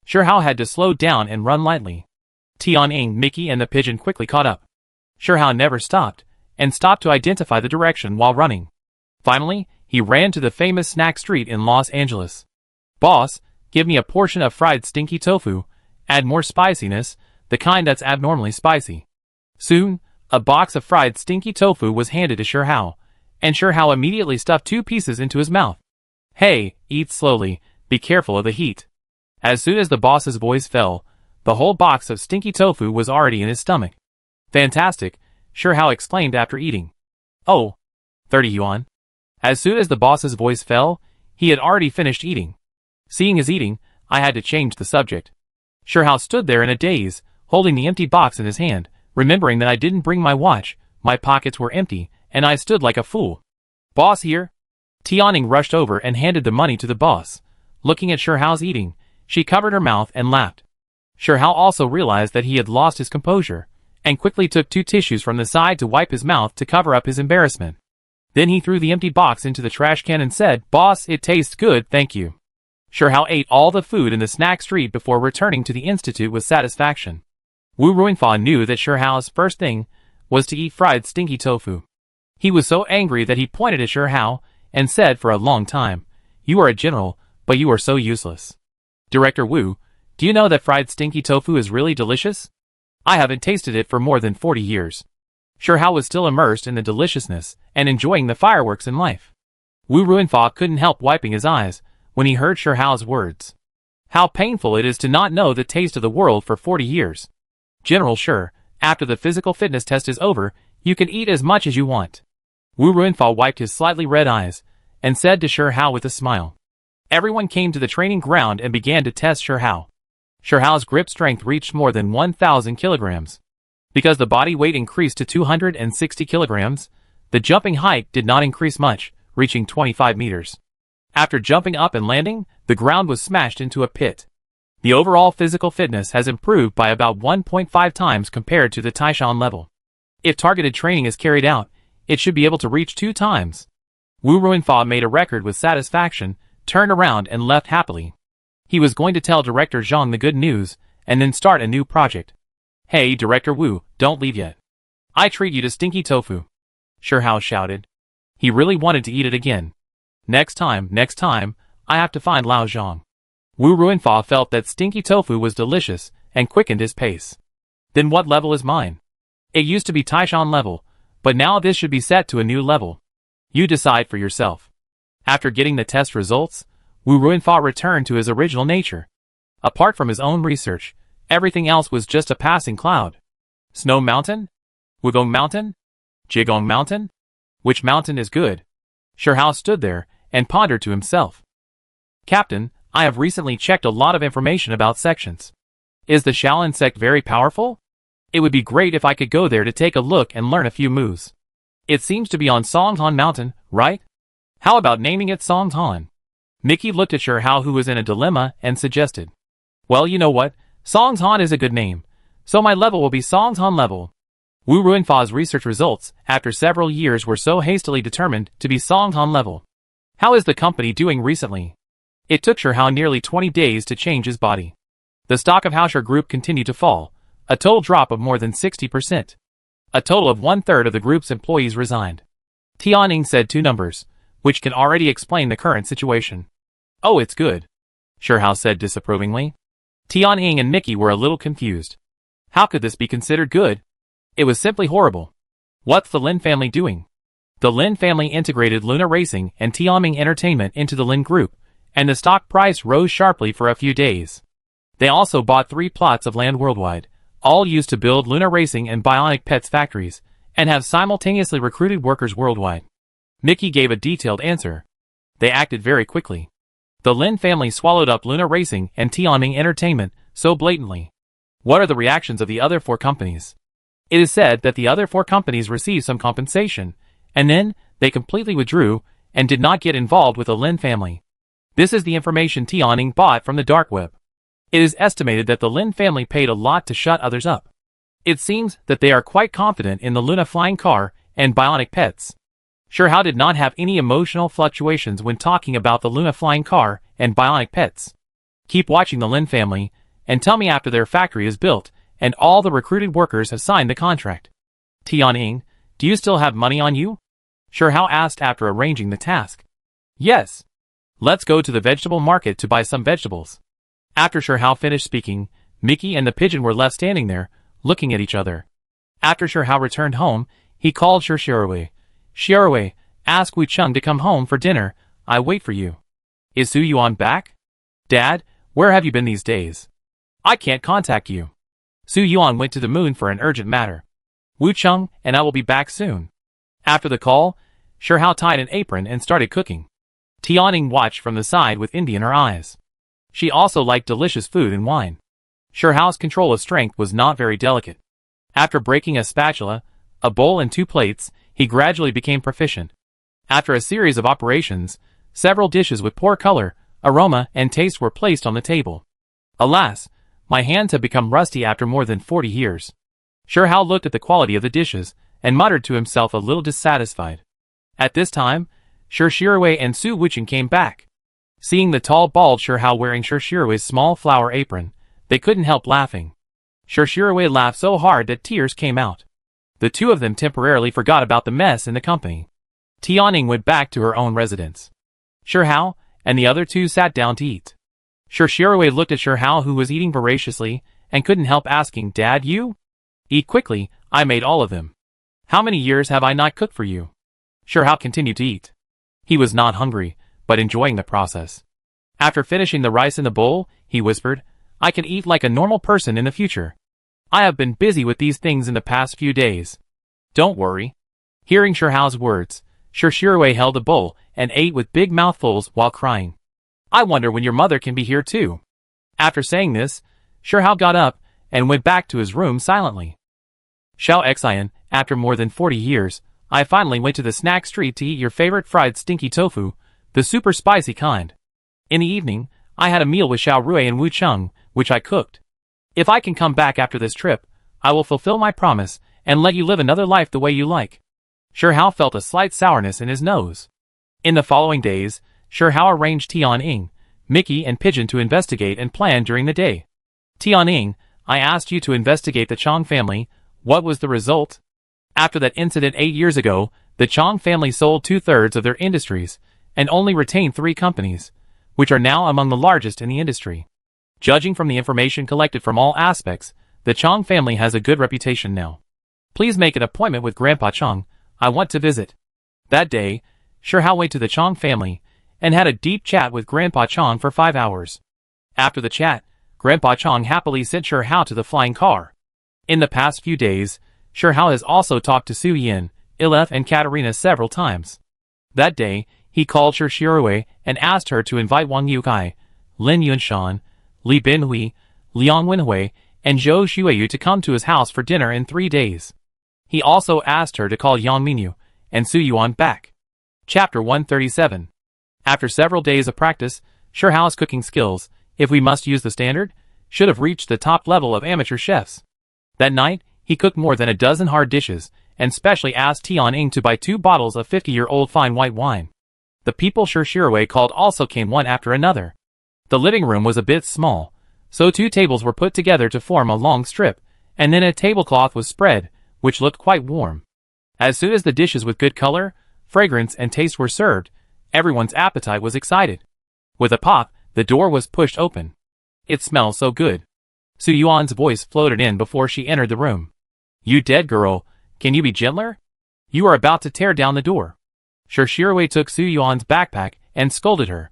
Shihao had to slow down and run lightly. Tianying, Mickey, and the pigeon quickly caught up. Shihao never stopped, and stopped to identify the direction while running. Finally, He ran to the famous snack street in Los Angeles. "Boss, give me a portion of fried stinky tofu. Add more spiciness, the kind that's abnormally spicy." Soon, a box of fried stinky tofu was handed to Sher Hao, and Sher Hao immediately stuffed 2 pieces into his mouth. "Hey, eat slowly, be careful of the heat." As soon as the boss's voice fell, the whole box of stinky tofu was already in his stomach. "Fantastic," Sher Hao exclaimed after eating. "Oh, 30 yuan. As soon as the boss's voice fell, he had already finished eating. Seeing his eating, I had to change the subject. Sher Hao stood there in a daze, holding the empty box in his hand, remembering that I didn't bring my watch, my pockets were empty, and I stood like a fool. "Boss here?" Tianning rushed over and handed the money to the boss. Looking at Sher Hao's eating, she covered her mouth and laughed. Sher Hao also realized that he had lost his composure, and quickly took 2 tissues from the side to wipe his mouth to cover up his embarrassment. Then he threw the empty box into the trash can and said, "Boss, it tastes good, thank you." Sher Hao ate all the food in the snack street before returning to the institute with satisfaction. Wu Ruinfa knew that Sher Hao's first thing was to eat fried stinky tofu. He was so angry that he pointed at Sher Hao and said for a long time, "You are a general, but you are so useless." "Director Wu, do you know that fried stinky tofu is really delicious? I haven't tasted it for more than 40 years. Sher Hao was still immersed in the deliciousness and enjoying the fireworks in life. Wu Ruinfa couldn't help wiping his eyes when he heard Sher Hao's words. How painful it is to not know the taste of the world for 40 years. "General Sher, after the physical fitness test is over, you can eat as much as you want." Wu Ruinfa wiped his slightly red eyes and said to Sher Hao with a smile. Everyone came to the training ground and began to test Sher Hao. Sher Hao's grip strength reached more than 1,000 kilograms. Because the body weight increased to 260 kilograms, the jumping height did not increase much, reaching 25 meters. After jumping up and landing, the ground was smashed into a pit. The overall physical fitness has improved by about 1.5 times compared to the Taishan level. If targeted training is carried out, it should be able to reach 2 times. Wu Ruinfa made a record with satisfaction, turned around and left happily. He was going to tell Director Zhang the good news, and then start a new project. "Hey, Director Wu, don't leave yet. I treat you to stinky tofu," Sher Hao shouted. He really wanted to eat it again. Next time, I have to find Lao Zhang." Wu Ruinfa felt that stinky tofu was delicious and quickened his pace. "Then what level is mine? It used to be Taishan level, but now this should be set to a new level. You decide for yourself." After getting the test results, Wu Ruinfa returned to his original nature. Apart from his own research, everything else was just a passing cloud. Snow Mountain? Wugong Mountain? Jigong Mountain? Which mountain is good? Sher Hao stood there and pondered to himself. "Captain, I have recently checked a lot of information about sections. Is the Shaolin sect very powerful? It would be great if I could go there to take a look and learn a few moves. It seems to be on Songtan Mountain, right? How about naming it Songtan?" Mickey looked at Sher Hao, who was in a dilemma, and suggested, "Well, you know what? Songtan is a good name, so my level will be Songtan level." Wu Ruinfa's research results after several years were so hastily determined to be Songtan level. "How is the company doing recently?" It took Sher Hao nearly 20 days to change his body. The stock of Haosher Group continued to fall, a total drop of more than 60%. A total of 1/3 of the group's employees resigned. Tianning said 2 numbers, which can already explain the current situation. "Oh, it's good," Sher Hao said disapprovingly. Tianning and Mickey were a little confused. How could this be considered good? It was simply horrible. What's the Lin family doing? The Lin family integrated Luna Racing and Tianming Entertainment into the Lin Group, and the stock price rose sharply for a few days. They also bought 3 plots of land worldwide, all used to build Luna Racing and Bionic Pets factories, and have simultaneously recruited workers worldwide. Mickey gave a detailed answer. They acted very quickly. The Lin family swallowed up Luna Racing and Tianming Entertainment so blatantly. What are the reactions of the other 4 companies? It is said that the other 4 companies received some compensation, and then they completely withdrew and did not get involved with the Lin family. This is the information Tianning bought from the dark web. It is estimated that the Lin family paid a lot to shut others up. It seems that they are quite confident in the Luna flying car and Bionic Pets. Sher Hao did not have any emotional fluctuations when talking about the Luna flying car and Bionic Pets. Keep watching the Lin family, and tell me after their factory is built and all the recruited workers have signed the contract. Tianning, do you still have money on you? Sher Hao asked after arranging the task. Yes. Let's go to the vegetable market to buy some vegetables. After Shirhao finished speaking, Mickey and the pigeon were left standing there, looking at each other. After Shirhao returned home, he called Shirui. Shirui, ask Wu Chung to come home for dinner, I wait for you. Is Su Yuan back? Dad, where have you been these days? I can't contact you. Su Yuan went to the moon for an urgent matter. Wu Chung and I will be back soon. After the call, Shirhao tied an apron and started cooking. Tianing watched from the side with envy in her eyes. She also liked delicious food and wine. Shirhao's control of strength was not very delicate. After breaking a spatula, a bowl and 2 plates, he gradually became proficient. After a series of operations, several dishes with poor color, aroma, and taste were placed on the table. Alas, my hands have become rusty after more than 40 years. Shirhao looked at the quality of the dishes, and muttered to himself a little dissatisfied. At this time, Shirui and Su Wucheng came back. Seeing the tall bald Shirhao wearing Shirui's small flower apron, they couldn't help laughing. Shirui laughed so hard that tears came out. The two of them temporarily forgot about the mess in the company. Tianing went back to her own residence. Shirhao and the other two sat down to eat. Shirui looked at Shirhao, who was eating voraciously, and couldn't help asking, Dad, you? Eat quickly, I made all of them. How many years have I not cooked for you? Shirhao continued to eat. He was not hungry, but enjoying the process. After finishing the rice in the bowl, he whispered, I can eat like a normal person in the future. I have been busy with these things in the past few days. Don't worry. Hearing Shirhao's words, Shirui held the bowl and ate with big mouthfuls while crying. I wonder when your mother can be here too. After saying this, Shirhao got up and went back to his room silently. Xiao Xian, after more than 40 years, I finally went to the snack street to eat your favorite fried stinky tofu, the super spicy kind. In the evening, I had a meal with Xiao Rui and Wu Chung, which I cooked. If I can come back after this trip, I will fulfill my promise and let you live another life the way you like. Shirhao felt a slight sourness in his nose. In the following days, Shirhao arranged Tianing, Mickey and Pigeon to investigate and plan during the day. Tianing, I asked you to investigate the Chong family. What was the result? After that incident 8 years ago, the Chong family sold 2/3 of their industries and only retained 3 companies, which are now among the largest in the industry. Judging from the information collected from all aspects, the Chong family has a good reputation now. Please make an appointment with Grandpa Chong. I want to visit. That day, Shirhao went to the Chong family and had a deep chat with Grandpa Chong for 5 hours. After the chat, Grandpa Chong happily sent Shirhao to the flying car. In the past few days, Shirhao has also talked to Su Yin, Ilef and Katarina several times. That day, he called Shirui and asked her to invite Wang Yukai, Lin Yunshan, Li Binhui, Liang Wenhui, and Zhou Xueyu to come to his house for dinner in 3 days. He also asked her to call Yang Mingyu and Su Yuan back. Chapter 137. After several days of practice, Shirhao's cooking skills, if we must use the standard, should have reached the top level of amateur chefs. That night, he cooked more than a dozen hard dishes, and specially asked Tianing to buy 2 bottles of 50-year-old fine white wine. The people Shirui called also came one after another. The living room was a bit small, so 2 tables were put together to form a long strip, and then a tablecloth was spread, which looked quite warm. As soon as the dishes with good color, fragrance and taste were served, everyone's appetite was excited. With a pop, the door was pushed open. It smells so good. Su Yuan's voice floated in before she entered the room. You dead girl, can you be gentler? You are about to tear down the door. Shirui took Su Yuan's backpack and scolded her.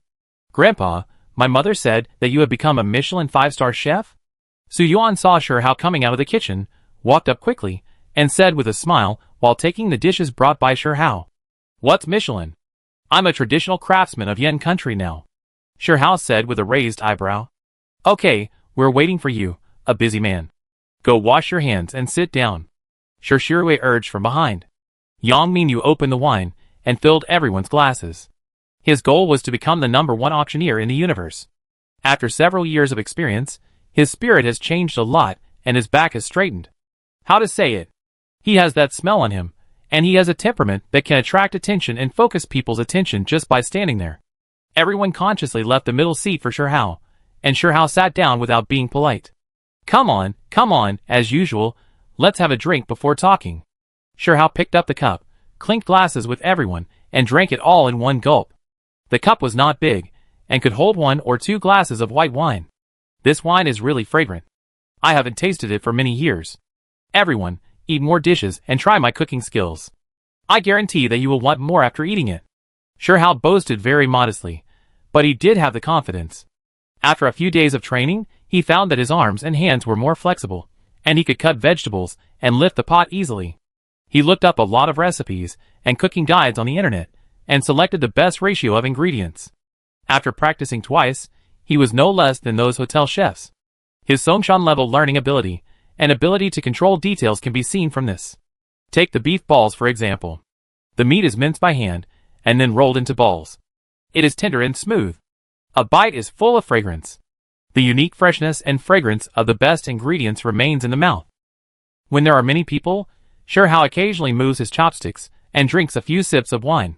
Grandpa, my mother said that you have become a Michelin 5-star chef? Su Yuan saw Shirhao coming out of the kitchen, walked up quickly, and said with a smile while taking the dishes brought by Shirhao. What's Michelin? I'm a traditional craftsman of Yen country now. Shirhao said with a raised eyebrow. Okay, we're waiting for you, a busy man. Go wash your hands and sit down. Shirui urged from behind. Yang Mingyu opened the wine and filled everyone's glasses. His goal was to become the #1 auctioneer in the universe. After several years of experience, his spirit has changed a lot and his back has straightened. How to say it? He has that smell on him, and he has a temperament that can attract attention and focus people's attention just by standing there. Everyone consciously left the middle seat for Shirhao, and Shirhao sat down without being polite. Come on, as usual, let's have a drink before talking. Shirhao picked up the cup, clinked glasses with everyone, and drank it all in one gulp. The cup was not big, and could hold 1 or 2 glasses of white wine. This wine is really fragrant. I haven't tasted it for many years. Everyone, eat more dishes and try my cooking skills. I guarantee that you will want more after eating it. Sure Hao boasted very modestly, but he did have the confidence. After a few days of training, he found that his arms and hands were more flexible, and he could cut vegetables and lift the pot easily. He looked up a lot of recipes and cooking guides on the internet, and selected the best ratio of ingredients. After practicing twice, he was no less than those hotel chefs. His Songshan-level learning ability and ability to control details can be seen from this. Take the beef balls for example. The meat is minced by hand, and then rolled into balls. It is tender and smooth. A bite is full of fragrance. The unique freshness and fragrance of the best ingredients remains in the mouth. When there are many people, Sure Hao occasionally moves his chopsticks and drinks a few sips of wine.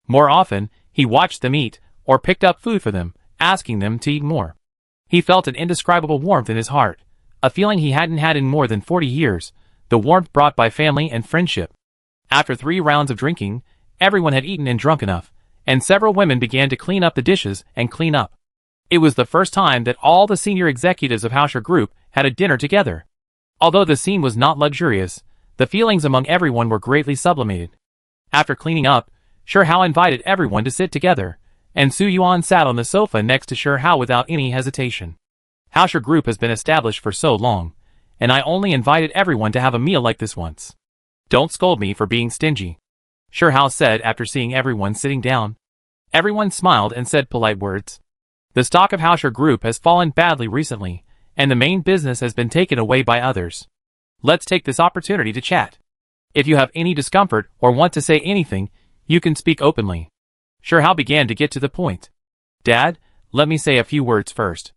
More often, he watched them eat, or picked up food for them, asking them to eat more. He felt an indescribable warmth in his heart, a feeling he hadn't had in more than 40 years, the warmth brought by family and friendship. After 3 rounds of drinking, everyone had eaten and drunk enough, and several women began to clean up the dishes and clean up. It was the first time that all the senior executives of Hausher Group had a dinner together. Although the scene was not luxurious, the feelings among everyone were greatly sublimated. After cleaning up, Sure Hao invited everyone to sit together, and Su Yuan sat on the sofa next to Sure Hao without any hesitation. Hausher Group has been established for so long, and I only invited everyone to have a meal like this once. Don't scold me for being stingy, Sure Hao said after seeing everyone sitting down. Everyone smiled and said polite words. The stock of Hausher Group has fallen badly recently, and the main business has been taken away by others. Let's take this opportunity to chat. If you have any discomfort or want to say anything, you can speak openly. Sure Hao began to get to the point. Dad, let me say a few words first.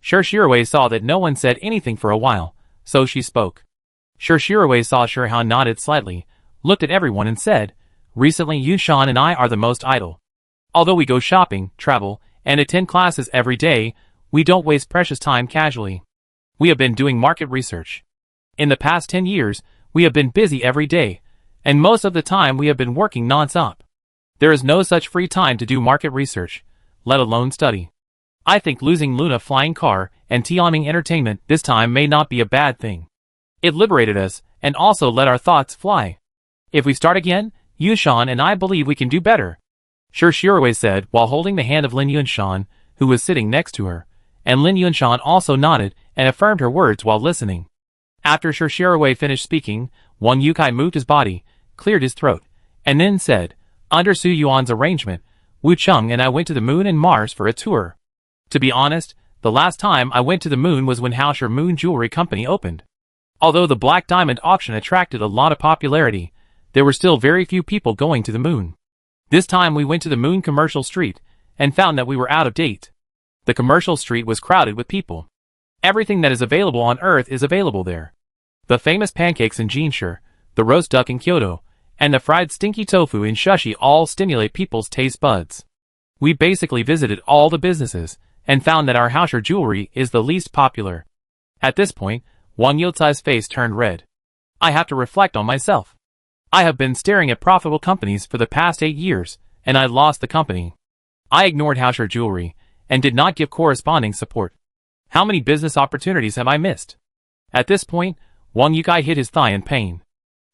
Sure Shirui saw that no one said anything for a while, so she spoke. Sure Shirui saw Sure Hao nodded slightly, looked at everyone and said, recently Yushan and I are the most idle. Although we go shopping, travel, and attend classes every day, we don't waste precious time casually. We have been doing market research. In the past 10 years, we have been busy every day, and most of the time we have been working non-stop. There is no such free time to do market research, let alone study. I think losing Luna Flying Car and Tianming Entertainment this time may not be a bad thing. It liberated us, and also let our thoughts fly. If we start again, Yushan and I believe we can do better. Sure Shirui said while holding the hand of Lin Yunshan, who was sitting next to her, and Lin Yunshan also nodded and affirmed her words while listening. After Sure Shirui finished speaking, Wang Yukai moved his body, cleared his throat, and then said, under Su Yuan's arrangement, Wu Cheng and I went to the moon and Mars for a tour. To be honest, the last time I went to the moon was when Hausher Moon Jewelry Company opened. Although the Black Diamond auction attracted a lot of popularity, there were still very few people going to the moon. This time we went to the moon commercial street, and found that we were out of date. The commercial street was crowded with people. Everything that is available on Earth is available there. The famous pancakes in Jinsher, the roast duck in Kyoto, and the fried stinky tofu in Shushi all stimulate people's taste buds. We basically visited all the businesses, and found that our Hausher jewelry is the least popular. At this point, Wang Yilcai's face turned red. I have to reflect on myself. I have been staring at profitable companies for the past 8 years, and I lost the company. I ignored Hausher jewelry, and did not give corresponding support. How many business opportunities have I missed? At this point, Wang Yukai hit his thigh in pain.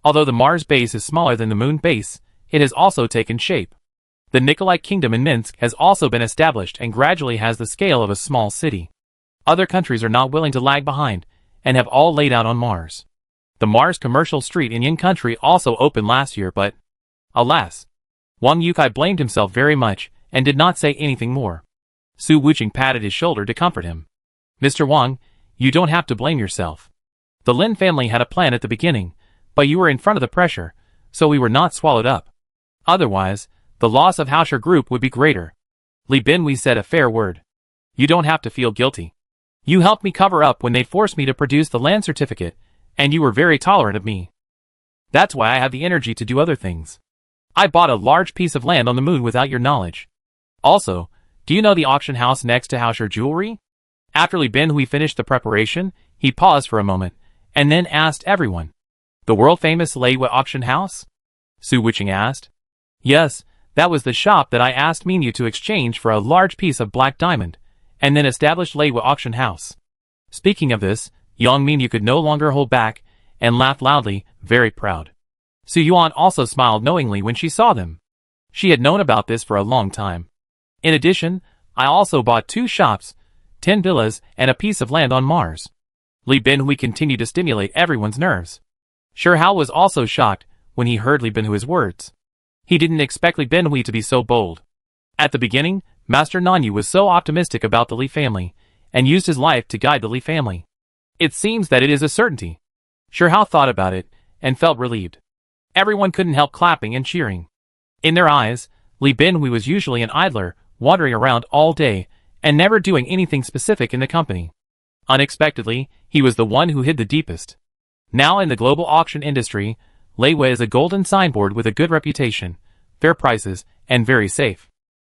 Although the Mars base is smaller than the Moon base, it has also taken shape. The Nikolai Kingdom in Minsk has also been established and gradually has the scale of a small city. Other countries are not willing to lag behind, and have all laid out on Mars. The Mars commercial street in Yin Country also opened last year, but, alas, Wang Yukai blamed himself very much, and did not say anything more. Su Wuching patted his shoulder to comfort him. Mr. Wang, you don't have to blame yourself. The Lin family had a plan at the beginning, but you were in front of the pressure, so we were not swallowed up. Otherwise, the loss of Hausher Group would be greater. Li Binwei said a fair word. You don't have to feel guilty. You helped me cover up when they forced me to produce the land certificate, and you were very tolerant of me. That's why I have the energy to do other things. I bought a large piece of land on the moon without your knowledge. Also, do you know the auction house next to Hausher Jewelry? After Li Binhui finished the preparation, he paused for a moment, and then asked everyone. The world-famous Leiwa auction house? Su Wuching asked. Yes, That was the shop that I asked Minyu to exchange for a large piece of black diamond, and then established Leiwa auction house. Speaking of this, young Minyu could no longer hold back, and laughed loudly, very proud. Su Yuan also smiled knowingly when she saw them. She had known about this for a long time. In addition, I also bought 2 shops, 10 villas, and a piece of land on Mars. Li Binhui continued to stimulate everyone's nerves. Shi Hao was also shocked when he heard Li Binhui's words. He didn't expect Li Binhui to be so bold. At the beginning, Master Nanyu was so optimistic about the Li family, and used his life to guide the Li family. It seems that it is a certainty. Shi Hao thought about it, and felt relieved. Everyone couldn't help clapping and cheering. In their eyes, Li Binhui was usually an idler, wandering around all day, and never doing anything specific in the company. Unexpectedly, he was the one who hid the deepest. Now in the global auction industry, Leiwa is a golden signboard with a good reputation, fair prices, and very safe.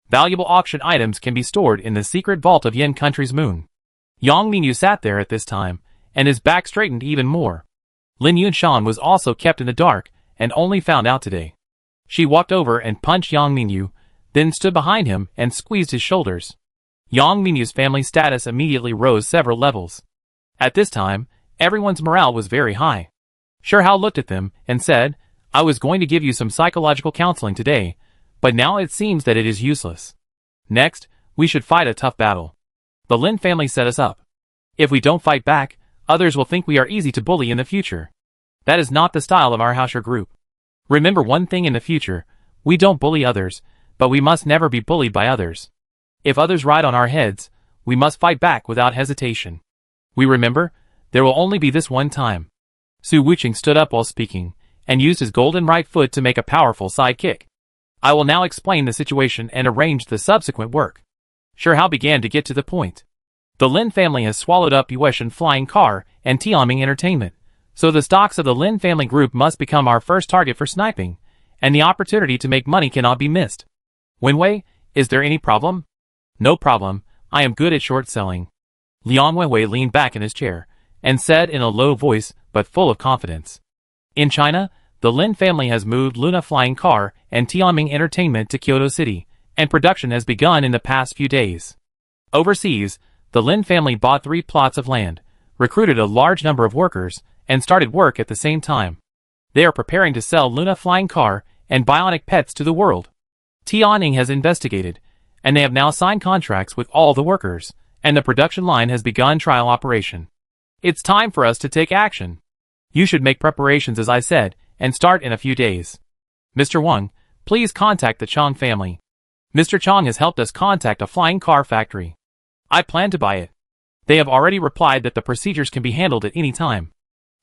Valuable auction items can be stored in the secret vault of Yin Country's moon. Yang Minyu sat there at this time, and his back straightened even more. Lin Yunshan was also kept in the dark, and only found out today. She walked over and punched Yang Minyu, then stood behind him and squeezed his shoulders. Yang Minyu's family status immediately rose several levels. At this time, everyone's morale was very high. Shi Hao looked at them and said, I was going to give you some psychological counseling today, but now it seems that it is useless. Next, we should fight a tough battle. The Lin family set us up. If we don't fight back, others will think we are easy to bully in the future. That is not the style of our Hausher group. Remember one thing in the future, we don't bully others, but we must never be bullied by others. If others ride on our heads, we must fight back without hesitation. We remember, there will only be this one time. Su Wuqing stood up while speaking, and used his golden right foot to make a powerful side kick. I will now explain the situation and arrange the subsequent work. Shi Hao began to get to the point. The Lin family has swallowed up Yueshan Flying Car and Tianming Entertainment, so the stocks of the Lin family group must become our first target for sniping, and the opportunity to make money cannot be missed. Wenwei, is there any problem? No problem, I am good at short selling. Liang Wenwei leaned back in his chair, and said in a low voice, but full of confidence. In China, the Lin family has moved Luna Flying Car and Tianming Entertainment to Kyoto City, and production has begun in the past few days. Overseas, the Lin family bought 3 plots of land, recruited a large number of workers, and started work at the same time. They are preparing to sell Luna Flying Car and bionic pets to the world. Tianming has investigated, and they have now signed contracts with all the workers, and the production line has begun trial operation. It's time for us to take action. You should make preparations as I said, and start in a few days. Mr. Wang, please contact the Chong family. Mr. Chong has helped us contact a flying car factory. I plan to buy it. They have already replied that the procedures can be handled at any time.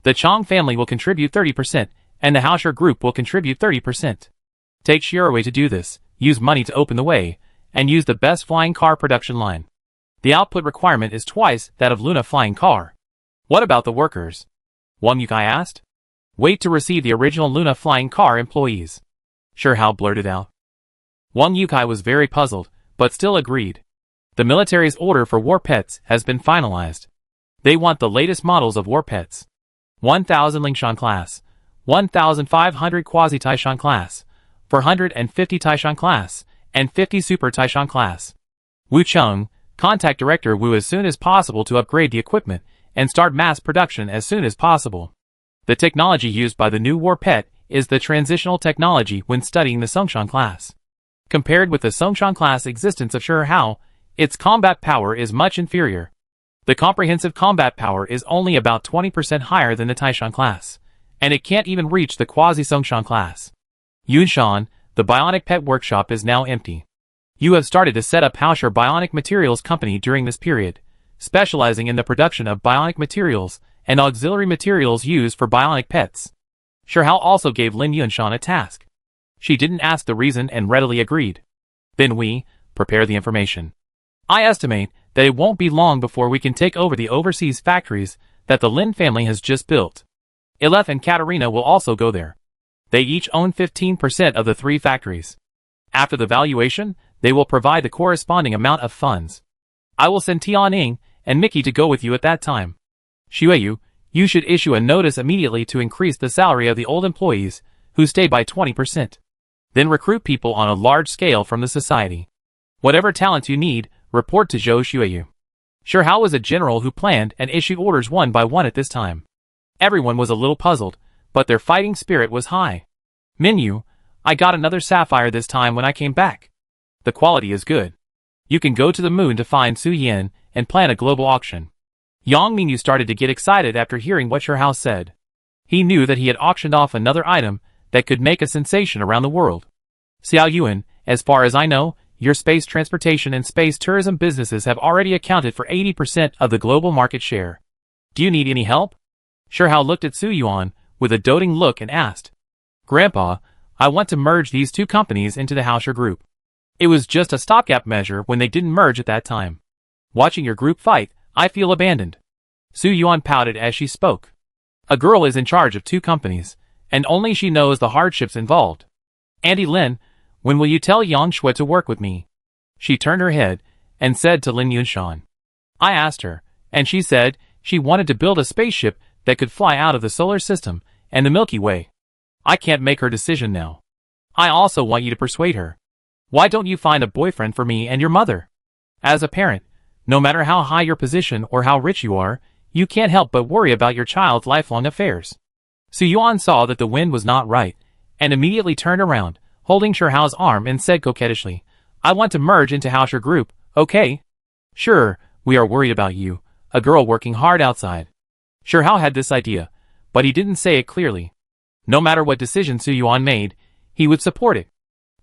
The Chong family will contribute 30%, and the Hausher group will contribute 30%. Take Shiraway to do this, use money to open the way, and use the best flying car production line. The output requirement is twice that of Luna Flying Car. What about the workers? Wang Yukai asked. Wait to receive the original Luna Flying Car employees. Shi Hao blurted out. Wang Yukai was very puzzled, but still agreed. The military's order for war pets has been finalized. They want the latest models of war pets. 1000 Lingshan class, 1500 Quasi Taishan class, 450 Taishan class, and 50 Super Taishan class. Wu Cheng, contact Director Wu as soon as possible to upgrade the equipment and start mass production as soon as possible. The technology used by the new war pet is the transitional technology when studying the Songshan class. Compared with the Songshan class existence of Shi Hao, its combat power is much inferior. The comprehensive combat power is only about 20% higher than the Taishan class, and it can't even reach the quasi-Songshan class. Yunshan, the bionic pet workshop is now empty. You have started to set up Hausher Bionic Materials Company during this period, specializing in the production of bionic materials and auxiliary materials used for bionic pets. Shi Hao also gave Lin Yunshan a task. She didn't ask the reason and readily agreed. Then we prepare the information. I estimate that it won't be long before we can take over the overseas factories that the Lin family has just built. Ilef and Katarina will also go there. They each own 15% of the 3 factories. After the valuation, they will provide the corresponding amount of funds. I will send Tianming and Mickey to go with you at that time. Xueyu, you should issue a notice immediately to increase the salary of the old employees who stay by 20%. Then recruit people on a large scale from the society. Whatever talents you need, report to Zhou Xueyu. Sure Hao was a general who planned and issued orders one by one at this time. Everyone was a little puzzled, but their fighting spirit was high. Minyu, I got another sapphire this time when I came back. The quality is good. You can go to the moon to find Su Yin and plan a global auction. Yang Minyu started to get excited after hearing what Sure Hao said. He knew that he had auctioned off another item that could make a sensation around the world. Xiao Yuan, as far as I know, your space transportation and space tourism businesses have already accounted for 80% of the global market share. Do you need any help? Sure Hao looked at Su Yuan with a doting look and asked, Grandpa, I want to merge these two companies into the Hausher Group. It was just a stopgap measure when they didn't merge at that time. Watching your group fight, I feel abandoned. Su Yuan pouted as she spoke. A girl is in charge of two companies, and only she knows the hardships involved. Auntie Lin, when will you tell Yang Shui to work with me? She turned her head and said to Lin Yunshan. I asked her, and she said she wanted to build a spaceship that could fly out of the solar system and the Milky Way. I can't make her decision now. I also want you to persuade her. Why don't you find a boyfriend for me and your mother? As a parent, no matter how high your position or how rich you are, you can't help but worry about your child's lifelong affairs. Su Yuan saw that the wind was not right, and immediately turned around, holding Sure Hao's arm and said coquettishly, I want to merge into Hausher Group, okay? Sure, we are worried about you, a girl working hard outside. Sure Hao had this idea, but he didn't say it clearly. No matter what decision Su Yuan made, he would support it.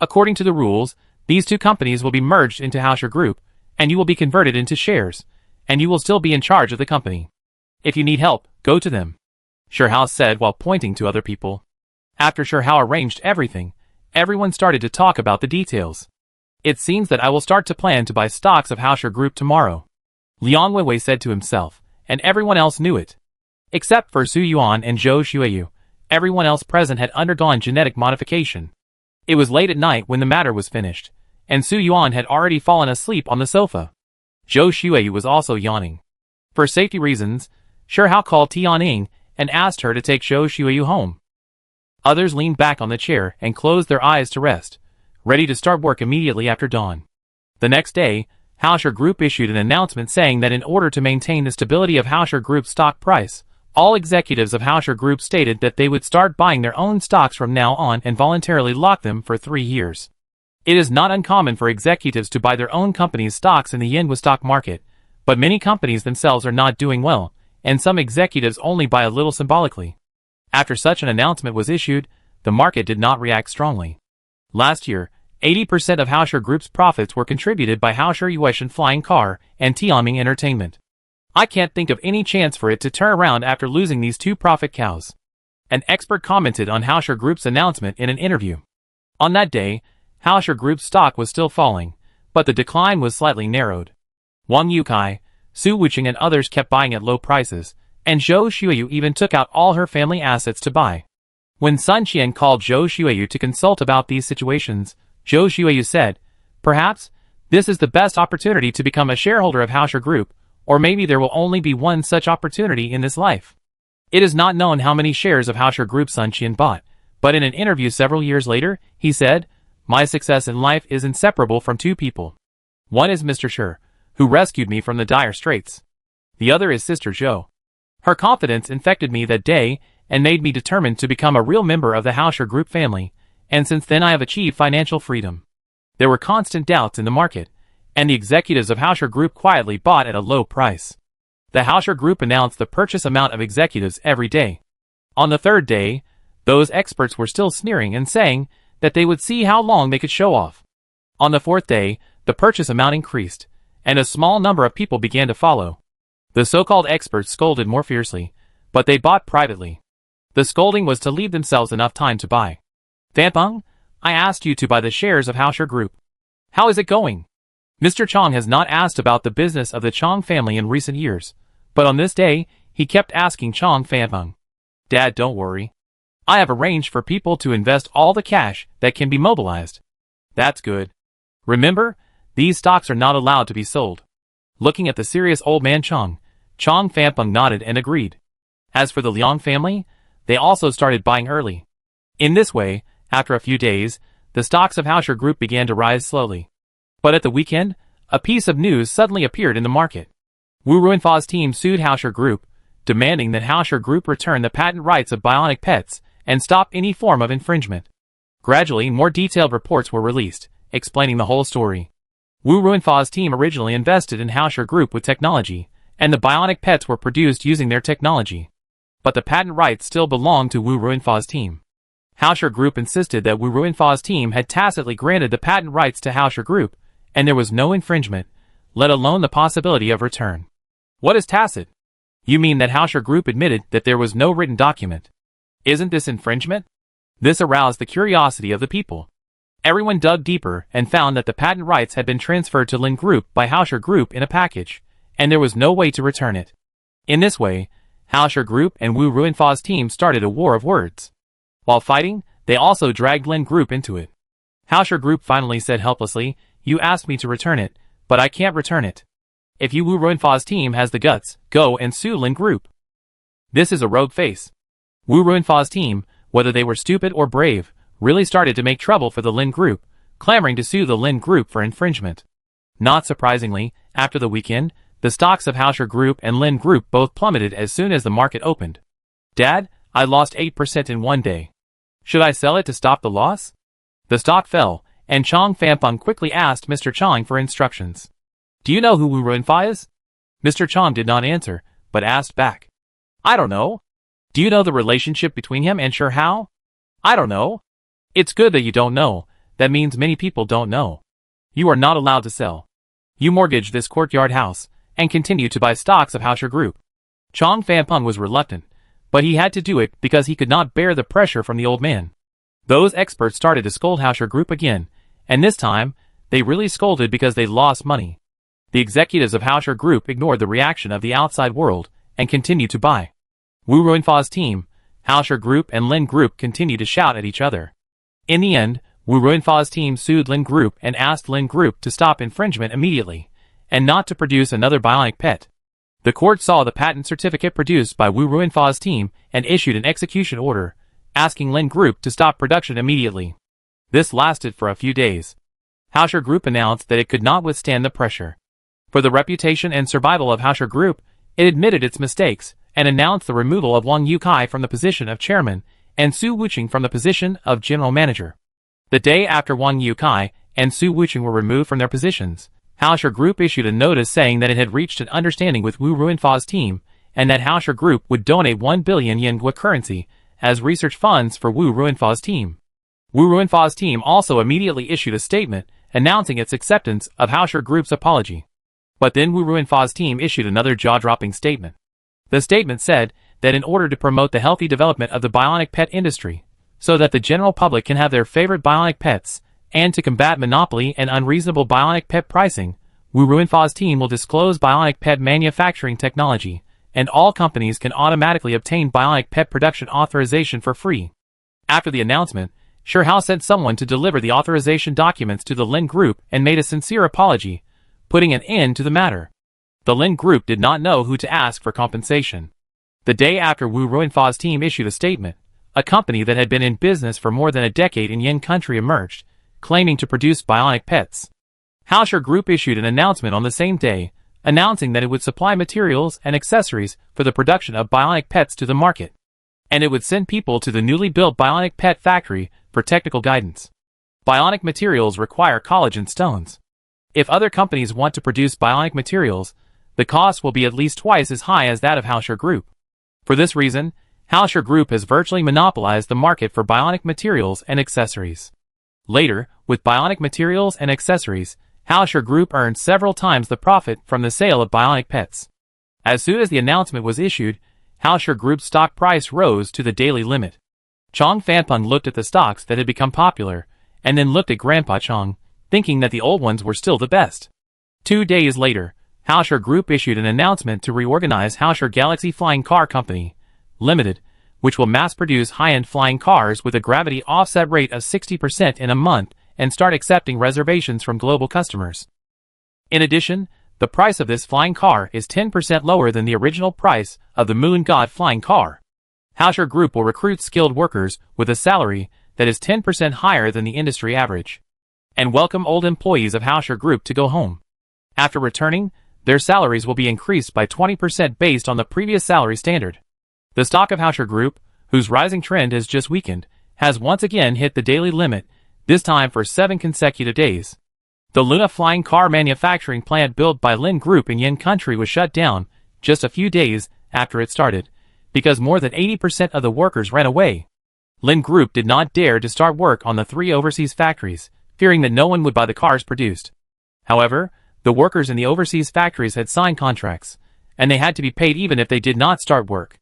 According to the rules, these two companies will be merged into Hausher Group, and you will be converted into shares, and you will still be in charge of the company. If you need help, go to them. Sure Hao said while pointing to other people. After Sure Hao arranged everything, everyone started to talk about the details. It seems that I will start to plan to buy stocks of Hausher Group tomorrow. Liang Weiwei said to himself, and everyone else knew it. Except for Su Yuan and Zhou Xueyu, everyone else present had undergone genetic modification. It was late at night when the matter was finished, and Su Yuan had already fallen asleep on the sofa. Zhou Xueyu was also yawning. For safety reasons, Sure Hao called Tianing and asked her to take Zhou Xueyu home. Others leaned back on the chair and closed their eyes to rest, ready to start work immediately after dawn. The next day, Hausher Group issued an announcement saying that in order to maintain the stability of Hausher Group's stock price, all executives of Hausher Group stated that they would start buying their own stocks from now on and voluntarily lock them for 3 years. It is not uncommon for executives to buy their own company's stocks in the Yinhua stock market, but many companies themselves are not doing well, and some executives only buy a little symbolically. After such an announcement was issued, the market did not react strongly. Last year, 80% of Hausher Group's profits were contributed by Hausher Yueshan Flying Car and Tianming Entertainment. I can't think of any chance for it to turn around after losing these two profit cows. An expert commented on Hausher Group's announcement in an interview. On that day, Hausher Group's stock was still falling, but the decline was slightly narrowed. Wang Yukai, Su Wuqing and others kept buying at low prices, and Zhou Xueyu even took out all her family assets to buy. When Sun Qian called Zhou Xueyu to consult about these situations, Zhou Xueyu said, perhaps, this is the best opportunity to become a shareholder of Hausher Group, or maybe there will only be one such opportunity in this life. It is not known how many shares of Hausher Group Sun Qian bought, but in an interview several years later, he said, my success in life is inseparable from two people. One is Mr. Shi, who rescued me from the dire straits. The other is Sister Zhou. Her confidence infected me that day and made me determined to become a real member of the Hausher Group family, and since then I have achieved financial freedom. There were constant doubts in the market, and the executives of Hausher Group quietly bought at a low price. The Hausher Group announced the purchase amount of executives every day. On the third day, those experts were still sneering and saying that they would see how long they could show off. On the fourth day, the purchase amount increased, and a small number of people began to follow. The so-called experts scolded more fiercely, but they bought privately. The scolding was to leave themselves enough time to buy. Fanpeng, I asked you to buy the shares of Hausher Group. How is it going? Mr. Chong has not asked about the business of the Chong family in recent years, but on this day, he kept asking Chong Fanpeng. Dad, don't worry. I have arranged for people to invest all the cash that can be mobilized. That's good. Remember, these stocks are not allowed to be sold. Looking at the serious old man Chong Fanpeng nodded and agreed. As for the Liang family, they also started buying early. In this way, after a few days, the stocks of Hauscher Group began to rise slowly. But at the weekend, a piece of news suddenly appeared in the market. Wu Ruinfa's team sued Hauscher Group, demanding that Hauscher Group return the patent rights of bionic pets and stop any form of infringement. Gradually, more detailed reports were released, explaining the whole story. Wu Ruinfa's team originally invested in Hauscher Group with technology, and the bionic pets were produced using their technology. But the patent rights still belonged to Wu Ruinfa's team. Hauscher Group insisted that Wu Ruinfa's team had tacitly granted the patent rights to Hauscher Group, and there was no infringement, let alone the possibility of return. What is tacit? You mean that Hauscher Group admitted that there was no written document? Isn't this infringement? This aroused the curiosity of the people. Everyone dug deeper and found that the patent rights had been transferred to Lin Group by Hauscher Group in a package, and there was no way to return it. In this way, Hauscher Group and Wu Ruinfa's team started a war of words. While fighting, they also dragged Lin Group into it. Hauscher Group finally said helplessly, "You asked me to return it, but I can't return it. If you Wu Ruinfa's team has the guts, go and sue Lin Group." This is a rogue face. Wu Ruinfa's team, whether they were stupid or brave, really started to make trouble for the Lin Group, clamoring to sue the Lin Group for infringement. Not surprisingly, after the weekend, the stocks of Hauscher Group and Lin Group both plummeted as soon as the market opened. "Dad, I lost 8% in one day. Should I sell it to stop the loss?" The stock fell, and Chong Fanpeng quickly asked Mr. Chong for instructions. "Do you know who Wu Ruinfa is?" Mr. Chong did not answer, but asked back. "I don't know." "Do you know the relationship between him and Shi Hao?" "I don't know." "It's good that you don't know. That means many people don't know. You are not allowed to sell. You mortgage this courtyard house, and continue to buy stocks of Hauscher Group." Chong Fanpeng was reluctant, but he had to do it because he could not bear the pressure from the old man. Those experts started to scold Hauscher Group again, and this time, they really scolded because they lost money. The executives of Hauscher Group ignored the reaction of the outside world, and continued to buy. Wu Ruinfa's team, Hauscher Group and Lin Group continued to shout at each other. In the end, Wu Ruinfa's team sued Lin Group and asked Lin Group to stop infringement immediately, and not to produce another bionic pet. The court saw the patent certificate produced by Wu Ruinfa's team and issued an execution order, asking Lin Group to stop production immediately. This lasted for a few days. Hauscher Group announced that it could not withstand the pressure. For the reputation and survival of Hauscher Group, it admitted its mistakes, and announced the removal of Wang Yukai from the position of chairman, and Su Wuqing from the position of general manager. The day after Wang Yukai and Su Wuqing were removed from their positions, Hauscher Group issued a notice saying that it had reached an understanding with Wu Ruinfa's team, and that Hauscher Group would donate 1 billion yen Gua currency as research funds for Wu Ruinfa's team. Wu Ruinfa's team also immediately issued a statement announcing its acceptance of Hauscher Group's apology. But then Wu Ruinfa's team issued another jaw-dropping statement. The statement said that in order to promote the healthy development of the bionic pet industry, so that the general public can have their favorite bionic pets, and to combat monopoly and unreasonable bionic pet pricing, Wu Ruinfa's team will disclose bionic pet manufacturing technology, and all companies can automatically obtain bionic pet production authorization for free. After the announcement, Shi Hao sent someone to deliver the authorization documents to the Lin Group and made a sincere apology, putting an end to the matter. The Lin Group did not know who to ask for compensation. The day after Wu Ruinfa's team issued a statement, a company that had been in business for more than a decade in Yin country emerged, claiming to produce bionic pets. Hauscher Group issued an announcement on the same day, announcing that it would supply materials and accessories for the production of bionic pets to the market, and it would send people to the newly built bionic pet factory for technical guidance. Bionic materials require collagen stones. If other companies want to produce bionic materials, the cost will be at least twice as high as that of Hauscher Group. For this reason, Hauscher Group has virtually monopolized the market for bionic materials and accessories. Later, with bionic materials and accessories, Hauscher Group earned several times the profit from the sale of bionic pets. As soon as the announcement was issued, Hauscher Group's stock price rose to the daily limit. Chong Fanpeng looked at the stocks that had become popular, and then looked at Grandpa Chong, thinking that the old ones were still the best. 2 days later, Hauscher Group issued an announcement to reorganize Hauscher Galaxy Flying Car Company, Limited, which will mass-produce high-end flying cars with a gravity offset rate of 60% in a month and start accepting reservations from global customers. In addition, the price of this flying car is 10% lower than the original price of the Moon God flying car. Hauscher Group will recruit skilled workers with a salary that is 10% higher than the industry average. And welcome old employees of Hausher Group to go home. After returning, their salaries will be increased by 20% based on the previous salary standard. The stock of Hausher Group, whose rising trend has just weakened, has once again hit the daily limit, this time for 7 consecutive days. The Luna flying car manufacturing plant built by Lin Group in Yin Country was shut down just a few days after it started, because more than 80% of the workers ran away. Lin Group did not dare to start work on the 3 overseas factories, fearing that no one would buy the cars produced. However, the workers in the overseas factories had signed contracts, and they had to be paid even if they did not start work.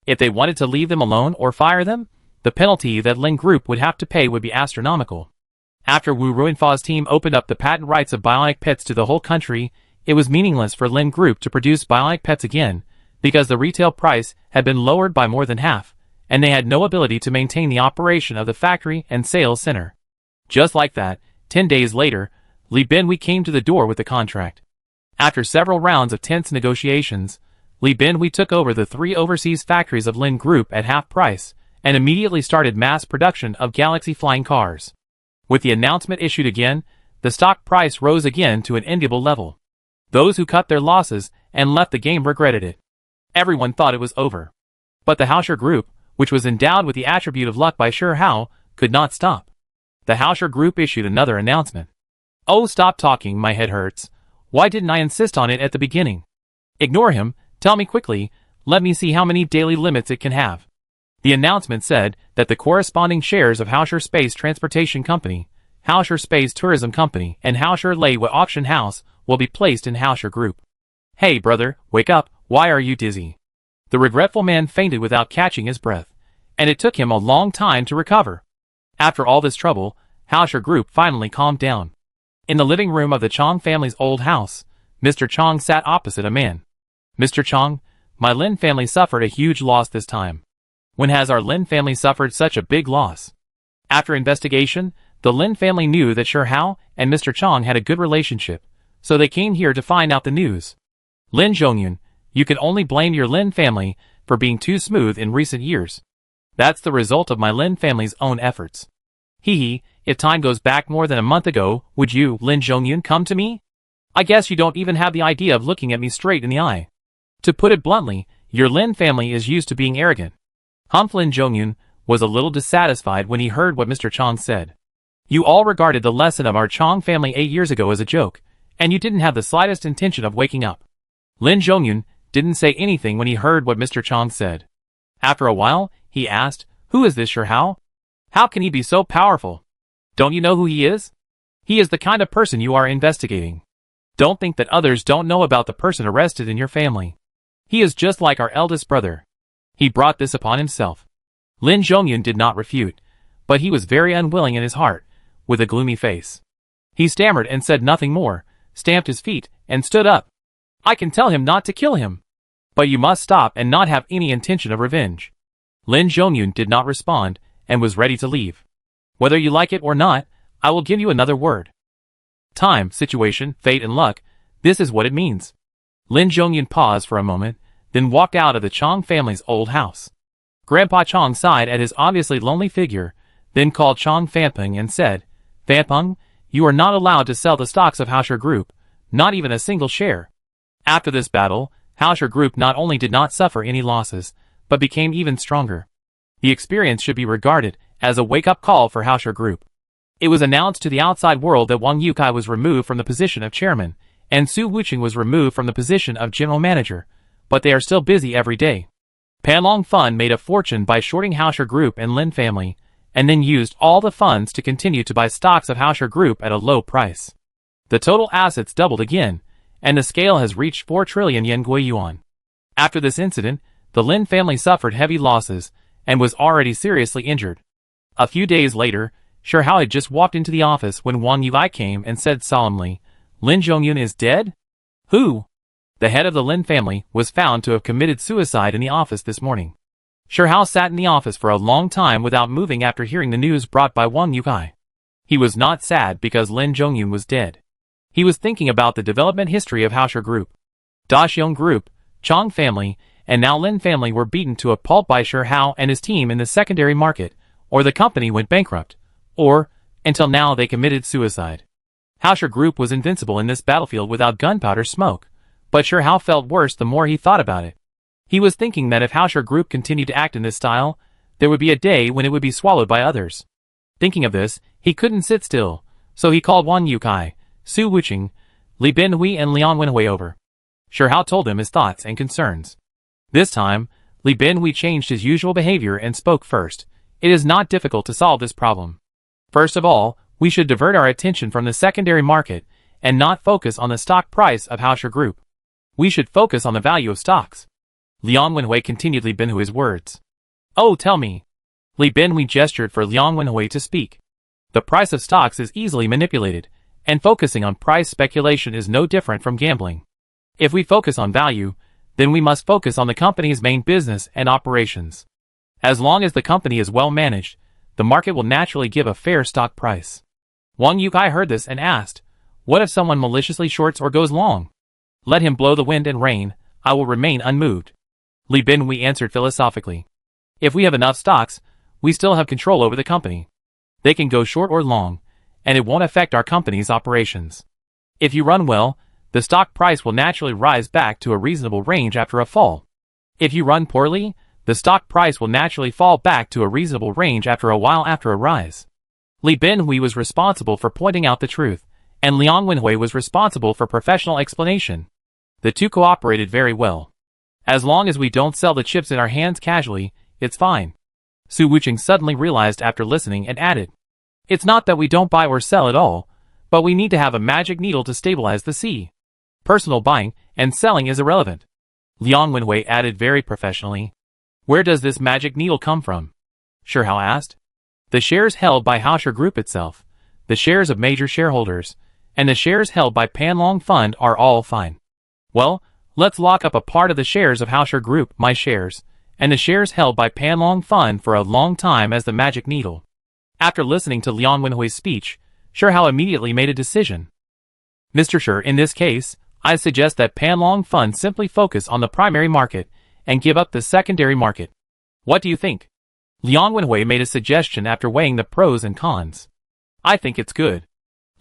If they wanted to leave them alone or fire them, the penalty that Lin Group would have to pay would be astronomical. After Wu Ruinfa's team opened up the patent rights of bionic pets to the whole country, it was meaningless for Lin Group to produce bionic pets again, because the retail price had been lowered by more than half, and they had no ability to maintain the operation of the factory and sales center. Just like that, 10 days later, Li Binhui came to the door with the contract. After several rounds of tense negotiations, Li Binhui took over the 3 overseas factories of Lin Group at half price, and immediately started mass production of Galaxy flying cars. With the announcement issued again, the stock price rose again to an enviable level. Those who cut their losses and left the game regretted it. Everyone thought it was over. But the Hausher Group, which was endowed with the attribute of luck by Shi Hao, could not stop. The Hausher Group issued another announcement. "Oh, stop talking, my head hurts. Why didn't I insist on it at the beginning? Ignore him, tell me quickly, let me see how many daily limits it can have." The announcement said that the corresponding shares of Hausher Space Transportation Company, Hausher Space Tourism Company, and Hausher Leiwa Auction House will be placed in Hausher Group. "Hey brother, wake up, why are you dizzy?" The regretful man fainted without catching his breath, and it took him a long time to recover. After all this trouble, Hausher Group finally calmed down. In the living room of the Chong family's old house, Mr. Chong sat opposite a man. "Mr. Chong, my Lin family suffered a huge loss this time. When has our Lin family suffered such a big loss?" After investigation, the Lin family knew that Shi Hao and Mr. Chong had a good relationship, so they came here to find out the news. "Lin Zhongyun, you can only blame your Lin family for being too smooth in recent years. That's the result of my Lin family's own efforts. Hee, if time goes back more than a month ago, would you, Lin Zhongyun, come to me? I guess you don't even have the idea of looking at me straight in the eye. To put it bluntly, your Lin family is used to being arrogant." Lin Zhongyun was a little dissatisfied when he heard what Mr. Chong said. "You all regarded the lesson of our Chong family 8 years ago as a joke, and you didn't have the slightest intention of waking up." Lin Zhongyun didn't say anything when he heard what Mr. Chong said. After a while, he asked, "Who is this Shi Hao? How can he be so powerful? Don't you know who he is? He is the kind of person you are investigating. Don't think that others don't know about the person arrested in your family. He is just like our eldest brother. He brought this upon himself." Lin Zhongyun did not refute, but he was very unwilling in his heart, with a gloomy face. He stammered and said nothing more, stamped his feet, and stood up. "I can tell him not to kill him. But you must stop and not have any intention of revenge." Lin Zhongyun did not respond, and was ready to leave. "Whether you like it or not, I will give you another word. Time, situation, fate and luck, this is what it means." Lin Zhongyun paused for a moment, then walked out of the Chong family's old house. Grandpa Chong sighed at his obviously lonely figure, then called Chong Fanpeng and said, "Fanpeng, you are not allowed to sell the stocks of Hausher Group, not even a single share." After this battle, Hausher Group not only did not suffer any losses, but became even stronger. The experience should be regarded as a wake-up call for Hausher Group. It was announced to the outside world that Wang Yukai was removed from the position of chairman, and Su Wuqing was removed from the position of general manager, but they are still busy every day. Panlong Fund made a fortune by shorting Hausher Group and Lin family, and then used all the funds to continue to buy stocks of Hausher Group at a low price. The total assets doubled again, and the scale has reached 4 trillion yen yuan. After this incident, the Lin family suffered heavy losses, and was already seriously injured. A few days later, Shi Hao had just walked into the office when Wang Yulai came and said solemnly, "Lin Zhongyun is dead? Who?" The head of the Lin family was found to have committed suicide in the office this morning. Shi Hao sat in the office for a long time without moving after hearing the news brought by Wang Yukai. He was not sad because Lin Zhongyun was dead. He was thinking about the development history of Hausher Group. Daxiong Group, Chong family, and now Lin family were beaten to a pulp by Shi Hao and his team in the secondary market, or the company went bankrupt, or, until now they committed suicide. Hausher Group was invincible in this battlefield without gunpowder smoke, but Sure Hao felt worse the more he thought about it. He was thinking that if Hausher Group continued to act in this style, there would be a day when it would be swallowed by others. Thinking of this, he couldn't sit still, so he called Wang Yukai, Su Wuqing, Li Binhui and Liang Wenhui over. Sure Hao told him his thoughts and concerns. This time, Li Binhui changed his usual behavior and spoke first. It is not difficult to solve this problem. First of all, we should divert our attention from the secondary market and not focus on the stock price of Hausher Group. We should focus on the value of stocks. Liang Wenhui continued Li Binhui's words. Oh, tell me. Li Binhui gestured for Liang Wenhui to speak. The price of stocks is easily manipulated, and focusing on price speculation is no different from gambling. If we focus on value, then we must focus on the company's main business and operations. As long as the company is well managed, the market will naturally give a fair stock price. Wang Yukai heard this and asked, what if someone maliciously shorts or goes long? Let him blow the wind and rain, I will remain unmoved. Li Binhui answered philosophically. If we have enough stocks, we still have control over the company. They can go short or long, and it won't affect our company's operations. If you run well, the stock price will naturally rise back to a reasonable range after a fall. If you run poorly, the stock price will naturally fall back to a reasonable range after a while after a rise. Li Binhui was responsible for pointing out the truth, and Liang Wenhui was responsible for professional explanation. The two cooperated very well. As long as we don't sell the chips in our hands casually, it's fine. Su Wuqing suddenly realized after listening and added, it's not that we don't buy or sell at all, but we need to have a magic needle to stabilize the sea. Personal buying and selling is irrelevant. Liang Wenhui added very professionally. Where does this magic needle come from? Sure Hao asked. The shares held by Hausher Group itself, the shares of major shareholders, and the shares held by Panlong Fund are all fine. Well, let's lock up a part of the shares of Hausher Group, my shares, and the shares held by Panlong Fund for a long time as the magic needle. After listening to Liang Wenhui's speech, Sure Hao immediately made a decision. Mr. Sure, in this case, I suggest that Panlong Fund simply focus on the primary market and give up the secondary market. What do you think? Liang Wenhui made a suggestion after weighing the pros and cons. I think it's good.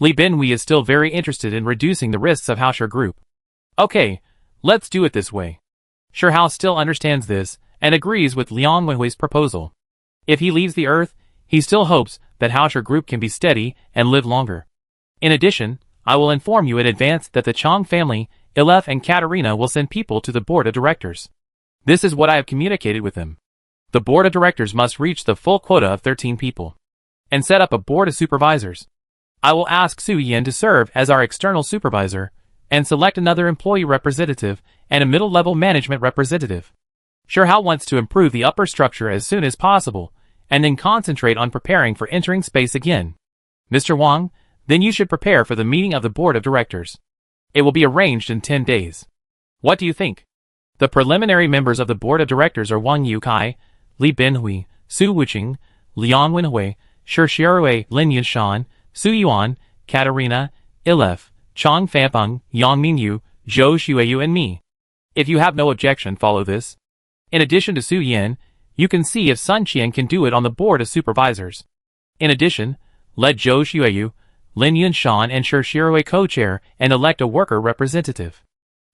Li Binhui is still very interested in reducing the risks of Hausher Group. Okay, let's do it this way. Sure Hao still understands this and agrees with Liang Wenhui's proposal. If he leaves the earth, he still hopes that Hausher Group can be steady and live longer. In addition, I will inform you in advance that the Chong family, Ilef and Katerina will send people to the board of directors. This is what I have communicated with them. The board of directors must reach the full quota of 13 people and set up a board of supervisors. I will ask Su Yan to serve as our external supervisor and select another employee representative and a middle-level management representative. Sure Hao wants to improve the upper structure as soon as possible and then concentrate on preparing for entering space again. Mr. Wang, then you should prepare for the meeting of the board of directors. It will be arranged in 10 days. What do you think? The preliminary members of the board of directors are Wang Yukai, Li Binhui, Su Wuqing, Liang Wenhui, Shi Xiaorui, Lin Yushan, Su Yuan, Katerina, Ilef, Chong Fanpeng, Yang Mingyu, Zhou Xueyu and me. If you have no objection, follow this. In addition to Su Yan, you can see if Sun Qian can do it on the board of supervisors. In addition, let Zhou Xueyu, Lin Yunshan and Shi Xiaorui co-chair and elect a worker representative.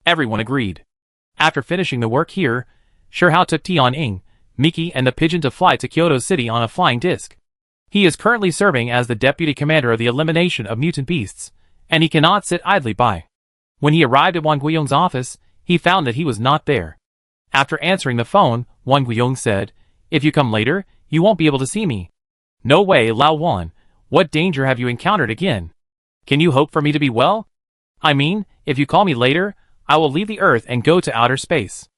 Everyone agreed. After finishing the work here, Sure Hao took Tian Ying, Miki and the pigeon to fly to Kyoto City on a flying disc. He is currently serving as the deputy commander of the elimination of mutant beasts, and he cannot sit idly by. When he arrived at Wang Guiyong's office, he found that he was not there. After answering the phone, Wang Guiyong said, if you come later, you won't be able to see me. No way, Lao Wan, what danger have you encountered again? Can you hope for me to be well? I mean, if you call me later, I will leave the earth and go to outer space.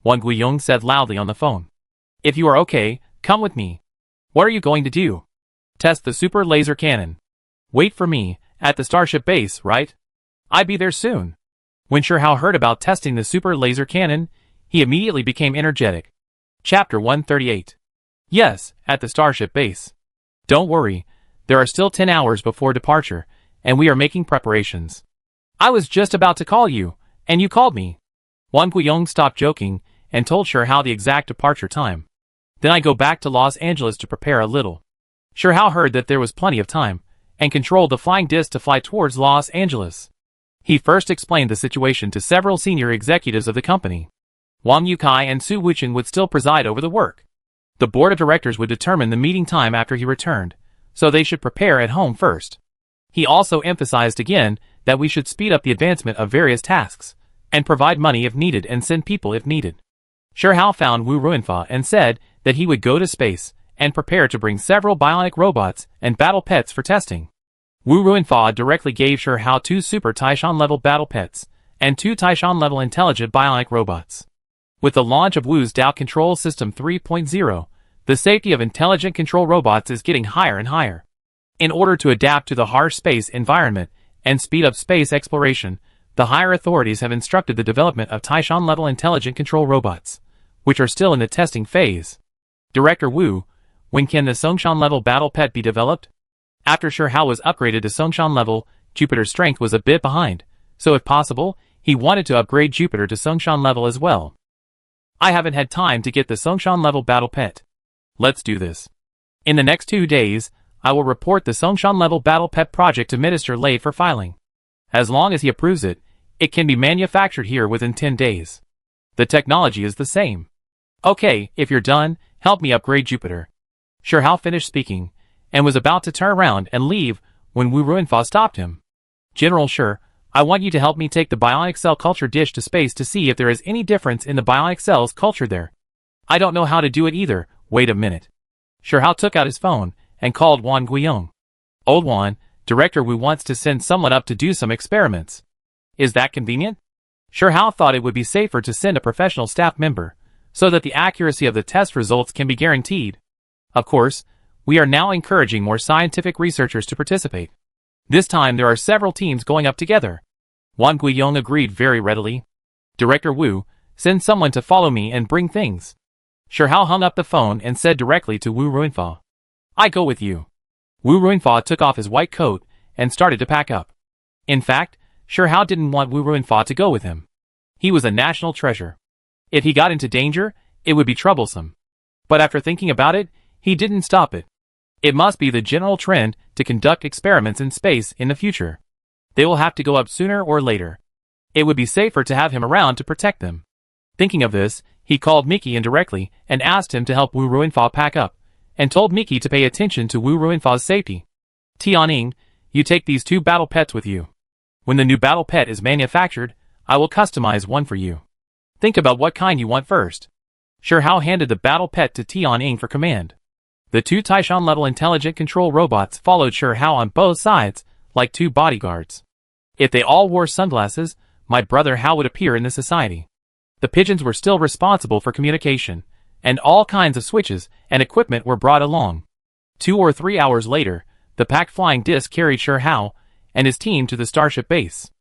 Wang Guiyong said loudly on the phone. If you are okay, come with me. What are you going to do? Test the super laser cannon. Wait for me, at the Starship base, right? I'll be there soon. When Sure Hao heard about testing the super laser cannon, he immediately became energetic. Chapter 138. Yes, at the Starship base. Don't worry, there are still 10 hours before departure, and we are making preparations. I was just about to call you, and you called me. Wang Guiyong stopped joking and told Sure Hao the exact departure time. Then I go back to Los Angeles to prepare a little. Sure Hao heard that there was plenty of time, and controlled the flying disc to fly towards Los Angeles. He first explained the situation to several senior executives of the company. Wang Yukai and Su Wucheng would still preside over the work. The board of directors would determine the meeting time after he returned, so they should prepare at home first. He also emphasized again that we should speed up the advancement of various tasks, and provide money if needed and send people if needed. Sure Hao found Wu Ruinfa and said that he would go to space and prepare to bring several bionic robots and battle pets for testing. Wu Ruinfa directly gave Sure Hao 2 Super Taishan-level battle pets and 2 Taishan-level intelligent bionic robots. With the launch of Wu's Dao Control System 3.0, the safety of intelligent control robots is getting higher and higher. In order to adapt to the harsh space environment and speed up space exploration, the higher authorities have instructed the development of Taishan-level intelligent control robots, which are still in the testing phase. Director Wu, when can the Songshan-level battle pet be developed? After Sure Hao was upgraded to Songshan level, Jupiter's strength was a bit behind, so if possible, he wanted to upgrade Jupiter to Songshan level as well. I haven't had time to get the Songshan level battle pet. Let's do this. In the next 2 days, I will report the Songshan level battle pet project to Minister Lei for filing. As long as he approves it, it can be manufactured here within 10 days. The technology is the same. Okay, if you're done, help me upgrade Jupiter. Sure Hao finished speaking, and was about to turn around and leave when Wu Ruinfa stopped him. General Sure, I want you to help me take the bionic cell culture dish to space to see if there is any difference in the bionic cells cultured there. I don't know how to do it either. Wait a minute. Sure Hao took out his phone and called Wan Guiyong. Old Wan, Director Wu wants to send someone up to do some experiments. Is that convenient? Sure Hao thought it would be safer to send a professional staff member, so that the accuracy of the test results can be guaranteed. Of course, we are now encouraging more scientific researchers to participate. This time there are several teams going up together. Wan Guiyong agreed very readily. Director Wu, send someone to follow me and bring things. Sure Hao hung up the phone and said directly to Wu Ruinfa, I go with you. Wu Ruinfa took off his white coat and started to pack up. In fact, Sure Hao didn't want Wu Ruinfa to go with him. He was a national treasure. If he got into danger, it would be troublesome. But after thinking about it, he didn't stop it. It must be the general trend to conduct experiments in space in the future. They will have to go up sooner or later. It would be safer to have him around to protect them. Thinking of this, he called Mickey indirectly and asked him to help Wu Ruinfa pack up, and told Mickey to pay attention to Wu Ruinfa's safety. Tianning, you take these 2 battle pets with you. When the new battle pet is manufactured, I will customize one for you. Think about what kind you want first. Sure Hao handed the battle pet to Tianning for command. The 2 Taishan-level intelligent control robots followed Sure Hao on both sides, like 2 bodyguards. If they all wore sunglasses, my brother Hao would appear in the society. The pigeons were still responsible for communication, and all kinds of switches and equipment were brought along. 2 or 3 hours later, the packed flying disc carried Sure Hao and his team to the starship base.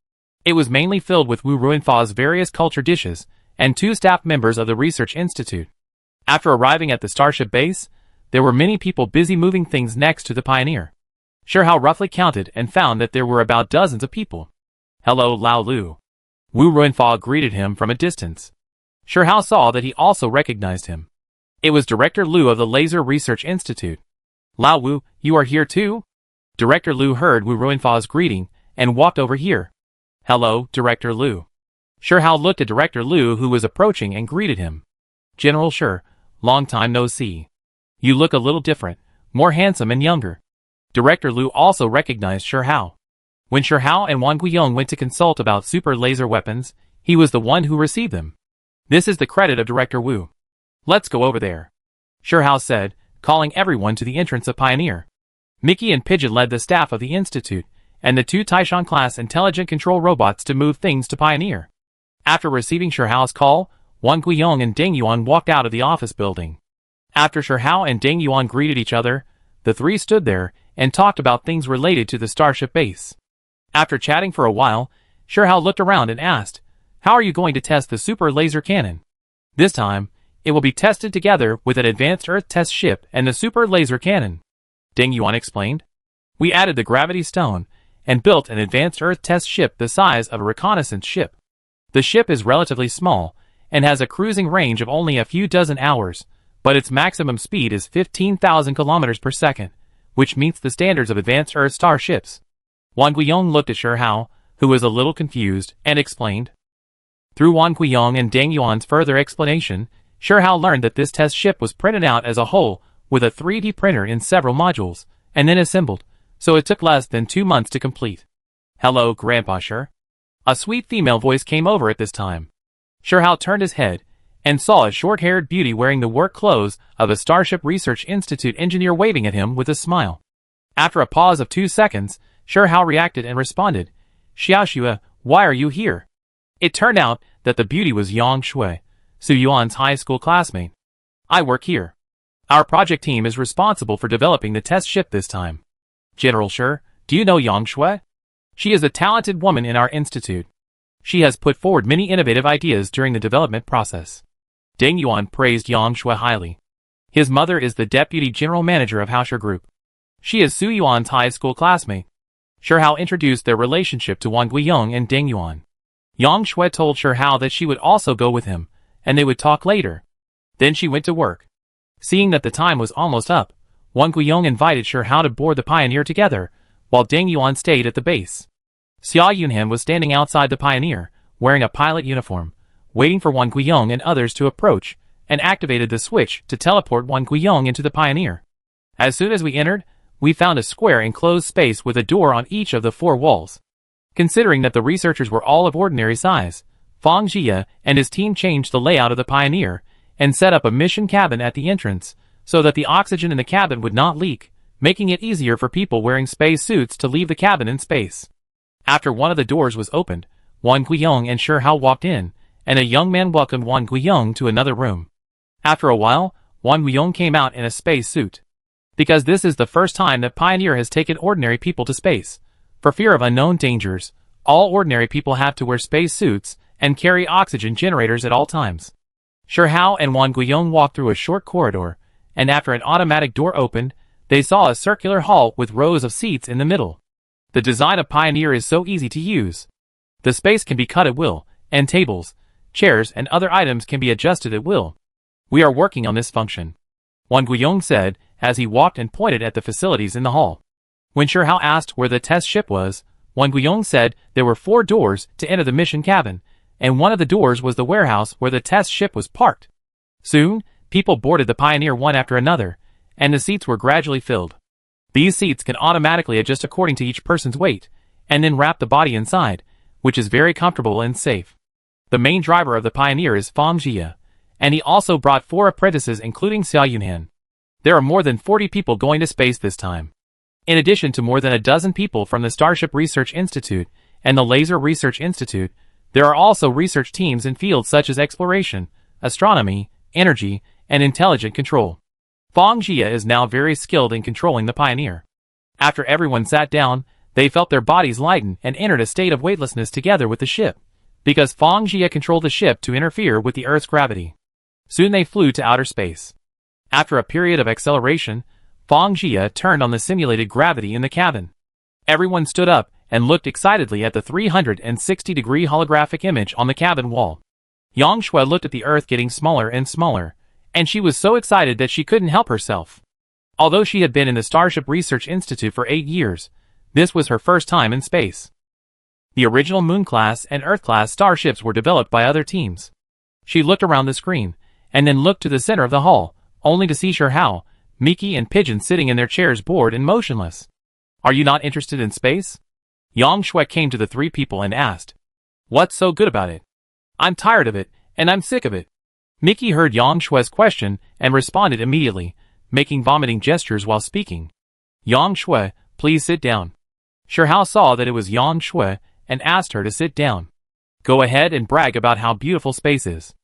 It was mainly filled with Wu Ruinfa's various culture dishes and 2 staff members of the research institute. After arriving at the starship base, there were many people busy moving things next to the Pioneer. Sure Hao roughly counted and found that there were about dozens of people. Hello, Lao Lu. Wu Ruinfa greeted him from a distance. Sure Hao saw that he also recognized him. It was Director Lu of the Laser Research Institute. Lao Wu, you are here too? Director Lu heard Wu Ruinfa's greeting and walked over here. Hello, Director Lu. Sure Hao looked at Director Lu, who was approaching, and greeted him. General Sure, long time no see. You look a little different, more handsome and younger. Director Lu also recognized Sure Hao. When Sure Hao and Wan Guiyong went to consult about super laser weapons, he was the one who received them. This is the credit of Director Wu. Let's go over there. Sure Hao said, calling everyone to the entrance of Pioneer. Mickey and Pigeon led the staff of the Institute, and the 2 Taishan-class intelligent control robots to move things to Pioneer. After receiving Sure Hao's call, Wan Guiyong and Deng Yuan walked out of the office building. After Sure Hao and Deng Yuan greeted each other, the 3 stood there and talked about things related to the starship base. After chatting for a while, Sure Hao looked around and asked, How are you going to test the super laser cannon? This time, it will be tested together with an advanced Earth test ship and the super laser cannon. Deng Yuan explained. We added the gravity stone and built an advanced Earth test ship the size of a reconnaissance ship. The ship is relatively small and has a cruising range of only a few dozen hours, but its maximum speed is 15,000 kilometers per second, which meets the standards of advanced Earth starships. Wang Guiyong looked at Shi Hao, who was a little confused, and explained. Through Wang Guiyong and Deng Yuan's further explanation, Shi Hao learned that this test ship was printed out as a whole with a 3D printer in several modules, and then assembled, so it took less than 2 months to complete. Hello, Grandpa Shi. A sweet female voice came over at this time. Shi Hao turned his head and saw a short-haired beauty wearing the work clothes of a Starship Research Institute engineer waving at him with a smile. After a pause of 2 seconds, Shi Hao reacted and responded, Xiaoxue, why are you here? It turned out that the beauty was Yang Shui, Su Yuan's high school classmate. I work here. Our project team is responsible for developing the test ship this time. General Shi, do you know Yang Shui? She is a talented woman in our institute. She has put forward many innovative ideas during the development process. Deng Yuan praised Yang Shui highly. His mother is the deputy general manager of Haoshi Group. She is Su Yuan's high school classmate. Shi Hao introduced their relationship to Wang Guiyong and Deng Yuan. Yang Shui told Shi Hao that she would also go with him, and they would talk later. Then she went to work. Seeing that the time was almost up, Wang Guiyong invited Shi Hao to board the Pioneer together, while Deng Yuan stayed at the base. Xia Yunhan was standing outside the Pioneer, wearing a pilot uniform, waiting for Wang Guiyong and others to approach, and activated the switch to teleport Wang Guiyong into the Pioneer. As soon as we entered, we found a square enclosed space with a door on each of the 4 walls. Considering that the researchers were all of ordinary size, Fang Jie and his team changed the layout of the Pioneer and set up a mission cabin at the entrance so that the oxygen in the cabin would not leak, making it easier for people wearing space suits to leave the cabin in space. After one of the doors was opened, Wang Guiyong and Shi Hao walked in, and a young man welcomed Wang Guiyong to another room. After a while, Wang Guiyong came out in a space suit. Because this is the first time that Pioneer has taken ordinary people to space, for fear of unknown dangers, all ordinary people have to wear space suits and carry oxygen generators at all times. Shi Hao and Wang Guiyong walked through a short corridor, and after an automatic door opened, they saw a circular hall with rows of seats in the middle. The design of Pioneer is so easy to use. The space can be cut at will, and tables, chairs, and other items can be adjusted at will. We are working on this function, Wang Guiyong said as he walked and pointed at the facilities in the hall. When Shi Hao asked where the test ship was, Wang Guiyong said there were 4 doors to enter the mission cabin, and one of the doors was the warehouse where the test ship was parked. Soon, people boarded the Pioneer one after another, and the seats were gradually filled. These seats can automatically adjust according to each person's weight, and then wrap the body inside, which is very comfortable and safe. The main driver of the Pioneer is Fang Jie, and he also brought 4 apprentices including Xia Yunhan. There are more than 40 people going to space this time. In addition to more than a dozen people from the Starship Research Institute and the Laser Research Institute, there are also research teams in fields such as exploration, astronomy, energy, and intelligent control. Fang Jie is now very skilled in controlling the Pioneer. After everyone sat down, they felt their bodies lighten and entered a state of weightlessness together with the ship, because Fang Jie controlled the ship to interfere with the Earth's gravity. Soon they flew to outer space. After a period of acceleration, Fang Jie turned on the simulated gravity in the cabin. Everyone stood up and looked excitedly at the 360-degree holographic image on the cabin wall. Yang Shui looked at the Earth getting smaller and smaller, and she was so excited that she couldn't help herself. Although she had been in the Starship Research Institute for 8 years, this was her first time in space. The original Moon-class and Earth-class starships were developed by other teams. She looked around the screen, and then looked to the center of the hall, only to see Shi Hao, Miki and Pigeon sitting in their chairs bored and motionless. Are you not interested in space? Yang Shui came to the 3 people and asked. What's so good about it? I'm tired of it, and I'm sick of it. Miki heard Yang Shui's question and responded immediately, making vomiting gestures while speaking. Yang Shui, please sit down. Shi Hao saw that it was Yang Shui and asked her to sit down. Go ahead and brag about how beautiful space is.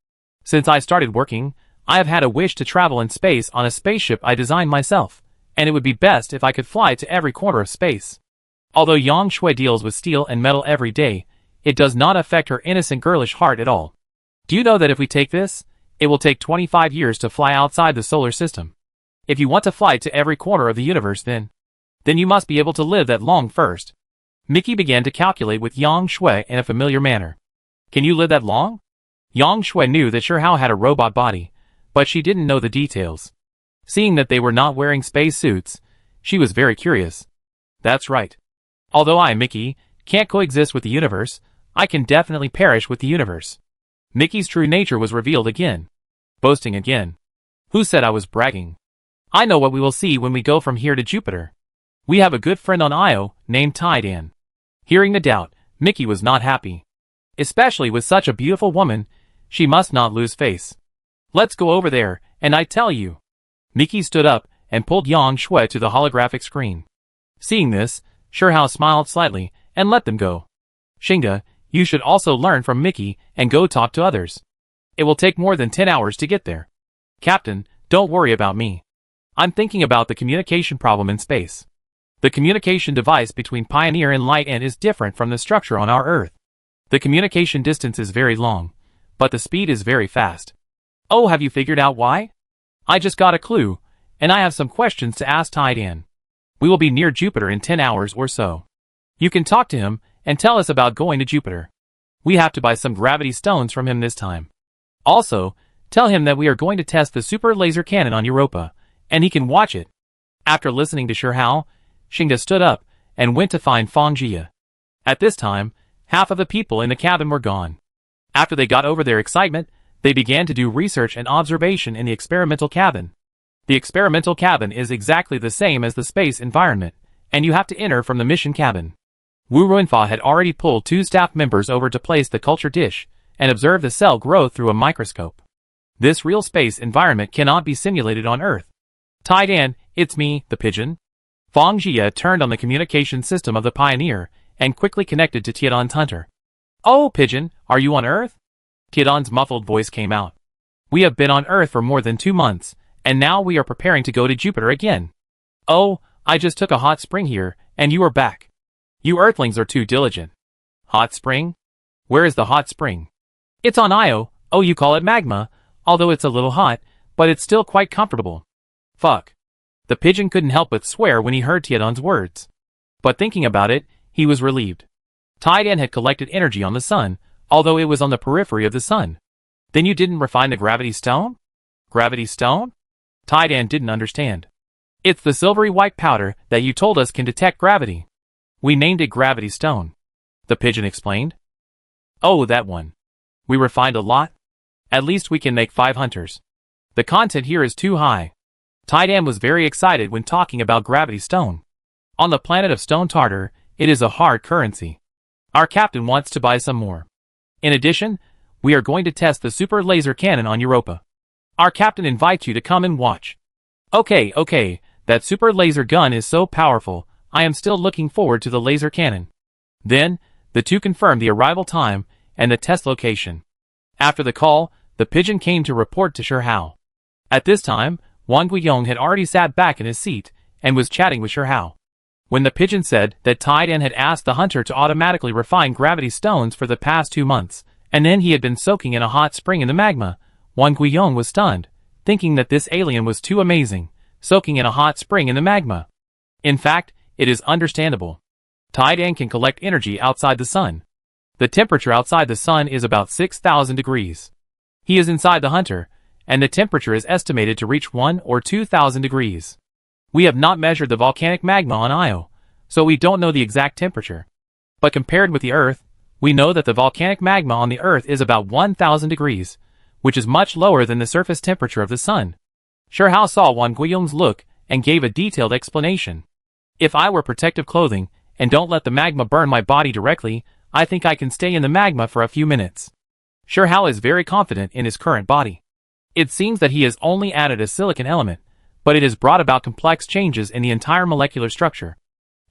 Since I started working, I have had a wish to travel in space on a spaceship I designed myself, and it would be best if I could fly to every corner of space. Although Yang Shui deals with steel and metal every day, it does not affect her innocent girlish heart at all. Do you know that if we take this, it will take 25 years to fly outside the solar system? If you want to fly to every corner of the universe then you must be able to live that long first. Miki began to calculate with Yang Shui in a familiar manner. Can you live that long? Yang Shui knew that Shi Hao had a robot body, but she didn't know the details. Seeing that they were not wearing space suits, She was very curious. That's right. Although I, Mickey, can't coexist with the universe, I can definitely perish with the universe. Mickey's true nature was revealed again. Boasting again. Who said I was bragging? I know what we will see when we go from here to Jupiter. We have a good friend on Io, named Tidan. Hearing the doubt, Mickey was not happy. Especially with such a beautiful woman, she must not lose face. Let's go over there, and I tell you. Mickey stood up and pulled Yang Shui to the holographic screen. Seeing this, Shihao smiled slightly and let them go. Xingda, you should also learn from Mickey and go talk to others. It will take more than 10 hours to get there. Captain, don't worry about me. I'm thinking about the communication problem in space. The communication device between Pioneer and Light N is different from the structure on our Earth. The communication distance is very long, but the speed is very fast. Oh, have you figured out why? I just got a clue, and I have some questions to ask Tidan. We will be near Jupiter in 10 hours or so. You can talk to him and tell us about going to Jupiter. We have to buy some gravity stones from him this time. Also, tell him that we are going to test the super laser cannon on Europa, and he can watch it. After listening to Shihao, Xingda stood up and went to find Fang Jia. At this time, half of the people in the cabin were gone. After they got over their excitement, they began to do research and observation in the experimental cabin. The experimental cabin is exactly the same as the space environment, and you have to enter from the mission cabin. Wu Ruinfa had already pulled 2 staff members over to place the culture dish and observe the cell growth through a microscope. This real space environment cannot be simulated on Earth. Tidan, it's me, the pigeon. Fang Jia turned on the communication system of the Pioneer and quickly connected to Tian's hunter. Oh, pigeon, are you on Earth? Tian's muffled voice came out. We have been on Earth for more than 2 months, and now we are preparing to go to Jupiter again. Oh, I just took a hot spring here, and you are back. You Earthlings are too diligent. Hot spring? Where is the hot spring? It's on Io. Oh, you call it magma, although it's a little hot, but it's still quite comfortable. Fuck. The pigeon couldn't help but swear when he heard Tian's words. But thinking about it, he was relieved. Tidan had collected energy on the sun, although it was on the periphery of the sun. Then you didn't refine the gravity stone? Gravity stone? Tidan didn't understand. It's the silvery white powder that you told us can detect gravity. We named it gravity stone. The pigeon explained. Oh, that one. We refined a lot? At least we can make 5 hunters. The content here is too high. Tidan was very excited when talking about gravity stone. On the planet of Stone Tartar, it is a hard currency. Our captain wants to buy some more. In addition, we are going to test the super laser cannon on Europa. Our captain invites you to come and watch. Okay, that super laser gun is so powerful, I am still looking forward to the laser cannon. Then, the two confirmed the arrival time and the test location. After the call, the pigeon came to report to Shihao. At this time, Wang Guiyong had already sat back in his seat and was chatting with Shihao. When the pigeon said that Tidan had asked the hunter to automatically refine gravity stones for the past 2 months, and then he had been soaking in a hot spring in the magma, Wang Guiyong was stunned, thinking that this alien was too amazing, soaking in a hot spring in the magma. In fact, it is understandable. Tidan can collect energy outside the sun. The temperature outside the sun is about 6,000 degrees. He is inside the hunter, and the temperature is estimated to reach 1 or 2,000 degrees. We have not measured the volcanic magma on Io, so we don't know the exact temperature. But compared with the Earth, we know that the volcanic magma on the Earth is about 1,000 degrees, which is much lower than the surface temperature of the sun. Shihao saw Wang Guiyong's look and gave a detailed explanation. If I wear protective clothing and don't let the magma burn my body directly, I think I can stay in the magma for a few minutes. Shihao is very confident in his current body. It seems that he has only added a silicon element, but it has brought about complex changes in the entire molecular structure.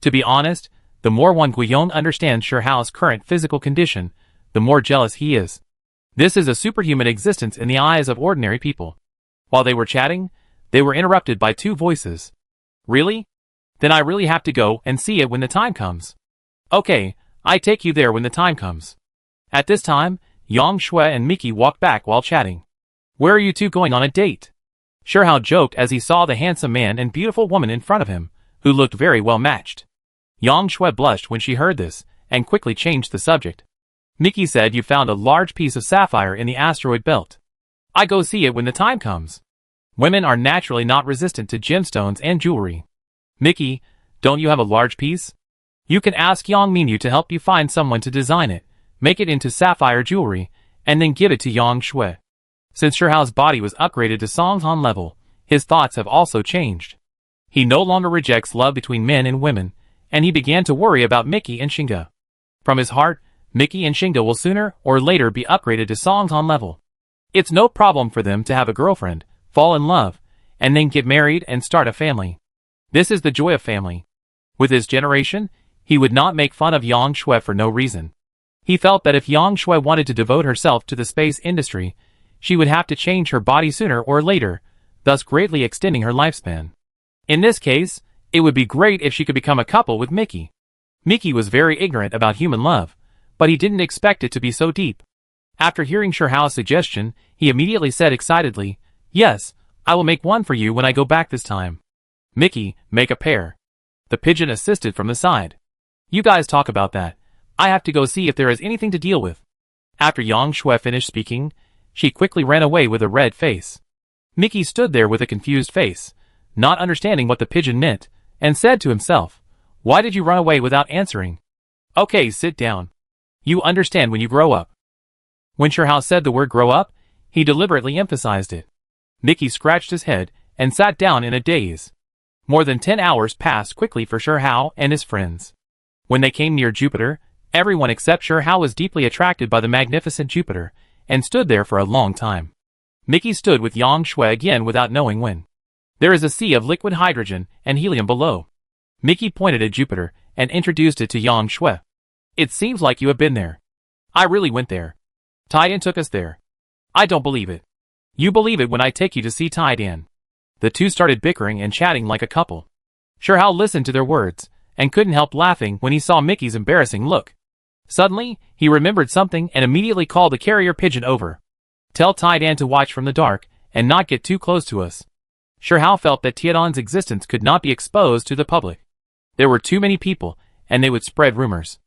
To be honest, the more Wang Guiyong understands Shihao's current physical condition, the more jealous he is. This is a superhuman existence in the eyes of ordinary people. While they were chatting, they were interrupted by 2 voices. Really? Then I really have to go and see it when the time comes. Okay, I take you there when the time comes. At this time, Yang Shui and Mickey walked back while chatting. Where are you two going on a date? Shihao joked as he saw the handsome man and beautiful woman in front of him, who looked very well matched. Yang Shui blushed when she heard this, and quickly changed the subject. Mickey said you found a large piece of sapphire in the asteroid belt. I go see it when the time comes. Women are naturally not resistant to gemstones and jewelry. Mickey, don't you have a large piece? You can ask Yang Minyu to help you find someone to design it, make it into sapphire jewelry, and then give it to Yang Shui. Since Shihao's body was upgraded to Songhan level, his thoughts have also changed. He no longer rejects love between men and women, and he began to worry about Mickey and Xingde. From his heart, Mickey and Xingde will sooner or later be upgraded to Songhan level. It's no problem for them to have a girlfriend, fall in love, and then get married and start a family. This is the joy of family. With his generation, he would not make fun of Yang Shui for no reason. He felt that if Yang Shui wanted to devote herself to the space industry, she would have to change her body sooner or later, thus greatly extending her lifespan. In this case, it would be great if she could become a couple with Mickey. Mickey was very ignorant about human love, but he didn't expect it to be so deep. After hearing Shihao's suggestion, he immediately said excitedly, "Yes, I will make one for you when I go back this time." "Mickey, make a pair." The pigeon assisted from the side. "You guys talk about that. I have to go see if there is anything to deal with." After Yang Shui finished speaking, she quickly ran away with a red face. Mickey stood there with a confused face, not understanding what the pigeon meant, and said to himself, "Why did you run away without answering?" "Okay, sit down. You understand when you grow up." When Shihao said the word grow up, he deliberately emphasized it. Mickey scratched his head and sat down in a daze. More than 10 hours passed quickly for Shihao and his friends. When they came near Jupiter, everyone except Shihao was deeply attracted by the magnificent Jupiter, and stood there for a long time. Mickey stood with Yang Shui again without knowing when. There is a sea of liquid hydrogen and helium below. Mickey pointed at Jupiter and introduced it to Yang Shui. "It seems like you have been there." "I really went there. Taidan took us there." "I don't believe it." "You believe it when I take you to see Taidan." The two started bickering and chatting like a couple. Shihao listened to their words, and couldn't help laughing when he saw Mickey's embarrassing look. Suddenly, he remembered something and immediately called the carrier pigeon over. "Tell Taidan to watch from the dark, and not get too close to us." Shihao felt that Taidan's existence could not be exposed to the public. There were too many people, and they would spread rumors.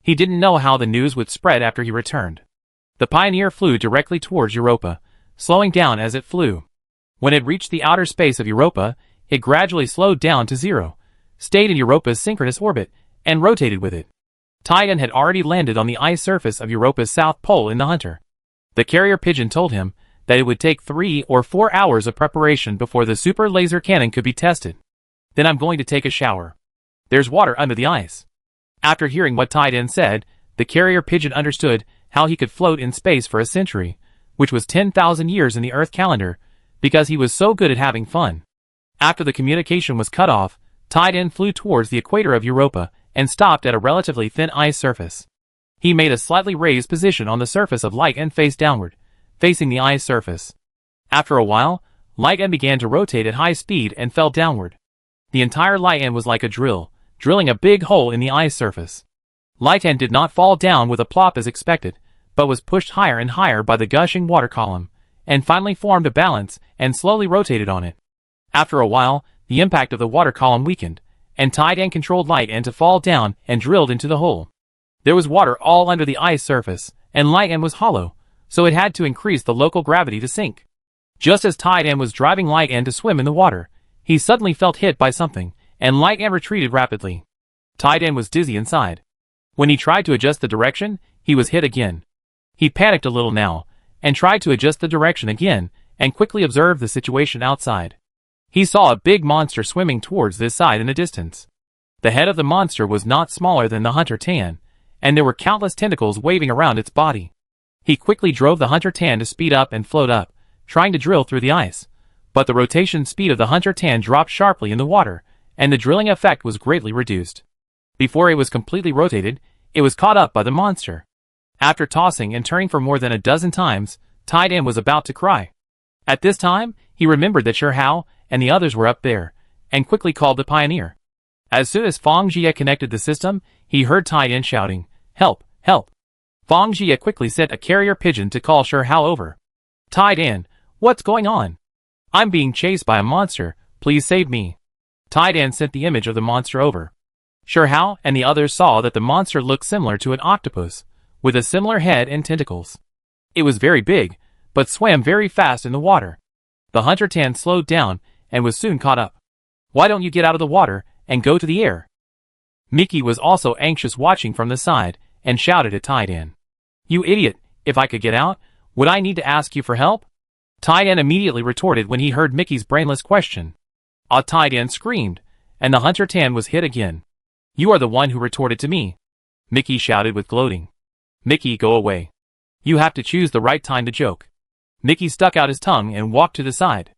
He didn't know how the news would spread after he returned. The Pioneer flew directly towards Europa, slowing down as it flew. When it reached the outer space of Europa, it gradually slowed down to zero, stayed in Europa's synchronous orbit, and rotated with it. Taidan had already landed on the ice surface of Europa's south pole in the Hunter. The carrier pigeon told him that it would take 3 or 4 hours of preparation before the super laser cannon could be tested. "Then I'm going to take a shower. There's water under the ice." After hearing what Taidan said, the carrier pigeon understood how he could float in space for a century, which was 10,000 years in the Earth calendar, because he was so good at having fun. After the communication was cut off, Taidan flew towards the equator of Europa and stopped at a relatively thin ice surface. He made a slightly raised position on the surface of Light and faced downward, facing the ice surface. After a while, Light N began to rotate at high speed and fell downward. The entire Light N was like a drill, drilling a big hole in the ice surface. Light N did not fall down with a plop as expected, but was pushed higher and higher by the gushing water column, and finally formed a balance and slowly rotated on it. After a while, the impact of the water column weakened, and Taidan controlled Light N to fall down and drilled into the hole. There was water all under the ice surface, and Light N was hollow, so it had to increase the local gravity to sink. Just as Taidan was driving Light N to swim in the water, he suddenly felt hit by something, and Light N retreated rapidly. Taidan was dizzy inside. When he tried to adjust the direction, he was hit again. He panicked a little now, and tried to adjust the direction again, and quickly observed the situation outside. He saw a big monster swimming towards this side in the distance. The head of the monster was not smaller than the Hunter Tan, and there were countless tentacles waving around its body. He quickly drove the Hunter Tan to speed up and float up, trying to drill through the ice, but the rotation speed of the Hunter Tan dropped sharply in the water, and the drilling effect was greatly reduced. Before it was completely rotated, it was caught up by the monster. After tossing and turning for more than a dozen times, Taidan was about to cry. At this time, he remembered that Shihao and the others were up there, and quickly called the Pioneer. As soon as Fang Jie connected the system, he heard Taidan shouting, "Help! Help!" Fang Jie quickly sent a carrier pigeon to call Shihao over. "Taidan, what's going on? I'm being chased by a monster, please save me." Taidan sent the image of the monster over. Shihao and the others saw that the monster looked similar to an octopus, with a similar head and tentacles. It was very big, but swam very fast in the water. The Hunter Tan slowed down, and was soon caught up. "Why don't you get out of the water, and go to the air. Mickey was also anxious watching from the side, and shouted at Tidan. You idiot, if I could get out, would I need to ask you for help? Tidan immediately retorted when he heard Mickey's brainless question. Tidan screamed, and the Hunter Tan was hit again. You are the one who retorted to me, Mickey shouted with gloating. Mickey, go away. You have to choose the right time to joke. Mickey stuck out his tongue and walked to the side.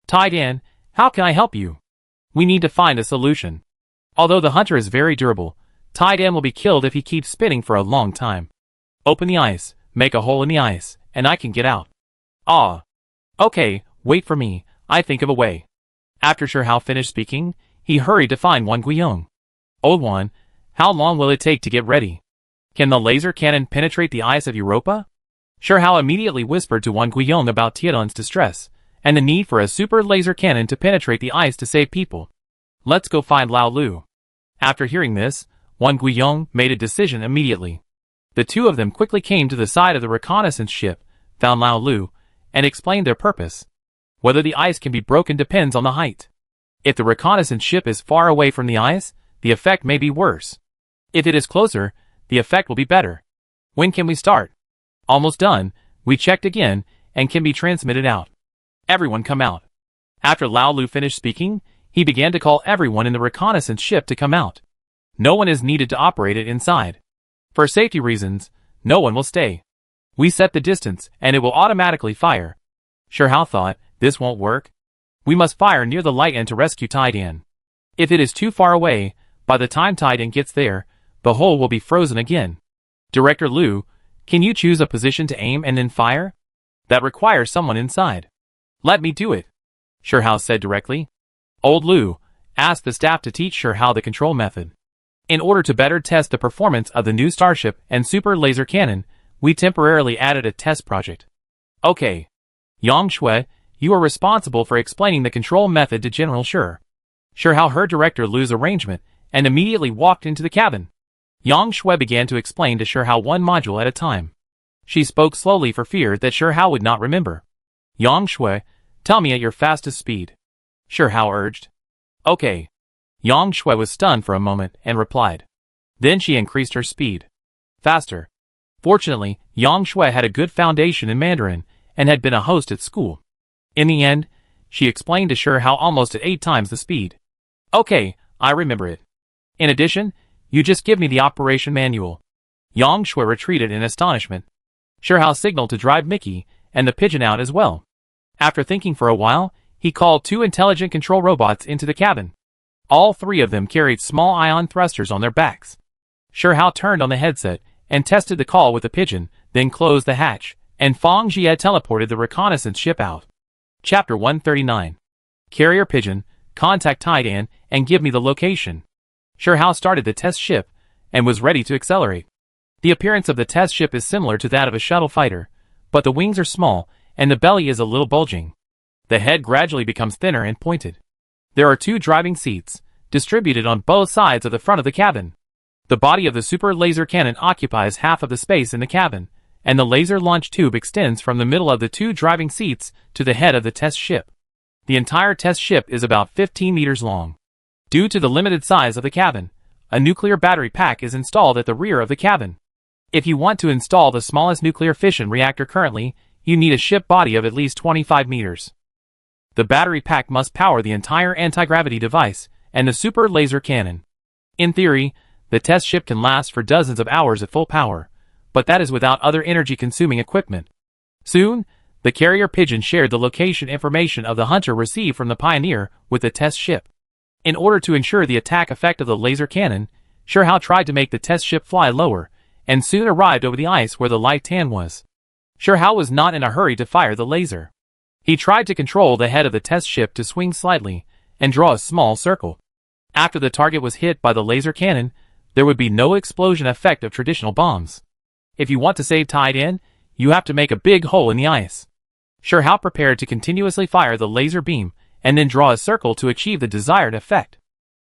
Tidan, how can I help you? We need to find a solution. Although the hunter is very durable, Tidan will be killed if he keeps spinning for a long time. Open the ice, make a hole in the ice, and I can get out. Okay, wait for me, I think of a way. After Shirhao finished speaking, he hurried to find Wan Guiyong. Old one, how long will it take to get ready? Can the laser cannon penetrate the ice of Europa? Shirhao immediately whispered to Wan Guiyong about Tian's distress, and the need for a super laser cannon to penetrate the ice to save people. Let's go find Lao Lu. After hearing this, Wan Guiyong made a decision immediately. The two of them quickly came to the side of the reconnaissance ship, found Lao Lu, and explained their purpose. Whether the ice can be broken depends on the height. If the reconnaissance ship is far away from the ice, the effect may be worse. If it is closer, the effect will be better. When can we start? Almost done, we checked again, and can be transmitted out. Everyone come out. After Lao Lu finished speaking, he began to call everyone in the reconnaissance ship to come out. No one is needed to operate it inside. For safety reasons, no one will stay. We set the distance, and it will automatically fire. Shirhao thought, this won't work. We must fire near the light end to rescue Tidan. If it is too far away, by the time Tidan gets there, the hole will be frozen again. Director Lu, can you choose a position to aim and then fire? That requires someone inside. Let me do it, Shirhao said directly. Old Lu, asked the staff to teach Shirhao the control method. In order to better test the performance of the new starship and super laser cannon, we temporarily added a test project. Okay. Yang Shui, you are responsible for explaining the control method to General Shi. Shirhao heard Director Lu's arrangement and immediately walked into the cabin. Yang Shui began to explain to Shirhao one module at a time. She spoke slowly for fear that Shirhao would not remember. Yang Shui, tell me at your fastest speed, Shirhao urged. Okay. Yang Shui was stunned for a moment and replied. Then she increased her speed. Faster. Fortunately, Yang Shui had a good foundation in Mandarin and had been a host at school. In the end, she explained to Shirhao almost at 8 times the speed. Okay, I remember it. In addition, you just give me the operation manual. Yang Shui retreated in astonishment. Shirhao signaled to drive Mickey and the pigeon out as well. After thinking for a while, he called 2 intelligent control robots into the cabin. All 3 of them carried small ion thrusters on their backs. Shirhao turned on the headset and tested the call with the pigeon, then closed the hatch, and Fang Jie teleported the reconnaissance ship out. Chapter 139. Carrier Pigeon, contact Tidan and give me the location. Shirhao started the test ship and was ready to accelerate. The appearance of the test ship is similar to that of a shuttle fighter, but the wings are small and the belly is a little bulging. The head gradually becomes thinner and pointed. There are 2 driving seats, distributed on both sides of the front of the cabin. The body of the super laser cannon occupies half of the space in the cabin, and the laser launch tube extends from the middle of the 2 driving seats to the head of the test ship. The entire test ship is about 15 meters long. Due to the limited size of the cabin, a nuclear battery pack is installed at the rear of the cabin. If you want to install the smallest nuclear fission reactor currently, you need a ship body of at least 25 meters. The battery pack must power the entire anti-gravity device and the super laser cannon. In theory, the test ship can last for dozens of hours at full power, but that is without other energy-consuming equipment. Soon, the carrier pigeon shared the location information of the hunter received from the Pioneer with the test ship. In order to ensure the attack effect of the laser cannon, Shirhao tried to make the test ship fly lower, and soon arrived over the ice where the light tan was. Shirhao was not in a hurry to fire the laser. He tried to control the head of the test ship to swing slightly, and draw a small circle. After the target was hit by the laser cannon, there would be no explosion effect of traditional bombs. If you want to save Tidan, you have to make a big hole in the ice. Shirhao prepared to continuously fire the laser beam, and then draw a circle to achieve the desired effect.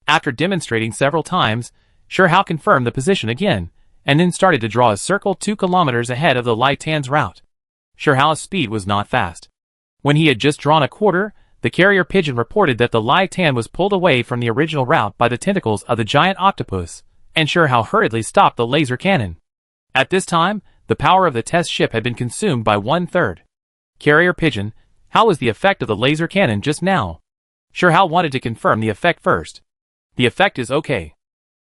After demonstrating several times, Shirhao confirmed the position again, and then started to draw a circle 2 kilometers ahead of the light tan's route. Shirhao's speed was not fast. When he had just drawn a quarter, the carrier pigeon reported that the Lai Tan was pulled away from the original route by the tentacles of the giant octopus, and Sure Hao hurriedly stopped the laser cannon. At this time, the power of the test ship had been consumed by 1/3. Carrier pigeon, how was the effect of the laser cannon just now? Sure Hao wanted to confirm the effect first. The effect is okay.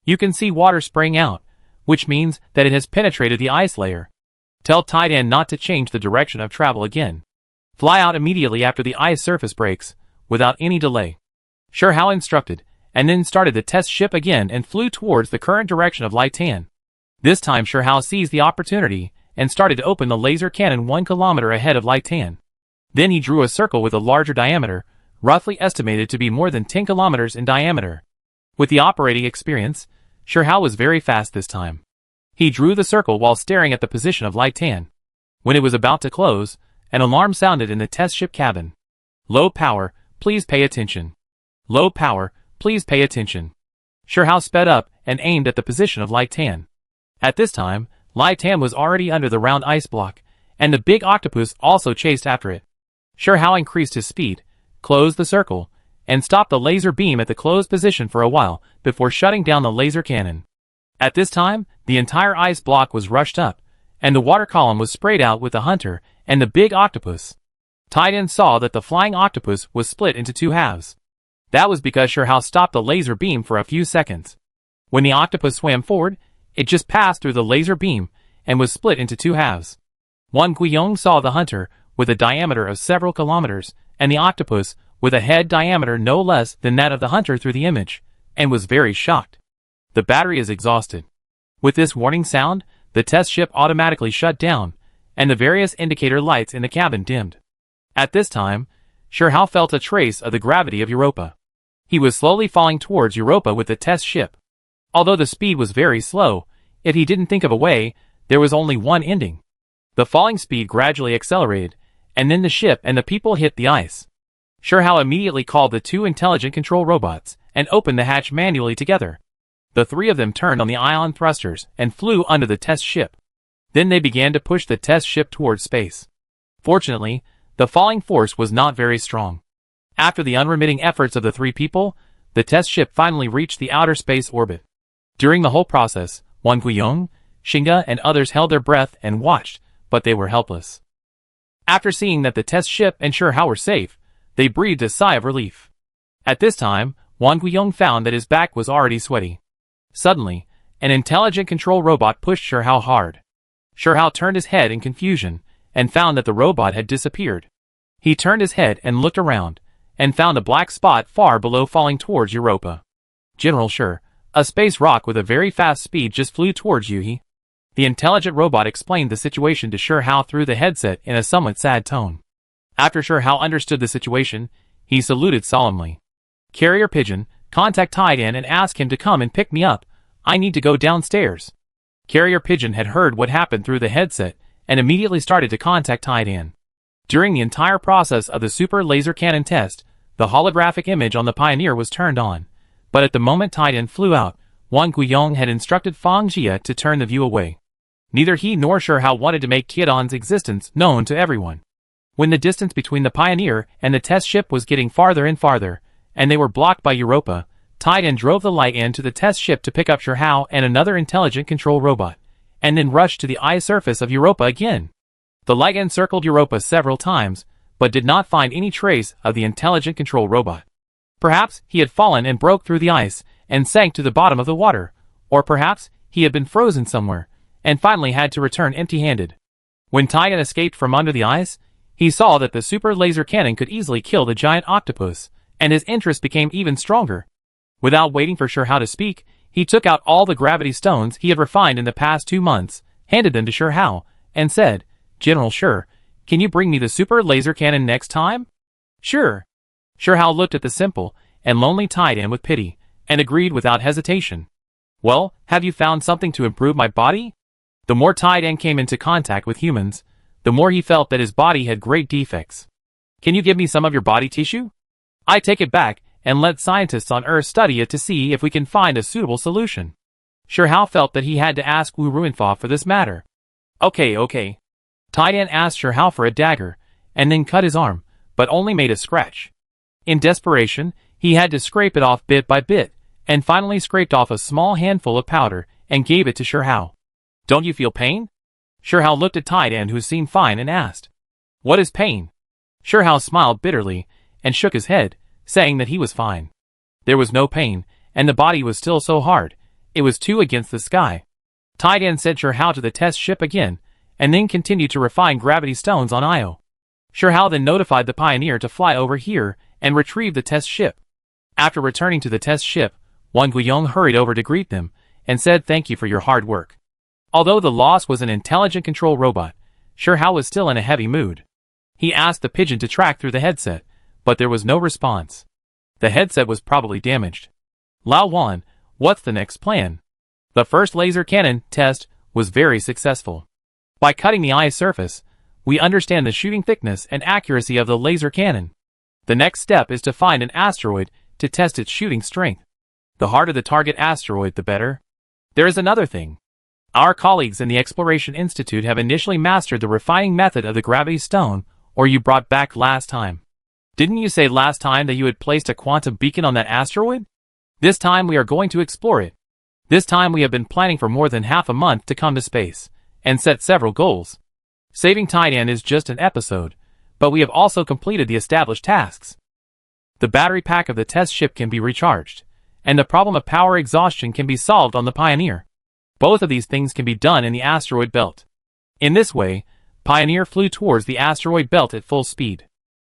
You can see water spraying out, which means that it has penetrated the ice layer. Tell Titan not to change the direction of travel again. Fly out immediately after the ice surface breaks, without any delay. Sure Hao instructed, and then started the test ship again and flew towards the current direction of Lai Tan. This time Sure Hao seized the opportunity and started to open the laser cannon 1 kilometer ahead of Lai Tan. Then he drew a circle with a larger diameter, roughly estimated to be more than 10 kilometers in diameter. With the operating experience, Sure Hao was very fast this time. He drew the circle while staring at the position of Lai Tan. When it was about to close, an alarm sounded in the test ship cabin. Low power, please pay attention. Low power, please pay attention. Sure Hao sped up and aimed at the position of Lai Tan. At this time, Lai Tan was already under the round ice block, and the big octopus also chased after it. Sure Hao increased his speed, closed the circle, and stopped the laser beam at the closed position for a while before shutting down the laser cannon. At this time, the entire ice block was rushed up, and the water column was sprayed out with the hunter and the big octopus. Titan saw that the flying octopus was split into 2 halves. That was because Sure Hao stopped the laser beam for a few seconds. When the octopus swam forward, it just passed through the laser beam and was split into 2 halves. Wang Guiyong saw the hunter with a diameter of several kilometers and the octopus with a head diameter no less than that of the hunter through the image, and was very shocked. The battery is exhausted. With this warning sound, the test ship automatically shut down, and the various indicator lights in the cabin dimmed. At this time, Sure Hao felt a trace of the gravity of Europa. He was slowly falling towards Europa with the test ship. Although the speed was very slow, if he didn't think of a way, there was only one ending. The falling speed gradually accelerated, and then the ship and the people hit the ice. Sure Hao immediately called the 2 intelligent control robots and opened the hatch manually together. The 3 of them turned on the ion thrusters and flew under the test ship. Then they began to push the test ship towards space. Fortunately, the falling force was not very strong. After the unremitting efforts of the 3 people, the test ship finally reached the outer space orbit. During the whole process, Wang Guiyong, Xinga and others held their breath and watched, but they were helpless. After seeing that the test ship and Sure Hao were safe, they breathed a sigh of relief. At this time, Wang Guiyong found that his back was already sweaty. Suddenly, an intelligent control robot pushed Sure Hao hard. Sure Hao turned his head in confusion, and found that the robot had disappeared. He turned his head and looked around, and found a black spot far below falling towards Europa. General Sure, a space rock with a very fast speed just flew towards you. The intelligent robot explained the situation to Sure Hao through the headset in a somewhat sad tone. After Sure Hao understood the situation, he saluted solemnly. Carrier pigeon, contact Titan and ask him to come and pick me up. I need to go downstairs. Carrier pigeon had heard what happened through the headset and immediately started to contact Titan. During the entire process of the super laser cannon test, the holographic image on the Pioneer was turned on, but at the moment Titan flew out, Wang Guiyong had instructed Fang Jia to turn the view away. Neither he nor Sure Hao wanted to make Tian's existence known to everyone. When the distance between the Pioneer and the test ship was getting farther and farther, and they were blocked by Europa, Titan drove the light in to the test ship to pick up Sure Hao and another intelligent control robot, and then rushed to the ice surface of Europa again. The light encircled Europa several times, but did not find any trace of the intelligent control robot. Perhaps he had fallen and broke through the ice and sank to the bottom of the water, or perhaps he had been frozen somewhere, and finally had to return empty-handed. When Titan escaped from under the ice, he saw that the super laser cannon could easily kill the giant octopus, and his interest became even stronger. Without waiting for Sure Hao to speak, he took out all the gravity stones he had refined in the past 2 months, handed them to Sure Hao, and said, General Sure, can you bring me the super laser cannon next time? Sure. Sure Hao looked at the simple and lonely Titan with pity, and agreed without hesitation. Well, have you found something to improve my body? The more Titan came into contact with humans, the more he felt that his body had great defects. Can you give me some of your body tissue? I take it back and let scientists on Earth study it to see if we can find a suitable solution. Sure Hao felt that he had to ask Wu Ruinfa for this matter. Okay. Titan asked Sure Hao for a dagger, and then cut his arm, but only made a scratch. In desperation, he had to scrape it off bit by bit, and finally scraped off a small handful of powder and gave it to Shirhao. "Don't you feel pain?" Shirhao looked at Taidan, who seemed fine, and asked, "What is pain?" Shirhao smiled bitterly and shook his head, saying that he was fine. There was no pain, and the body was still so hard, it was too against the sky. Taidan sent Shirhao to the test ship again, and then continued to refine gravity stones on Io. Shirhao then notified the Pioneer to fly over here and retrieve the test ship. After returning to the test ship, Wang Guiyong hurried over to greet them and said thank you for your hard work. Although the loss was an intelligent control robot, Shirhao was still in a heavy mood. He asked the pigeon to track through the headset, but there was no response. The headset was probably damaged. "Lao Wan, what's the next plan?" The first laser cannon test was very successful. By cutting the eye surface, we understand the shooting thickness and accuracy of the laser cannon. The next step is to find an asteroid to test its shooting strength. The harder the target asteroid, the better. There is another thing. Our colleagues in the Exploration Institute have initially mastered the refining method of the gravity stone, or you brought back last time. Didn't you say last time that you had placed a quantum beacon on that asteroid? This time we are going to explore it. This time we have been planning for more than half a month to come to space, and set several goals. Saving Taidan is just an episode, but we have also completed the established tasks. The battery pack of the test ship can be recharged, and the problem of power exhaustion can be solved on the Pioneer. Both of these things can be done in the asteroid belt. In this way, Pioneer flew towards the asteroid belt at full speed.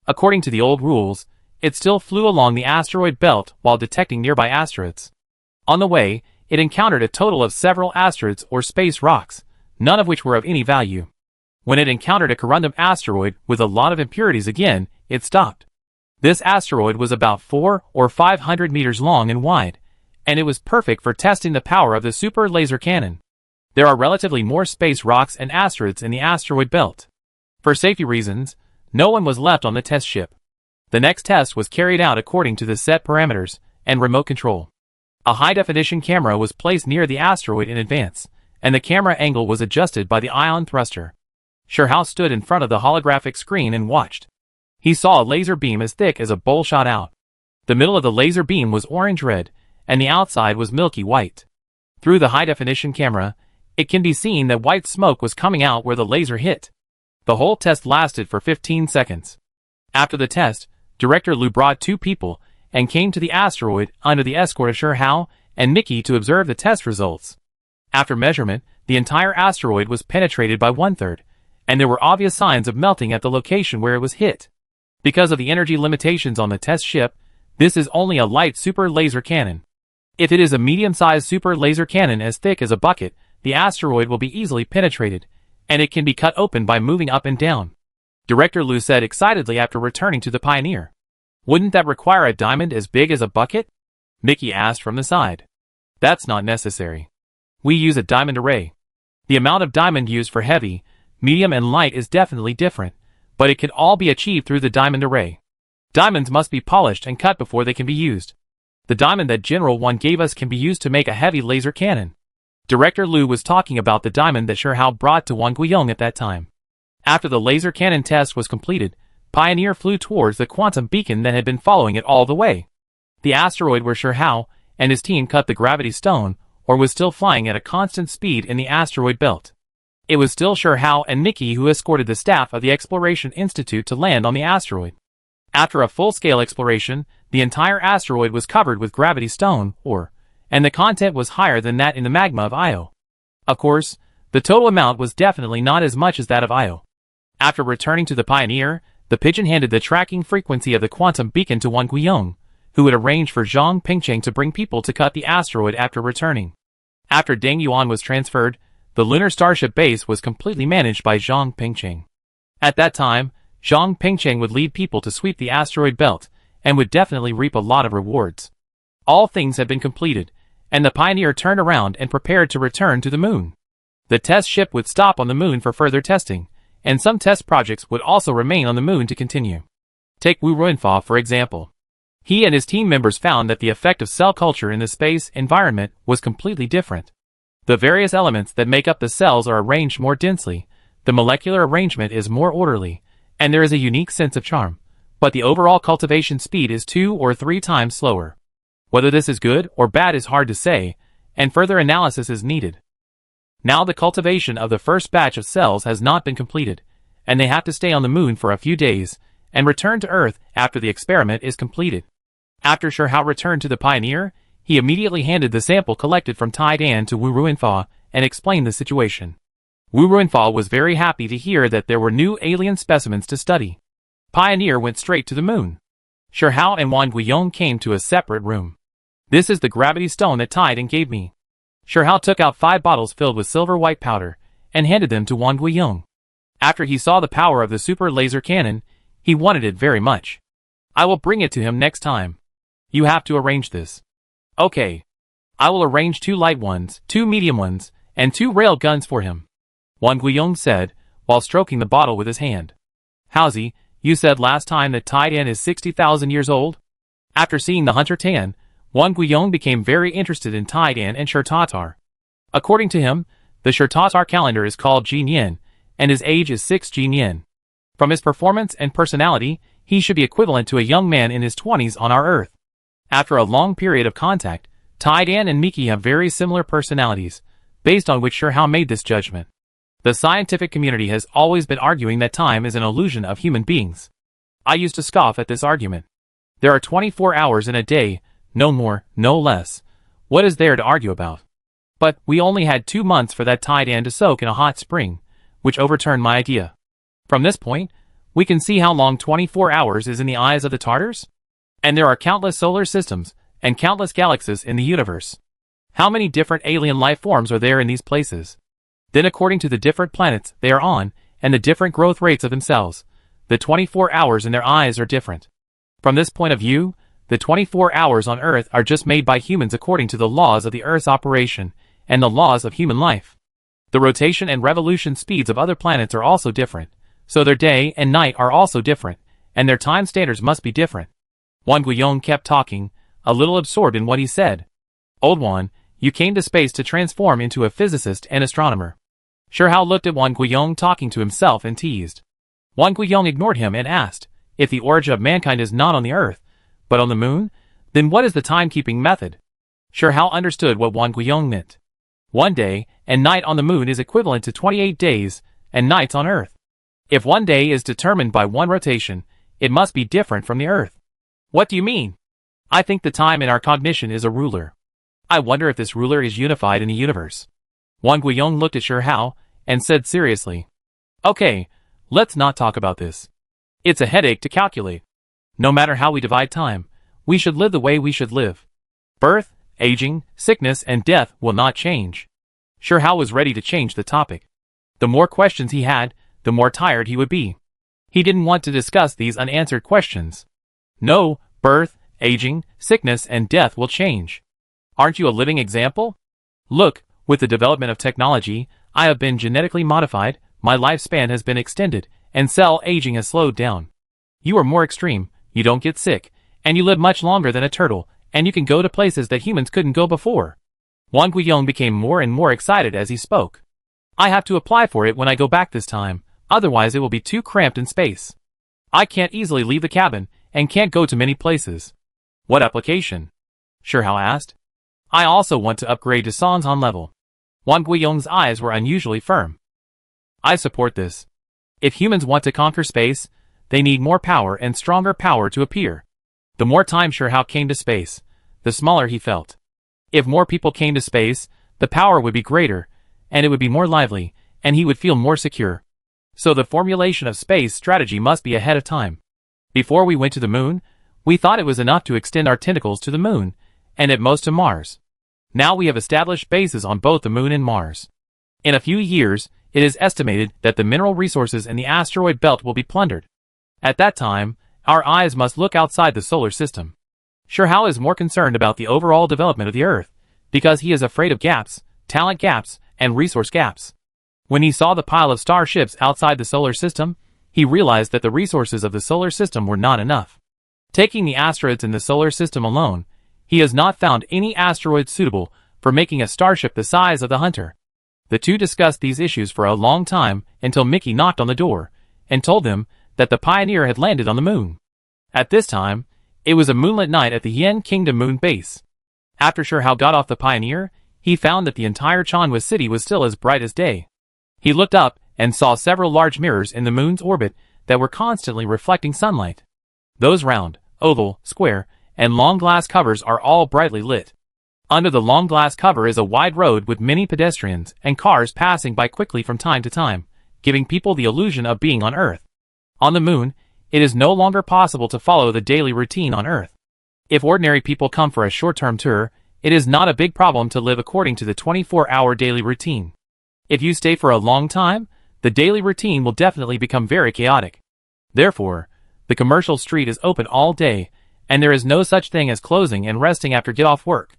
According to the old rules, it still flew along the asteroid belt while detecting nearby asteroids. On the way, it encountered a total of several asteroids or space rocks, none of which were of any value. When it encountered a corundum asteroid with a lot of impurities again, it stopped. This asteroid was about 400 or 500 meters long and wide, and it was perfect for testing the power of the super laser cannon. There are relatively more space rocks and asteroids in the asteroid belt. For safety reasons, no one was left on the test ship. The next test was carried out according to the set parameters and remote control. A high-definition camera was placed near the asteroid in advance, and the camera angle was adjusted by the ion thruster. Shirhao stood in front of the holographic screen and watched. He saw a laser beam as thick as a bowl shot out. The middle of the laser beam was orange-red, and the outside was milky white. Through the high-definition camera, it can be seen that white smoke was coming out where the laser hit. The whole test lasted for 15 seconds. After the test, Director Liu brought 2 people and came to the asteroid under the escort of Shirhao and Mickey to observe the test results. After measurement, the entire asteroid was penetrated by 1/3, and there were obvious signs of melting at the location where it was hit. Because of the energy limitations on the test ship, this is only a light super laser cannon. If it is a medium-sized super laser cannon as thick as a bucket, the asteroid will be easily penetrated, and it can be cut open by moving up and down. Director Liu said excitedly after returning to the Pioneer. "Wouldn't that require a diamond as big as a bucket?" Mickey asked from the side. "That's not necessary. We use a diamond array. The amount of diamond used for heavy, medium and light is definitely different, but it can all be achieved through the diamond array. Diamonds must be polished and cut before they can be used. The diamond that General 1 gave us can be used to make a heavy laser cannon." Director Liu was talking about the diamond that Shirhao brought to Wang Guiyong at that time. After the laser cannon test was completed, Pioneer flew towards the quantum beacon that had been following it all the way. The asteroid where Shirhao and his team cut the gravity stone, or was still flying at a constant speed in the asteroid belt. It was still Shirhao and Mickey who escorted the staff of the Exploration Institute to land on the asteroid. After a full-scale exploration, the entire asteroid was covered with gravity stone, and the content was higher than that in the magma of Io. Of course, the total amount was definitely not as much as that of Io. After returning to the Pioneer, the pigeon handed the tracking frequency of the quantum beacon to Wang Guiyong, who had arranged for Zhang Pingcheng to bring people to cut the asteroid after returning. After Deng Yuan was transferred, the lunar starship base was completely managed by Zhang Pingcheng. At that time, Zhang Pingcheng would lead people to sweep the asteroid belt, and would definitely reap a lot of rewards. All things had been completed, and the Pioneer turned around and prepared to return to the moon. The test ship would stop on the moon for further testing, and some test projects would also remain on the moon to continue. Take Wu Runfa for example. He and his team members found that the effect of cell culture in the space environment was completely different. The various elements that make up the cells are arranged more densely, the molecular arrangement is more orderly, and there is a unique sense of charm, but the overall cultivation speed is 2 or 3 times slower. Whether this is good or bad is hard to say, and further analysis is needed. Now the cultivation of the first batch of cells has not been completed, and they have to stay on the moon for a few days, and return to Earth after the experiment is completed. After Sherhao returned to the Pioneer, he immediately handed the sample collected from Tai Dan to Wu Ruinfa and explained the situation. Wu Ruinfa was very happy to hear that there were new alien specimens to study. Pioneer went straight to the moon. Sherhao and Wang Guiyong came to a separate room. This is the gravity stone that Tai Dan gave me. Sherhao took out 5 bottles filled with silver white powder and handed them to Wang Guiyong. After he saw the power of the super laser cannon, he wanted it very much. I will bring it to him next time. You have to arrange this. Okay. I will arrange 2 light ones, 2 medium ones, and 2 rail guns for him. Wang Guiyong said, while stroking the bottle with his hand. Haozi, you said last time that Tai Dan is 60,000 years old? After seeing the Hunter Tan, Wang Guiyong became very interested in Tai Dan and Shirtatar. According to him, the Shirtatar calendar is called Jinyan, and his age is 6 Jinyan. From his performance and personality, he should be equivalent to a young man in his 20s on our Earth. After a long period of contact, Tai Dan and Miki have very similar personalities, based on which Sherhao made this judgment. The scientific community has always been arguing that time is an illusion of human beings. I used to scoff at this argument. There are 24 hours in a day, no more, no less. What is there to argue about? But we only had 2 months for that Tai Dan to soak in a hot spring, which overturned my idea. From this point, we can see how long 24 hours is in the eyes of the Tartars? And there are countless solar systems, and countless galaxies in the universe. How many different alien life forms are there in these places? Then according to the different planets they are on, and the different growth rates of themselves, the 24 hours in their eyes are different. From this point of view, the 24 hours on Earth are just made by humans according to the laws of the Earth's operation, and the laws of human life. The rotation and revolution speeds of other planets are also different, so their day and night are also different, and their time standards must be different. Wang Guiyong kept talking, a little absorbed in what he said. Old one, you came to space to transform into a physicist and astronomer. Sherhao looked at Wang Guiyong talking to himself and teased. Wang Guiyong ignored him and asked, if the origin of mankind is not on the Earth, but on the moon, then what is the timekeeping method? Sherhao understood what Wang Guiyong meant. 1 day and night on the moon is equivalent to 28 days and nights on Earth. If 1 day is determined by 1 rotation, it must be different from the Earth. What do you mean? I think the time in our cognition is a ruler. I wonder if this ruler is unified in the universe. Wang Guiyong looked at Sherhao and said seriously, okay, let's not talk about this. It's a headache to calculate. No matter how we divide time, we should live the way we should live. Birth, aging, sickness, and death will not change. Sherhao was ready to change the topic. The more questions he had, the more tired he would be. He didn't want to discuss these unanswered questions. No, birth, aging, sickness, and death will change. Aren't you a living example? Look, with the development of technology, I have been genetically modified, my lifespan has been extended, and cell aging has slowed down. You are more extreme, you don't get sick, and you live much longer than a turtle, and you can go to places that humans couldn't go before. Wang Guiyong became more and more excited as he spoke. I have to apply for it when I go back this time, otherwise it will be too cramped in space. I can't easily leave the cabin, and can't go to many places. What application? Sherhao asked. I also want to upgrade to Sanzhan level. Wang Guiyong's eyes were unusually firm. I support this. If humans want to conquer space, they need more power and stronger power to appear. The more time Sherhao came to space, the smaller he felt. If more people came to space, the power would be greater, and it would be more lively, and he would feel more secure. So the formulation of space strategy must be ahead of time. Before we went to the moon, we thought it was enough to extend our tentacles to the moon, and at most to Mars. Now we have established bases on both the moon and Mars. In a few years, it is estimated that the mineral resources in the asteroid belt will be plundered. At that time, our eyes must look outside the solar system. Sherhao is more concerned about the overall development of the Earth, because he is afraid of gaps, talent gaps, and resource gaps. When he saw the pile of starships outside the solar system, he realized that the resources of the solar system were not enough. Taking the asteroids in the solar system alone, he has not found any asteroid suitable for making a starship the size of the Hunter. The two discussed these issues for a long time until Mickey knocked on the door and told them that the Pioneer had landed on the moon. At this time, it was a moonlit night at the Yen Kingdom moon base. After Shirhao got off the Pioneer, he found that the entire Chanwa city was still as bright as day. He looked up and saw several large mirrors in the moon's orbit that were constantly reflecting sunlight. Those round, oval, square, and long glass covers are all brightly lit. Under the long glass cover is a wide road with many pedestrians and cars passing by quickly from time to time, giving people the illusion of being on Earth. On the moon, it is no longer possible to follow the daily routine on Earth. If ordinary people come for a short-term tour, it is not a big problem to live according to the 24-hour daily routine. If you stay for a long time, the daily routine will definitely become very chaotic. Therefore, the commercial street is open all day, and there is no such thing as closing and resting after get-off work.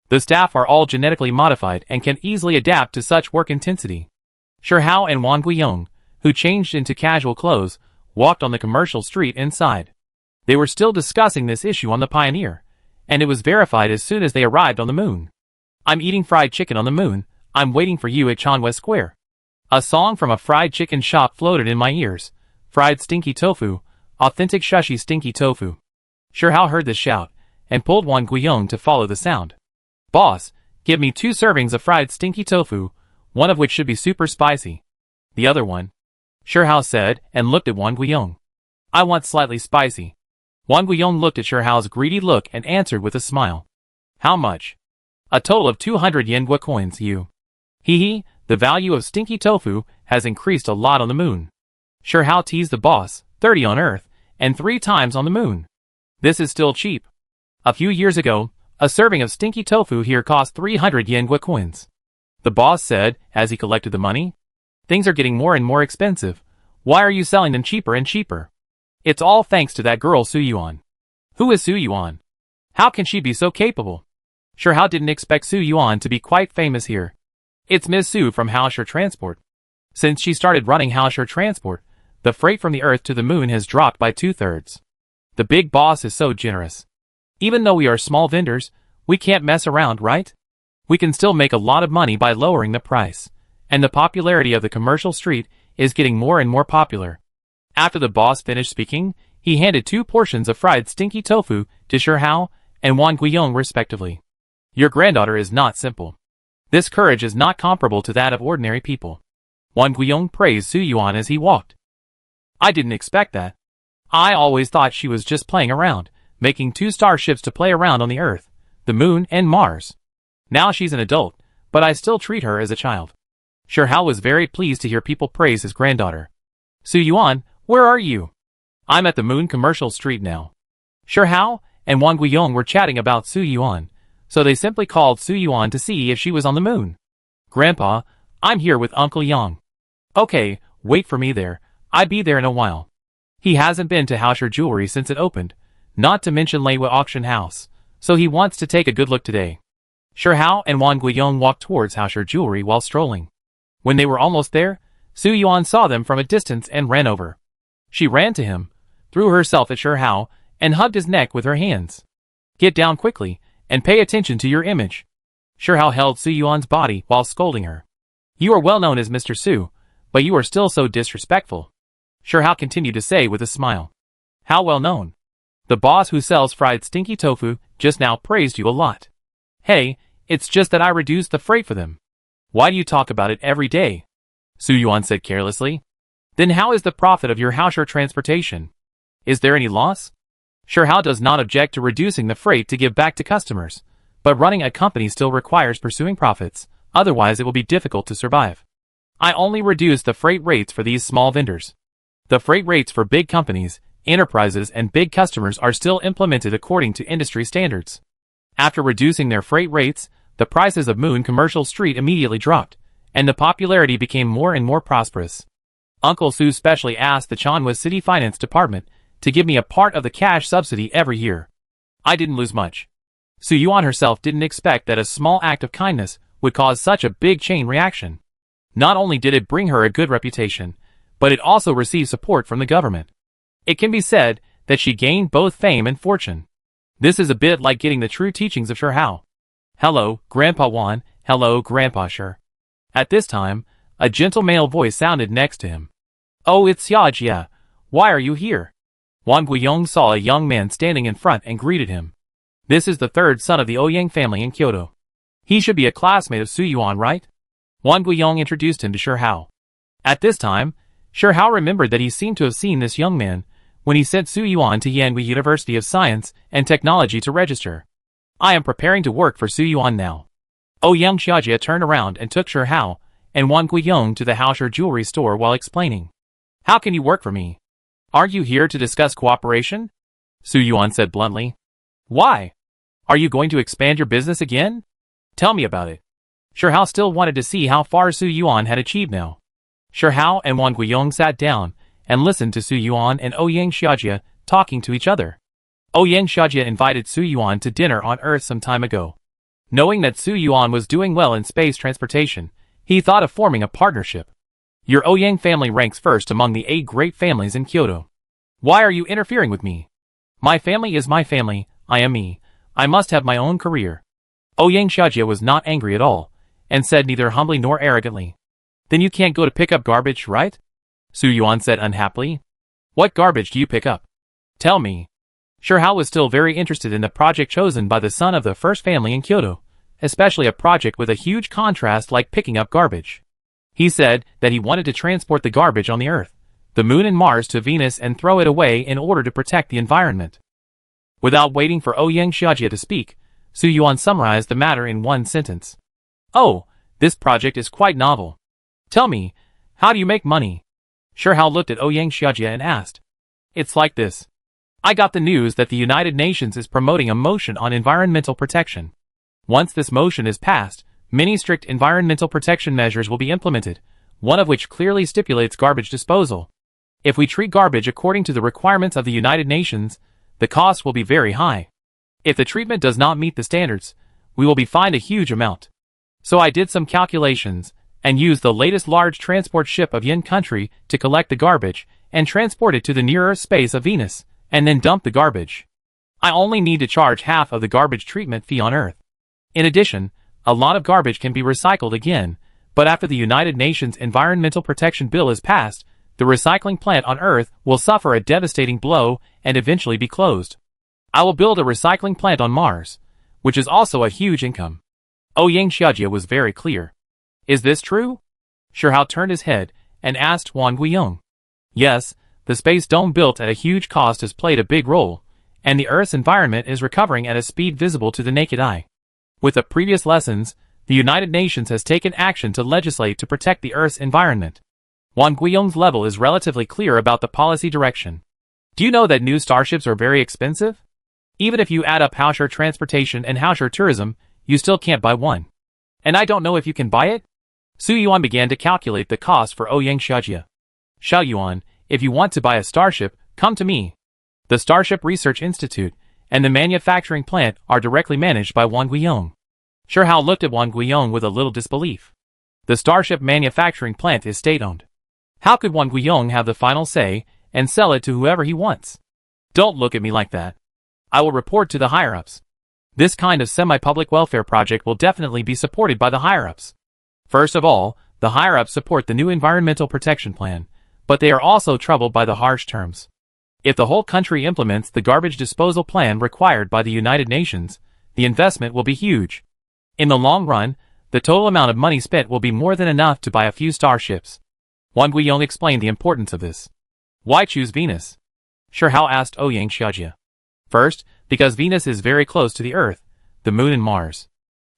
The staff are all genetically modified and can easily adapt to such work intensity. Shirhao and Wang Guiyong, who changed into casual clothes, walked on the commercial street inside. They were still discussing this issue on the Pioneer, and it was verified as soon as they arrived on the moon. "I'm eating fried chicken on the moon. I'm waiting for you at Chanwa Square." A song from a fried chicken shop floated in my ears. "Fried stinky tofu, authentic shushy stinky tofu." Shirhao heard this shout, and pulled Wang Guiyong to follow the sound. "Boss, give me 2 servings of fried stinky tofu, one of which should be super spicy." "The other one," Shirhao said, and looked at Wang Guiyong. "I want slightly spicy." Wang Guiyong looked at Shirhao's greedy look and answered with a smile. "How much?" "A total of 200 Yenhua coins, you." "Hee hee, the value of stinky tofu has increased a lot on the moon." Shirhao teased the boss, 30 on Earth, and 3 times on the moon. "This is still cheap. A few years ago, a serving of stinky tofu here cost 300 Yenhua coins." The boss said, as he collected the money. "Things are getting more and more expensive. Why are you selling them cheaper and cheaper?" "It's all thanks to that girl Su Yuan." "Who is Su Yuan? How can she be so capable?" Shirhao didn't expect Su Yuan to be quite famous here. "It's Ms. Su from Haoshire Transport. Since she started running Haoshire Transport, the freight from the Earth to the moon has dropped by 2/3. The big boss is so generous. Even though we are small vendors, we can't mess around, right? We can still make a lot of money by lowering the price, and the popularity of the commercial street is getting more and more popular." After the boss finished speaking, he handed 2 portions of fried stinky tofu to Shirhao and Wang Guiyong respectively. "Your granddaughter is not simple. This courage is not comparable to that of ordinary people." Wang Guiyong praised Su Yuan as he walked. "I didn't expect that. I always thought she was just playing around, making 2 starships to play around on the Earth, the Moon, and Mars. Now she's an adult, but I still treat her as a child." Shirhao was very pleased to hear people praise his granddaughter. "Su Yuan, where are you?" "I'm at the Moon commercial street now." Shirhao and Wang Guiyong were chatting about Su Yuan, so they simply called Su Yuan to see if she was on the moon. "Grandpa, I'm here with Uncle Yang." "Okay, wait for me there. I'll be there in a while." He hasn't been to Haoshire Jewelry since it opened, not to mention Leiwa Auction House, so he wants to take a good look today. Shirhao and Wang Guiyong walked towards Haoshire Jewelry while strolling. When they were almost there, Su Yuan saw them from a distance and ran over. She ran to him, threw herself at Shirhao, and hugged his neck with her hands. "Get down quickly, and pay attention to your image." Shirhao held Su Yuan's body while scolding her. "You are well known as Mr. Su, but you are still so disrespectful." Shirhao continued to say with a smile. "How well known? The boss who sells fried stinky tofu just now praised you a lot." "Hey, it's just that I reduced the freight for them." "Why do you talk about it every day?" Su Yuan said carelessly. "Then how is the profit of your Haoshire transportation? Is there any loss?" Shirhao does not object to reducing the freight to give back to customers, but running a company still requires pursuing profits, otherwise it will be difficult to survive. "I only reduced the freight rates for these small vendors. The freight rates for big companies, enterprises, and big customers are still implemented according to industry standards." After reducing their freight rates, the prices of Moon Commercial Street immediately dropped, and the popularity became more and more prosperous. Uncle Su specially asked the Chanwa City Finance Department to give me a part of the cash subsidy every year. I didn't lose much. Su Yuan herself didn't expect that a small act of kindness would cause such a big chain reaction. Not only did it bring her a good reputation, but it also received support from the government. It can be said that she gained both fame and fortune. This is a bit like getting the true teachings of Shirhao. "Hello, Grandpa Wan. Hello, Grandpa Shir." At this time, a gentle male voice sounded next to him. "Oh, it's Xiajia. Why are you here?" Wang Guiyong saw a young man standing in front and greeted him. This is the third son of the Ouyang family in Kyoto. He should be a classmate of Su Yuan, right? Wang Guiyong introduced him to Shi Hao. At this time, Shi Hao remembered that he seemed to have seen this young man when he sent Su Yuan to Yanhui University of Science and Technology to register. I am preparing to work for Su Yuan now. Ouyang Xiajie turned around and took Shi Hao and Wang Guiyong to the Haoshi jewelry store while explaining. How can you work for me? Aren't you here to discuss cooperation? Su Yuan said bluntly. Why? Are you going to expand your business again? Tell me about it. Shi Hao still wanted to see how far Su Yuan had achieved now. Shi Hao and Wang Guiyong sat down and listened to Su Yuan and Ouyang Xiajie talking to each other. Ouyang Xiajie invited Su Yuan to dinner on Earth some time ago. Knowing that Su Yuan was doing well in space transportation, he thought of forming a partnership. Your Ouyang family ranks first among the 8 great families in Kyoto. Why are you interfering with me? My family is my family, I am me. I must have my own career. Ouyang Xiajie was not angry at all, and said neither humbly nor arrogantly. Then you can't go to pick up garbage, right? Su Yuan said unhappily. What garbage do you pick up? Tell me. Shi Hao was still very interested in the project chosen by the son of the first family in Kyoto, especially a project with a huge contrast like picking up garbage. He said that he wanted to transport the garbage on the Earth, the Moon and Mars to Venus and throw it away in order to protect the environment. Without waiting for Ouyang Xiajie to speak, Su Yuan summarized the matter in one sentence. Oh, this project is quite novel. Tell me, how do you make money? Shi Hao looked at Ouyang Xiajie and asked. It's like this. I got the news that the United Nations is promoting a motion on environmental protection. Once this motion is passed, many strict environmental protection measures will be implemented, one of which clearly stipulates garbage disposal. If we treat garbage according to the requirements of the United Nations, the cost will be very high. If the treatment does not meet the standards, we will be fined a huge amount. So I did some calculations, and used the latest large transport ship of Yin country to collect the garbage, and transport it to the near-Earth space of Venus, and then dump the garbage. I only need to charge half of the garbage treatment fee on Earth. In addition, a lot of garbage can be recycled again, but after the United Nations Environmental Protection Bill is passed, the recycling plant on Earth will suffer a devastating blow and eventually be closed. I will build a recycling plant on Mars, which is also a huge income. Ouyang Xiajie was very clear. Is this true? Shi Hao turned his head and asked Wang Guiyong. Yes, the space dome built at a huge cost has played a big role, and the Earth's environment is recovering at a speed visible to the naked eye. With the previous lessons, the United Nations has taken action to legislate to protect the Earth's environment. Wang Guiyong's level is relatively clear about the policy direction. Do you know that new starships are very expensive? Even if you add up Haoshi transportation and Haoshi tourism, you still can't buy one. And I don't know if you can buy it? Su Yuan began to calculate the cost for Ouyang Xiajie. Xiao Yuan, if you want to buy a starship, come to me. The Starship Research Institute and the manufacturing plant are directly managed by Wang Guiyong. Shi Hao looked at Wang Guiyong with a little disbelief. The starship manufacturing plant is state-owned. How could Wang Guiyong have the final say and sell it to whoever he wants? Don't look at me like that. I will report to the higher-ups. This kind of semi-public welfare project will definitely be supported by the higher-ups. First of all, the higher-ups support the new environmental protection plan, but they are also troubled by the harsh terms. If the whole country implements the garbage disposal plan required by the United Nations, the investment will be huge. In the long run, the total amount of money spent will be more than enough to buy a few starships. Wang Guiyong explained the importance of this. Why choose Venus? Shi Hao asked Ouyang Xiajie. First, because Venus is very close to the Earth, the Moon and Mars.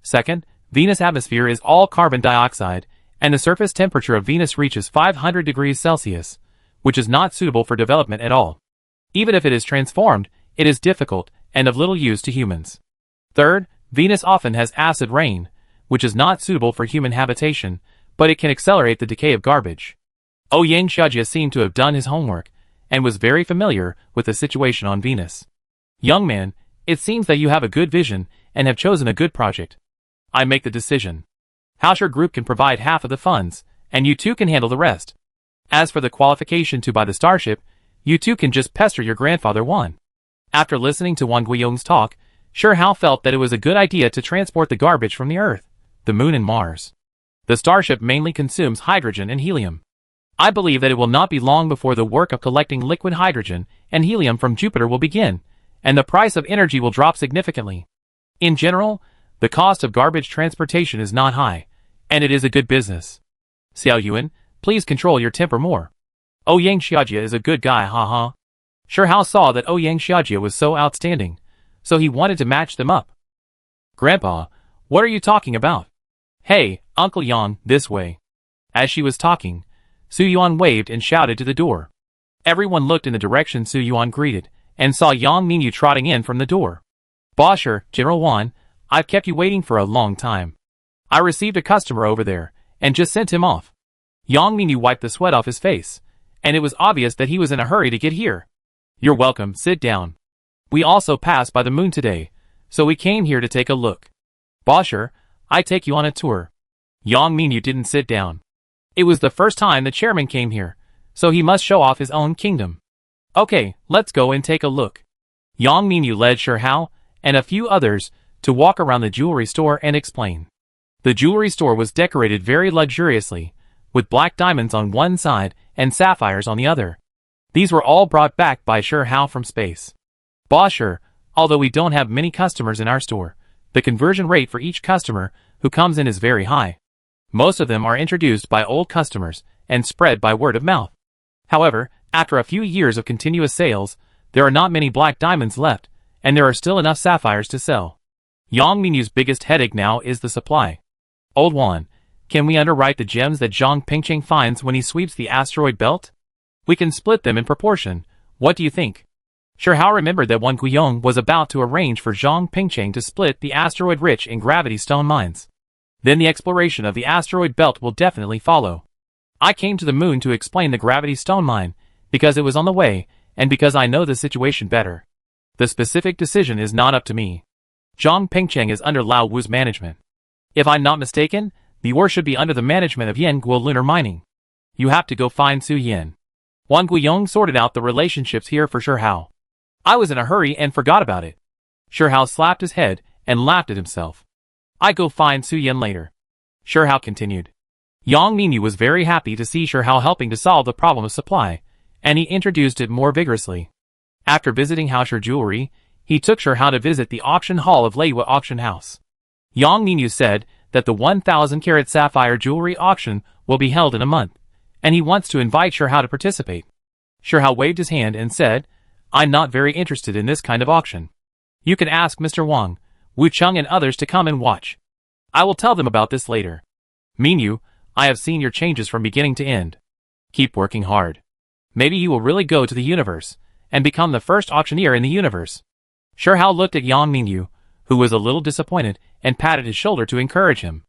Second, Venus' atmosphere is all carbon dioxide, and the surface temperature of Venus reaches 500 degrees Celsius, which is not suitable for development at all. Even if it is transformed, it is difficult and of little use to humans. Third, Venus often has acid rain, which is not suitable for human habitation, but it can accelerate the decay of garbage. Ouyang Xiajie seemed to have done his homework, and was very familiar with the situation on Venus. Young man, it seems that you have a good vision, and have chosen a good project. I make the decision. Haoshi Group can provide half of the funds, and you two can handle the rest. As for the qualification to buy the starship, you two can just pester your grandfather Wan. After listening to Wang Guiyong's talk, Shi Hao felt that it was a good idea to transport the garbage from the Earth, the Moon and Mars. The starship mainly consumes hydrogen and helium. I believe that it will not be long before the work of collecting liquid hydrogen and helium from Jupiter will begin, and the price of energy will drop significantly. In general, the cost of garbage transportation is not high, and it is a good business. Xiao Yuan, please control your temper more. Ouyang Xiaojia is a good guy, haha. Shi Hao saw that Ouyang Xiaojia was so outstanding, so he wanted to match them up. Grandpa, what are you talking about? Hey, Uncle Yang, this way. As she was talking, Su Yuan waved and shouted to the door. Everyone looked in the direction Su Yuan greeted, and saw Yang Mingyu trotting in from the door. Bosher, General Wan, I've kept you waiting for a long time. I received a customer over there, and just sent him off. Yang Mingyu wiped the sweat off his face, and it was obvious that he was in a hurry to get here. You're welcome, sit down. We also passed by the moon today, so we came here to take a look. Bosher, I take you on a tour. Yang Mingyu didn't sit down. It was the first time the chairman came here, so he must show off his own kingdom. Okay, let's go and take a look. Yang Mingyu led Shi Hao, and a few others, to walk around the jewelry store and explain. The jewelry store was decorated very luxuriously, with black diamonds on one side and sapphires on the other. These were all brought back by Shi Hao from space. Bosher, although we don't have many customers in our store, the conversion rate for each customer who comes in is very high. Most of them are introduced by old customers and spread by word of mouth. However, after a few years of continuous sales, there are not many black diamonds left, and there are still enough sapphires to sell. Yang Mingyu's biggest headache now is the supply. Old Wan, can we underwrite the gems that Zhang Pingcheng finds when he sweeps the asteroid belt? We can split them in proportion. What do you think? Shi Hao remembered that Wan Guiyong was about to arrange for Zhang Pingcheng to split the asteroid rich in gravity stone mines. Then the exploration of the asteroid belt will definitely follow. I came to the moon to explain the gravity stone mine, because it was on the way, and because I know the situation better. The specific decision is not up to me. Zhang Pingcheng is under Lao Wu's management. If I'm not mistaken, the ore should be under the management of Yan Guo Lunar Mining. You have to go find Su Yin. Wan Guiyong sorted out the relationships here for Shi Hao. I was in a hurry and forgot about it. Shi Hao slapped his head and laughed at himself. I go find Su Yin later. Shi Hao continued. Yang Mingyu was very happy to see Shi Hao helping to solve the problem of supply, and he introduced it more vigorously. After visiting Haoshi Jewelry, he took Shi Hao to visit the auction hall of Leiwa Auction House. Yang Mingyu said that the 1,000-carat sapphire jewelry auction will be held in a month, and he wants to invite Shi Hao to participate. Shi Hao waved his hand and said, I'm not very interested in this kind of auction. You can ask Mr. Wang, Wu Cheng and others to come and watch. I will tell them about this later. Mingyu, I have seen your changes from beginning to end. Keep working hard. Maybe you will really go to the universe, and become the first auctioneer in the universe. Shi Hao looked at Yang Mingyu, who was a little disappointed, and patted his shoulder to encourage him.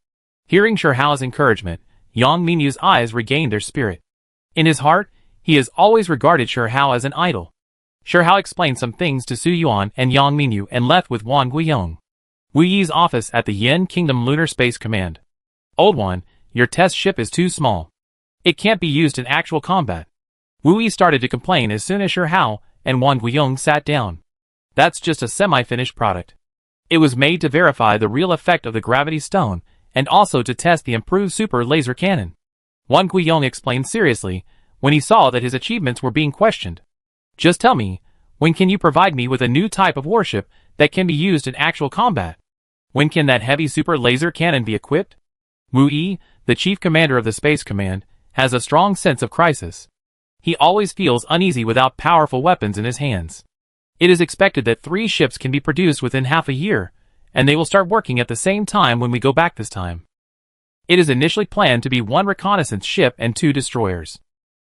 Hearing Shi Hao's encouragement, Yang Mingyu's eyes regained their spirit. In his heart, he has always regarded Shi Hao as an idol. Shi Hao explained some things to Su Yuan and Yang Mingyu and left with Wan Guiyong. Wu Yi's office at the Yin Kingdom Lunar Space Command. Old One, your test ship is too small. It can't be used in actual combat. Wu Yi started to complain as soon as Shi Hao and Wan Guiyong sat down. That's just a semi-finished product. It was made to verify the real effect of the gravity stone, and also to test the improved super laser cannon. Wan Guiyong explained seriously, when he saw that his achievements were being questioned. Just tell me, when can you provide me with a new type of warship that can be used in actual combat? When can that heavy super laser cannon be equipped? Wu Yi, the chief commander of the Space Command, has a strong sense of crisis. He always feels uneasy without powerful weapons in his hands. It is expected that 3 ships can be produced within half a year, and they will start working at the same time when we go back this time. It is initially planned to be 1 reconnaissance ship and 2 destroyers.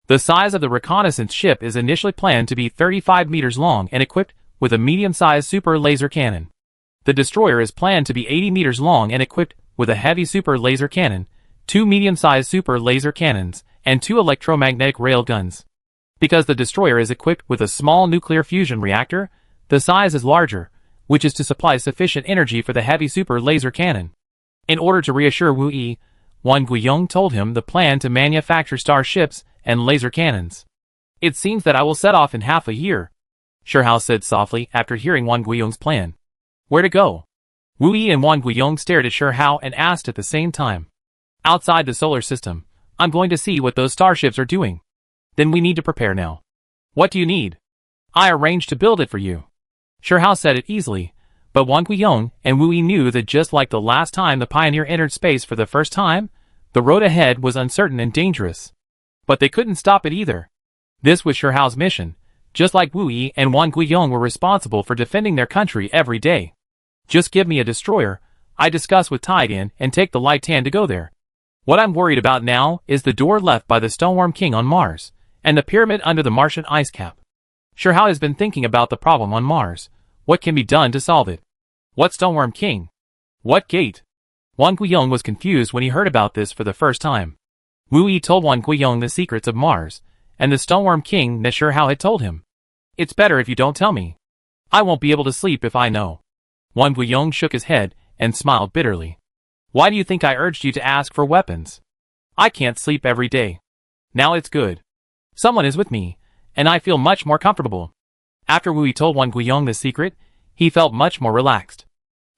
The size of the reconnaissance ship is initially planned to be 35 meters long and equipped with a medium-sized super laser cannon. The destroyer is planned to be 80 meters long and equipped with a heavy super laser cannon, 2 medium-sized super laser cannons, and 2 electromagnetic rail guns. Because the destroyer is equipped with a small nuclear fusion reactor, the size is larger, which is to supply sufficient energy for the heavy super laser cannon. In order to reassure Wu Yi, Wan Guiyong told him the plan to manufacture starships and laser cannons. It seems that I will set off in half a year, Shi Hao said softly after hearing Wan Guiyong's plan. Where to go? Wu Yi and Wan Guiyong stared at Shi Hao and asked at the same time. Outside the solar system, I'm going to see what those starships are doing. Then we need to prepare now. What do you need? I arranged to build it for you. Shihao said it easily, but Wang Guiyong and Wu Yi knew that just like the last time the Pioneer entered space for the first time, the road ahead was uncertain and dangerous. But they couldn't stop it either. This was Shihao's mission, just like Wu Yi and Wang Guiyong were responsible for defending their country every day. Just give me a destroyer, I discuss with Taidan and take the Light Tan to go there. What I'm worried about now is the door left by the Stoneworm King on Mars, and the pyramid under the Martian ice cap. Shihao has been thinking about the problem on Mars. What can be done to solve it? What Stoneworm King? What gate? Wang Guiyong was confused when he heard about this for the first time. Wu Yi told Wang Guiyong the secrets of Mars, and the Stoneworm King that Shihao had told him. It's better if you don't tell me. I won't be able to sleep if I know. Wang Guiyong shook his head and smiled bitterly. Why do you think I urged you to ask for weapons? I can't sleep every day. Now it's good. Someone is with me, and I feel much more comfortable. After Wu Yi told Wang Guiyong the secret, he felt much more relaxed.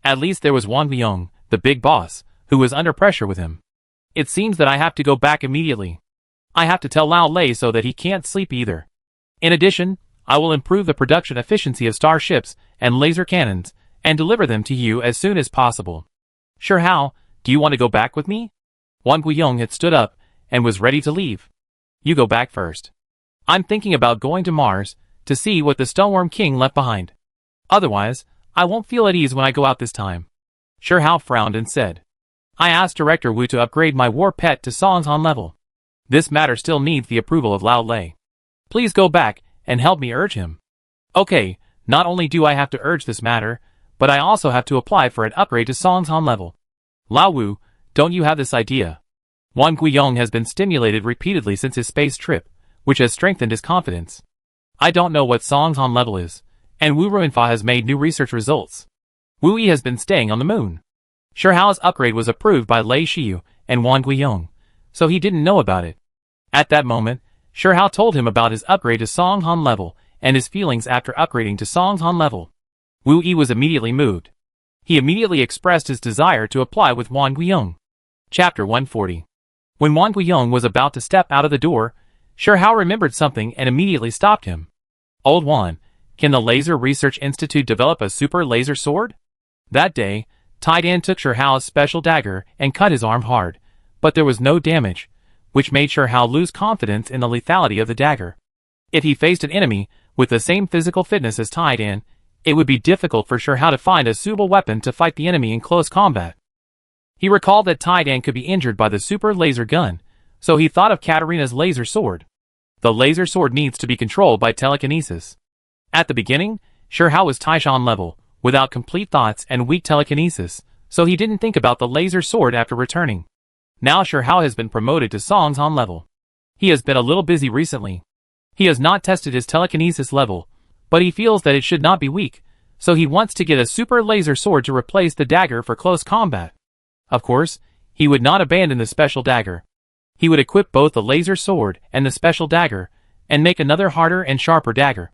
At least there was Wang Guiyong, the big boss, who was under pressure with him. It seems that I have to go back immediately. I have to tell Lao Lei so that he can't sleep either. In addition, I will improve the production efficiency of starships and laser cannons, and deliver them to you as soon as possible. Shihao, do you want to go back with me? Wang Guiyong had stood up and was ready to leave. You go back first. I'm thinking about going to Mars to see what the Stoneworm King left behind. Otherwise, I won't feel at ease when I go out this time. Shihao frowned and said, I asked Director Wu to upgrade my war pet to Songhan level. This matter still needs the approval of Lao Lei. Please go back and help me urge him. Okay, not only do I have to urge this matter, but I also have to apply for an upgrade to Songhan level. Lao Wu, don't you have this idea? Wang Guiyong has been stimulated repeatedly since his space trip, which has strengthened his confidence. I don't know what Songhan level is, and Wu Ruinfa has made new research results. Wu Yi has been staying on the moon. Shihao's upgrade was approved by Lei Shiyu and Wang Guiyong, so he didn't know about it. At that moment, Shihao told him about his upgrade to Songhan level and his feelings after upgrading to Songhan level. Wu Yi was immediately moved. He immediately expressed his desire to apply with Wang Guiyong. Chapter 140. When Wang Guiyong was about to step out of the door, Shihao remembered something and immediately stopped him. Old Wan, can the Laser Research Institute develop a super laser sword? That day, Taidan took Shihao's special dagger and cut his arm hard, but there was no damage, which made Shihao lose confidence in the lethality of the dagger. If he faced an enemy with the same physical fitness as Taidan, it would be difficult for Shihao to find a suitable weapon to fight the enemy in close combat. He recalled that Taidan could be injured by the super laser gun, so he thought of Katarina's laser sword. The laser sword needs to be controlled by telekinesis. At the beginning, Shihao was Taishan level, without complete thoughts and weak telekinesis, so he didn't think about the laser sword after returning. Now Shihao has been promoted to Songhan level. He has been a little busy recently. He has not tested his telekinesis level, but he feels that it should not be weak, so he wants to get a super laser sword to replace the dagger for close combat. Of course, he would not abandon the special dagger. He would equip both the laser sword and the special dagger, and make another harder and sharper dagger.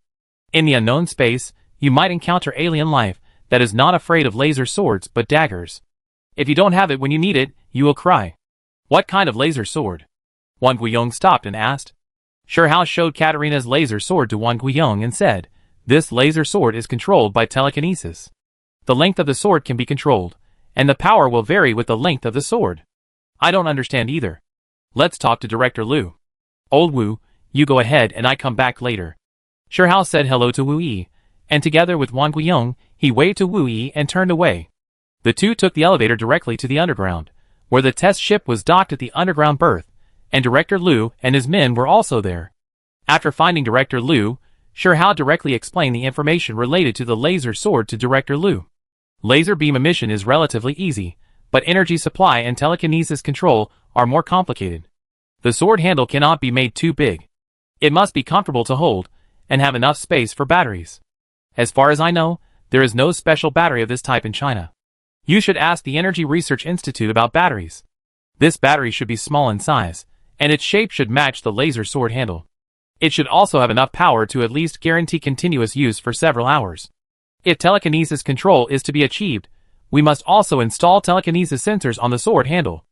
In the unknown space, you might encounter alien life that is not afraid of laser swords but daggers. If you don't have it when you need it, you will cry. What kind of laser sword? Wang Guiyong stopped and asked. Shihao showed Katarina's laser sword to Wang Guiyong and said, this laser sword is controlled by telekinesis. The length of the sword can be controlled, and the power will vary with the length of the sword. I don't understand either. Let's talk to Director Liu. Old Wu, you go ahead and I come back later. Shihao said hello to Wu Yi, and together with Wang Guiyong, he waved to Wu Yi and turned away. The two took the elevator directly to the underground, where the test ship was docked at the underground berth, and Director Liu and his men were also there. After finding Director Liu, Shihao directly explained the information related to the laser sword to Director Liu. Laser beam emission is relatively easy, but energy supply and telekinesis control are more complicated. The sword handle cannot be made too big. It must be comfortable to hold, and have enough space for batteries. As far as I know, there is no special battery of this type in China. You should ask the Energy Research Institute about batteries. This battery should be small in size, and its shape should match the laser sword handle. It should also have enough power to at least guarantee continuous use for several hours. If telekinesis control is to be achieved, we must also install telekinesis sensors on the sword handle.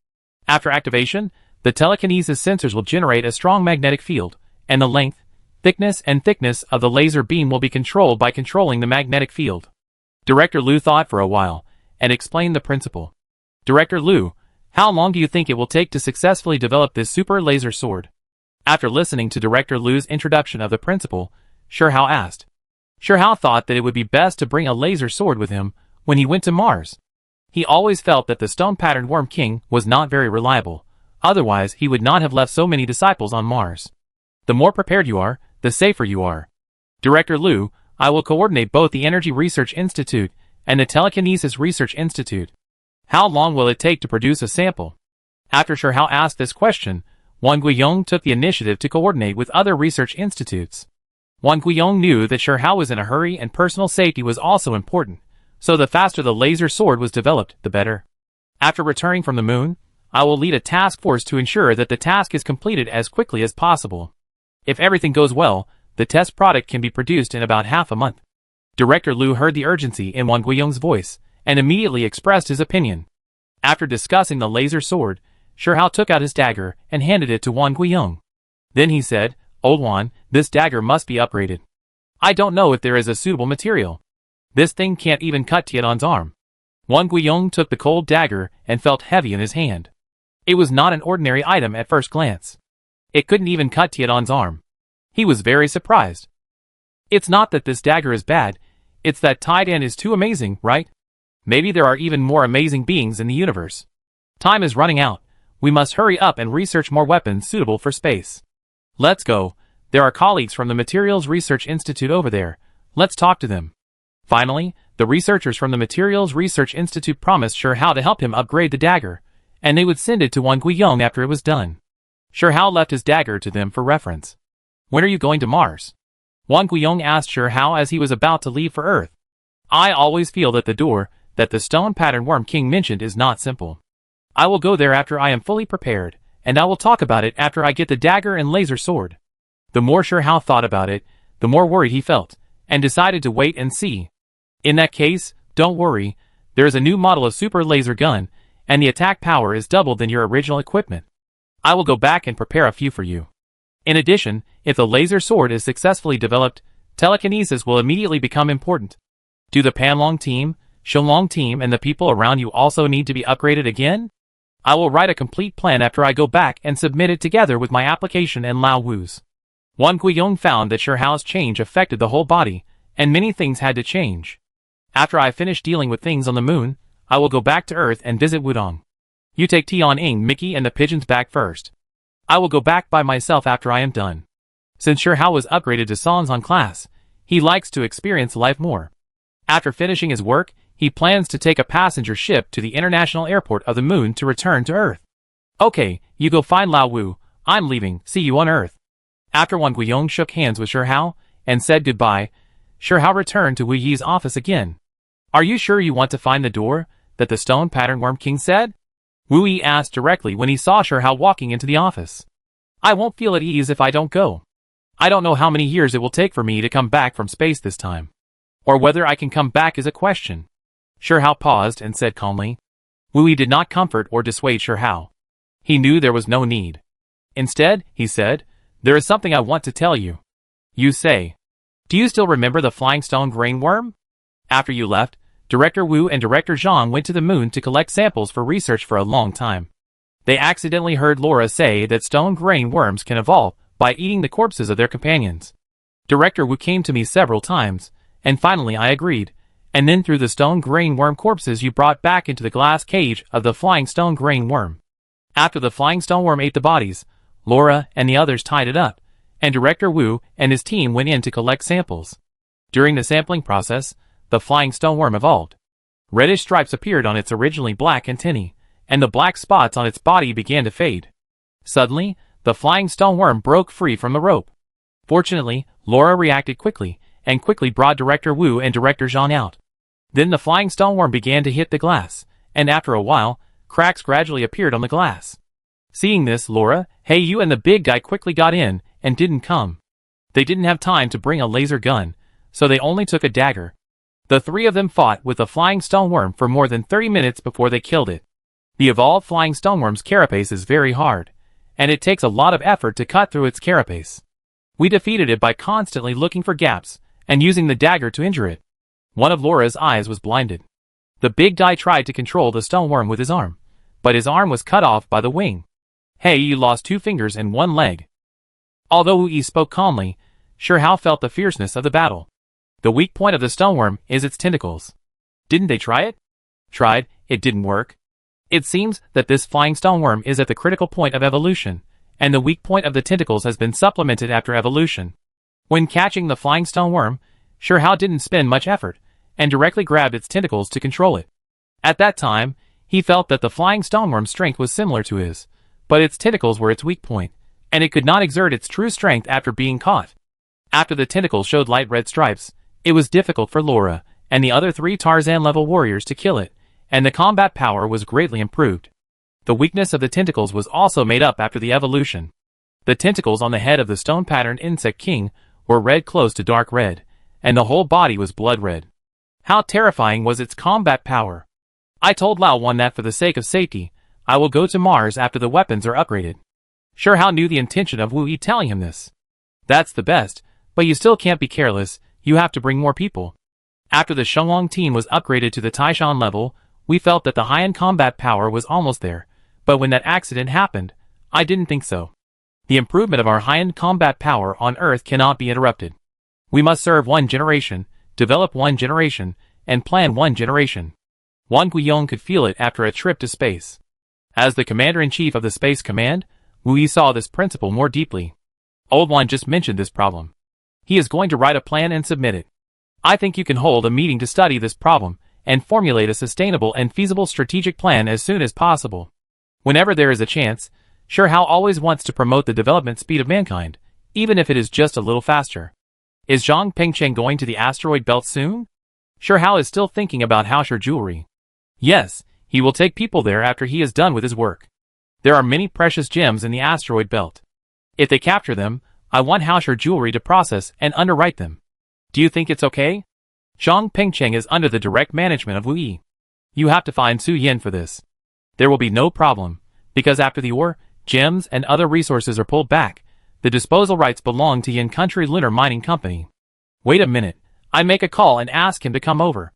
After activation, The telekinesis sensors will generate a strong magnetic field, and the length, thickness of the laser beam will be controlled by controlling the magnetic field. Director Liu thought for a while, and explained the principle. Director Liu, how long do you think it will take to successfully develop this super laser sword? After listening to Director Liu's introduction of the principle, Shihao asked. Shihao thought that it would be best to bring a laser sword with him when he went to Mars. He always felt that the stone-patterned Worm King was not very reliable, otherwise he would not have left so many disciples on Mars. The more prepared you are, the safer you are. Director Liu, I will coordinate both the Energy Research Institute and the Telekinesis Research Institute. How long will it take to produce a sample? After Shihao asked this question, Wang Guiyong took the initiative to coordinate with other research institutes. Wang Guiyong knew that Shihao was in a hurry and personal safety was also important, so the faster the laser sword was developed, the better. After returning from the moon, I will lead a task force to ensure that the task is completed as quickly as possible. If everything goes well, the test product can be produced in about half a month. Director Liu heard the urgency in Wang Guiyong's voice, and immediately expressed his opinion. After discussing the laser sword, Shihao took out his dagger and handed it to Wang Guiyong. Then he said, Old Wan, this dagger must be upgraded. I don't know if there is a suitable material. This thing can't even cut Tianan's arm. Wang Guiyong took the cold dagger and felt heavy in his hand. It was not an ordinary item at first glance. It couldn't even cut Tianan's arm. He was very surprised. It's not that this dagger is bad, it's that Tian is too amazing, right? Maybe there are even more amazing beings in the universe. Time is running out. We must hurry up and research more weapons suitable for space. Let's go. There are colleagues from the Materials Research Institute over there. Let's talk to them. Finally, the researchers from the Materials Research Institute promised Shihao to help him upgrade the dagger, and they would send it to Wang Guiyong after it was done. Shihao left his dagger to them for reference. When are you going to Mars? Wang Guiyong asked Shihao as he was about to leave for Earth. I always feel that the door that the stone-patterned Worm King mentioned is not simple. I will go there after I am fully prepared, and I will talk about it after I get the dagger and laser sword. The more Shihao thought about it, the more worried he felt, and decided to wait and see. In that case, don't worry, there is a new model of super laser gun, and the attack power is double than your original equipment. I will go back and prepare a few for you. In addition, if the laser sword is successfully developed, telekinesis will immediately become important. Do the Panlong team, Shonglong team and the people around you also need to be upgraded again? I will write a complete plan after I go back and submit it together with my application and Lao Wu's. Wang Guiyong found that Shihao's change affected the whole body, and many things had to change. After I finish dealing with things on the moon, I will go back to Earth and visit Wudong. You take Tian, Mickey and the pigeons back first. I will go back by myself after I am done. Since Shihao was upgraded to Sanzan class, he likes to experience life more. After finishing his work, he plans to take a passenger ship to the International Airport of the Moon to return to Earth. Okay, you go find Lao Wu, I'm leaving, see you on Earth. After Wang Guiyong shook hands with Shihao and said goodbye, Shihao returned to Wu Yi's office again. Are you sure you want to find the door that the stone-patterned Worm King said? Wu Yi asked directly when he saw Shihao walking into the office. I won't feel at ease if I don't go. I don't know how many years it will take for me to come back from space this time. Or whether I can come back is a question. Shihao paused and said calmly. Wu Yi did not comfort or dissuade Shihao. He knew there was no need. Instead, he said, there is something I want to tell you. You say. Do you still remember the flying stone grain worm? After you left, Director Wu and Director Zhang went to the moon to collect samples for research for a long time. They accidentally heard Laura say that stone grain worms can evolve by eating the corpses of their companions. Director Wu came to me several times, and finally I agreed, and then threw the stone grain worm corpses you brought back into the glass cage of the flying stone grain worm. After the flying stone worm ate the bodies, Laura and the others tied it up, and Director Wu and his team went in to collect samples. During the sampling process, the flying stone worm evolved. Reddish stripes appeared on its originally black antennae, and the black spots on its body began to fade. Suddenly, the flying stone worm broke free from the rope. Fortunately, Laura reacted quickly, and quickly brought Director Wu and Director Zhang out. Then the flying stone worm began to hit the glass, and after a while, cracks gradually appeared on the glass. Seeing this, Laura, Hey You and the big guy quickly got in, and didn't come. They didn't have time to bring a laser gun, so they only took a dagger. The three of them fought with the flying stone worm for more than 30 minutes before they killed it. The evolved flying stone worm's carapace is very hard, and it takes a lot of effort to cut through its carapace. We defeated it by constantly looking for gaps and using the dagger to injure it. One of Laura's eyes was blinded. The big guy tried to control the stoneworm with his arm, but his arm was cut off by the wing. Hey, you lost 2 fingers and 1 leg. Although Wu Yi spoke calmly, Sure Hao felt the fierceness of the battle. The weak point of the stoneworm is its tentacles. Didn't they try it? Tried, it didn't work. It seems that this flying stoneworm is at the critical point of evolution, and the weak point of the tentacles has been supplemented after evolution. When catching the flying stoneworm, Sure Hao didn't spend much effort, and directly grabbed its tentacles to control it. At that time, he felt that the flying stoneworm's strength was similar to his, but its tentacles were its weak point, and it could not exert its true strength after being caught. After the tentacles showed light red stripes, it was difficult for Laura and the other 3 Tarzan-level warriors to kill it, and the combat power was greatly improved. The weakness of the tentacles was also made up after the evolution. The tentacles on the head of the stone-patterned insect king were red close to dark red, and the whole body was blood red. How terrifying was its combat power! I told Lao Wan that for the sake of safety, I will go to Mars after the weapons are upgraded. Sure Hao knew the intention of Wu Yi telling him this. That's the best, but you still can't be careless, you have to bring more people. After the Shenglong team was upgraded to the Taishan level, we felt that the high-end combat power was almost there, but when that accident happened, I didn't think so. The improvement of our high-end combat power on Earth cannot be interrupted. We must serve 1 generation, develop 1 generation, and plan 1 generation. Wang Guiyong could feel it after a trip to space. As the commander-in-chief of the Space Command, Wu Yi saw this principle more deeply. Old Wan just mentioned this problem. He is going to write a plan and submit it. I think you can hold a meeting to study this problem and formulate a sustainable and feasible strategic plan as soon as possible. Whenever there is a chance, Sure Hao always wants to promote the development speed of mankind, even if it is just a little faster. Is Zhang Pengcheng going to the asteroid belt soon? Sure Hao is still thinking about Haosher jewelry. Yes, he will take people there after he is done with his work. There are many precious gems in the asteroid belt. If they capture them, I want Haosher jewelry to process and underwrite them. Do you think it's okay? Zhang Pengcheng is under the direct management of Wu Yi. You have to find Su Yin for this. There will be no problem, because after the ore, gems, and other resources are pulled back, the disposal rights belong to Yin Country Lunar Mining Company. Wait a minute, I make a call and ask him to come over.